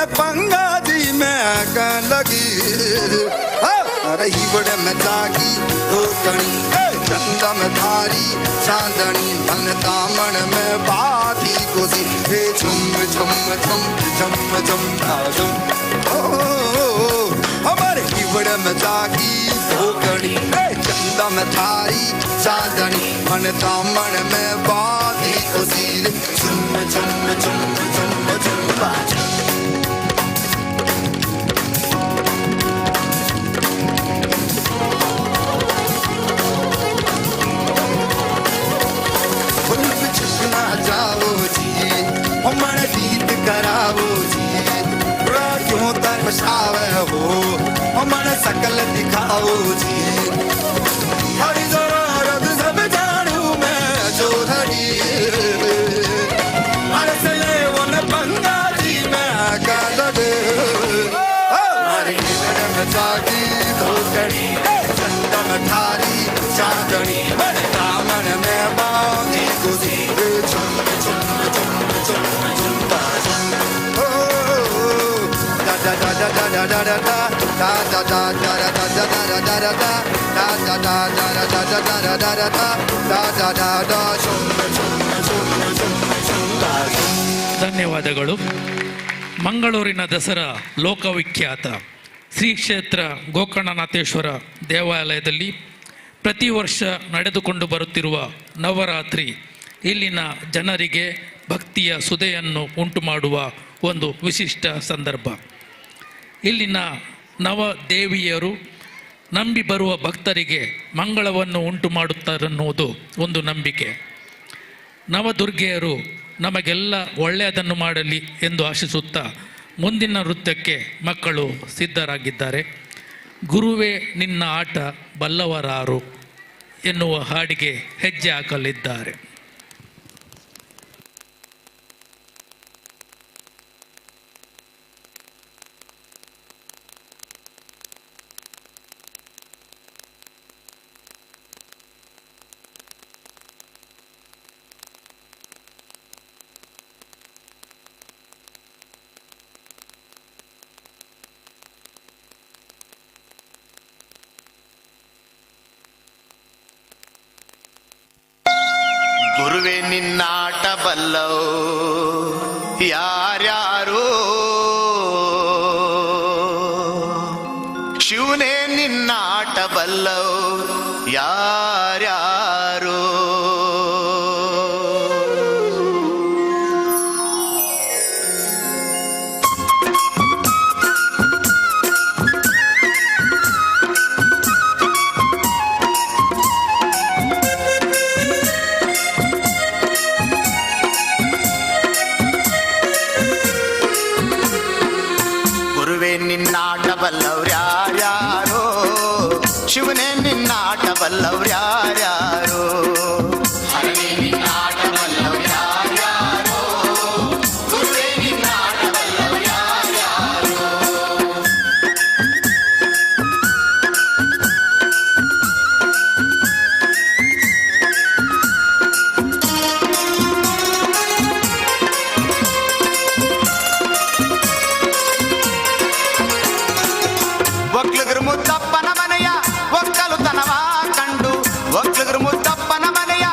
ने पंगा दी मैं कह लगी अरे हिवड़ में जागी दो कणी चंदा में धारी चांदनी मन दामन में बाती कोसी हे झुम झुम झुम झुम झुम झुम हमारे हिवड़ में जागी दो कणी चंदा में धारी चांदनी मन दामन में बाती कोसी झुम झुम झुम झुम झुम जाओ जी हमर गीत कराओ जी क्यों तरसावे हो हमर सकल दिखाओ जी हरि जरूरत सब जानू मैं जो धड़ी अरे से वन पंगा जी मैं का लगे हमारे घर में जागी धोकड़ी चंदन थारी चांदनी मन दामन में बांधी गुजी ಧನ್ಯವಾದಗಳು. ಮಂಗಳೂರಿನ ದಸರಾ ಲೋಕವಿಖ್ಯಾತ ಶ್ರೀ ಕ್ಷೇತ್ರ ಗೋಕರ್ಣನಾಥೇಶ್ವರ ದೇವಾಲಯದಲ್ಲಿ ಪ್ರತಿ ವರ್ಷ ನಡೆದುಕೊಂಡು ಬರುತ್ತಿರುವ ನವರಾತ್ರಿ ಇಲ್ಲಿನ ಜನರಿಗೆ ಭಕ್ತಿಯ ಸುದೆಯನ್ನು ಉಂಟು ಮಾಡುವ ಒಂದು ವಿಶಿಷ್ಟ ಸಂದರ್ಭ. ಇಲ್ಲಿನ ನವದೇವಿಯರು ನಂಬಿ ಬರುವ ಭಕ್ತರಿಗೆ ಮಂಗಳವನ್ನು ಉಂಟು ಮಾಡುತ್ತಾರೆನ್ನುವುದು ಒಂದು ನಂಬಿಕೆ. ನವದುರ್ಗೆಯರು ನಮಗೆಲ್ಲ ಒಳ್ಳೆಯದನ್ನು ಮಾಡಲಿ ಎಂದು ಆಶಿಸುತ್ತಾ ಮುಂದಿನ ನೃತ್ಯಕ್ಕೆ ಮಕ್ಕಳು ಸಿದ್ಧರಾಗಿದ್ದಾರೆ. ಗುರುವೇ ನಿನ್ನ ಆಟ ಬಲ್ಲವರಾರು ಎನ್ನುವ ಹಾಡಿಗೆ ಹೆಜ್ಜೆ ಹಾಕಲಿದ್ದಾರೆ. ಗುರುವೆ ನಿನ್ನಾಟ ಬಲ್ಲವು ಯಾರ್ಯಾರು ಶಿವನೇ ನಿನ್ನಾಟ ಬಲ್ಲವು ಯಾರ್ಯಾರು ನಿನ್ನಾಟ ಬಲ್ಲವ್ರ್ಯಾರ್ಯಾರೋ ಶಿವನೇ ನಿನ್ನಾಟ ಬಲ್ಲವ್ರ್ಯಾರ್ಯಾರೋ ಹರನೇ ನಿನ್ನಾಟ ಬಲ್ಲವ್ರ್ಯಾರ್ಯಾರೋ ಗುರುವೇ ನಿನ್ನಾಟ ಬಲ್ಲವ್ರ್ಯಾರ್ಯಾರೋ ಒಕ್ಲಗರು ಮುದ್ದಪ್ಪನ ಮನೆಯ ಒಕ್ಕಲುತನವ ಕಂಡು ಒಕ್ಲಗರು ಮುದ್ದಪ್ಪನ ಮನೆಯ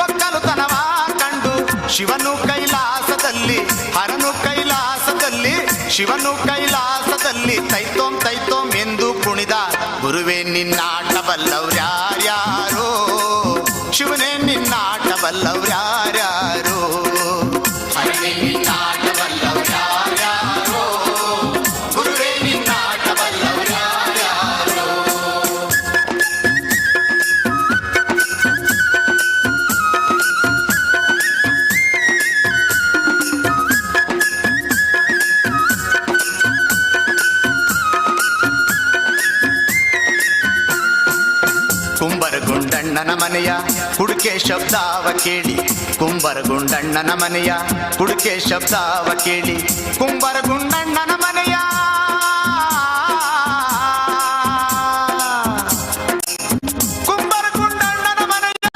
ಒಕ್ಕಲುತನವ ಕಂಡು ಶಿವನು ಕೈಲಾಸದಲ್ಲಿ ಹರನು ಕೈಲಾಸದಲ್ಲಿ ಶಿವನು ಕೈಲಾಸದಲ್ಲಿ ತೈತೋಂ ತೈತೋಂ ಎಂದು ಕುಣಿದ ಗುರುವೇ ನಿನ್ನಾಟ ಬಲ್ಲವ್ರ್ಯಾರ್ಯಾರೋ ಶಿವನೇ ನಿನ್ನಾಟ ಬಲ್ಲವ್ರ್ಯಾರ್ಯಾರೋ ಹರನೇ ನಿನ್ನಾಟ ಬಲ್ಲವ್ರ್ಯಾರ್ಯಾರೋ ಗುರುವೇ ನಿನ್ನಾಟ ಬಲ್ಲವ್ರ್ಯಾರ್ಯಾರೋ ಕುಂಬರಗುಂಡಣ್ಣನ ಮನೆಯ ಹುಡುಕೆ ಶಬ್ದಾವ ಕೇಳಿ ಕುಂಬರಗುಂಡಣ್ಣನ ಮನೆಯ ಹುಡುಕೆ ಶಬ್ದಾವ ಕೇಳಿ ಕುಂಬರಗುಂಡಣ್ಣನ ಮನೆಯ ಕುಂಬರಗುಂಡಣ್ಣನ ಮನೆಯ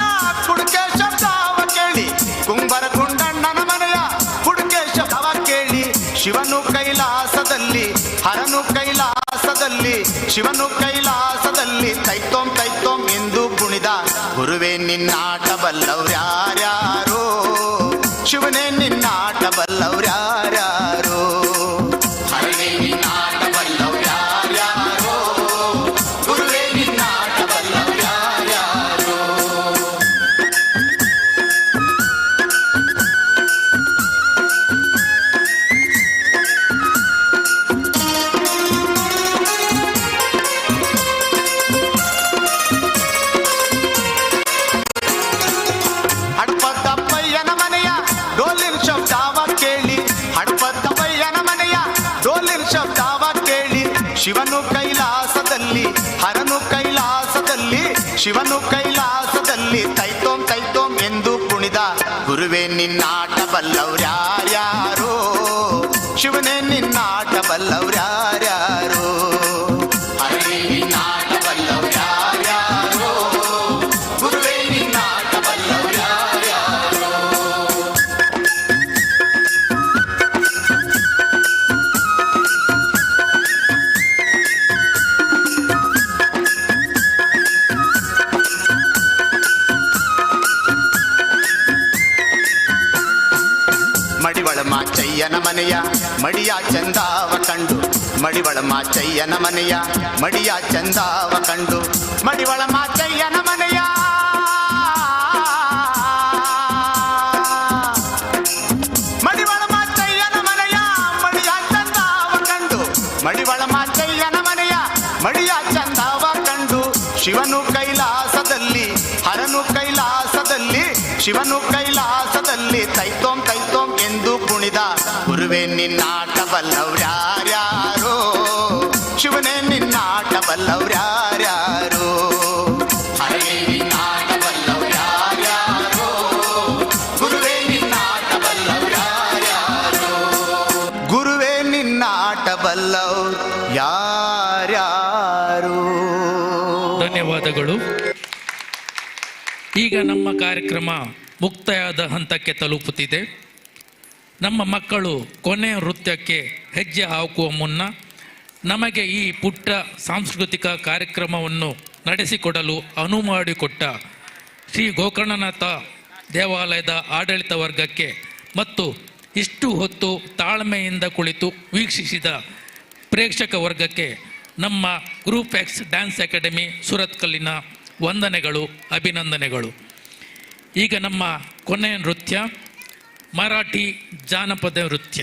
ಹುಡುಕೆ ಶಬ್ದಾವ ಕೇಳಿ ಕುಂಬರಗುಂಡಣ್ಣನ ಮನೆಯ ಹುಡುಕೆ ಶಬ್ದಾವ ಕೇಳಿ ಶಿವನು ಕೈಲಾಸದ ಕೈಲಾಸದಲ್ಲಿ ಶಿವನು ಕೈಲಾಸದಲ್ಲಿ ತೈತೋಂ ತೈತೋಂ ಎಂದು ಕುಣಿದ ಗುರುವೇ ನಿನ್ನಾಟ ಬಲ್ಲವ್ರ್ಯಾರ್ಯಾರೋ ಶಿವನೇ ನಿನ್ನಾಟ ಬಲ್ಲವ್ರ್ಯಾರ್ಯಾರೋ ಹರನೇ ನಿನ್ನಾಟ ಬಲ್ಲವ್ರ್ಯಾರ್ಯಾರೋ ಗುರುವೇ ನಿನ್ನಾಟ ಬಲ್ಲವ್ರ್ಯಾರ್ಯಾರೋ ಹಡ್ಪದಪ್ಪಯ್ಯನ ಮನೆಯ ಡೋಲಿನ ಶಬ್ದಾವ ಕೇಳಿ ಹಡ್ಪದಪ್ಪಯ್ಯನ ಮನೆಯ ಡೋಲಿನ ಶಬ್ದಾವ ಕೇಳಿ ಶಿವನು ಕೈಲಾಸದಲ್ಲಿ ಹರನು ಕೈಲಾಸದಲ್ಲಿ ಶಿವನು ಕೈಲಾಸದಲ್ಲಿ ತೈತೋಂ ತೈತೋಂ ಎಂದು ಕುಣಿದ ಗುರುವೇ ನಿನ್ನಾಟ ಬಲ್ಲವ್ರ್ಯಾರ್ಯಾರೋ ಶಿವನೇ ನಿನ್ನಾಟ ಬಲ್ಲವ್ರ್ಯಾರ್ಯಾರೋ ಹರನೇ ನಿನ್ನಾಟ ಬಲ್ಲವ್ರ್ಯಾರ್ಯಾರೋ ಗುರುವೇ ನಿನ್ನಾಟ ಬಲ್ಲವ್ರ್ಯಾರ್ಯಾರೋ ಮಡಿವಳ ಮಾಚಯ್ಯನ ಮನೆಯ ಮಡಿಯ ಚಂದಾವ ಕಂಡು ಮಡಿವಳ ಮಾಚಯ್ಯನ ಮನೆಯ ಮಡಿಯ ಚಂದಾವ ಕಂಡು ಮಡಿವಳ ಮಾಚಯ್ಯನ ಮನೆಯ ಮಡಿವಳ ಮಾಚಯ್ಯನ ಮನೆಯ ಮಡಿಯ ಚಂದಾವ ಕಂಡು ಮಡಿವಳ ಮಾಚಯ್ಯನ ಮನೆಯ ಮಡಿಯ ಚಂದಾವ ಕಂಡು ಶಿವನು ಕೈಲಾಸದಲ್ಲಿ ಹರನು ಕೈಲಾಸದಲ್ಲಿ ಶಿವನು ಕೈಲಾಸದಲ್ಲಿ ತೈತೋಂ ತೈತೋಂ ಎಂದು ಕುಣಿದ ಗುರುವೇ ನಿನ್ನಾಟ ಬಲ್ಲವ್ರ್ಯಾರ್ಯಾರೋ ಶಿವನೇ ನಿನ್ನಾಟ ಬಲ್ಲವ್ರ್ಯಾರ್ಯಾರೋ ಹರನೇ ನಿನ್ನಾಟ ಬಲ್ಲವ್ರ್ಯಾರ್ಯಾರೋ ಗುರುವೇ ನಿನ್ನಾಟ ಬಲ್ಲವ್ರ್ಯಾರ್ಯಾರೋ ಗುರುವೇ ನಿನ್ನಾಟ ಬಲ್ಲವ್ರ್ಯಾರ್ಯಾರೋ. ಧನ್ಯವಾದಗಳು. ಈಗ ನಮ್ಮ ಕಾರ್ಯಕ್ರಮ ಮುಕ್ತಾಯದ ಹಂತಕ್ಕೆ ತಲುಪುತ್ತಿದೆ. ನಮ್ಮ ಮಕ್ಕಳು ಕೊನೆಯ ನೃತ್ಯಕ್ಕೆ ಹೆಜ್ಜೆ ಹಾಕುವ ಮುನ್ನ ನಮಗೆ ಈ ಪುಟ್ಟ ಸಾಂಸ್ಕೃತಿಕ ಕಾರ್ಯಕ್ರಮವನ್ನು ನಡೆಸಿಕೊಡಲು ಅನುವು ಮಾಡಿಕೊಟ್ಟ ಶ್ರೀ ಗೋಕರ್ಣನಾಥ ದೇವಾಲಯದ ಆಡಳಿತ ವರ್ಗಕ್ಕೆ ಮತ್ತು ಇಷ್ಟು ಹೊತ್ತು ತಾಳ್ಮೆಯಿಂದ ಕುಳಿತು ವೀಕ್ಷಿಸಿದ ಪ್ರೇಕ್ಷಕ ವರ್ಗಕ್ಕೆ ನಮ್ಮ ಗ್ರೂಪ್ ಎಕ್ಸ್ ಡ್ಯಾನ್ಸ್ ಅಕಾಡೆಮಿ ಸುರತ್ಕಲ್ಲಿನ ವಂದನೆಗಳು, ಅಭಿನಂದನೆಗಳು. ಈಗ ನಮ್ಮ ಕೊನೆಯ ನೃತ್ಯ ಮರಾಠಿ ಜಾನಪದ ನೃತ್ಯ.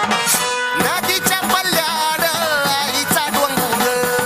नदीच्या पल्ल्याड आईचा डोंगर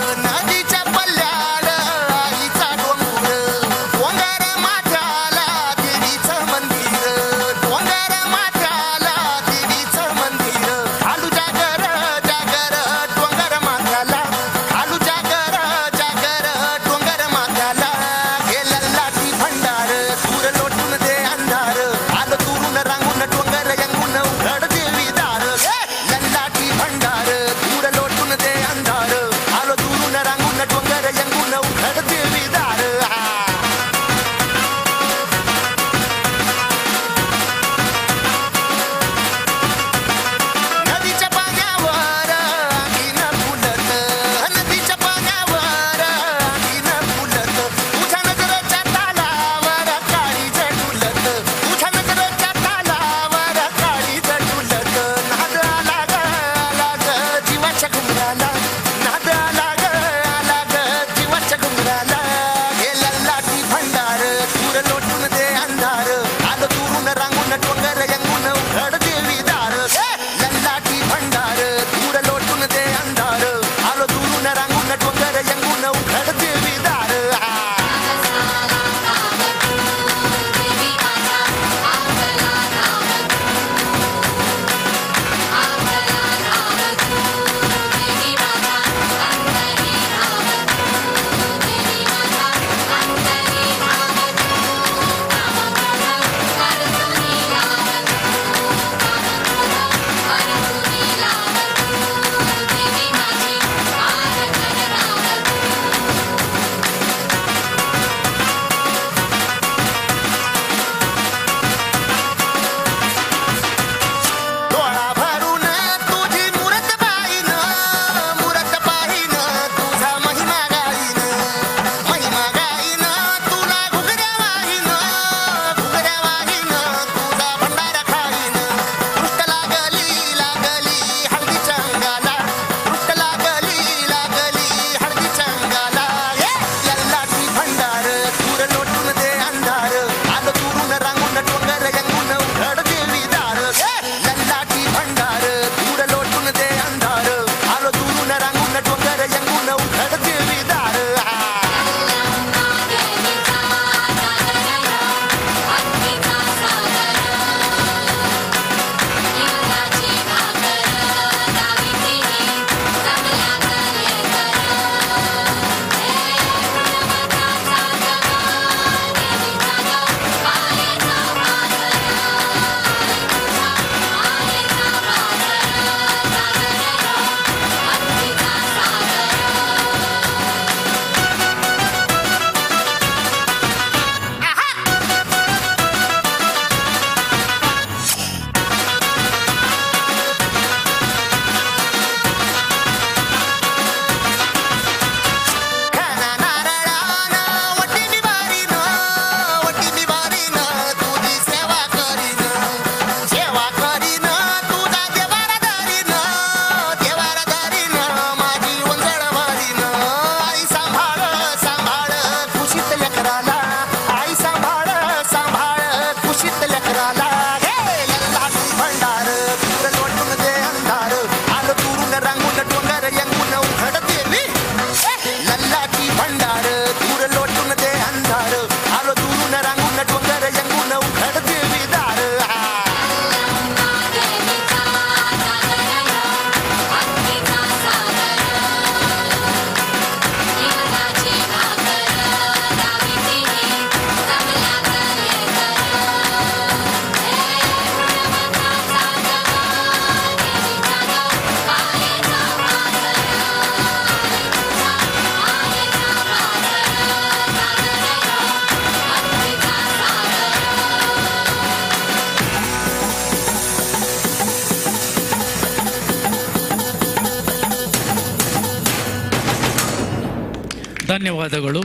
ಧನ್ಯವಾದಗಳು.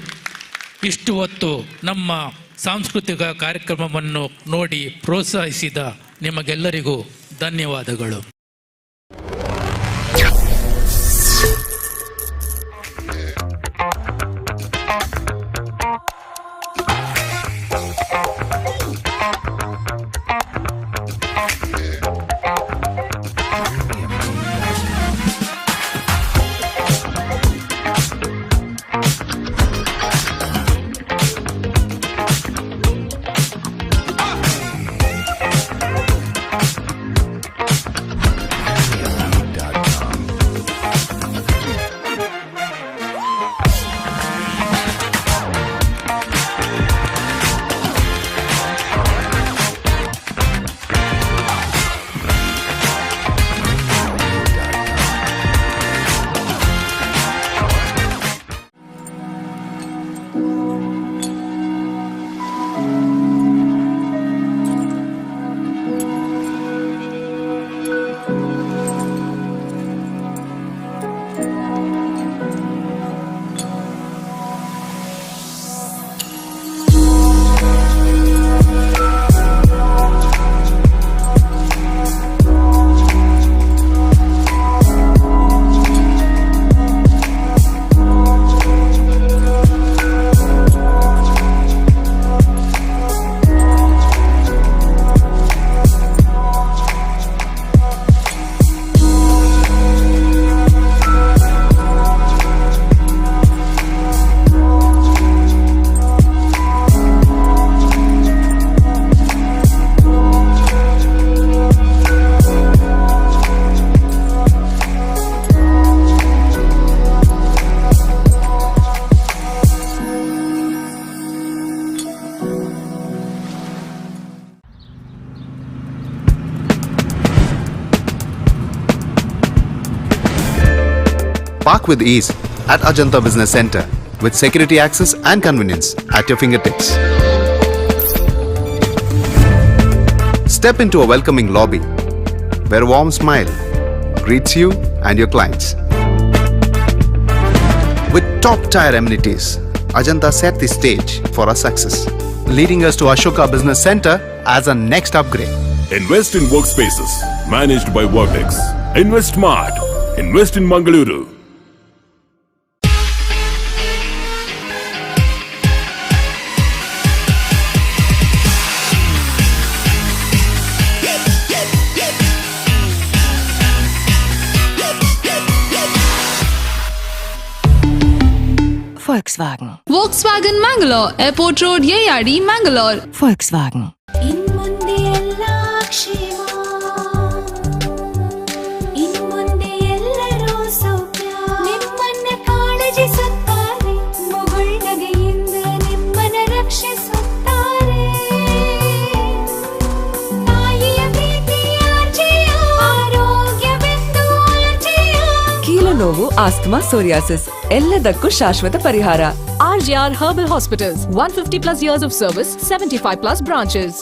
ಇಷ್ಟು ಹೊತ್ತು ನಮ್ಮ ಸಾಂಸ್ಕೃತಿಕ ಕಾರ್ಯಕ್ರಮವನ್ನು ನೋಡಿ ಪ್ರೋತ್ಸಾಹಿಸಿದ ನಿಮಗೆಲ್ಲರಿಗೂ ಧನ್ಯವಾದಗಳು. Park with ease at Ajanta Business Center with security access and convenience at your fingertips. Step into a welcoming lobby where a warm smile greets you and your clients. With top-tier amenities, Ajanta set the stage for our success, leading us to Ashoka Business Center as our next upgrade. Invest in workspaces managed by Vertex. Invest smart. Invest in Mangaluru. Volkswagen Mangalore, Airport Road, Yeyadi, Mangalore. Volkswagen. ಇನ್ಮುಂದೆ ಎಲ್ಲ ಕ್ಷೇಮ, ಇನ್ಮುಂದೆ ಎಲ್ಲರೂ ಸೌಖ್ಯ, ನಿಮ್ಮನ್ನ ಕಾಳಜಿಸುತ್ತಾರೆ, ಮುಗುಳ್ನಗೆಯಿಂದ ನಿಮ್ಮನ್ನ ರಕ್ಷಿಸುತ್ತಾರೆ. ತಾಯಿಯ ಪ್ರೀತಿಯ ಜಯ, ಆರೋಗ್ಯವೆಂದು ಜಯ. ಕೀಲು ನೋವು, ಆಸ್ತಮಾ, ಸೋರಿಯಾಸಿಸ್ ಎಲ್ಲದಕ್ಕೂ ಶಾಶ್ವತ ಪರಿಹಾರ. RJR Herbal Hospitals, 150 plus years of service, 75 plus branches.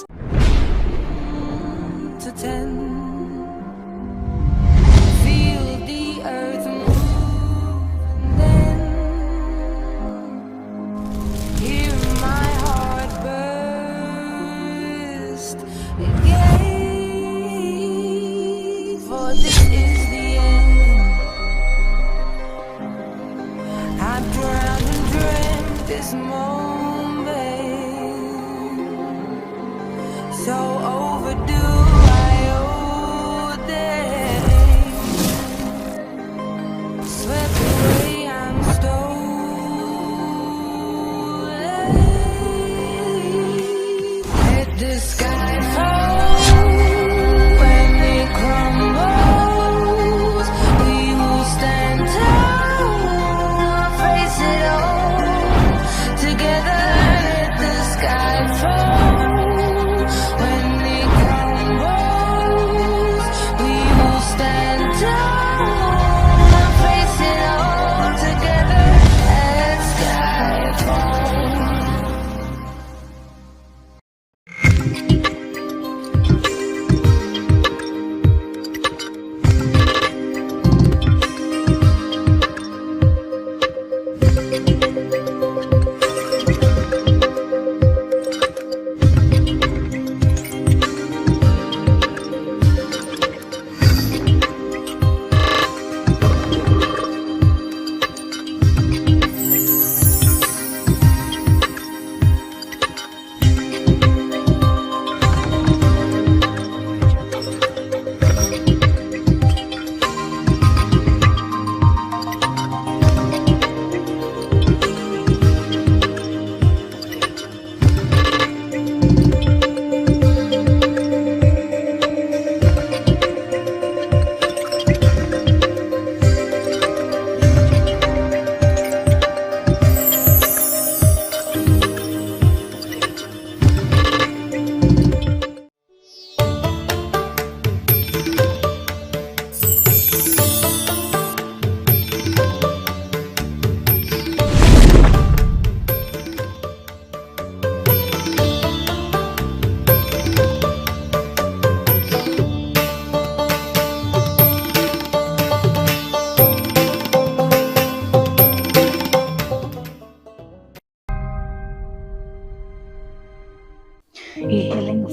To 10, feel the earth move, and then hear my heart burst again. For this is the end. I drowned and dreamt this moment, so overdue. I owe them. Swept away, I'm stolen. Let the sky fall when it crumbles. We will stand tall, face it all together. Let the sky fall when it crumbles.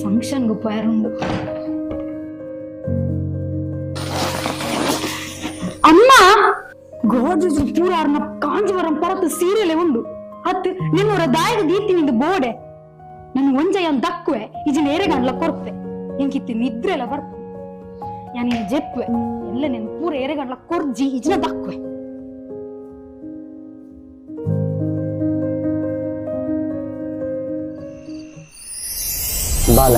ಫಂಕ್ಷನ್ಗೆ ಉಪಯೋಗ ಅಮ್ಮ ಗೋರ್ಜಸ್ ಪೂರ ಕಾಂಜೀವರಂ ಪರತ್ತು ಸೀರೆಲೆ ಉಂಡು ಅತ್ ನಿನ್ನೂರ ದಾಯಗ ದೀತಿನಿಂದ ಬೋಡೆ ನನ್ ಒಂಜಯ ದಕ್ಕುವೆ ಇಜಿನ ಎರೆಗಂಡ್ಲ ಕೊರ್ಪೆ ಎಂಕಿತ್ತಿ ನಿದ್ರೆಲ್ಲ ಬರ್ಪು ಯಾನಿನ ಜೆಪ್ಪುವೆ ಎಲ್ಲ ನೆನ್ ಪೂರ ಎರೆಗಂಡ್ಲ ಕೊರ್ಜಿ ಇಜಿನ ದಕ್ಕುವೆ ಬಾಲ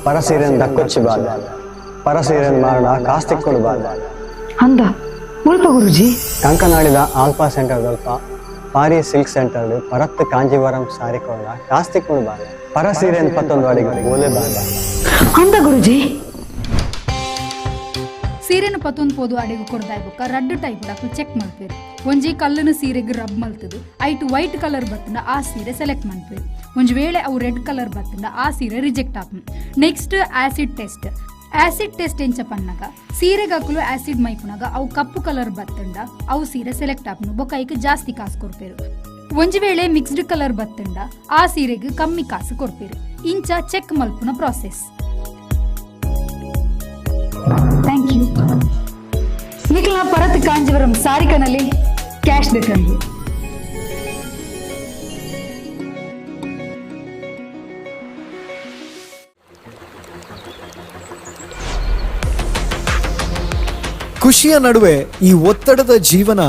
ಪರಸೀರೆನ್ ದಕ್ಕೊಚ್ಚಿ ಬಾಲ ಪರಸೀರೆನ್ ಮಾರಣ ಕಾಸ್ತಿಕ್ಕೊಡು ಬಾಲ ಅಂದ ಉಲ್ಪ ಗುರುಜಿ ಕಂಕನಾಡಿದ ಆಲ್ಫಾ ಸೆಂಟರ್ ದಲ್ಪ ಪಾರಿ ಸಿಲ್ಕ್ ಸೆಂಟರ್ ಪರತ್ ಕಾಂಜೀವರಂ ಸಾರಿಕೋಣ ಕಾಸ್ತಿಕ್ಕೊಡು ಬಾಲ ಪರಸೀರೆನ್ ಪತ್ತೊಂದು ಅಡಿಗೆ ಓಲೆ ಬಾಲ ಅಂದ ಗುರುಜಿ ಸೀರೆನ ಪತ್ತೊಂದು ಪೋದು ಅಡಿಗೆ ಕೊಡ್ದಾಯ್ಬುಕ್ಕ ರಡ್ಡು ಟೈಪ್ ಡಾಕು ಚೆಕ್ ಮಾಡ್ತೀರಿ ಒಂಜಿ ಕಲ್ಲನ ಸೀರೆಗೆ ರಬ್ ಮಲ್ತದು ಐಟು ವೈಟ್ ಕಲರ್ ಬತ್ತಂಡ ಆ ಸೀರೆ ಸೆಲೆಕ್ಟ್ ಮಾಡ್ತೀರಿ ಒಂಜ್ ವೇಳೆ ಅವು ರೆಡ್ ಕಲರ್ ಬತ್ತಂಡ ಆ ಸೀರೆ ರಿಜೆಕ್ಟ್ ಆಪುಂಡು ನೆಕ್ಸ್ಟ್ ಆಸಿಡ್ ಟೆಸ್ಟ್ ಎಂಚ ಪನ್ನಗ ಸೀರೆಗೆ ಹಾಕಲು ಆಸಿಡ್ ಮೈಪುನಾಗ ಅವು ಕಪ್ಪು ಕಲರ್ ಬತ್ತಂಡ ಅವು ಸೀರೆ ಸೆಲೆಕ್ಟ್ ಆಪುಂಡು ಬೊಕ್ಕ ಐಕ್ ಜಾಸ್ತಿ ಕಾಸು ಕೊಡ್ಪೇರು ಒಂಜ್ ವೇಳೆ ಮಿಕ್ಸ್ಡ್ ಕಲರ್ ಬತ್ತಂಡ ಆ ಸೀರೆಗೆ ಕಮ್ಮಿ ಕಾಸು ಕೊಡ್ಪೇರು ಇಂಚ ಚೆಕ್ ಮಲ್ಪುನ ಪ್ರಾಸೆಸ್. Thank you. ನಿಖಿಲ ಪರತ್ ಕಾಂಜೀವರಂ ಸಾರಿಕನಲ್ಲಿ ಕ್ಯಾಶ್ ಬೇಕಂದ್ರೆ ಖುಷಿಯ ನಡುವೆ ಈ ಒತ್ತಡದ ಜೀವನ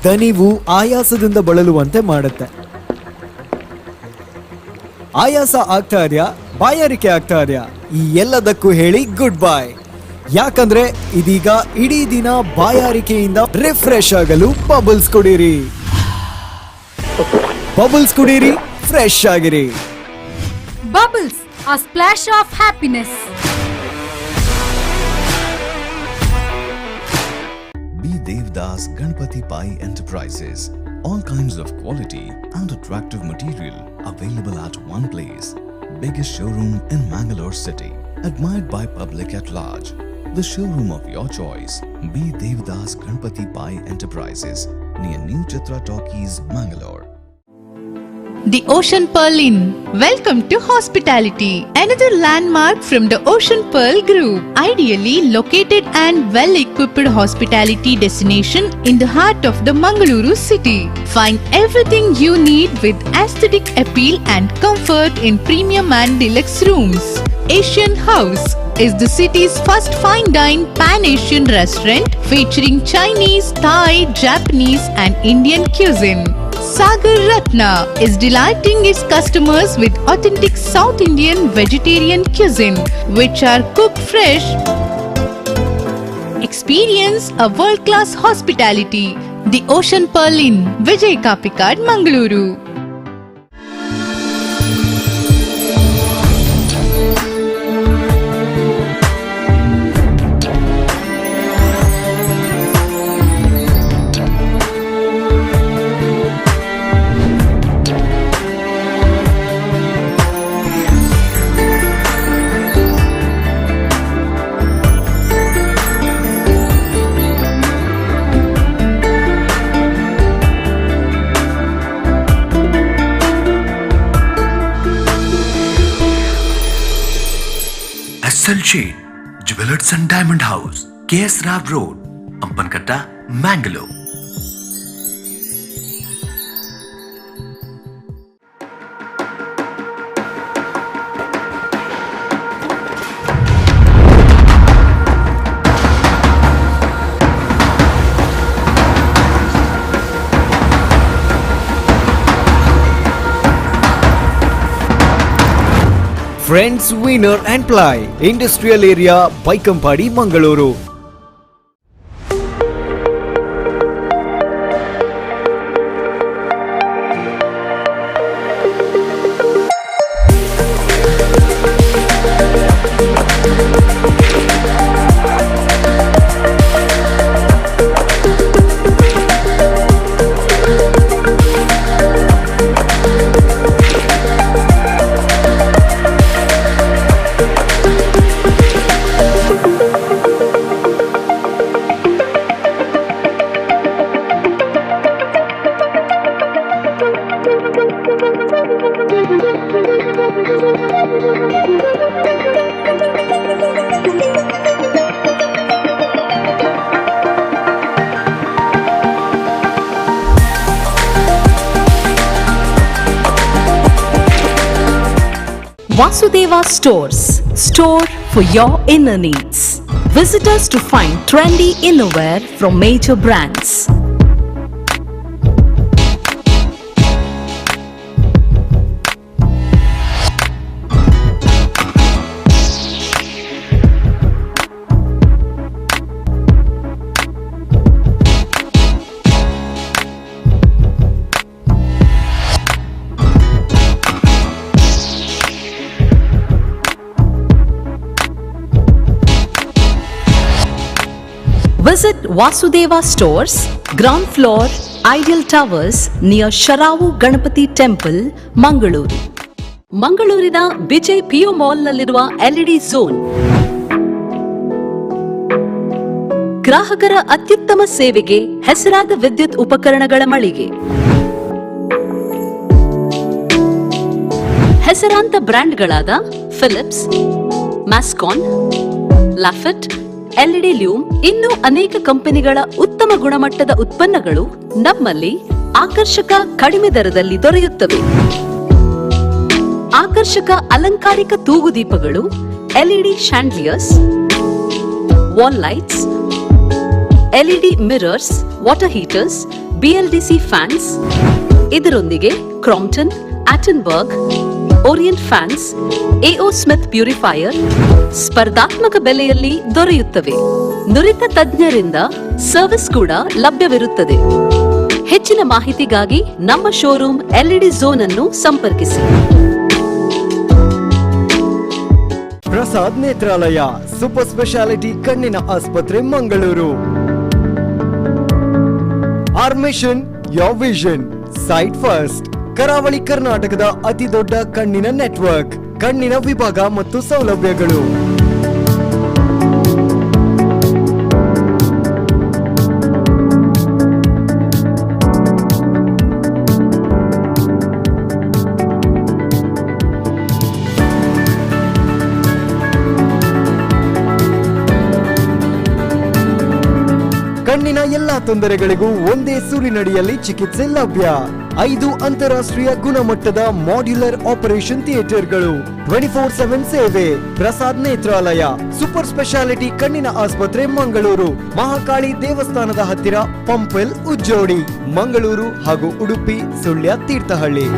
ದಣಿವು ಆಯಾಸದಿಂದ ಬಳಲುವಂತೆ ಮಾಡುತ್ತೆ. ಆಯಾಸ ಆಗ್ತಾ ಇದೆಯಾ, ಬಾಯಾರಿಕೆ ಆಗ್ತಾ ಇದೆಯಾ, ಈ ಎಲ್ಲದಕ್ಕೂ ಹೇಳಿ ಗುಡ್ ಬೈ. ಯಾಕಂದ್ರೆ ಇದೀಗ ಇಡೀ ದಿನ ಬಾಯಾರಿಕೆಯಿಂದ ರಿಫ್ರೆಶ್ ಆಗಲು ಬಬಲ್ಸ್ ಕುಡೀರಿ. ಬಬಲ್ಸ್ ಕುಡೀರಿ, ಫ್ರೆಶ್ ಆಗಿರಿ. Bubbles, a splash of happiness. Be Devdas Ganpati Pai Enterprises. All kinds of quality and attractive material available at one place. Biggest showroom in Mangalore city. Admired by public at large. The showroom of your choice. Be Devdas Ganpati Pai Enterprises. Near New Chitra Talkies, Mangalore. The Ocean Pearl Inn. Welcome to hospitality. Another landmark from the Ocean Pearl Group. Ideally located and well-equipped hospitality destination in the heart of the Mangaluru city. Find everything you need with aesthetic appeal and comfort in premium and deluxe rooms. Asian House is the city's first fine dine pan-Asian restaurant featuring Chinese, Thai, Japanese and Indian cuisine. Sagar Ratna is delighting its customers with authentic South Indian vegetarian cuisine, which are cooked fresh. Experience a world-class hospitality. The Ocean Pearl Inn, Vijay Kapikad, Mangaluru. SL Chain, Jewelers and Diamond House, KS Rao Road, Ampankatta, Mangalore. Friends Winner and Ply, Industrial Area, Baikampadi, Mangaluru. Vasudeva Stores, store for your inner needs. Visit us to find trendy innerwear from major brands. Visit Vasudeva Stores, ground floor, Ideal Towers near Sharavu Ganapati Temple, Mangaluru. ಮಂಗಳೂರಿನ Vijay PU ಮಾಲ್ನಲ್ಲಿರುವ LED zone ಗ್ರಾಹಕರ ಅತ್ಯುತ್ತಮ ಸೇವೆಗೆ ಹೆಸರಾದ ವಿದ್ಯುತ್ ಉಪಕರಣಗಳ ಮಳಿಗೆ. ಹೆಸರಾಂತ ಬ್ರ್ಯಾಂಡ್ಗಳಾದ Philips, ಮ್ಯಾಸ್ಕಾನ್, ಲಾಫೆಟ್, LED ಲ್ಯೂಮ್ ಇನ್ನೂ ಅನೇಕ ಕಂಪನಿಗಳ ಉತ್ತಮ ಗುಣಮಟ್ಟದ ಉತ್ಪನ್ನಗಳು ನಮ್ಮಲ್ಲಿ ಆಕರ್ಷಕ ಕಡಿಮೆ ದರದಲ್ಲಿ ದೊರೆಯುತ್ತವೆ. ಆಕರ್ಷಕ ಅಲಂಕಾರಿಕ ತೂಗುದೀಪಗಳು, LED chandeliers, wall lights, LED mirrors, water heaters, BLDC fans, ಇದರೊಂದಿಗೆ Crompton, Atomberg, Orient fans, AO Smith purifier ಸ್ಪರ್ಧಾತ್ಮಕ ಬೆಲೆಯಲ್ಲಿ ದೊರೆಯುತ್ತವೆ. ನುರಿತ ತಜ್ಞರಿಂದ ಸರ್ವಿಸ್ ಕೂಡ ಲಭ್ಯವಿರುತ್ತದೆ. ಹೆಚ್ಚಿನ ಮಾಹಿತಿಗಾಗಿ ನಮ್ಮ ಶೋರೂಮ್ LED ಝೋನ್ ಅನ್ನು ಸಂಪರ್ಕಿಸಿ. ಪ್ರಸಾದ್ ನೇತ್ರಾಲಯ ಸೂಪರ್ ಸ್ಪೆಷಾಲಿಟಿ ಕಣ್ಣಿನ ಆಸ್ಪತ್ರೆ, Mangaluru. Our mission your vision, sight first. ಕರಾವಳಿ ಕರ್ನಾಟಕದ ಅತಿ ದೊಡ್ಡ ಕಣ್ಣಿನ ನೆಟ್ವರ್ಕ್, ಕಣ್ಣಿನ ವಿಭಾಗ ಮತ್ತು ಸೌಲಭ್ಯಗಳು. ಕಣ್ಣಿನ ಎಲ್ಲಾ ತೊಂದರೆಗಳಿಗೂ ಒಂದೇ ಸೂರಿನಡಿಯಲ್ಲಿ ಚಿಕಿತ್ಸೆ ಲಭ್ಯ. 5 ಅಂತಾರಾಷ್ಟ್ರೀಯ ಗುಣಮಟ್ಟದ ಮಾಡ್ಯುಲರ್ ಆಪರೇಷನ್ ಥಿಯೇಟರ್ಗಳು, 24/7 ಸೇವೆ. ಪ್ರಸಾದ್ ನೇತ್ರಾಲಯ ಸೂಪರ್ ಸ್ಪೆಷಾಲಿಟಿ ಕಣ್ಣಿನ ಆಸ್ಪತ್ರೆ, ಮಂಗಳೂರು. ಮಹಾಕಾಳಿ ದೇವಸ್ಥಾನದ ಹತ್ತಿರ, ಪಂಪೆಲ್, ಉಜ್ಜೋಡಿ, ಮಂಗಳೂರು ಹಾಗೂ Udupi, Sullia, Thirthahalli.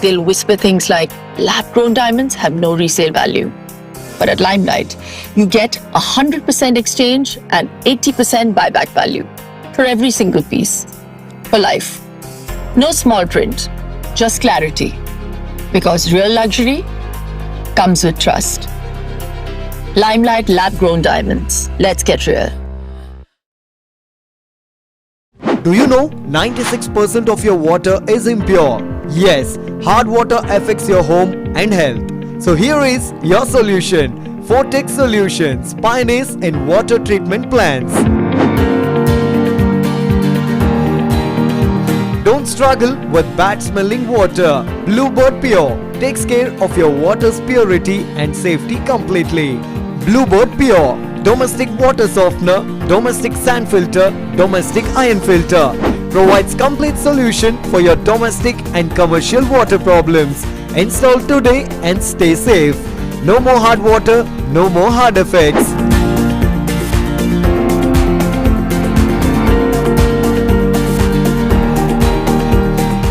They'll whisper things like, lab-grown diamonds have no resale value. But at Limelight, you get 100% exchange and 80% buyback value for every single piece. For life. No small print. just clarity. Because real luxury comes with trust. Limelight lab-grown diamonds. Let's get real. Do you know 96% of your water is impure? Yes, hard water affects your home and health. So here is your solution. Fortex Solutions, pioneers in water treatment plants. Don't struggle with bad smelling water. Bluebird Pure takes care of your water's purity and safety completely. Bluebird Pure, domestic water softener, domestic sand filter, domestic iron filter, provides complete solution for your domestic and commercial water problems. Install today and stay safe. No more hard water, no more hard effects.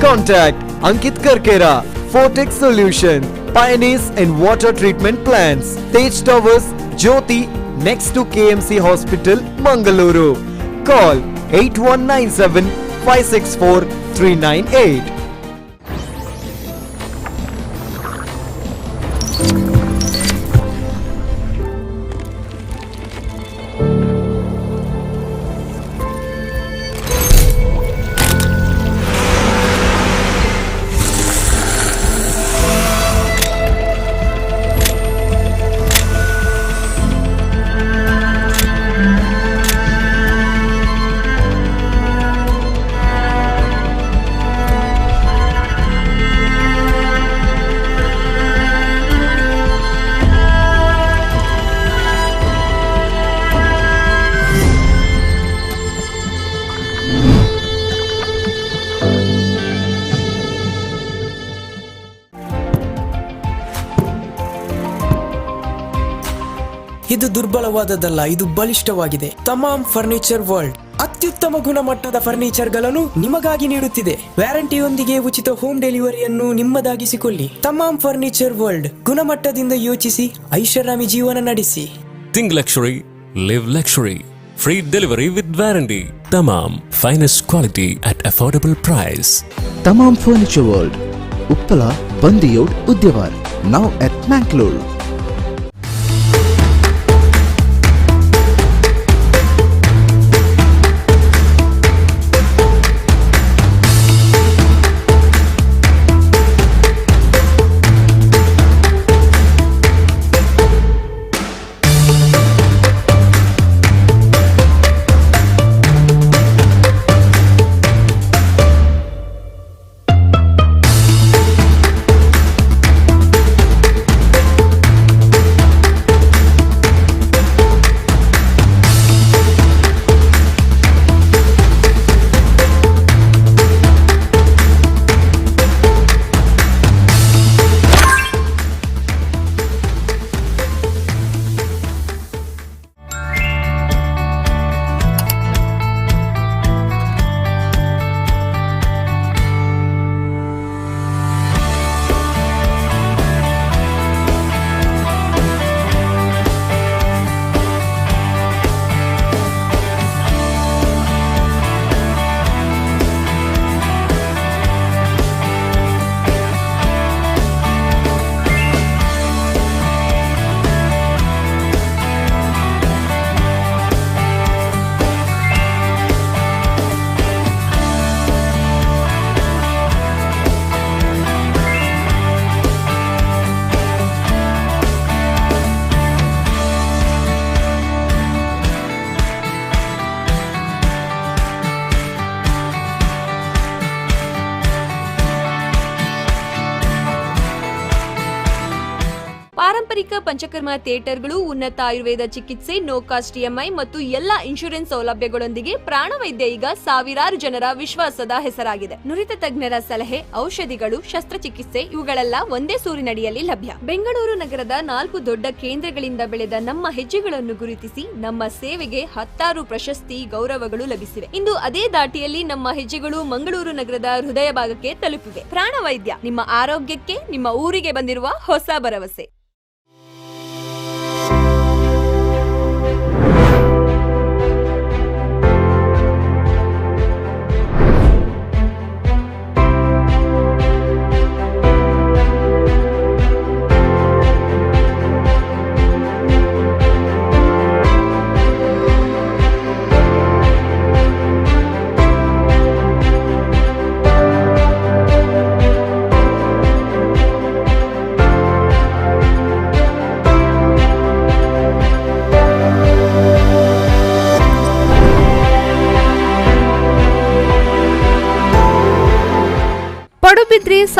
Contact Ankit Karkera, Fortex Solution, pioneers in water treatment plants, Tej Towers, Jyoti, next to KMC Hospital, Mangaluru. Call 8197 564 398. ಇದು ದುರ್ಬಲವಾದದ್ದಲ್ಲ, ಇದು ಬಲಿಷ್ಠವಾಗಿದೆ. ತಮಾಮ್ furniture world ಅತ್ಯುತ್ತಮ ಗುಣಮಟ್ಟದ ಫರ್ನಿಚರ್ಗಳನ್ನು ನಿಮಗಾಗಿ ನೀಡುತ್ತಿದೆ. ವ್ಯಾರಂಟಿಯೊಂದಿಗೆ ಉಚಿತ home ಡೆಲಿವರಿಯನ್ನು ನಿಮ್ಮದಾಗಿಸಿಕೊಳ್ಳಿ. ತಮಾಮ್ furniture world, ಗುಣಮಟ್ಟದಿಂದ ಯೋಚಿಸಿ ಐಷಾರಾಮಿ ಜೀವನ ನಡೆಸಿ. Think luxury, live luxury. Free delivery with warranty. Tamam, finest quality at affordable price. Tamam Furniture World, Uppala, Bandiyod, Udyavar. Now at Mangalore. ಪಾರಂಪರಿಕ ಪಂಚಕರ್ಮ ಥಿಯೇಟರ್ಗಳು, ಉನ್ನತ ಆಯುರ್ವೇದ ಚಿಕಿತ್ಸೆ, ನೋ ಕಾಸ್ಟ್ ಇಎಂಐ ಮತ್ತು ಎಲ್ಲಾ ಇನ್ಶೂರೆನ್ಸ್ ಸೌಲಭ್ಯಗಳೊಂದಿಗೆ ಪ್ರಾಣವೈದ್ಯ ಈಗ ಸಾವಿರಾರು ಜನರ ವಿಶ್ವಾಸದ ಹೆಸರಾಗಿದೆ. ನುರಿತ ತಜ್ಞರ ಸಲಹೆ, ಔಷಧಿಗಳು, ಶಸ್ತ್ರಚಿಕಿತ್ಸೆ ಇವುಗಳೆಲ್ಲ ಒಂದೇ ಸೂರಿನಡಿಯಲ್ಲಿ ಲಭ್ಯ. ಬೆಂಗಳೂರು ನಗರದ 4 ದೊಡ್ಡ ಕೇಂದ್ರಗಳಿಂದ ಬೆಳೆದ ನಮ್ಮ ಹೆಜ್ಜೆಗಳನ್ನು ಗುರುತಿಸಿ ನಮ್ಮ ಸೇವೆಗೆ 10 ಪ್ರಶಸ್ತಿ, ಗೌರವಗಳು ಲಭಿಸಿವೆ. ಇಂದು ಅದೇ ದಾಟಿಯಲ್ಲಿ ನಮ್ಮ ಹೆಜ್ಜೆಗಳು ಮಂಗಳೂರು ನಗರದ ಹೃದಯ ಭಾಗಕ್ಕೆ ತಲುಪಿವೆ. ಪ್ರಾಣವೈದ್ಯ, ನಿಮ್ಮ ಆರೋಗ್ಯಕ್ಕೆ, ನಿಮ್ಮ ಊರಿಗೆ ಬಂದಿರುವ ಹೊಸ ಭರವಸೆ.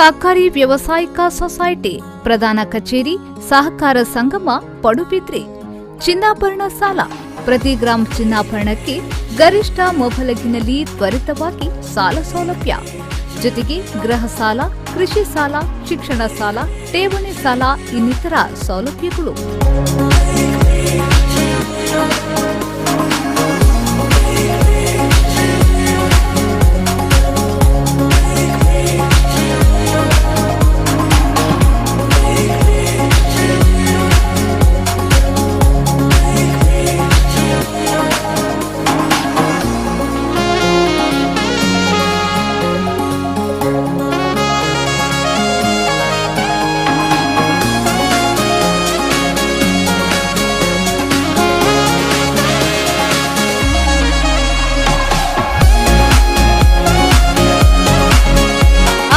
ಸಹಕಾರಿ ವ್ಯವಸಾಯಿಕ ಸೊಸೈಟಿ, ಪ್ರಧಾನ ಕಚೇರಿ, ಸಹಕಾರ ಸಂಗಮ, ಪಡುಬಿದ್ರಿ. ಚಿನ್ನಾಭರಣ ಸಾಲ, ಪ್ರತಿ ಗ್ರಾಂ ಚಿನ್ನಾಭರಣಕ್ಕೆ ಗರಿಷ್ಠ ಮೊಬಲಗಿನಲ್ಲಿ ತ್ವರಿತವಾಗಿ ಸಾಲ ಸೌಲಭ್ಯ. ಜೊತೆಗೆ ಗೃಹ ಸಾಲ, ಕೃಷಿ ಸಾಲ, ಶಿಕ್ಷಣ ಸಾಲ, ಠೇವಣಿ ಸಾಲ ಇನ್ನಿತರ ಸೌಲಭ್ಯಗಳು.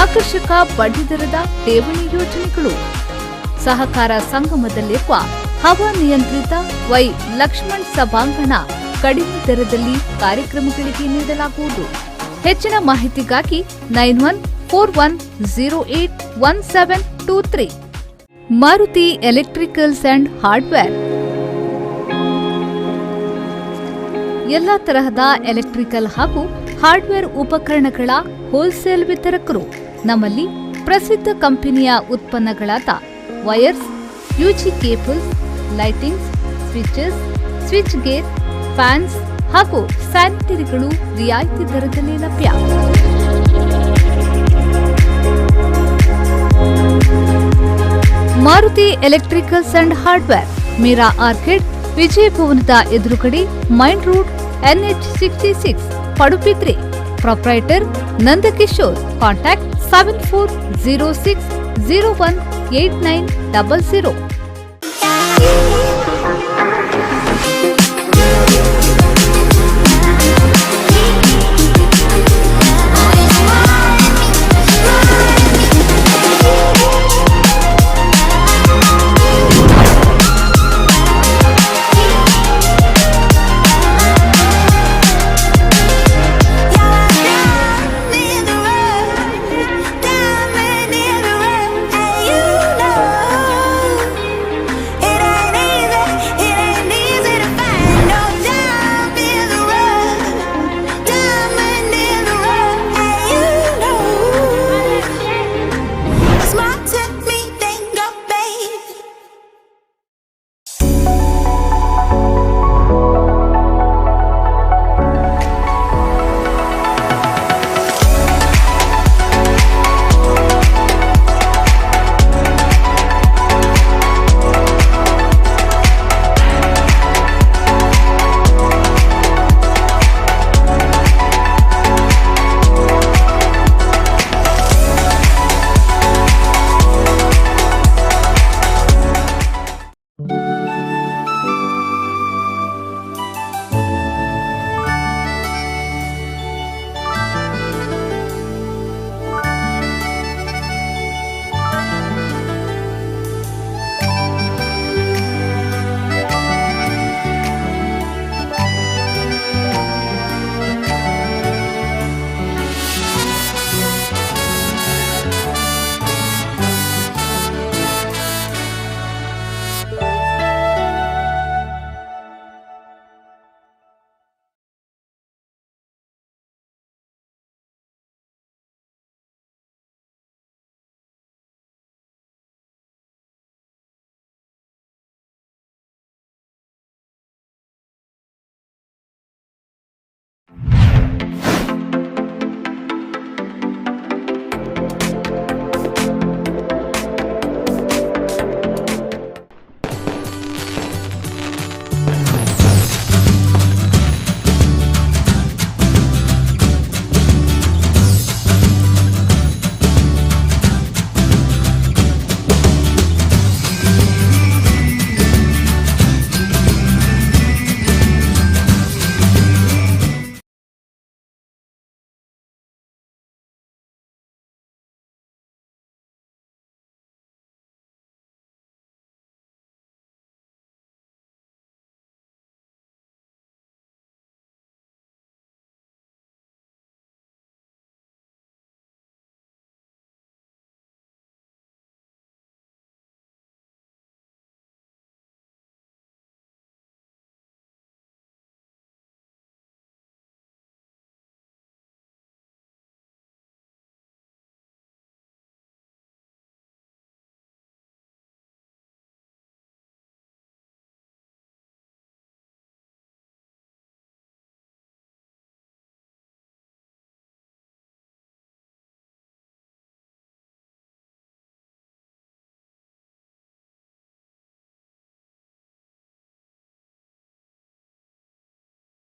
ಆಕರ್ಷಕ ಬಡ್ಡಿದರದ ಠೇವಣಿ ಯೋಜನೆಗಳು. ಸಹಕಾರ ಸಂಗಮದಲ್ಲಿರುವ ಹವಾನಿಯಂತ್ರಿತ ವೈ ಲಕ್ಷ್ಮಣ್ ಸಭಾಂಗಣ ಕಡಿಮೆ ದರದಲ್ಲಿ ಕಾರ್ಯಕ್ರಮಗಳಿಗೆ ನೀಡಲಾಗುವುದು. ಹೆಚ್ಚಿನ ಮಾಹಿತಿಗಾಗಿ 9141081723. Maruti electricals and hardware. ಎಲ್ಲ ತರಹದ ಎಲೆಕ್ಟ್ರಿಕಲ್ ಹಾಗೂ ಹಾರ್ಡ್ವೇರ್ ಉಪಕರಣಗಳ ಹೋಲ್ಸೇಲ್ ವಿತರಕರು. ನಮ್ಮಲ್ಲಿ ಪ್ರಸಿದ್ಧ ಕಂಪನಿಯ ಉತ್ಪನ್ನಗಳಾದ wires, UG cables, lightings, switches, switch gear, fans ಹಾಗೂ ಸ್ಯಾನಿಟರಿಗಳು ರಿಯಾಯಿತಿ ದರದಲ್ಲಿ ಲಭ್ಯ. Maruti electricals and hardware, Meera Orchid, Vijaya ಭವನದ ಎದುರುಗಡೆ, main road, NH66, Padubidri. Proprietor Nandakishore. Contact 7406018900.